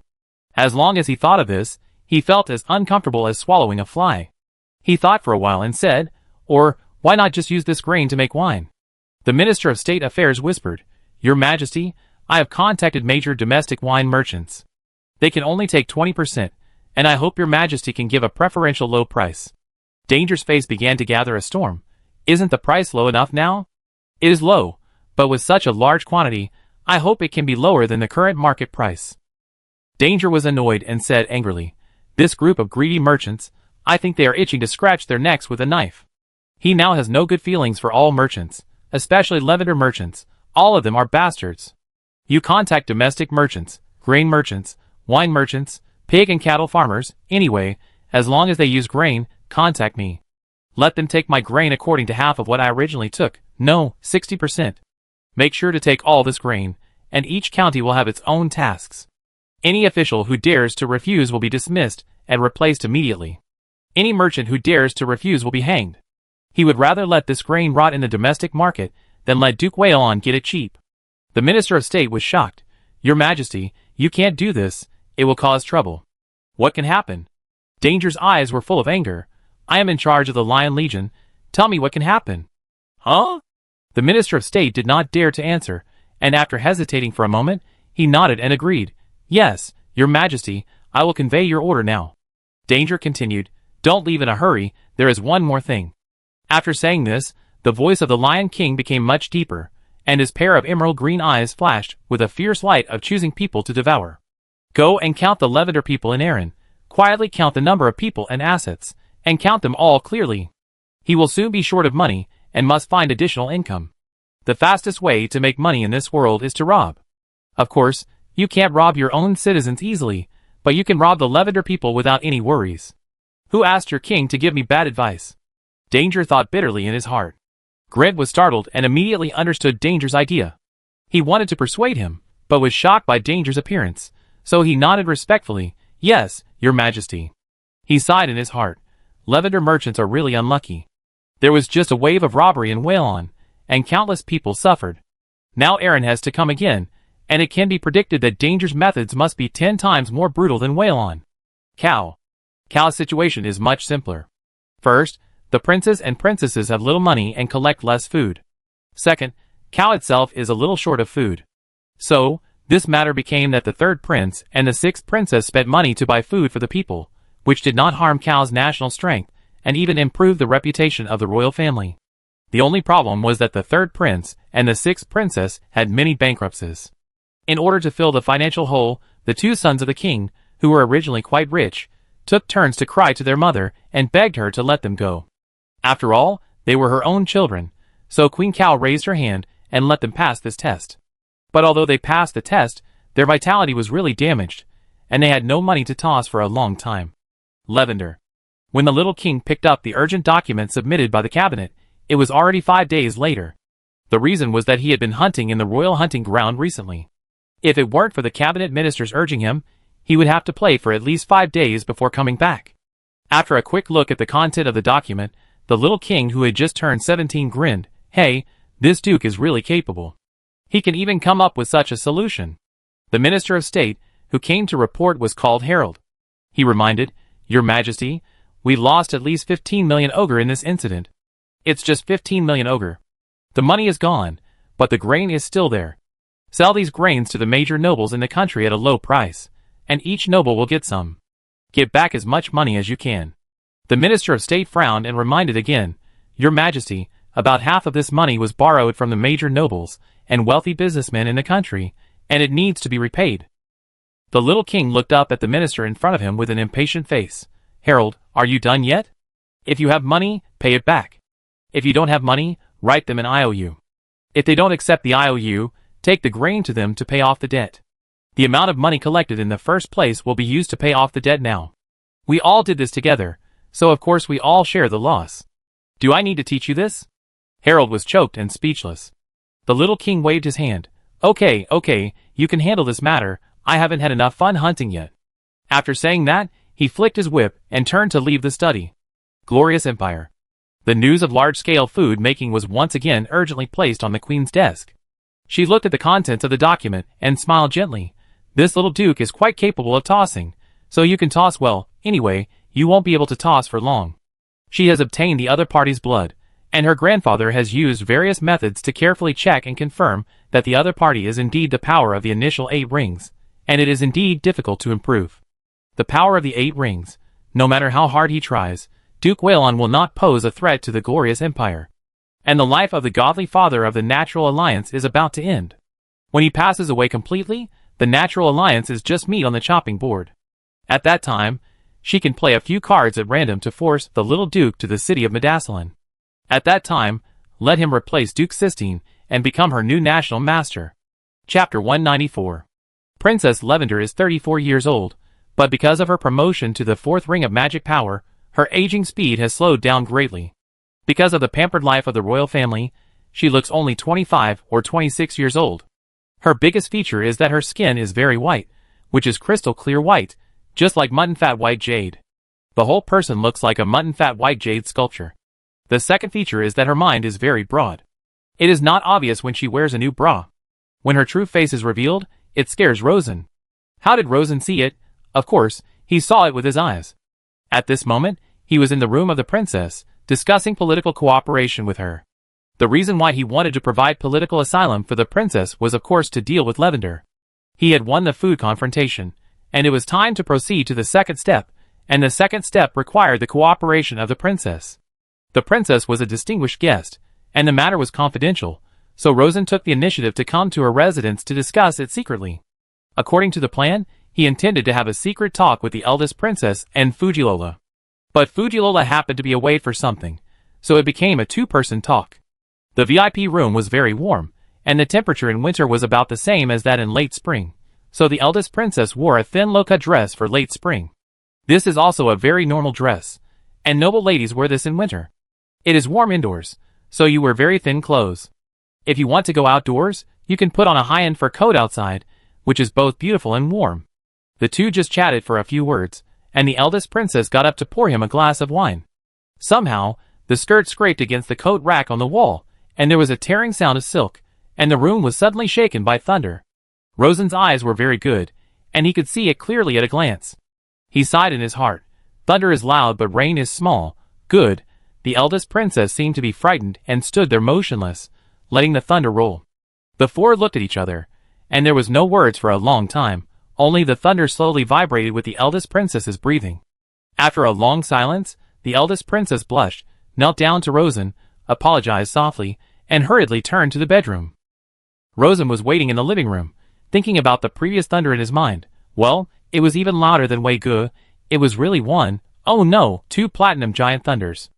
As long as he thought of this, he felt as uncomfortable as swallowing a fly. He thought for a while and said, Or, why not just use this grain to make wine? The Minister of State Affairs whispered, Your Majesty, I have contacted major domestic wine merchants. They can only take 20%, and I hope Your Majesty can give a preferential low price. Danger's face began to gather a storm. Isn't the price low enough now? It is low, but with such a large quantity, I hope it can be lower than the current market price. Danger was annoyed and said angrily, This group of greedy merchants, I think they are itching to scratch their necks with a knife. He now has no good feelings for all merchants, especially Levender merchants. All of them are bastards. You contact domestic merchants, grain merchants, wine merchants, pig and cattle farmers, anyway, as long as they use grain, contact me. Let them take my grain according to half of what I originally took, no, 60%. Make sure to take all this grain, and each county will have its own tasks. Any official who dares to refuse will be dismissed and replaced immediately. Any merchant who dares to refuse will be hanged. He would rather let this grain rot in the domestic market than let Duke Whalon get it cheap. The Minister of State was shocked. Your Majesty, you can't do this, it will cause trouble. What can happen? Danger's eyes were full of anger. I am in charge of the Lion Legion, tell me what can happen. Huh? The Minister of State did not dare to answer, and after hesitating for a moment, he nodded and agreed. Yes, Your Majesty, I will convey your order now. Danger continued, Don't leave in a hurry, there is one more thing. After saying this, the voice of the Lion King became much deeper, and his pair of emerald green eyes flashed with a fierce light of choosing people to devour. Go and count the Levender people in Erin, quietly count the number of people and assets, and count them all clearly. He will soon be short of money, and must find additional income. The fastest way to make money in this world is to rob. Of course, you can't rob your own citizens easily, but you can rob the Levender people without any worries. Who asked your king to give me bad advice? Danger thought bitterly in his heart. Grant was startled and immediately understood Danger's idea. He wanted to persuade him, but was shocked by Danger's appearance, so he nodded respectfully, Yes, Your Majesty. He sighed in his heart. Levender merchants are really unlucky. There was just a wave of robbery in Whalon, and countless people suffered. Now Erin has to come again, and it can be predicted that Danger's methods must be 10 times more brutal than Whalon. Cow's situation is much simpler. First, the princes and princesses have little money and collect less food. Second, Cow itself is a little short of food. So, This matter became that the third prince and the sixth princess spent money to buy food for the people, which did not harm Cao's national strength, and even improved the reputation of the royal family. The only problem was that the third prince and the sixth princess had many bankruptcies. In order to fill the financial hole, the two sons of the king, who were originally quite rich, took turns to cry to their mother and begged her to let them go. After all, they were her own children, so Queen Cao raised her hand and let them pass this test. But although they passed the test, their vitality was really damaged, and they had no money to toss for a long time. Lavender. When the little king picked up the urgent document submitted by the cabinet, it was already 5 days later. The reason was that he had been hunting in the royal hunting ground recently. If it weren't for the cabinet ministers urging him, he would have to play for at least 5 days before coming back. After a quick look at the content of the document, the little king who had just turned 17 grinned. Hey, this duke is really capable. He can even come up with such a solution. The Minister of State, who came to report, was called Harold. He reminded, Your Majesty, we lost at least 15 million ogre in this incident. It's just 15 million ogre. The money is gone, but the grain is still there. Sell these grains to the major nobles in the country at a low price, and each noble will get some. Get back as much money as you can. The Minister of State frowned and reminded again, Your Majesty, about half of this money was borrowed from the major nobles and wealthy businessmen in the country, and it needs to be repaid. The little king looked up at the minister in front of him with an impatient face. Harold, are you done yet? If you have money, pay it back. If you don't have money, write them an IOU. If they don't accept the IOU, take the grain to them to pay off the debt. The amount of money collected in the first place will be used to pay off the debt now. We all did this together, so of course we all share the loss. Do I need to teach you this? Harold was choked and speechless. The little king waved his hand. Okay, you can handle this matter. I haven't had enough fun hunting yet. After saying that, he flicked his whip and turned to leave the study. Glorious Empire. The news of large-scale food making was once again urgently placed on the queen's desk. She looked at the contents of the document and smiled gently. This little duke is quite capable of tossing, so you can toss well. Anyway, you won't be able to toss for long. She has obtained the other party's blood, and her grandfather has used various methods to carefully check and confirm that the other party is indeed the power of the initial 8 rings, and it is indeed difficult to improve. The power of the 8 rings, no matter how hard he tries, Duke Whalon will not pose a threat to the glorious empire. And the life of the godly father of the natural alliance is about to end. When he passes away completely, the natural alliance is just meat on the chopping board. At that time, she can play a few cards at random to force the little duke to the city of Medassalin. At that time, let him replace Duke Sistine and become her new national master. Chapter 194. Princess Lavender is 34 years old, but because of her promotion to the 4th ring of magic power, her aging speed has slowed down greatly. Because of the pampered life of the royal family, she looks only 25 or 26 years old. Her biggest feature is that her skin is very white, which is crystal clear white, just like mutton fat white jade. The whole person looks like a mutton fat white jade sculpture. The second feature is that her mind is very broad. It is not obvious when she wears a new bra. When her true face is revealed, it scares Rosen. How did Rosen see it? Of course, he saw it with his eyes. At this moment, he was in the room of the princess, discussing political cooperation with her. The reason why he wanted to provide political asylum for the princess was of course to deal with Lavender. He had won the food confrontation, and it was time to proceed to the second step, and the second step required the cooperation of the princess. The princess was a distinguished guest, and the matter was confidential, so Rosen took the initiative to come to her residence to discuss it secretly. According to the plan, he intended to have a secret talk with the eldest princess and Fujilola. But Fujilola happened to be away for something, so it became a 2-person talk. The VIP room was very warm, and the temperature in winter was about the same as that in late spring, so the eldest princess wore a thin loca dress for late spring. This is also a very normal dress, and noble ladies wear this in winter. It is warm indoors, so you wear very thin clothes. If you want to go outdoors, you can put on a high-end fur coat outside, which is both beautiful and warm. The two just chatted for a few words, and the eldest princess got up to pour him a glass of wine. Somehow, the skirt scraped against the coat rack on the wall, and there was a tearing sound of silk, and the room was suddenly shaken by thunder. Rosen's eyes were very good, and he could see it clearly at a glance. He sighed in his heart. Thunder is loud but rain is small. Good. The eldest princess seemed to be frightened and stood there motionless, letting the thunder roll. The 4 looked at each other, and there was no words for a long time, only the thunder slowly vibrated with the eldest princess's breathing. After a long silence, the eldest princess blushed, knelt down to Rosen, apologized softly, and hurriedly turned to the bedroom. Rosen was waiting in the living room, thinking about the previous thunder in his mind. Well, it was even louder than Wei Gu. It was really one, oh no, 2 platinum giant thunders.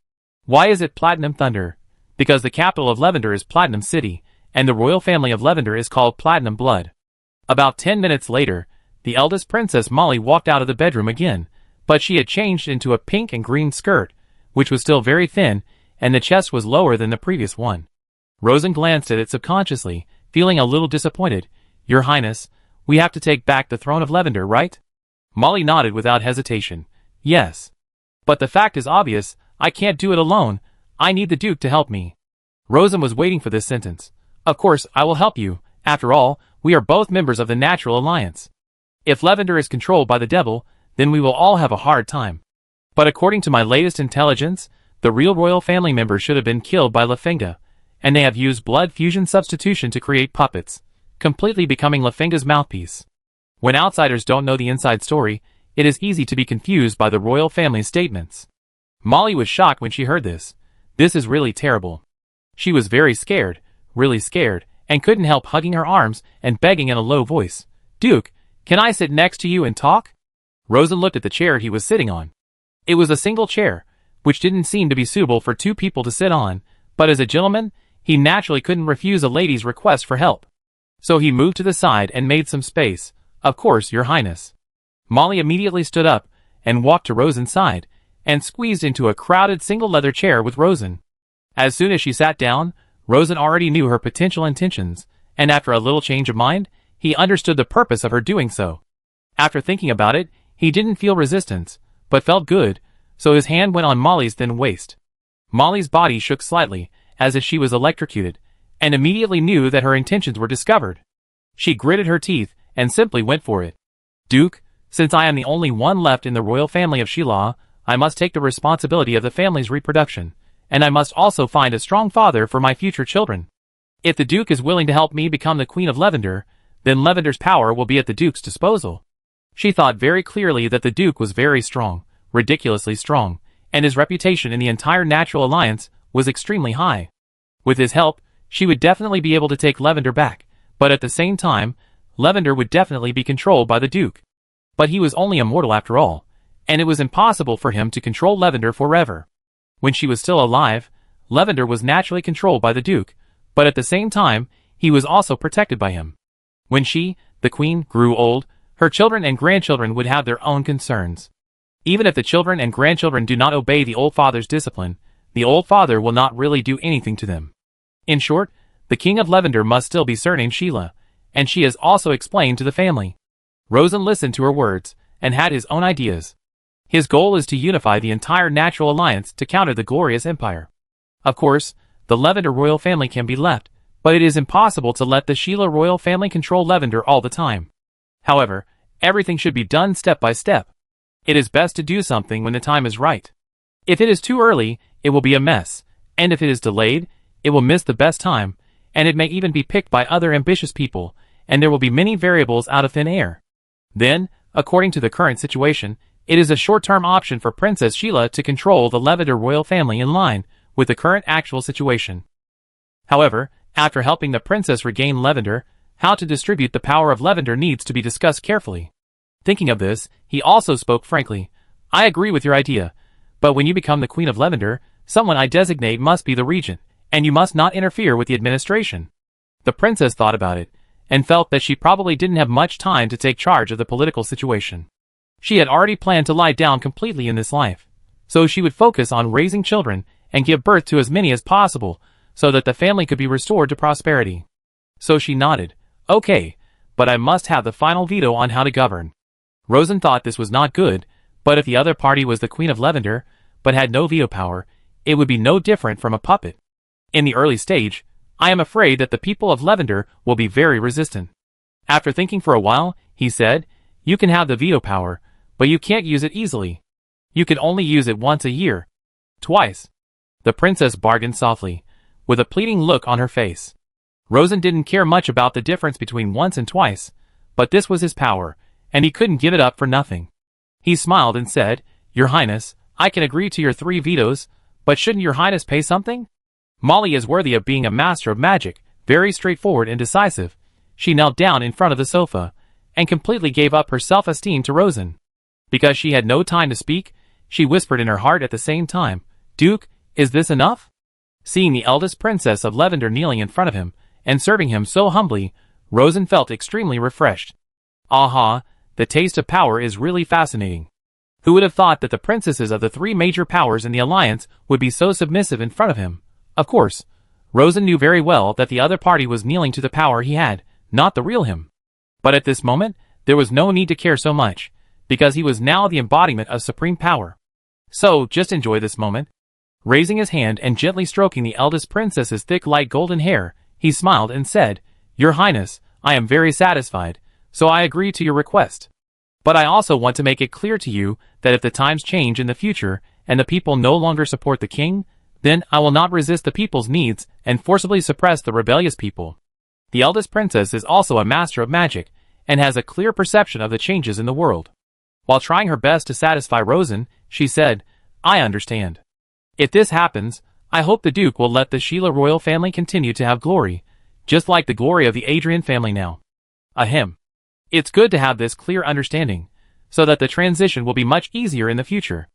Why is it platinum thunder? Because the capital of Lavender is Platinum City, and the royal family of Lavender is called Platinum Blood. About 10 minutes later, the eldest princess Molly walked out of the bedroom again, but she had changed into a pink and green skirt, which was still very thin, and the chest was lower than the previous one. Rosen glanced at it subconsciously, feeling a little disappointed. Your Highness, we have to take back the throne of Lavender, right? Molly nodded without hesitation. Yes. But the fact is obvious, I can't do it alone, I need the Duke to help me. Rosen was waiting for this sentence. Of course, I will help you. After all, we are both members of the Natural Alliance. If Lavender is controlled by the devil, then we will all have a hard time. But according to my latest intelligence, the real royal family members should have been killed by Lafenga, and they have used blood fusion substitution to create puppets, completely becoming Lafenga's mouthpiece. When outsiders don't know the inside story, it is easy to be confused by the royal family's statements. Molly was shocked when she heard this. This is really terrible. She was very scared, really scared, and couldn't help hugging her arms and begging in a low voice. Duke, can I sit next to you and talk? Rosen looked at the chair he was sitting on. It was a single chair, which didn't seem to be suitable for 2 people to sit on, but as a gentleman, he naturally couldn't refuse a lady's request for help. So he moved to the side and made some space. Of course, Your Highness. Molly immediately stood up and walked to Rosen's side, and squeezed into a crowded single leather chair with Rosen. As soon as she sat down, Rosen already knew her potential intentions, and after a little change of mind, he understood the purpose of her doing so. After thinking about it, he didn't feel resistance, but felt good, so his hand went on Molly's thin waist. Molly's body shook slightly, as if she was electrocuted, and immediately knew that her intentions were discovered. She gritted her teeth, and simply went for it. Duke, since I am the only one left in the royal family of Sheila, I must take the responsibility of the family's reproduction, and I must also find a strong father for my future children. If the Duke is willing to help me become the Queen of Lavender, then Lavender's power will be at the Duke's disposal. She thought very clearly that the Duke was very strong, ridiculously strong, and his reputation in the entire Natural Alliance was extremely high. With his help, she would definitely be able to take Lavender back, but at the same time, Lavender would definitely be controlled by the Duke. But he was only a mortal after all, and it was impossible for him to control Lavender forever. When she was still alive, Lavender was naturally controlled by the Duke, but at the same time, he was also protected by him. When she, the Queen, grew old, her children and grandchildren would have their own concerns. Even if the children and grandchildren do not obey the old father's discipline, the old father will not really do anything to them. In short, the King of Lavender must still be surnamed Sheila, and she has also explained to the family. Rosen listened to her words, and had his own ideas. His goal is to unify the entire Natural Alliance to counter the glorious empire. Of course, the Lavender royal family can be left, but it is impossible to let the Sheila royal family control Lavender all the time. However, everything should be done step by step. It is best to do something when the time is right. If it is too early, it will be a mess, and if it is delayed, it will miss the best time, and it may even be picked by other ambitious people, and there will be many variables out of thin air. Then, according to the current situation, it is a short-term option for Princess Sheila to control the Lavender royal family in line with the current actual situation. However, after helping the princess regain Lavender, how to distribute the power of Lavender needs to be discussed carefully. Thinking of this, he also spoke frankly. I agree with your idea, but when you become the Queen of Lavender, someone I designate must be the regent, and you must not interfere with the administration. The princess thought about it, and felt that she probably didn't have much time to take charge of the political situation. She had already planned to lie down completely in this life, so she would focus on raising children and give birth to as many as possible, so that the family could be restored to prosperity. So she nodded. Okay, but I must have the final veto on how to govern. Rosen thought this was not good, but if the other party was the Queen of Lavender, but had no veto power, it would be no different from a puppet. In the early stage, I am afraid that the people of Lavender will be very resistant. After thinking for a while, he said, you can have the veto power, but you can't use it easily. You can only use it once a year. Twice. The princess bargained softly, with a pleading look on her face. Rosen didn't care much about the difference between once and twice, but this was his power, and he couldn't give it up for nothing. He smiled and said, "Your Highness, I can agree to your 3 vetoes, but shouldn't your Highness pay something?" Molly is worthy of being a master of magic, very straightforward and decisive. She knelt down in front of the sofa, and completely gave up her self-esteem to Rosen. Because she had no time to speak, she whispered in her heart at the same time, "Duke, is this enough?" Seeing the eldest princess of Lavender kneeling in front of him, and serving him so humbly, Rosen felt extremely refreshed. Aha, the taste of power is really fascinating. Who would have thought that the princesses of the 3 major powers in the alliance would be so submissive in front of him? Of course, Rosen knew very well that the other party was kneeling to the power he had, not the real him. But at this moment, there was no need to care so much, because he was now the embodiment of supreme power. So, just enjoy this moment. Raising his hand and gently stroking the eldest princess's thick light golden hair, he smiled and said, "Your Highness, I am very satisfied, so I agree to your request. But I also want to make it clear to you that if the times change in the future, and the people no longer support the king, then I will not resist the people's needs and forcibly suppress the rebellious people." The eldest princess is also a master of magic, and has a clear perception of the changes in the world. While trying her best to satisfy Rosen, she said, "I understand. If this happens, I hope the Duke will let the Sheila royal family continue to have glory, just like the glory of the Adrian family now." Ahem. It's good to have this clear understanding, so that the transition will be much easier in the future.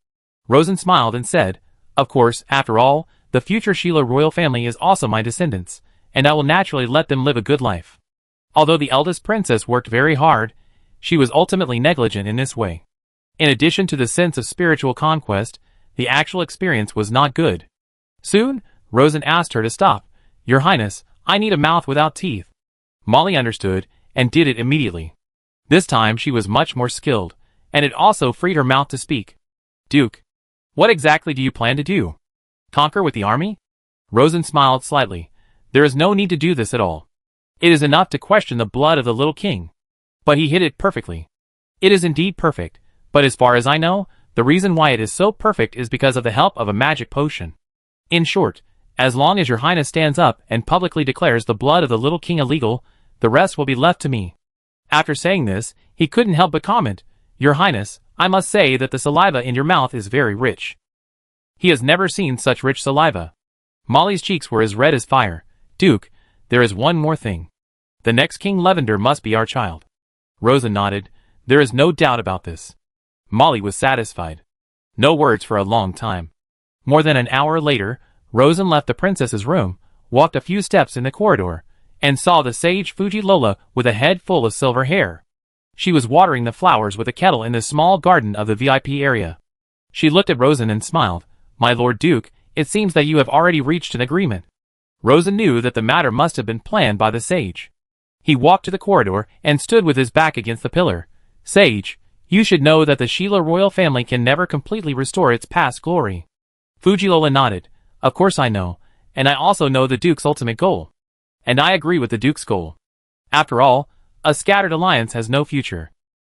Rosen smiled and said, "Of course, after all, the future Sheila royal family is also my descendants, and I will naturally let them live a good life." Although the eldest princess worked very hard, she was ultimately negligent in this way. In addition to the sense of spiritual conquest, the actual experience was not good. Soon, Rosen asked her to stop. "Your Highness, I need a mouth without teeth." Molly understood, and did it immediately. This time she was much more skilled, and it also freed her mouth to speak. "Duke, what exactly do you plan to do? Conquer with the army?" Rosen smiled slightly. "There is no need to do this at all. It is enough to question the blood of the little king." But he hit it perfectly. It is indeed perfect, but as far as I know, the reason why it is so perfect is because of the help of a magic potion. In short, as long as your Highness stands up and publicly declares the blood of the little king illegal, the rest will be left to me. After saying this, he couldn't help but comment, "Your Highness, I must say that the saliva in your mouth is very rich." He has never seen such rich saliva. Molly's cheeks were as red as fire. "Duke, there is one more thing. The next King Lavender must be our child." Rosen nodded. "There is no doubt about this." Molly was satisfied. No words for a long time. More than an hour later, Rosen left the princess's room, walked a few steps in the corridor, and saw the sage Fuji Lola with a head full of silver hair. She was watering the flowers with a kettle in the small garden of the VIP area. She looked at Rosen and smiled. "My Lord Duke, it seems that you have already reached an agreement." Rosen knew that the matter must have been planned by the sage. He walked to the corridor and stood with his back against the pillar. "Sage, you should know that the Sheila royal family can never completely restore its past glory." Fujilola nodded. "Of course I know, and I also know the Duke's ultimate goal. And I agree with the Duke's goal. After all, a scattered alliance has no future."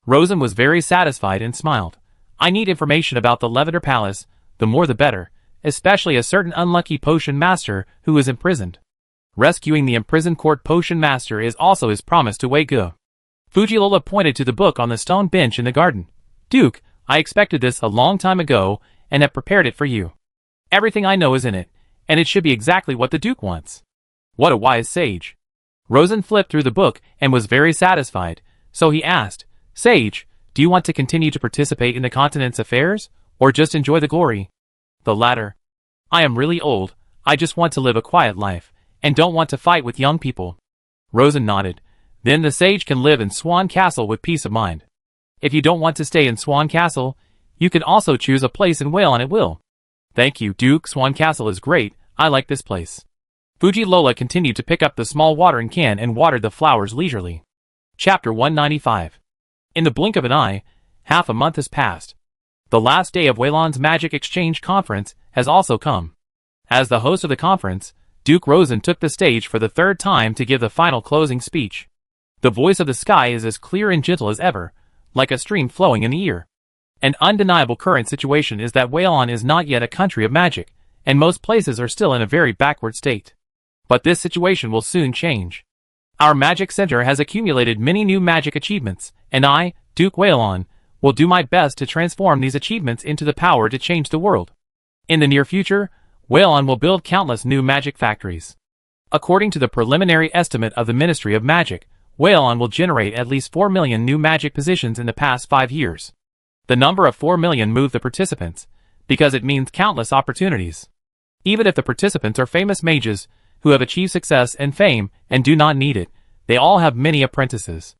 Rosen was very satisfied and smiled. "I need information about the Lavender Palace, the more the better, especially a certain unlucky potion master who is imprisoned. Rescuing the imprisoned court potion master is also his promise to Wei Ge." Fujilola pointed to the book on the stone bench in the garden. "Duke, I expected this a long time ago, and have prepared it for you. Everything I know is in it, and it should be exactly what the Duke wants." What a wise sage. Rosen flipped through the book and was very satisfied, so he asked, "Sage, do you want to continue to participate in the continent's affairs, or just enjoy the glory?" "The latter. I am really old, I just want to live a quiet life, and don't want to fight with young people." Rosen nodded. "Then the sage can live in Swan Castle with peace of mind. If you don't want to stay in Swan Castle, you can also choose a place in Whale at will." "Thank you, Duke, Swan Castle is great, I like this place." Fuji Lola continued to pick up the small watering can and watered the flowers leisurely. Chapter 195. In the blink of an eye, half a month has passed. The last day of Weilon's Magic Exchange Conference has also come. As the host of the conference, Duke Rosen took the stage for the 3rd time to give the final closing speech. The voice of the sky is as clear and gentle as ever, like a stream flowing in the ear. An undeniable current situation is that Weilon is not yet a country of magic, and most places are still in a very backward state. But this situation will soon change. Our magic center has accumulated many new magic achievements, and I, Duke Waylon, will do my best to transform these achievements into the power to change the world. In the near future, Waylon will build countless new magic factories. According to the preliminary estimate of the Ministry of Magic, Waylon will generate at least 4 million new magic positions in the past 5 years. The number of 4 million moved the participants, because it means countless opportunities. Even if the participants are famous mages, who have achieved success and fame and do not need it, they all have many apprentices.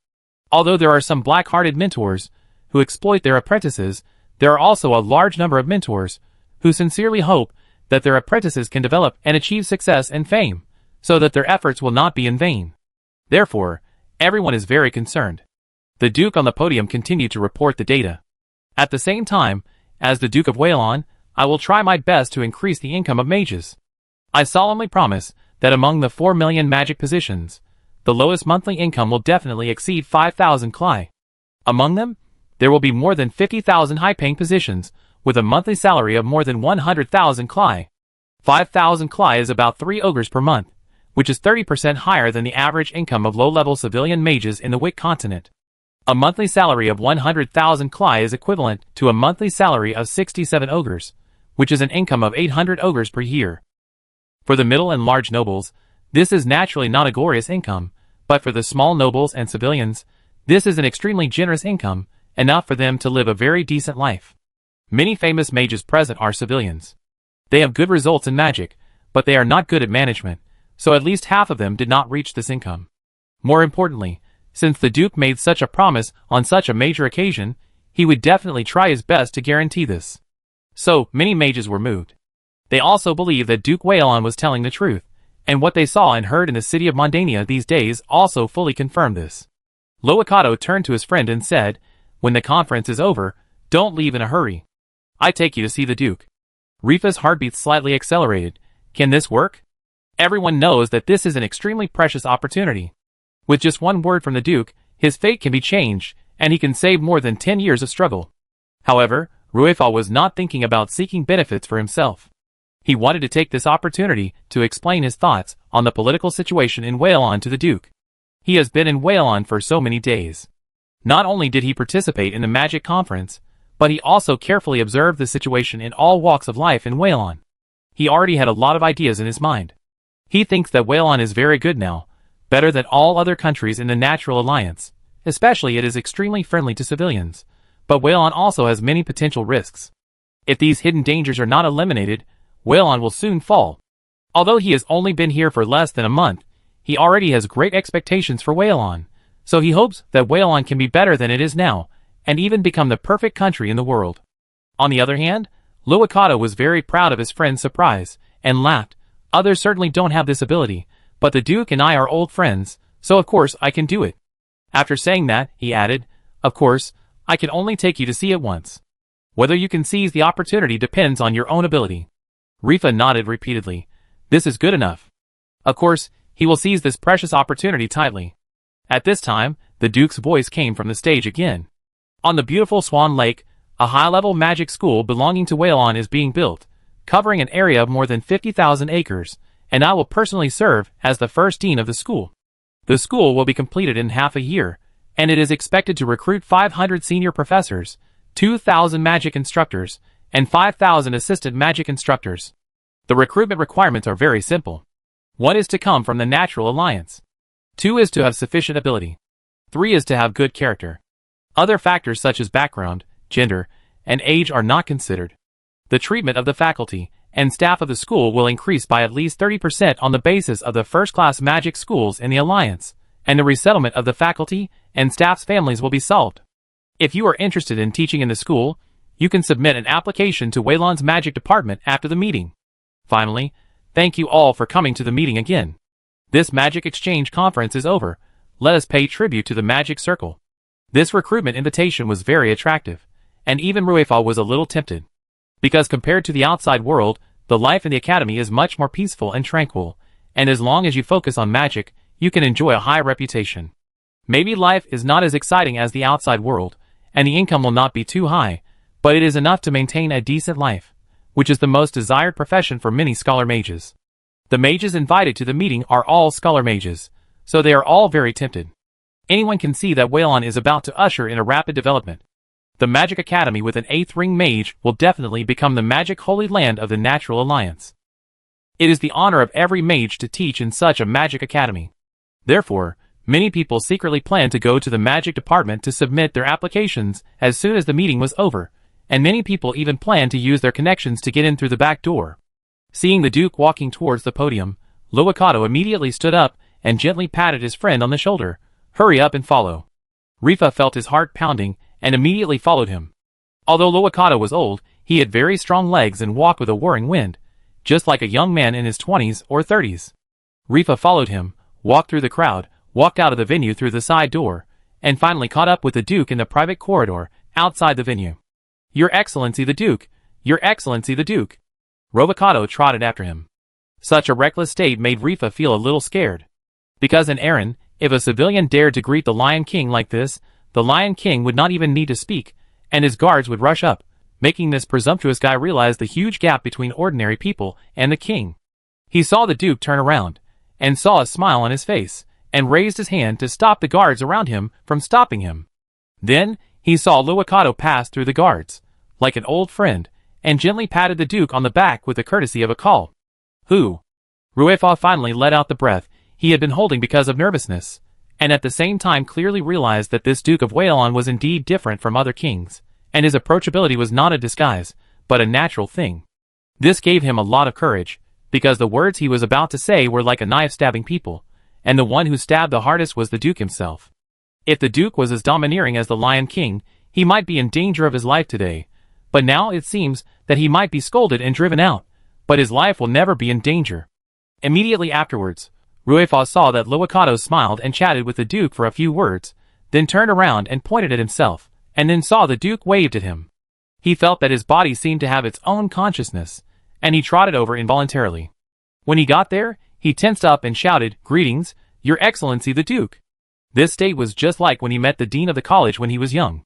Although there are some black-hearted mentors who exploit their apprentices, there are also a large number of mentors who sincerely hope that their apprentices can develop and achieve success and fame, so that their efforts will not be in vain. Therefore, everyone is very concerned. The Duke on the podium continued to report the data. At the same time, as the Duke of Waylon, I will try my best to increase the income of mages. I solemnly promise that among the 4 million magic positions, the lowest monthly income will definitely exceed 5,000 Klai. Among them, there will be more than 50,000 high-paying positions, with a monthly salary of more than 100,000 Klai. 5,000 Klai is about 3 ogres per month, which is 30% higher than the average income of low-level civilian mages in the Wick continent. A monthly salary of 100,000 Klai is equivalent to a monthly salary of 67 ogres, which is an income of 800 ogres per year. For the middle and large nobles, this is naturally not a glorious income, but for the small nobles and civilians, this is an extremely generous income, enough for them to live a very decent life. Many famous mages present are civilians. They have good results in magic, but they are not good at management, so at least half of them did not reach this income. More importantly, since the Duke made such a promise on such a major occasion, he would definitely try his best to guarantee this. So, many mages were moved. They also believed that Duke Waylon was telling the truth, and what they saw and heard in the city of Mondania these days also fully confirmed this. Loakato turned to his friend and said, "When the conference is over, don't leave in a hurry. I take you to see the Duke." Rifa's heartbeat slightly accelerated. Can this work? Everyone knows that this is an extremely precious opportunity. With just one word from the Duke, his fate can be changed, and he can save more than 10 years of struggle. However, Ruefa was not thinking about seeking benefits for himself. He wanted to take this opportunity to explain his thoughts on the political situation in Waylon to the Duke. He has been in Waylon for so many days. Not only did he participate in the magic conference, but he also carefully observed the situation in all walks of life in Waylon. He already had a lot of ideas in his mind. He thinks that Waylon is very good now, better than all other countries in the Natural Alliance, especially it is extremely friendly to civilians, but Waylon also has many potential risks. If these hidden dangers are not eliminated, Waylon will soon fall. Although he has only been here for less than a month, he already has great expectations for Waylon, so he hopes that Waylon can be better than it is now, and even become the perfect country in the world. On the other hand, Loakato was very proud of his friend's surprise, and laughed. Others certainly don't have this ability, but the Duke and I are old friends, so of course I can do it. After saying that, he added, "Of course, I can only take you to see it once. Whether you can seize the opportunity depends on your own ability." Rifa nodded repeatedly. This is good enough. Of course, he will seize this precious opportunity tightly. At this time, the Duke's voice came from the stage again. On the beautiful Swan Lake, a high-level magic school belonging to Waylon is being built, covering an area of more than 50,000 acres, and I will personally serve as the first dean of the school. The school will be completed in half a year, and it is expected to recruit 500 senior professors, 2,000 magic instructors, and 5,000 assistant magic instructors. The recruitment requirements are very simple. 1 is to come from the Natural Alliance. 2 is to have sufficient ability. 3 is to have good character. Other factors such as background, gender, and age are not considered. The treatment of the faculty and staff of the school will increase by at least 30% on the basis of the first-class magic schools in the Alliance, and the resettlement of the faculty and staff's families will be solved. If you are interested in teaching in the school, you can submit an application to Waylon's magic department after the meeting. Finally, thank you all for coming to the meeting again. This magic exchange conference is over. Let us pay tribute to the magic circle. This recruitment invitation was very attractive, and even Ruefa was a little tempted. Because compared to the outside world, the life in the academy is much more peaceful and tranquil, and as long as you focus on magic, you can enjoy a high reputation. Maybe life is not as exciting as the outside world, and the income will not be too high, but it is enough to maintain a decent life, which is the most desired profession for many scholar mages. The mages invited to the meeting are all scholar mages, so they are all very tempted. Anyone can see that Waylon is about to usher in a rapid development. The Magic Academy with an 8th ring mage will definitely become the magic holy land of the Natural Alliance. It is the honor of every mage to teach in such a magic academy. Therefore, many people secretly planned to go to the magic department to submit their applications as soon as the meeting was over, and many people even planned to use their connections to get in through the back door. Seeing the Duke walking towards the podium, Loakato immediately stood up and gently patted his friend on the shoulder. "Hurry up and follow." Rifa felt his heart pounding and immediately followed him. Although Loakato was old, he had very strong legs and walked with a whirring wind, just like a young man in his 20s or 30s. Rifa followed him, walked through the crowd, walked out of the venue through the side door, and finally caught up with the Duke in the private corridor outside the venue. "Your Excellency the Duke! Your Excellency the Duke!" Robocato trotted after him. Such a reckless state made Rifa feel a little scared. Because in Erin, if a civilian dared to greet the Lion King like this, the Lion King would not even need to speak, and his guards would rush up, making this presumptuous guy realize the huge gap between ordinary people and the king. He saw the Duke turn around, and saw a smile on his face, and raised his hand to stop the guards around him from stopping him. Then, he saw Loakato pass through the guards, like an old friend, and gently patted the Duke on the back with the courtesy of a call. "Who?" Ruefa finally let out the breath he had been holding because of nervousness, and at the same time clearly realized that this Duke of Waylon was indeed different from other kings, and his approachability was not a disguise, but a natural thing. This gave him a lot of courage, because the words he was about to say were like a knife stabbing people, and the one who stabbed the hardest was the Duke himself. If the Duke was as domineering as the Lion King, he might be in danger of his life today, but now it seems that he might be scolded and driven out, but his life will never be in danger. Immediately afterwards, Ruefa saw that Loakato smiled and chatted with the Duke for a few words, then turned around and pointed at himself, and then saw the Duke waved at him. He felt that his body seemed to have its own consciousness, and he trotted over involuntarily. When he got there, he tensed up and shouted, "Greetings, Your Excellency the Duke." This state was just like when he met the dean of the college when he was young.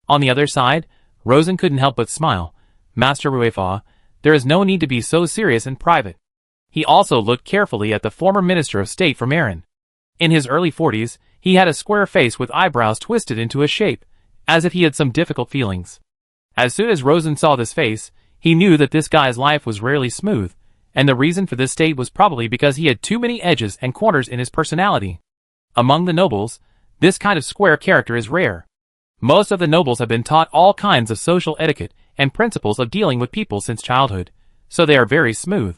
On the other side, Rosen couldn't help but smile. "Master Ruefa, there is no need to be so serious and private." He also looked carefully at the former Minister of State from Erin. In his early 40s, he had a square face with eyebrows twisted into a shape, as if he had some difficult feelings. As soon as Rosen saw this face, he knew that this guy's life was rarely smooth, and the reason for this state was probably because he had too many edges and corners in his personality. Among the nobles, this kind of square character is rare. Most of the nobles have been taught all kinds of social etiquette and principles of dealing with people since childhood, so they are very smooth.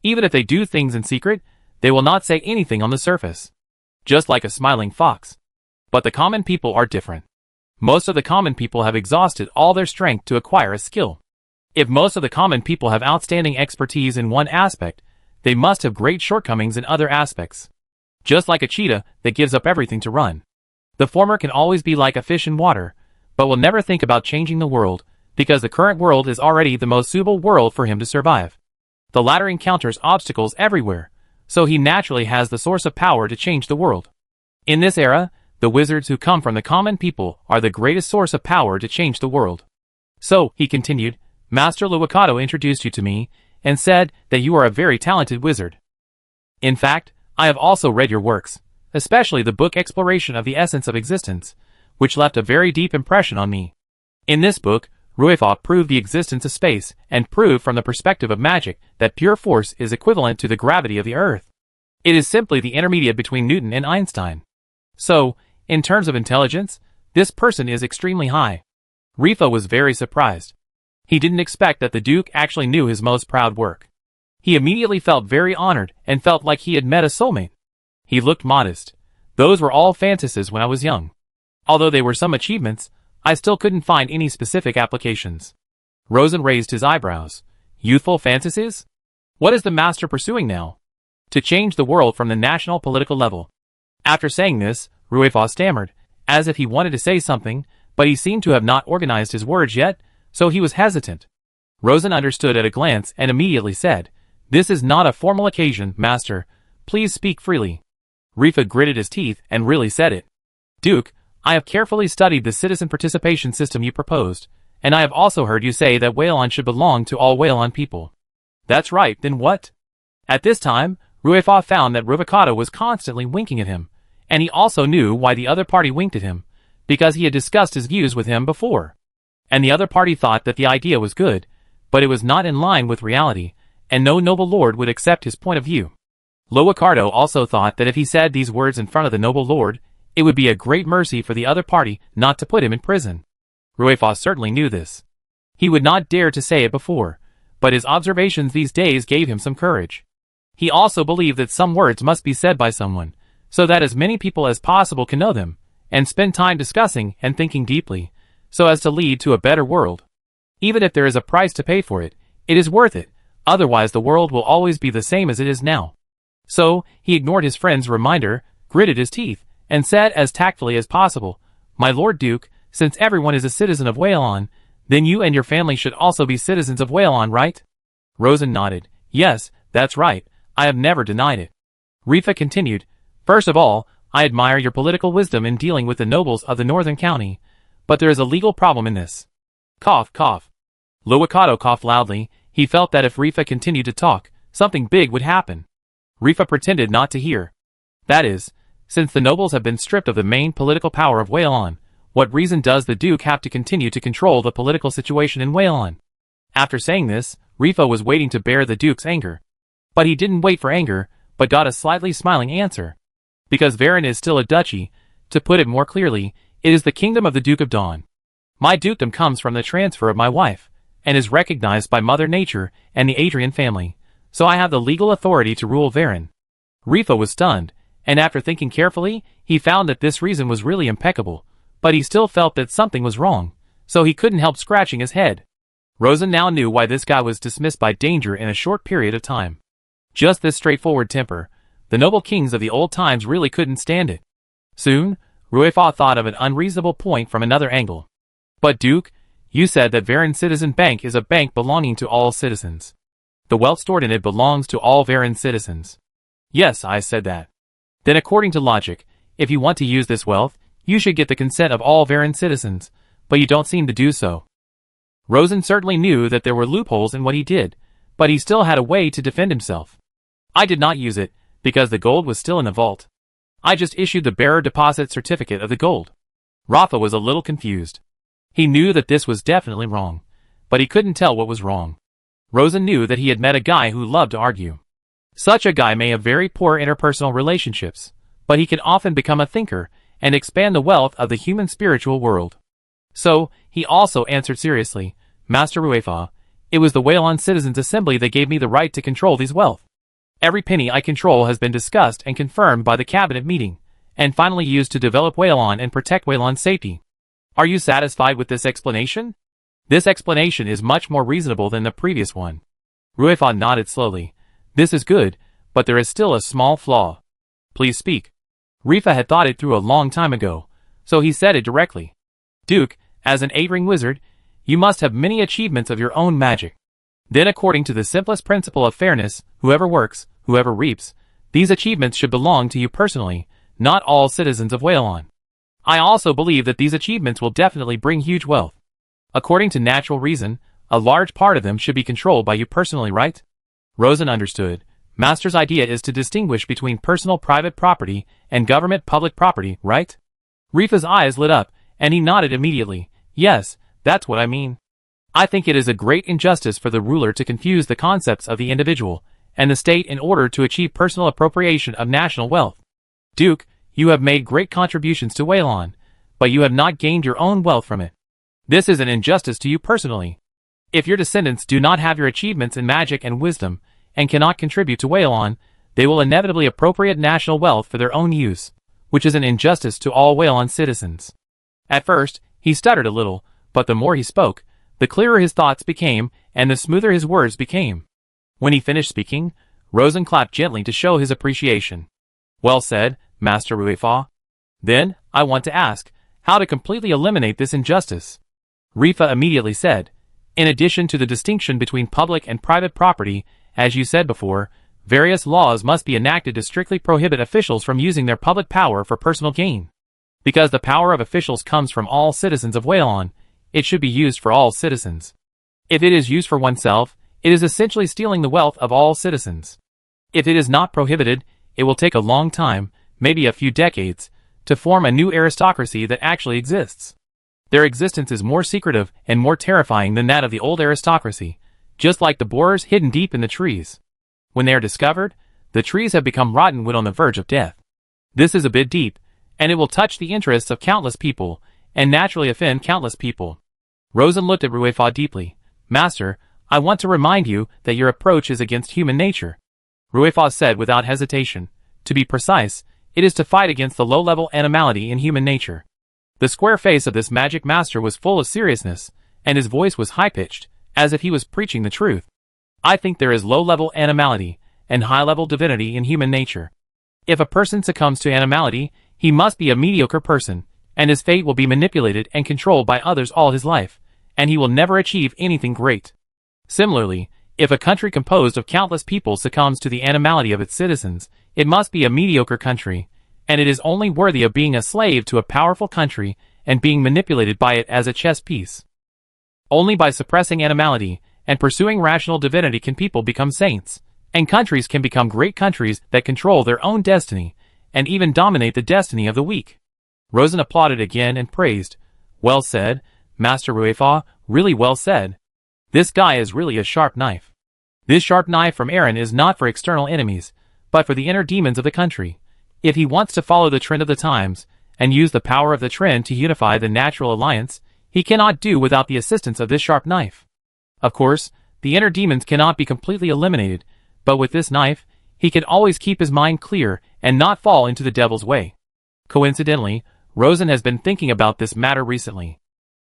Even if they do things in secret, they will not say anything on the surface. Just like a smiling fox. But the common people are different. Most of the common people have exhausted all their strength to acquire a skill. If most of the common people have outstanding expertise in one aspect, they must have great shortcomings in other aspects. Just like a cheetah that gives up everything to run. The former can always be like a fish in water, but will never think about changing the world, because the current world is already the most suitable world for him to survive. The latter encounters obstacles everywhere, so he naturally has the source of power to change the world. In this era, the wizards who come from the common people are the greatest source of power to change the world. "So," he continued, "Master Loakato introduced you to me, and said that you are a very talented wizard. In fact, I have also read your works, especially the book Exploration of the Essence of Existence, which left a very deep impression on me. In this book, Ruefa proved the existence of space, and proved from the perspective of magic that pure force is equivalent to the gravity of the Earth. It is simply the intermediate between Newton and Einstein. So, in terms of intelligence, this person is extremely high." Rifa was very surprised. He didn't expect that the Duke actually knew his most proud work. He immediately felt very honored and felt like he had met a soulmate. He looked modest. "Those were all fantasies when I was young. Although they were some achievements, I still couldn't find any specific applications." Rosen raised his eyebrows. "Youthful fantasies? What is the master pursuing now?" "To change the world from the national political level." After saying this, Ruefa stammered, as if he wanted to say something, but he seemed to have not organized his words yet, so he was hesitant. Rosen understood at a glance and immediately said, "This is not a formal occasion, master. Please speak freely." Rifa gritted his teeth and really said it. "Duke, I have carefully studied the citizen participation system you proposed, and I have also heard you say that Waylon should belong to all Waylon people." "That's right, then what?" At this time, Ruefa found that Ruvocado was constantly winking at him, and he also knew why the other party winked at him, because he had discussed his views with him before. And the other party thought that the idea was good, but it was not in line with reality, and no noble lord would accept his point of view. Loacardo also thought that if he said these words in front of the noble lord, it would be a great mercy for the other party not to put him in prison. Ruefa certainly knew this. He would not dare to say it before, but his observations these days gave him some courage. He also believed that some words must be said by someone, so that as many people as possible can know them, and spend time discussing and thinking deeply, so as to lead to a better world. Even if there is a price to pay for it, it is worth it, otherwise the world will always be the same as it is now. So, he ignored his friend's reminder, gritted his teeth, and said as tactfully as possible, "My Lord Duke, since everyone is a citizen of Whalon, then you and your family should also be citizens of Whalon, right?" Rosen nodded. "Yes, that's right, I have never denied it." Rifa continued, "First of all, I admire your political wisdom in dealing with the nobles of the northern county, but there is a legal problem in this." Cough, cough. Loacardo coughed loudly. He felt that if Rifa continued to talk, something big would happen. Rifa pretended not to hear. "That is, since the nobles have been stripped of the main political power of Whalon, what reason does the Duke have to continue to control the political situation in Whalon?" After saying this, Rifa was waiting to bear the Duke's anger. But he didn't wait for anger, but got a slightly smiling answer. Because Varen is still a duchy, to put it more clearly, it is the kingdom of the Duke of Dawn. My dukedom comes from the transfer of my wife, and is recognized by Mother Nature and the Adrian family, so I have the legal authority to rule Varen. Rifa was stunned, and after thinking carefully, he found that this reason was really impeccable, but he still felt that something was wrong, so he couldn't help scratching his head. Rosen now knew why this guy was dismissed by danger in a short period of time. Just this straightforward temper. The noble kings of the old times really couldn't stand it. Soon, Ruefa thought of an unreasonable point from another angle. "But Duke, you said that Varen Citizen Bank is a bank belonging to all citizens. The wealth stored in it belongs to all Varen citizens." "Yes, I said that." "Then according to logic, if you want to use this wealth, you should get the consent of all Varen citizens, but you don't seem to do so." Rosen certainly knew that there were loopholes in what he did, but he still had a way to defend himself. "I did not use it, because the gold was still in the vault. I just issued the bearer deposit certificate of the gold." Rafa was a little confused. He knew that this was definitely wrong, but he couldn't tell what was wrong. Rosen knew that he had met a guy who loved to argue. Such a guy may have very poor interpersonal relationships, but he can often become a thinker and expand the wealth of the human spiritual world. So, he also answered seriously, "Master Ruefa, it was the Whalon Citizens Assembly that gave me the right to control these wealth. Every penny I control has been discussed and confirmed by the cabinet meeting, and finally used to develop Whalon and protect Whalon's safety. Are you satisfied with this explanation?" "This explanation is much more reasonable than the previous one." Ruefa nodded slowly. "This is good, but there is still a small flaw." "Please speak." Rifa had thought it through a long time ago, so he said it directly. "Duke, as an 8-ring wizard, you must have many achievements of your own magic. Then according to the simplest principle of fairness, whoever works, whoever reaps, these achievements should belong to you personally, not all citizens of Whalon. I also believe that these achievements will definitely bring huge wealth. According to natural reason, a large part of them should be controlled by you personally, right?" Rosen understood. Master's idea is to distinguish between personal private property and government public property, right? Rifa's eyes lit up, and he nodded immediately. "Yes, that's what I mean. I think it is a great injustice for the ruler to confuse the concepts of the individual and the state in order to achieve personal appropriation of national wealth. Duke, you have made great contributions to Whalon, but you have not gained your own wealth from it. This is an injustice to you personally. If your descendants do not have your achievements in magic and wisdom, and cannot contribute to Whalon, they will inevitably appropriate national wealth for their own use, which is an injustice to all Whalon citizens." At first, he stuttered a little, but the more he spoke, the clearer his thoughts became, and the smoother his words became. When he finished speaking, Rosen clapped gently to show his appreciation. "Well said, Master Ruefa. Then, I want to ask, how to completely eliminate this injustice?" Rifa immediately said, "In addition to the distinction between public and private property, as you said before, various laws must be enacted to strictly prohibit officials from using their public power for personal gain. Because the power of officials comes from all citizens of Whalon, it should be used for all citizens. If it is used for oneself, it is essentially stealing the wealth of all citizens. If it is not prohibited, it will take a long time, maybe a few decades, to form a new aristocracy that actually exists. Their existence is more secretive and more terrifying than that of the old aristocracy, just like the borers hidden deep in the trees. When they are discovered, the trees have become rotten wood on the verge of death. This is a bit deep, and it will touch the interests of countless people, and naturally offend countless people. Rosen looked at Ruefa deeply. Master, I want to remind you that your approach is against human nature. Ruefa said without hesitation. To be precise, it is to fight against the low-level animality in human nature. The square face of this magic master was full of seriousness, and his voice was high-pitched, as if he was preaching the truth. I think there is low-level animality and high-level divinity in human nature. If a person succumbs to animality, he must be a mediocre person, and his fate will be manipulated and controlled by others all his life, and he will never achieve anything great. Similarly, if a country composed of countless people succumbs to the animality of its citizens, it must be a mediocre country, and it is only worthy of being a slave to a powerful country and being manipulated by it as a chess piece. Only by suppressing animality and pursuing rational divinity can people become saints, and countries can become great countries that control their own destiny, and even dominate the destiny of the weak. Rosen applauded again and praised. Well said, Master Ruefa, really well said. This guy is really a sharp knife. This sharp knife from Aaron is not for external enemies, but for the inner demons of the country. If he wants to follow the trend of the times, and use the power of the trend to unify the natural alliance, he cannot do without the assistance of this sharp knife. Of course, the inner demons cannot be completely eliminated, but with this knife, he can always keep his mind clear and not fall into the devil's way. Coincidentally, Rosen has been thinking about this matter recently.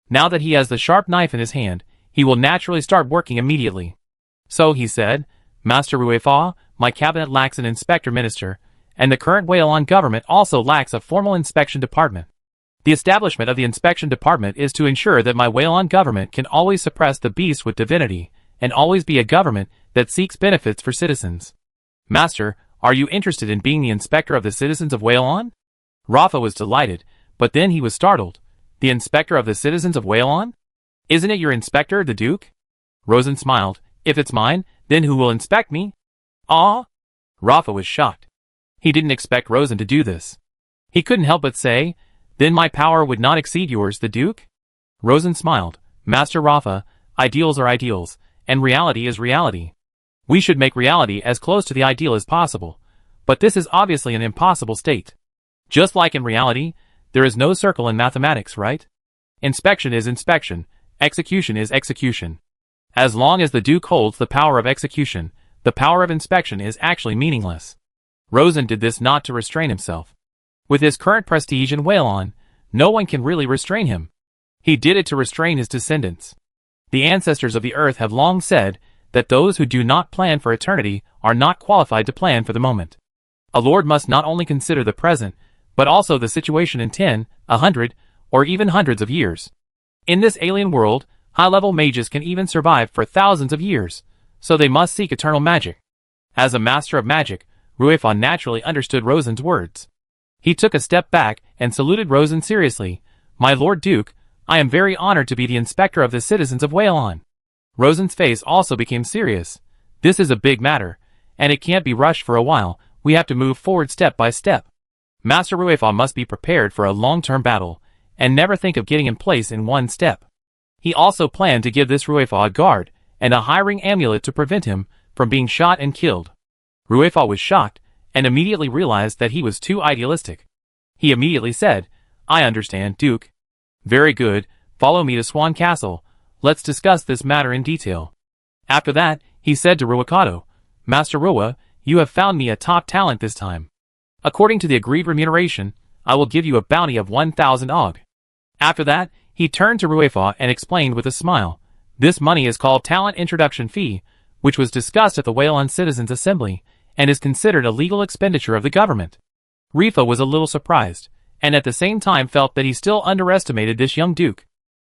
Now that he has the sharp knife in his hand, he will naturally start working immediately. So he said, Master Ruefa, my cabinet lacks an inspector minister, and the current Whalon government also lacks a formal inspection department. The establishment of the inspection department is to ensure that my Whalon government can always suppress the beast with divinity, and always be a government that seeks benefits for citizens. Master, are you interested in being the inspector of the citizens of Whalon? Rafa was delighted, but then he was startled. The inspector of the citizens of Whalon? Isn't it your inspector, the Duke? Rosen smiled. If it's mine, then who will inspect me? Ah? Rafa was shocked. He didn't expect Rosen to do this. He couldn't help but say, then my power would not exceed yours, the Duke? Rosen smiled. Master Rafa, ideals are ideals, and reality is reality. We should make reality as close to the ideal as possible, but this is obviously an impossible state. Just like in reality, there is no circle in mathematics, right? Inspection is inspection, execution is execution. As long as the Duke holds the power of execution, the power of inspection is actually meaningless. Rosen did this not to restrain himself. With his current prestige in Whalon, no one can really restrain him. He did it to restrain his descendants. The ancestors of the earth have long said that those who do not plan for eternity are not qualified to plan for the moment. A lord must not only consider the present, but also the situation in 10, 100, or even hundreds of years. In this alien world, high-level mages can even survive for thousands of years, so they must seek eternal magic. As a master of magic, Ruefa naturally understood Rosen's words. He took a step back and saluted Rosen seriously. My Lord Duke, I am very honored to be the inspector of the citizens of Whalon. Rosen's face also became serious. This is a big matter, and it can't be rushed for a while. We have to move forward step by step. Master Ruefa must be prepared for a long-term battle, and never think of getting in place in one step. He also planned to give this Ruefa a guard, and a high-ring amulet to prevent him from being shot and killed. Ruefa was shocked, and immediately realized that he was too idealistic. He immediately said, I understand, Duke. Very good, follow me to Swan Castle. Let's discuss this matter in detail. After that, he said to Ruakado, Master Rua, you have found me a top talent this time. According to the agreed remuneration, I will give you a bounty of 1,000 og. After that, he turned to Ruefa and explained with a smile, this money is called Talent Introduction Fee, which was discussed at the Whalon Citizens' Assembly, and is considered a legal expenditure of the government. Rifa was a little surprised, and at the same time felt that he still underestimated this young duke.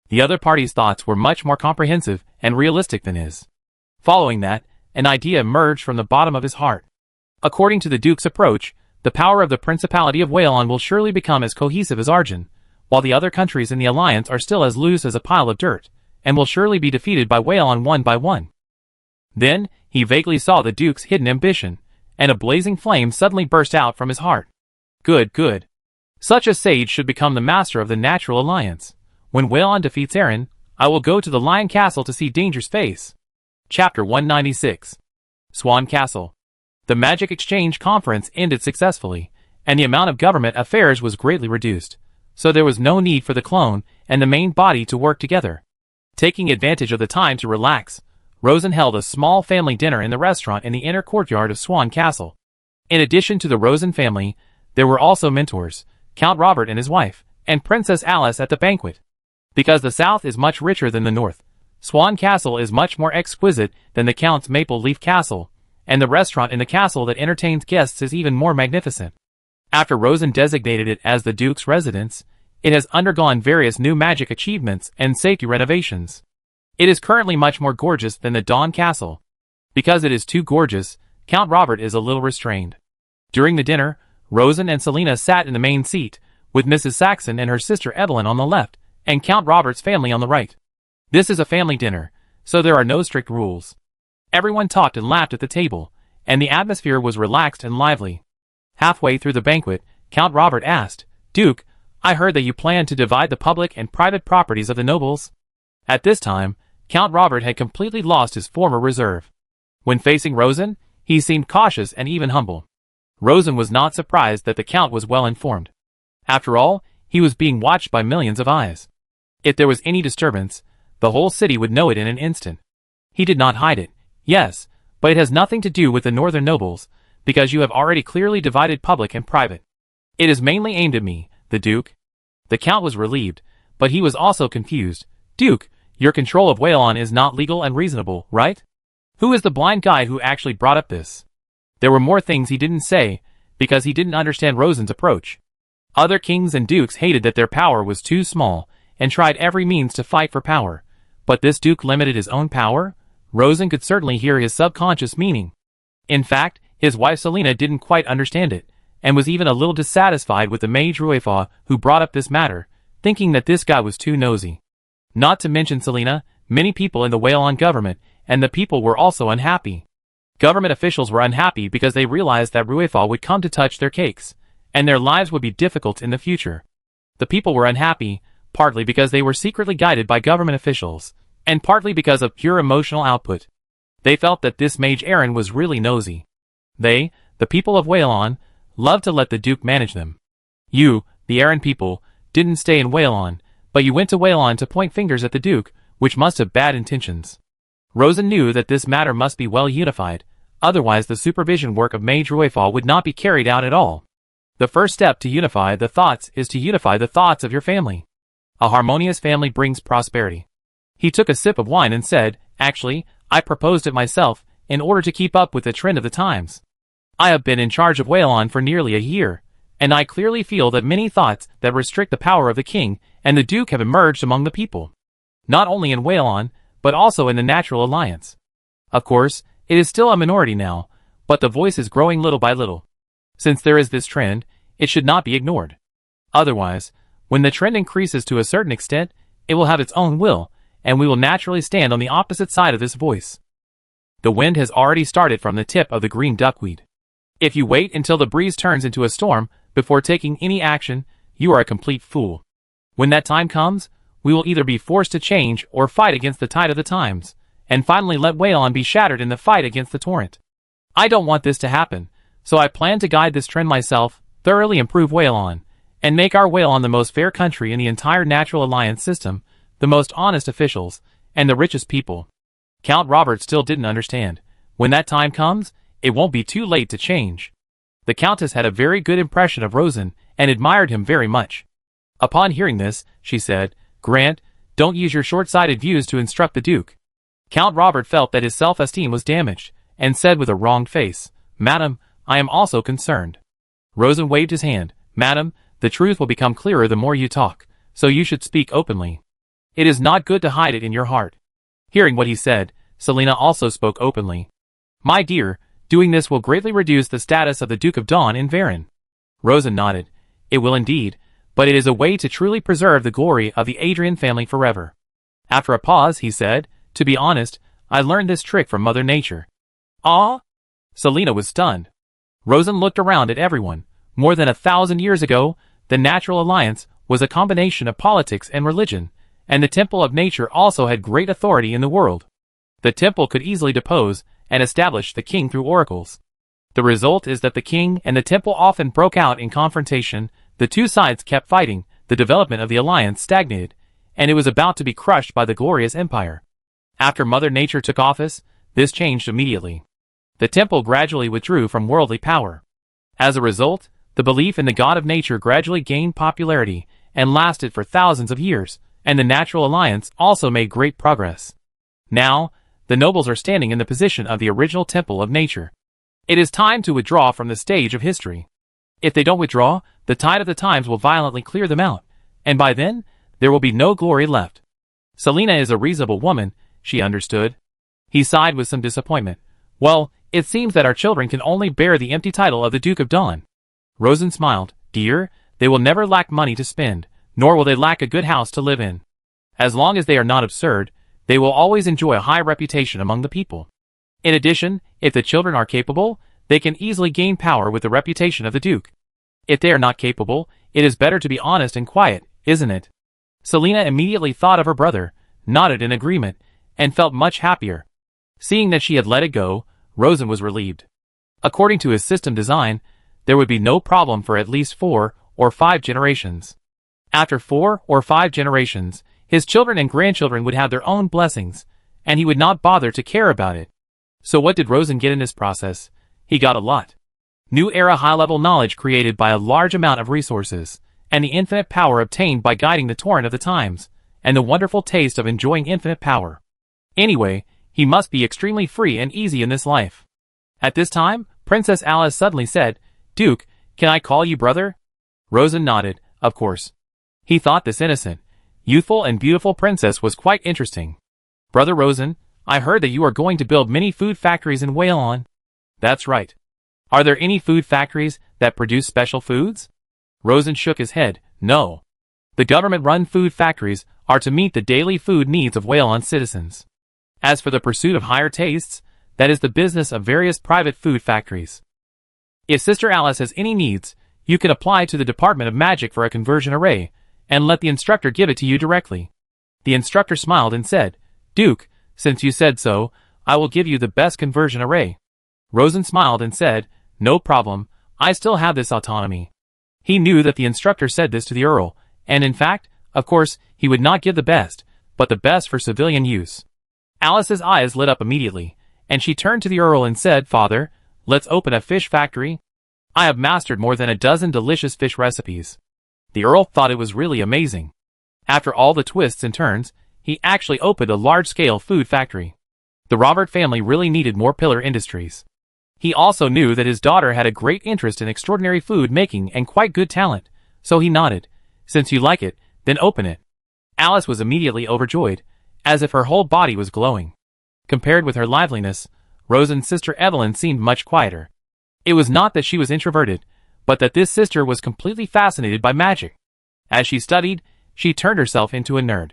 The other party's thoughts were much more comprehensive and realistic than his. Following that, an idea emerged from the bottom of his heart. According to the duke's approach, the power of the Principality of Whalon will surely become as cohesive as Arjun, while the other countries in the alliance are still as loose as a pile of dirt, and will surely be defeated by Whalon one by one. Then, he vaguely saw the duke's hidden ambition, and a blazing flame suddenly burst out from his heart. Good, good. Such a sage should become the master of the natural alliance. When Waylon defeats Eren, I will go to the Lion Castle to see Danger's face. Chapter 196. Swan Castle. The Magic Exchange Conference ended successfully, and the amount of government affairs was greatly reduced, so there was no need for the clone and the main body to work together. Taking advantage of the time to relax, Rosen held a small family dinner in the restaurant in the inner courtyard of Swan Castle. In addition to the Rosen family, there were also mentors, Count Robert and his wife, and Princess Alice at the banquet. Because the South is much richer than the North, Swan Castle is much more exquisite than the Count's Maple Leaf Castle, and the restaurant in the castle that entertains guests is even more magnificent. After Rosen designated it as the Duke's residence, it has undergone various new magic achievements and safety renovations. It is currently much more gorgeous than the Dawn Castle. Because it is too gorgeous, Count Robert is a little restrained. During the dinner, Rosen and Selena sat in the main seat, with Mrs. Saxon and her sister Evelyn on the left, and Count Robert's family on the right. This is a family dinner, so there are no strict rules. Everyone talked and laughed at the table, and the atmosphere was relaxed and lively. Halfway through the banquet, Count Robert asked, "Duke, I heard that you plan to divide the public and private properties of the nobles." At this time, Count Robert had completely lost his former reserve. When facing Rosen, he seemed cautious and even humble. Rosen was not surprised that the Count was well informed. After all, he was being watched by millions of eyes. If there was any disturbance, the whole city would know it in an instant. He did not hide it, yes, but it has nothing to do with the northern nobles, because you have already clearly divided public and private. It is mainly aimed at me, the Duke. The Count was relieved, but he was also confused. Duke, your control of Waylon is not legal and reasonable, right? Who is the blind guy who actually brought up this? There were more things he didn't say, because he didn't understand Rosen's approach. Other kings and dukes hated that their power was too small, and tried every means to fight for power. But this duke limited his own power? Rosen could certainly hear his subconscious meaning. In fact, his wife Selena didn't quite understand it, and was even a little dissatisfied with the mage Ruefa who brought up this matter, thinking that this guy was too nosy. Not to mention Selena, many people in the Waylon government, and the people were also unhappy. Government officials were unhappy because they realized that Ruefa would come to touch their cakes, and their lives would be difficult in the future. The people were unhappy, partly because they were secretly guided by government officials, and partly because of pure emotional output. They felt that this mage Eren was really nosy. They, the people of Waylon, loved to let the Duke manage them. You, the Eren people, didn't stay in Waylon, but you went to Waylon to point fingers at the Duke, which must have bad intentions. Rosen knew that this matter must be well unified, otherwise the supervision work of Mage Ruefa would not be carried out at all. The first step to unify the thoughts is to unify the thoughts of your family. A harmonious family brings prosperity. He took a sip of wine and said, "Actually, I proposed it myself, in order to keep up with the trend of the times. I have been in charge of Waylon for nearly a year, and I clearly feel that many thoughts that restrict the power of the king and the duke have emerged among the people. Not only in Waylon, but also in the Natural Alliance. Of course, it is still a minority now, but the voice is growing little by little. Since there is this trend, it should not be ignored. Otherwise, when the trend increases to a certain extent, it will have its own will, and we will naturally stand on the opposite side of this voice." The wind has already started from the tip of the green duckweed. If you wait until the breeze turns into a storm before taking any action, you are a complete fool. When that time comes, we will either be forced to change or fight against the tide of the times, and finally let Waylon be shattered in the fight against the torrent. I don't want this to happen, so I plan to guide this trend myself, thoroughly improve Waylon, and make our Waylon the most fair country in the entire Natural Alliance system, the most honest officials, and the richest people. Count Robert still didn't understand. When that time comes, it won't be too late to change. The Countess had a very good impression of Rosen, and admired him very much. Upon hearing this, she said, "Grant, don't use your short-sighted views to instruct the Duke." Count Robert felt that his self-esteem was damaged, and said with a wronged face, "Madam, I am also concerned." Rosen waved his hand. "Madam, the truth will become clearer the more you talk, so you should speak openly. It is not good to hide it in your heart." Hearing what he said, Selena also spoke openly. "My dear, doing this will greatly reduce the status of the Duke of Dawn in Varen." Rosen nodded. "It will indeed, but it is a way to truly preserve the glory of the Adrian family forever." After a pause, he said, "To be honest, I learned this trick from Mother Nature." "Ah?" Selena was stunned. Rosen looked around at everyone. More than 1,000 years ago, the Natural Alliance was a combination of politics and religion, and the Temple of Nature also had great authority in the world. The temple could easily depose and establish the king through oracles. The result is that the king and the temple often broke out in confrontation, the two sides kept fighting, the development of the alliance stagnated, and it was about to be crushed by the glorious empire. After Mother Nature took office, this changed immediately. The temple gradually withdrew from worldly power. As a result, the belief in the God of nature gradually gained popularity and lasted for thousands of years, and the Natural Alliance also made great progress. Now, the nobles are standing in the position of the original temple of nature. It is time to withdraw from the stage of history. If they don't withdraw, the tide of the times will violently clear them out, and by then, there will be no glory left. Selina is a reasonable woman, she understood. He sighed with some disappointment. Well, it seems that our children can only bear the empty title of the Duke of Dawn. Rosen smiled. Dear, they will never lack money to spend, nor will they lack a good house to live in. As long as they are not absurd, they will always enjoy a high reputation among the people. In addition, if the children are capable, they can easily gain power with the reputation of the Duke. If they are not capable, it is better to be honest and quiet, isn't it? Selina immediately thought of her brother, nodded in agreement, and felt much happier. Seeing that she had let it go, Rosen was relieved. According to his system design, there would be no problem for at least 4 or 5 generations. After 4 or 5 generations, his children and grandchildren would have their own blessings, and he would not bother to care about it. So what did Rosen get in this process? He got a lot. New era high-level knowledge created by a large amount of resources, and the infinite power obtained by guiding the torrent of the times, and the wonderful taste of enjoying infinite power. Anyway, he must be extremely free and easy in this life. At this time, Princess Alice suddenly said, Duke, can I call you brother? Rosen nodded, of course. He thought this innocent, youthful and beautiful princess was quite interesting. Brother Rosen, I heard that you are going to build many food factories in Whalon. That's right. Are there any food factories that produce special foods? Rosen shook his head. No. The government-run food factories are to meet the daily food needs of Whalon citizens. As for the pursuit of higher tastes, that is the business of various private food factories. If Sister Alice has any needs, you can apply to the Department of Magic for a conversion array, and let the instructor give it to you directly. The instructor smiled and said, Duke, since you said so, I will give you the best conversion array. Rosen smiled and said, No problem, I still have this autonomy. He knew that the instructor said this to the Earl, and in fact, of course, he would not give the best, but the best for civilian use. Alice's eyes lit up immediately, and she turned to the Earl and said, Father, let's open a fish factory. I have mastered more than a dozen delicious fish recipes. The Earl thought it was really amazing. After all the twists and turns, he actually opened a large-scale food factory. The Robert family really needed more pillar industries. He also knew that his daughter had a great interest in extraordinary food making and quite good talent, so he nodded. Since you like it, then open it. Alice was immediately overjoyed, as if her whole body was glowing. Compared with her liveliness, Rosen's sister Evelyn seemed much quieter. It was not that she was introverted, but that this sister was completely fascinated by magic. As she studied, she turned herself into a nerd.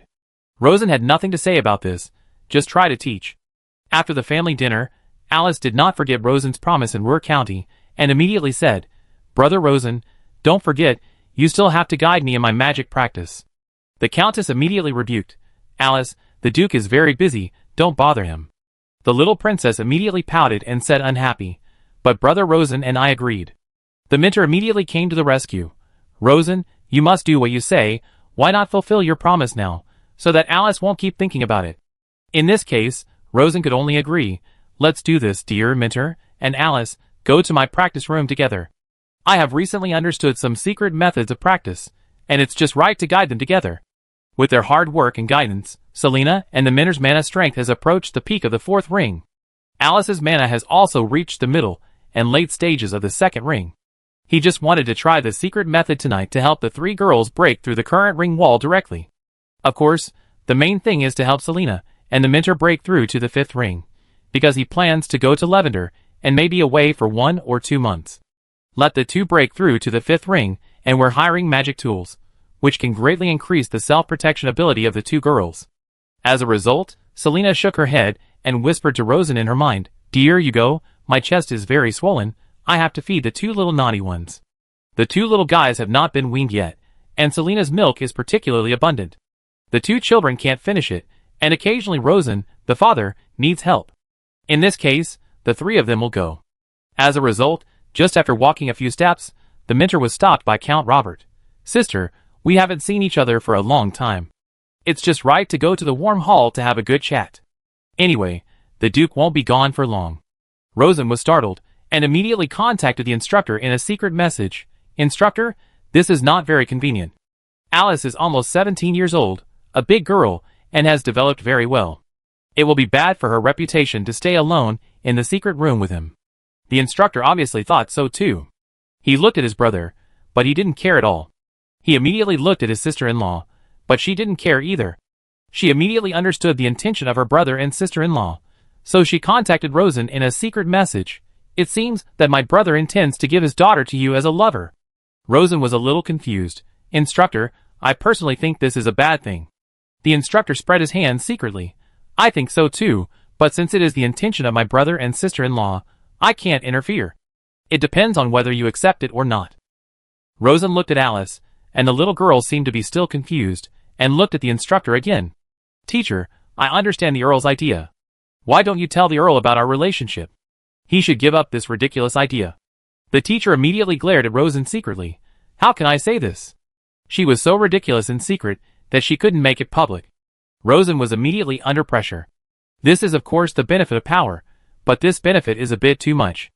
Rosen had nothing to say about this, just try to teach. After the family dinner, Alice did not forget Rosen's promise in Ruhr County, and immediately said, Brother Rosen, don't forget, you still have to guide me in my magic practice. The Countess immediately rebuked, Alice, the Duke is very busy, don't bother him. The little princess immediately pouted and said unhappy, but Brother Rosen and I agreed. The mentor immediately came to the rescue. Rosen, you must do what you say, why not fulfill your promise now, so that Alice won't keep thinking about it. In this case, Rosen could only agree, let's do this, dear mentor, and Alice, go to my practice room together. I have recently understood some secret methods of practice, and it's just right to guide them together. With their hard work and guidance, Selina and the mentor's mana strength has approached the peak of the 4th ring. Alice's mana has also reached the middle and late stages of the 2nd ring. He just wanted to try the secret method tonight to help the 3 girls break through the current ring wall directly. Of course, the main thing is to help Selina and the mentor break through to the 5th ring, because he plans to go to Lavender and may be away for 1 or 2 months. Let the 2 break through to the 5th ring, and we're hiring magic tools, which can greatly increase the self-protection ability of the 2 girls. As a result, Selina shook her head and whispered to Rosen in her mind, Dear Hugo, my chest is very swollen, I have to feed the two little naughty ones. The two little guys have not been weaned yet, and Selena's milk is particularly abundant. The two children can't finish it, and occasionally Rosen, the father, needs help. In this case, the three of them will go. As a result, just after walking a few steps, the mentor was stopped by Count Robert. Sister, we haven't seen each other for a long time. It's just right to go to the warm hall to have a good chat. Anyway, the Duke won't be gone for long. Rosen was startled, and immediately contacted the instructor in a secret message. Instructor, this is not very convenient. Alice is almost 17 years old, a big girl, and has developed very well. It will be bad for her reputation to stay alone in the secret room with him. The instructor obviously thought so too. He looked at his brother, but he didn't care at all. He immediately looked at his sister-in-law, but she didn't care either. She immediately understood the intention of her brother and sister-in-law, so she contacted Rosen in a secret message. It seems that my brother intends to give his daughter to you as a lover. Rosen was a little confused. Instructor, I personally think this is a bad thing. The instructor spread his hands secretly. I think so too, but since it is the intention of my brother and sister-in-law, I can't interfere. It depends on whether you accept it or not. Rosen looked at Alice, and the little girl seemed to be still confused, and looked at the instructor again. Teacher, I understand the Earl's idea. Why don't you tell the Earl about our relationship? He should give up this ridiculous idea. The teacher immediately glared at Rosen secretly. How can I say this? She was so ridiculous in secret that she couldn't make it public. Rosen was immediately under pressure. This is of course the benefit of power, but this benefit is a bit too much.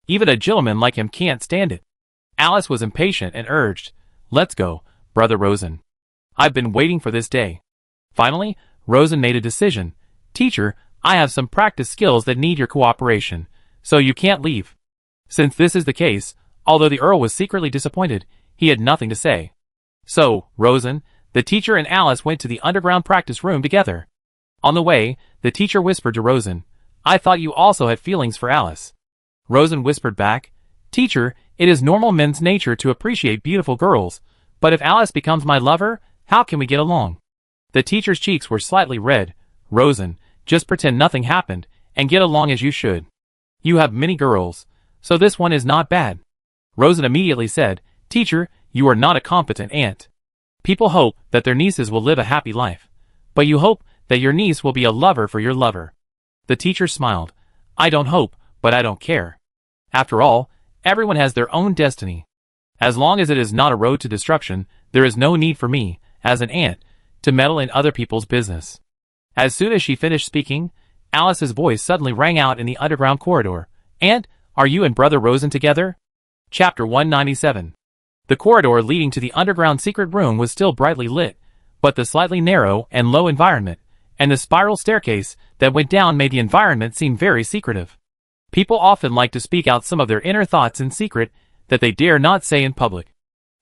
Even a gentleman like him can't stand it. Alice was impatient and urged, Let's go, Brother Rosen. I've been waiting for this day. Finally, Rosen made a decision. Teacher, I have some practice skills that need your cooperation, so you can't leave. Since this is the case, although the Earl was secretly disappointed, he had nothing to say. So, Rosen, the teacher and Alice went to the underground practice room together. On the way, the teacher whispered to Rosen, I thought you also had feelings for Alice. Rosen whispered back, Teacher, it is normal men's nature to appreciate beautiful girls, but if Alice becomes my lover, how can we get along? The teacher's cheeks were slightly red. Rosen, just pretend nothing happened, and get along as you should. You have many girls, so this one is not bad. Rosen immediately said, Teacher, you are not a competent aunt. People hope that their nieces will live a happy life, but you hope that your niece will be a lover for your lover. The teacher smiled. I don't hope, but I don't care. After all, everyone has their own destiny. As long as it is not a road to destruction, there is no need for me, as an aunt, to meddle in other people's business. As soon as she finished speaking, Alice's voice suddenly rang out in the underground corridor. Aunt, are you and Brother Rosen together? Chapter 197. The corridor leading to the underground secret room was still brightly lit, but the slightly narrow and low environment, and the spiral staircase that went down made the environment seem very secretive. People often like to speak out some of their inner thoughts in secret that they dare not say in public.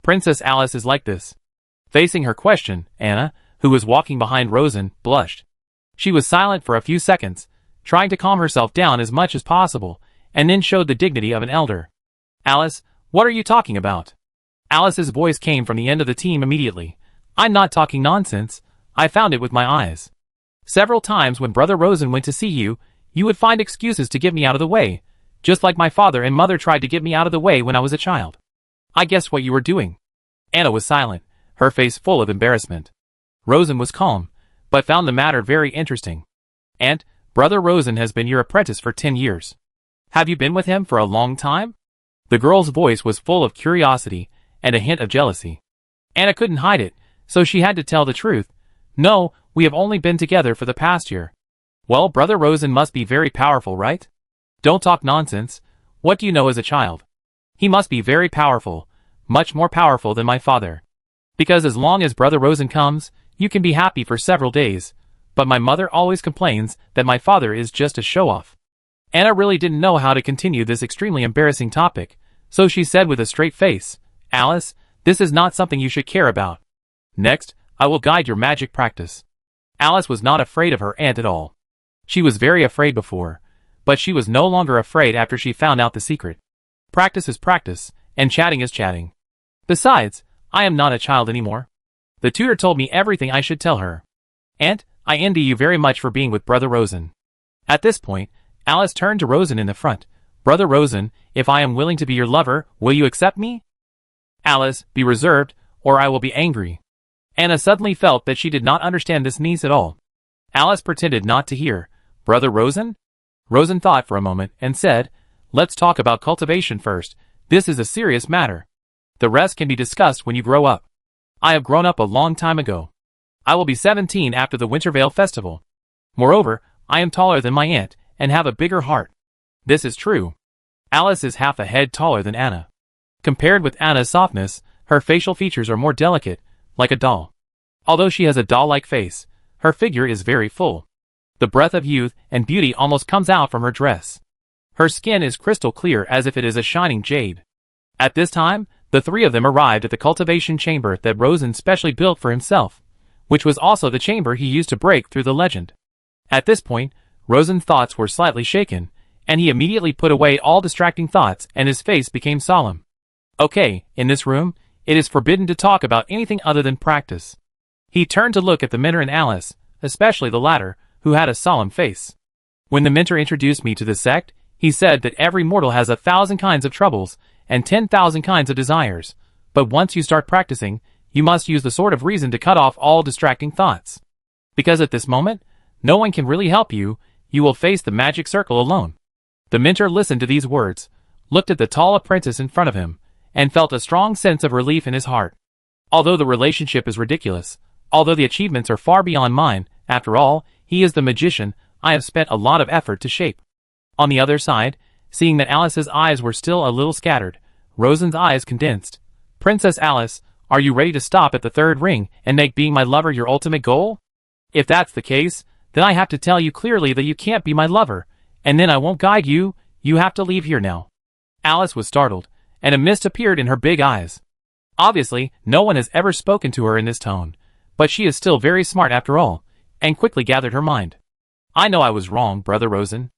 Princess Alice is like this. Facing her question, Anna, who was walking behind Rosen, blushed. She was silent for a few seconds, trying to calm herself down as much as possible, and then showed the dignity of an elder. Alice, what are you talking about? Alice's voice came from the end of the team immediately. I'm not talking nonsense. I found it with my eyes. Several times when Brother Rosen went to see you, you would find excuses to get me out of the way, just like my father and mother tried to get me out of the way when I was a child. I guessed what you were doing. Anna was silent, her face full of embarrassment. Rosen was calm, but found the matter very interesting. Aunt, Brother Rosen has been your apprentice for 10 years. Have you been with him for a long time? The girl's voice was full of curiosity and a hint of jealousy. Anna couldn't hide it, so she had to tell the truth. No, we have only been together for the past year. Well, Brother Rosen must be very powerful, right? Don't talk nonsense. What do you know as a child? He must be very powerful, much more powerful than my father. Because as long as Brother Rosen comes, you can be happy for several days, but my mother always complains that my father is just a show-off. Anna really didn't know how to continue this extremely embarrassing topic, so she said with a straight face, Alice, this is not something you should care about. Next, I will guide your magic practice. Alice was not afraid of her aunt at all. She was very afraid before, but she was no longer afraid after she found out the secret. Practice is practice, and chatting is chatting. Besides, I am not a child anymore. The tutor told me everything I should tell her. Aunt, I envy you very much for being with Brother Rosen. At this point, Alice turned to Rosen in the front. Brother Rosen, if I am willing to be your lover, will you accept me? Alice, be reserved, or I will be angry. Anna suddenly felt that she did not understand this niece at all. Alice pretended not to hear. Brother Rosen? Rosen thought for a moment and said, let's talk about cultivation first. This is a serious matter. The rest can be discussed when you grow up. I have grown up a long time ago. I will be 17 after the Wintervale Festival. Moreover, I am taller than my aunt and have a bigger heart. This is true. Alice is half a head taller than Anna. Compared with Anna's softness, her facial features are more delicate, like a doll. Although she has a doll-like face, her figure is very full. The breath of youth and beauty almost comes out from her dress. Her skin is crystal clear as if it is a shining jade. At this time, the three of them arrived at the cultivation chamber that Rosen specially built for himself, which was also the chamber he used to break through the legend. At this point, Rosen's thoughts were slightly shaken, and he immediately put away all distracting thoughts and his face became solemn. Okay, in this room, it is forbidden to talk about anything other than practice. He turned to look at the mentor and Alice, especially the latter, who had a solemn face. When the mentor introduced me to the sect, he said that every mortal has 1,000 kinds of troubles and 10,000 kinds of desires, but once you start practicing, you must use the sword of reason to cut off all distracting thoughts. Because at this moment, no one can really help you, you will face the magic circle alone. The mentor listened to these words, looked at the tall apprentice in front of him, and felt a strong sense of relief in his heart. Although the relationship is ridiculous, although the achievements are far beyond mine, after all, he is the magician I have spent a lot of effort to shape. On the other side, seeing that Alice's eyes were still a little scattered, Rosen's eyes condensed. Princess Alice, are you ready to stop at the third ring and make being my lover your ultimate goal? If that's the case, then I have to tell you clearly that you can't be my lover, and then I won't guide you, you have to leave here now. Alice was startled, and a mist appeared in her big eyes. Obviously, no one has ever spoken to her in this tone, but she is still very smart after all, and quickly gathered her mind. I know I was wrong, Brother Rosen.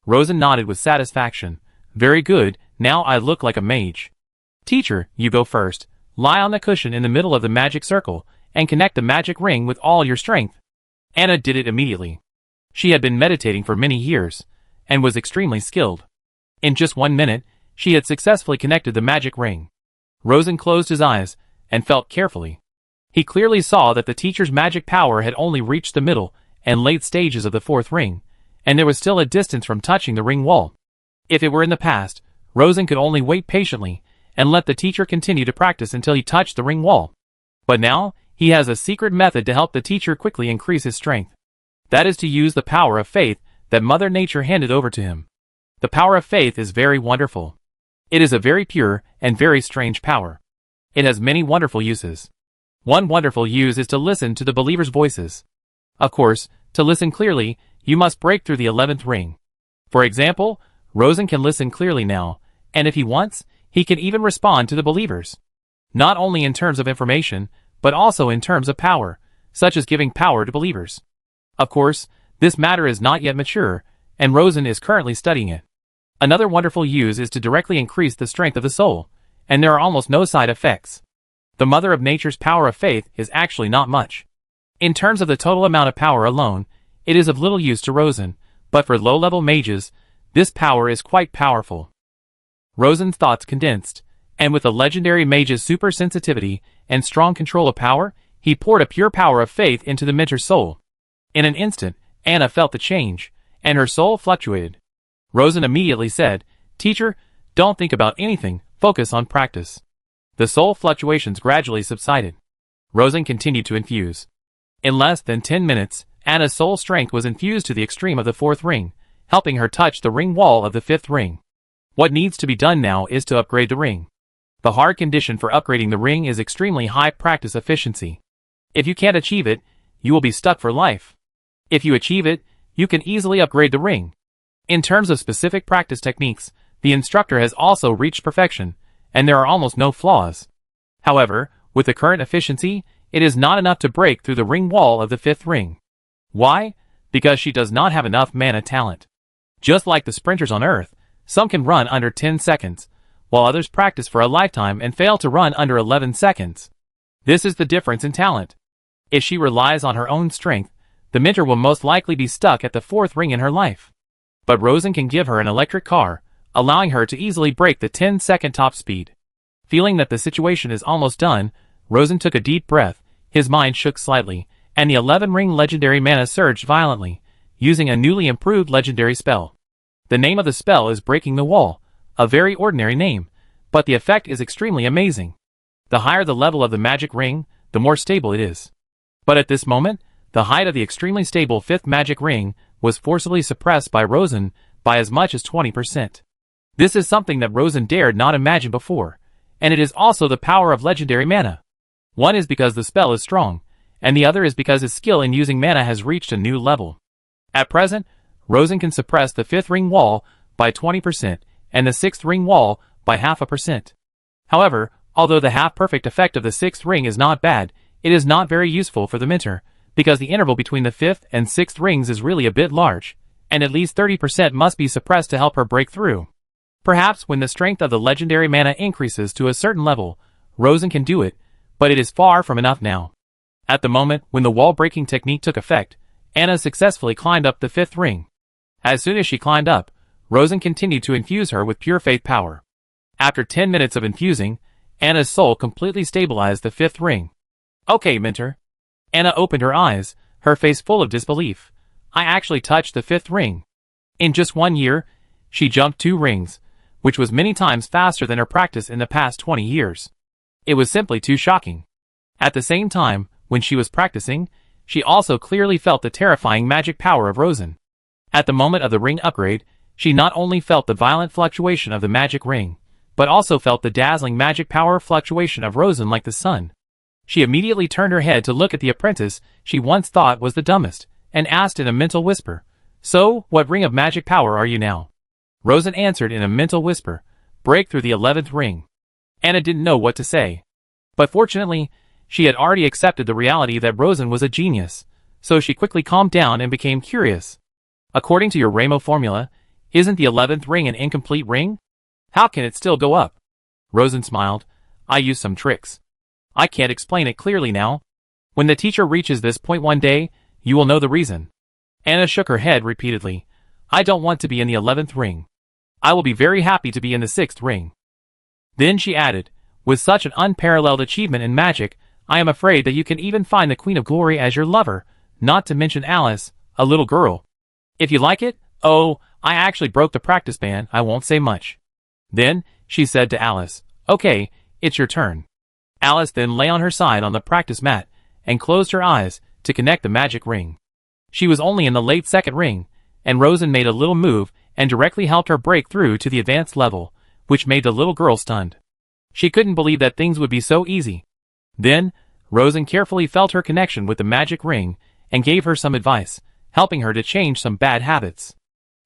Rosen nodded with satisfaction. Very good, now I look like a mage. Teacher, you go first. Lie on the cushion in the middle of the magic circle, and connect the magic ring with all your strength. Anna did it immediately. She had been meditating for many years, and was extremely skilled. In just 1 minute, she had successfully connected the magic ring. Rosen closed his eyes, and felt carefully. He clearly saw that the teacher's magic power had only reached the middle and late stages of the fourth ring, and there was still a distance from touching the ring wall. If it were in the past, Rosen could only wait patiently and let the teacher continue to practice until he touched the ring wall. But now, he has a secret method to help the teacher quickly increase his strength. That is to use the power of faith that Mother Nature handed over to him. The power of faith is very wonderful. It is a very pure and very strange power. It has many wonderful uses. One wonderful use is to listen to the believers' voices. Of course, to listen clearly, you must break through the 11th ring. For example, Rosen can listen clearly now, and if he wants, he can even respond to the believers. Not only in terms of information, but also in terms of power, such as giving power to believers. Of course, this matter is not yet mature, and Rosen is currently studying it. Another wonderful use is to directly increase the strength of the soul, and there are almost no side effects. The Mother of Nature's power of faith is actually not much. In terms of the total amount of power alone, it is of little use to Rosen, but for low-level mages, this power is quite powerful. Rosen's thoughts condensed, and with the legendary mage's super sensitivity and strong control of power, he poured a pure power of faith into the mentor's soul. In an instant, Anna felt the change, and her soul fluctuated. Rosen immediately said, Teacher, don't think about anything, focus on practice. The soul fluctuations gradually subsided. Rosen continued to infuse. In less than 10 minutes, Anna's soul strength was infused to the extreme of the fourth ring, helping her touch the ring wall of the fifth ring. What needs to be done now is to upgrade the ring. The hard condition for upgrading the ring is extremely high practice efficiency. If you can't achieve it, you will be stuck for life. If you achieve it, you can easily upgrade the ring. In terms of specific practice techniques, the instructor has also reached perfection, and there are almost no flaws. However, with the current efficiency, it is not enough to break through the ring wall of the fifth ring. Why? Because she does not have enough mana talent. Just like the sprinters on Earth, some can run under 10 seconds, while others practice for a lifetime and fail to run under 11 seconds. This is the difference in talent. If she relies on her own strength, the mentor will most likely be stuck at the fourth ring in her life. But Rosen can give her an electric car, allowing her to easily break the 10-second top speed. Feeling that the situation is almost done, Rosen took a deep breath, his mind shook slightly, and the 11-ring legendary mana surged violently, using a newly improved legendary spell. The name of the spell is Breaking the Wall, a very ordinary name, but the effect is extremely amazing. The higher the level of the magic ring, the more stable it is. But at this moment, the height of the extremely stable 5th magic ring was forcibly suppressed by Rosen by as much as 20%. This is something that Rosen dared not imagine before, and it is also the power of legendary mana. One is because the spell is strong, and the other is because his skill in using mana has reached a new level. At present, Rosen can suppress the 5th ring wall by 20% and the 6th ring wall by 0.5%. However, although the half-perfect effect of the 6th ring is not bad, it is not very useful for the Minter, because the interval between the 5th and 6th rings is really a bit large, and at least 30% must be suppressed to help her break through. Perhaps when the strength of the legendary mana increases to a certain level, Rosen can do it, but it is far from enough now. At the moment when the wall-breaking technique took effect, Anna successfully climbed up the 5th ring. As soon as she climbed up, Rosen continued to infuse her with pure faith power. After 10 minutes of infusing, Anna's soul completely stabilized the 5th ring. Okay, Minter. Anna opened her eyes, her face full of disbelief. I actually touched the 5th ring. In just 1 year, she jumped 2 rings, which was many times faster than her practice in the past 20 years. It was simply too shocking. At the same time, when she was practicing, she also clearly felt the terrifying magic power of Rosen. At the moment of the ring upgrade, she not only felt the violent fluctuation of the magic ring, but also felt the dazzling magic power fluctuation of Rosen like the sun. She immediately turned her head to look at the apprentice she once thought was the dumbest, and asked in a mental whisper, "So, what ring of magic power are you now?" Rosen answered in a mental whisper, "Break through the 11th ring." Anna didn't know what to say. But fortunately, she had already accepted the reality that Rosen was a genius, so she quickly calmed down and became curious. According to your Ramo formula, isn't the 11th ring an incomplete ring? How can it still go up? Rosen smiled. I used some tricks. I can't explain it clearly now. When the teacher reaches this point one day, you will know the reason. Anna shook her head repeatedly. I don't want to be in the 11th ring. I will be very happy to be in the 6th ring. Then she added, with such an unparalleled achievement in magic, I am afraid that you can even find the Queen of Glory as your lover, not to mention Alice, a little girl. If you like it, oh, I actually broke the practice ban, I won't say much. Then, she said to Alice, okay, it's your turn. Alice then lay on her side on the practice mat, and closed her eyes, to connect the magic ring. She was only in the late 2nd ring, and Rosen made a little move, and directly helped her break through to the advanced level, which made the little girl stunned. She couldn't believe that things would be so easy. Then, Rosen carefully felt her connection with the magic ring, and gave her some advice, helping her to change some bad habits.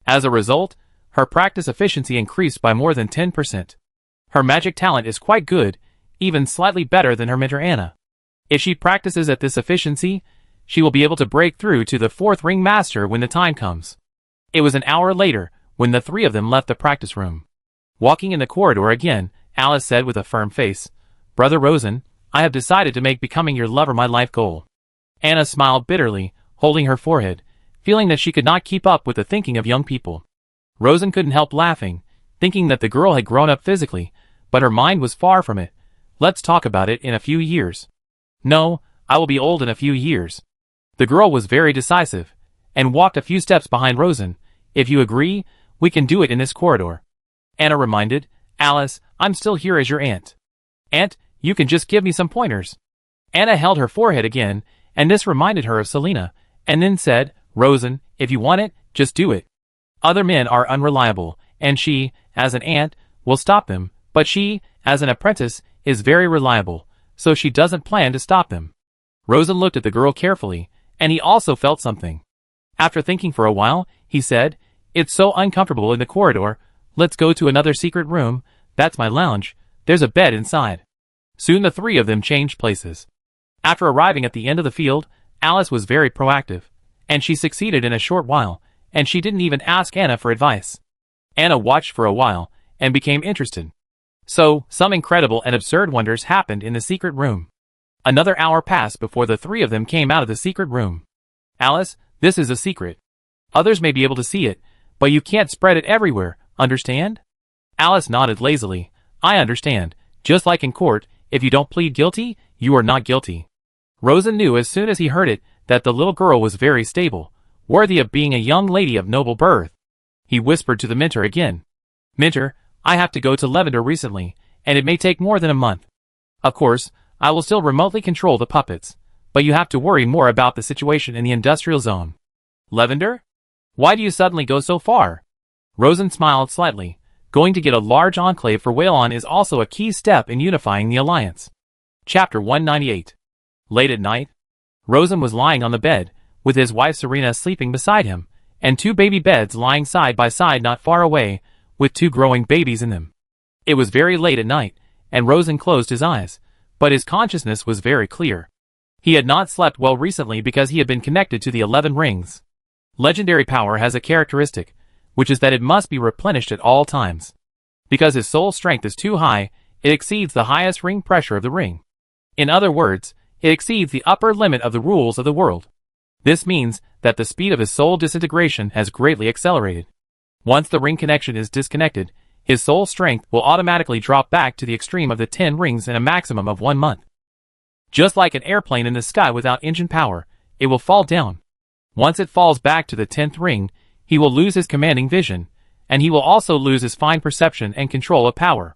As a result, her practice efficiency increased by more than 10%. Her magic talent is quite good, even slightly better than her mentor Anna. If she practices at this efficiency, she will be able to break through to the 4th ring master when the time comes. It was an hour later, when the 3 of them left the practice room. Walking in the corridor again, Alice said with a firm face, Brother Rosen, I have decided to make becoming your lover my life goal. Anna smiled bitterly, holding her forehead, feeling that she could not keep up with the thinking of young people. Rosen couldn't help laughing, thinking that the girl had grown up physically, but her mind was far from it. Let's talk about it in a few years. No, I will be old in a few years. The girl was very decisive, and walked a few steps behind Rosen. If you agree, we can do it in this corridor. Anna reminded, Alice, I'm still here as your aunt. Aunt, you can just give me some pointers. Anna held her forehead again, and this reminded her of Selena, and then said, Rosen, if you want it, just do it. Other men are unreliable, and she, as an aunt, will stop them, but she, as an apprentice, is very reliable, so she doesn't plan to stop them. Rosen looked at the girl carefully, and he also felt something. After thinking for a while, he said, It's so uncomfortable in the corridor, let's go to another secret room, that's my lounge, there's a bed inside. Soon the 3 of them changed places. After arriving at the end of the field, Alice was very proactive, and she succeeded in a short while, and she didn't even ask Anna for advice. Anna watched for a while, and became interested. So, some incredible and absurd wonders happened in the secret room. Another hour passed before the 3 of them came out of the secret room. Alice, this is a secret. Others may be able to see it, but you can't spread it everywhere, understand? Alice nodded lazily. I understand. Just like in court, if you don't plead guilty, you are not guilty. Rosen knew as soon as he heard it that the little girl was very stable, worthy of being a young lady of noble birth. He whispered to the Minter again. Minter, I have to go to Lavender recently, and it may take more than a month. Of course, I will still remotely control the puppets, but you have to worry more about the situation in the industrial zone. Lavender? Why do you suddenly go so far? Rosen smiled slightly. Going to get a large enclave for Whalon is also a key step in unifying the alliance. Chapter 198. Late at night, Rosen was lying on the bed, with his wife Serena sleeping beside him, and two baby beds lying side by side not far away, with two growing babies in them. It was very late at night, and Rosen closed his eyes, but his consciousness was very clear. He had not slept well recently because he had been connected to the 11 rings. Legendary power has a characteristic, which is that it must be replenished at all times. Because his soul strength is too high, it exceeds the highest ring pressure of the ring. In other words, it exceeds the upper limit of the rules of the world. This means that the speed of his soul disintegration has greatly accelerated. Once the ring connection is disconnected, his soul strength will automatically drop back to the extreme of the 10 rings in a maximum of 1 month. Just like an airplane in the sky without engine power, it will fall down. Once it falls back to the 10th ring, he will lose his commanding vision, and he will also lose his fine perception and control of power.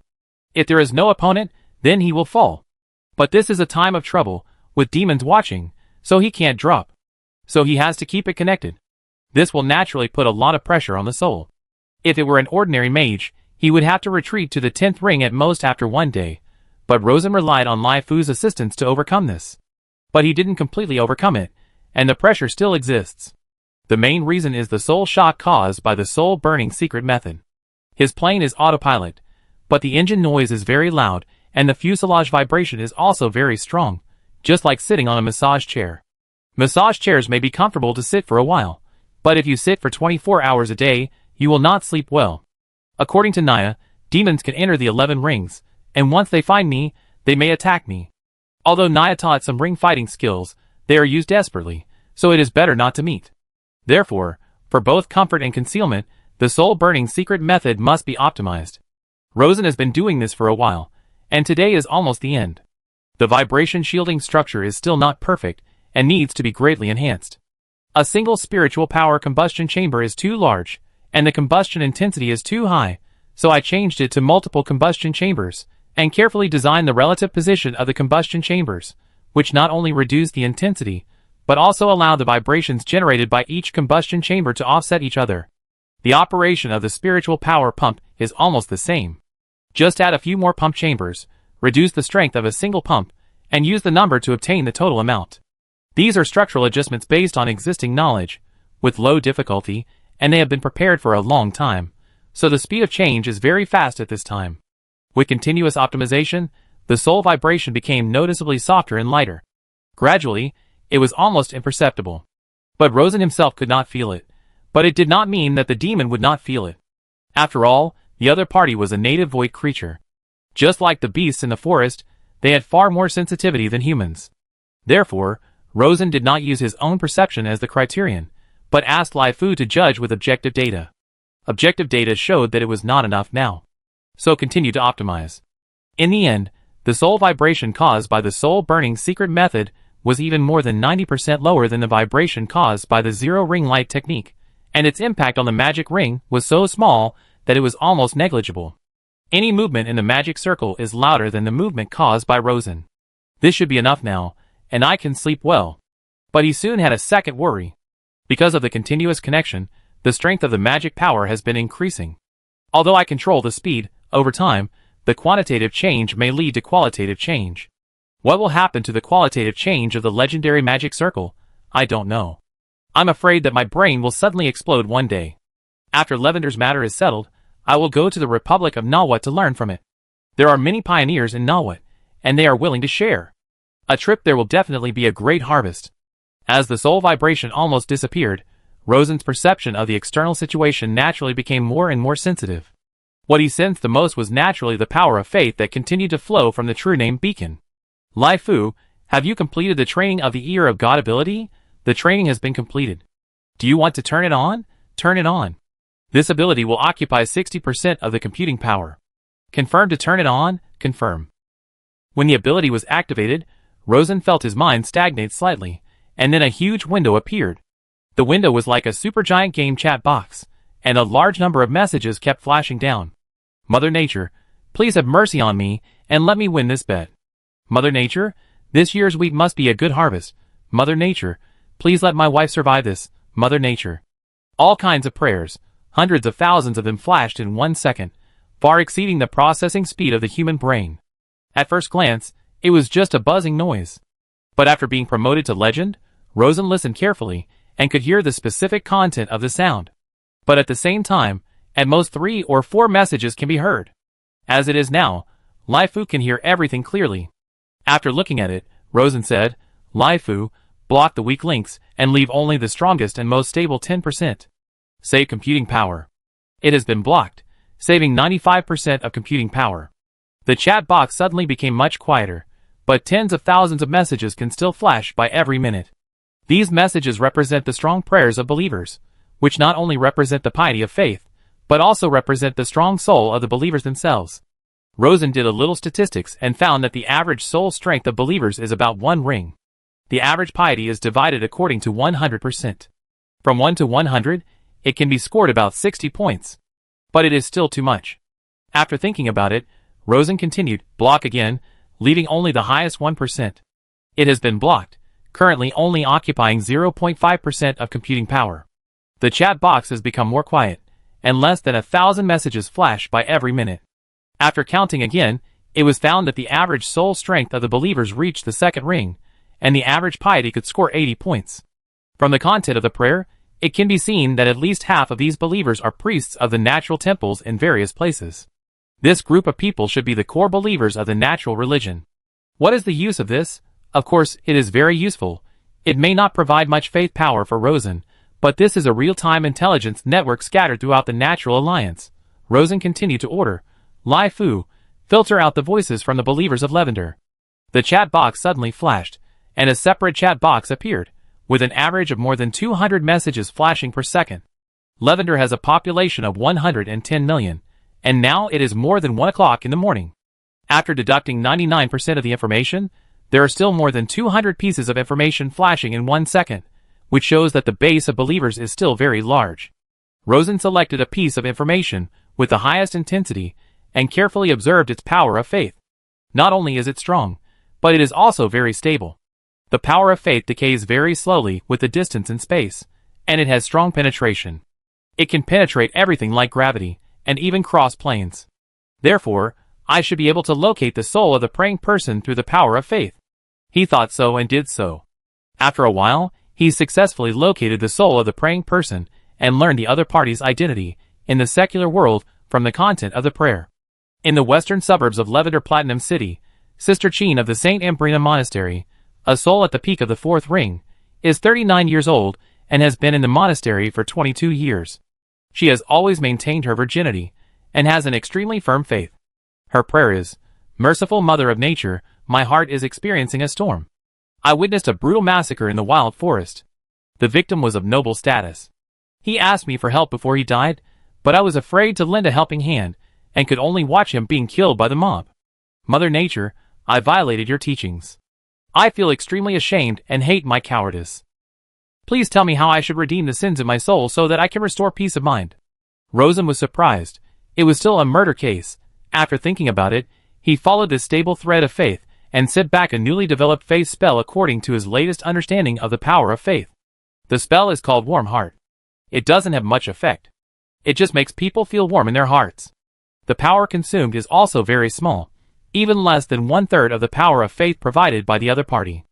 If there is no opponent, then he will fall. But this is a time of trouble, with demons watching, so he can't drop. So he has to keep it connected. This will naturally put a lot of pressure on the soul. If it were an ordinary mage, he would have to retreat to the 10th ring at most after 1 day, but Rosen relied on Lai Fu's assistance to overcome this. But he didn't completely overcome it, and the pressure still exists. The main reason is the soul shock caused by the soul-burning secret method. His plane is autopilot, but the engine noise is very loud, and the fuselage vibration is also very strong, just like sitting on a massage chair. Massage chairs may be comfortable to sit for a while, but if you sit for 24 hours a day, you will not sleep well. According to Naya, demons can enter the 11 rings, and once they find me, they may attack me. Although Naya taught some ring fighting skills, they are used desperately, so it is better not to meet. Therefore, for both comfort and concealment, the soul-burning secret method must be optimized. Rosen has been doing this for a while, and today is almost the end. The vibration shielding structure is still not perfect, and needs to be greatly enhanced. A single spiritual power combustion chamber is too large, and the combustion intensity is too high, so I changed it to multiple combustion chambers, and carefully designed the relative position of the combustion chambers, which not only reduce the intensity, but also allow the vibrations generated by each combustion chamber to offset each other. The operation of the spiritual power pump is almost the same. Just add a few more pump chambers, reduce the strength of a single pump, and use the number to obtain the total amount. These are structural adjustments based on existing knowledge, with low difficulty, and they have been prepared for a long time, so the speed of change is very fast at this time. With continuous optimization, the soul vibration became noticeably softer and lighter. Gradually, it was almost imperceptible. But Rosen himself could not feel it, but it did not mean that the demon would not feel it. After all, the other party was a native void creature. Just like the beasts in the forest, they had far more sensitivity than humans. Therefore, Rosen did not use his own perception as the criterion, but asked Lai Fu to judge with objective data. Objective data showed that it was not enough now. So continue to optimize. In the end, the soul vibration caused by the soul-burning secret method was even more than 90% lower than the vibration caused by the zero-ring light technique, and its impact on the magic ring was so small that it was almost negligible. Any movement in the magic circle is louder than the movement caused by Rosen. This should be enough now, and I can sleep well. But he soon had a second worry. Because of the continuous connection, the strength of the magic power has been increasing. Although I control the speed, over time, the quantitative change may lead to qualitative change. What will happen to the qualitative change of the legendary magic circle? I don't know. I'm afraid that my brain will suddenly explode one day. After Lavender's matter is settled, I will go to the Republic of Nawat to learn from it. There are many pioneers in Nawat, and they are willing to share. A trip there will definitely be a great harvest. As the soul vibration almost disappeared, Rosen's perception of the external situation naturally became more and more sensitive. What he sensed the most was naturally the power of faith that continued to flow from the true name beacon. Lai Fu, have you completed the training of the Ear of God ability? The training has been completed. Do you want to turn it on? Turn it on. This ability will occupy 60% of the computing power. Confirm to turn it on, confirm. When the ability was activated, Rosen felt his mind stagnate slightly, and then a huge window appeared. The window was like a supergiant game chat box, and a large number of messages kept flashing down. Mother Nature, please have mercy on me, and let me win this bet. Mother Nature, this year's wheat must be a good harvest. Mother Nature, please let my wife survive this. Mother Nature. All kinds of prayers, hundreds of thousands of them flashed in 1 second, far exceeding the processing speed of the human brain. At first glance, it was just a buzzing noise. But after being promoted to legend, Rosen listened carefully and could hear the specific content of the sound. But at the same time, at most 3 or 4 messages can be heard. As it is now, Lifu can hear everything clearly. After looking at it, Rosen said, Lifu, block the weak links and leave only the strongest and most stable 10%. Save computing power. It has been blocked, saving 95% of computing power. The chat box suddenly became much quieter, but tens of thousands of messages can still flash by every minute. These messages represent the strong prayers of believers, which not only represent the piety of faith, but also represent the strong soul of the believers themselves. Rosen did a little statistics and found that the average soul strength of believers is about 1 ring. The average piety is divided according to 100%. From 1 to 100, it can be scored about 60 points. But it is still too much. After thinking about it, Rosen continued, block again, leaving only the highest 1%. It has been blocked, currently only occupying 0.5% of computing power. The chat box has become more quiet, and less than 1,000 messages flash by every minute. After counting again, it was found that the average soul strength of the believers reached the 2nd ring, and the average piety could score 80 points. From the content of the prayer, it can be seen that at least half of these believers are priests of the natural temples in various places. This group of people should be the core believers of the natural religion. What is the use of this? Of course, it is very useful. It may not provide much faith power for Rosen, but this is a real-time intelligence network scattered throughout the Natural Alliance. Rosen continued to order, Lifu, filter out the voices from the believers of Lavender. The chat box suddenly flashed, and a separate chat box appeared, with an average of more than 200 messages flashing per second. Lavender has a population of 110 million, and now it is more than 1 o'clock in the morning. After deducting 99% of the information, there are still more than 200 pieces of information flashing in 1 second, which shows that the base of believers is still very large. Rosen selected a piece of information with the highest intensity and carefully observed its power of faith. Not only is it strong, but it is also very stable. The power of faith decays very slowly with the distance in space, and it has strong penetration. It can penetrate everything like gravity, and even cross planes. Therefore, I should be able to locate the soul of the praying person through the power of faith. He thought so and did so. After a while, he successfully located the soul of the praying person and learned the other party's identity in the secular world from the content of the prayer. In the western suburbs of Lavender Platinum City, Sister Chin of the St. Ambrina Monastery, a soul at the peak of the 4th ring, is 39 years old and has been in the monastery for 22 years. She has always maintained her virginity and has an extremely firm faith. Her prayer is, Merciful Mother of Nature, my heart is experiencing a storm. I witnessed a brutal massacre in the wild forest. The victim was of noble status. He asked me for help before he died, but I was afraid to lend a helping hand and could only watch him being killed by the mob. Mother Nature, I violated your teachings. I feel extremely ashamed and hate my cowardice. Please tell me how I should redeem the sins of my soul so that I can restore peace of mind. Rosen was surprised. It was still a murder case. After thinking about it, he followed this stable thread of faith and set back a newly developed faith spell according to his latest understanding of the power of faith. The spell is called Warm Heart. It doesn't have much effect. It just makes people feel warm in their hearts. The power consumed is also very small, even less than 1/3 of the power of faith provided by the other party.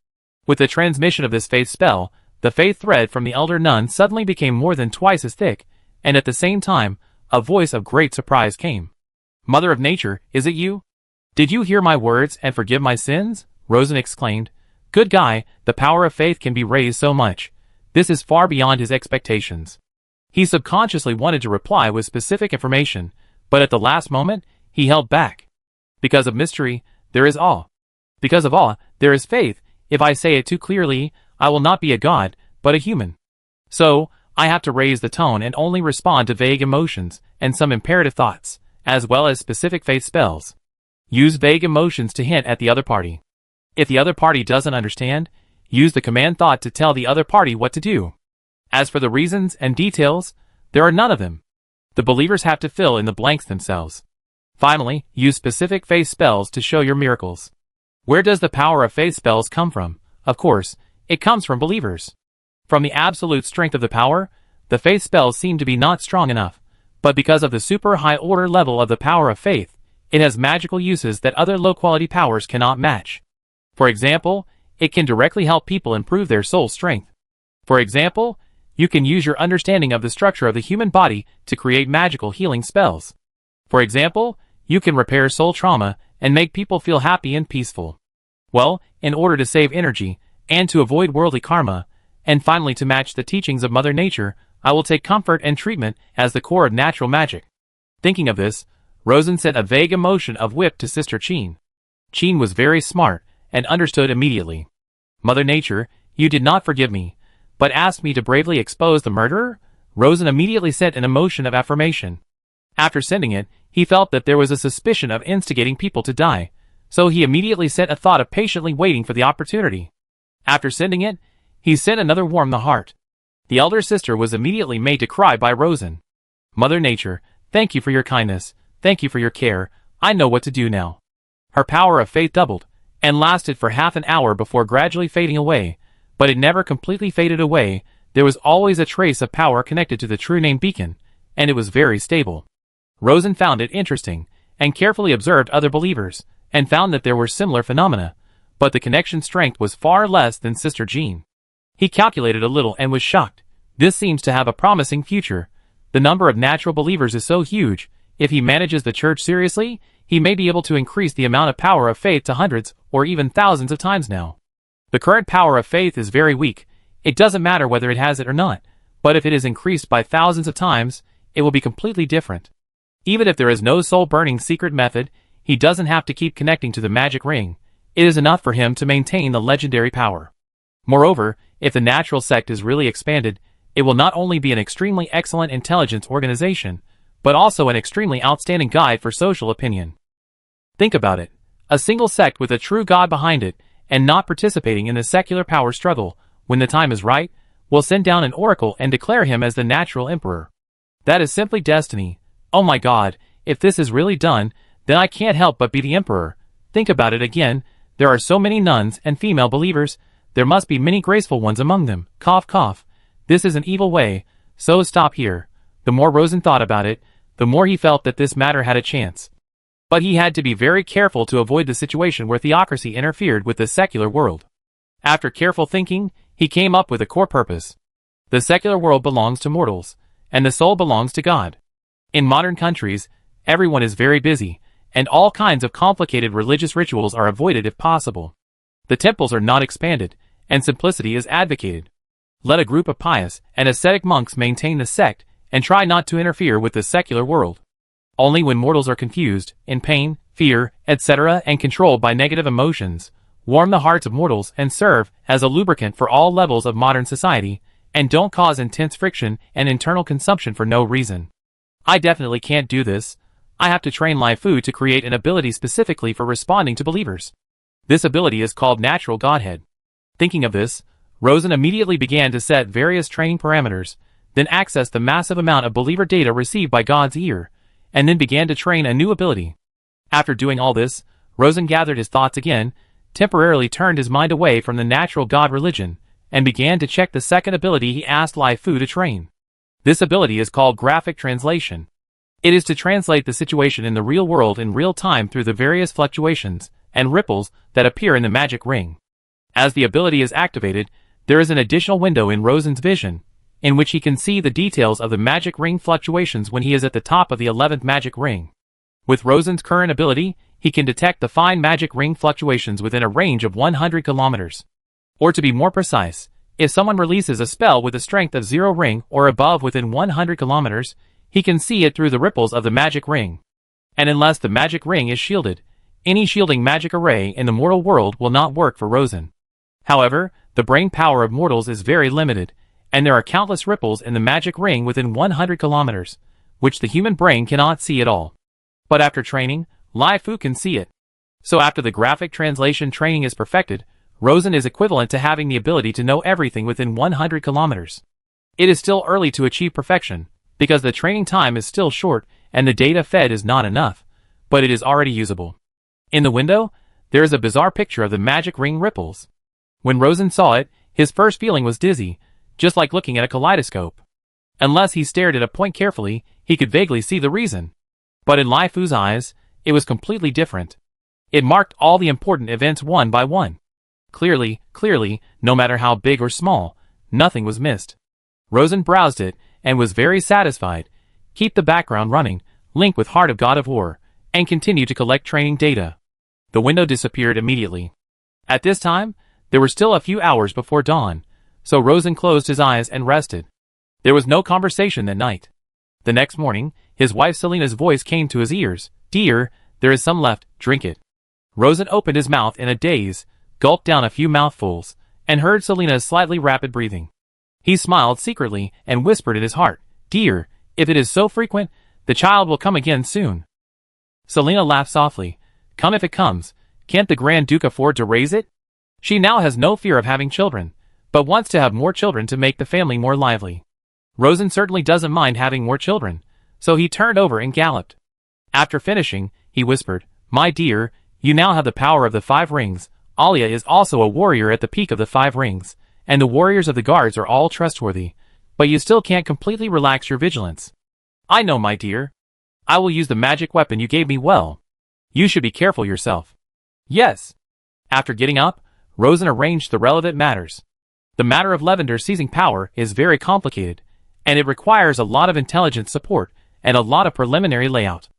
With the transmission of this faith spell, the faith thread from the elder nun suddenly became more than twice as thick, and at the same time, a voice of great surprise came. Mother of Nature, is it you? Did you hear my words and forgive my sins? Rosen exclaimed. Good guy, the power of faith can be raised so much. This is far beyond his expectations. He subconsciously wanted to reply with specific information, but at the last moment, he held back. Because of mystery, there is awe. Because of awe, there is faith. If I say it too clearly, I will not be a god, but a human. So, I have to raise the tone and only respond to vague emotions and some imperative thoughts, as well as specific faith spells. Use vague emotions to hint at the other party. If the other party doesn't understand, use the command thought to tell the other party what to do. As for the reasons and details, there are none of them. The believers have to fill in the blanks themselves. Finally, use specific faith spells to show your miracles. Where does the power of faith spells come from? Of course, it comes from believers. From the absolute strength of the power, the faith spells seem to be not strong enough, but because of the super high order level of the power of faith, it has magical uses that other low-quality powers cannot match. For example, it can directly help people improve their soul strength. For example, you can use your understanding of the structure of the human body to create magical healing spells. For example, you can repair soul trauma and make people feel happy and peaceful. Well, in order to save energy, and to avoid worldly karma, and finally to match the teachings of Mother Nature, I will take comfort and treatment as the core of natural magic. Thinking of this, Rosen sent a vague emotion of whip to Sister Cheen. Cheen was very smart, and understood immediately. Mother Nature, you did not forgive me, but asked me to bravely expose the murderer? Rosen immediately sent an emotion of affirmation. After sending it, he felt that there was a suspicion of instigating people to die, so he immediately sent a thought of patiently waiting for the opportunity. After sending it, he sent another warm the heart. The elder sister was immediately made to cry by Rosen. Mother Nature, thank you for your kindness, thank you for your care, I know what to do now. Her power of faith doubled, and lasted for half an hour before gradually fading away, but it never completely faded away. There was always a trace of power connected to the true name beacon, and it was very stable. Rosen found it interesting, and carefully observed other believers, and found that there were similar phenomena, but the connection strength was far less than Sister Jean. He calculated a little and was shocked. This seems to have a promising future. The number of natural believers is so huge, if he manages the church seriously, he may be able to increase the amount of power of faith to hundreds or even thousands of times now. The current power of faith is very weak. It doesn't matter whether it has it or not, but if it is increased by thousands of times, it will be completely different. Even if there is no soul-burning secret method, he doesn't have to keep connecting to the magic ring. It is enough for him to maintain the legendary power. Moreover, if the natural sect is really expanded, it will not only be an extremely excellent intelligence organization, but also an extremely outstanding guide for social opinion. Think about it. A single sect with a true God behind it, and not participating in the secular power struggle, when the time is right, will send down an oracle and declare him as the natural emperor. That is simply destiny. Oh my God, if this is really done, then I can't help but be the emperor. Think about it again, there are so many nuns and female believers, there must be many graceful ones among them. Cough cough. This is an evil way, so stop here. The more Rosen thought about it, the more he felt that this matter had a chance. But he had to be very careful to avoid the situation where theocracy interfered with the secular world. After careful thinking, he came up with a core purpose. The secular world belongs to mortals, and the soul belongs to God. In modern countries, everyone is very busy, and all kinds of complicated religious rituals are avoided if possible. The temples are not expanded, and simplicity is advocated. Let a group of pious and ascetic monks maintain the sect, and try not to interfere with the secular world. Only when mortals are confused, in pain, fear, etc., and controlled by negative emotions, warm the hearts of mortals and serve as a lubricant for all levels of modern society, and don't cause intense friction and internal consumption for no reason. I definitely can't do this. I have to train live food to create an ability specifically for responding to believers. This ability is called Natural Godhead. Thinking of this, Rosen immediately began to set various training parameters, then access the massive amount of believer data received by God's ear, and then began to train a new ability. After doing all this, Rosen gathered his thoughts again, temporarily turned his mind away from the natural God religion, and began to check the second ability he asked Live Fu to train. This ability is called Graphic Translation. It is to translate the situation in the real world in real time through the various fluctuations and ripples that appear in the magic ring. As the ability is activated, there is an additional window in Rosen's vision, in which he can see the details of the magic ring fluctuations when he is at the top of the 11th magic ring. With Rosen's current ability, he can detect the fine magic ring fluctuations within a range of 100 kilometers. Or to be more precise, if someone releases a spell with a strength of 0 ring or above within 100 kilometers, he can see it through the ripples of the magic ring. And unless the magic ring is shielded, any shielding magic array in the mortal world will not work for Rosen. However, the brain power of mortals is very limited, and there are countless ripples in the magic ring within 100 kilometers, which the human brain cannot see at all. But after training, Lai Fu can see it. So after the graphic translation training is perfected, Rosen is equivalent to having the ability to know everything within 100 kilometers. It is still early to achieve perfection, because the training time is still short and the data fed is not enough, but it is already usable. In the window, there is a bizarre picture of the magic ring ripples. When Rosen saw it, his first feeling was dizzy, just like looking at a kaleidoscope. Unless he stared at a point carefully, he could vaguely see the reason. But in Lai Fu's eyes, it was completely different. It marked all the important events one by one. Clearly, no matter how big or small, nothing was missed. Rosen browsed it, and was very satisfied. Keep the background running, link with Heart of God of War, and continue to collect training data. The window disappeared immediately. At this time, there were still a few hours before dawn, so Rosen closed his eyes and rested. There was no conversation that night. The next morning, his wife Selena's voice came to his ears. "Dear, there is some left, drink it." Rosen opened his mouth in a daze, gulped down a few mouthfuls, and heard Selena's slightly rapid breathing. He smiled secretly and whispered in his heart, "Dear, if it is so frequent, the child will come again soon." Selena laughed softly. "Come if it comes. Can't the Grand Duke afford to raise it?" She now has no fear of having children, but wants to have more children to make the family more lively. Rosen certainly doesn't mind having more children, so he turned over and galloped. After finishing, he whispered, "My dear, you now have the power of the 5 rings. Alia is also a warrior at the peak of the 5 rings, and the warriors of the guards are all trustworthy, but you still can't completely relax your vigilance." "I know, my dear. I will use the magic weapon you gave me well. You should be careful yourself." "Yes." After getting up, Rosen arranged the relevant matters. The matter of Lavender seizing power is very complicated, and it requires a lot of intelligence support and a lot of preliminary layout.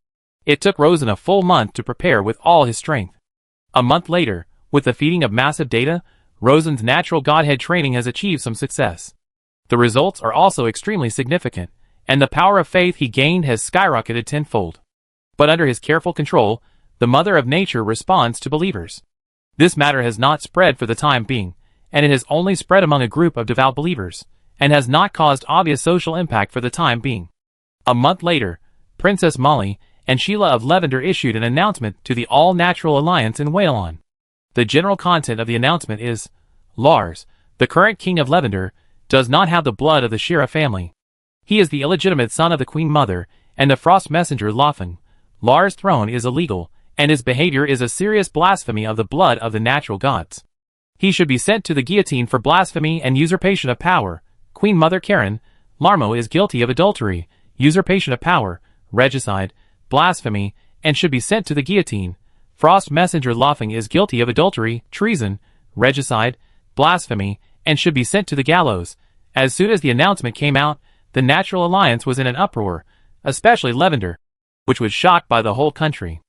It took Rosen a full month to prepare with all his strength. A month later, with the feeding of massive data, Rosen's natural godhead training has achieved some success. The results are also extremely significant, and the power of faith he gained has skyrocketed tenfold. But under his careful control, the Mother of Nature responds to believers. This matter has not spread for the time being, and it has only spread among a group of devout believers, and has not caused obvious social impact for the time being. A month later, Princess Molly and Sheila of Lavender issued an announcement to the All-Natural Alliance in Whalon. The general content of the announcement is, Lars, the current king of Lavender, does not have the blood of the Shira family. He is the illegitimate son of the Queen Mother and the Frost Messenger Lothing. Lars' throne is illegal, and his behavior is a serious blasphemy of the blood of the natural gods. He should be sent to the guillotine for blasphemy and usurpation of power. Queen Mother Karen, Larmo is guilty of adultery, usurpation of power, regicide, blasphemy, and should be sent to the guillotine. Frost Messenger Lothing is guilty of adultery, treason, regicide, blasphemy, and should be sent to the gallows. As soon as the announcement came out, the Natural Alliance was in an uproar, especially Lavender, which was shocked by the whole country.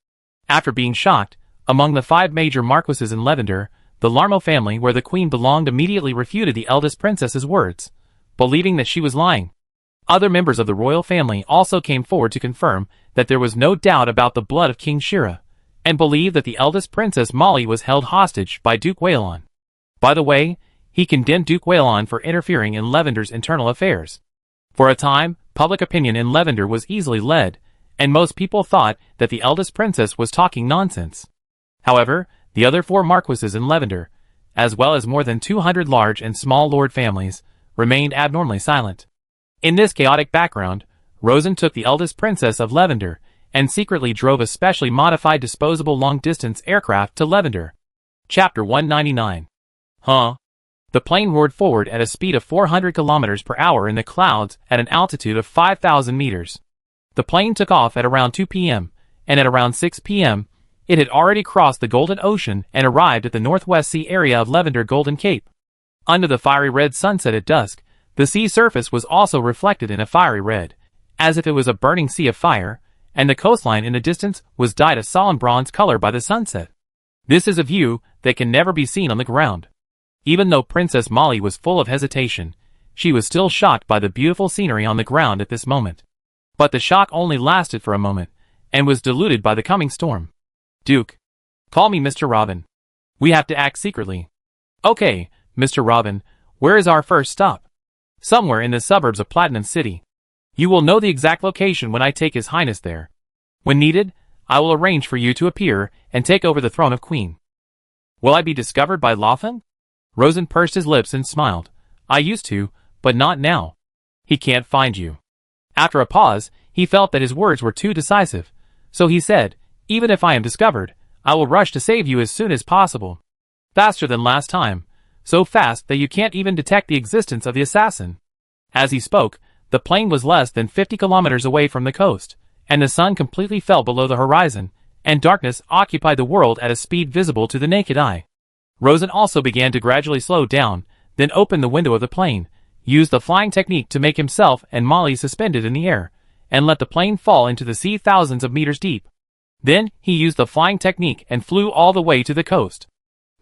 After being shocked, among the 5 major marquises in Lavender, the Larmo family where the queen belonged immediately refuted the eldest princess's words, believing that she was lying. Other members of the royal family also came forward to confirm that there was no doubt about the blood of King Shira, and believed that the eldest princess Molly was held hostage by Duke Whalon. By the way, he condemned Duke Whalon for interfering in Lavender's internal affairs. For a time, public opinion in Lavender was easily led, and most people thought that the eldest princess was talking nonsense. However, the other 4 marquises in Lavender, as well as more than 200 large and small lord families, remained abnormally silent. In this chaotic background, Rosen took the eldest princess of Lavender, and secretly drove a specially modified disposable long-distance aircraft to Lavender. Chapter 199. Huh? The plane roared forward at a speed of 400 kilometers per hour in the clouds at an altitude of 5,000 meters. The plane took off at around 2 p.m., and at around 6 p.m., it had already crossed the Golden Ocean and arrived at the Northwest Sea area of Lavender Golden Cape. Under the fiery red sunset at dusk, the sea surface was also reflected in a fiery red, as if it was a burning sea of fire, and the coastline in the distance was dyed a solemn bronze color by the sunset. This is a view that can never be seen on the ground. Even though Princess Molly was full of hesitation, she was still shocked by the beautiful scenery on the ground at this moment. But the shock only lasted for a moment, and was diluted by the coming storm. Duke. Call me Mr. Robin. We have to act secretly. Okay, Mr. Robin, where is our first stop? Somewhere in the suburbs of Platinum City. You will know the exact location when I take His Highness there. When needed, I will arrange for you to appear and take over the throne of Queen. Will I be discovered by Lawton? Rosen pursed his lips and smiled. I used to, but not now. He can't find you. After a pause, he felt that his words were too decisive, so he said, even if I am discovered, I will rush to save you as soon as possible. Faster than last time, so fast that you can't even detect the existence of the assassin. As he spoke, the plane was less than 50 kilometers away from the coast, and the sun completely fell below the horizon, and darkness occupied the world at a speed visible to the naked eye. Rosen also began to gradually slow down, then opened the window of the plane, used the flying technique to make himself and Molly suspended in the air, and let the plane fall into the sea thousands of meters deep. Then, he used the flying technique and flew all the way to the coast.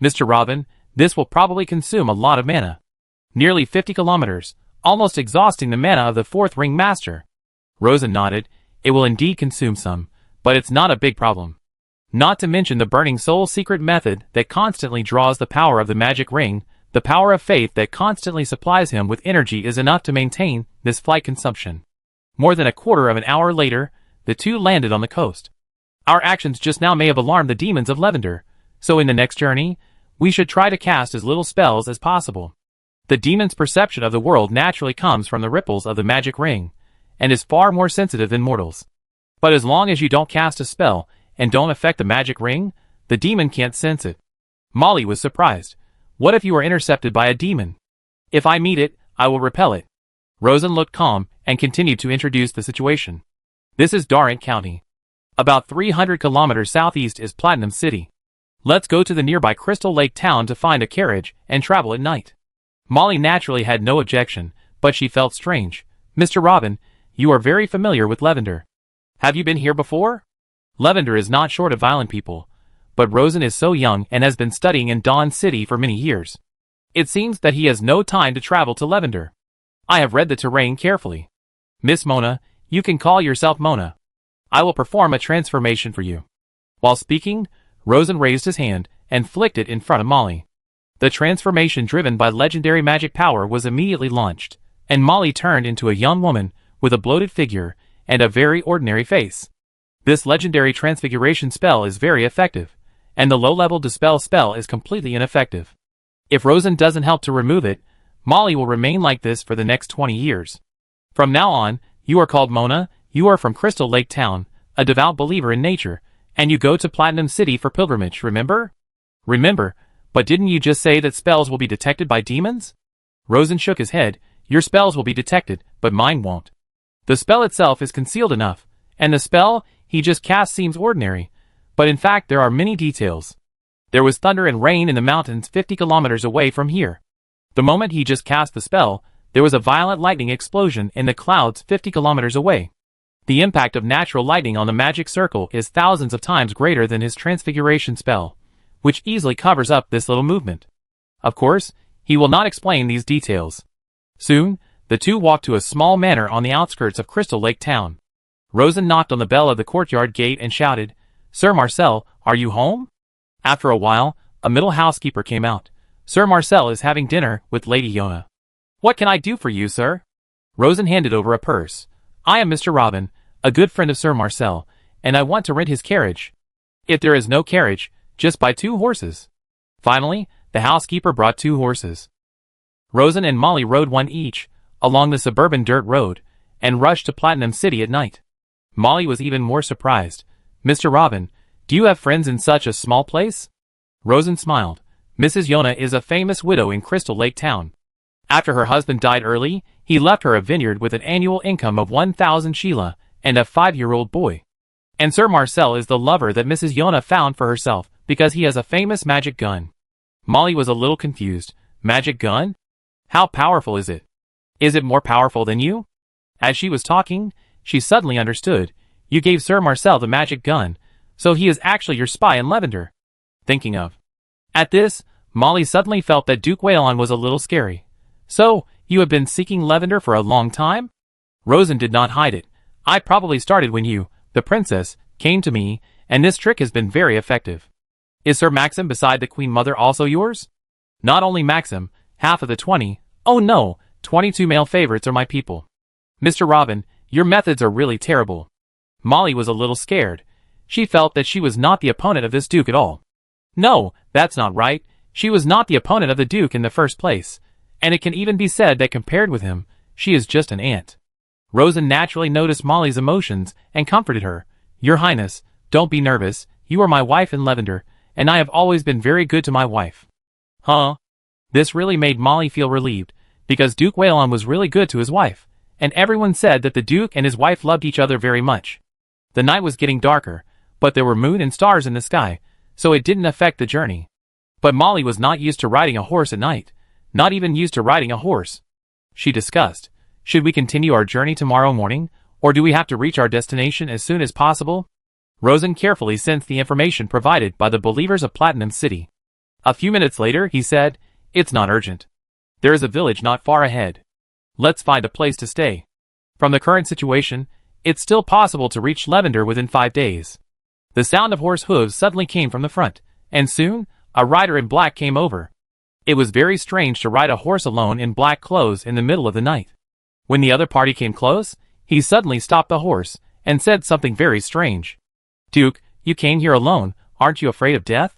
Mr. Robin, this will probably consume a lot of mana. Nearly 50 kilometers, almost exhausting the mana of the fourth ring master. Rosen nodded. It will indeed consume some, but it's not a big problem. Not to mention the burning soul secret method that constantly draws the power of the magic ring. The power of faith that constantly supplies him with energy is enough to maintain this flight consumption. More than a quarter of an hour later, the two landed on the coast. Our actions just now may have alarmed the demons of Lavender, so in the next journey, we should try to cast as little spells as possible. The demon's perception of the world naturally comes from the ripples of the magic ring, and is far more sensitive than mortals. But as long as you don't cast a spell, and don't affect the magic ring, the demon can't sense it. Molly was surprised. What if you are intercepted by a demon? If I meet it, I will repel it. Rosen looked calm, and continued to introduce the situation. This is Darrant County. About 300 kilometers southeast is Platinum City. Let's go to the nearby Crystal Lake town to find a carriage, and travel at night. Molly naturally had no objection, but she felt strange. Mr. Robin, you are very familiar with Lavender. Have you been here before? Lavender is not short of violent people, but Rosen is so young and has been studying in Dawn City for many years. It seems that he has no time to travel to Lavender. I have read the terrain carefully. Miss Mona, you can call yourself Mona. I will perform a transformation for you. While speaking, Rosen raised his hand and flicked it in front of Molly. The transformation driven by legendary magic power was immediately launched, and Molly turned into a young woman with a bloated figure and a very ordinary face. This legendary transfiguration spell is very effective, and the low-level dispel spell is completely ineffective. If Rosen doesn't help to remove it, Molly will remain like this for the next 20 years. From now on, you are called Mona, you are from Crystal Lake Town, a devout believer in nature, and you go to Platinum City for pilgrimage, remember? Remember, but didn't you just say that spells will be detected by demons? Rosen shook his head. Your spells will be detected, but mine won't. The spell itself is concealed enough, and the spell he just cast seems ordinary, but in fact there are many details. There was thunder and rain in the mountains 50 kilometers away from here. The moment he just cast the spell, there was a violent lightning explosion in the clouds 50 kilometers away. The impact of natural lightning on the magic circle is thousands of times greater than his transfiguration spell, which easily covers up this little movement. Of course, he will not explain these details. Soon, the two walked to a small manor on the outskirts of Crystal Lake Town. Rosen knocked on the bell of the courtyard gate and shouted, Sir Marcel, are you home? After a while, a middle housekeeper came out. Sir Marcel is having dinner with Lady Yona. What can I do for you, sir? Rosen handed over a purse. I am Mr. Robin, a good friend of Sir Marcel, and I want to rent his carriage. If there is no carriage, just buy 2 horses. Finally, the housekeeper brought 2 horses. Rosen and Molly rode one each, along the suburban dirt road, and rushed to Platinum City at night. Molly was even more surprised. Mr. Robin, do you have friends in such a small place? Rosen smiled. Mrs. Yona is a famous widow in Crystal Lake Town. After her husband died early, he left her a vineyard with an annual income of 1,000 Sheila and a 5-year-old boy. And Sir Marcel is the lover that Mrs. Yona found for herself because he has a famous magic gun. Molly was a little confused. Magic gun? How powerful is it? Is it more powerful than you? As she was talking, she suddenly understood. You gave Sir Marcel the magic gun, so he is actually your spy in Lavender. Thinking of. At this, Molly suddenly felt that Duke Waylon was a little scary. So, you have been seeking Lavender for a long time? Rosen did not hide it. I probably started when you, the princess, came to me, and this trick has been very effective. Is Sir Maxim beside the Queen Mother also yours? Not only Maxim, half of the 20, oh no, 22 male favorites are my people. Mr. Robin, your methods are really terrible. Molly was a little scared. She felt that she was not the opponent of this Duke at all. No, that's not right. She was not the opponent of the Duke in the first place, and it can even be said that compared with him, she is just an ant. Rosen naturally noticed Molly's emotions and comforted her. Your Highness, don't be nervous. You are my wife in Lavender, and I have always been very good to my wife. Huh? This really made Molly feel relieved, because Duke Waylon was really good to his wife, and everyone said that the Duke and his wife loved each other very much. The night was getting darker, but there were moon and stars in the sky, so it didn't affect the journey. But Molly was not used to riding a horse at night, not even used to riding a horse. She discussed, should we continue our journey tomorrow morning, or do we have to reach our destination as soon as possible? Rosen carefully sensed the information provided by the believers of Platinum City. A few minutes later, he said, it's not urgent. There is a village not far ahead. Let's find a place to stay. From the current situation, it's still possible to reach Lavender within 5 days. The sound of horse hooves suddenly came from the front, and soon, a rider in black came over. It was very strange to ride a horse alone in black clothes in the middle of the night. When the other party came close, he suddenly stopped the horse and said something very strange. Duke, you came here alone, aren't you afraid of death?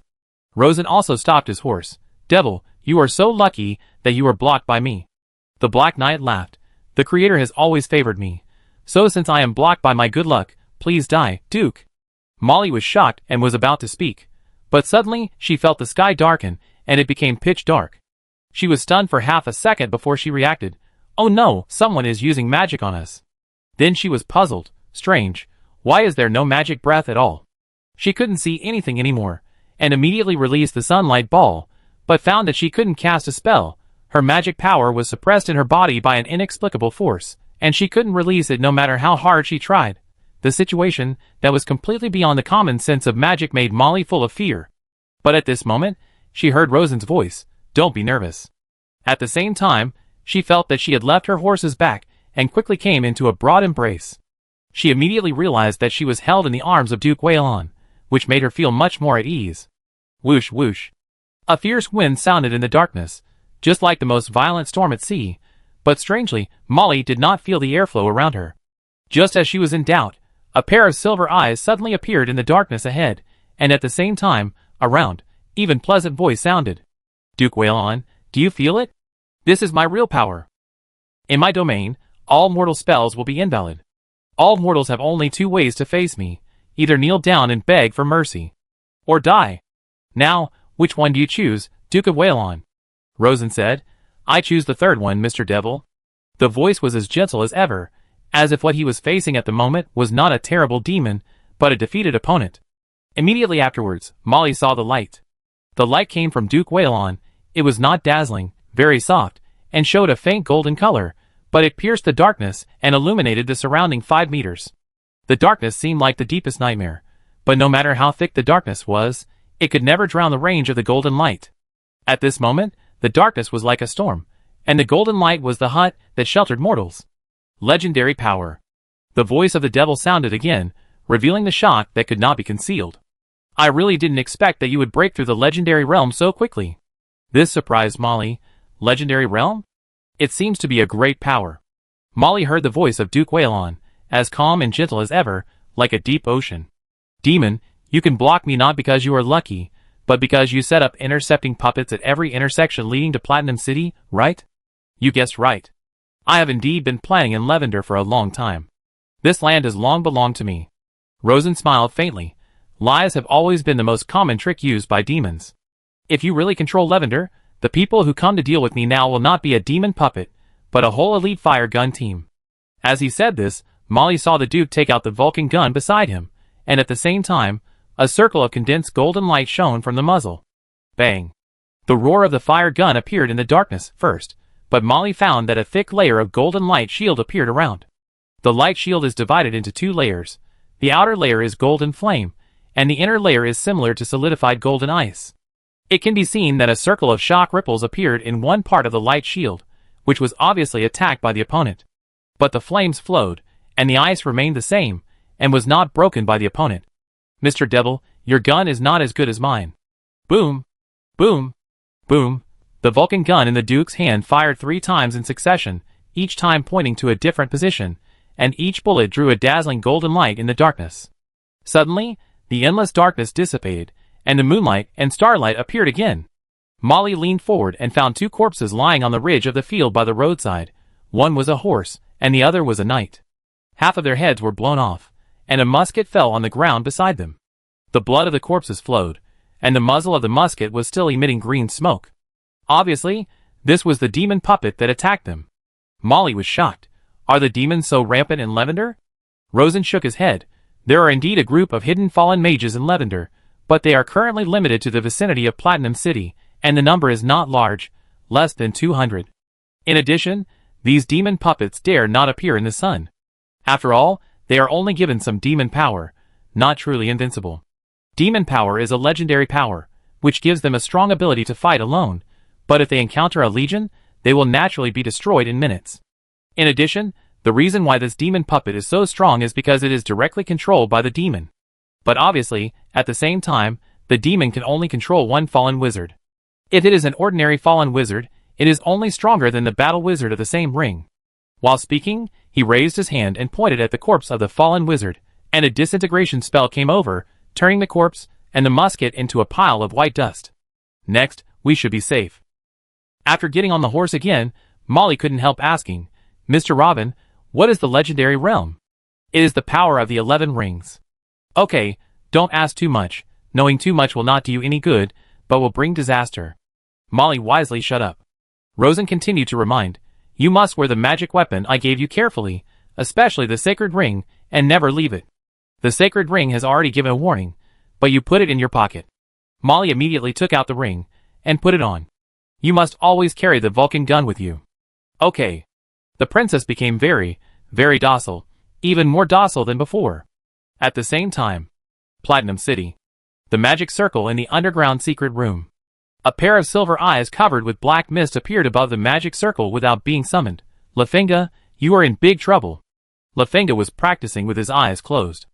Rosen also stopped his horse. Devil, you are so lucky that you were blocked by me. The Black Knight laughed. The Creator has always favored me. So since I am blocked by my good luck, please die, Duke. Molly was shocked and was about to speak. But suddenly, she felt the sky darken, and it became pitch dark. She was stunned for half a second before she reacted. Oh no, someone is using magic on us. Then she was puzzled. Strange. Why is there no magic breath at all? She couldn't see anything anymore, and immediately released the sunlight ball, but found that she couldn't cast a spell. Her magic power was suppressed in her body by an inexplicable force, and she couldn't release it no matter how hard she tried. The situation, that was completely beyond the common sense of magic, made Molly full of fear. But at this moment, she heard Rosen's voice. Don't be nervous. At the same time, she felt that she had left her horse's back, and quickly came into a broad embrace. She immediately realized that she was held in the arms of Duke Waylon, which made her feel much more at ease. Whoosh whoosh. A fierce wind sounded in the darkness, just like the most violent storm at sea, but strangely, Molly did not feel the airflow around her. Just as she was in doubt, a pair of silver eyes suddenly appeared in the darkness ahead, and at the same time, a round, even pleasant voice sounded. Duke Waylon, do you feel it? This is my real power. In my domain, all mortal spells will be invalid. All mortals have only 2 ways to face me, either kneel down and beg for mercy, or die. Now, which one do you choose, Duke of Waylon? Rosen said, I choose the third one, Mr. Devil. The voice was as gentle as ever, as if what he was facing at the moment was not a terrible demon, but a defeated opponent. Immediately afterwards, Molly saw the light. The light came from Duke Waylon. It was not dazzling, very soft, and showed a faint golden color, but it pierced the darkness and illuminated the surrounding 5 meters. The darkness seemed like the deepest nightmare, but no matter how thick the darkness was, it could never drown the range of the golden light. At this moment, the darkness was like a storm, and the golden light was the hut that sheltered mortals. Legendary power. The voice of the devil sounded again, revealing the shock that could not be concealed. I really didn't expect that you would break through the legendary realm so quickly. This surprised Molly. Legendary realm? It seems to be a great power. Molly heard the voice of Duke Waylon, as calm and gentle as ever, like a deep ocean. Demon, you can block me not because you are lucky, but because you set up intercepting puppets at every intersection leading to Platinum City, right? You guessed right. I have indeed been planning in Lavender for a long time. This land has long belonged to me. Rosen smiled faintly. Lies have always been the most common trick used by demons. If you really control Lavender, the people who come to deal with me now will not be a demon puppet, but a whole elite fire gun team. As he said this, Molly saw the Duke take out the Vulcan gun beside him, and at the same time, a circle of condensed golden light shone from the muzzle. Bang! The roar of the fire gun appeared in the darkness first, but Molly found that a thick layer of golden light shield appeared around. The light shield is divided into 2 layers. The outer layer is golden flame, and the inner layer is similar to solidified golden ice. It can be seen that a circle of shock ripples appeared in one part of the light shield, which was obviously attacked by the opponent. But the flames flowed, and the ice remained the same, and was not broken by the opponent. Mr. Devil, your gun is not as good as mine. Boom! Boom! Boom! The Vulcan gun in the Duke's hand fired 3 times in succession, each time pointing to a different position, and each bullet drew a dazzling golden light in the darkness. Suddenly, the endless darkness dissipated, and the moonlight and starlight appeared again. Molly leaned forward and found 2 corpses lying on the ridge of the field by the roadside. One was a horse, and the other was a knight. Half of their heads were blown off, and a musket fell on the ground beside them. The blood of the corpses flowed, and the muzzle of the musket was still emitting green smoke. Obviously, this was the demon puppet that attacked them. Molly was shocked. Are the demons so rampant in Lavender? Rosen shook his head. There are indeed a group of hidden fallen mages in Lavender, but they are currently limited to the vicinity of Platinum City, and the number is not large, less than 200. In addition, these demon puppets dare not appear in the sun. After all, they are only given some demon power, not truly invincible. Demon power is a legendary power, which gives them a strong ability to fight alone, but if they encounter a legion, they will naturally be destroyed in minutes. In addition, the reason why this demon puppet is so strong is because it is directly controlled by the demon. But obviously, at the same time, the demon can only control one fallen wizard. If it is an ordinary fallen wizard, it is only stronger than the battle wizard of the same ring. While speaking, he raised his hand and pointed at the corpse of the fallen wizard, and a disintegration spell came over, turning the corpse and the musket into a pile of white dust. Next, we should be safe. After getting on the horse again, Molly couldn't help asking, Mr. Robin, what is the legendary realm? It is the power of the 11 rings. Okay, don't ask too much. Knowing too much will not do you any good, but will bring disaster. Molly wisely shut up. Rosen continued to remind, you must wear the magic weapon I gave you carefully, especially the sacred ring, and never leave it. The sacred ring has already given a warning, but you put it in your pocket. Molly immediately took out the ring, and put it on. You must always carry the Vulcan gun with you. Okay. The princess became very, very docile, even more docile than before. At the same time, Platinum City. The magic circle in the underground secret room. A pair of silver eyes covered with black mist appeared above the magic circle without being summoned. Lafinga, you are in big trouble. Lafinga was practicing with his eyes closed.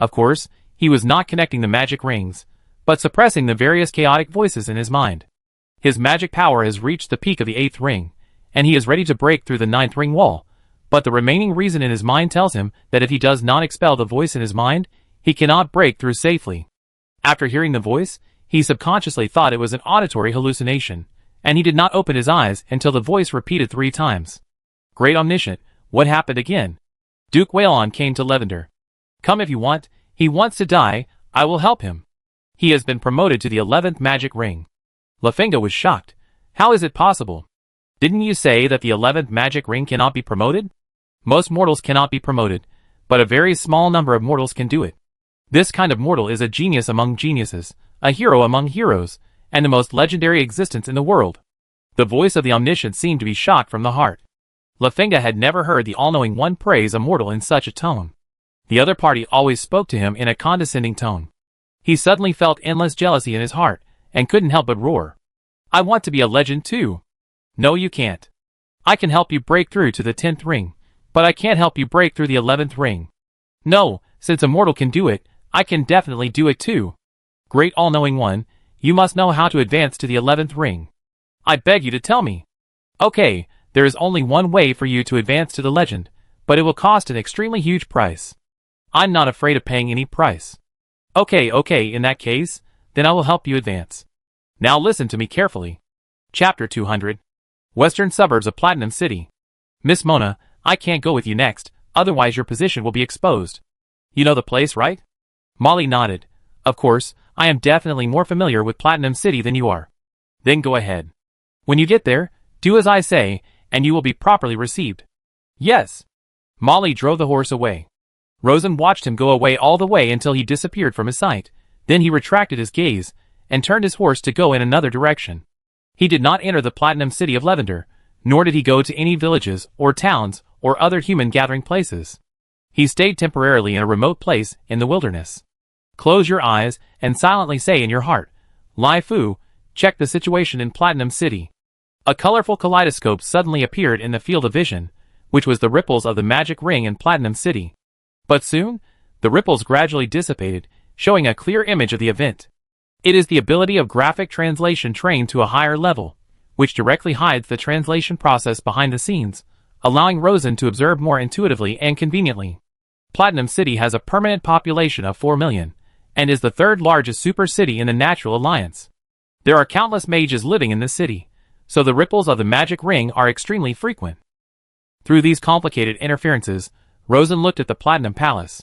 Of course, he was not connecting the magic rings, but suppressing the various chaotic voices in his mind. His magic power has reached the peak of the 8th ring, and he is ready to break through the 9th ring wall, but the remaining reason in his mind tells him that if he does not expel the voice in his mind, he cannot break through safely. After hearing the voice, he subconsciously thought it was an auditory hallucination, and he did not open his eyes until the voice repeated 3 times. Great Omniscient, what happened again? Duke Whalon came to Lavender. Come if you want, he wants to die, I will help him. He has been promoted to the 11th magic ring. Lafinga was shocked. How is it possible? Didn't you say that the 11th magic ring cannot be promoted? Most mortals cannot be promoted, but a very small number of mortals can do it. This kind of mortal is a genius among geniuses, a hero among heroes, and the most legendary existence in the world. The voice of the Omniscient seemed to be shocked from the heart. Lafinga had never heard the all-knowing one praise a mortal in such a tone. The other party always spoke to him in a condescending tone. He suddenly felt endless jealousy in his heart, and couldn't help but roar. I want to be a legend too. No, you can't. I can help you break through to the 10th ring, but I can't help you break through the 11th ring. No, since a mortal can do it, I can definitely do it too. Great all-knowing one, you must know how to advance to the 11th ring. I beg you to tell me. Okay, there is only one way for you to advance to the legend, but it will cost an extremely huge price. I'm not afraid of paying any price. Okay, in that case, then I will help you advance. Now listen to me carefully. Chapter 200. Western Suburbs of Platinum City. Miss Mona, I can't go with you next, otherwise your position will be exposed. You know the place, right? Molly nodded. Of course, I am definitely more familiar with Platinum City than you are. Then go ahead. When you get there, do as I say, and you will be properly received. Yes. Molly drove the horse away. Rosen watched him go away all the way until he disappeared from his sight. Then he retracted his gaze, and turned his horse to go in another direction. He did not enter the Platinum City of Lavender, nor did he go to any villages, or towns, or other human gathering places. He stayed temporarily in a remote place in the wilderness. Close your eyes, and silently say in your heart, Lai Fu, check the situation in Platinum City. A colorful kaleidoscope suddenly appeared in the field of vision, which was the ripples of the magic ring in Platinum City. But soon, the ripples gradually dissipated, showing a clear image of the event. It is the ability of graphic translation trained to a higher level, which directly hides the translation process behind the scenes, allowing Rosen to observe more intuitively and conveniently. Platinum City has a permanent population of 4 million, and is the third largest super city in the Natural Alliance. There are countless mages living in this city, so the ripples of the magic ring are extremely frequent. Through these complicated interferences, Rosen looked at the Platinum Palace.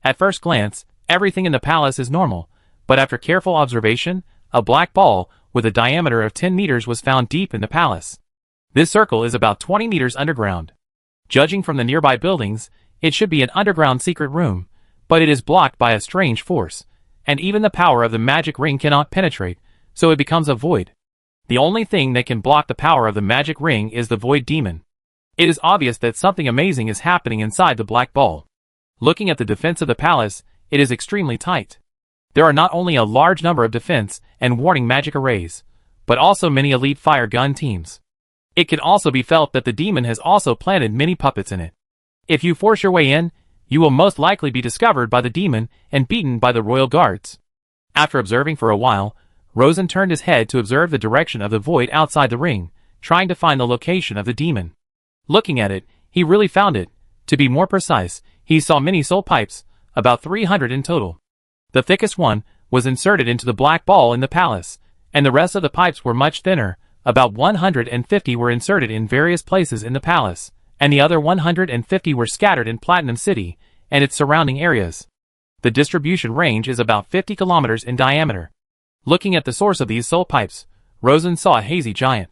At first glance, everything in the palace is normal, but after careful observation, a black ball with a diameter of 10 meters was found deep in the palace. This circle is about 20 meters underground. Judging from the nearby buildings, it should be an underground secret room, but it is blocked by a strange force, and even the power of the magic ring cannot penetrate, so it becomes a void. The only thing that can block the power of the magic ring is the void demon. It is obvious that something amazing is happening inside the black ball. Looking at the defense of the palace, it is extremely tight. There are not only a large number of defense and warning magic arrays, but also many elite fire gun teams. It can also be felt that the demon has also planted many puppets in it. If you force your way in, you will most likely be discovered by the demon and beaten by the royal guards. After observing for a while, Rosen turned his head to observe the direction of the void outside the ring, trying to find the location of the demon. Looking at it, he really found it. To be more precise, he saw many soul pipes, about 300 in total. The thickest one was inserted into the black ball in the palace, and the rest of the pipes were much thinner. About 150 were inserted in various places in the palace, and the other 150 were scattered in Platinum City and its surrounding areas. The distribution range is about 50 kilometers in diameter. Looking at the source of these soul pipes, Rosen saw a hazy giant.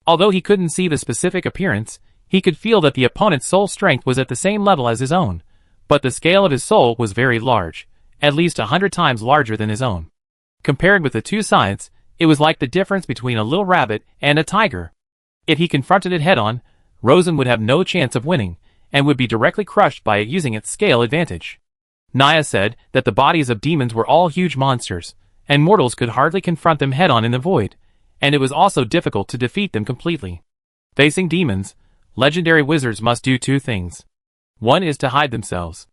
Although he couldn't see the specific appearance, he could feel that the opponent's soul strength was at the same level as his own, but the scale of his soul was very large, at least 100 times larger than his own. Compared with the two sides, it was like the difference between a little rabbit and a tiger. If he confronted it head-on, Rosen would have no chance of winning, and would be directly crushed by it using its scale advantage. Naya said that the bodies of demons were all huge monsters, and mortals could hardly confront them head-on in the void, and it was also difficult to defeat them completely. Facing demons, legendary wizards must do two things. One is to hide themselves.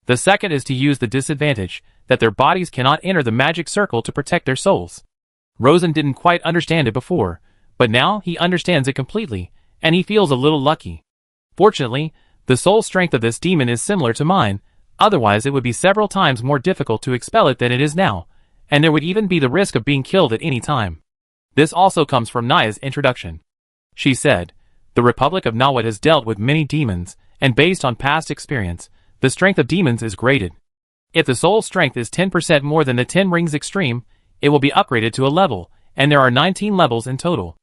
The second is to use the disadvantage that their bodies cannot enter the magic circle to protect their souls. Rosen didn't quite understand it before, but now he understands it completely, and he feels a little lucky. Fortunately, the soul strength of this demon is similar to mine, otherwise it would be several times more difficult to expel it than it is now, and there would even be the risk of being killed at any time. This also comes from Naya's introduction. She said, "The Republic of Nawat has dealt with many demons, and based on past experience, the strength of demons is graded. If the soul strength is 10% more than the 10 rings extreme, it will be upgraded to a level, and there are 19 levels in total.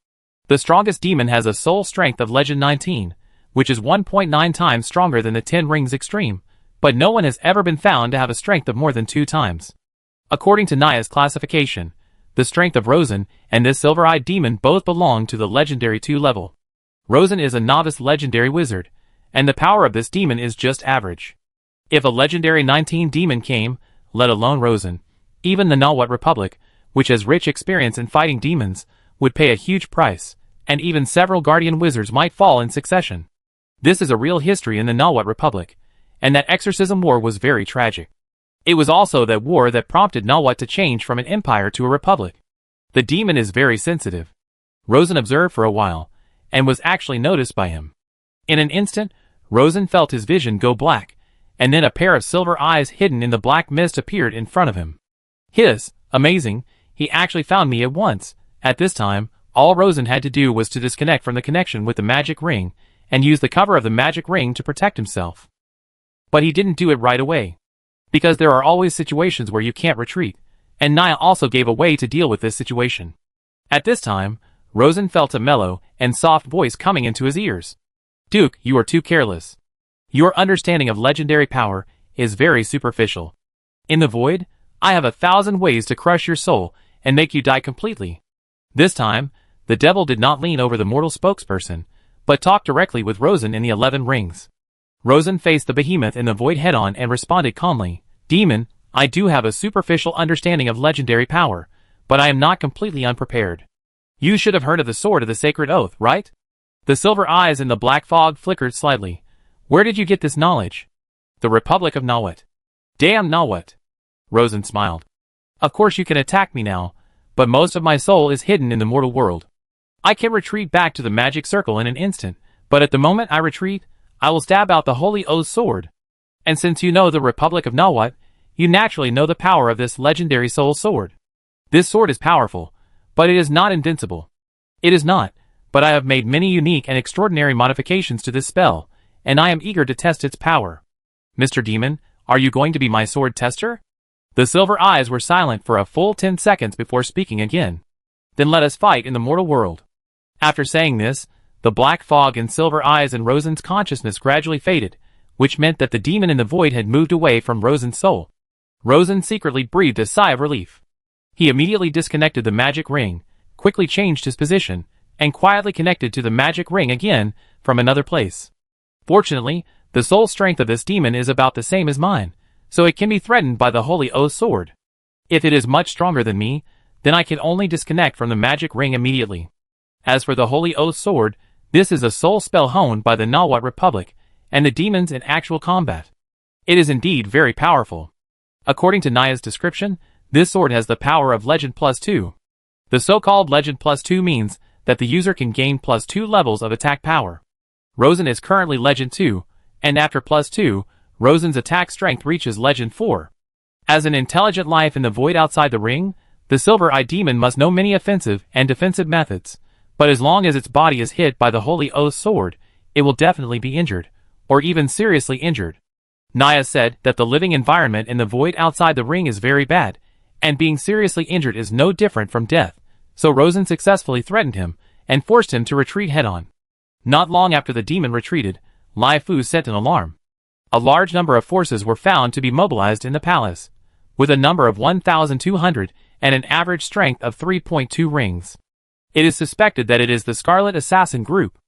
The strongest demon has a soul strength of Legend 19, which is 1.9 times stronger than the 10 rings extreme, but no one has ever been found to have a strength of more than 2 times. According to Naya's classification, the strength of Rosen and this silver-eyed demon both belong to the legendary 2 level. Rosen is a novice legendary wizard, and the power of this demon is just average. If a legendary 19 demon came, let alone Rosen, even the Nawat Republic, which has rich experience in fighting demons, would pay a huge price, and even several guardian wizards might fall in succession. This is a real history in the Nawat Republic, and that exorcism war was very tragic. It was also that war that prompted Nawat to change from an empire to a republic. The demon is very sensitive. Rosen observed for a while, and was actually noticed by him. In an instant, Rosen felt his vision go black, and then a pair of silver eyes hidden in the black mist appeared in front of him. Amazing, he actually found me at once. At this time, all Rosen had to do was to disconnect from the connection with the magic ring, and use the cover of the magic ring to protect himself. But he didn't do it right away. Because there are always situations where you can't retreat, and Naya also gave a way to deal with this situation. At this time, Rosen felt a mellow and soft voice coming into his ears. "Duke, you are too careless. Your understanding of legendary power is very superficial. In the void, I have 1,000 ways to crush your soul and make you die completely." This time, the devil did not lean over the mortal spokesperson, but talked directly with Rosen in the 11 rings. Rosen faced the behemoth in the void head-on and responded calmly, "Demon, I do have a superficial understanding of legendary power, but I am not completely unprepared. You should have heard of the Sword of the Sacred Oath, right?" The silver eyes in the black fog flickered slightly. "Where did you get this knowledge?" "The Republic of Nawat." "Damn Nawat." Rosen smiled. "Of course you can attack me now, but most of my soul is hidden in the mortal world. I can retreat back to the magic circle in an instant, but at the moment I retreat, I will stab out the Holy O's sword. And since you know the Republic of Nawat, you naturally know the power of this legendary soul sword. This sword is powerful, but it is not invincible. It is not, but I have made many unique and extraordinary modifications to this spell, and I am eager to test its power. Mr. Demon, are you going to be my sword tester? The silver eyes were silent for a full 10 seconds before speaking again. Then let us fight in the mortal world. After saying this, the black fog in silver eyes and Rosen's consciousness gradually faded, which meant that the demon in the void had moved away from Rosen's soul. Rosen secretly breathed a sigh of relief. He immediately disconnected the magic ring, quickly changed his position, and quietly connected to the magic ring again from another place. Fortunately, the soul strength of this demon is about the same as mine, so it can be threatened by the Holy O's sword. If it is much stronger than me, then I can only disconnect from the magic ring immediately. As for the Holy O's sword, this is a soul spell honed by the Nawat Republic and the demons in actual combat. It is indeed very powerful. According to Naya's description, this sword has the power of Legend +2. The so-called Legend +2 means that the user can gain +2 levels of attack power. Rosen is currently Legend 2, and after +2, Rosen's attack strength reaches Legend 4. As an intelligent life in the void outside the ring, the silver-eyed demon must know many offensive and defensive methods, but as long as its body is hit by the Holy O's sword, it will definitely be injured, or even seriously injured. Naya said that the living environment in the void outside the ring is very bad, and being seriously injured is no different from death, so Rosen successfully threatened him and forced him to retreat head-on. Not long after the demon retreated, Lai Fu sent an alarm. A large number of forces were found to be mobilized in the palace, with a number of 1,200 and an average strength of 3.2 rings. It is suspected that it is the Scarlet Assassin Group.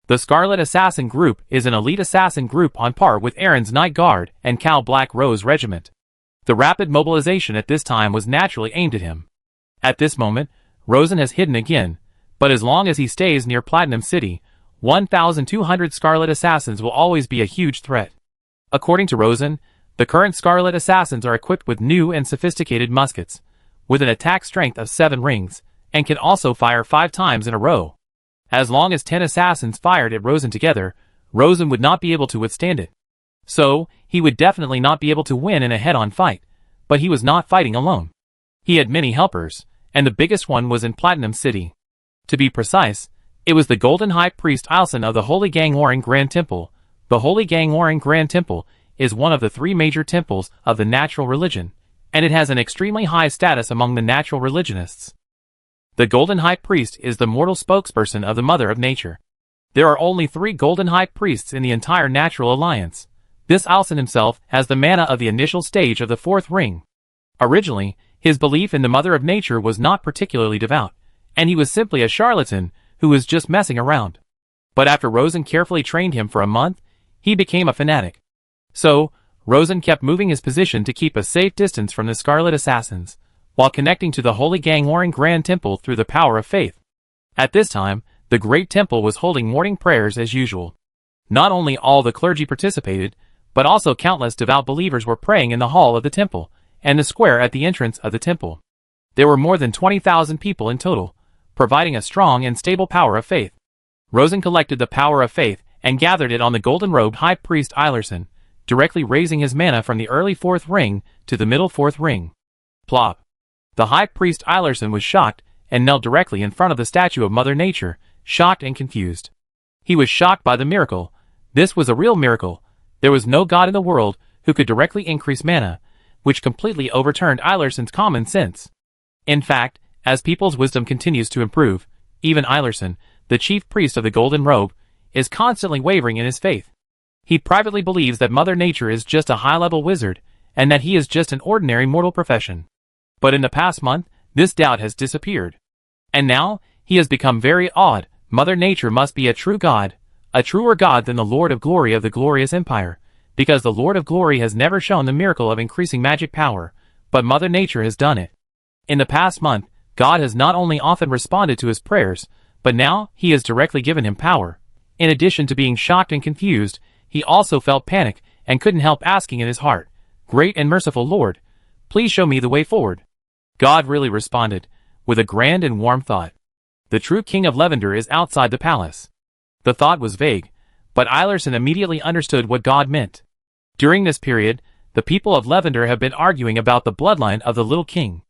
The Scarlet Assassin Group is an elite assassin group on par with Aaron's Night Guard and Cal Black Rose Regiment. The rapid mobilization at this time was naturally aimed at him. At this moment, Rosen has hidden again, but as long as he stays near Platinum City, 1,200 Scarlet Assassins will always be a huge threat. According to Rosen, the current Scarlet Assassins are equipped with new and sophisticated muskets, with an attack strength of 7 rings, and can also fire 5 times in a row. As long as 10 assassins fired at Rosen together, Rosen would not be able to withstand it. So, he would definitely not be able to win in a head-on fight, but he was not fighting alone. He had many helpers, and the biggest one was in Platinum City. To be precise, it was the Golden High Priest Ilson of the Holy Gangwaring Grand Temple. The Holy Gangwaring Grand Temple is one of the 3 major temples of the natural religion, and it has an extremely high status among the natural religionists. The Golden High Priest is the mortal spokesperson of the Mother of Nature. There are only 3 Golden High Priests in the entire Natural Alliance. This Ilson himself has the mana of the initial stage of the 4th ring. Originally, his belief in the Mother of Nature was not particularly devout, and he was simply a charlatan who was just messing around. But after Rosen carefully trained him for a month, he became a fanatic. So, Rosen kept moving his position to keep a safe distance from the Scarlet Assassins, while connecting to the Holy Gangwaring Grand Temple through the power of faith. At this time, the Great Temple was holding morning prayers as usual. Not only all the clergy participated, but also countless devout believers were praying in the hall of the temple, and the square at the entrance of the temple. There were more than 20,000 people in total, providing a strong and stable power of faith. Rosen collected the power of faith and gathered it on the golden-robed High Priest Ilerson, directly raising his mana from the early 4th ring to the middle 4th ring. Plop. The High Priest Ilerson was shocked and knelt directly in front of the statue of Mother Nature, shocked and confused. He was shocked by the miracle. This was a real miracle. There was no god in the world who could directly increase mana, which completely overturned Ilerson's common sense. In fact, as people's wisdom continues to improve, even Ilerson, the chief priest of the Golden Robe, is constantly wavering in his faith. He privately believes that Mother Nature is just a high-level wizard, and that he is just an ordinary mortal profession. But in the past month, this doubt has disappeared. And now, he has become very awed. Mother Nature must be a true god, a truer god than the Lord of Glory of the Glorious Empire, because the Lord of Glory has never shown the miracle of increasing magic power, but Mother Nature has done it. In the past month, God has not only often responded to his prayers, but now he has directly given him power. In addition to being shocked and confused, he also felt panic and couldn't help asking in his heart, "Great and merciful Lord, please show me the way forward." God really responded, with a grand and warm thought. The true king of Lavender is outside the palace. The thought was vague, but Eilerson immediately understood what God meant. During this period, the people of Lavender have been arguing about the bloodline of the little king.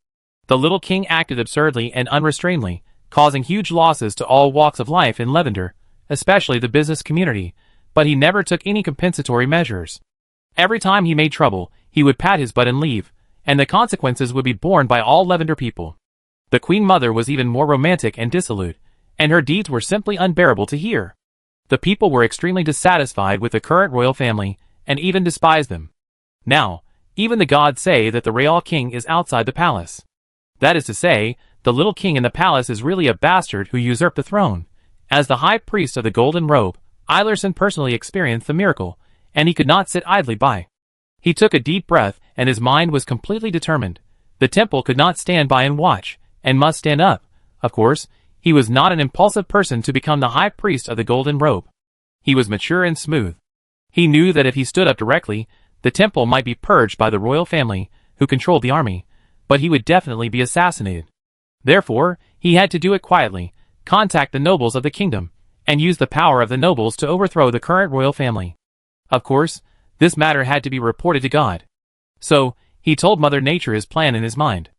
The little king acted absurdly and unrestrainedly, causing huge losses to all walks of life in Lavender, especially the business community, but he never took any compensatory measures. Every time he made trouble, he would pat his butt and leave, and the consequences would be borne by all Lavender people. The Queen Mother was even more romantic and dissolute, and her deeds were simply unbearable to hear. The people were extremely dissatisfied with the current royal family, and even despised them. Now, even the gods say that the real king is outside the palace. That is to say, the little king in the palace is really a bastard who usurped the throne. As the high priest of the golden robe, Eilerson personally experienced the miracle, and he could not sit idly by. He took a deep breath, and his mind was completely determined. The temple could not stand by and watch, and must stand up. Of course, he was not an impulsive person to become the high priest of the golden robe. He was mature and smooth. He knew that if he stood up directly, the temple might be purged by the royal family, who controlled the army, but he would definitely be assassinated. Therefore, he had to do it quietly, contact the nobles of the kingdom, and use the power of the nobles to overthrow the current royal family. Of course, this matter had to be reported to God. So, he told Mother Nature his plan in his mind.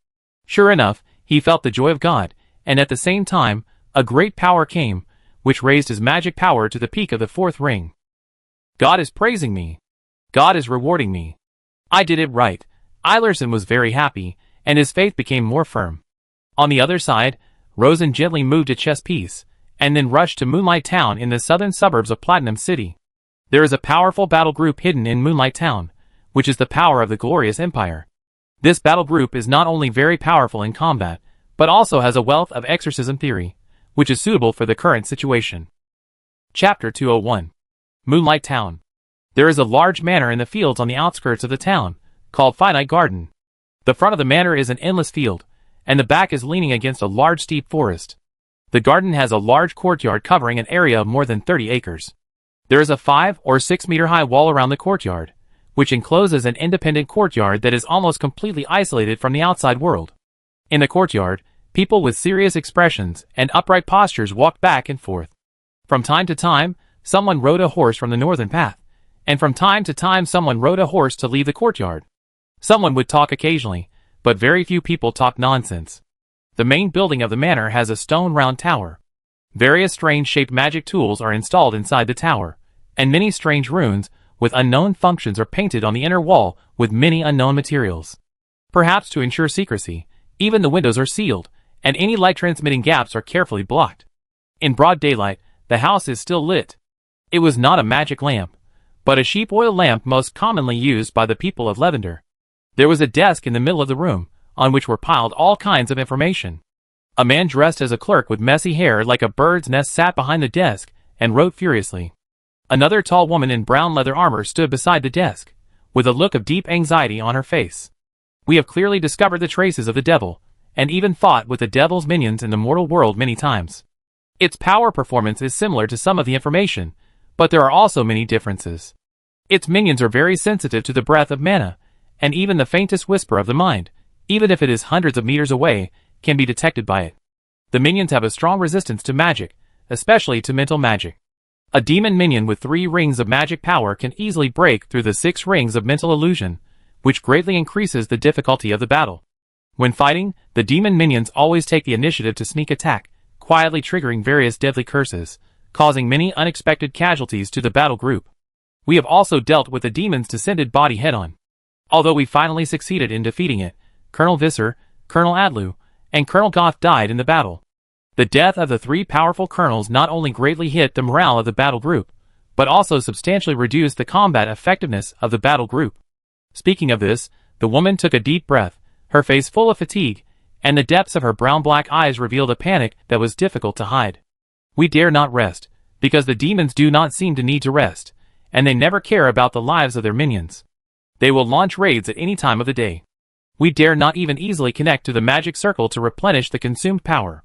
Sure enough, he felt the joy of God, and at the same time, a great power came, which raised his magic power to the peak of the fourth ring. God is praising me. God is rewarding me. I did it right. Eilerson was very happy, and his faith became more firm. On the other side, Rosen gently moved a chess piece, and then rushed to Moonlight Town in the southern suburbs of Platinum City. There is a powerful battle group hidden in Moonlight Town, which is the power of the Glorious Empire. This battle group is not only very powerful in combat, but also has a wealth of exorcism theory, which is suitable for the current situation. Chapter 201. Moonlight Town. There is a large manor in the fields on the outskirts of the town, called Finite Garden. The front of the manor is an endless field, and the back is leaning against a large steep forest. The garden has a large courtyard covering an area of more than 30 acres. There is a 5 or 6 meter high wall around the courtyard, which encloses an independent courtyard that is almost completely isolated from the outside world. In the courtyard, people with serious expressions and upright postures walked back and forth. From time to time, someone rode a horse from the northern path, and from time to time someone rode a horse to leave the courtyard. Someone would talk occasionally, but very few people talked nonsense. The main building of the manor has a stone round tower. Various strange-shaped magic tools are installed inside the tower, and many strange runes with unknown functions are painted on the inner wall with many unknown materials. Perhaps to ensure secrecy, even the windows are sealed, and any light-transmitting gaps are carefully blocked. In broad daylight, the house is still lit. It was not a magic lamp, but a sheep oil lamp most commonly used by the people of Lavender. There was a desk in the middle of the room, on which were piled all kinds of information. A man dressed as a clerk with messy hair like a bird's nest sat behind the desk and wrote furiously. Another tall woman in brown leather armor stood beside the desk, with a look of deep anxiety on her face. We have clearly discovered the traces of the devil, and even fought with the devil's minions in the mortal world many times. Its power performance is similar to some of the information, but there are also many differences. Its minions are very sensitive to the breath of mana, and even the faintest whisper of the mind, even if it is hundreds of meters away, can be detected by it. The minions have a strong resistance to magic, especially to mental magic. A demon minion with 3 rings of magic power can easily break through the 6 rings of mental illusion, which greatly increases the difficulty of the battle. When fighting, the demon minions always take the initiative to sneak attack, quietly triggering various deadly curses, causing many unexpected casualties to the battle group. We have also dealt with the demon's descended body head-on. Although we finally succeeded in defeating it, Colonel Visser, Colonel Adlu, and Colonel Goth died in the battle. The death of the 3 powerful colonels not only greatly hit the morale of the battle group, but also substantially reduced the combat effectiveness of the battle group. Speaking of this, the woman took a deep breath, her face full of fatigue, and the depths of her brown-black eyes revealed a panic that was difficult to hide. We dare not rest, because the demons do not seem to need to rest, and they never care about the lives of their minions. They will launch raids at any time of the day. We dare not even easily connect to the magic circle to replenish the consumed power.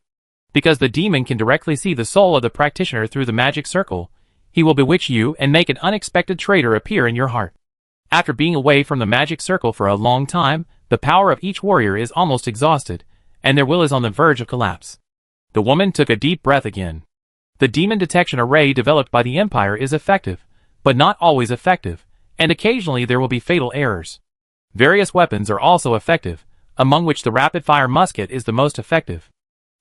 Because the demon can directly see the soul of the practitioner through the magic circle, he will bewitch you and make an unexpected traitor appear in your heart. After being away from the magic circle for a long time, the power of each warrior is almost exhausted, and their will is on the verge of collapse. The woman took a deep breath again. The demon detection array developed by the Empire is effective, but not always effective, and occasionally there will be fatal errors. Various weapons are also effective, among which the rapid-fire musket is the most effective.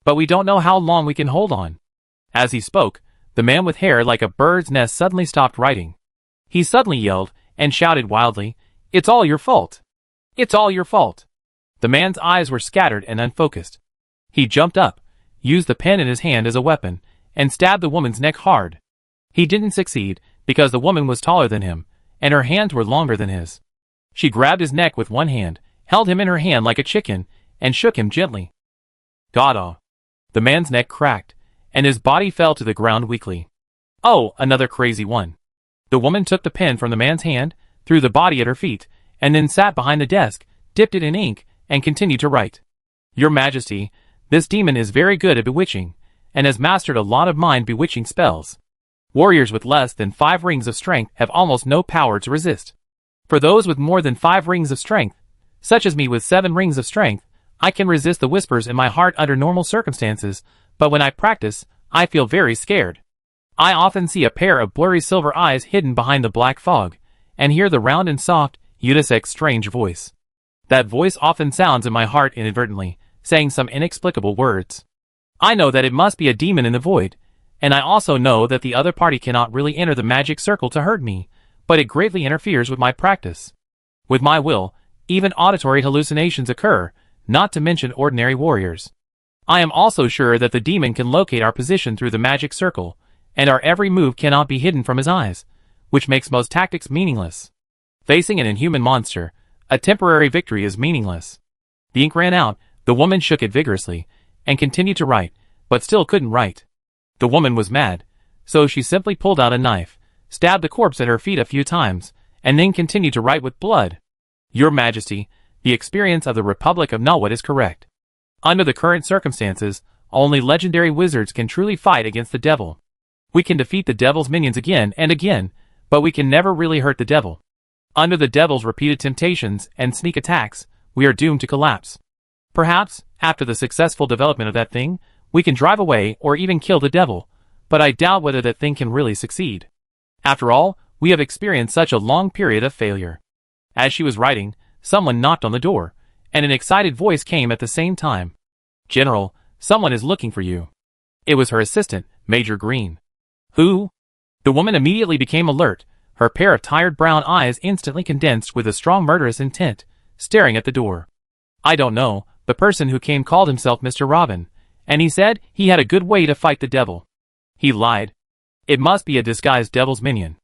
But we don't know how long we can hold on. As he spoke, the man with hair like a bird's nest suddenly stopped writing. He suddenly yelled and shouted wildly, "It's all your fault! It's all your fault!" The man's eyes were scattered and unfocused. He jumped up, used the pen in his hand as a weapon, and stabbed the woman's neck hard. He didn't succeed, because the woman was taller than him, and her hands were longer than his. She grabbed his neck with one hand, held him in her hand like a chicken, and shook him gently. Gaw. The man's neck cracked, and his body fell to the ground weakly. Oh, another crazy one. The woman took the pen from the man's hand, threw the body at her feet, and then sat behind the desk, dipped it in ink, and continued to write. Your Majesty, this demon is very good at bewitching, and has mastered a lot of mind-bewitching spells. Warriors with less than 5 rings of strength have almost no power to resist. For those with more than 5 rings of strength, such as me with 7 rings of strength, I can resist the whispers in my heart under normal circumstances, but when I practice, I feel very scared. I often see a pair of blurry silver eyes hidden behind the black fog, and hear the round and soft, unisex strange voice. That voice often sounds in my heart inadvertently, saying some inexplicable words. I know that it must be a demon in the void, and I also know that the other party cannot really enter the magic circle to hurt me, but it greatly interferes with my practice. With my will, even auditory hallucinations occur, not to mention ordinary warriors. I am also sure that the demon can locate our position through the magic circle, and our every move cannot be hidden from his eyes, which makes most tactics meaningless. Facing an inhuman monster, a temporary victory is meaningless. The ink ran out, the woman shook it vigorously, and continued to write, but still couldn't write. The woman was mad, so she simply pulled out a knife, stabbed the corpse at her feet a few times, and then continued to write with blood. Your Majesty, the experience of the Republic of Nulwut is correct. Under the current circumstances, only legendary wizards can truly fight against the devil. We can defeat the devil's minions again and again, but we can never really hurt the devil. Under the devil's repeated temptations and sneak attacks, we are doomed to collapse. Perhaps, after the successful development of that thing, we can drive away or even kill the devil, but I doubt whether that thing can really succeed. After all, we have experienced such a long period of failure. As she was writing, someone knocked on the door, and an excited voice came at the same time. General, someone is looking for you. It was her assistant, Major Green. Who? The woman immediately became alert, her pair of tired brown eyes instantly condensed with a strong murderous intent, staring at the door. I don't know, the person who came called himself Mr. Robin, and he said he had a good way to fight the devil. He lied. It must be a disguised devil's minion.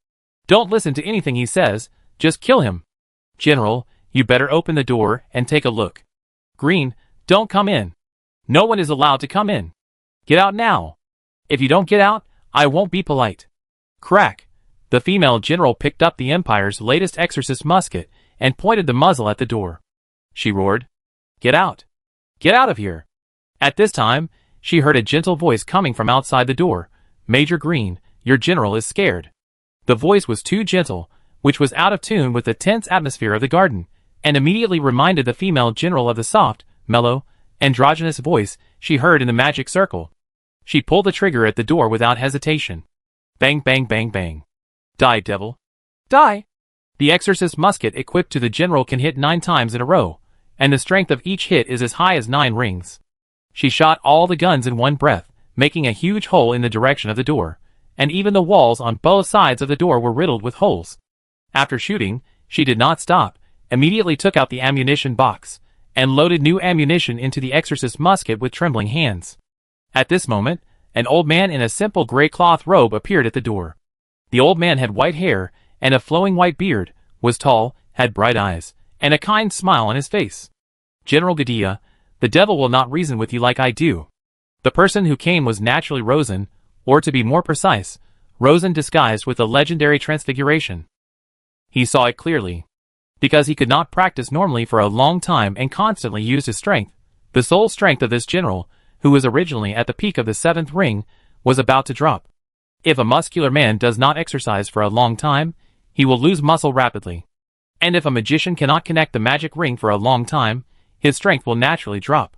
Don't listen to anything he says, just kill him. General, you better open the door and take a look. Green, don't come in. No one is allowed to come in. Get out now. If you don't get out, I won't be polite. Crack. The female general picked up the Empire's latest exorcist musket and pointed the muzzle at the door. She roared. Get out. Get out of here. At this time, she heard a gentle voice coming from outside the door. Major Green, your general is scared. The voice was too gentle, which was out of tune with the tense atmosphere of the garden, and immediately reminded the female general of the soft, mellow, androgynous voice she heard in the magic circle. She pulled the trigger at the door without hesitation. Bang, bang, bang, bang. Die, devil. Die! The exorcist musket equipped to the general can hit 9 times in a row, and the strength of each hit is as high as 9 rings. She shot all the guns in one breath, making a huge hole in the direction of the door, and even the walls on both sides of the door were riddled with holes. After shooting, she did not stop, immediately took out the ammunition box, and loaded new ammunition into the exorcist musket with trembling hands. At this moment, an old man in a simple gray cloth robe appeared at the door. The old man had white hair and a flowing white beard, was tall, had bright eyes, and a kind smile on his face. General Gadea, the devil will not reason with you like I do. The person who came was naturally Rosen, or to be more precise, Rosen disguised with the legendary transfiguration. He saw it clearly. Because he could not practice normally for a long time and constantly used his strength, the soul strength of this general, who was originally at the peak of the 7th ring, was about to drop. If a muscular man does not exercise for a long time, he will lose muscle rapidly. And if a magician cannot connect the magic ring for a long time, his strength will naturally drop.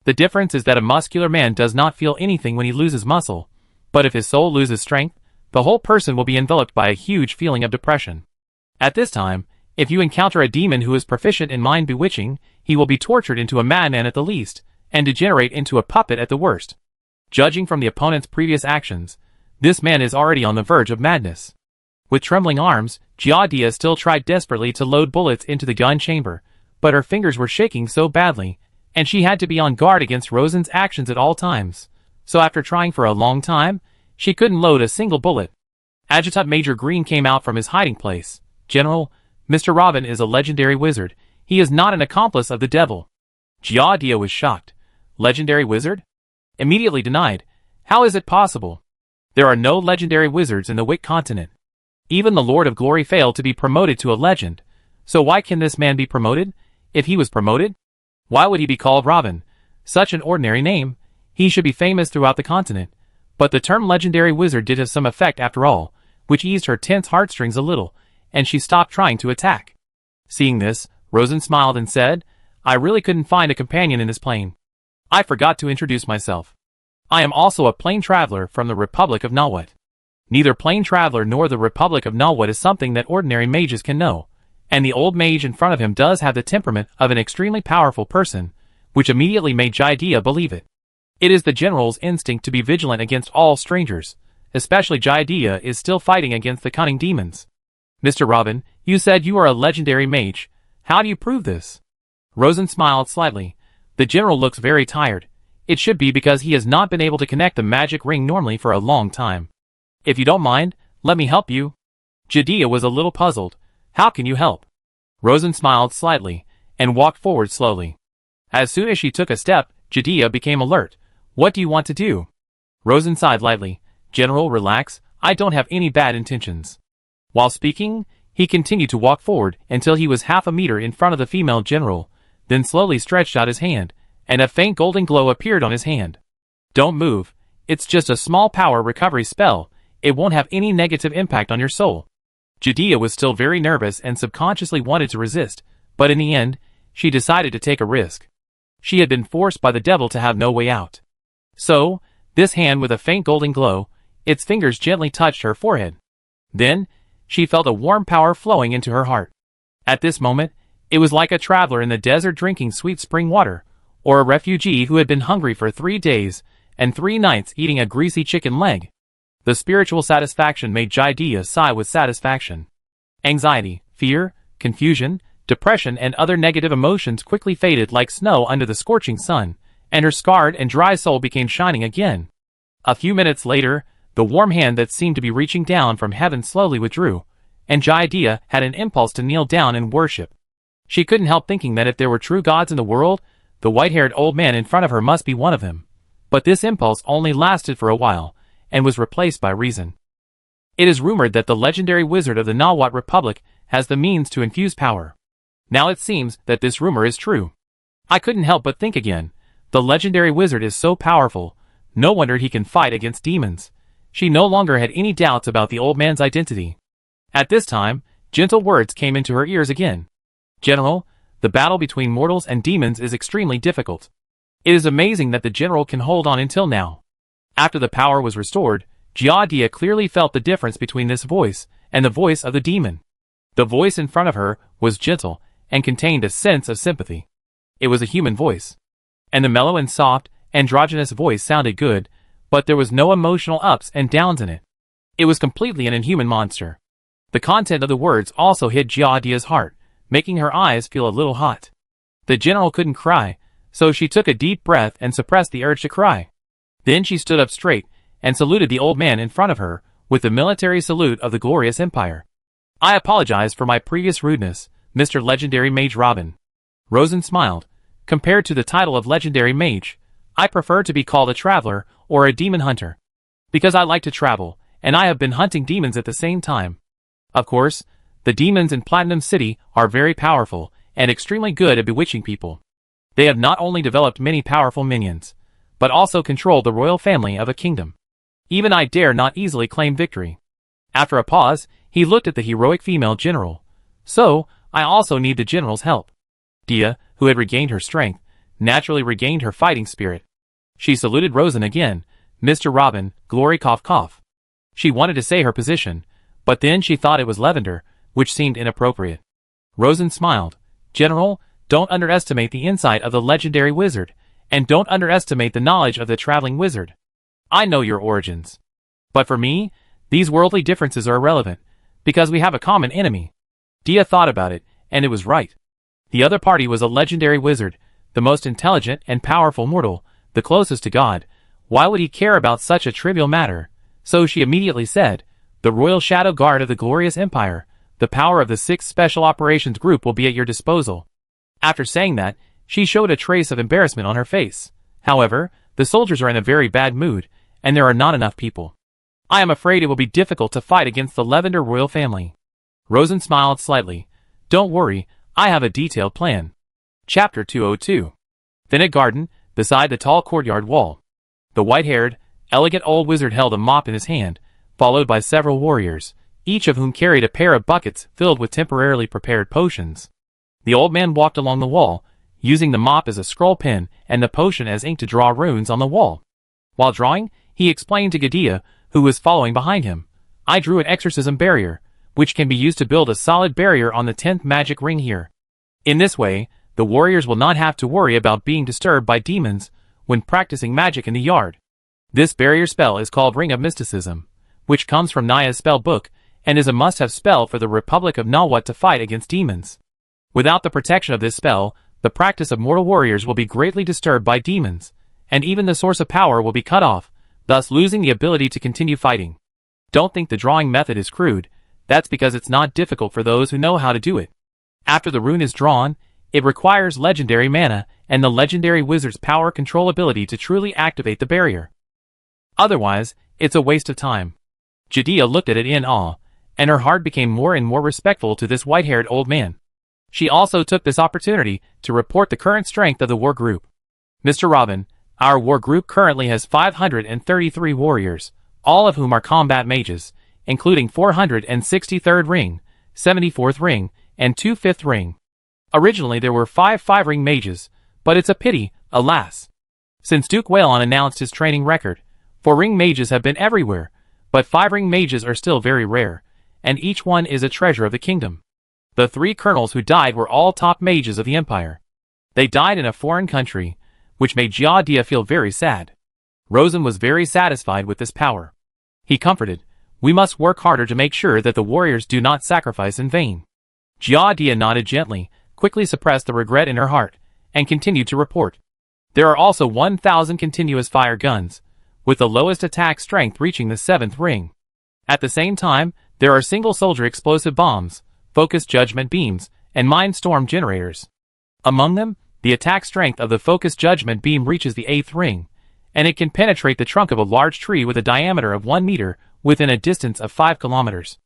The difference is that a muscular man does not feel anything when he loses muscle, but if his soul loses strength, the whole person will be enveloped by a huge feeling of depression. At this time, if you encounter a demon who is proficient in mind bewitching, he will be tortured into a madman at the least, and degenerate into a puppet at the worst. Judging from the opponent's previous actions, this man is already on the verge of madness. With trembling arms, Jia still tried desperately to load bullets into the gun chamber, but her fingers were shaking so badly, and she had to be on guard against Rosen's actions at all times. So after trying for a long time, she couldn't load a single bullet. Adjutant Major Green came out from his hiding place. General, Mr. Robin is a legendary wizard. He is not an accomplice of the devil. Jia was shocked. Legendary wizard? Immediately denied. How is it possible? There are no legendary wizards in the Wick continent. Even the Lord of Glory failed to be promoted to a legend. So why can this man be promoted? If he was promoted, why would he be called Robin? Such an ordinary name. He should be famous throughout the continent. But the term legendary wizard did have some effect after all, which eased her tense heartstrings a little, and she stopped trying to attack. Seeing this, Rosen smiled and said, I really couldn't find a companion in this plane. I forgot to introduce myself. I am also a plane traveler from the Republic of Nawat. Neither plane traveler nor the Republic of Nawat is something that ordinary mages can know, and the old mage in front of him does have the temperament of an extremely powerful person, which immediately made Jia believe it. It is the general's instinct to be vigilant against all strangers, especially Jia is still fighting against the cunning demons. Mr. Robin, you said you are a legendary mage. How do you prove this? Rosen smiled slightly. The general looks very tired. It should be because he has not been able to connect the magic ring normally for a long time. If you don't mind, let me help you. Jia was a little puzzled. How can you help? Rosen smiled slightly, and walked forward slowly. As soon as she took a step, Jia became alert. What do you want to do? Rosen sighed lightly. General, relax, I don't have any bad intentions. While speaking, he continued to walk forward until he was half a meter in front of the female general, then slowly stretched out his hand, and a faint golden glow appeared on his hand. Don't move. It's just a small power recovery spell. It won't have any negative impact on your soul. Jia was still very nervous and subconsciously wanted to resist, but in the end, she decided to take a risk. She had been forced by the devil to have no way out. So, this hand with a faint golden glow, its fingers gently touched her forehead. Then, she felt a warm power flowing into her heart. At this moment, it was like a traveler in the desert drinking sweet spring water, or a refugee who had been hungry for 3 days and 3 nights eating a greasy chicken leg. The spiritual satisfaction made Jia sigh with satisfaction. Anxiety, fear, confusion, depression and other negative emotions quickly faded like snow under the scorching sun, and her scarred and dry soul became shining again. A few minutes later, the warm hand that seemed to be reaching down from heaven slowly withdrew, and Jia had an impulse to kneel down and worship. She couldn't help thinking that if there were true gods in the world, the white-haired old man in front of her must be one of them. But this impulse only lasted for a while, and was replaced by reason. It is rumored that the legendary wizard of the Nawat Republic has the means to infuse power. Now it seems that this rumor is true. I couldn't help but think again. The legendary wizard is so powerful, no wonder he can fight against demons. She no longer had any doubts about the old man's identity. At this time, gentle words came into her ears again. General, the battle between mortals and demons is extremely difficult. It is amazing that the general can hold on until now. After the power was restored, Jia clearly felt the difference between this voice and the voice of the demon. The voice in front of her was gentle and contained a sense of sympathy. It was a human voice. And the mellow and soft, androgynous voice sounded good, but there was no emotional ups and downs in it. It was completely an inhuman monster. The content of the words also hit Jia's heart, making her eyes feel a little hot. The general couldn't cry, so she took a deep breath and suppressed the urge to cry. Then she stood up straight and saluted the old man in front of her with the military salute of the glorious empire. I apologize for my previous rudeness, Mr. Legendary Mage Robin. Rosen smiled. Compared to the title of Legendary Mage, I prefer to be called a traveler or a demon hunter. Because I like to travel, and I have been hunting demons at the same time. Of course, the demons in Platinum City are very powerful and extremely good at bewitching people. They have not only developed many powerful minions, but also control the royal family of a kingdom. Even I dare not easily claim victory. After a pause, he looked at the heroic female general. So, I also need the general's help. Dia, who had regained her strength, naturally regained her fighting spirit. She saluted Rosen again. Mr. Robin, glory cough cough. She wanted to say her position, but then she thought it was lavender, which seemed inappropriate. Rosen smiled. General, don't underestimate the insight of the legendary wizard, and don't underestimate the knowledge of the traveling wizard. I know your origins. But for me, these worldly differences are irrelevant, because we have a common enemy. Dia thought about it, and it was right. The other party was a legendary wizard, the most intelligent and powerful mortal, the closest to God. Why would he care about such a trivial matter? So she immediately said, the Royal Shadow Guard of the Glorious Empire, the power of the 6th Special Operations Group will be at your disposal. After saying that, she showed a trace of embarrassment on her face. However, the soldiers are in a very bad mood, and there are not enough people. I am afraid it will be difficult to fight against the Lavender royal family. Rosen smiled slightly. Don't worry, I have a detailed plan. Chapter 202. Finnick Garden, beside the tall courtyard wall. The white-haired, elegant old wizard held a mop in his hand, followed by several warriors, each of whom carried a pair of buckets filled with temporarily prepared potions. The old man walked along the wall, using the mop as a scroll pen and the potion as ink to draw runes on the wall. While drawing, he explained to Gadia, who was following behind him, I drew an exorcism barrier, which can be used to build a solid barrier on the 10th magic ring here. In this way, the warriors will not have to worry about being disturbed by demons when practicing magic in the yard. This barrier spell is called Ring of Mysticism, which comes from Naya's spell book, and is a must-have spell for the Republic of Nawat to fight against demons. Without the protection of this spell, the practice of mortal warriors will be greatly disturbed by demons, and even the source of power will be cut off, thus losing the ability to continue fighting. Don't think the drawing method is crude, that's because it's not difficult for those who know how to do it. After the rune is drawn, it requires legendary mana and the legendary wizard's power control ability to truly activate the barrier. Otherwise, it's a waste of time. Gadia looked at it in awe, and her heart became more and more respectful to this white-haired old man. She also took this opportunity to report the current strength of the war group. Mr. Robin, our war group currently has 533 warriors, all of whom are combat mages, including 463rd ring, 74th ring, and 2 5th ring. Originally there were 5 5-ring mages, but it's a pity, alas. Since Duke Whalon announced his training record, 4-ring mages have been everywhere, but 5-ring mages are still very rare, and each one is a treasure of the kingdom. The 3 colonels who died were all top mages of the empire. They died in a foreign country, which made Gadia feel very sad. Rosen was very satisfied with this power. He comforted, we must work harder to make sure that the warriors do not sacrifice in vain. Gadia nodded gently, quickly suppressed the regret in her heart, and continued to report. There are also 1,000 continuous fire guns, with the lowest attack strength reaching the 7th ring. At the same time, there are single soldier explosive bombs, focused judgment beams, and mind storm generators. Among them, the attack strength of the focused judgment beam reaches the 8th ring, and it can penetrate the trunk of a large tree with a diameter of 1 meter within a distance of 5 kilometers.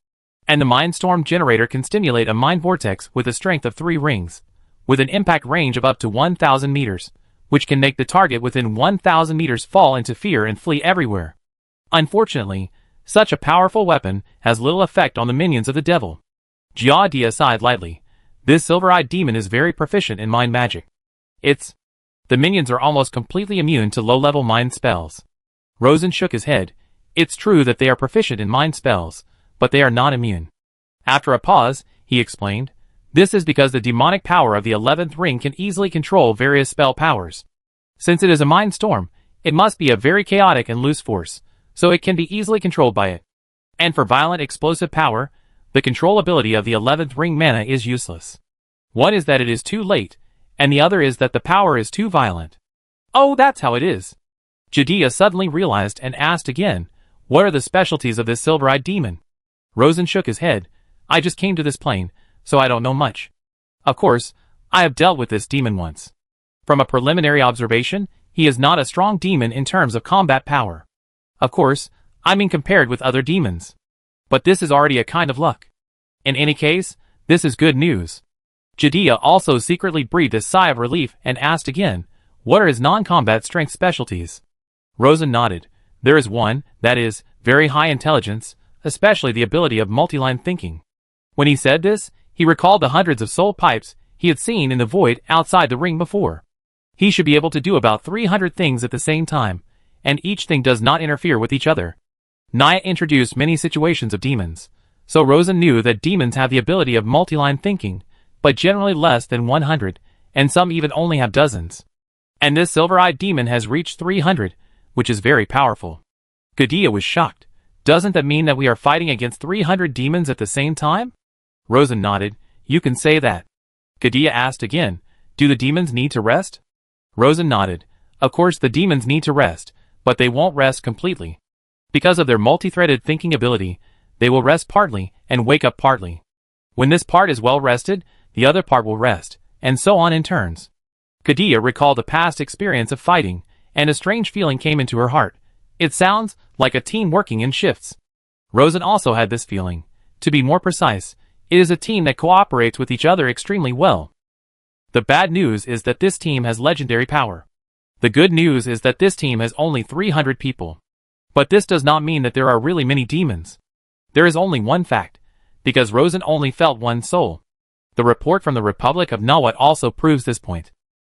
And the mind storm generator can stimulate a mind vortex with a strength of 3 rings, with an impact range of up to 1,000 meters, which can make the target within 1,000 meters fall into fear and flee everywhere. Unfortunately, such a powerful weapon has little effect on the minions of the devil. Gadia sighed lightly. This silver-eyed demon is very proficient in mind magic. The minions are almost completely immune to low-level mind spells. Rosen shook his head. It's true that they are proficient in mind spells, but they are not immune. After a pause, he explained, this is because the demonic power of the 11th ring can easily control various spell powers. Since it is a mind storm, it must be a very chaotic and loose force, so it can be easily controlled by it. And for violent explosive power, the control ability of the 11th ring mana is useless. One is that it is too late, and the other is that the power is too violent. Oh, that's how it is. Gadia suddenly realized and asked again, what are the specialties of this silver-eyed demon? Rosen shook his head. I just came to this plane, so I don't know much. Of course, I have dealt with this demon once. From a preliminary observation, he is not a strong demon in terms of combat power. Of course, I mean compared with other demons. But this is already a kind of luck. In any case, this is good news. Gadia also secretly breathed a sigh of relief and asked again, what are his non-combat strength specialties? Rosen nodded. There is one, that is, very high intelligence, especially the ability of multi-line thinking. When he said this, he recalled the hundreds of soul pipes he had seen in the void outside the ring before. He should be able to do about 300 things at the same time, and each thing does not interfere with each other. Naya introduced many situations of demons, so Rosen knew that demons have the ability of multi-line thinking, but generally less than 100, and some even only have dozens. And this silver-eyed demon has reached 300, which is very powerful. Gadia was shocked. Doesn't that mean that we are fighting against 300 demons at the same time? Rosen nodded. You can say that. Gadia asked again, do the demons need to rest? Rosen nodded. Of course the demons need to rest, but they won't rest completely. Because of their multi-threaded thinking ability, they will rest partly and wake up partly. When this part is well rested, the other part will rest, and so on in turns. Gadia recalled a past experience of fighting, and a strange feeling came into her heart. It sounds like a team working in shifts. Rosen also had this feeling. To be more precise, it is a team that cooperates with each other extremely well. The bad news is that this team has legendary power. The good news is that this team has only 300 people. But this does not mean that there are really many demons. There is only one fact, because Rosen only felt one soul. The report from the Republic of Nawat also proves this point.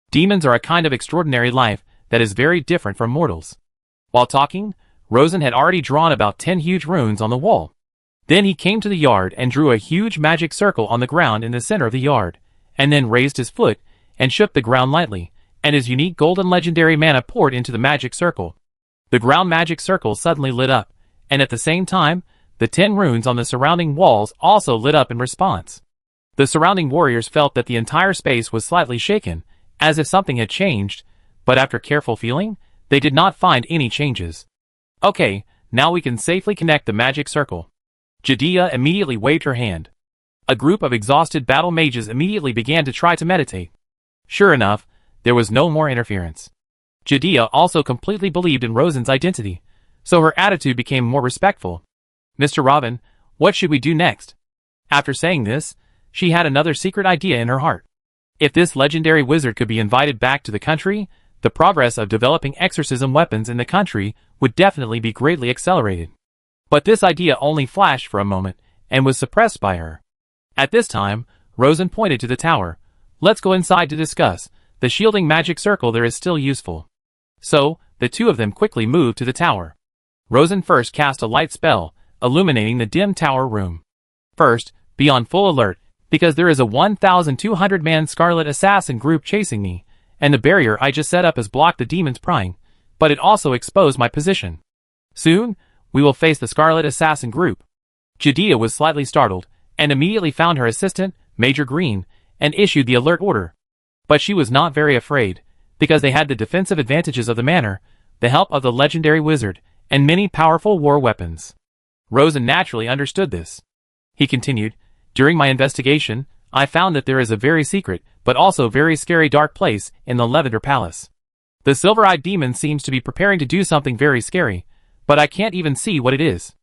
Demons are a kind of extraordinary life that is very different from mortals. While talking, Rosen had already drawn about 10 huge runes on the wall. Then he came to the yard and drew a huge magic circle on the ground in the center of the yard, and then raised his foot and shook the ground lightly, and his unique golden legendary mana poured into the magic circle. The ground magic circle suddenly lit up, and at the same time, the 10 runes on the surrounding walls also lit up in response. The surrounding warriors felt that the entire space was slightly shaken, as if something had changed, but after careful feeling, they did not find any changes. Okay, now we can safely connect the magic circle. Gadia immediately waved her hand. A group of exhausted battle mages immediately began to try to meditate. Sure enough, there was no more interference. Gadia also completely believed in Rosen's identity, so her attitude became more respectful. Mr. Robin, what should we do next? After saying this, she had another secret idea in her heart. If this legendary wizard could be invited back to the country, the progress of developing exorcism weapons in the country would definitely be greatly accelerated. But this idea only flashed for a moment, and was suppressed by her. At this time, Rosen pointed to the tower. Let's go inside to discuss. The shielding magic circle there is still useful. So, the two of them quickly moved to the tower. Rosen first cast a light spell, illuminating the dim tower room. First, be on full alert, because there is a 1,200-man Scarlet Assassin group chasing me, and the barrier I just set up has blocked the demons prying, but it also exposed my position. Soon, we will face the Scarlet Assassin group. Gadia was slightly startled, and immediately found her assistant, Major Green, and issued the alert order. But she was not very afraid, because they had the defensive advantages of the manor, the help of the legendary wizard, and many powerful war weapons. Rosen naturally understood this. He continued, during my investigation, I found that there is a very secret, but also very scary dark place in the Lavender Palace. The silver-eyed demon seems to be preparing to do something very scary, but I can't even see what it is.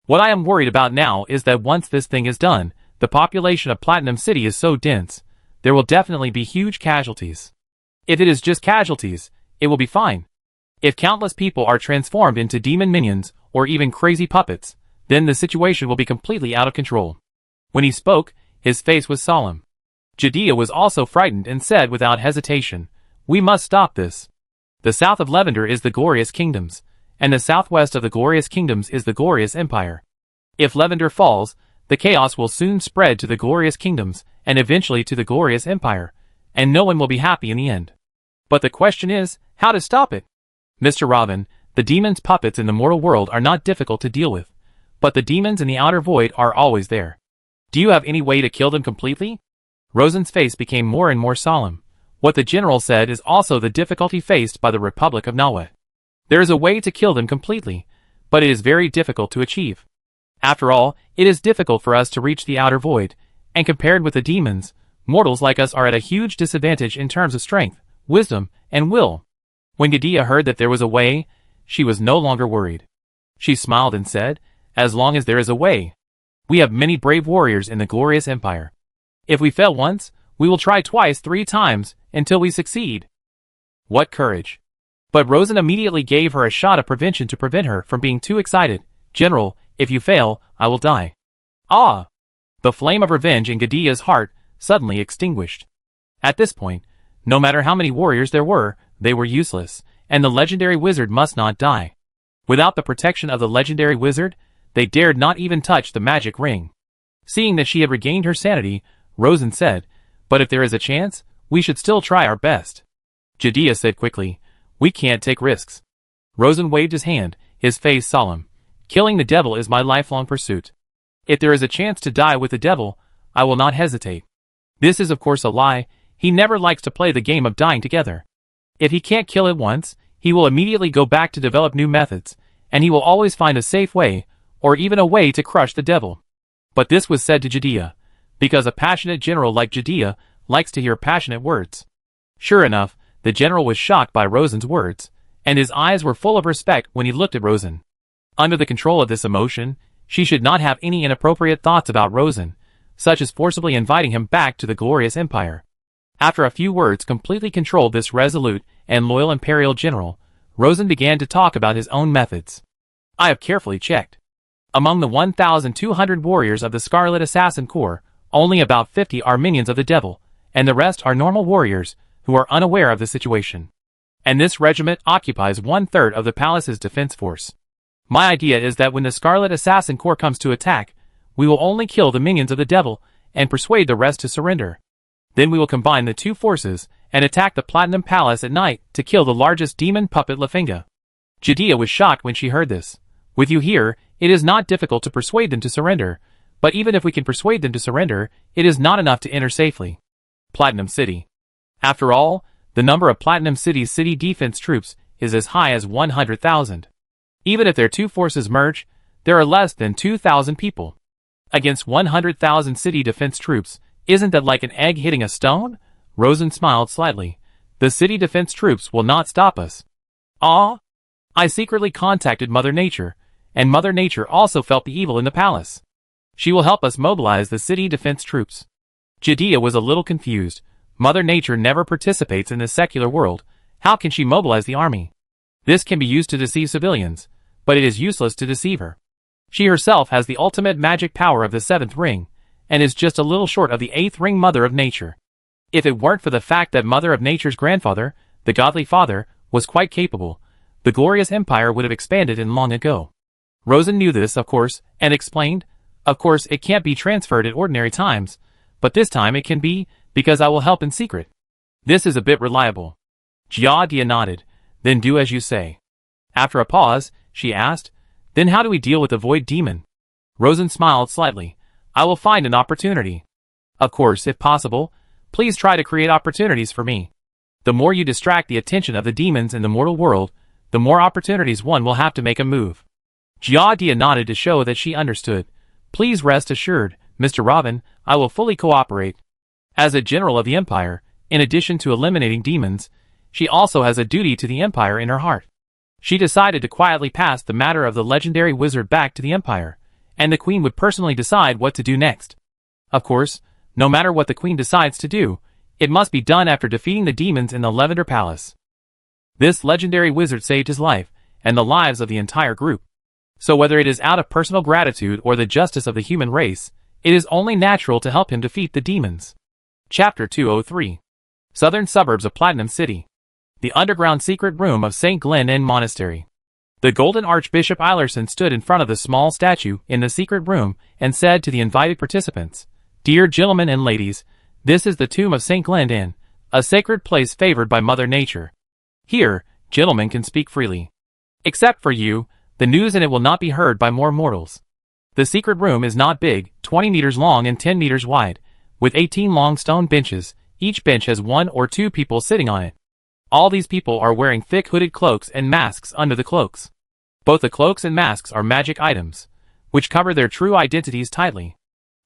What I am worried about now is that once this thing is done, the population of Platinum City is so dense, there will definitely be huge casualties. If it is just casualties, it will be fine. If countless people are transformed into demon minions, or even crazy puppets, then the situation will be completely out of control. When he spoke, his face was solemn. Gadia was also frightened and said without hesitation, we must stop this. The south of Lavender is the Glorious Kingdoms, and the southwest of the Glorious Kingdoms is the Glorious Empire. If Lavender falls, the chaos will soon spread to the Glorious Kingdoms, and eventually to the Glorious Empire, and no one will be happy in the end. But the question is, how to stop it? Mr. Robin, the demons' puppets in the mortal world are not difficult to deal with, but the demons in the outer void are always there. Do you have any way to kill them completely? Rosen's face became more and more solemn. What the general said is also the difficulty faced by the Republic of Nawat. There is a way to kill them completely, but it is very difficult to achieve. After all, it is difficult for us to reach the outer void, and compared with the demons, mortals like us are at a huge disadvantage in terms of strength, wisdom, and will. When Gadia heard that there was a way, she was no longer worried. She smiled and said, as long as there is a way. We have many brave warriors in the Glorious Empire. If we fail once, we will try twice, 3 times, until we succeed. What courage. But Rosen immediately gave her a shot of prevention to prevent her from being too excited. General, if you fail, I will die. Ah! The flame of revenge in Gadia's heart suddenly extinguished. At this point, No matter how many warriors there were, they were useless, and the legendary wizard must not die. Without the protection of the legendary wizard, they dared not even touch the magic ring. Seeing that she had regained her sanity, Rosen said, "But if there is a chance, we should still try our best." Judea said quickly, "We can't take risks." Rosen waved his hand, his face solemn. "Killing the devil is my lifelong pursuit. If there is a chance to die with the devil, I will not hesitate." This is of course a lie. He never likes to play the game of dying together. If he can't kill it once, he will immediately go back to develop new methods, and he will always find a safe way, or even a way to crush the devil. But this was said to Judea, because a passionate general like Judea likes to hear passionate words. Sure enough, the general was shocked by Rosen's words, and his eyes were full of respect when he looked at Rosen. Under the control of this emotion, she should not have any inappropriate thoughts about Rosen, such as forcibly inviting him back to the glorious empire. After a few words completely controlled this resolute and loyal imperial general, Rosen began to talk about his own methods. "I have carefully checked. Among the 1,200 warriors of the Scarlet Assassin Corps, only about 50 are minions of the devil, and the rest are normal warriors who are unaware of the situation. And this regiment occupies 1/3 of the palace's defense force. My idea is that when the Scarlet Assassin Corps comes to attack, we will only kill the minions of the devil and persuade the rest to surrender. Then we will combine the two forces and attack the Platinum Palace at night to kill the largest demon puppet Lafinga." Judea was shocked when she heard this. "With you here, it is not difficult to persuade them to surrender, but even if we can persuade them to surrender, it is not enough to enter safely. Platinum City. After all, the number of Platinum City's city defense troops is as high as 100,000. Even if their two forces merge, there are less than 2,000 people. Against 100,000 city defense troops, isn't that like an egg hitting a stone?" Rosen smiled slightly. "The city defense troops will not stop us." "Ah? I secretly contacted Mother Nature, and Mother Nature also felt the evil in the palace. She will help us mobilize the city defense troops." Judea was a little confused. Mother Nature never participates in the secular world. How can she mobilize the army? This can be used to deceive civilians, but it is useless to deceive her. She herself has the ultimate magic power of the 7th ring, and is just a little short of the 8th ring Mother of Nature. If it weren't for the fact that Mother of Nature's grandfather, the Godly Father, was quite capable, the glorious empire would have expanded in long ago. Rosen knew this, of course, and explained, "Of course it can't be transferred at ordinary times, but this time it can be, because I will help in secret. This is a bit reliable." Judea nodded. "Then do as you say." After a pause, she asked, "Then how do we deal with the Void Demon?" Rosen smiled slightly. "I will find an opportunity. Of course, if possible, please try to create opportunities for me. The more you distract the attention of the demons in the mortal world, the more opportunities one will have to make a move." Judea nodded to show that she understood. "Please rest assured, Mr. Robin, I will fully cooperate." As a general of the Empire, in addition to eliminating demons, she also has a duty to the Empire in her heart. She decided to quietly pass the matter of the legendary wizard back to the Empire, and the Queen would personally decide what to do next. Of course, no matter what the Queen decides to do, it must be done after defeating the demons in the Lavender Palace. This legendary wizard saved his life, and the lives of the entire group. So whether it is out of personal gratitude or the justice of the human race, it is only natural to help him defeat the demons. Chapter 203. Southern Suburbs of Platinum City. The underground secret room of St. Glenn Monastery. The golden Archbishop Eilerson stood in front of the small statue in the secret room and said to the invited participants, "Dear gentlemen and ladies, this is the tomb of St. Glenn, a sacred place favored by Mother Nature. Here, gentlemen can speak freely. Except for you, the news in it will not be heard by more mortals. The secret room is not big, 20 meters long and 10 meters wide, with 18 long stone benches. Each bench has 1 or 2 people sitting on it. All these people are wearing thick hooded cloaks and masks under the cloaks. Both the cloaks and masks are magic items, which cover their true identities tightly.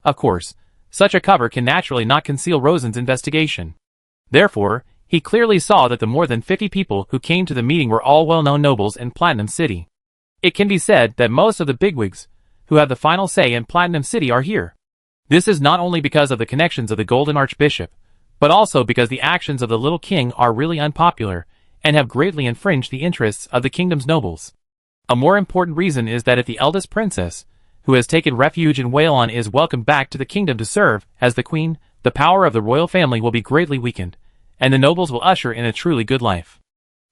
Of course, such a cover can naturally not conceal Rosen's investigation. Therefore, he clearly saw that the more than 50 people who came to the meeting were all well-known nobles in Platinum City. It can be said that most of the bigwigs, who have the final say in Platinum City, are here. This is not only because of the connections of the Golden Archbishop, but also because the actions of the little king are really unpopular, and have greatly infringed the interests of the kingdom's nobles. A more important reason is that if the eldest princess, who has taken refuge in Whalon, is welcomed back to the kingdom to serve as the queen, the power of the royal family will be greatly weakened, and the nobles will usher in a truly good life.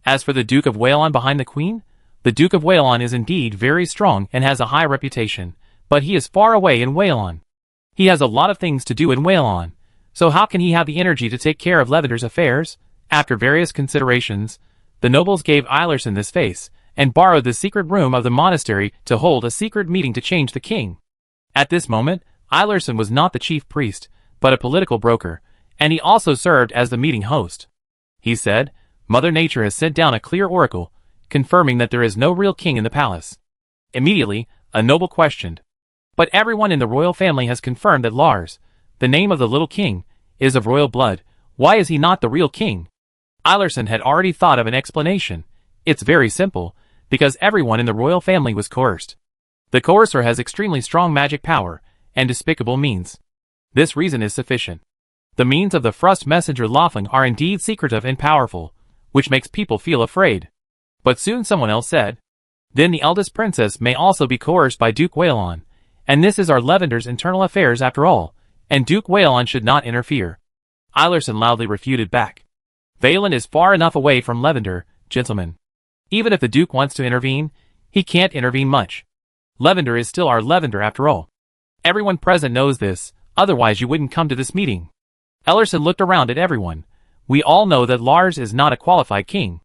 As for the Duke of Whalon behind the Queen, the Duke of Whalon is indeed very strong and has a high reputation, but he is far away in Whalon. He has a lot of things to do in Whalon, so how can he have the energy to take care of Lavender's affairs? After various considerations, the nobles gave Eilerson this face, and borrowed the secret room of the monastery to hold a secret meeting to change the king. At this moment, Eilerson was not the chief priest, but a political broker, and he also served as the meeting host. He said, Mother Nature has sent down a clear oracle, confirming that there is no real king in the palace. Immediately, a noble questioned. But everyone in the royal family has confirmed that Lars, the name of the little king, is of royal blood. Why is he not the real king? Eilerson had already thought of an explanation. It's very simple, because everyone in the royal family was coerced. The coercer has extremely strong magic power, and despicable means. This reason is sufficient. The means of the Frost messenger Lothling are indeed secretive and powerful, which makes people feel afraid. But soon someone else said, then the eldest princess may also be coerced by Duke Whalon, and this is our Lavender's internal affairs after all, and Duke Whalon should not interfere. Eilerson loudly refuted back. Whalon is far enough away from Lavender, gentlemen. Even if the Duke wants to intervene, he can't intervene much. Lavender is still our Lavender after all. Everyone present knows this, otherwise you wouldn't come to this meeting. Eilerson looked around at everyone. We all know that Lars is not a qualified king.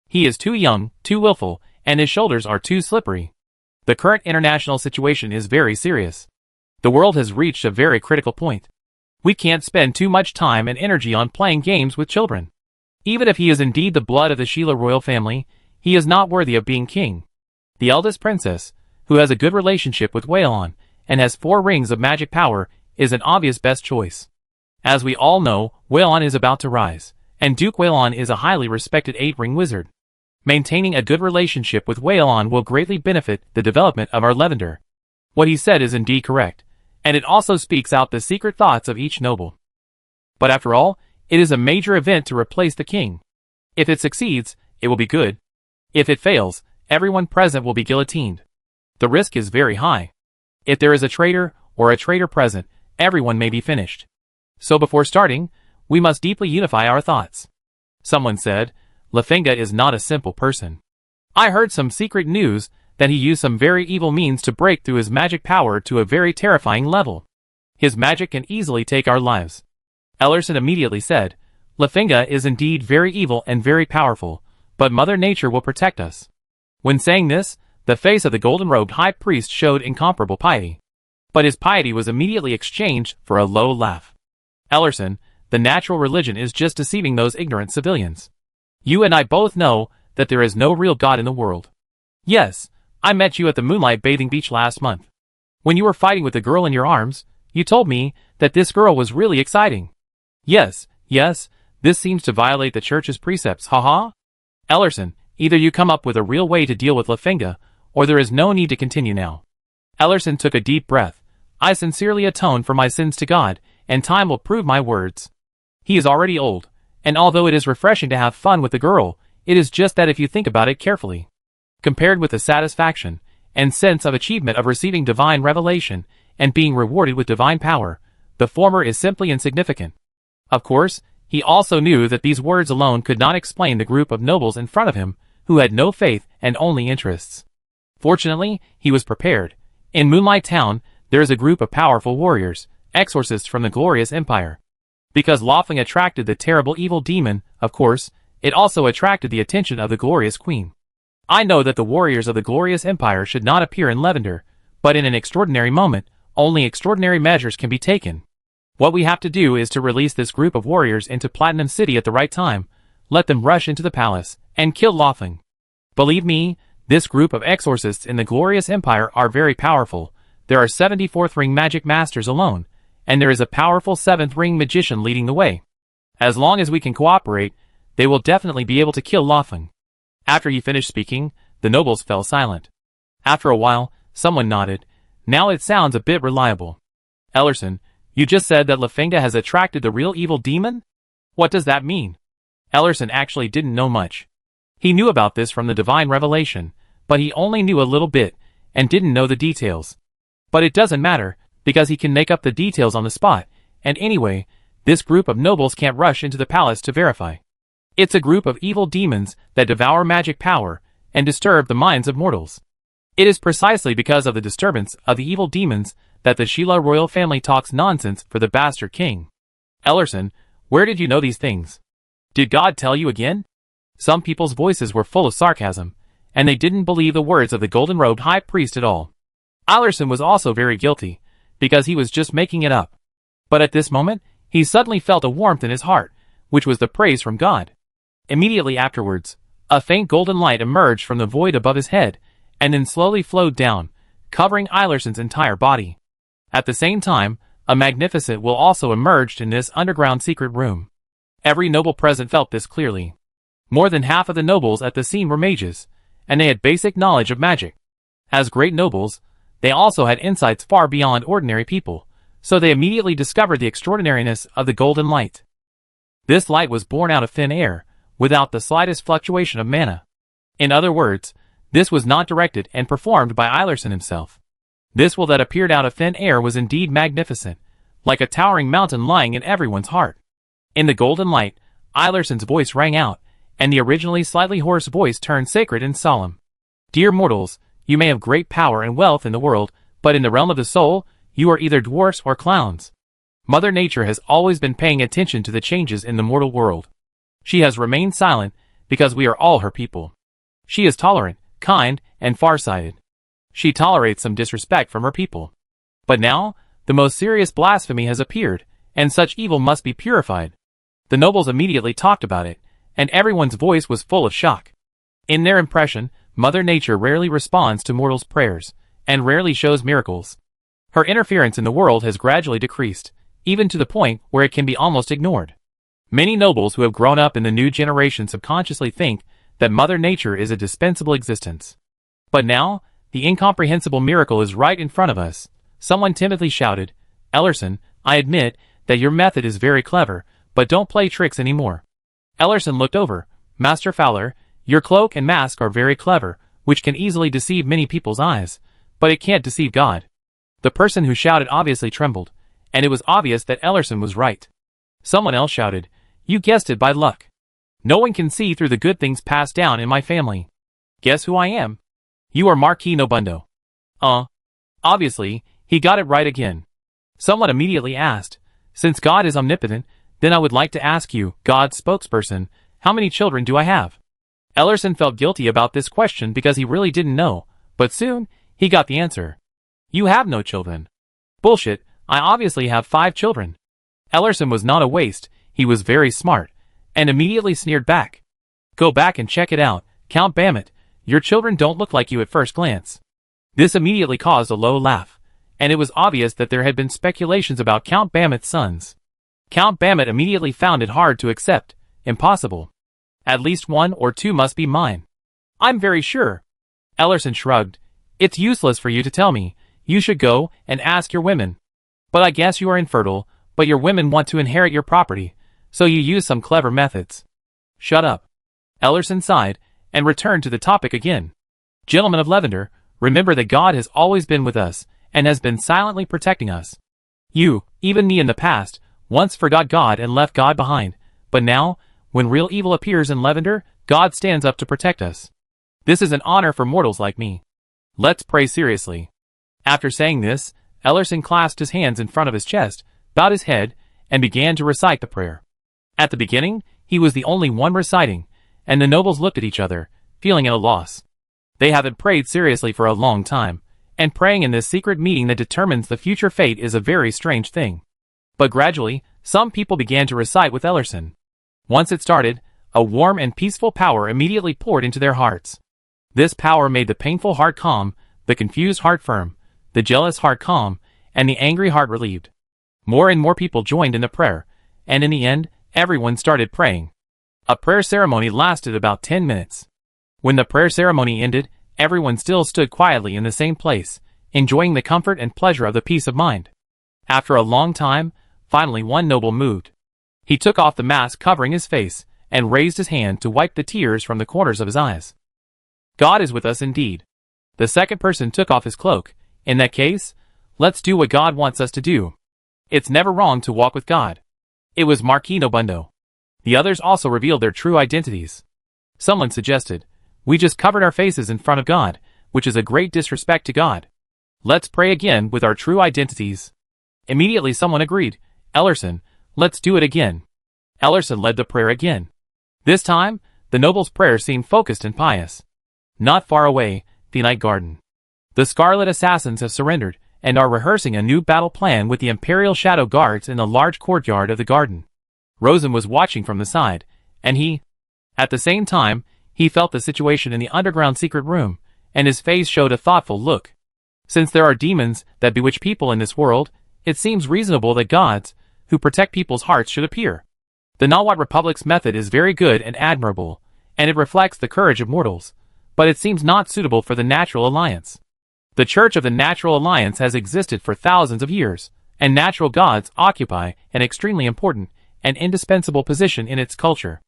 He is too young, too willful, and his shoulders are too slippery. The current international situation is very serious. The world has reached a very critical point. We can't spend too much time and energy on playing games with children. Even if he is indeed the blood of the Sheila royal family, he is not worthy of being king. The eldest princess, who has a good relationship with Whalon, and has 4 rings of magic power, is an obvious best choice. As we all know, Whalon is about to rise, and Duke Whalon is a highly respected 8-ring wizard. Maintaining a good relationship with Whalon will greatly benefit the development of our Lavender. What he said is indeed correct, and it also speaks out the secret thoughts of each noble. But after all, it is a major event to replace the king. If it succeeds, it will be good. If it fails, everyone present will be guillotined. The risk is very high. If there is a traitor or a traitor present, everyone may be finished. So before starting, we must deeply unify our thoughts. Someone said, Lafenga is not a simple person. I heard some secret news that he used some very evil means to break through his magic power to a very terrifying level. His magic can easily take our lives. Eilerson immediately said, Lafenga is indeed very evil and very powerful, but Mother Nature will protect us. When saying this, the face of the golden-robed high priest showed incomparable piety. But his piety was immediately exchanged for a low laugh. Eilerson, the natural religion is just deceiving those ignorant civilians. You and I both know that there is no real God in the world. Yes, I met you at the moonlight bathing beach last month. When you were fighting with the girl in your arms, you told me that this girl was really exciting. Yes, this seems to violate the church's precepts, haha. Eilerson, either you come up with a real way to deal with Lafenga, or there is no need to continue now. Eilerson took a deep breath. I sincerely atone for my sins to God, and time will prove my words. He is already old, and although it is refreshing to have fun with the girl, it is just that if you think about it carefully. Compared with the satisfaction and sense of achievement of receiving divine revelation and being rewarded with divine power, the former is simply insignificant. Of course, he also knew that these words alone could not explain the group of nobles in front of him, who had no faith and only interests. Fortunately, he was prepared. In Moonlight Town, there is a group of powerful warriors, exorcists from the glorious empire. Because Lothling attracted the terrible evil demon, of course, it also attracted the attention of the glorious queen. I know that the warriors of the glorious empire should not appear in Lavender, but in an extraordinary moment, only extraordinary measures can be taken. What we have to do is to release this group of warriors into Platinum City at the right time, let them rush into the palace, and kill Lothling. Believe me, this group of exorcists in the glorious empire are very powerful. There are 74th ring magic masters alone, and there is a powerful 7th ring magician leading the way. As long as we can cooperate, they will definitely be able to kill Lothling. After he finished speaking, the nobles fell silent. After a while, someone nodded. Now it sounds a bit reliable. Eilerson, you just said that Lafenga has attracted the real evil demon? What does that mean? Eilerson actually didn't know much. He knew about this from the divine revelation, but he only knew a little bit, and didn't know the details. But it doesn't matter, because he can make up the details on the spot, and anyway, This group of nobles can't rush into the palace to verify. It's a group of evil demons that devour magic power and disturb the minds of mortals. It is precisely because of the disturbance of the evil demons that the Sheila royal family talks nonsense for the bastard king. Ellerson, where did you know these things? Did God tell you again? Some people's voices were full of sarcasm, and they didn't believe the words of the golden-robed high priest at all. Ellerson was also very guilty, because he was just making it up. But at this moment, he suddenly felt a warmth in his heart, which was the praise from God. Immediately afterwards, a faint golden light emerged from the void above his head, and then slowly flowed down, covering Eilerson's entire body. At the same time, a magnificent will also emerged in this underground secret room. Every noble present felt this clearly. More than half of the nobles at the scene were mages, and they had basic knowledge of magic. As great nobles, they also had insights far beyond ordinary people, so they immediately discovered the extraordinariness of the golden light. This light was born out of thin air, without the slightest fluctuation of mana. In other words, this was not directed and performed by Eilerson himself. This will that appeared out of thin air was indeed magnificent, like a towering mountain lying in everyone's heart. In the golden light, Eilerson's voice rang out, and the originally slightly hoarse voice turned sacred and solemn. Dear mortals, you may have great power and wealth in the world, but in the realm of the soul, you are either dwarfs or clowns. Mother Nature has always been paying attention to the changes in the mortal world. She has remained silent because we are all her people. She is tolerant, kind, and far-sighted. She tolerates some disrespect from her people. But now, the most serious blasphemy has appeared, and such evil must be purified. The nobles immediately talked about it, and everyone's voice was full of shock. In their impression, Mother Nature rarely responds to mortals' prayers, and rarely shows miracles. Her interference in the world has gradually decreased, even to the point where it can be almost ignored. Many nobles who have grown up in the new generation subconsciously think that Mother Nature is a dispensable existence. But now, the incomprehensible miracle is right in front of us. Someone timidly shouted, Ellerson, I admit that your method is very clever, but don't play tricks anymore. Ellerson looked over. Master Fowler, your cloak and mask are very clever, which can easily deceive many people's eyes, but it can't deceive God. The person who shouted obviously trembled, and it was obvious that Ellerson was right. Someone else shouted, You guessed it by luck. No one can see through the good things passed down in my family. Guess who I am? You are Marquis Nobundo. Obviously, he got it right again. Someone immediately asked, Since God is omnipotent, then I would like to ask you, God's spokesperson, how many children do I have? Ellerson felt guilty about this question because he really didn't know, but soon, he got the answer. You have no children. Bullshit, I obviously have 5 children. Ellerson was not a waste, he was very smart, and immediately sneered back. Go back and check it out, Count Bammit, your children don't look like you at first glance. This immediately caused a low laugh, and it was obvious that there had been speculations about Count Bammit's sons. Count Bammit immediately found it hard to accept. Impossible. At least 1 or 2 must be mine. I'm very sure. Ellerson shrugged. It's useless for you to tell me. You should go and ask your women. But I guess you are infertile, but your women want to inherit your property, so you use some clever methods. Shut up. Ellerson sighed, and returned to the topic again. Gentlemen of Lavender, remember that God has always been with us, and has been silently protecting us. You, even me in the past, once forgot God and left God behind, but now, when real evil appears in Lavender, God stands up to protect us. This is an honor for mortals like me. Let's pray seriously. After saying this, Ellerson clasped his hands in front of his chest, bowed his head, and began to recite the prayer. At the beginning, he was the only one reciting, and the nobles looked at each other, feeling at a loss. They haven't prayed seriously for a long time, and praying in this secret meeting that determines the future fate is a very strange thing. But gradually, some people began to recite with Ellerson. Once it started, a warm and peaceful power immediately poured into their hearts. This power made the painful heart calm, the confused heart firm, the jealous heart calm, and the angry heart relieved. More and more people joined in the prayer, and in the end, everyone started praying. A prayer ceremony lasted about 10 minutes. When the prayer ceremony ended, everyone still stood quietly in the same place, enjoying the comfort and pleasure of the peace of mind. After a long time, finally one noble moved. He took off the mask covering his face, and raised his hand to wipe the tears from the corners of his eyes. God is with us indeed. The second person took off his cloak. In that case, let's do what God wants us to do. It's never wrong to walk with God. It was Marquis Nobundo. The others also revealed their true identities. Someone suggested, "We just covered our faces in front of God, which is a great disrespect to God. Let's pray again with our true identities." Immediately someone agreed, "Ellerson, let's do it again." Ellerson led the prayer again. This time, the noble's prayer seemed focused and pious. Not far away, the night garden. The Scarlet Assassins have surrendered, and are rehearsing a new battle plan with the Imperial Shadow Guards in the large courtyard of the garden. Rosen was watching from the side, and at the same time, he felt the situation in the underground secret room, and his face showed a thoughtful look. Since there are demons that bewitch people in this world, it seems reasonable that gods, who protect people's hearts, should appear. The Nawat Republic's method is very good and admirable, and it reflects the courage of mortals, but it seems not suitable for the Natural Alliance. The Church of the Natural Alliance has existed for thousands of years, and natural gods occupy an extremely important and indispensable position in its culture.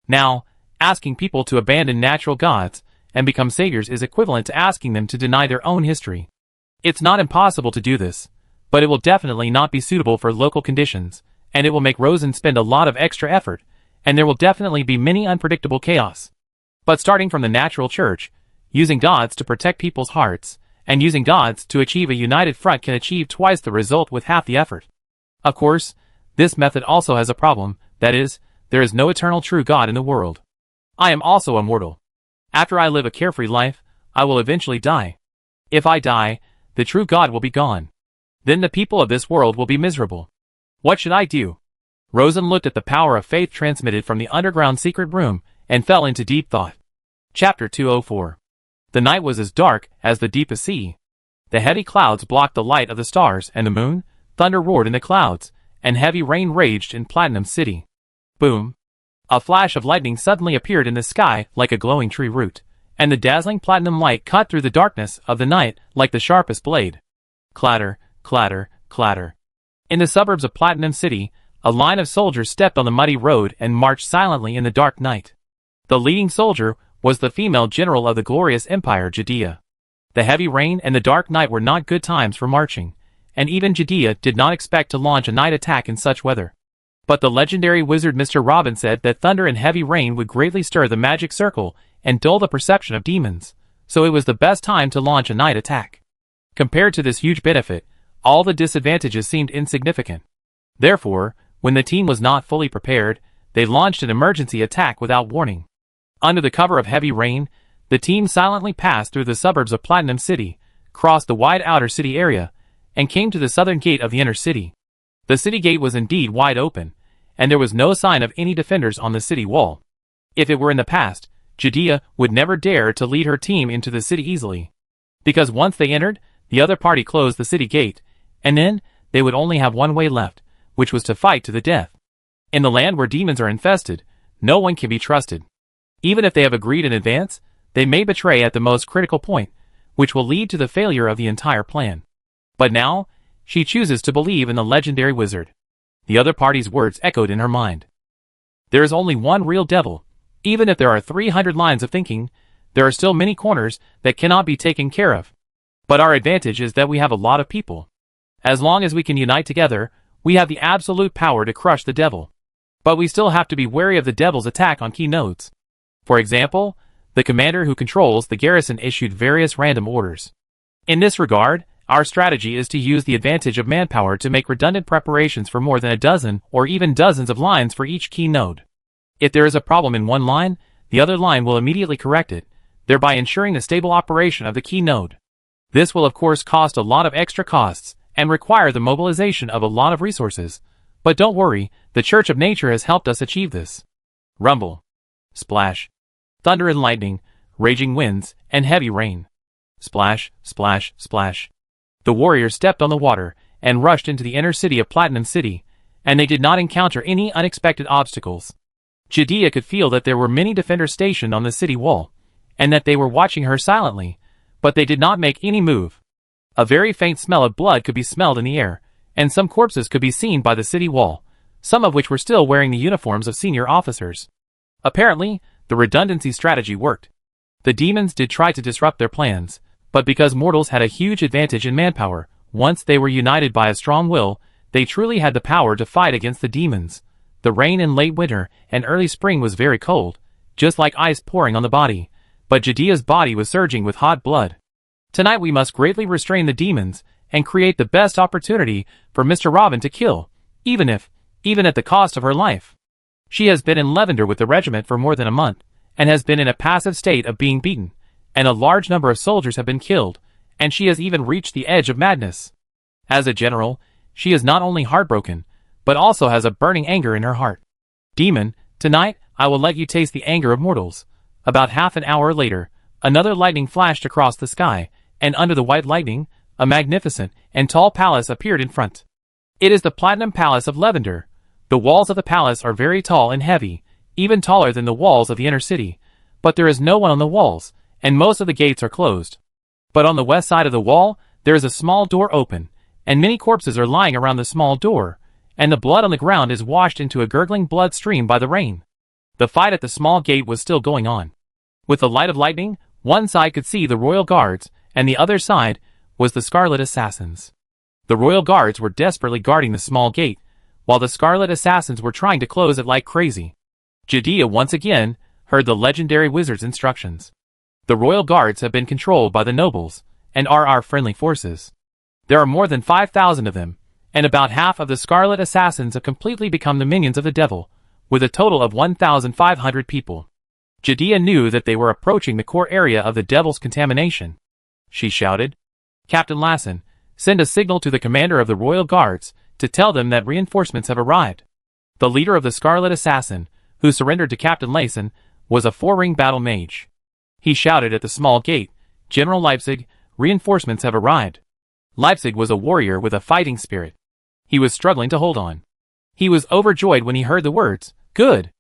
Now, asking people to abandon natural gods and become saviors is equivalent to asking them to deny their own history. It's not impossible to do this, but it will definitely not be suitable for local conditions, and it will make Rosen spend a lot of extra effort, and there will definitely be many unpredictable chaos. But starting from the natural church, using gods to protect people's hearts, and using gods to achieve a united front can achieve twice the result with half the effort. Of course, this method also has a problem, that is, there is no eternal true God in the world. I am also a mortal. After I live a carefree life, I will eventually die. If I die, the true God will be gone. Then the people of this world will be miserable. What should I do? Rosen looked at the power of faith transmitted from the underground secret room, and fell into deep thought. Chapter 204. The night was as dark as the deepest sea. The heavy clouds blocked the light of the stars and the moon, thunder roared in the clouds, and heavy rain raged in Platinum City. Boom! A flash of lightning suddenly appeared in the sky like a glowing tree root, and the dazzling platinum light cut through the darkness of the night like the sharpest blade. Clatter, clatter, clatter. In the suburbs of Platinum City, a line of soldiers stepped on the muddy road and marched silently in the dark night. The leading soldier was the female general of the glorious empire, Judea. The heavy rain and the dark night were not good times for marching, and even Judea did not expect to launch a night attack in such weather. But the legendary wizard Mr. Robin said that thunder and heavy rain would greatly stir the magic circle and dull the perception of demons, so it was the best time to launch a night attack. Compared to this huge benefit, all the disadvantages seemed insignificant. Therefore, when the team was not fully prepared, they launched an emergency attack without warning. Under the cover of heavy rain, the team silently passed through the suburbs of Platinum City, crossed the wide outer city area, and came to the southern gate of the inner city. The city gate was indeed wide open, and there was no sign of any defenders on the city wall. If it were in the past, Judea would never dare to lead her team into the city easily. Because once they entered, the other party closed the city gate, and then they would only have one way left, which was to fight to the death. In the land where demons are infested, no one can be trusted. Even if they have agreed in advance, they may betray at the most critical point, which will lead to the failure of the entire plan. But now, she chooses to believe in the legendary wizard. The other party's words echoed in her mind. There is only one real devil. Even if there are 300 lines of thinking, there are still many corners that cannot be taken care of. But our advantage is that we have a lot of people. As long as we can unite together, we have the absolute power to crush the devil. But we still have to be wary of the devil's attack on key nodes. For example, the commander who controls the garrison issued various random orders. In this regard, our strategy is to use the advantage of manpower to make redundant preparations for more than a dozen or even dozens of lines for each key node. If there is a problem in one line, the other line will immediately correct it, thereby ensuring the stable operation of the key node. This will of course cost a lot of extra costs and require the mobilization of a lot of resources, but don't worry, the Church of Nature has helped us achieve this. Rumble. Splash. Thunder and lightning, raging winds, and heavy rain. Splash, splash, splash. The warriors stepped on the water and rushed into the inner city of Platinum City, and they did not encounter any unexpected obstacles. Judea could feel that there were many defenders stationed on the city wall, and that they were watching her silently, but they did not make any move. A very faint smell of blood could be smelled in the air, and some corpses could be seen by the city wall, some of which were still wearing the uniforms of senior officers. Apparently, the redundancy strategy worked. The demons did try to disrupt their plans, but because mortals had a huge advantage in manpower, once they were united by a strong will, they truly had the power to fight against the demons, The rain in late winter and early spring was very cold, just like ice pouring on the body, but Jadea's body was surging with hot blood. Tonight we must greatly restrain the demons and create the best opportunity for Mr. Robin to kill, even at the cost of her life. She has been in Lavender with the regiment for more than a month, and has been in a passive state of being beaten, and a large number of soldiers have been killed, and she has even reached the edge of madness. As a general, she is not only heartbroken, but also has a burning anger in her heart. Demon, tonight I will let you taste the anger of mortals. About half an hour later, another lightning flashed across the sky, and under the white lightning, a magnificent and tall palace appeared in front. It is the Platinum Palace of Lavender. The walls of the palace are very tall and heavy, even taller than the walls of the inner city, but there is no one on the walls, and most of the gates are closed. But on the west side of the wall, there is a small door open, and many corpses are lying around the small door, and the blood on the ground is washed into a gurgling blood stream by the rain. The fight at the small gate was still going on. With the light of lightning, one side could see the royal guards, and the other side was the Scarlet Assassins. The royal guards were desperately guarding the small gate, while the Scarlet Assassins were trying to close it like crazy. Jadea once again heard the legendary wizard's instructions. The royal guards have been controlled by the nobles, and are our friendly forces. There are more than 5,000 of them, and about half of the Scarlet Assassins have completely become the minions of the devil, with a total of 1,500 people. Jadea knew that they were approaching the core area of the devil's contamination. She shouted, "Captain Lassen, send a signal to the commander of the royal guards to tell them that reinforcements have arrived." The leader of the Scarlet Assassin, who surrendered to Captain Lassen, was a 4-ring battle mage. He shouted at the small gate, "General Leipzig, reinforcements have arrived." Leipzig was a warrior with a fighting spirit. He was struggling to hold on. He was overjoyed when he heard the words, "Good.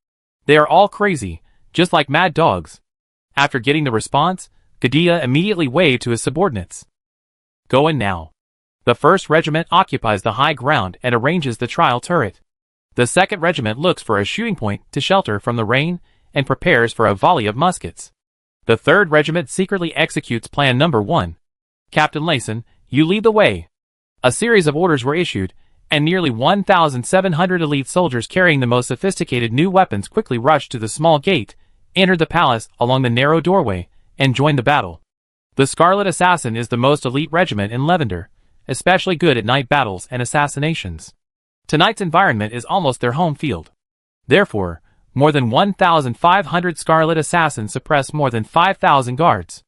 They are all crazy, just like mad dogs." After getting the response, Jadea immediately waved to his subordinates. "Go in now." The 1st Regiment occupies the high ground and arranges the trial turret. The 2nd Regiment looks for a shooting point to shelter from the rain and prepares for a volley of muskets. The 3rd Regiment secretly executes plan number 1. "Captain Lassen, you lead the way." A series of orders were issued, and nearly 1,700 elite soldiers carrying the most sophisticated new weapons quickly rushed to the small gate, entered the palace along the narrow doorway, and joined the battle. The Scarlet Assassin is the most elite regiment in Lavender, especially good at night battles and assassinations. Tonight's environment is almost their home field. Therefore, more than 1,500 Scarlet Assassins suppress more than 5,000 guards.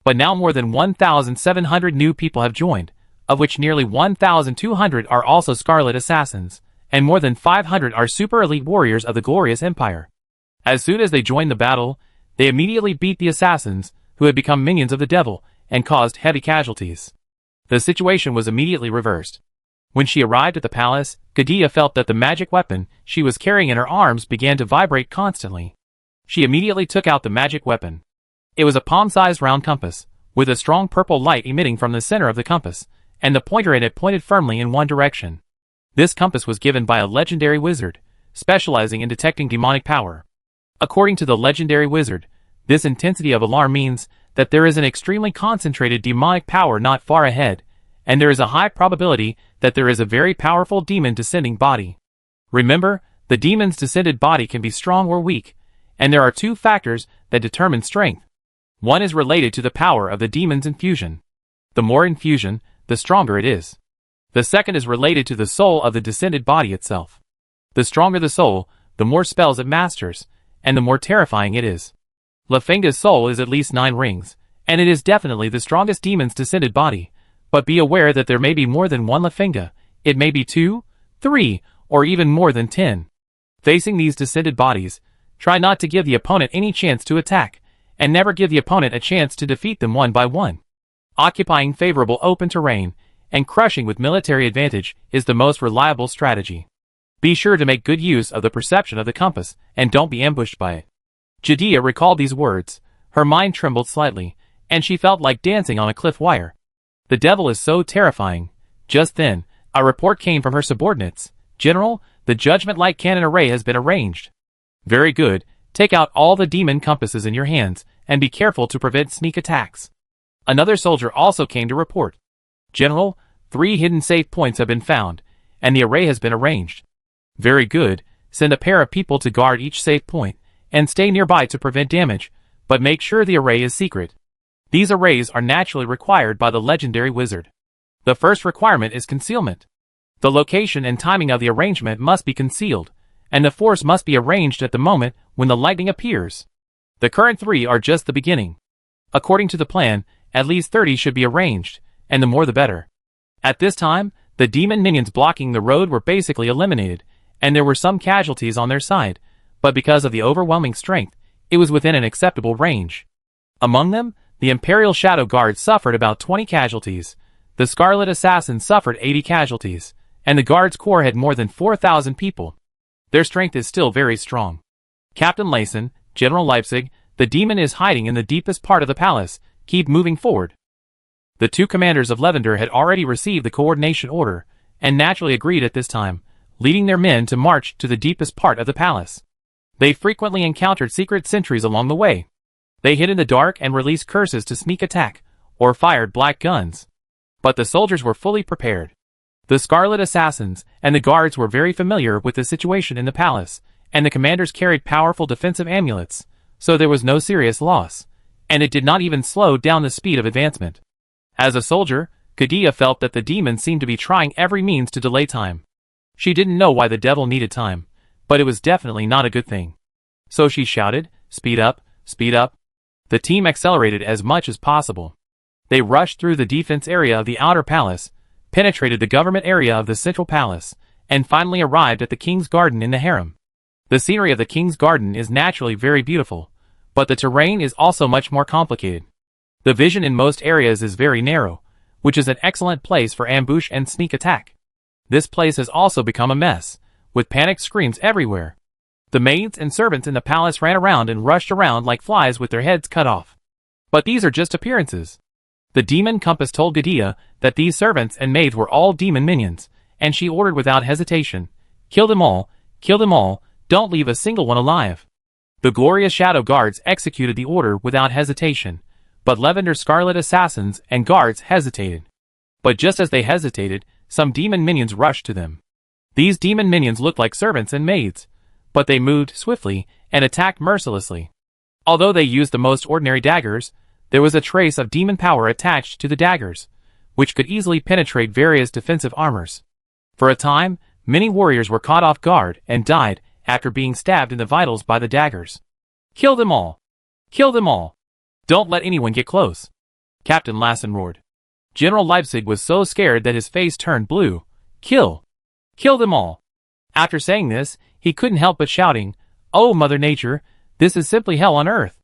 But now more than 1,700 new people have joined, of which nearly 1,200 are also Scarlet Assassins, and more than 500 are super elite warriors of the glorious empire. As soon as they joined the battle, they immediately beat the assassins, who had become minions of the devil, and caused heavy casualties. The situation was immediately reversed. When she arrived at the palace, Jadea felt that the magic weapon she was carrying in her arms began to vibrate constantly. She immediately took out the magic weapon. It was a palm-sized round compass, with a strong purple light emitting from the center of the compass, and the pointer in it pointed firmly in one direction. This compass was given by a legendary wizard, specializing in detecting demonic power. According to the legendary wizard, this intensity of alarm means that there is an extremely concentrated demonic power not far ahead, and there is a high probability that there is a very powerful demon descending body. Remember, the demon's descended body can be strong or weak, and there are 2 factors that determine strength. One is related to the power of the demon's infusion. The more infusion, the stronger it is. The second is related to the soul of the descended body itself. The stronger the soul, the more spells it masters, and the more terrifying it is. Lafenga's soul is at least 9 rings, and it is definitely the strongest demon's descended body, but be aware that there may be more than one Lafenga. It may be 2, 3, or even more than 10. Facing these descended bodies, try not to give the opponent any chance to attack, and never give the opponent a chance to defeat them one by one. Occupying favorable open terrain, and crushing with military advantage is the most reliable strategy. Be sure to make good use of the perception of the compass, and don't be ambushed by it. Jadea recalled these words. Her mind trembled slightly, and she felt like dancing on a cliff wire. The devil is so terrifying. Just then, a report came from her subordinates. "General, the Judgment Light Cannon array has been arranged." "Very good. Take out all the demon compasses in your hands, and be careful to prevent sneak attacks." Another soldier also came to report. "General, 3 hidden safe points have been found, and the array has been arranged." "Very good. send a pair of people to guard each safe point, and stay nearby to prevent damage, but make sure the array is secret. These arrays are naturally required by the legendary wizard. The first requirement is concealment. The location and timing of the arrangement must be concealed, and the force must be arranged at the moment when the lightning appears. The current 3 are just the beginning. According to the plan, at least 30 should be arranged, and the more the better. At this time, the demon minions blocking the road were basically eliminated, and there were some casualties on their side, but because of the overwhelming strength, it was within an acceptable range. Among them, the Imperial Shadow Guard suffered about 20 casualties, the Scarlet Assassins suffered 80 casualties, and the Guards Corps had more than 4,000 people. Their strength is still very strong. Captain Layson, General Leipzig, the demon is hiding in the deepest part of the palace. Keep moving forward. The two commanders of Lavender had already received the coordination order, and naturally agreed at this time, leading their men to march to the deepest part of the palace. They frequently encountered secret sentries along the way. They hid in the dark and released curses to sneak attack, or fired black guns. But the soldiers were fully prepared. The Scarlet Assassins and the guards were very familiar with the situation in the palace, and the commanders carried powerful defensive amulets, so there was no serious loss, and it did not even slow down the speed of advancement. As a soldier, Kadia felt that the demon seemed to be trying every means to delay time. She didn't know why the devil needed time, but it was definitely not a good thing. So she shouted, "Speed up, speed up." The team accelerated as much as possible. They rushed through the defense area of the outer palace, penetrated the government area of the central palace, and finally arrived at the king's garden in the harem. The scenery of the king's garden is naturally very beautiful, but the terrain is also much more complicated. The vision in most areas is very narrow, which is an excellent place for ambush and sneak attack. This place has also become a mess, with panicked screams everywhere. The maids and servants in the palace ran around and rushed around like flies with their heads cut off. But these are just appearances. The demon Compass told Gadia that these servants and maids were all demon minions, and she ordered without hesitation, "Kill them all, kill them all, don't leave a single one alive." The glorious Shadow Guards executed the order without hesitation, but Lavender Scarlet Assassins and guards hesitated. But just as they hesitated, some demon minions rushed to them. These demon minions looked like servants and maids, but they moved swiftly and attacked mercilessly. Although they used the most ordinary daggers, there was a trace of demon power attached to the daggers, which could easily penetrate various defensive armors. For a time, many warriors were caught off guard and died after being stabbed in the vitals by the daggers. "Kill them all! Kill them all! Don't let anyone get close!" Captain Lassen roared. General Leipzig was so scared that his face turned blue. "Kill! Kill them all!" After saying this, he couldn't help but shouting, "Oh, Mother Nature, this is simply hell on earth!"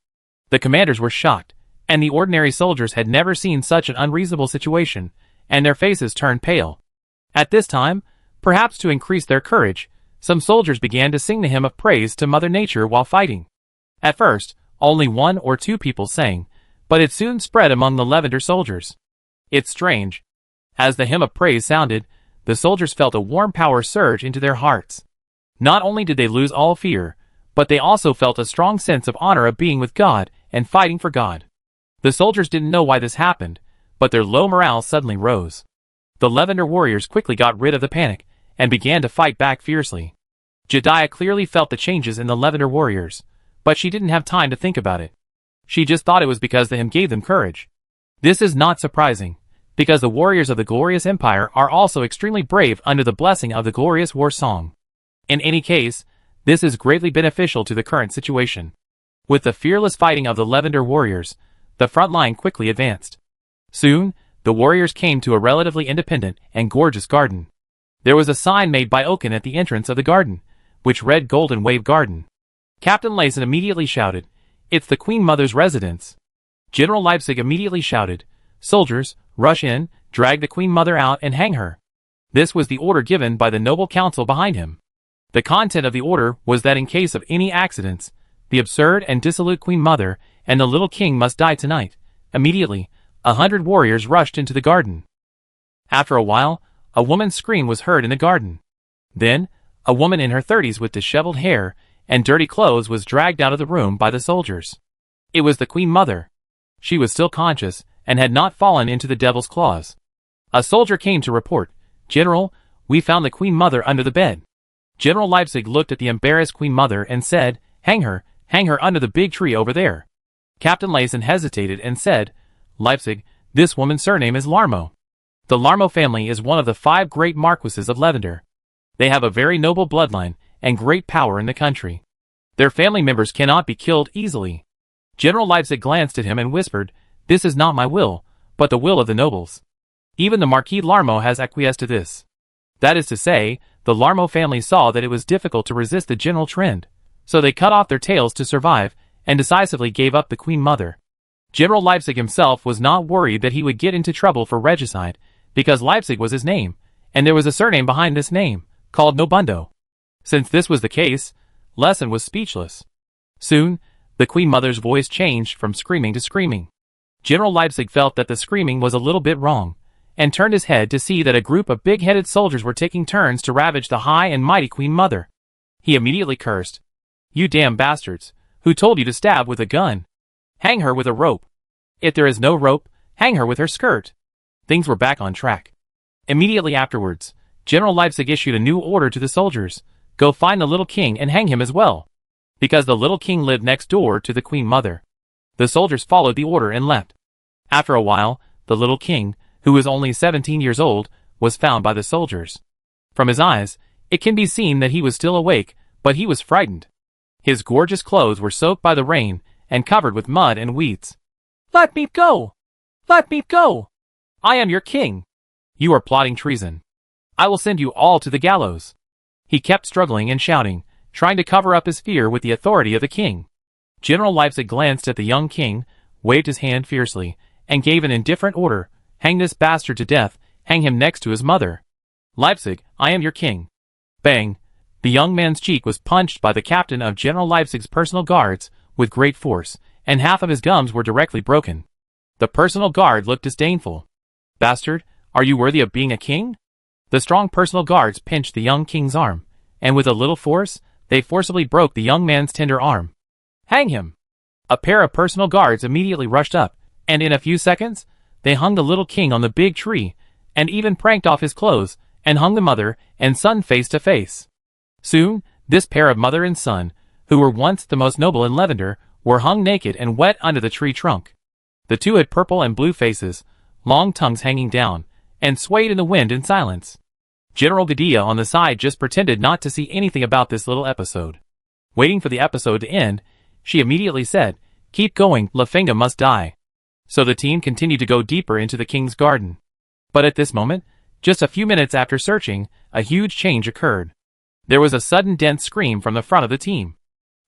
The commanders were shocked, and the ordinary soldiers had never seen such an unreasonable situation, and their faces turned pale. At this time, perhaps to increase their courage, some soldiers began to sing the hymn of praise to Mother Nature while fighting. At first, only 1 or 2 people sang, but it soon spread among the Lavender soldiers. It's strange. As the hymn of praise sounded, the soldiers felt a warm power surge into their hearts. Not only did they lose all fear, but they also felt a strong sense of honor of being with God and fighting for God. The soldiers didn't know why this happened, but their low morale suddenly rose. The Lavender warriors quickly got rid of the panic and began to fight back fiercely. Jediah clearly felt the changes in the Lavender warriors, but she didn't have time to think about it. She just thought it was because the hymn gave them courage. This is not surprising, because the warriors of the Glorious Empire are also extremely brave under the blessing of the Glorious War Song. In any case, this is greatly beneficial to the current situation. With the fearless fighting of the Lavender warriors, the front line quickly advanced. Soon, the warriors came to a relatively independent and gorgeous garden. There was a sign made by Oaken at the entrance of the garden, which read Golden Wave Garden. Captain Layson immediately shouted, "It's the Queen Mother's residence." General Leipzig immediately shouted, "Soldiers, rush in, drag the Queen Mother out and hang her." This was the order given by the noble council behind him. The content of the order was that in case of any accidents, the absurd and dissolute Queen Mother and the little king must die tonight. Immediately, 100 warriors rushed into the garden. After a while, a woman's scream was heard in the garden. Then, a woman in her 30s with disheveled hair and dirty clothes was dragged out of the room by the soldiers. It was the Queen Mother. She was still conscious and had not fallen into the devil's claws. A soldier came to report, "General, we found the Queen Mother under the bed." General Leipzig looked at the embarrassed Queen Mother and said, hang her under the big tree over there. Captain Layson hesitated and said, Leipzig, this woman's surname is Larmo. The Larmo family is one of the 5 great marquises of Lavender. They have a very noble bloodline and great power in the country. Their family members cannot be killed easily. General Leipzig glanced at him and whispered, this is not my will, but the will of the nobles. Even the Marquis Larmo has acquiesced to this. That is to say, the Larmo family saw that it was difficult to resist the general trend, so they cut off their tails to survive, and decisively gave up the Queen Mother. General Leipzig himself was not worried that he would get into trouble for regicide, because Leipzig was his name, and there was a surname behind this name, called Nobundo. Since this was the case, Layson was speechless. Soon, the Queen Mother's voice changed from screaming to screaming. General Leipzig felt that the screaming was a little bit wrong, and turned his head to see that a group of big-headed soldiers were taking turns to ravage the high and mighty Queen Mother. He immediately cursed, you damn bastards, who told you to stab with a gun? Hang her with a rope. If there is no rope, hang her with her skirt. Things were back on track. Immediately afterwards, General Leipzig issued a new order to the soldiers, go find the little king and hang him as well, because the little king lived next door to the Queen Mother. The soldiers followed the order and left. After a while, the little king, who was only 17 years old, was found by the soldiers. From his eyes, it can be seen that he was still awake, but he was frightened. His gorgeous clothes were soaked by the rain and covered with mud and weeds. Let me go! Let me go! I am your king! You are plotting treason. I will send you all to the gallows. He kept struggling and shouting, trying to cover up his fear with the authority of the king. General Leipzig glanced at the young king, waved his hand fiercely, and gave an indifferent order, hang this bastard to death, hang him next to his mother. Leipzig, I am your king. Bang! The young man's cheek was punched by the captain of General Leipzig's personal guards, with great force, and half of his gums were directly broken. The personal guard looked disdainful. Bastard, are you worthy of being a king? The strong personal guards pinched the young king's arm, and with a little force, they forcibly broke the young man's tender arm. Hang him! A pair of personal guards immediately rushed up, and in a few seconds, they hung the little king on the big tree, and even pranked off his clothes, and hung the mother and son face to face. Soon, this pair of mother and son, who were once the most noble in Lavender, were hung naked and wet under the tree trunk. The two had purple and blue faces, long tongues hanging down, and swayed in the wind in silence. General Gadea on the side just pretended not to see anything about this little episode. Waiting for the episode to end, she immediately said, keep going, Lavender must die. So the team continued to go deeper into the king's garden. But at this moment, just a few minutes after searching, a huge change occurred. There was a sudden dense scream from the front of the team.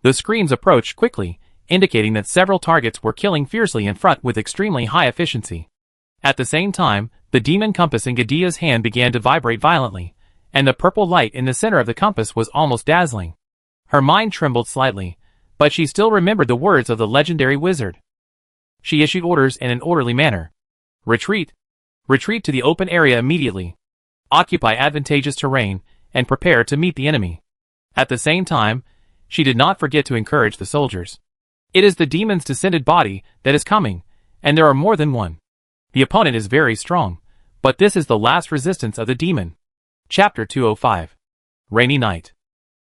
The screams approached quickly, indicating that several targets were killing fiercely in front with extremely high efficiency. At the same time, the demon compass in Gadea's hand began to vibrate violently, and the purple light in the center of the compass was almost dazzling. Her mind trembled slightly, but she still remembered the words of the legendary wizard. She issued orders in an orderly manner. Retreat! Retreat to the open area immediately. Occupy advantageous terrain, and prepare to meet the enemy. At the same time, she did not forget to encourage the soldiers. It is the demon's descended body that is coming, and there are more than one. The opponent is very strong, but this is the last resistance of the demon. Chapter 205. Rainy night.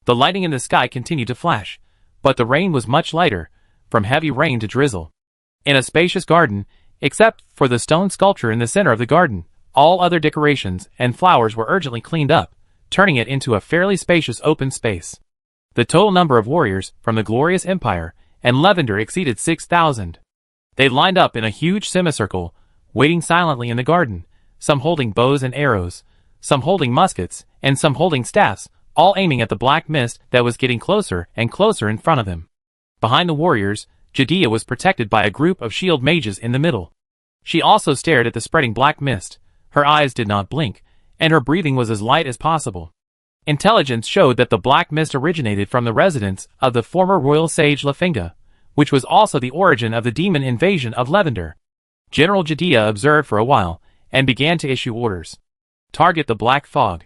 The lightning in the sky continued to flash, but the rain was much lighter, from heavy rain to drizzle. In a spacious garden, except for the stone sculpture in the center of the garden, all other decorations and flowers were urgently cleaned up, turning it into a fairly spacious open space. The total number of warriors from the glorious empire and Lavender exceeded 6,000. They lined up in a huge semicircle, waiting silently in the garden, some holding bows and arrows, some holding muskets, and some holding staffs, all aiming at the black mist that was getting closer and closer in front of them. Behind the warriors, Gadea was protected by a group of shield mages in the middle. She also stared at the spreading black mist. Her eyes did not blink, and her breathing was as light as possible. Intelligence showed that the black mist originated from the residence of the former royal sage Lavender, which was also the origin of the demon invasion of Lavender. General Gadea observed for a while, and began to issue orders. Target the black fog.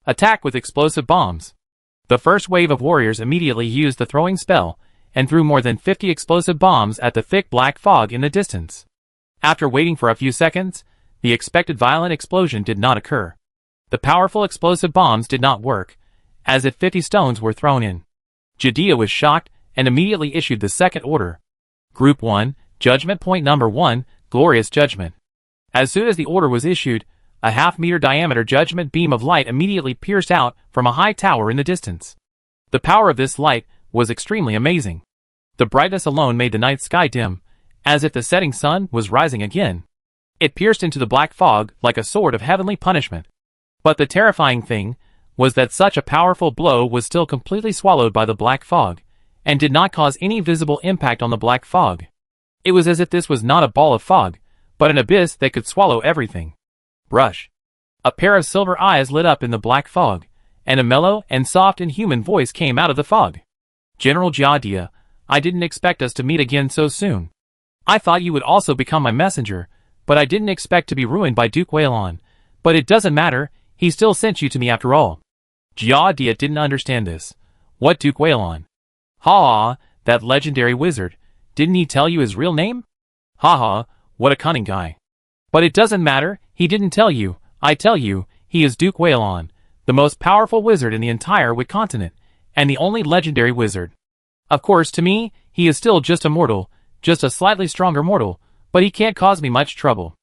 Attack with explosive bombs. The first wave of warriors immediately used the throwing spell, and threw more than 50 explosive bombs at the thick black fog in the distance. After waiting for a few seconds, the expected violent explosion did not occur. The powerful explosive bombs did not work, as if 50 stones were thrown in. Judea was shocked and immediately issued the second order. Group 1, Judgment Point Number 1, Glorious Judgment. As soon as the order was issued, a half-meter diameter judgment beam of light immediately pierced out from a high tower in the distance. The power of this light was extremely amazing. The brightness alone made the night sky dim, as if the setting sun was rising again. It pierced into the black fog like a sword of heavenly punishment. But the terrifying thing was that such a powerful blow was still completely swallowed by the black fog, and did not cause any visible impact on the black fog. It was as if this was not a ball of fog, but an abyss that could swallow everything. Brush. A pair of silver eyes lit up in the black fog, and a mellow and soft and human voice came out of the fog. General Judea, I didn't expect us to meet again so soon. I thought you would also become my messenger, but I didn't expect to be ruined by Duke Waylon. But it doesn't matter, he still sent you to me after all. Judea didn't understand this. What Duke Waylon? Ha ha, that legendary wizard. Didn't he tell you his real name? Ha ha, what a cunning guy. But it doesn't matter, he didn't tell you. I tell you, he is Duke Waylon, the most powerful wizard in the entire Wit continent, and the only legendary wizard. Of course, to me, he is still just a mortal, just a slightly stronger mortal, but he can't cause me much trouble.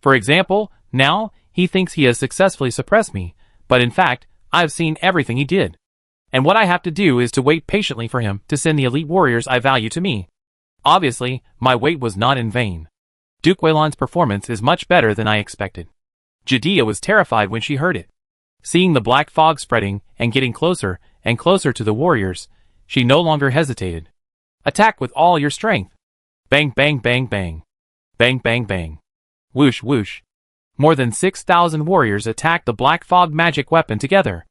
For example, now, he thinks he has successfully suppressed me, but in fact, I've seen everything he did. And what I have to do is to wait patiently for him to send the elite warriors I value to me. Obviously, my wait was not in vain. Duke Waylon's performance is much better than I expected. Judea was terrified when she heard it. Seeing the black fog spreading and getting closer and closer to the warriors, she no longer hesitated. Attack with all your strength. Bang bang bang bang. Bang bang bang. Whoosh whoosh. More than 6,000 warriors attacked the black fog magic weapon together.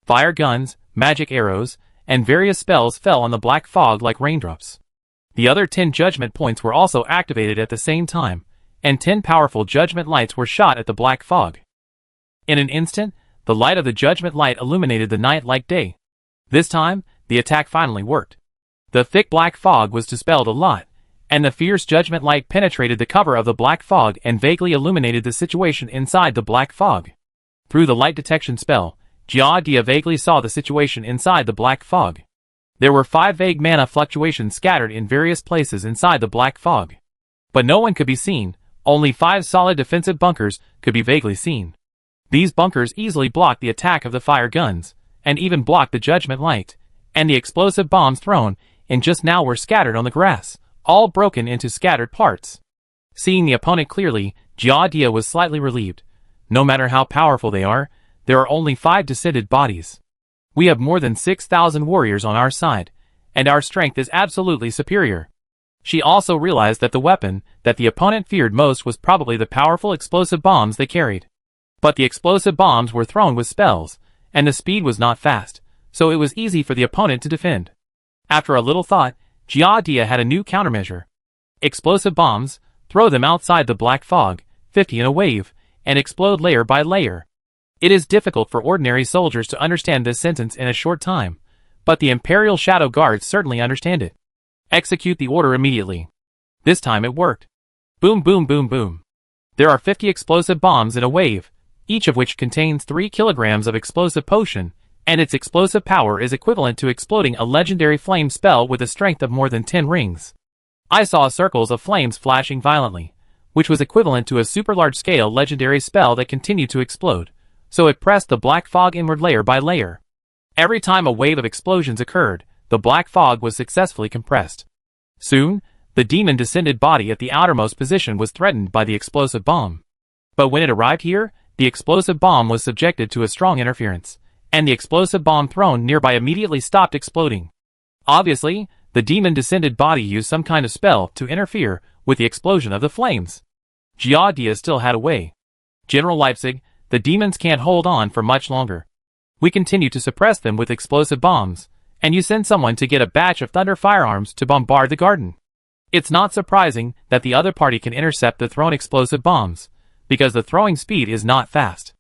Fire guns, magic arrows, and various spells fell on the black fog like raindrops. The other 10 judgment points were also activated at the same time, and 10 powerful judgment lights were shot at the black fog. In an instant, the light of the judgment light illuminated the night like day. This time, the attack finally worked. The thick black fog was dispelled a lot, and the fierce judgment light penetrated the cover of the black fog and vaguely illuminated the situation inside the black fog. Through the light detection spell, Judea vaguely saw the situation inside the black fog. There were 5 vague mana fluctuations scattered in various places inside the black fog. But no one could be seen, only 5 solid defensive bunkers could be vaguely seen. These bunkers easily blocked the attack of the fire guns, and even blocked the judgment light, and the explosive bombs thrown in just now were scattered on the grass, all broken into scattered parts. Seeing the opponent clearly, Judea was slightly relieved. No matter how powerful they are, there are only 5 descended bodies. We have more than 6,000 warriors on our side, and our strength is absolutely superior. She also realized that the weapon that the opponent feared most was probably the powerful explosive bombs they carried. But the explosive bombs were thrown with spells, and the speed was not fast, so it was easy for the opponent to defend. After a little thought, Judea had a new countermeasure. Explosive bombs, throw them outside the black fog, 50 in a wave, and explode layer by layer. It is difficult for ordinary soldiers to understand this sentence in a short time, but the Imperial Shadow Guards certainly understand it. Execute the order immediately. This time it worked. Boom boom boom boom. There are 50 explosive bombs in a wave, each of which contains 3 kilograms of explosive potion, and its explosive power is equivalent to exploding a legendary flame spell with a strength of more than 10 rings. I saw circles of flames flashing violently, which was equivalent to a super large-scale legendary spell that continued to explode, so it pressed the black fog inward layer by layer. Every time a wave of explosions occurred, the black fog was successfully compressed. Soon, the demon-descended body at the outermost position was threatened by the explosive bomb. But when it arrived here, the explosive bomb was subjected to a strong interference, and the explosive bomb thrown nearby immediately stopped exploding. Obviously, the demon-descended body used some kind of spell to interfere with the explosion of the flames. Judea still had a way. General Leipzig, the demons can't hold on for much longer. We continue to suppress them with explosive bombs, and you send someone to get a batch of thunder firearms to bombard the garden. It's not surprising that the other party can intercept the thrown explosive bombs, because the throwing speed is not fast.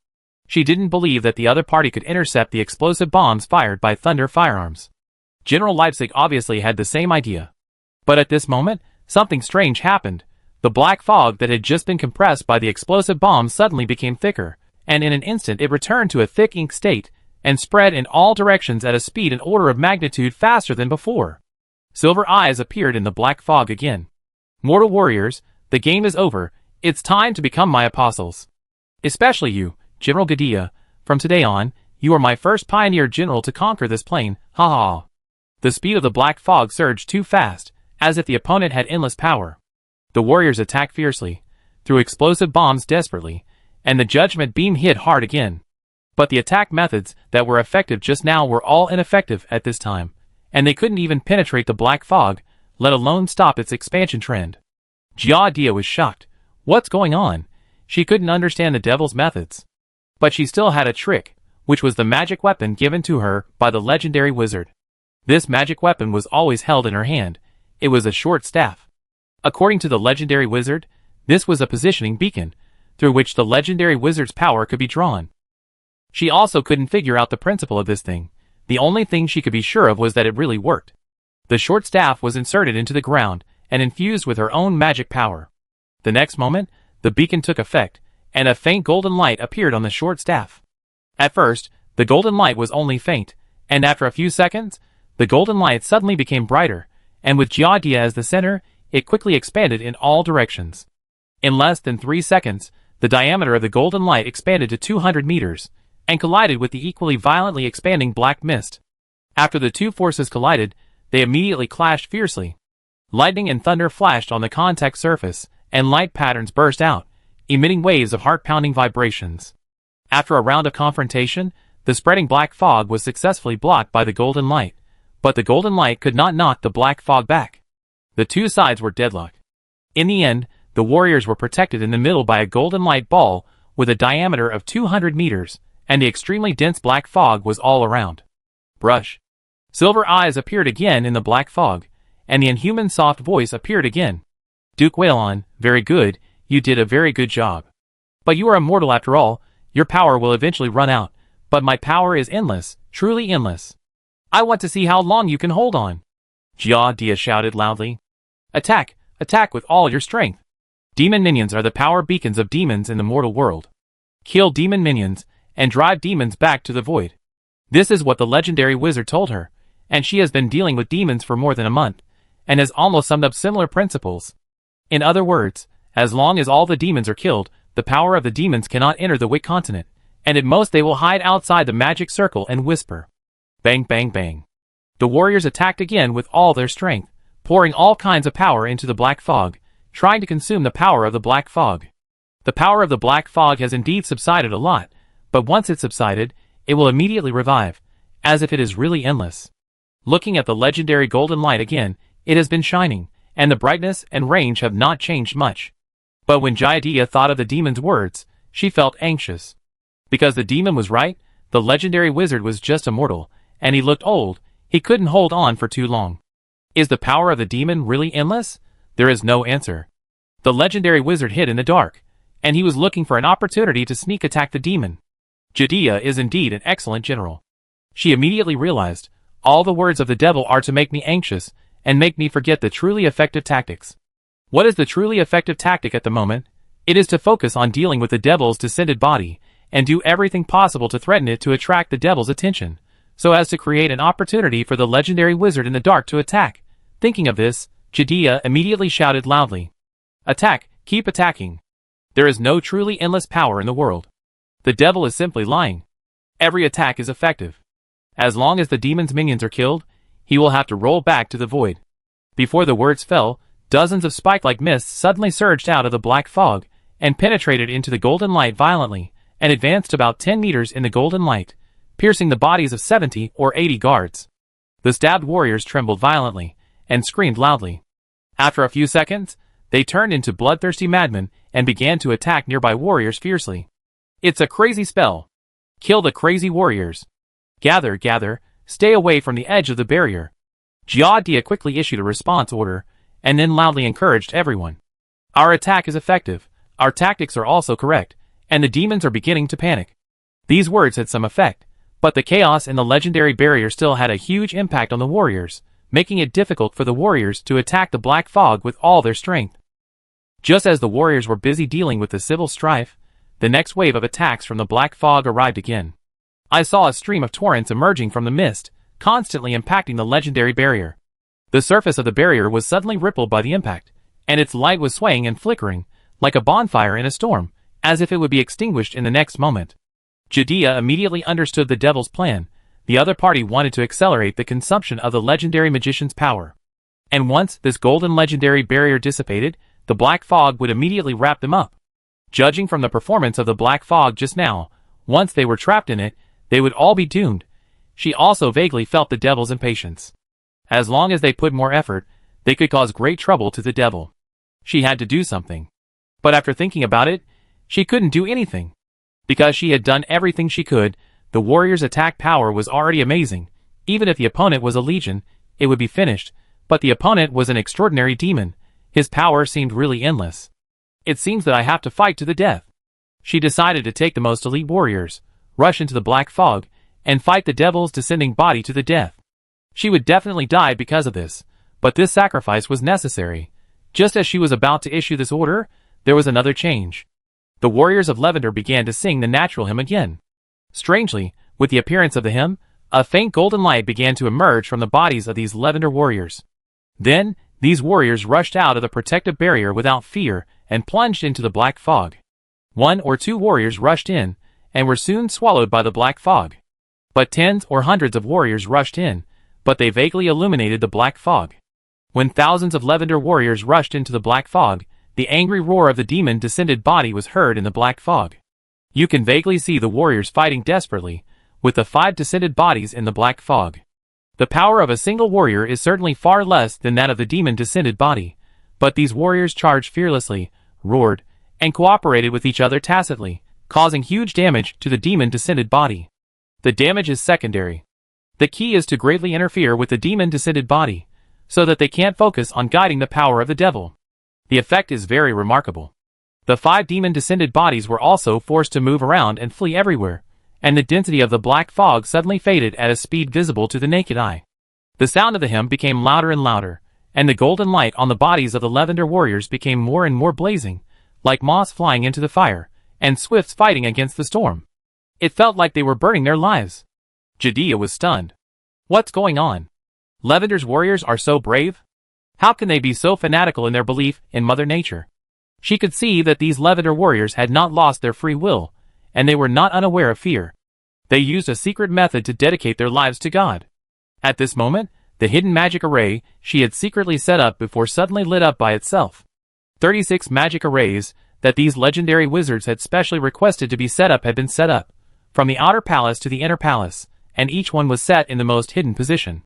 She didn't believe that the other party could intercept the explosive bombs fired by thunder firearms. General Leipzig obviously had the same idea. But at this moment, something strange happened. The black fog that had just been compressed by the explosive bombs suddenly became thicker, and in an instant it returned to a thick ink state, and spread in all directions at a speed an order of magnitude faster than before. Silver eyes appeared in the black fog again. Mortal warriors, the game is over. It's time to become my apostles. Especially you, General Gadea. From today on, you are my first pioneer general to conquer this plane, ha ha. The speed of the black fog surged too fast, as if the opponent had endless power. The warriors attacked fiercely, threw explosive bombs desperately, and the judgment beam hit hard again. But the attack methods that were effective just now were all ineffective at this time, and they couldn't even penetrate the black fog, let alone stop its expansion trend. Gadea was shocked. What's going on? She couldn't understand the devil's methods. But she still had a trick, which was the magic weapon given to her by the legendary wizard. This magic weapon was always held in her hand. It was a short staff. According to the legendary wizard, this was a positioning beacon, through which the legendary wizard's power could be drawn. She also couldn't figure out the principle of this thing. The only thing she could be sure of was that it really worked. The short staff was inserted into the ground and infused with her own magic power. The next moment, the beacon took effect, and a faint golden light appeared on the short staff. At first, the golden light was only faint, and after a few seconds, the golden light suddenly became brighter, and with Gadea as the center, it quickly expanded in all directions. In less than 3 seconds, the diameter of the golden light expanded to 200 meters, and collided with the equally violently expanding black mist. After the two forces collided, they immediately clashed fiercely. Lightning and thunder flashed on the contact surface, and light patterns burst out, emitting waves of heart-pounding vibrations. After a round of confrontation, the spreading black fog was successfully blocked by the golden light, but the golden light could not knock the black fog back. The two sides were deadlocked. In the end, the warriors were protected in the middle by a golden light ball with a diameter of 200 meters, and the extremely dense black fog was all around. Brush. Silver eyes appeared again in the black fog, and the inhuman soft voice appeared again. Duke Waylon, very good, you did a very good job. But you are immortal after all, your power will eventually run out, but my power is endless, truly endless. I want to see how long you can hold on. Gadea shouted loudly. Attack, attack with all your strength. Demon minions are the power beacons of demons in the mortal world. Kill demon minions, and drive demons back to the void. This is what the legendary wizard told her, and she has been dealing with demons for more than a month, and has almost summed up similar principles. In other words, as long as all the demons are killed, the power of the demons cannot enter the Wick continent, and at most they will hide outside the magic circle and whisper. Bang bang bang. The warriors attacked again with all their strength, pouring all kinds of power into the black fog, trying to consume the power of the black fog. The power of the black fog has indeed subsided a lot, but once it subsided, it will immediately revive, as if it is really endless. Looking at the legendary golden light again, it has been shining, and the brightness and range have not changed much. But when Gadea thought of the demon's words, she felt anxious. Because the demon was right, the legendary wizard was just a mortal, and he looked old. He couldn't hold on for too long. Is the power of the demon really endless? There is no answer. The legendary wizard hid in the dark, and he was looking for an opportunity to sneak attack the demon. Gadea is indeed an excellent general. She immediately realized, all the words of the devil are to make me anxious, and make me forget the truly effective tactics. What is the truly effective tactic at the moment? It is to focus on dealing with the devil's descended body, and do everything possible to threaten it to attract the devil's attention, so as to create an opportunity for the legendary wizard in the dark to attack. Thinking of this, Gadea immediately shouted loudly. Attack, keep attacking. There is no truly endless power in the world. The devil is simply lying. Every attack is effective. As long as the demon's minions are killed, he will have to roll back to the void. Before the words fell, dozens of spike-like mists suddenly surged out of the black fog, and penetrated into the golden light violently, and advanced about 10 meters in the golden light, piercing the bodies of 70 or 80 guards. The stabbed warriors trembled violently, and screamed loudly. After a few seconds, they turned into bloodthirsty madmen, and began to attack nearby warriors fiercely. It's a crazy spell. Kill the crazy warriors. Gather, gather, stay away from the edge of the barrier. Gadea quickly issued a response order, and then loudly encouraged everyone. Our attack is effective, our tactics are also correct, and the demons are beginning to panic. These words had some effect, but the chaos in the legendary barrier still had a huge impact on the warriors, making it difficult for the warriors to attack the black fog with all their strength. Just as the warriors were busy dealing with the civil strife, the next wave of attacks from the black fog arrived again. I saw a stream of torrents emerging from the mist, constantly impacting the legendary barrier. The surface of the barrier was suddenly rippled by the impact, and its light was swaying and flickering, like a bonfire in a storm, as if it would be extinguished in the next moment. Judea immediately understood the devil's plan. The other party wanted to accelerate the consumption of the legendary magician's power. And once this golden legendary barrier dissipated, the black fog would immediately wrap them up. Judging from the performance of the black fog just now, once they were trapped in it, they would all be doomed. She also vaguely felt the devil's impatience. As long as they put more effort, they could cause great trouble to the devil. She had to do something. But after thinking about it, she couldn't do anything. Because she had done everything she could, the warrior's attack power was already amazing. Even if the opponent was a legion, it would be finished, but the opponent was an extraordinary demon. His power seemed really endless. It seems that I have to fight to the death. She decided to take the most elite warriors, rush into the black fog, and fight the devil's descending body to the death. She would definitely die because of this, but this sacrifice was necessary. Just as she was about to issue this order, there was another change. The warriors of Lavender began to sing the natural hymn again. Strangely, with the appearance of the hymn, a faint golden light began to emerge from the bodies of these Lavender warriors. Then, these warriors rushed out of the protective barrier without fear and plunged into the black fog. 1 or 2 warriors rushed in, and were soon swallowed by the black fog. But tens or hundreds of warriors rushed in, but they vaguely illuminated the black fog. When thousands of Lavender warriors rushed into the black fog, the angry roar of the demon-descended body was heard in the black fog. You can vaguely see the warriors fighting desperately, with the 5 descended bodies in the black fog. The power of a single warrior is certainly far less than that of the demon-descended body, but these warriors charged fearlessly, roared, and cooperated with each other tacitly, causing huge damage to the demon-descended body. The damage is secondary. The key is to greatly interfere with the demon-descended body, so that they can't focus on guiding the power of the devil. The effect is very remarkable. The 5 demon-descended bodies were also forced to move around and flee everywhere, and the density of the black fog suddenly faded at a speed visible to the naked eye. The sound of the hymn became louder and louder, and the golden light on the bodies of the Lavender warriors became more and more blazing, like moths flying into the fire, and swifts fighting against the storm. It felt like they were burning their lives. Judea was stunned. What's going on? Lavender's warriors are so brave? How can they be so fanatical in their belief in Mother Nature? She could see that these Lavender warriors had not lost their free will, and they were not unaware of fear. They used a secret method to dedicate their lives to God. At this moment, the hidden magic array she had secretly set up before suddenly lit up by itself. 36 magic arrays that these legendary wizards had specially requested to be set up had been set up, from the outer palace to the inner palace, and each one was set in the most hidden position.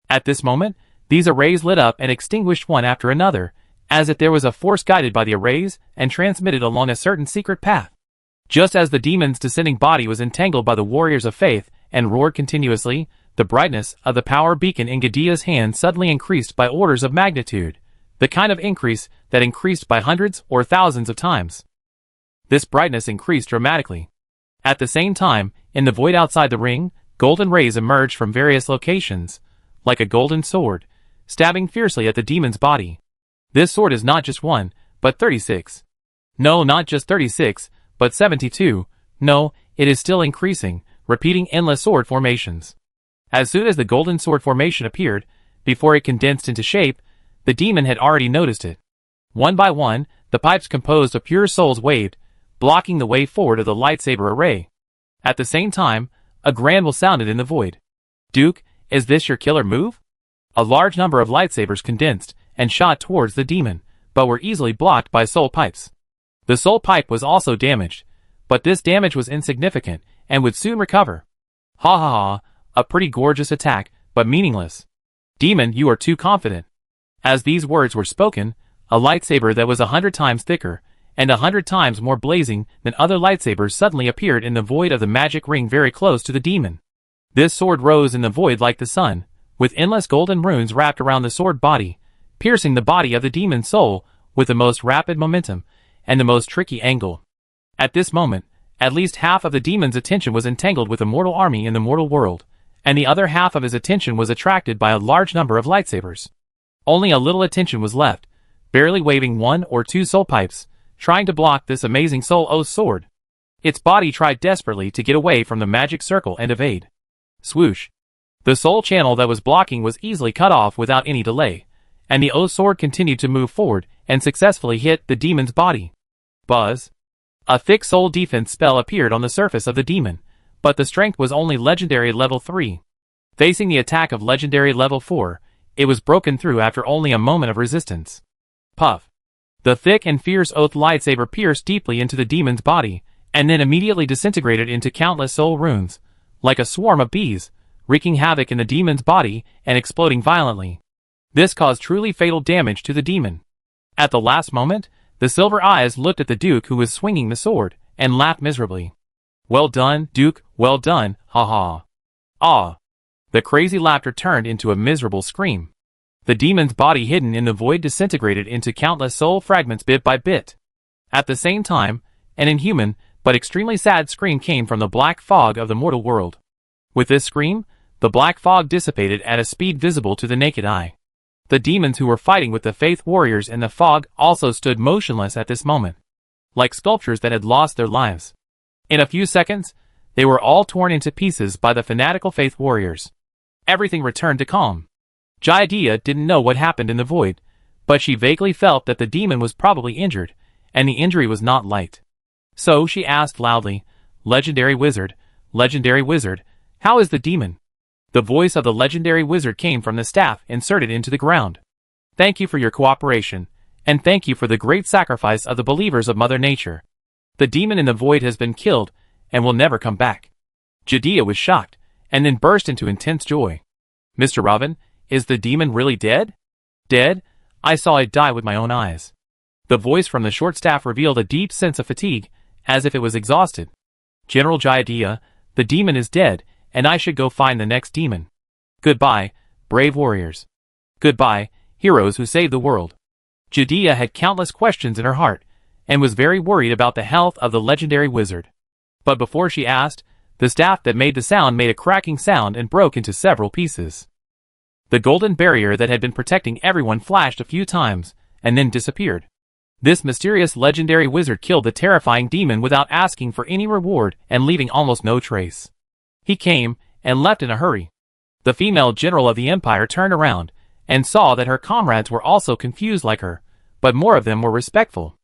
At this moment, these arrays lit up and extinguished one after another, as if there was a force guided by the arrays and transmitted along a certain secret path. Just as the demon's descending body was entangled by the warriors of faith and roared continuously, the brightness of the power beacon in Judea's hand suddenly increased by orders of magnitude, the kind of increase that increased by hundreds or thousands of times. This brightness increased dramatically. At the same time, in the void outside the ring, golden rays emerged from various locations, like a golden sword, stabbing fiercely at the demon's body. This sword is not just 1, but 36. No, not just 36, but 72. No, it is still increasing, repeating endless sword formations. As soon as the golden sword formation appeared, before it condensed into shape, the demon had already noticed it. One by one, the pipes composed of pure souls waved, blocking the way forward of the lightsaber array. At the same time, a granule sounded in the void. "Duke, is this your killer move?" A large number of lightsabers condensed and shot towards the demon, but were easily blocked by soul pipes. The soul pipe was also damaged, but this damage was insignificant and would soon recover. Ha ha ha, a pretty gorgeous attack, but meaningless. Demon, you are too confident. As these words were spoken, a lightsaber that was 100 times thicker and 100 times more blazing than other lightsabers suddenly appeared in the void of the magic ring very close to the demon. This sword rose in the void like the sun, with endless golden runes wrapped around the sword body, piercing the body of the demon's soul with the most rapid momentum and the most tricky angle. At this moment, at least half of the demon's attention was entangled with a mortal army in the mortal world, and the other half of his attention was attracted by a large number of lightsabers. Only a little attention was left, barely waving 1 or 2 soul pipes, trying to block this amazing soul oath sword. Its body tried desperately to get away from the magic circle and evade. Swoosh. The soul channel that was blocking was easily cut off without any delay, and the O sword continued to move forward and successfully hit the demon's body. Buzz. A thick soul defense spell appeared on the surface of the demon, but the strength was only legendary level 3. Facing the attack of legendary level 4, it was broken through after only a moment of resistance. Puff. The thick and fierce oath lightsaber pierced deeply into the demon's body, and then immediately disintegrated into countless soul runes, like a swarm of bees, wreaking havoc in the demon's body and exploding violently. This caused truly fatal damage to the demon. At the last moment, the silver eyes looked at the Duke who was swinging the sword, and laughed miserably. "Well done, Duke, well done, ha-ha." Ah! The crazy laughter turned into a miserable scream. The demon's body hidden in the void disintegrated into countless soul fragments bit by bit. At the same time, an inhuman, but extremely sad scream came from the black fog of the mortal world. With this scream, the black fog dissipated at a speed visible to the naked eye. The demons who were fighting with the Faith Warriors in the fog also stood motionless at this moment, like sculptures that had lost their lives. In a few seconds, they were all torn into pieces by the fanatical Faith Warriors. Everything returned to calm. Jaidia didn't know what happened in the void, but she vaguely felt that the demon was probably injured, and the injury was not light. So she asked loudly, Legendary Wizard, how is the demon?" The voice of the legendary wizard came from the staff inserted into the ground. "Thank you for your cooperation, and thank you for the great sacrifice of the believers of Mother Nature. The demon in the void has been killed, and will never come back." Jaidia was shocked, and then burst into intense joy. "Mr. Robin, is the demon really dead?" "Dead? I saw it die with my own eyes." The voice from the short staff revealed a deep sense of fatigue, as if it was exhausted. "General Jaidia, the demon is dead, and I should go find the next demon. Goodbye, brave warriors. Goodbye, heroes who saved the world." Jaidia had countless questions in her heart, and was very worried about the health of the legendary wizard. But before she asked, the staff that made the sound made a cracking sound and broke into several pieces. The golden barrier that had been protecting everyone flashed a few times, and then disappeared. This mysterious legendary wizard killed the terrifying demon without asking for any reward and leaving almost no trace. He came, and left in a hurry. The female general of the empire turned around, and saw that her comrades were also confused like her, but more of them were respectful.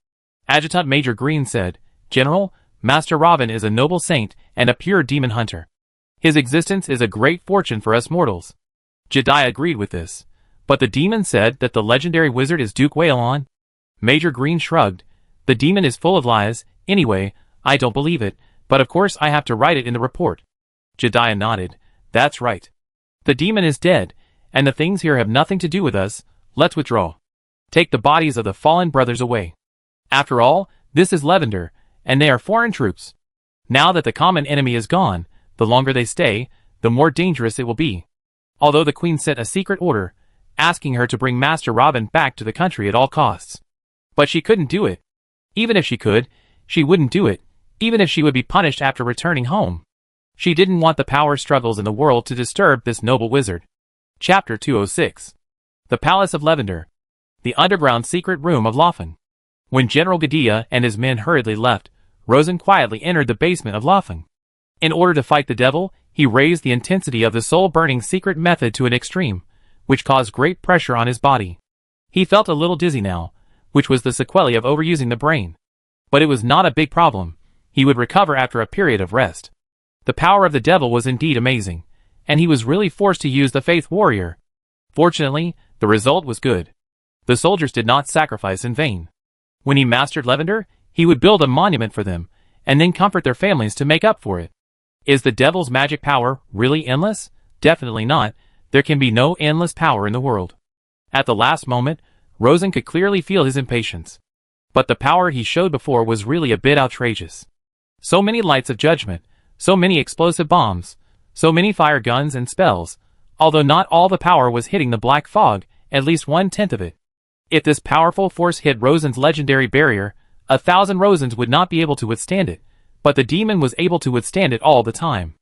Adjutant Major Green said, "General, Master Robin is a noble saint and a pure demon hunter. His existence is a great fortune for us mortals." Jaidia agreed with this, but the demon said that the legendary wizard is Duke Waylon. Major Green shrugged. "The demon is full of lies, anyway, I don't believe it, but of course I have to write it in the report." Jaidia nodded. "That's right. The demon is dead, and the things here have nothing to do with us. Let's withdraw. Take the bodies of the fallen brothers away. After all, this is Lavender, and they are foreign troops. Now that the common enemy is gone, the longer they stay, the more dangerous it will be." Although the Queen sent a secret order, asking her to bring Master Robin back to the country at all costs. But she couldn't do it. Even if she could, she wouldn't do it, even if she would be punished after returning home. She didn't want the power struggles in the world to disturb this noble wizard. Chapter 206. The Palace of Lavender. The underground secret room of Lofen. When General Jaidia and his men hurriedly left, Rosen quietly entered the basement of Lofen. In order to fight the devil, he raised the intensity of the soul-burning secret method to an extreme, which caused great pressure on his body. He felt a little dizzy now, which was the sequelae of overusing the brain. But it was not a big problem. He would recover after a period of rest. The power of the devil was indeed amazing, and he was really forced to use the Faith Warrior. Fortunately, the result was good. The soldiers did not sacrifice in vain. When he mastered Lavender, he would build a monument for them, and then comfort their families to make up for it. Is the devil's magic power really endless? Definitely not. There can be no endless power in the world. At the last moment, Rosen could clearly feel his impatience. But the power he showed before was really a bit outrageous. So many lights of judgment, so many explosive bombs, so many fire guns and spells, although not all the power was hitting the black fog, at least 1/10 of it. If this powerful force hit Rosen's legendary barrier, 1,000 Rosens would not be able to withstand it, but the demon was able to withstand it all the time.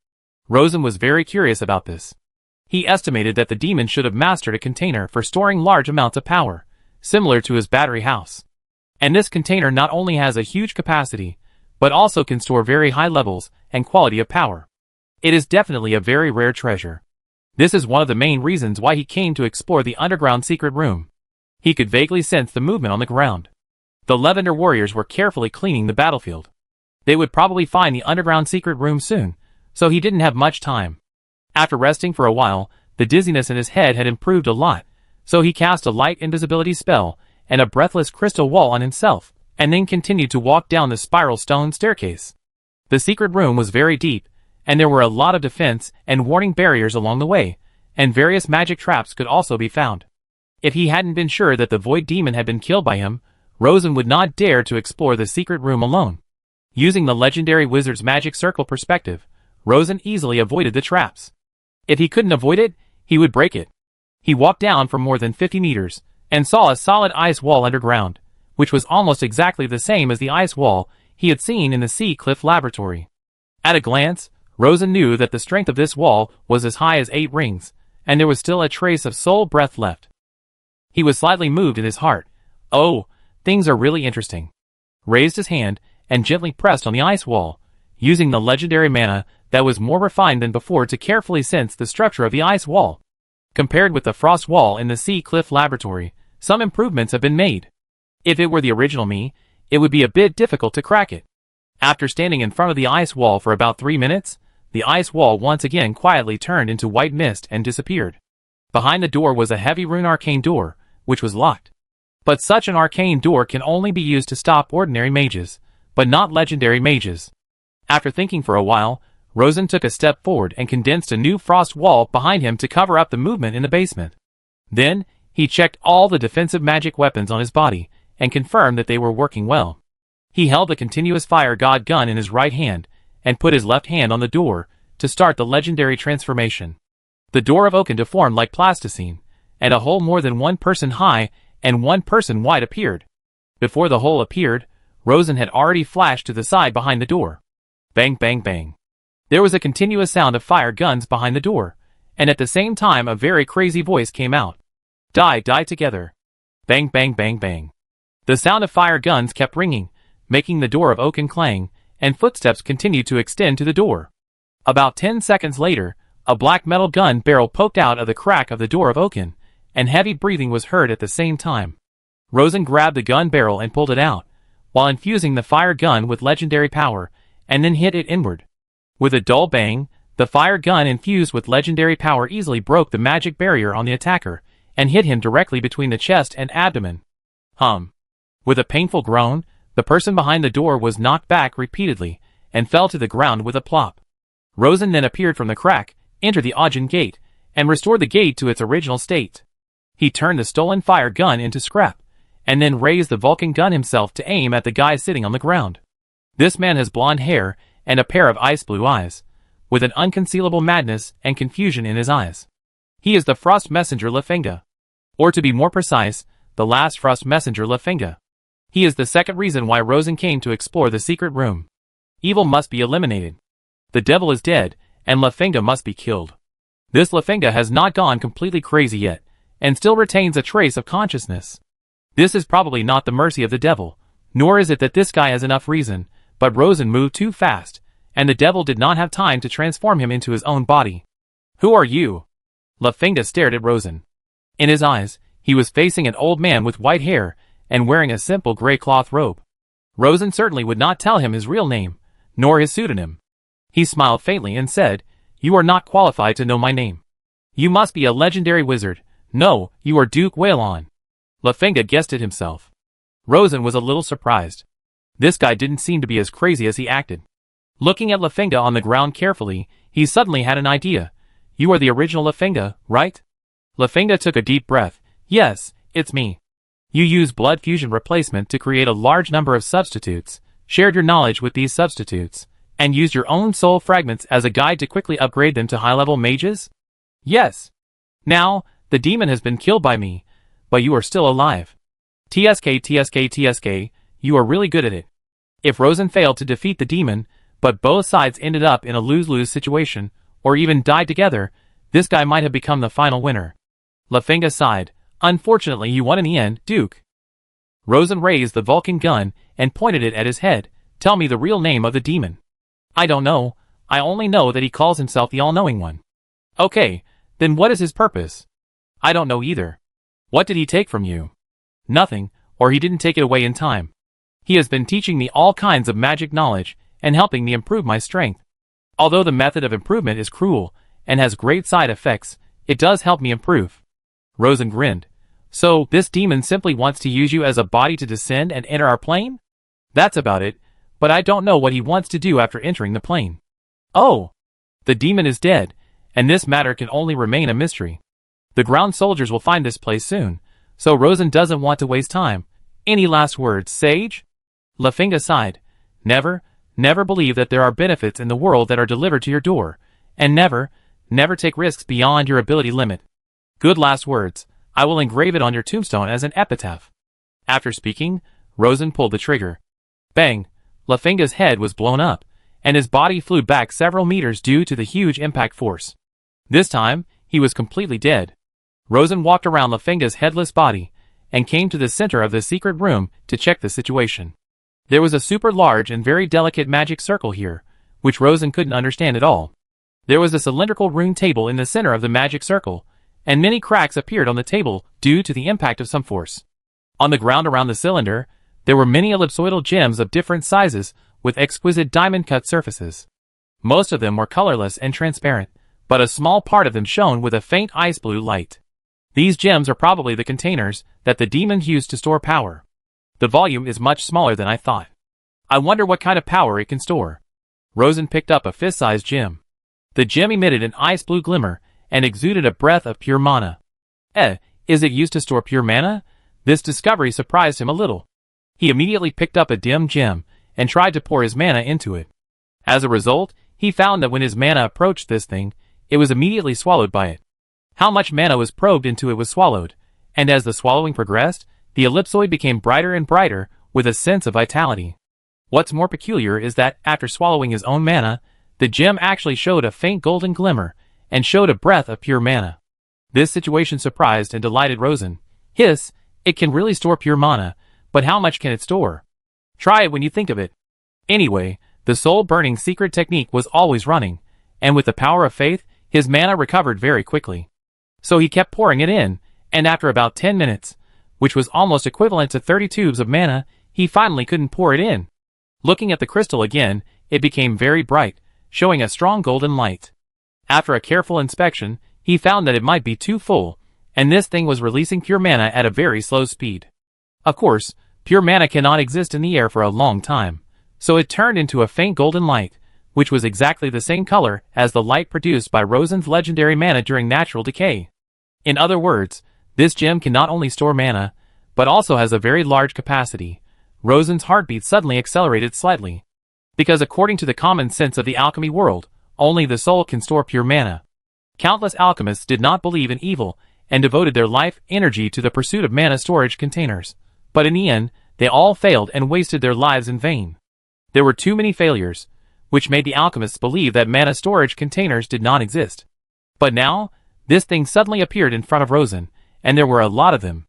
Rosen was very curious about this. He estimated that the demon should have mastered a container for storing large amounts of power, similar to his battery house. And this container not only has a huge capacity, but also can store very high levels and quality of power. It is definitely a very rare treasure. This is one of the main reasons why he came to explore the underground secret room. He could vaguely sense the movement on the ground. The Lavender warriors were carefully cleaning the battlefield. They would probably find the underground secret room soon, so he didn't have much time. After resting for a while, the dizziness in his head had improved a lot, so he cast a light invisibility spell and a breathless crystal wall on himself, and then continued to walk down the spiral stone staircase. The secret room was very deep, and there were a lot of defense and warning barriers along the way, and various magic traps could also be found. If he hadn't been sure that the void demon had been killed by him, Rosen would not dare to explore the secret room alone. Using the legendary wizard's magic circle perspective, Rosen easily avoided the traps. If he couldn't avoid it, he would break it. He walked down for more than 50 meters, and saw a solid ice wall underground, which was almost exactly the same as the ice wall he had seen in the Sea Cliff laboratory. At a glance, Rosen knew that the strength of this wall was as high as 8 rings, and there was still a trace of soul breath left. He was slightly moved in his heart. Oh, things are really interesting. Raised his hand, and gently pressed on the ice wall, using the legendary mana that was more refined than before to carefully sense the structure of the ice wall. Compared with the frost wall in the Sea Cliff laboratory, some improvements have been made. If it were the original me, it would be a bit difficult to crack it. After standing in front of the ice wall for about 3 minutes, the ice wall once again quietly turned into white mist and disappeared. Behind the door was a heavy rune arcane door, which was locked. But such an arcane door can only be used to stop ordinary mages, but not legendary mages. After thinking for a while, Rosen took a step forward and condensed a new frost wall behind him to cover up the movement in the basement. Then, he checked all the defensive magic weapons on his body, and confirmed that they were working well. He held the continuous fire god gun in his right hand, and put his left hand on the door, to start the legendary transformation. The door of oaken deformed like plasticine, and a hole more than 1 person high and 1 person wide appeared. Before the hole appeared, Rosen had already flashed to the side behind the door. Bang bang bang. There was a continuous sound of fire guns behind the door, and at the same time a very crazy voice came out. Die together. Bang bang bang bang. The sound of fire guns kept ringing, making the door of oaken clang, and footsteps continued to extend to the door. About 10 seconds later, a black metal gun barrel poked out of the crack of the door of oaken, and heavy breathing was heard at the same time. Rosen grabbed the gun barrel and pulled it out, while infusing the fire gun with legendary power, and then hit it inward. With a dull bang, the fire gun infused with legendary power easily broke the magic barrier on the attacker, and hit him directly between the chest and abdomen. With a painful groan, the person behind the door was knocked back repeatedly, and fell to the ground with a plop. Rosen then appeared from the crack, entered the Ojin gate, and restored the gate to its original state. He turned the stolen fire gun into scrap, and then raised the Vulcan gun himself to aim at the guy sitting on the ground. This man has blonde hair and a pair of ice blue eyes, with an unconcealable madness and confusion in his eyes. He is the Frost Messenger Lefenga. Or to be more precise, the last Frost Messenger Lefenga. He is the second reason why Rosen came to explore the secret room. Evil must be eliminated. The devil is dead, and Lefenga must be killed. This Lefenga has not gone completely crazy yet, and still retains a trace of consciousness. This is probably not the mercy of the devil, nor is it that this guy has enough reason, but Rosen moved too fast, and the devil did not have time to transform him into his own body. Who are you? Lefenga stared at Rosen. In his eyes, he was facing an old man with white hair, and wearing a simple gray cloth robe. Rosen certainly would not tell him his real name, nor his pseudonym. He smiled faintly and said, "You are not qualified to know my name. You must be a legendary wizard. No, you are Duke Whalon." Lefenga guessed it himself. Rosen was a little surprised. This guy didn't seem to be as crazy as he acted. Looking at Lefenga on the ground carefully, he suddenly had an idea. "You are the original Lefenga, right?" Lefenga took a deep breath. "Yes, it's me. You used blood fusion replacement to create a large number of substitutes, shared your knowledge with these substitutes, and used your own soul fragments as a guide to quickly upgrade them to high-level mages?" "Yes. Now, the demon has been killed by me, but you are still alive. TSK, you are really good at it." If Rosen failed to defeat the demon, but both sides ended up in a lose-lose situation, or even died together, this guy might have become the final winner. Lefenga sighed. "Unfortunately you won in the end, Duke." Rosen raised the Vulcan gun and pointed it at his head, Tell me the real name of the demon. I don't know. I only know that he calls himself the All-Knowing One. Okay, then what is his purpose? I don't know either. What did he take from you? Nothing, or he didn't take it away in time. He has been teaching me all kinds of magic knowledge and helping me improve my strength. Although the method of improvement is cruel and has great side effects, it does help me improve. Rosen grinned. So, this demon simply wants to use you as a body to descend and enter our plane? That's about it, but I don't know what he wants to do after entering the plane. Oh! The demon is dead, and this matter can only remain a mystery. The ground soldiers will find this place soon, so Rosen doesn't want to waste time. Any last words, Sage? Lafinga sighed. Never believe that there are benefits in the world that are delivered to your door, and never take risks beyond your ability limit. Good last words. I will engrave it on your tombstone as an epitaph. After speaking, Rosen pulled the trigger. Bang! Lafinga's head was blown up, and his body flew back several meters due to the huge impact force. This time, he was completely dead. Rosen walked around Lafinga's headless body, and came to the center of the secret room to check the situation. There was a super large and very delicate magic circle here, which Rosen couldn't understand at all. There was a cylindrical rune table in the center of the magic circle, and many cracks appeared on the table due to the impact of some force. On the ground around the cylinder, there were many ellipsoidal gems of different sizes with exquisite diamond-cut surfaces. Most of them were colorless and transparent, but a small part of them shone with a faint ice blue light. These gems are probably the containers that the demons used to store power. The volume is much smaller than I thought. I wonder what kind of power it can store. Rosen picked up a fist-sized gem. The gem emitted an ice blue glimmer and exuded a breath of pure mana. Is it used to store pure mana? This discovery surprised him a little. He immediately picked up a dim gem and tried to pour his mana into it. As a result, he found that when his mana approached this thing, it was immediately swallowed by it. How much mana was probed into it was swallowed, and as the swallowing progressed, the ellipsoid became brighter and brighter with a sense of vitality. What's more peculiar is that, after swallowing his own mana, the gem actually showed a faint golden glimmer and showed a breath of pure mana. This situation surprised and delighted Rosen. It can really store pure mana, but how much can it store? Try it when you think of it. Anyway, the soul-burning secret technique was always running, and with the power of faith, his mana recovered very quickly. So he kept pouring it in, and after about 10 minutes, which was almost equivalent to 30 tubes of mana, he finally couldn't pour it in. Looking at the crystal again, it became very bright, showing a strong golden light. After a careful inspection, he found that it might be too full, and this thing was releasing pure mana at a very slow speed. Of course, pure mana cannot exist in the air for a long time, so it turned into a faint golden light, which was exactly the same color as the light produced by Rosen's legendary mana during natural decay. In other words, this gem can not only store mana, but also has a very large capacity. Rosen's heartbeat suddenly accelerated slightly. Because according to the common sense of the alchemy world, only the soul can store pure mana. Countless alchemists did not believe in evil and devoted their life energy to the pursuit of mana storage containers. But in the end, they all failed and wasted their lives in vain. There were too many failures, which made the alchemists believe that mana storage containers did not exist. But now, this thing suddenly appeared in front of Rosen, and there were a lot of them.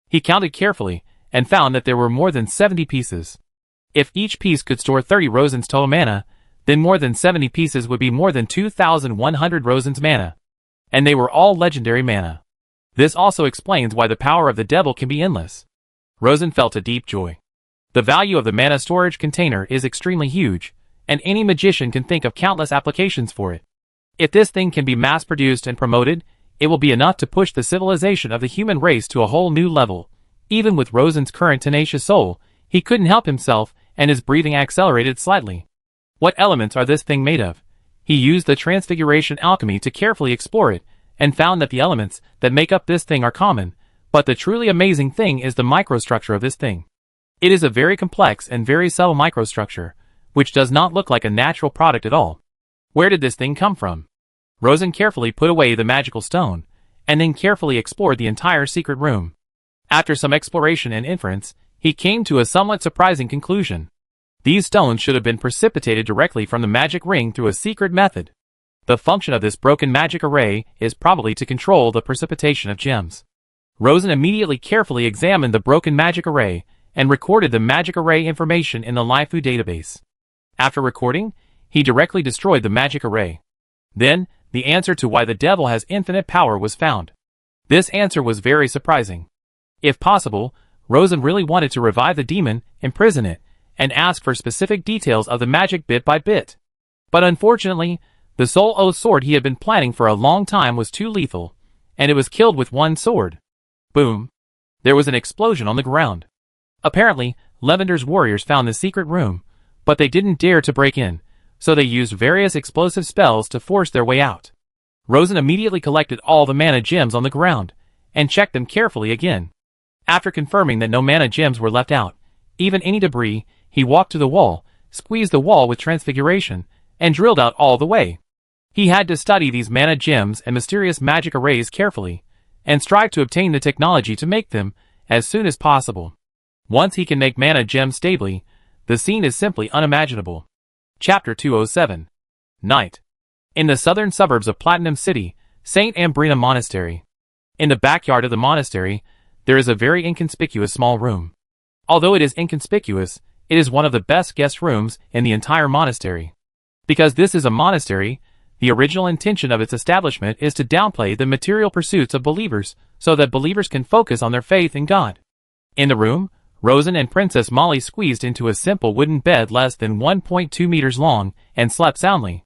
He counted carefully, and found that there were more than 70 pieces. If each piece could store 30 Rosen's total mana, then more than 70 pieces would be more than 2,100 Rosen's mana. And they were all legendary mana. This also explains why the power of the devil can be endless. Rosen felt a deep joy. The value of the mana storage container is extremely huge, and any magician can think of countless applications for it. If this thing can be mass-produced and promoted, it will be enough to push the civilization of the human race to a whole new level. Even with Rosen's current tenacious soul, he couldn't help himself, and his breathing accelerated slightly. What elements are this thing made of? He used the Transfiguration alchemy to carefully explore it, and found that the elements that make up this thing are common, but the truly amazing thing is the microstructure of this thing. It is a very complex and very subtle microstructure, which does not look like a natural product at all. Where did this thing come from? Rosen carefully put away the magical stone, and then carefully explored the entire secret room. After some exploration and inference, he came to a somewhat surprising conclusion. These stones should have been precipitated directly from the magic ring through a secret method. The function of this broken magic array is probably to control the precipitation of gems. Rosen immediately carefully examined the broken magic array, and recorded the magic array information in the Lifu database. After recording, he directly destroyed the magic array. Then, the answer to why the devil has infinite power was found. This answer was very surprising. If possible, Rosen really wanted to revive the demon, imprison it, and ask for specific details of the magic bit by bit. But unfortunately, the Soul O sword he had been planning for a long time was too lethal, and it was killed with one sword. Boom! There was an explosion on the ground. Apparently, Lavender's warriors found the secret room, but they didn't dare to break in, so they used various explosive spells to force their way out. Rosen immediately collected all the mana gems on the ground, and checked them carefully again. After confirming that no mana gems were left out, even any debris, he walked to the wall, squeezed the wall with transfiguration, and drilled out all the way. He had to study these mana gems and mysterious magic arrays carefully, and strive to obtain the technology to make them as soon as possible. Once he can make mana gems stably, the scene is simply unimaginable. Chapter 207. Night. In the southern suburbs of Platinum City, St. Ambrina Monastery. In the backyard of the monastery, there is a very inconspicuous small room. Although it is inconspicuous, it is one of the best guest rooms in the entire monastery. Because this is a monastery, the original intention of its establishment is to downplay the material pursuits of believers so that believers can focus on their faith in God. In the room, Rosen and Princess Molly squeezed into a simple wooden bed less than 1.2 meters long and slept soundly.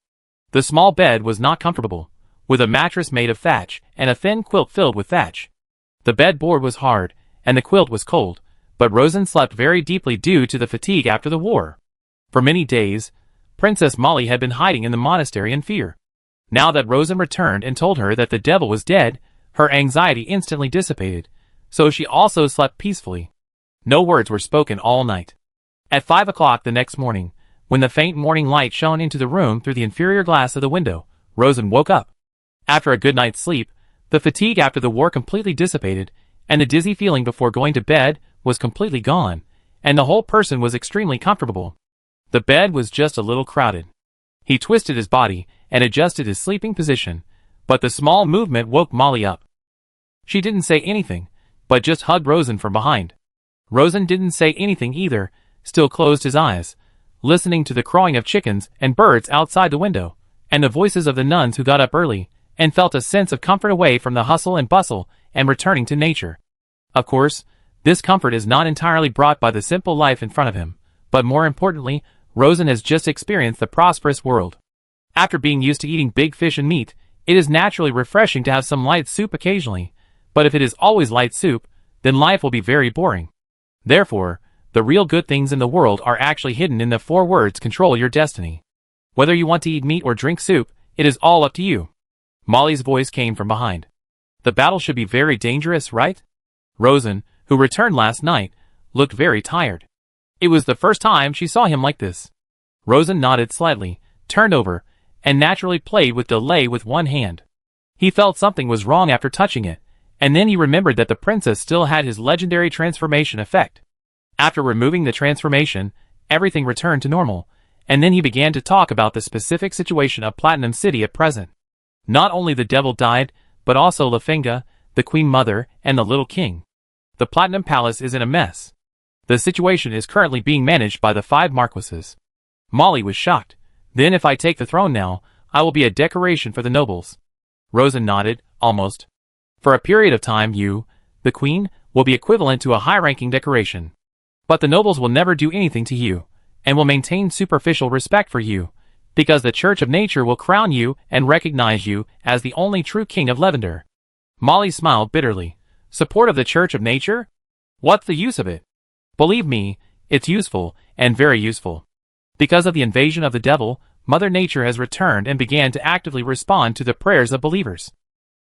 The small bed was not comfortable, with a mattress made of thatch and a thin quilt filled with thatch. The bed board was hard, and the quilt was cold, but Rosen slept very deeply due to the fatigue after the war. For many days, Princess Molly had been hiding in the monastery in fear. Now that Rosen returned and told her that the devil was dead, her anxiety instantly dissipated, so she also slept peacefully. No words were spoken all night. At 5 o'clock the next morning, when the faint morning light shone into the room through the inferior glass of the window, Rosen woke up. After a good night's sleep, the fatigue after the war completely dissipated, and the dizzy feeling before going to bed was completely gone, and the whole person was extremely comfortable. The bed was just a little crowded. He twisted his body and adjusted his sleeping position, but the small movement woke Molly up. She didn't say anything, but just hugged Rosen from behind. Rosen didn't say anything either, still closed his eyes, listening to the crowing of chickens and birds outside the window, and the voices of the nuns who got up early, and felt a sense of comfort away from the hustle and bustle and returning to nature. Of course, this comfort is not entirely brought by the simple life in front of him, but more importantly, Rosen has just experienced the prosperous world. After being used to eating big fish and meat, it is naturally refreshing to have some light soup occasionally, but if it is always light soup, then life will be very boring. Therefore, the real good things in the world are actually hidden in the 4 words control your destiny. Whether you want to eat meat or drink soup, it is all up to you. Molly's voice came from behind. The battle should be very dangerous, right? Rosen, who returned last night, looked very tired. It was the first time she saw him like this. Rosen nodded slightly, turned over, and naturally played with the lei with one hand. He felt something was wrong after touching it, and then he remembered that the princess still had his legendary transformation effect. After removing the transformation, everything returned to normal, and then he began to talk about the specific situation of Platinum City at present. Not only the devil died, but also Lafenga, the Queen Mother, and the Little King. The Platinum Palace is in a mess. The situation is currently being managed by the 5 marquises. Molly was shocked. Then if I take the throne now, I will be a decoration for the nobles. Rosen nodded, almost. For a period of time you, the queen, will be equivalent to a high-ranking decoration. But the nobles will never do anything to you, and will maintain superficial respect for you, because the Church of Nature will crown you and recognize you as the only true king of Lavender. Molly smiled bitterly. Support of the Church of Nature? What's the use of it? Believe me, it's useful, and very useful. Because of the invasion of the devil, Mother Nature has returned and began to actively respond to the prayers of believers.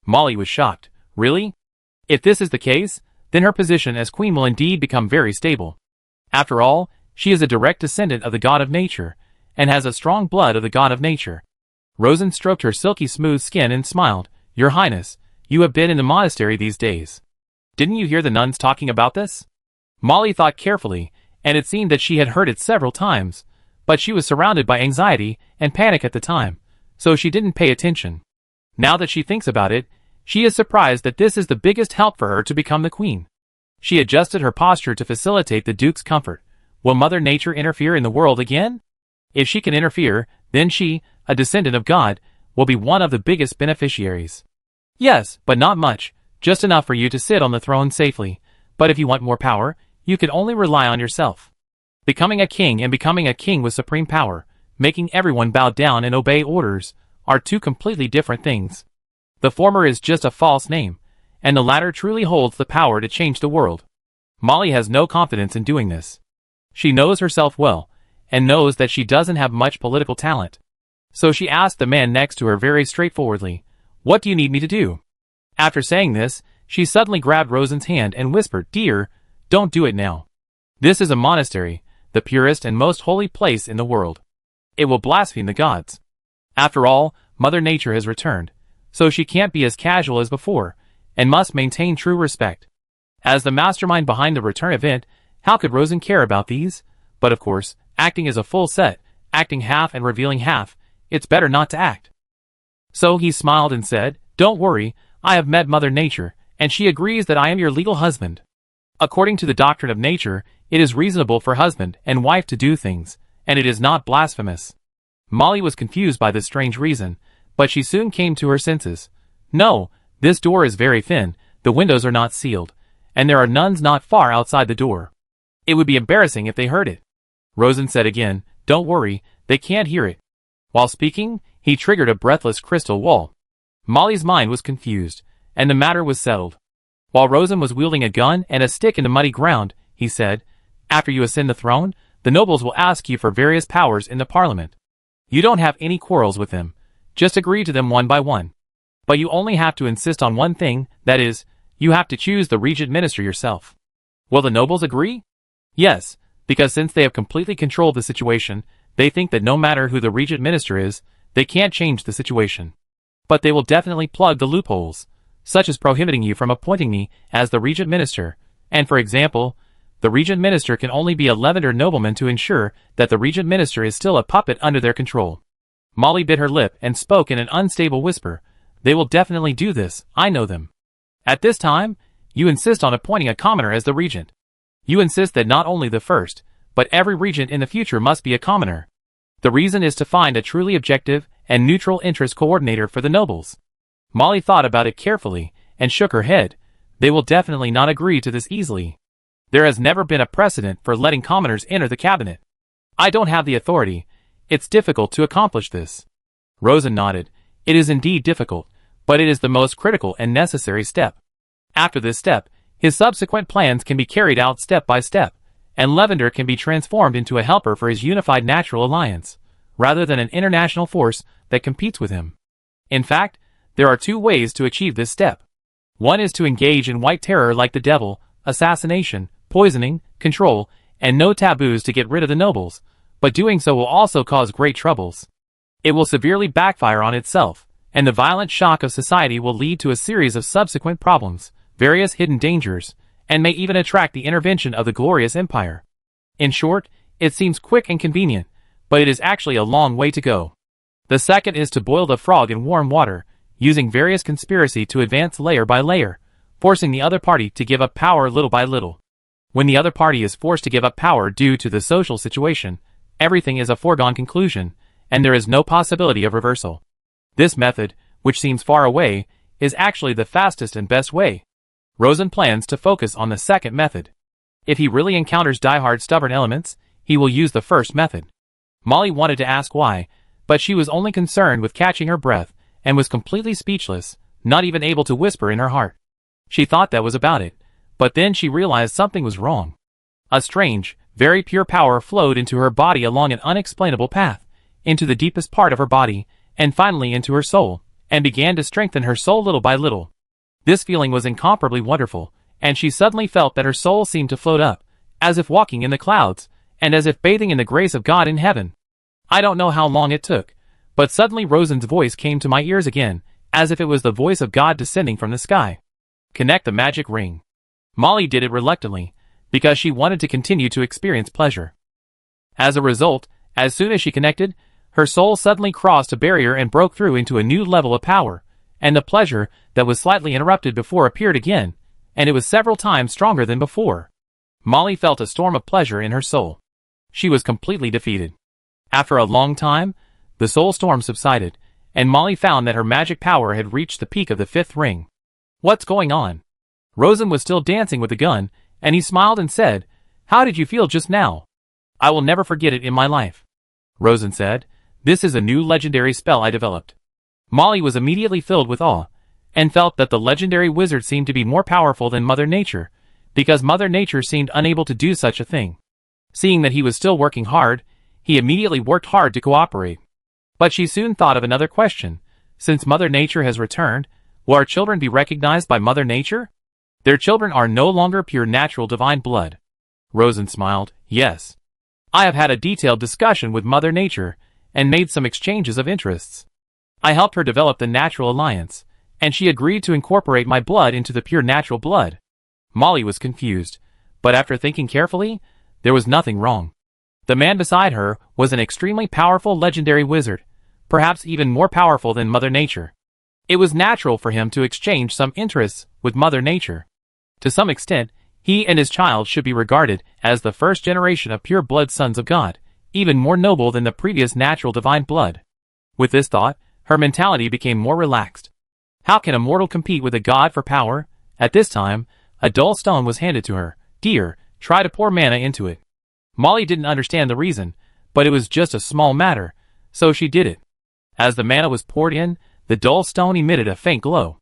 Molly was shocked. Really? If this is the case, then her position as queen will indeed become very stable. After all, she is a direct descendant of the god of nature, and has a strong blood of the god of nature. Rosen stroked her silky smooth skin and smiled. Your Highness, you have been in the monastery these days. Didn't you hear the nuns talking about this? Molly thought carefully, and it seemed that she had heard it several times, but she was surrounded by anxiety and panic at the time, so she didn't pay attention. Now that she thinks about it, she is surprised that this is the biggest help for her to become the queen. She adjusted her posture to facilitate the Duke's comfort. Will Mother Nature interfere in the world again? If she can interfere, then she, a descendant of God, will be one of the biggest beneficiaries. Yes, but not much, just enough for you to sit on the throne safely. But if you want more power, you can only rely on yourself. Becoming a king and becoming a king with supreme power, making everyone bow down and obey orders, are two completely different things. The former is just a false name, and the latter truly holds the power to change the world. Molly has no confidence in doing this. She knows herself well, and knows that she doesn't have much political talent. So she asked the man next to her very straightforwardly, "What do you need me to do?" After saying this, she suddenly grabbed Rosen's hand and whispered, "Dear, don't do it now. This is a monastery, the purest and most holy place in the world. It will blaspheme the gods. After all, Mother Nature has returned, so she can't be as casual as before, and must maintain true respect." As the mastermind behind the return event, how could Rosen care about these? But of course, acting is a full set, acting half and revealing half, it's better not to act. So he smiled and said, "Don't worry, I have met Mother Nature, and she agrees that I am your legal husband. According to the doctrine of nature, it is reasonable for husband and wife to do things, and it is not blasphemous." Molly was confused by this strange reason, but she soon came to her senses. "No, this door is very thin, the windows are not sealed, and there are nuns not far outside the door. It would be embarrassing if they heard it." Rosen said again, "Don't worry, they can't hear it." While speaking, he triggered a breathless crystal wall. Molly's mind was confused, and the matter was settled. While Rosen was wielding a gun and a stick in the muddy ground, he said, "After you ascend the throne, the nobles will ask you for various powers in the parliament. You don't have any quarrels with them, just agree to them one by one. But you only have to insist on one thing, that is, you have to choose the regent minister yourself." "Will the nobles agree?" "Yes, because since they have completely controlled the situation, they think that no matter who the regent minister is, they can't change the situation. But they will definitely plug the loopholes, such as prohibiting you from appointing me as the regent minister, and for example, the regent minister can only be a Lavender nobleman to ensure that the regent minister is still a puppet under their control." Molly bit her lip and spoke in an unstable whisper, "They will definitely do this, I know them. At this time, you insist on appointing a commoner as the regent. You insist that not only the first, but every regent in the future must be a commoner. The reason is to find a truly objective and neutral interest coordinator for the nobles." Molly thought about it carefully and shook her head. "They will definitely not agree to this easily. There has never been a precedent for letting commoners enter the cabinet. I don't have the authority. It's difficult to accomplish this." Rosen nodded. "It is indeed difficult, but it is the most critical and necessary step. After this step, his subsequent plans can be carried out step by step, and Lavender can be transformed into a helper for his unified natural alliance, rather than an international force that competes with him. In fact, there are two ways to achieve this step. One is to engage in white terror like the devil, assassination, poisoning, control, and no taboos to get rid of the nobles, but doing so will also cause great troubles. It will severely backfire on itself, and the violent shock of society will lead to a series of subsequent problems, various hidden dangers, and may even attract the intervention of the glorious empire. In short, it seems quick and convenient, but it is actually a long way to go. The second is to boil the frog in warm water, using various conspiracy to advance layer by layer, forcing the other party to give up power little by little. When the other party is forced to give up power due to the social situation, everything is a foregone conclusion, and there is no possibility of reversal. This method, which seems far away, is actually the fastest and best way. Rosen plans to focus on the second method. If he really encounters die-hard stubborn elements, he will use the first method. Molly wanted to ask why, but she was only concerned with catching her breath, and was completely speechless, not even able to whisper in her heart. She thought that was about it, but then she realized something was wrong. A strange, very pure power flowed into her body along an unexplainable path, into the deepest part of her body, and finally into her soul, and began to strengthen her soul little by little. This feeling was incomparably wonderful, and she suddenly felt that her soul seemed to float up, as if walking in the clouds, and as if bathing in the grace of God in heaven. I don't know how long it took, but suddenly Rosen's voice came to my ears again, as if it was the voice of God descending from the sky. "Connect the magic ring." Molly did it reluctantly, because she wanted to continue to experience pleasure. As a result, as soon as she connected, her soul suddenly crossed a barrier and broke through into a new level of power, and the pleasure that was slightly interrupted before appeared again, and it was several times stronger than before. Molly felt a storm of pleasure in her soul. She was completely defeated. After a long time, the soul storm subsided, and Molly found that her magic power had reached the peak of the 5th ring. "What's going on?" Rosen was still dancing with the gun, and he smiled and said, "How did you feel just now?" "I will never forget it in my life," Rosen said. "This is a new legendary spell I developed." Molly was immediately filled with awe, and felt that the legendary wizard seemed to be more powerful than Mother Nature, because Mother Nature seemed unable to do such a thing. Seeing that he was still working hard, he immediately worked hard to cooperate. But she soon thought of another question. Since Mother Nature has returned, will our children be recognized by Mother Nature? Their children are no longer pure natural divine blood. Rosen smiled. "Yes. I have had a detailed discussion with Mother Nature, and made some exchanges of interests. I helped her develop the natural alliance, and she agreed to incorporate my blood into the pure natural blood." Molly was confused, but after thinking carefully, there was nothing wrong. The man beside her was an extremely powerful legendary wizard, perhaps even more powerful than Mother Nature. It was natural for him to exchange some interests with Mother Nature. To some extent, he and his child should be regarded as the first generation of pure blood sons of God, even more noble than the previous natural divine blood. With this thought, her mentality became more relaxed. How can a mortal compete with a god for power? At this time, a dull stone was handed to her. "Dear, try to pour mana into it." Molly didn't understand the reason, but it was just a small matter, so she did it. As the mana was poured in, the dull stone emitted a faint glow.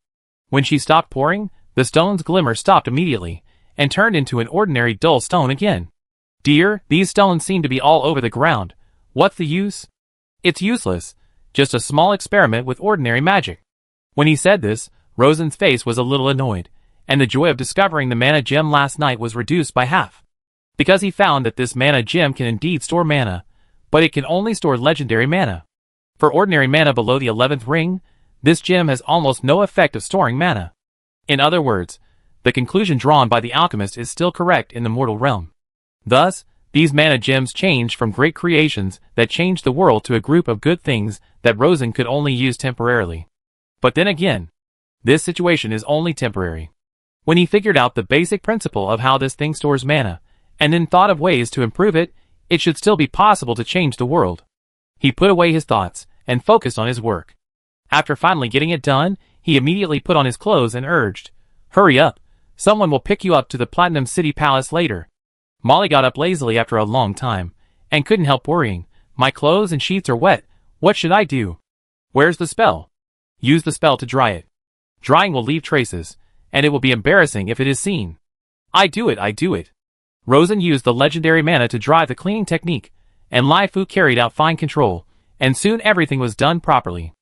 When she stopped pouring, the stone's glimmer stopped immediately, and turned into an ordinary dull stone again. "Dear, these stones seem to be all over the ground. What's the use?" "It's useless. Just a small experiment with ordinary magic." When he said this, Rosen's face was a little annoyed, and the joy of discovering the mana gem last night was reduced by half. Because he found that this mana gem can indeed store mana, but it can only store legendary mana. For ordinary mana below the 11th ring, this gem has almost no effect of storing mana. In other words, the conclusion drawn by the alchemist is still correct in the mortal realm. Thus, these mana gems changed from great creations that changed the world to a group of good things that Rosen could only use temporarily. But then again, this situation is only temporary. When he figured out the basic principle of how this thing stores mana, and then thought of ways to improve it, it should still be possible to change the world. He put away his thoughts, and focused on his work. After finally getting it done, he immediately put on his clothes and urged, "Hurry up, someone will pick you up to the Platinum City Palace later." Molly got up lazily after a long time, and couldn't help worrying. "My clothes and sheets are wet, what should I do?" "Where's the spell?" "Use the spell to dry it. Drying will leave traces, and it will be embarrassing if it is seen." I do it. Rosen used the legendary mana to drive the cleaning technique, and Lai Fu carried out fine control, and soon everything was done properly.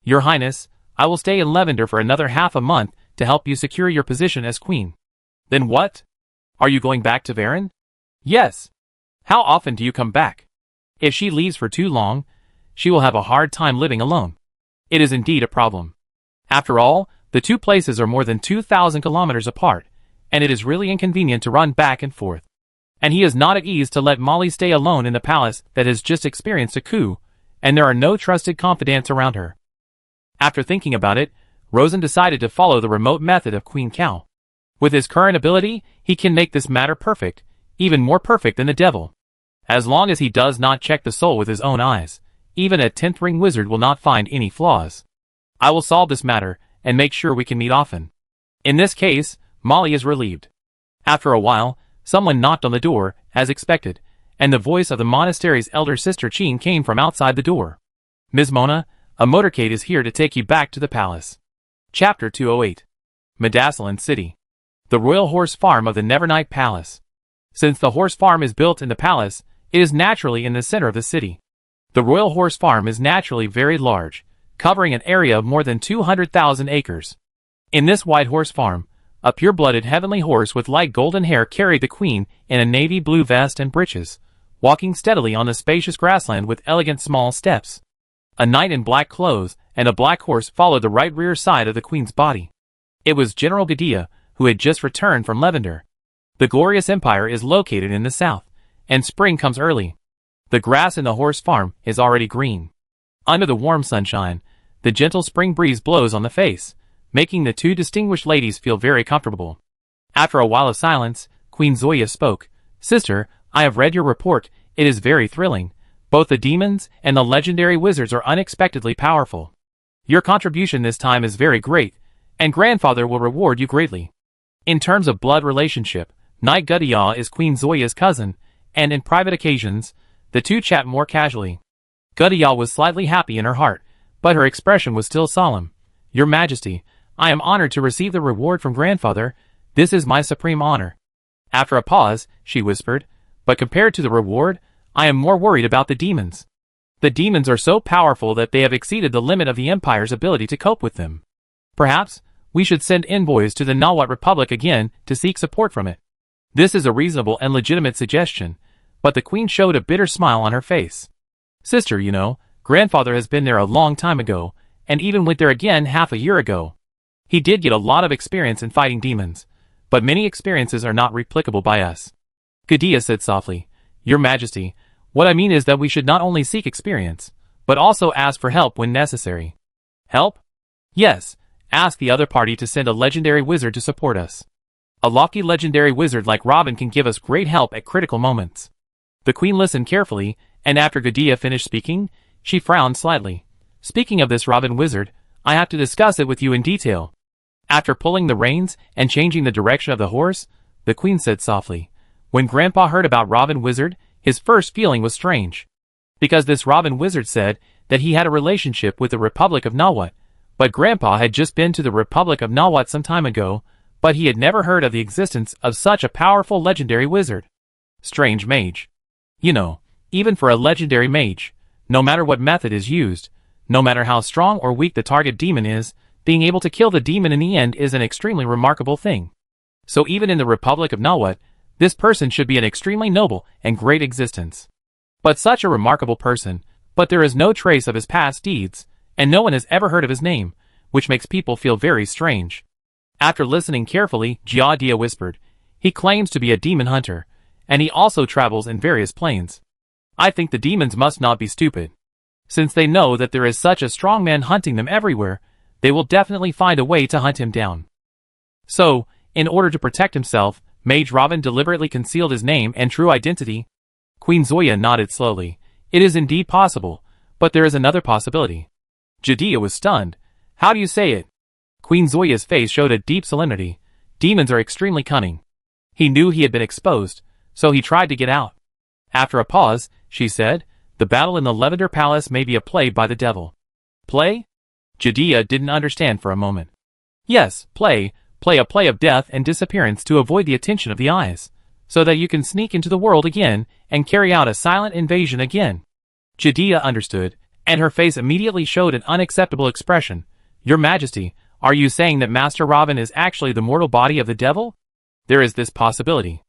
"Your Highness, I will stay in Lavender for another half a month to help you secure your position as queen." "Then what? Are you going back to Varen?" "Yes." "How often do you come back?" "If she leaves for too long, she will have a hard time living alone." "It is indeed a problem. After all, the two places are more than 2,000 kilometers apart, and it is really inconvenient to run back and forth." And he is not at ease to let Molly stay alone in the palace that has just experienced a coup, and there are no trusted confidants around her. After thinking about it, Rosen decided to follow the remote method of Queen Cow. With his current ability, he can make this matter perfect, even more perfect than the devil. As long as he does not check the soul with his own eyes, even a 10th ring wizard will not find any flaws. I will solve this matter, and make sure we can meet often. In this case, Molly is relieved. After a while, someone knocked on the door, as expected, and the voice of the monastery's elder sister Cheen came from outside the door. "Ms. Mona, a motorcade is here to take you back to the palace." Chapter 208. Medassalin City. The royal horse farm of the Nevernight Palace. Since the horse farm is built in the palace, it is naturally in the center of the city. The royal horse farm is naturally very large, covering an area of more than 200,000 acres. In this wide horse farm, a pure-blooded heavenly horse with light golden hair carried the queen in a navy blue vest and breeches, walking steadily on the spacious grassland with elegant small steps. A knight in black clothes and a black horse followed the right rear side of the queen's body. It was General Gadea, who had just returned from Lavender. The glorious empire is located in the south, and spring comes early. The grass in the horse farm is already green. Under the warm sunshine, the gentle spring breeze blows on the face, making the two distinguished ladies feel very comfortable. After a while of silence, Queen Zoya spoke. Sister, I have read your report. It is very thrilling. Both the demons and the legendary wizards are unexpectedly powerful. Your contribution this time is very great, and grandfather will reward you greatly. In terms of blood relationship, Knight Gudiya is Queen Zoya's cousin, and in private occasions, the two chat more casually. Gudiya was slightly happy in her heart, but her expression was still solemn. Your Majesty, I am honored to receive the reward from grandfather. This is my supreme honor. After a pause, she whispered, but compared to the reward, I am more worried about the demons. The demons are so powerful that they have exceeded the limit of the Empire's ability to cope with them. Perhaps, we should send envoys to the Nawat Republic again to seek support from it. This is a reasonable and legitimate suggestion, but the Queen showed a bitter smile on her face. Sister, you know, grandfather has been there a long time ago, and even went there again half a year ago. He did get a lot of experience in fighting demons, but many experiences are not replicable by us. Gudiya said softly, Your Majesty, what I mean is that we should not only seek experience, but also ask for help when necessary. Help? Yes, ask the other party to send a legendary wizard to support us. A lofty legendary wizard like Robin can give us great help at critical moments. The Queen listened carefully, and after Gudiya finished speaking, she frowned slightly. Speaking of this Robin wizard, I have to discuss it with you in detail. After pulling the reins and changing the direction of the horse, the Queen said softly, When Grandpa heard about Robin Wizard, his first feeling was strange. Because this Robin Wizard said that he had a relationship with the Republic of Nawat, but Grandpa had just been to the Republic of Nawat some time ago, but he had never heard of the existence of such a powerful legendary wizard. Strange mage. You know, even for a legendary mage, no matter what method is used, no matter how strong or weak the target demon is, being able to kill the demon in the end is an extremely remarkable thing. So even in the Republic of Nawat, this person should be an extremely noble and great existence. But such a remarkable person, but there is no trace of his past deeds, and no one has ever heard of his name, which makes people feel very strange. After listening carefully, Giadia whispered, He claims to be a demon hunter, and he also travels in various planes. I think the demons must not be stupid. Since they know that there is such a strong man hunting them everywhere, they will definitely find a way to hunt him down. So, in order to protect himself, Mage Robin deliberately concealed his name and true identity. Queen Zoya nodded slowly. It is indeed possible, but there is another possibility. Giadia was stunned. How do you say it? Queen Zoya's face showed a deep solemnity. Demons are extremely cunning. He knew he had been exposed, so he tried to get out. After a pause, she said, The battle in the Lavender Palace may be a play by the devil. Play? Giadia didn't understand for a moment. Yes, play a play of death and disappearance to avoid the attention of the eyes, so that you can sneak into the world again and carry out a silent invasion again. Giadia understood, and her face immediately showed an unacceptable expression. Your Majesty, are you saying that Master Robin is actually the mortal body of the devil? There is this possibility.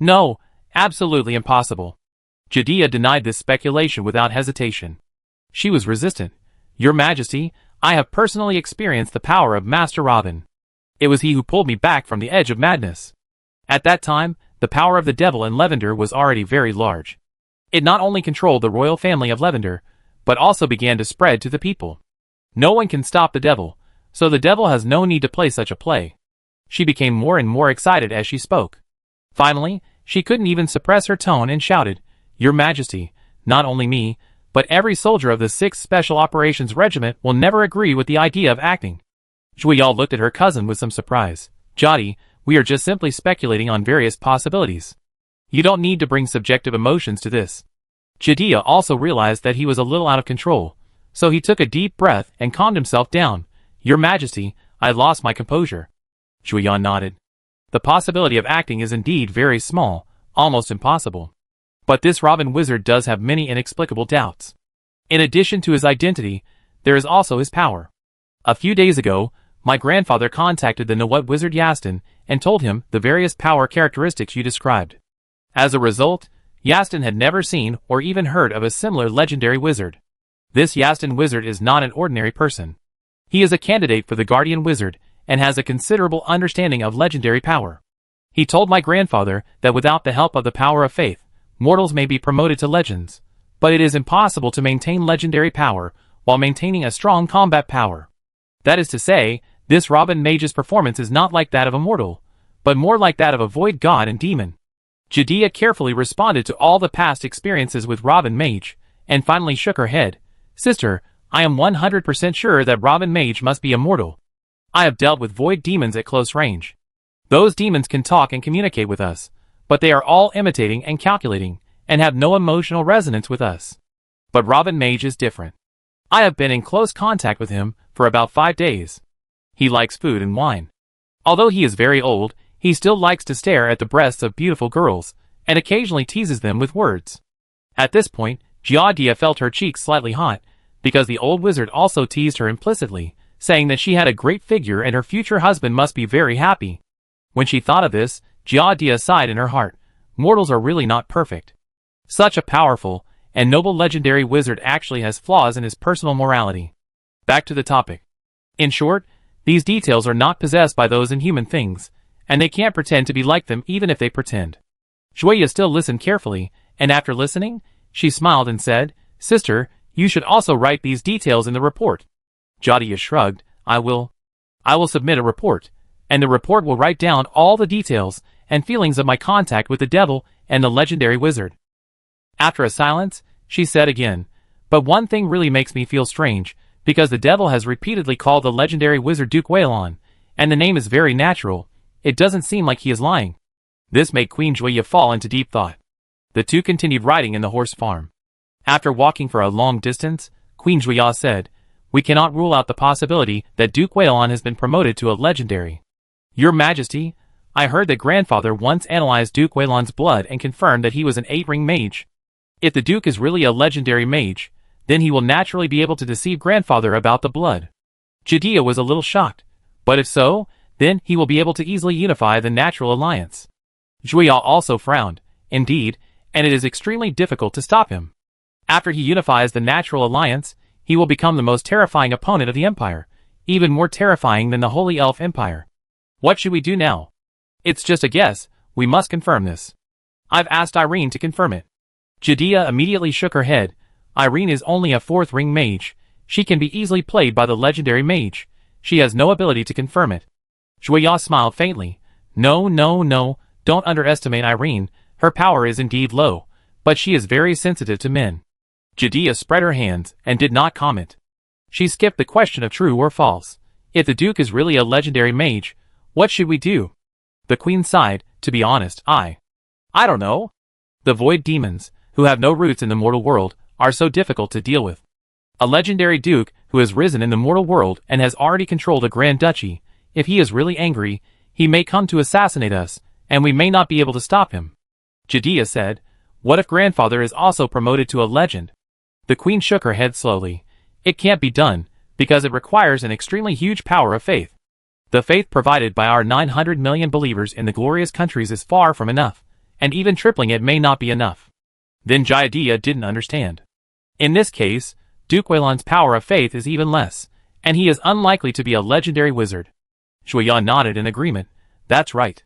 No, absolutely impossible. Giadia denied this speculation without hesitation. She was resistant. Your Majesty, I have personally experienced the power of Master Robin. It was he who pulled me back from the edge of madness. At that time, the power of the devil in Lavender was already very large. It not only controlled the royal family of Lavender, but also began to spread to the people. No one can stop the devil, so the devil has no need to play such a play. She became more and more excited as she spoke. Finally, she couldn't even suppress her tone and shouted, Your Majesty, not only me, but every soldier of the 6th Special Operations Regiment will never agree with the idea of acting. Zhuiyao looked at her cousin with some surprise. Jati, we are just simply speculating on various possibilities. You don't need to bring subjective emotions to this. Giadia also realized that he was a little out of control, so he took a deep breath and calmed himself down. Your Majesty, I lost my composure. Zhuiyao nodded. The possibility of acting is indeed very small, almost impossible. But this Robin Wizard does have many inexplicable doubts. In addition to his identity, there is also his power. A few days ago, my grandfather contacted the Nawat Wizard Yastin and told him the various power characteristics you described. As a result, Yastin had never seen or even heard of a similar legendary wizard. This Yastin wizard is not an ordinary person. He is a candidate for the Guardian Wizard and has a considerable understanding of legendary power. He told my grandfather that without the help of the power of faith, mortals may be promoted to legends, but it is impossible to maintain legendary power while maintaining a strong combat power. That is to say, this Robin Mage's performance is not like that of a mortal, but more like that of a void god and demon. Judea carefully responded to all the past experiences with Robin Mage, and finally shook her head. Sister, I am 100% sure that Robin Mage must be immortal. I have dealt with void demons at close range. Those demons can talk and communicate with us, but they are all imitating and calculating, and have no emotional resonance with us. But Robin Mage is different. I have been in close contact with him for about 5 days. He likes food and wine. Although he is very old, he still likes to stare at the breasts of beautiful girls, and occasionally teases them with words. At this point, Judea felt her cheeks slightly hot, because the old wizard also teased her implicitly, saying that she had a great figure and her future husband must be very happy. When she thought of this, Judea sighed in her heart. Mortals are really not perfect. Such a powerful and noble legendary wizard actually has flaws in his personal morality. Back to the topic. In short, these details are not possessed by those inhuman things, and they can't pretend to be like them even if they pretend. Julia still listened carefully, and after listening, she smiled and said, Sister, you should also write these details in the report. Judea shrugged. I will submit a report, and the report will write down all the details and feelings of my contact with the devil and the legendary wizard. After a silence, she said again, but one thing really makes me feel strange, because the devil has repeatedly called the legendary wizard Duke Waylon, and the name is very natural. It doesn't seem like he is lying. This made Queen Julia fall into deep thought. The two continued riding in the horse farm. After walking for a long distance, Queen Julia said, We cannot rule out the possibility that Duke Waylon has been promoted to a legendary. Your Majesty, I heard that grandfather once analyzed Duke Waylon's blood and confirmed that he was an 8-ring mage. If the Duke is really a legendary mage, then he will naturally be able to deceive grandfather about the blood. Judea was a little shocked, but if so, then he will be able to easily unify the natural alliance. Julia also frowned, indeed, and it is extremely difficult to stop him. After he unifies the natural alliance, he will become the most terrifying opponent of the Empire, even more terrifying than the Holy Elf Empire. What should we do now? It's just a guess, we must confirm this. I've asked Irene to confirm it. Judea immediately shook her head. Irene is only a 4th-ring mage. She can be easily played by the legendary mage. She has no ability to confirm it. Julia smiled faintly. No, don't underestimate Irene. Her power is indeed low, but she is very sensitive to men. Judea spread her hands and did not comment. She skipped the question of true or false. If the Duke is really a legendary mage, what should we do? The Queen sighed. To be honest, I don't know. The void demons, who have no roots in the mortal world, are so difficult to deal with. A legendary duke who has risen in the mortal world and has already controlled a grand duchy, if he is really angry, he may come to assassinate us, and we may not be able to stop him. Judea said, What if grandfather is also promoted to a legend? The Queen shook her head slowly. It can't be done, because it requires an extremely huge power of faith. The faith provided by our 900 million believers in the glorious countries is far from enough, and even tripling it may not be enough. Then Judea didn't understand. In this case, Duke Waylon's power of faith is even less, and he is unlikely to be a legendary wizard. Julia nodded in agreement. That's right.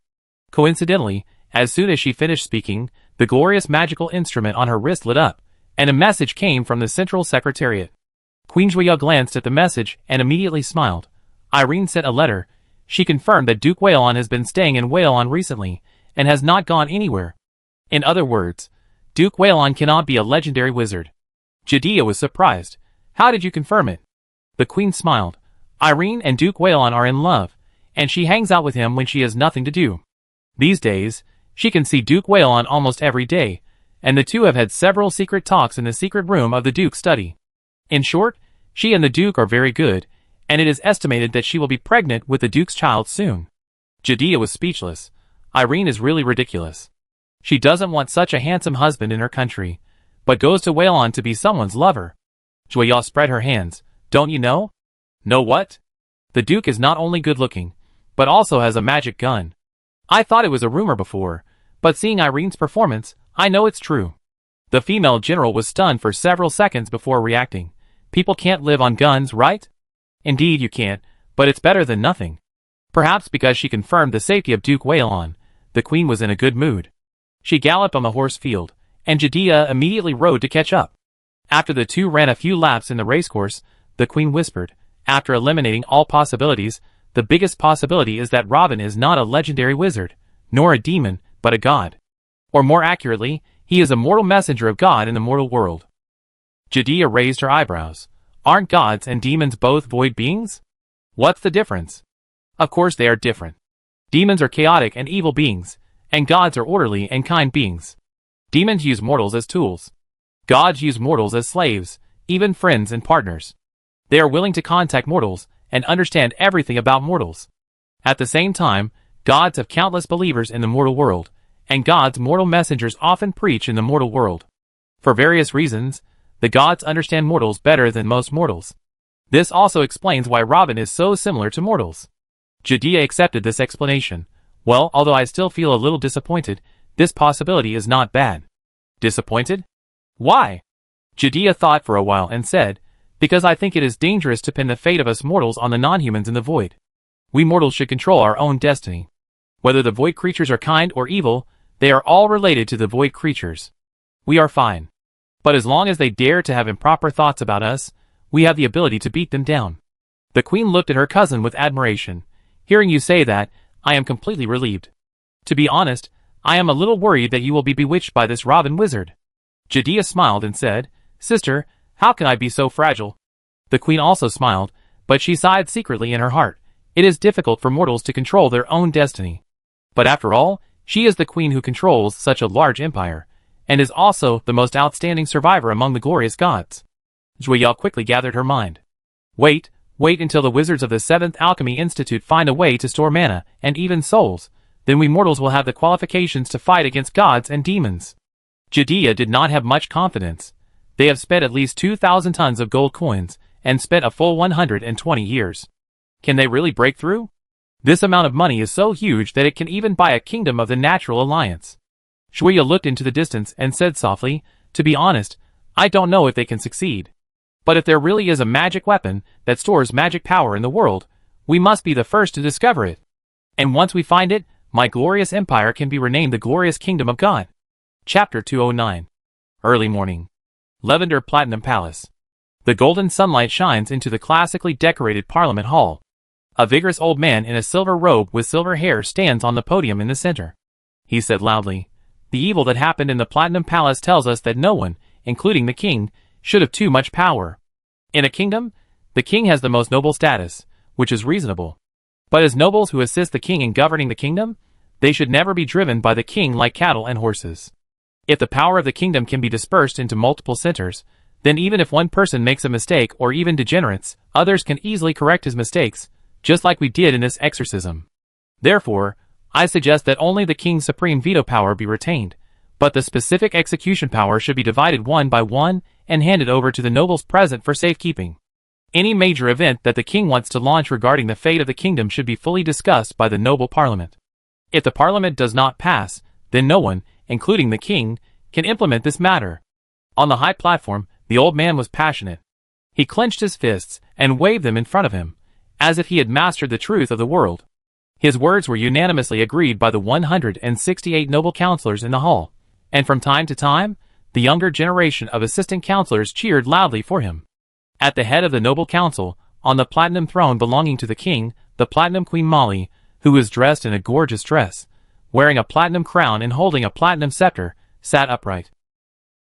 Coincidentally, as soon as she finished speaking, the glorious magical instrument on her wrist lit up, and a message came from the Central Secretariat. Queen Julia glanced at the message and immediately smiled. Irene sent a letter. She confirmed that Duke Waylon has been staying in Waylon recently, and has not gone anywhere. In other words, Duke Waylon cannot be a legendary wizard. Judea was surprised. How did you confirm it? The Queen smiled. Irene and Duke Waylon are in love, and she hangs out with him when she has nothing to do. These days, she can see Duke Waylon almost every day, and the two have had several secret talks in the secret room of the Duke's study. In short, she and the Duke are very good, and it is estimated that she will be pregnant with the Duke's child soon. Judea was speechless. Irene is really ridiculous. She doesn't want such a handsome husband in her country, but goes to Waylon to be someone's lover. Julia spread her hands. Don't you know? Know what? The Duke is not only good-looking, but also has a magic gun. I thought it was a rumor before, but seeing Irene's performance, I know it's true. The female general was stunned for several seconds before reacting. People can't live on guns, right? Indeed you can't, but it's better than nothing. Perhaps because she confirmed the safety of Duke Waylon, the Queen was in a good mood. She galloped on the horse field, and Judea immediately rode to catch up. After the two ran a few laps in the racecourse, the Queen whispered, after eliminating all possibilities, the biggest possibility is that Robin is not a legendary wizard, nor a demon, but a god. Or more accurately, he is a mortal messenger of God in the mortal world. Judea raised her eyebrows. Aren't gods and demons both void beings? What's the difference? Of course they are different. Demons are chaotic and evil beings, and gods are orderly and kind beings. Demons use mortals as tools. Gods use mortals as slaves, even friends and partners. They are willing to contact mortals and understand everything about mortals. At the same time, gods have countless believers in the mortal world, and God's mortal messengers often preach in the mortal world. For various reasons, the gods understand mortals better than most mortals. This also explains why Robin is so similar to mortals. Judea accepted this explanation. Well, although I still feel a little disappointed, this possibility is not bad. Disappointed? Why? Judea thought for a while and said, because I think it is dangerous to pin the fate of us mortals on the non-humans in the void. We mortals should control our own destiny. Whether the void creatures are kind or evil, they are all related to the void creatures. We are fine. But as long as they dare to have improper thoughts about us, we have the ability to beat them down. The queen looked at her cousin with admiration. Hearing you say that, I am completely relieved. To be honest, I am a little worried that you will be bewitched by this Robin wizard. Judea smiled and said, Sister, how can I be so fragile? The queen also smiled, but she sighed secretly in her heart. It is difficult for mortals to control their own destiny. But after all, she is the queen who controls such a large empire, and is also the most outstanding survivor among the glorious gods. Joyelle quickly gathered her mind. Wait until the wizards of the 7th Alchemy Institute find a way to store mana, and even souls, then we mortals will have the qualifications to fight against gods and demons. Judea did not have much confidence. They have spent at least 2,000 tons of gold coins, and spent a full 120 years. Can they really break through? This amount of money is so huge that it can even buy a kingdom of the Natural Alliance. Shuya looked into the distance and said softly, to be honest, I don't know if they can succeed. But if there really is a magic weapon that stores magic power in the world, we must be the first to discover it. And once we find it, my glorious empire can be renamed the Glorious Kingdom of God. Chapter 209. Early morning. Lavender Platinum Palace. The golden sunlight shines into the classically decorated Parliament Hall. A vigorous old man in a silver robe with silver hair stands on the podium in the center. He said loudly, the evil that happened in the Platinum Palace tells us that no one, including the king, should have too much power. In a kingdom, the king has the most noble status, which is reasonable. But as nobles who assist the king in governing the kingdom, they should never be driven by the king like cattle and horses. If the power of the kingdom can be dispersed into multiple centers, then even if one person makes a mistake or even degenerates, others can easily correct his mistakes, just like we did in this exorcism. Therefore, I suggest that only the king's supreme veto power be retained, but the specific execution power should be divided one by one and handed over to the nobles present for safekeeping. Any major event that the king wants to launch regarding the fate of the kingdom should be fully discussed by the noble parliament. If the parliament does not pass, then no one, including the king, can implement this matter. On the high platform, the old man was passionate. He clenched his fists and waved them in front of him, as if he had mastered the truth of the world. His words were unanimously agreed by the 168 noble counselors in the hall, and from time to time, the younger generation of assistant counselors cheered loudly for him. At the head of the noble council, on the platinum throne belonging to the king, the platinum queen Molly, who was dressed in a gorgeous dress, wearing a platinum crown and holding a platinum scepter, sat upright.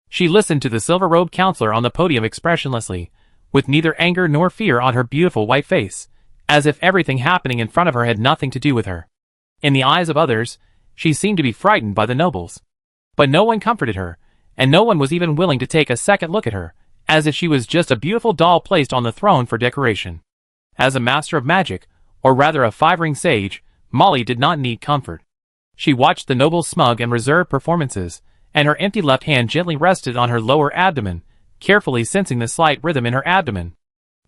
She listened to the silver-robed counselor on the podium expressionlessly, with neither anger nor fear on her beautiful white face, as if everything happening in front of her had nothing to do with her. In the eyes of others, she seemed to be frightened by the nobles. But no one comforted her, and no one was even willing to take a second look at her, as if she was just a beautiful doll placed on the throne for decoration. As a master of magic, or rather a five-ring sage, Molly did not need comfort. She watched the nobles' smug and reserved performances, and her empty left hand gently rested on her lower abdomen, carefully sensing the slight rhythm in her abdomen.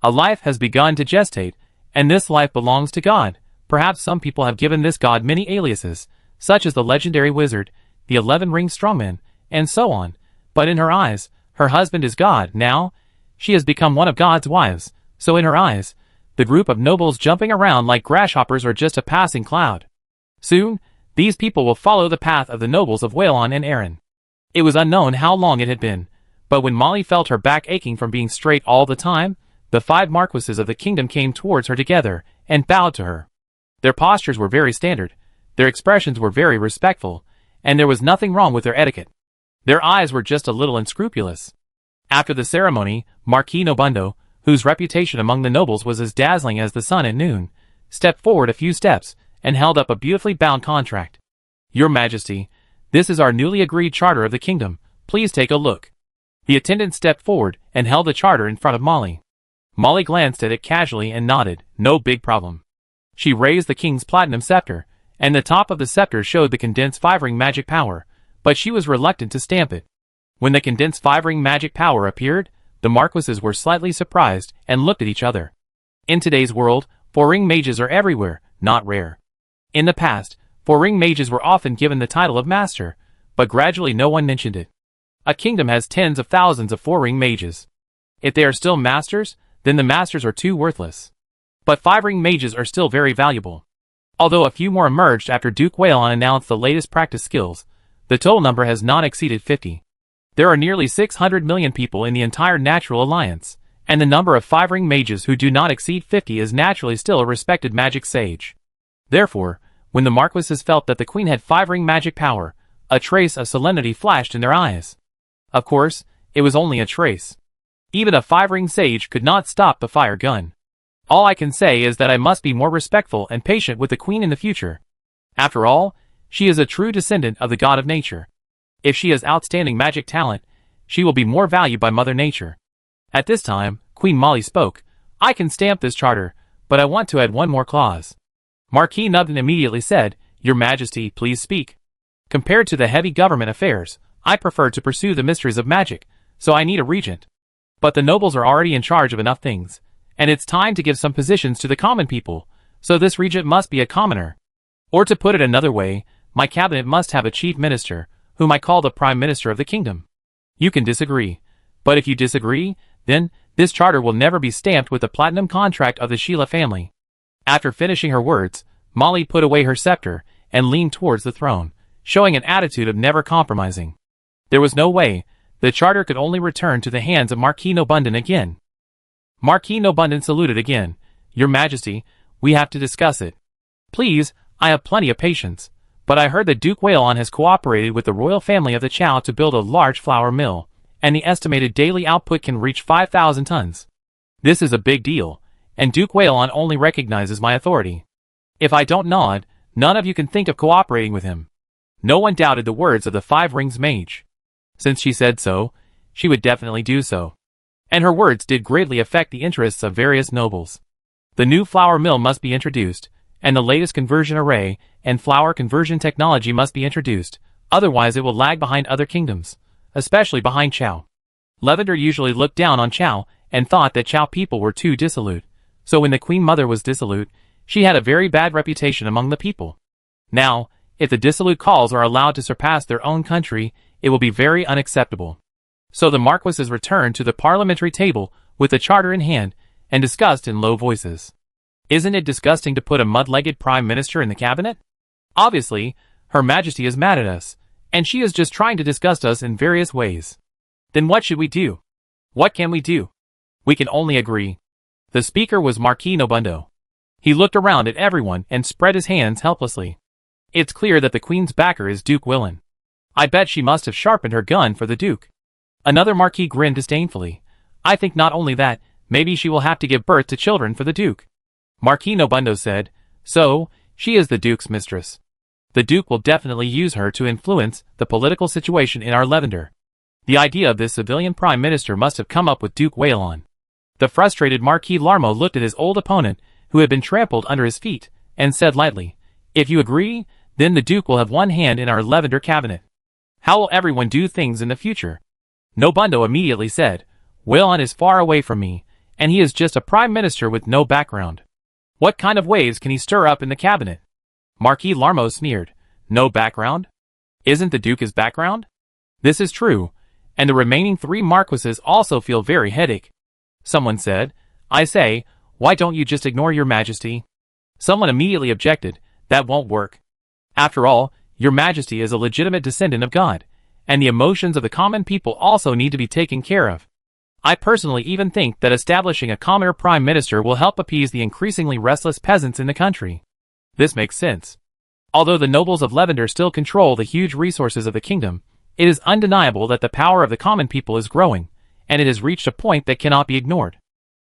A life has begun to gestate, and this life belongs to God. Perhaps some people have given this God many aliases, such as the legendary wizard, the 11-ring strongman, and so on, but in her eyes, her husband is God. Now, she has become one of God's wives, so in her eyes, the group of nobles jumping around like grasshoppers are just a passing cloud. Soon, these people will follow the path of the nobles of Waylon and Aaron. It was unknown how long it had been, but when Molly felt her back aching from being straight all the time, The 5 marquises of the kingdom came towards her together and bowed to her. Their postures were very standard, their expressions were very respectful, and there was nothing wrong with their etiquette. Their eyes were just a little unscrupulous. After the ceremony, Marquis Nobundo, whose reputation among the nobles was as dazzling as the sun at noon, stepped forward a few steps and held up a beautifully bound contract. "Your Majesty, this is our newly agreed charter of the kingdom. Please take a look." The attendant stepped forward and held the charter in front of Molly. Molly glanced at it casually and nodded, no big problem. She raised the king's platinum scepter, and the top of the scepter showed the condensed 5-ring magic power, but she was reluctant to stamp it. When the condensed 5-ring magic power appeared, the marquises were slightly surprised and looked at each other. In today's world, 4-ring mages are everywhere, not rare. In the past, 4-ring mages were often given the title of master, but gradually no one mentioned it. A kingdom has tens of thousands of 4-ring mages. If they are still masters, then the masters are too worthless. But 5-ring mages are still very valuable. Although a few more emerged after Duke Whalon announced the latest practice skills, the total number has not exceeded 50. There are nearly 600 million people in the entire Natural Alliance, and the number of 5-ring mages who do not exceed 50 is naturally still a respected magic sage. Therefore, when the marquises felt that the queen had 5-ring magic power, a trace of solemnity flashed in their eyes. Of course, it was only a trace. Even a 5-ring sage could not stop the fire gun. All I can say is that I must be more respectful and patient with the queen in the future. After all, she is a true descendant of the god of nature. If she has outstanding magic talent, she will be more valued by Mother Nature. At this time, Queen Molly spoke. "I can stamp this charter, but I want to add one more clause." Marquis Nubden immediately said, "Your Majesty, please speak. Compared to the heavy government affairs, I prefer to pursue the mysteries of magic, so I need a regent. But the nobles are already in charge of enough things, and it's time to give some positions to the common people, so this regent must be a commoner. Or to put it another way, my cabinet must have a chief minister, whom I call the prime minister of the kingdom. You can disagree, but if you disagree, then this charter will never be stamped with the platinum contract of the Sheila family." After finishing her words, Molly put away her scepter and leaned towards the throne, showing an attitude of never compromising. There was no way. The charter could only return to the hands of Marquis Nobunden again. Marquis Nobunden saluted again. "Your Majesty, we have to discuss it." "Please, I have plenty of patience, but I heard that Duke Whalon has cooperated with the royal family of the Chow to build a large flour mill, and the estimated daily output can reach 5,000 tons. This is a big deal, and Duke Whalon only recognizes my authority. If I don't nod, none of you can think of cooperating with him." No one doubted the words of the 5-rings mage. Since she said so, she would definitely do so. And her words did greatly affect the interests of various nobles. The new flour mill must be introduced, and the latest conversion array and flour conversion technology must be introduced, otherwise it will lag behind other kingdoms, especially behind Chow. Lavender usually looked down on Chow and thought that Chow people were too dissolute, so when the Queen Mother was dissolute, she had a very bad reputation among the people. Now, if the dissolute calls are allowed to surpass their own country, it will be very unacceptable. So the marquises returned to the parliamentary table with the charter in hand and discussed in low voices. "Isn't it disgusting to put a mud-legged prime minister in the cabinet? Obviously, Her Majesty is mad at us, and she is just trying to disgust us in various ways. Then what should we do? What can we do? We can only agree." The speaker was Marquis Nobundo. He looked around at everyone and spread his hands helplessly. "It's clear that the Queen's backer is Duke Whalon. I bet she must have sharpened her gun for the Duke." Another Marquis grinned disdainfully. "I think not only that, maybe she will have to give birth to children for the Duke." Marquis Nobundo said, "So, she is the Duke's mistress. The Duke will definitely use her to influence the political situation in our Lavender." The idea of this civilian prime minister must have come up with Duke Whalon. The frustrated Marquis Larmo looked at his old opponent, who had been trampled under his feet, and said lightly, "If you agree, then the Duke will have one hand in our Lavender cabinet. How will everyone do things in the future?" Nobundo immediately said, "Whalon is far away from me, and he is just a prime minister with no background. What kind of waves can he stir up in the cabinet?" Marquis Larmo sneered. "No background? Isn't the Duke his background?" This is true, and the remaining 3 marquises also feel very headache. Someone said, "I say, why don't you just ignore Your Majesty?" Someone immediately objected, "That won't work. After all, Your Majesty is a legitimate descendant of God, and the emotions of the common people also need to be taken care of." I personally even think that establishing a commoner prime minister will help appease the increasingly restless peasants in the country. This makes sense. Although the nobles of Lavender still control the huge resources of the kingdom, it is undeniable that the power of the common people is growing, and it has reached a point that cannot be ignored.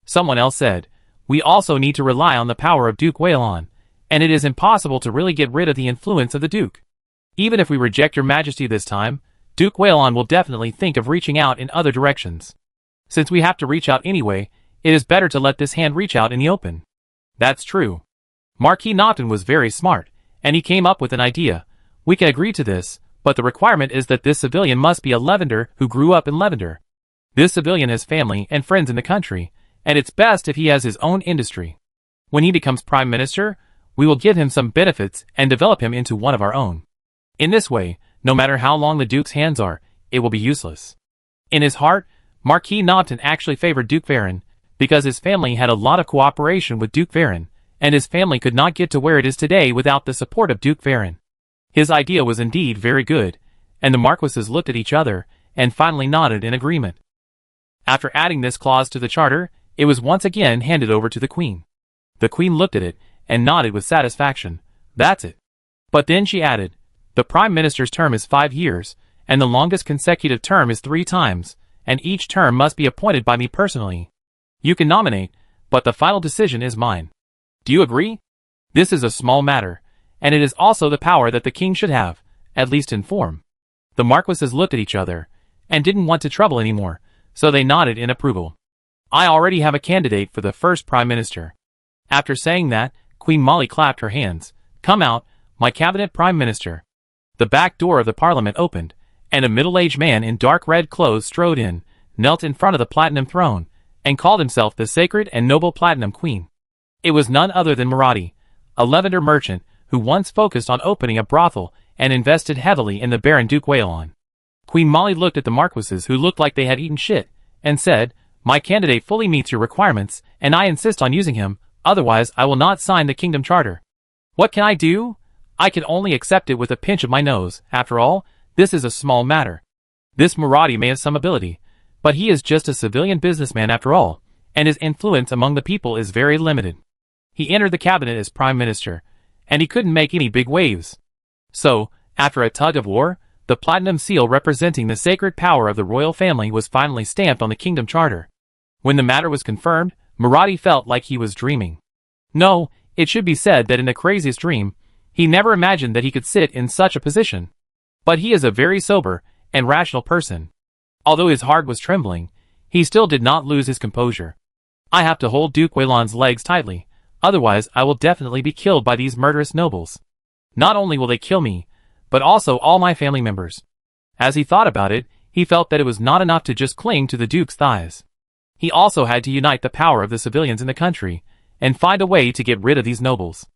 Someone else said, we also need to rely on the power of Duke Waylon, and it is impossible to really get rid of the influence of the Duke. Even if we reject your majesty this time, Duke Waylon will definitely think of reaching out in other directions. Since we have to reach out anyway, it is better to let this hand reach out in the open. That's true. Marquis Naughton was very smart, and he came up with an idea. We can agree to this, but the requirement is that this civilian must be a Lavender who grew up in Lavender. This civilian has family and friends in the country, and it's best if he has his own industry. When he becomes prime minister, we will give him some benefits and develop him into one of our own. In this way, no matter how long the Duke's hands are, it will be useless. In his heart, Marquis Naughton actually favored Duke Varon, because his family had a lot of cooperation with Duke Varon, and his family could not get to where it is today without the support of Duke Varon. His idea was indeed very good, and the Marquises looked at each other, and finally nodded in agreement. After adding this clause to the charter, it was once again handed over to the Queen. The Queen looked at it, and nodded with satisfaction. That's it. But then she added, the Prime Minister's term is 5 years, and the longest consecutive term is 3 times, and each term must be appointed by me personally. You can nominate, but the final decision is mine. Do you agree? This is a small matter, and it is also the power that the king should have, at least in form. The Marquises looked at each other, and didn't want to trouble anymore, so they nodded in approval. I already have a candidate for the first prime minister. After saying that, Queen Molly clapped her hands. Come out, my cabinet prime minister. The back door of the parliament opened, and a middle-aged man in dark red clothes strode in, knelt in front of the platinum throne, and called himself the sacred and noble platinum queen. It was none other than Marati, a Lavender merchant who once focused on opening a brothel and invested heavily in the Baron Duke Waylon. Queen Molly looked at the Marquises who looked like they had eaten shit, and said, my candidate fully meets your requirements, and I insist on using him, otherwise I will not sign the kingdom charter. What can I do? I can only accept it with a pinch of my nose. After all, this is a small matter. This Marati may have some ability, but he is just a civilian businessman after all, and his influence among the people is very limited. He entered the cabinet as prime minister, and he couldn't make any big waves. So, after a tug of war, the platinum seal representing the sacred power of the royal family was finally stamped on the kingdom charter. When the matter was confirmed, Marati felt like he was dreaming. No, it should be said that in the craziest dream, he never imagined that he could sit in such a position. But he is a very sober and rational person. Although his heart was trembling, he still did not lose his composure. I have to hold Duke Waylon's legs tightly, otherwise I will definitely be killed by these murderous nobles. Not only will they kill me, but also all my family members. As he thought about it, he felt that it was not enough to just cling to the Duke's thighs. He also had to unite the power of the civilians in the country, and find a way to get rid of these nobles.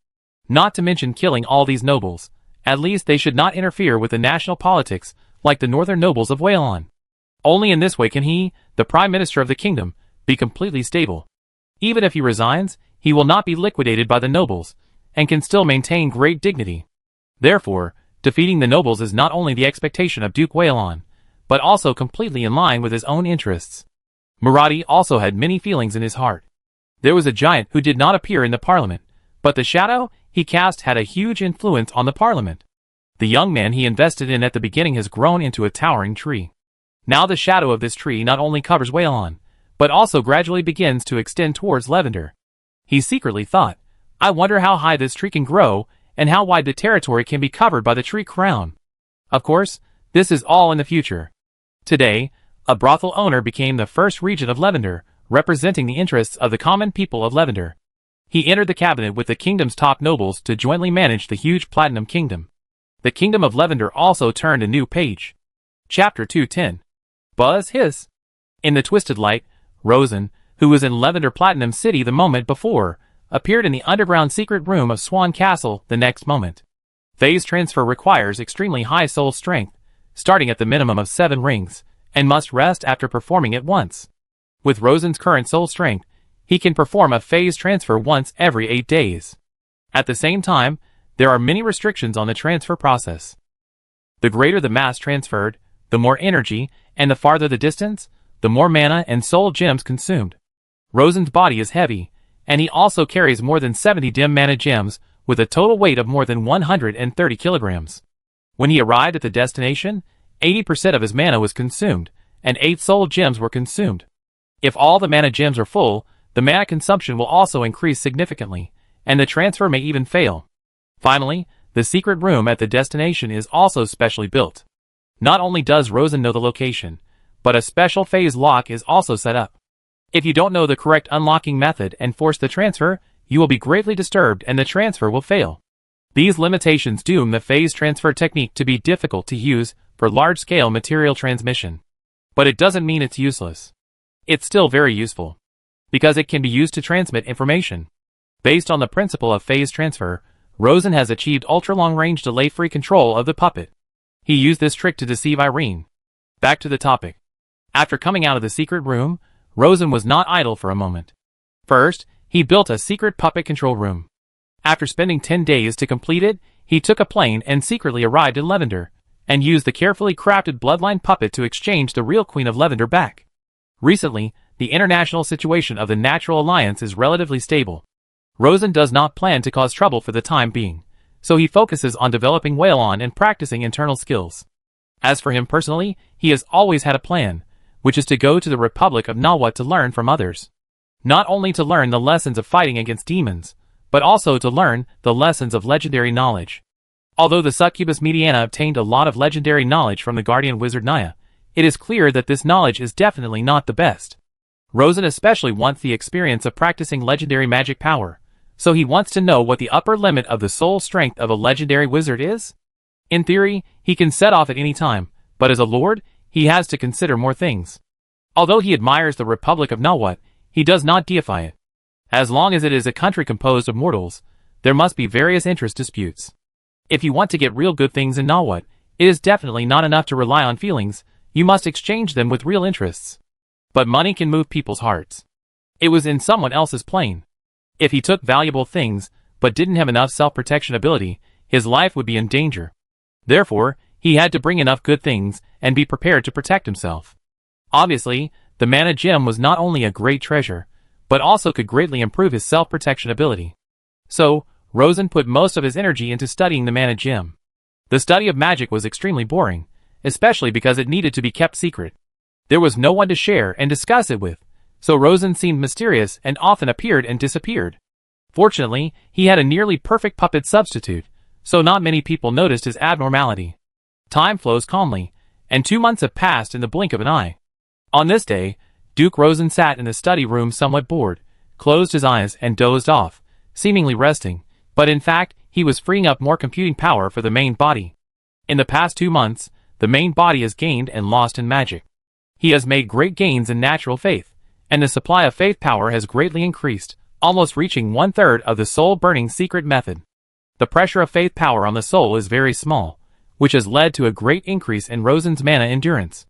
Not to mention killing all these nobles. At least they should not interfere with the national politics, like the northern nobles of Waylon. Only in this way can he, the prime minister of the kingdom, be completely stable. Even if he resigns, he will not be liquidated by the nobles, and can still maintain great dignity. Therefore, defeating the nobles is not only the expectation of Duke Waylon, but also completely in line with his own interests. Marati also had many feelings in his heart. There was a giant who did not appear in the parliament, but the shadow he cast had a huge influence on the parliament. The young man he invested in at the beginning has grown into a towering tree. Now the shadow of this tree not only covers Waylon, but also gradually begins to extend towards Lavender. He secretly thought, I wonder how high this tree can grow, and how wide the territory can be covered by the tree crown. Of course, this is all in the future. Today, a brothel owner became the first regent of Lavender, representing the interests of the common people of Lavender. He entered the cabinet with the kingdom's top nobles to jointly manage the huge platinum kingdom. The kingdom of Lavender also turned a new page. Chapter 210. Buzz Hiss. In the twisted light, Rosen, who was in Lavender Platinum City the moment before, appeared in the underground secret room of Swan Castle the next moment. Phase transfer requires extremely high soul strength, starting at the minimum of 7 rings, and must rest after performing it once. With Rosen's current soul strength, he can perform a phase transfer once every 8 days. At the same time, there are many restrictions on the transfer process. The greater the mass transferred, the more energy, and the farther the distance, the more mana and soul gems consumed. Rosen's body is heavy, and he also carries more than 70 dim mana gems, with a total weight of more than 130 kilograms. When he arrived at the destination, 80% of his mana was consumed, and 8 soul gems were consumed. If all the mana gems are full, the mana consumption will also increase significantly, and the transfer may even fail. Finally, the secret room at the destination is also specially built. Not only does Rosen know the location, but a special phase lock is also set up. If you don't know the correct unlocking method and force the transfer, you will be greatly disturbed and the transfer will fail. These limitations doom the phase transfer technique to be difficult to use for large-scale material transmission. But it doesn't mean it's useless. It's still very useful, because it can be used to transmit information. Based on the principle of phase transfer, Rosen has achieved ultra-long-range delay-free control of the puppet. He used this trick to deceive Irene. Back to the topic. After coming out of the secret room, Rosen was not idle for a moment. First, he built a secret puppet control room. After spending 10 days to complete it, he took a plane and secretly arrived in Lavender, and used the carefully crafted bloodline puppet to exchange the real Queen of Lavender back. Recently, the international situation of the Natural Alliance is relatively stable. Rosen does not plan to cause trouble for the time being, so he focuses on developing Waylon and practicing internal skills. As for him personally, he has always had a plan, which is to go to the Republic of Nawat to learn from others. Not only to learn the lessons of fighting against demons, but also to learn the lessons of legendary knowledge. Although the succubus Mediana obtained a lot of legendary knowledge from the guardian wizard Naya, it is clear that this knowledge is definitely not the best. Rosen especially wants the experience of practicing legendary magic power, so he wants to know what the upper limit of the soul strength of a legendary wizard is. In theory, he can set off at any time, but as a lord, he has to consider more things. Although he admires the Republic of Nawat, he does not deify it. As long as it is a country composed of mortals, there must be various interest disputes. If you want to get real good things in Nawat, it is definitely not enough to rely on feelings, you must exchange them with real interests. But money can move people's hearts. It was in someone else's plane. If he took valuable things, but didn't have enough self-protection ability, his life would be in danger. Therefore, he had to bring enough good things and be prepared to protect himself. Obviously, the mana gem was not only a great treasure, but also could greatly improve his self-protection ability. So, Rosen put most of his energy into studying the mana gem. The study of magic was extremely boring, especially because it needed to be kept secret. There was no one to share and discuss it with, so Rosen seemed mysterious and often appeared and disappeared. Fortunately, he had a nearly perfect puppet substitute, so not many people noticed his abnormality. Time flows calmly, and 2 months have passed in the blink of an eye. On this day, Duke Rosen sat in the study room somewhat bored, closed his eyes and dozed off, seemingly resting, but in fact, he was freeing up more computing power for the main body. In the past 2 months, the main body has gained and lost in magic. He has made great gains in natural faith, and the supply of faith power has greatly increased, almost reaching 1/3 of the soul-burning secret method. The pressure of faith power on the soul is very small, which has led to a great increase in Rosen's mana endurance.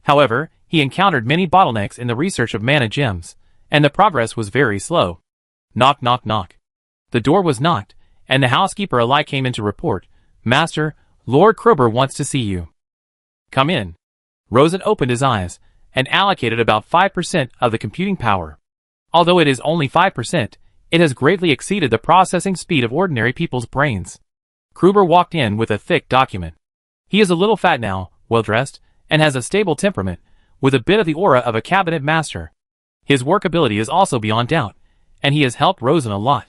However, he encountered many bottlenecks in the research of mana gems, and the progress was very slow. Knock knock knock. The door was knocked, and the housekeeper alike came in to report, "Master, Lord Kruber wants to see you." "Come in." Rosen opened his eyes, and allocated about 5% of the computing power. Although it is only 5%, it has greatly exceeded the processing speed of ordinary people's brains. Kruber walked in with a thick document. He is a little fat now, well-dressed, and has a stable temperament, with a bit of the aura of a cabinet master. His work ability is also beyond doubt, and he has helped Rosen a lot.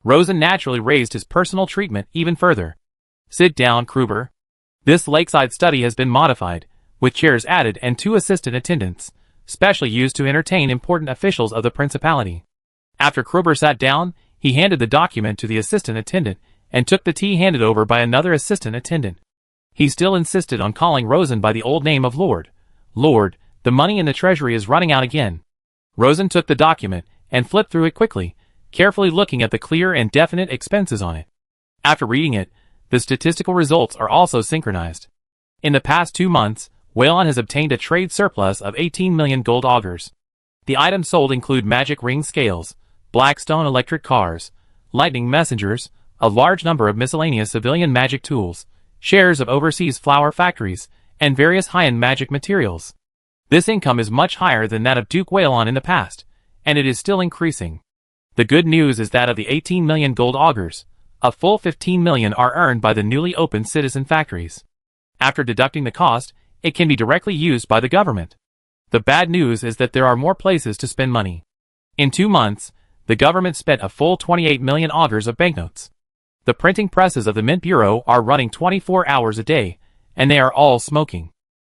Rosen naturally raised his personal treatment even further. "Sit down, Kruber. This lakeside study has been modified, with chairs added and 2 assistant attendants, specially used to entertain important officials of the principality." After Kruber sat down, he handed the document to the assistant attendant, and took the tea handed over by another assistant attendant. He still insisted on calling Rosen by the old name of Lord. "Lord, the money in the treasury is running out again." Rosen took the document, and flipped through it quickly, carefully looking at the clear and definite expenses on it. After reading it, the statistical results are also synchronized. In the past 2 months, Waylon has obtained a trade surplus of 18 million gold augurs. The items sold include magic ring scales, blackstone electric cars, lightning messengers, a large number of miscellaneous civilian magic tools, shares of overseas flower factories, and various high-end magic materials. This income is much higher than that of Duke Whalon in the past, and it is still increasing. The good news is that of the 18 million gold augers, a full 15 million are earned by the newly opened citizen factories. After deducting the cost, it can be directly used by the government. The bad news is that there are more places to spend money. In 2 months, the government spent a full 28 million augers of banknotes. The printing presses of the Mint Bureau are running 24 hours a day, and they are all smoking.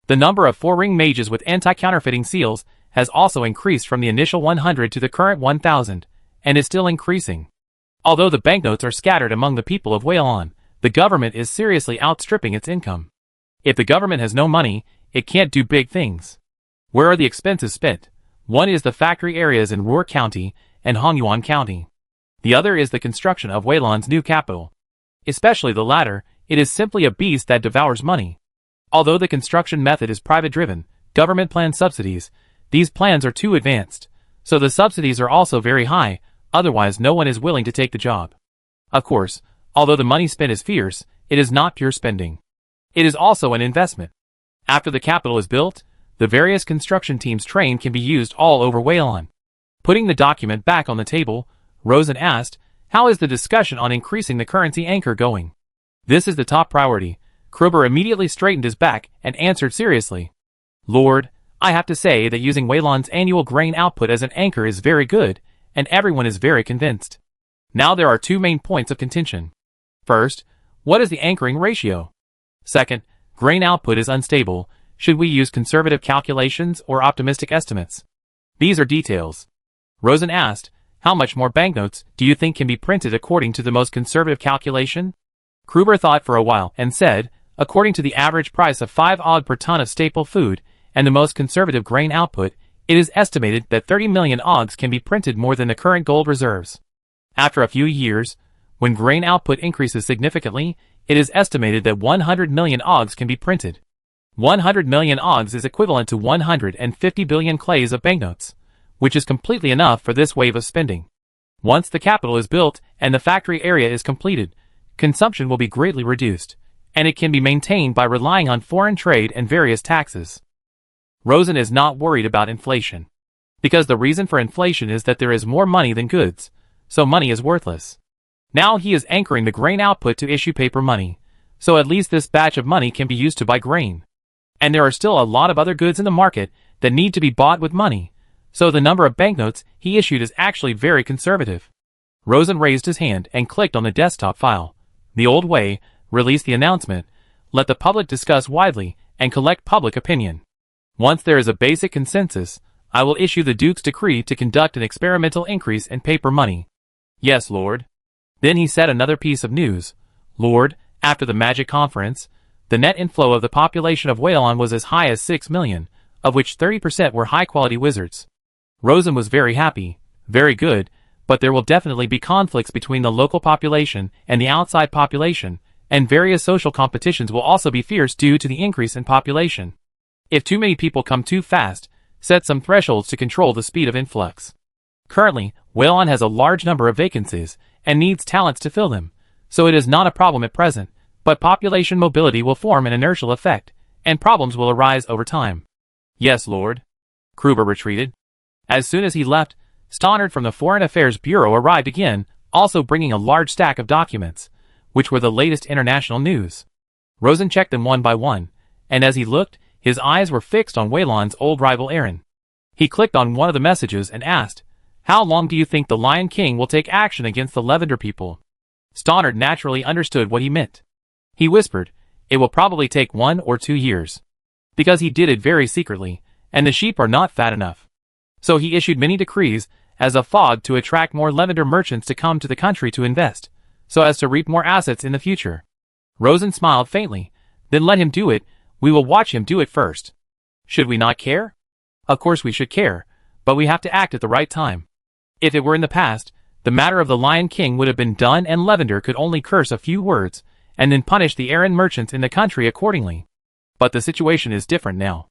The number of 4-ring mages with anti-counterfeiting seals has also increased from the initial 100 to the current 1,000, and is still increasing. Although the banknotes are scattered among the people of Whalon, the government is seriously outstripping its income. If the government has no money, it can't do big things. Where are the expenses spent? One is the factory areas in Ruhr County and Hongyuan County. The other is the construction of Whalon's new capital. Especially the latter, it is simply a beast that devours money. Although the construction method is private-driven, government-planned subsidies, these plans are too advanced, so the subsidies are also very high, otherwise no one is willing to take the job. Of course, although the money spent is fierce, it is not pure spending. It is also an investment. After the capital is built, the various construction teams trained can be used all over Whalon. Putting the document back on the table, Rosen asked, "How is the discussion on increasing the currency anchor going?" "This is the top priority." Kruber immediately straightened his back and answered seriously. "Lord, I have to say that using Whalon's annual grain output as an anchor is very good, and everyone is very convinced. Now there are 2 main points of contention. First, what is the anchoring ratio? Second, grain output is unstable. Should we use conservative calculations or optimistic estimates?" "These are details." Rosen asked, "How much more banknotes do you think can be printed according to the most conservative calculation?" Kruber thought for a while and said, "According to the average price of 5 AUG per ton of staple food and the most conservative grain output, it is estimated that 30 million AUGs can be printed more than the current gold reserves. After a few years, when grain output increases significantly, it is estimated that 100 million AUGs can be printed. 100 million AUGs is equivalent to 150 billion clays of banknotes, which is completely enough for this wave of spending. Once the capital is built and the factory area is completed, consumption will be greatly reduced, and it can be maintained by relying on foreign trade and various taxes." Rosen is not worried about inflation, because the reason for inflation is that there is more money than goods, so money is worthless. Now he is anchoring the grain output to issue paper money, so at least this batch of money can be used to buy grain. And there are still a lot of other goods in the market that need to be bought with money, so the number of banknotes he issued is actually very conservative. Rosen raised his hand and clicked on the desktop file. The old way, release the announcement, let the public discuss widely, and collect public opinion. Once there is a basic consensus, I will issue the Duke's decree to conduct an experimental increase in paper money. Yes, Lord. Then he said another piece of news. Lord, after the Magic Conference, the net inflow of the population of Whalon was as high as 6 million, of which 30% were high-quality wizards. Rosen was very happy. Very good, but there will definitely be conflicts between the local population and the outside population, and various social competitions will also be fierce due to the increase in population. If too many people come too fast, set some thresholds to control the speed of influx. Currently, Whalon has a large number of vacancies, and needs talents to fill them, so it is not a problem at present, but population mobility will form an inertial effect, and problems will arise over time. Yes, Lord. Kruber retreated. As soon as he left, Stannard from the Foreign Affairs Bureau arrived again, also bringing a large stack of documents, which were the latest international news. Rosen checked them one by one, and as he looked, his eyes were fixed on Whalon's old rival Aaron. He clicked on one of the messages and asked, "How long do you think the Lion King will take action against the Lavender people?" Stannard naturally understood what he meant. He whispered, "It will probably take 1 or 2 years. Because he did it very secretly, and the sheep are not fat enough. So he issued many decrees as a fog to attract more Lavender merchants to come to the country to invest, so as to reap more assets in the future." Rosen smiled faintly. "Then let him do it. We will watch him do it first. Should we not care? Of course we should care, but we have to act at the right time. If it were in the past, the matter of the Lion King would have been done and Lavender could only curse a few words, and then punish the Aaron merchants in the country accordingly. But the situation is different now.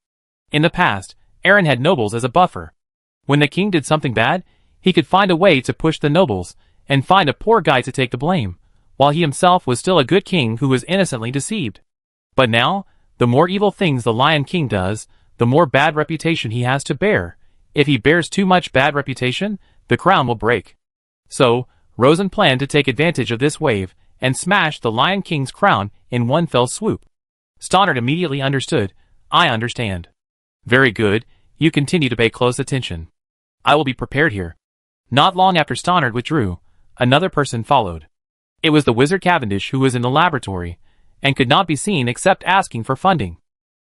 In the past, Aaron had nobles as a buffer. When the king did something bad, he could find a way to push the nobles, and find a poor guy to take the blame, while he himself was still a good king who was innocently deceived. But now, the more evil things the Lion King does, the more bad reputation he has to bear. If he bears too much bad reputation, the crown will break. So, Rosen planned to take advantage of this wave and smash the Lion King's crown in one fell swoop. Stoddard immediately understood. I understand. Very good, you continue to pay close attention. I will be prepared here. Not long after Stoddard withdrew, another person followed. It was the wizard Cavendish, who was in the laboratory and could not be seen except asking for funding.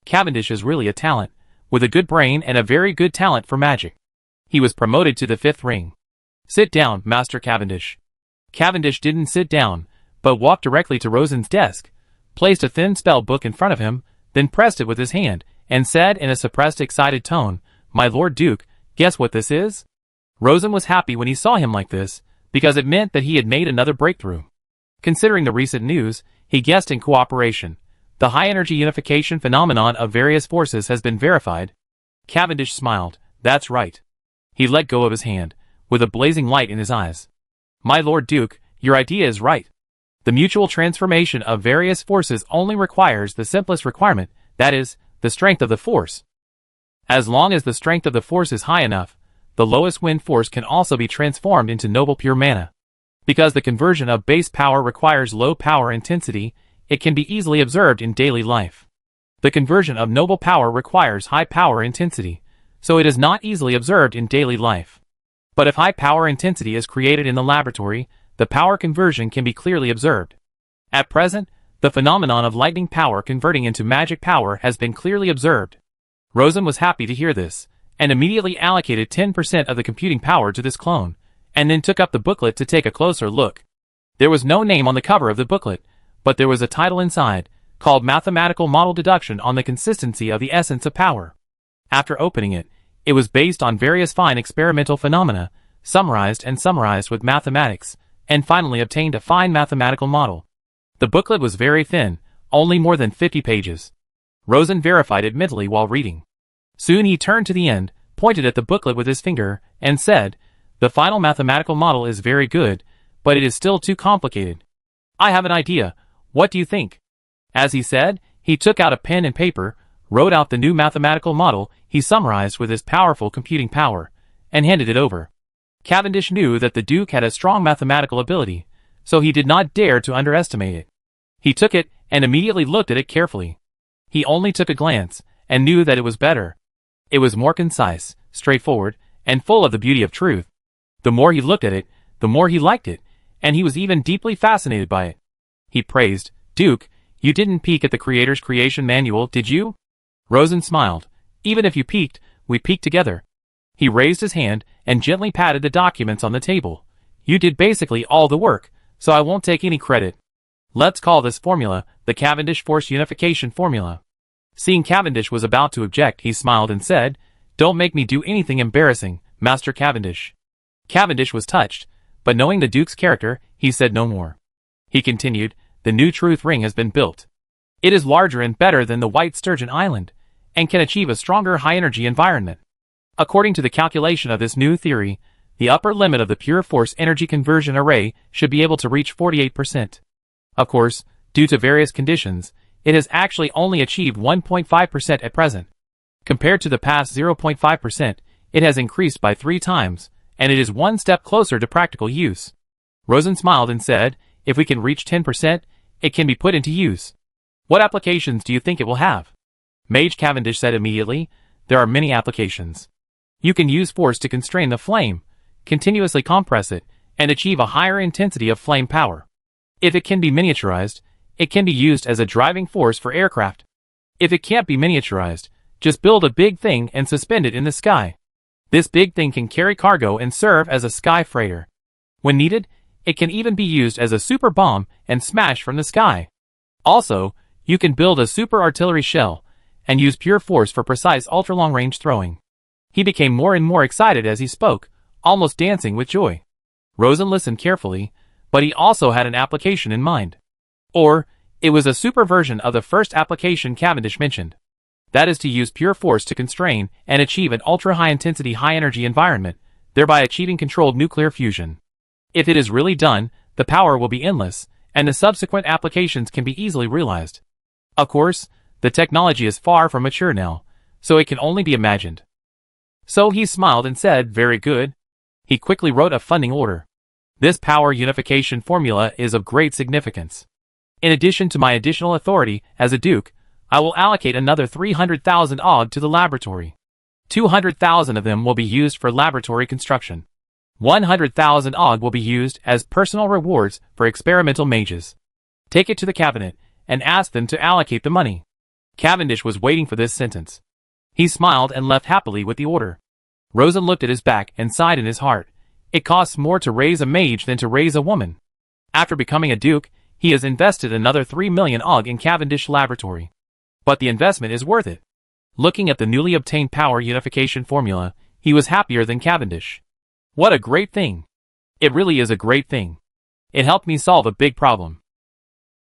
Cavendish is really a talent, with a good brain and a very good talent for magic. He was promoted to the 5th ring. Sit down, Master Cavendish. Cavendish didn't sit down, but walked directly to Rosen's desk, placed a thin spell book in front of him, then pressed it with his hand, and said in a suppressed, excited tone, My Lord Duke, guess what this is? Rosen was happy when he saw him like this, because it meant that he had made another breakthrough. Considering the recent news, he guessed in cooperation. The high-energy unification phenomenon of various forces has been verified. Cavendish smiled. That's right. He let go of his hand, with a blazing light in his eyes. My Lord Duke, your idea is right. The mutual transformation of various forces only requires the simplest requirement, that is, the strength of the force. As long as the strength of the force is high enough, the lowest wind force can also be transformed into noble pure mana. Because the conversion of base power requires low power intensity, it can be easily observed in daily life. The conversion of noble power requires high power intensity, so it is not easily observed in daily life. But if high power intensity is created in the laboratory, the power conversion can be clearly observed. At present, the phenomenon of lightning power converting into magic power has been clearly observed. Rosen was happy to hear this, and immediately allocated 10% of the computing power to this clone, and then took up the booklet to take a closer look. There was no name on the cover of the booklet, but there was a title inside, called Mathematical Model Deduction on the Consistency of the Essence of Power. After opening it, it was based on various fine experimental phenomena, summarized with mathematics, and finally obtained a fine mathematical model. The booklet was very thin, only more than 50 pages. Rosen verified it mentally while reading. Soon he turned to the end, pointed at the booklet with his finger, and said, The final mathematical model is very good, but it is still too complicated. I have an idea. What do you think? As he said, he took out a pen and paper, wrote out the new mathematical model he summarized with his powerful computing power, and handed it over. Cavendish knew that the Duke had a strong mathematical ability, so he did not dare to underestimate it. He took it and immediately looked at it carefully. He only took a glance, and knew that it was better. It was more concise, straightforward, and full of the beauty of truth. The more he looked at it, the more he liked it, and he was even deeply fascinated by it. He praised, Duke, you didn't peek at the creator's creation manual, did you? Rosen smiled. Even if you peeked, we peeked together. He raised his hand and gently patted the documents on the table. You did basically all the work, so I won't take any credit. Let's call this formula the Cavendish Force Unification Formula. Seeing Cavendish was about to object, he smiled and said, Don't make me do anything embarrassing, Master Cavendish. Cavendish was touched, but knowing the Duke's character, he said no more. He continued, The new truth ring has been built. It is larger and better than the White Sturgeon Island, and can achieve a stronger high-energy environment. According to the calculation of this new theory, the upper limit of the pure force energy conversion array should be able to reach 48%. Of course, due to various conditions, it has actually only achieved 1.5% at present. Compared to the past 0.5%, it has increased by 3 times, and it is one step closer to practical use. Rosen smiled and said, If we can reach 10%, it can be put into use. What applications do you think it will have? Mage Cavendish said immediately, There are many applications. You can use force to constrain the flame, continuously compress it, and achieve a higher intensity of flame power. If it can be miniaturized, it can be used as a driving force for aircraft. If it can't be miniaturized, just build a big thing and suspend it in the sky. This big thing can carry cargo and serve as a sky freighter. When needed, it can even be used as a super bomb and smash from the sky. Also, you can build a super artillery shell and use pure force for precise ultra-long-range throwing. He became more and more excited as he spoke, almost dancing with joy. Rosen listened carefully, but he also had an application in mind. Or, it was a super version of the first application Cavendish mentioned. That is to use pure force to constrain and achieve an ultra-high-intensity high-energy environment, thereby achieving controlled nuclear fusion. If it is really done, the power will be endless, and the subsequent applications can be easily realized. Of course, the technology is far from mature now, so it can only be imagined. So he smiled and said, very good. He quickly wrote a funding order. This power unification formula is of great significance. In addition to my additional authority as a duke, I will allocate another 300,000 AUG to the laboratory. 200,000 of them will be used for laboratory construction. 100,000 AUG will be used as personal rewards for experimental mages. Take it to the cabinet and ask them to allocate the money. Cavendish was waiting for this sentence. He smiled and left happily with the order. Rosen looked at his back and sighed in his heart. It costs more to raise a mage than to raise a woman. After becoming a duke, he has invested another 3 million AUG in Cavendish Laboratory. But the investment is worth it. Looking at the newly obtained power unification formula, he was happier than Cavendish. What a great thing! It really is a great thing. It helped me solve a big problem.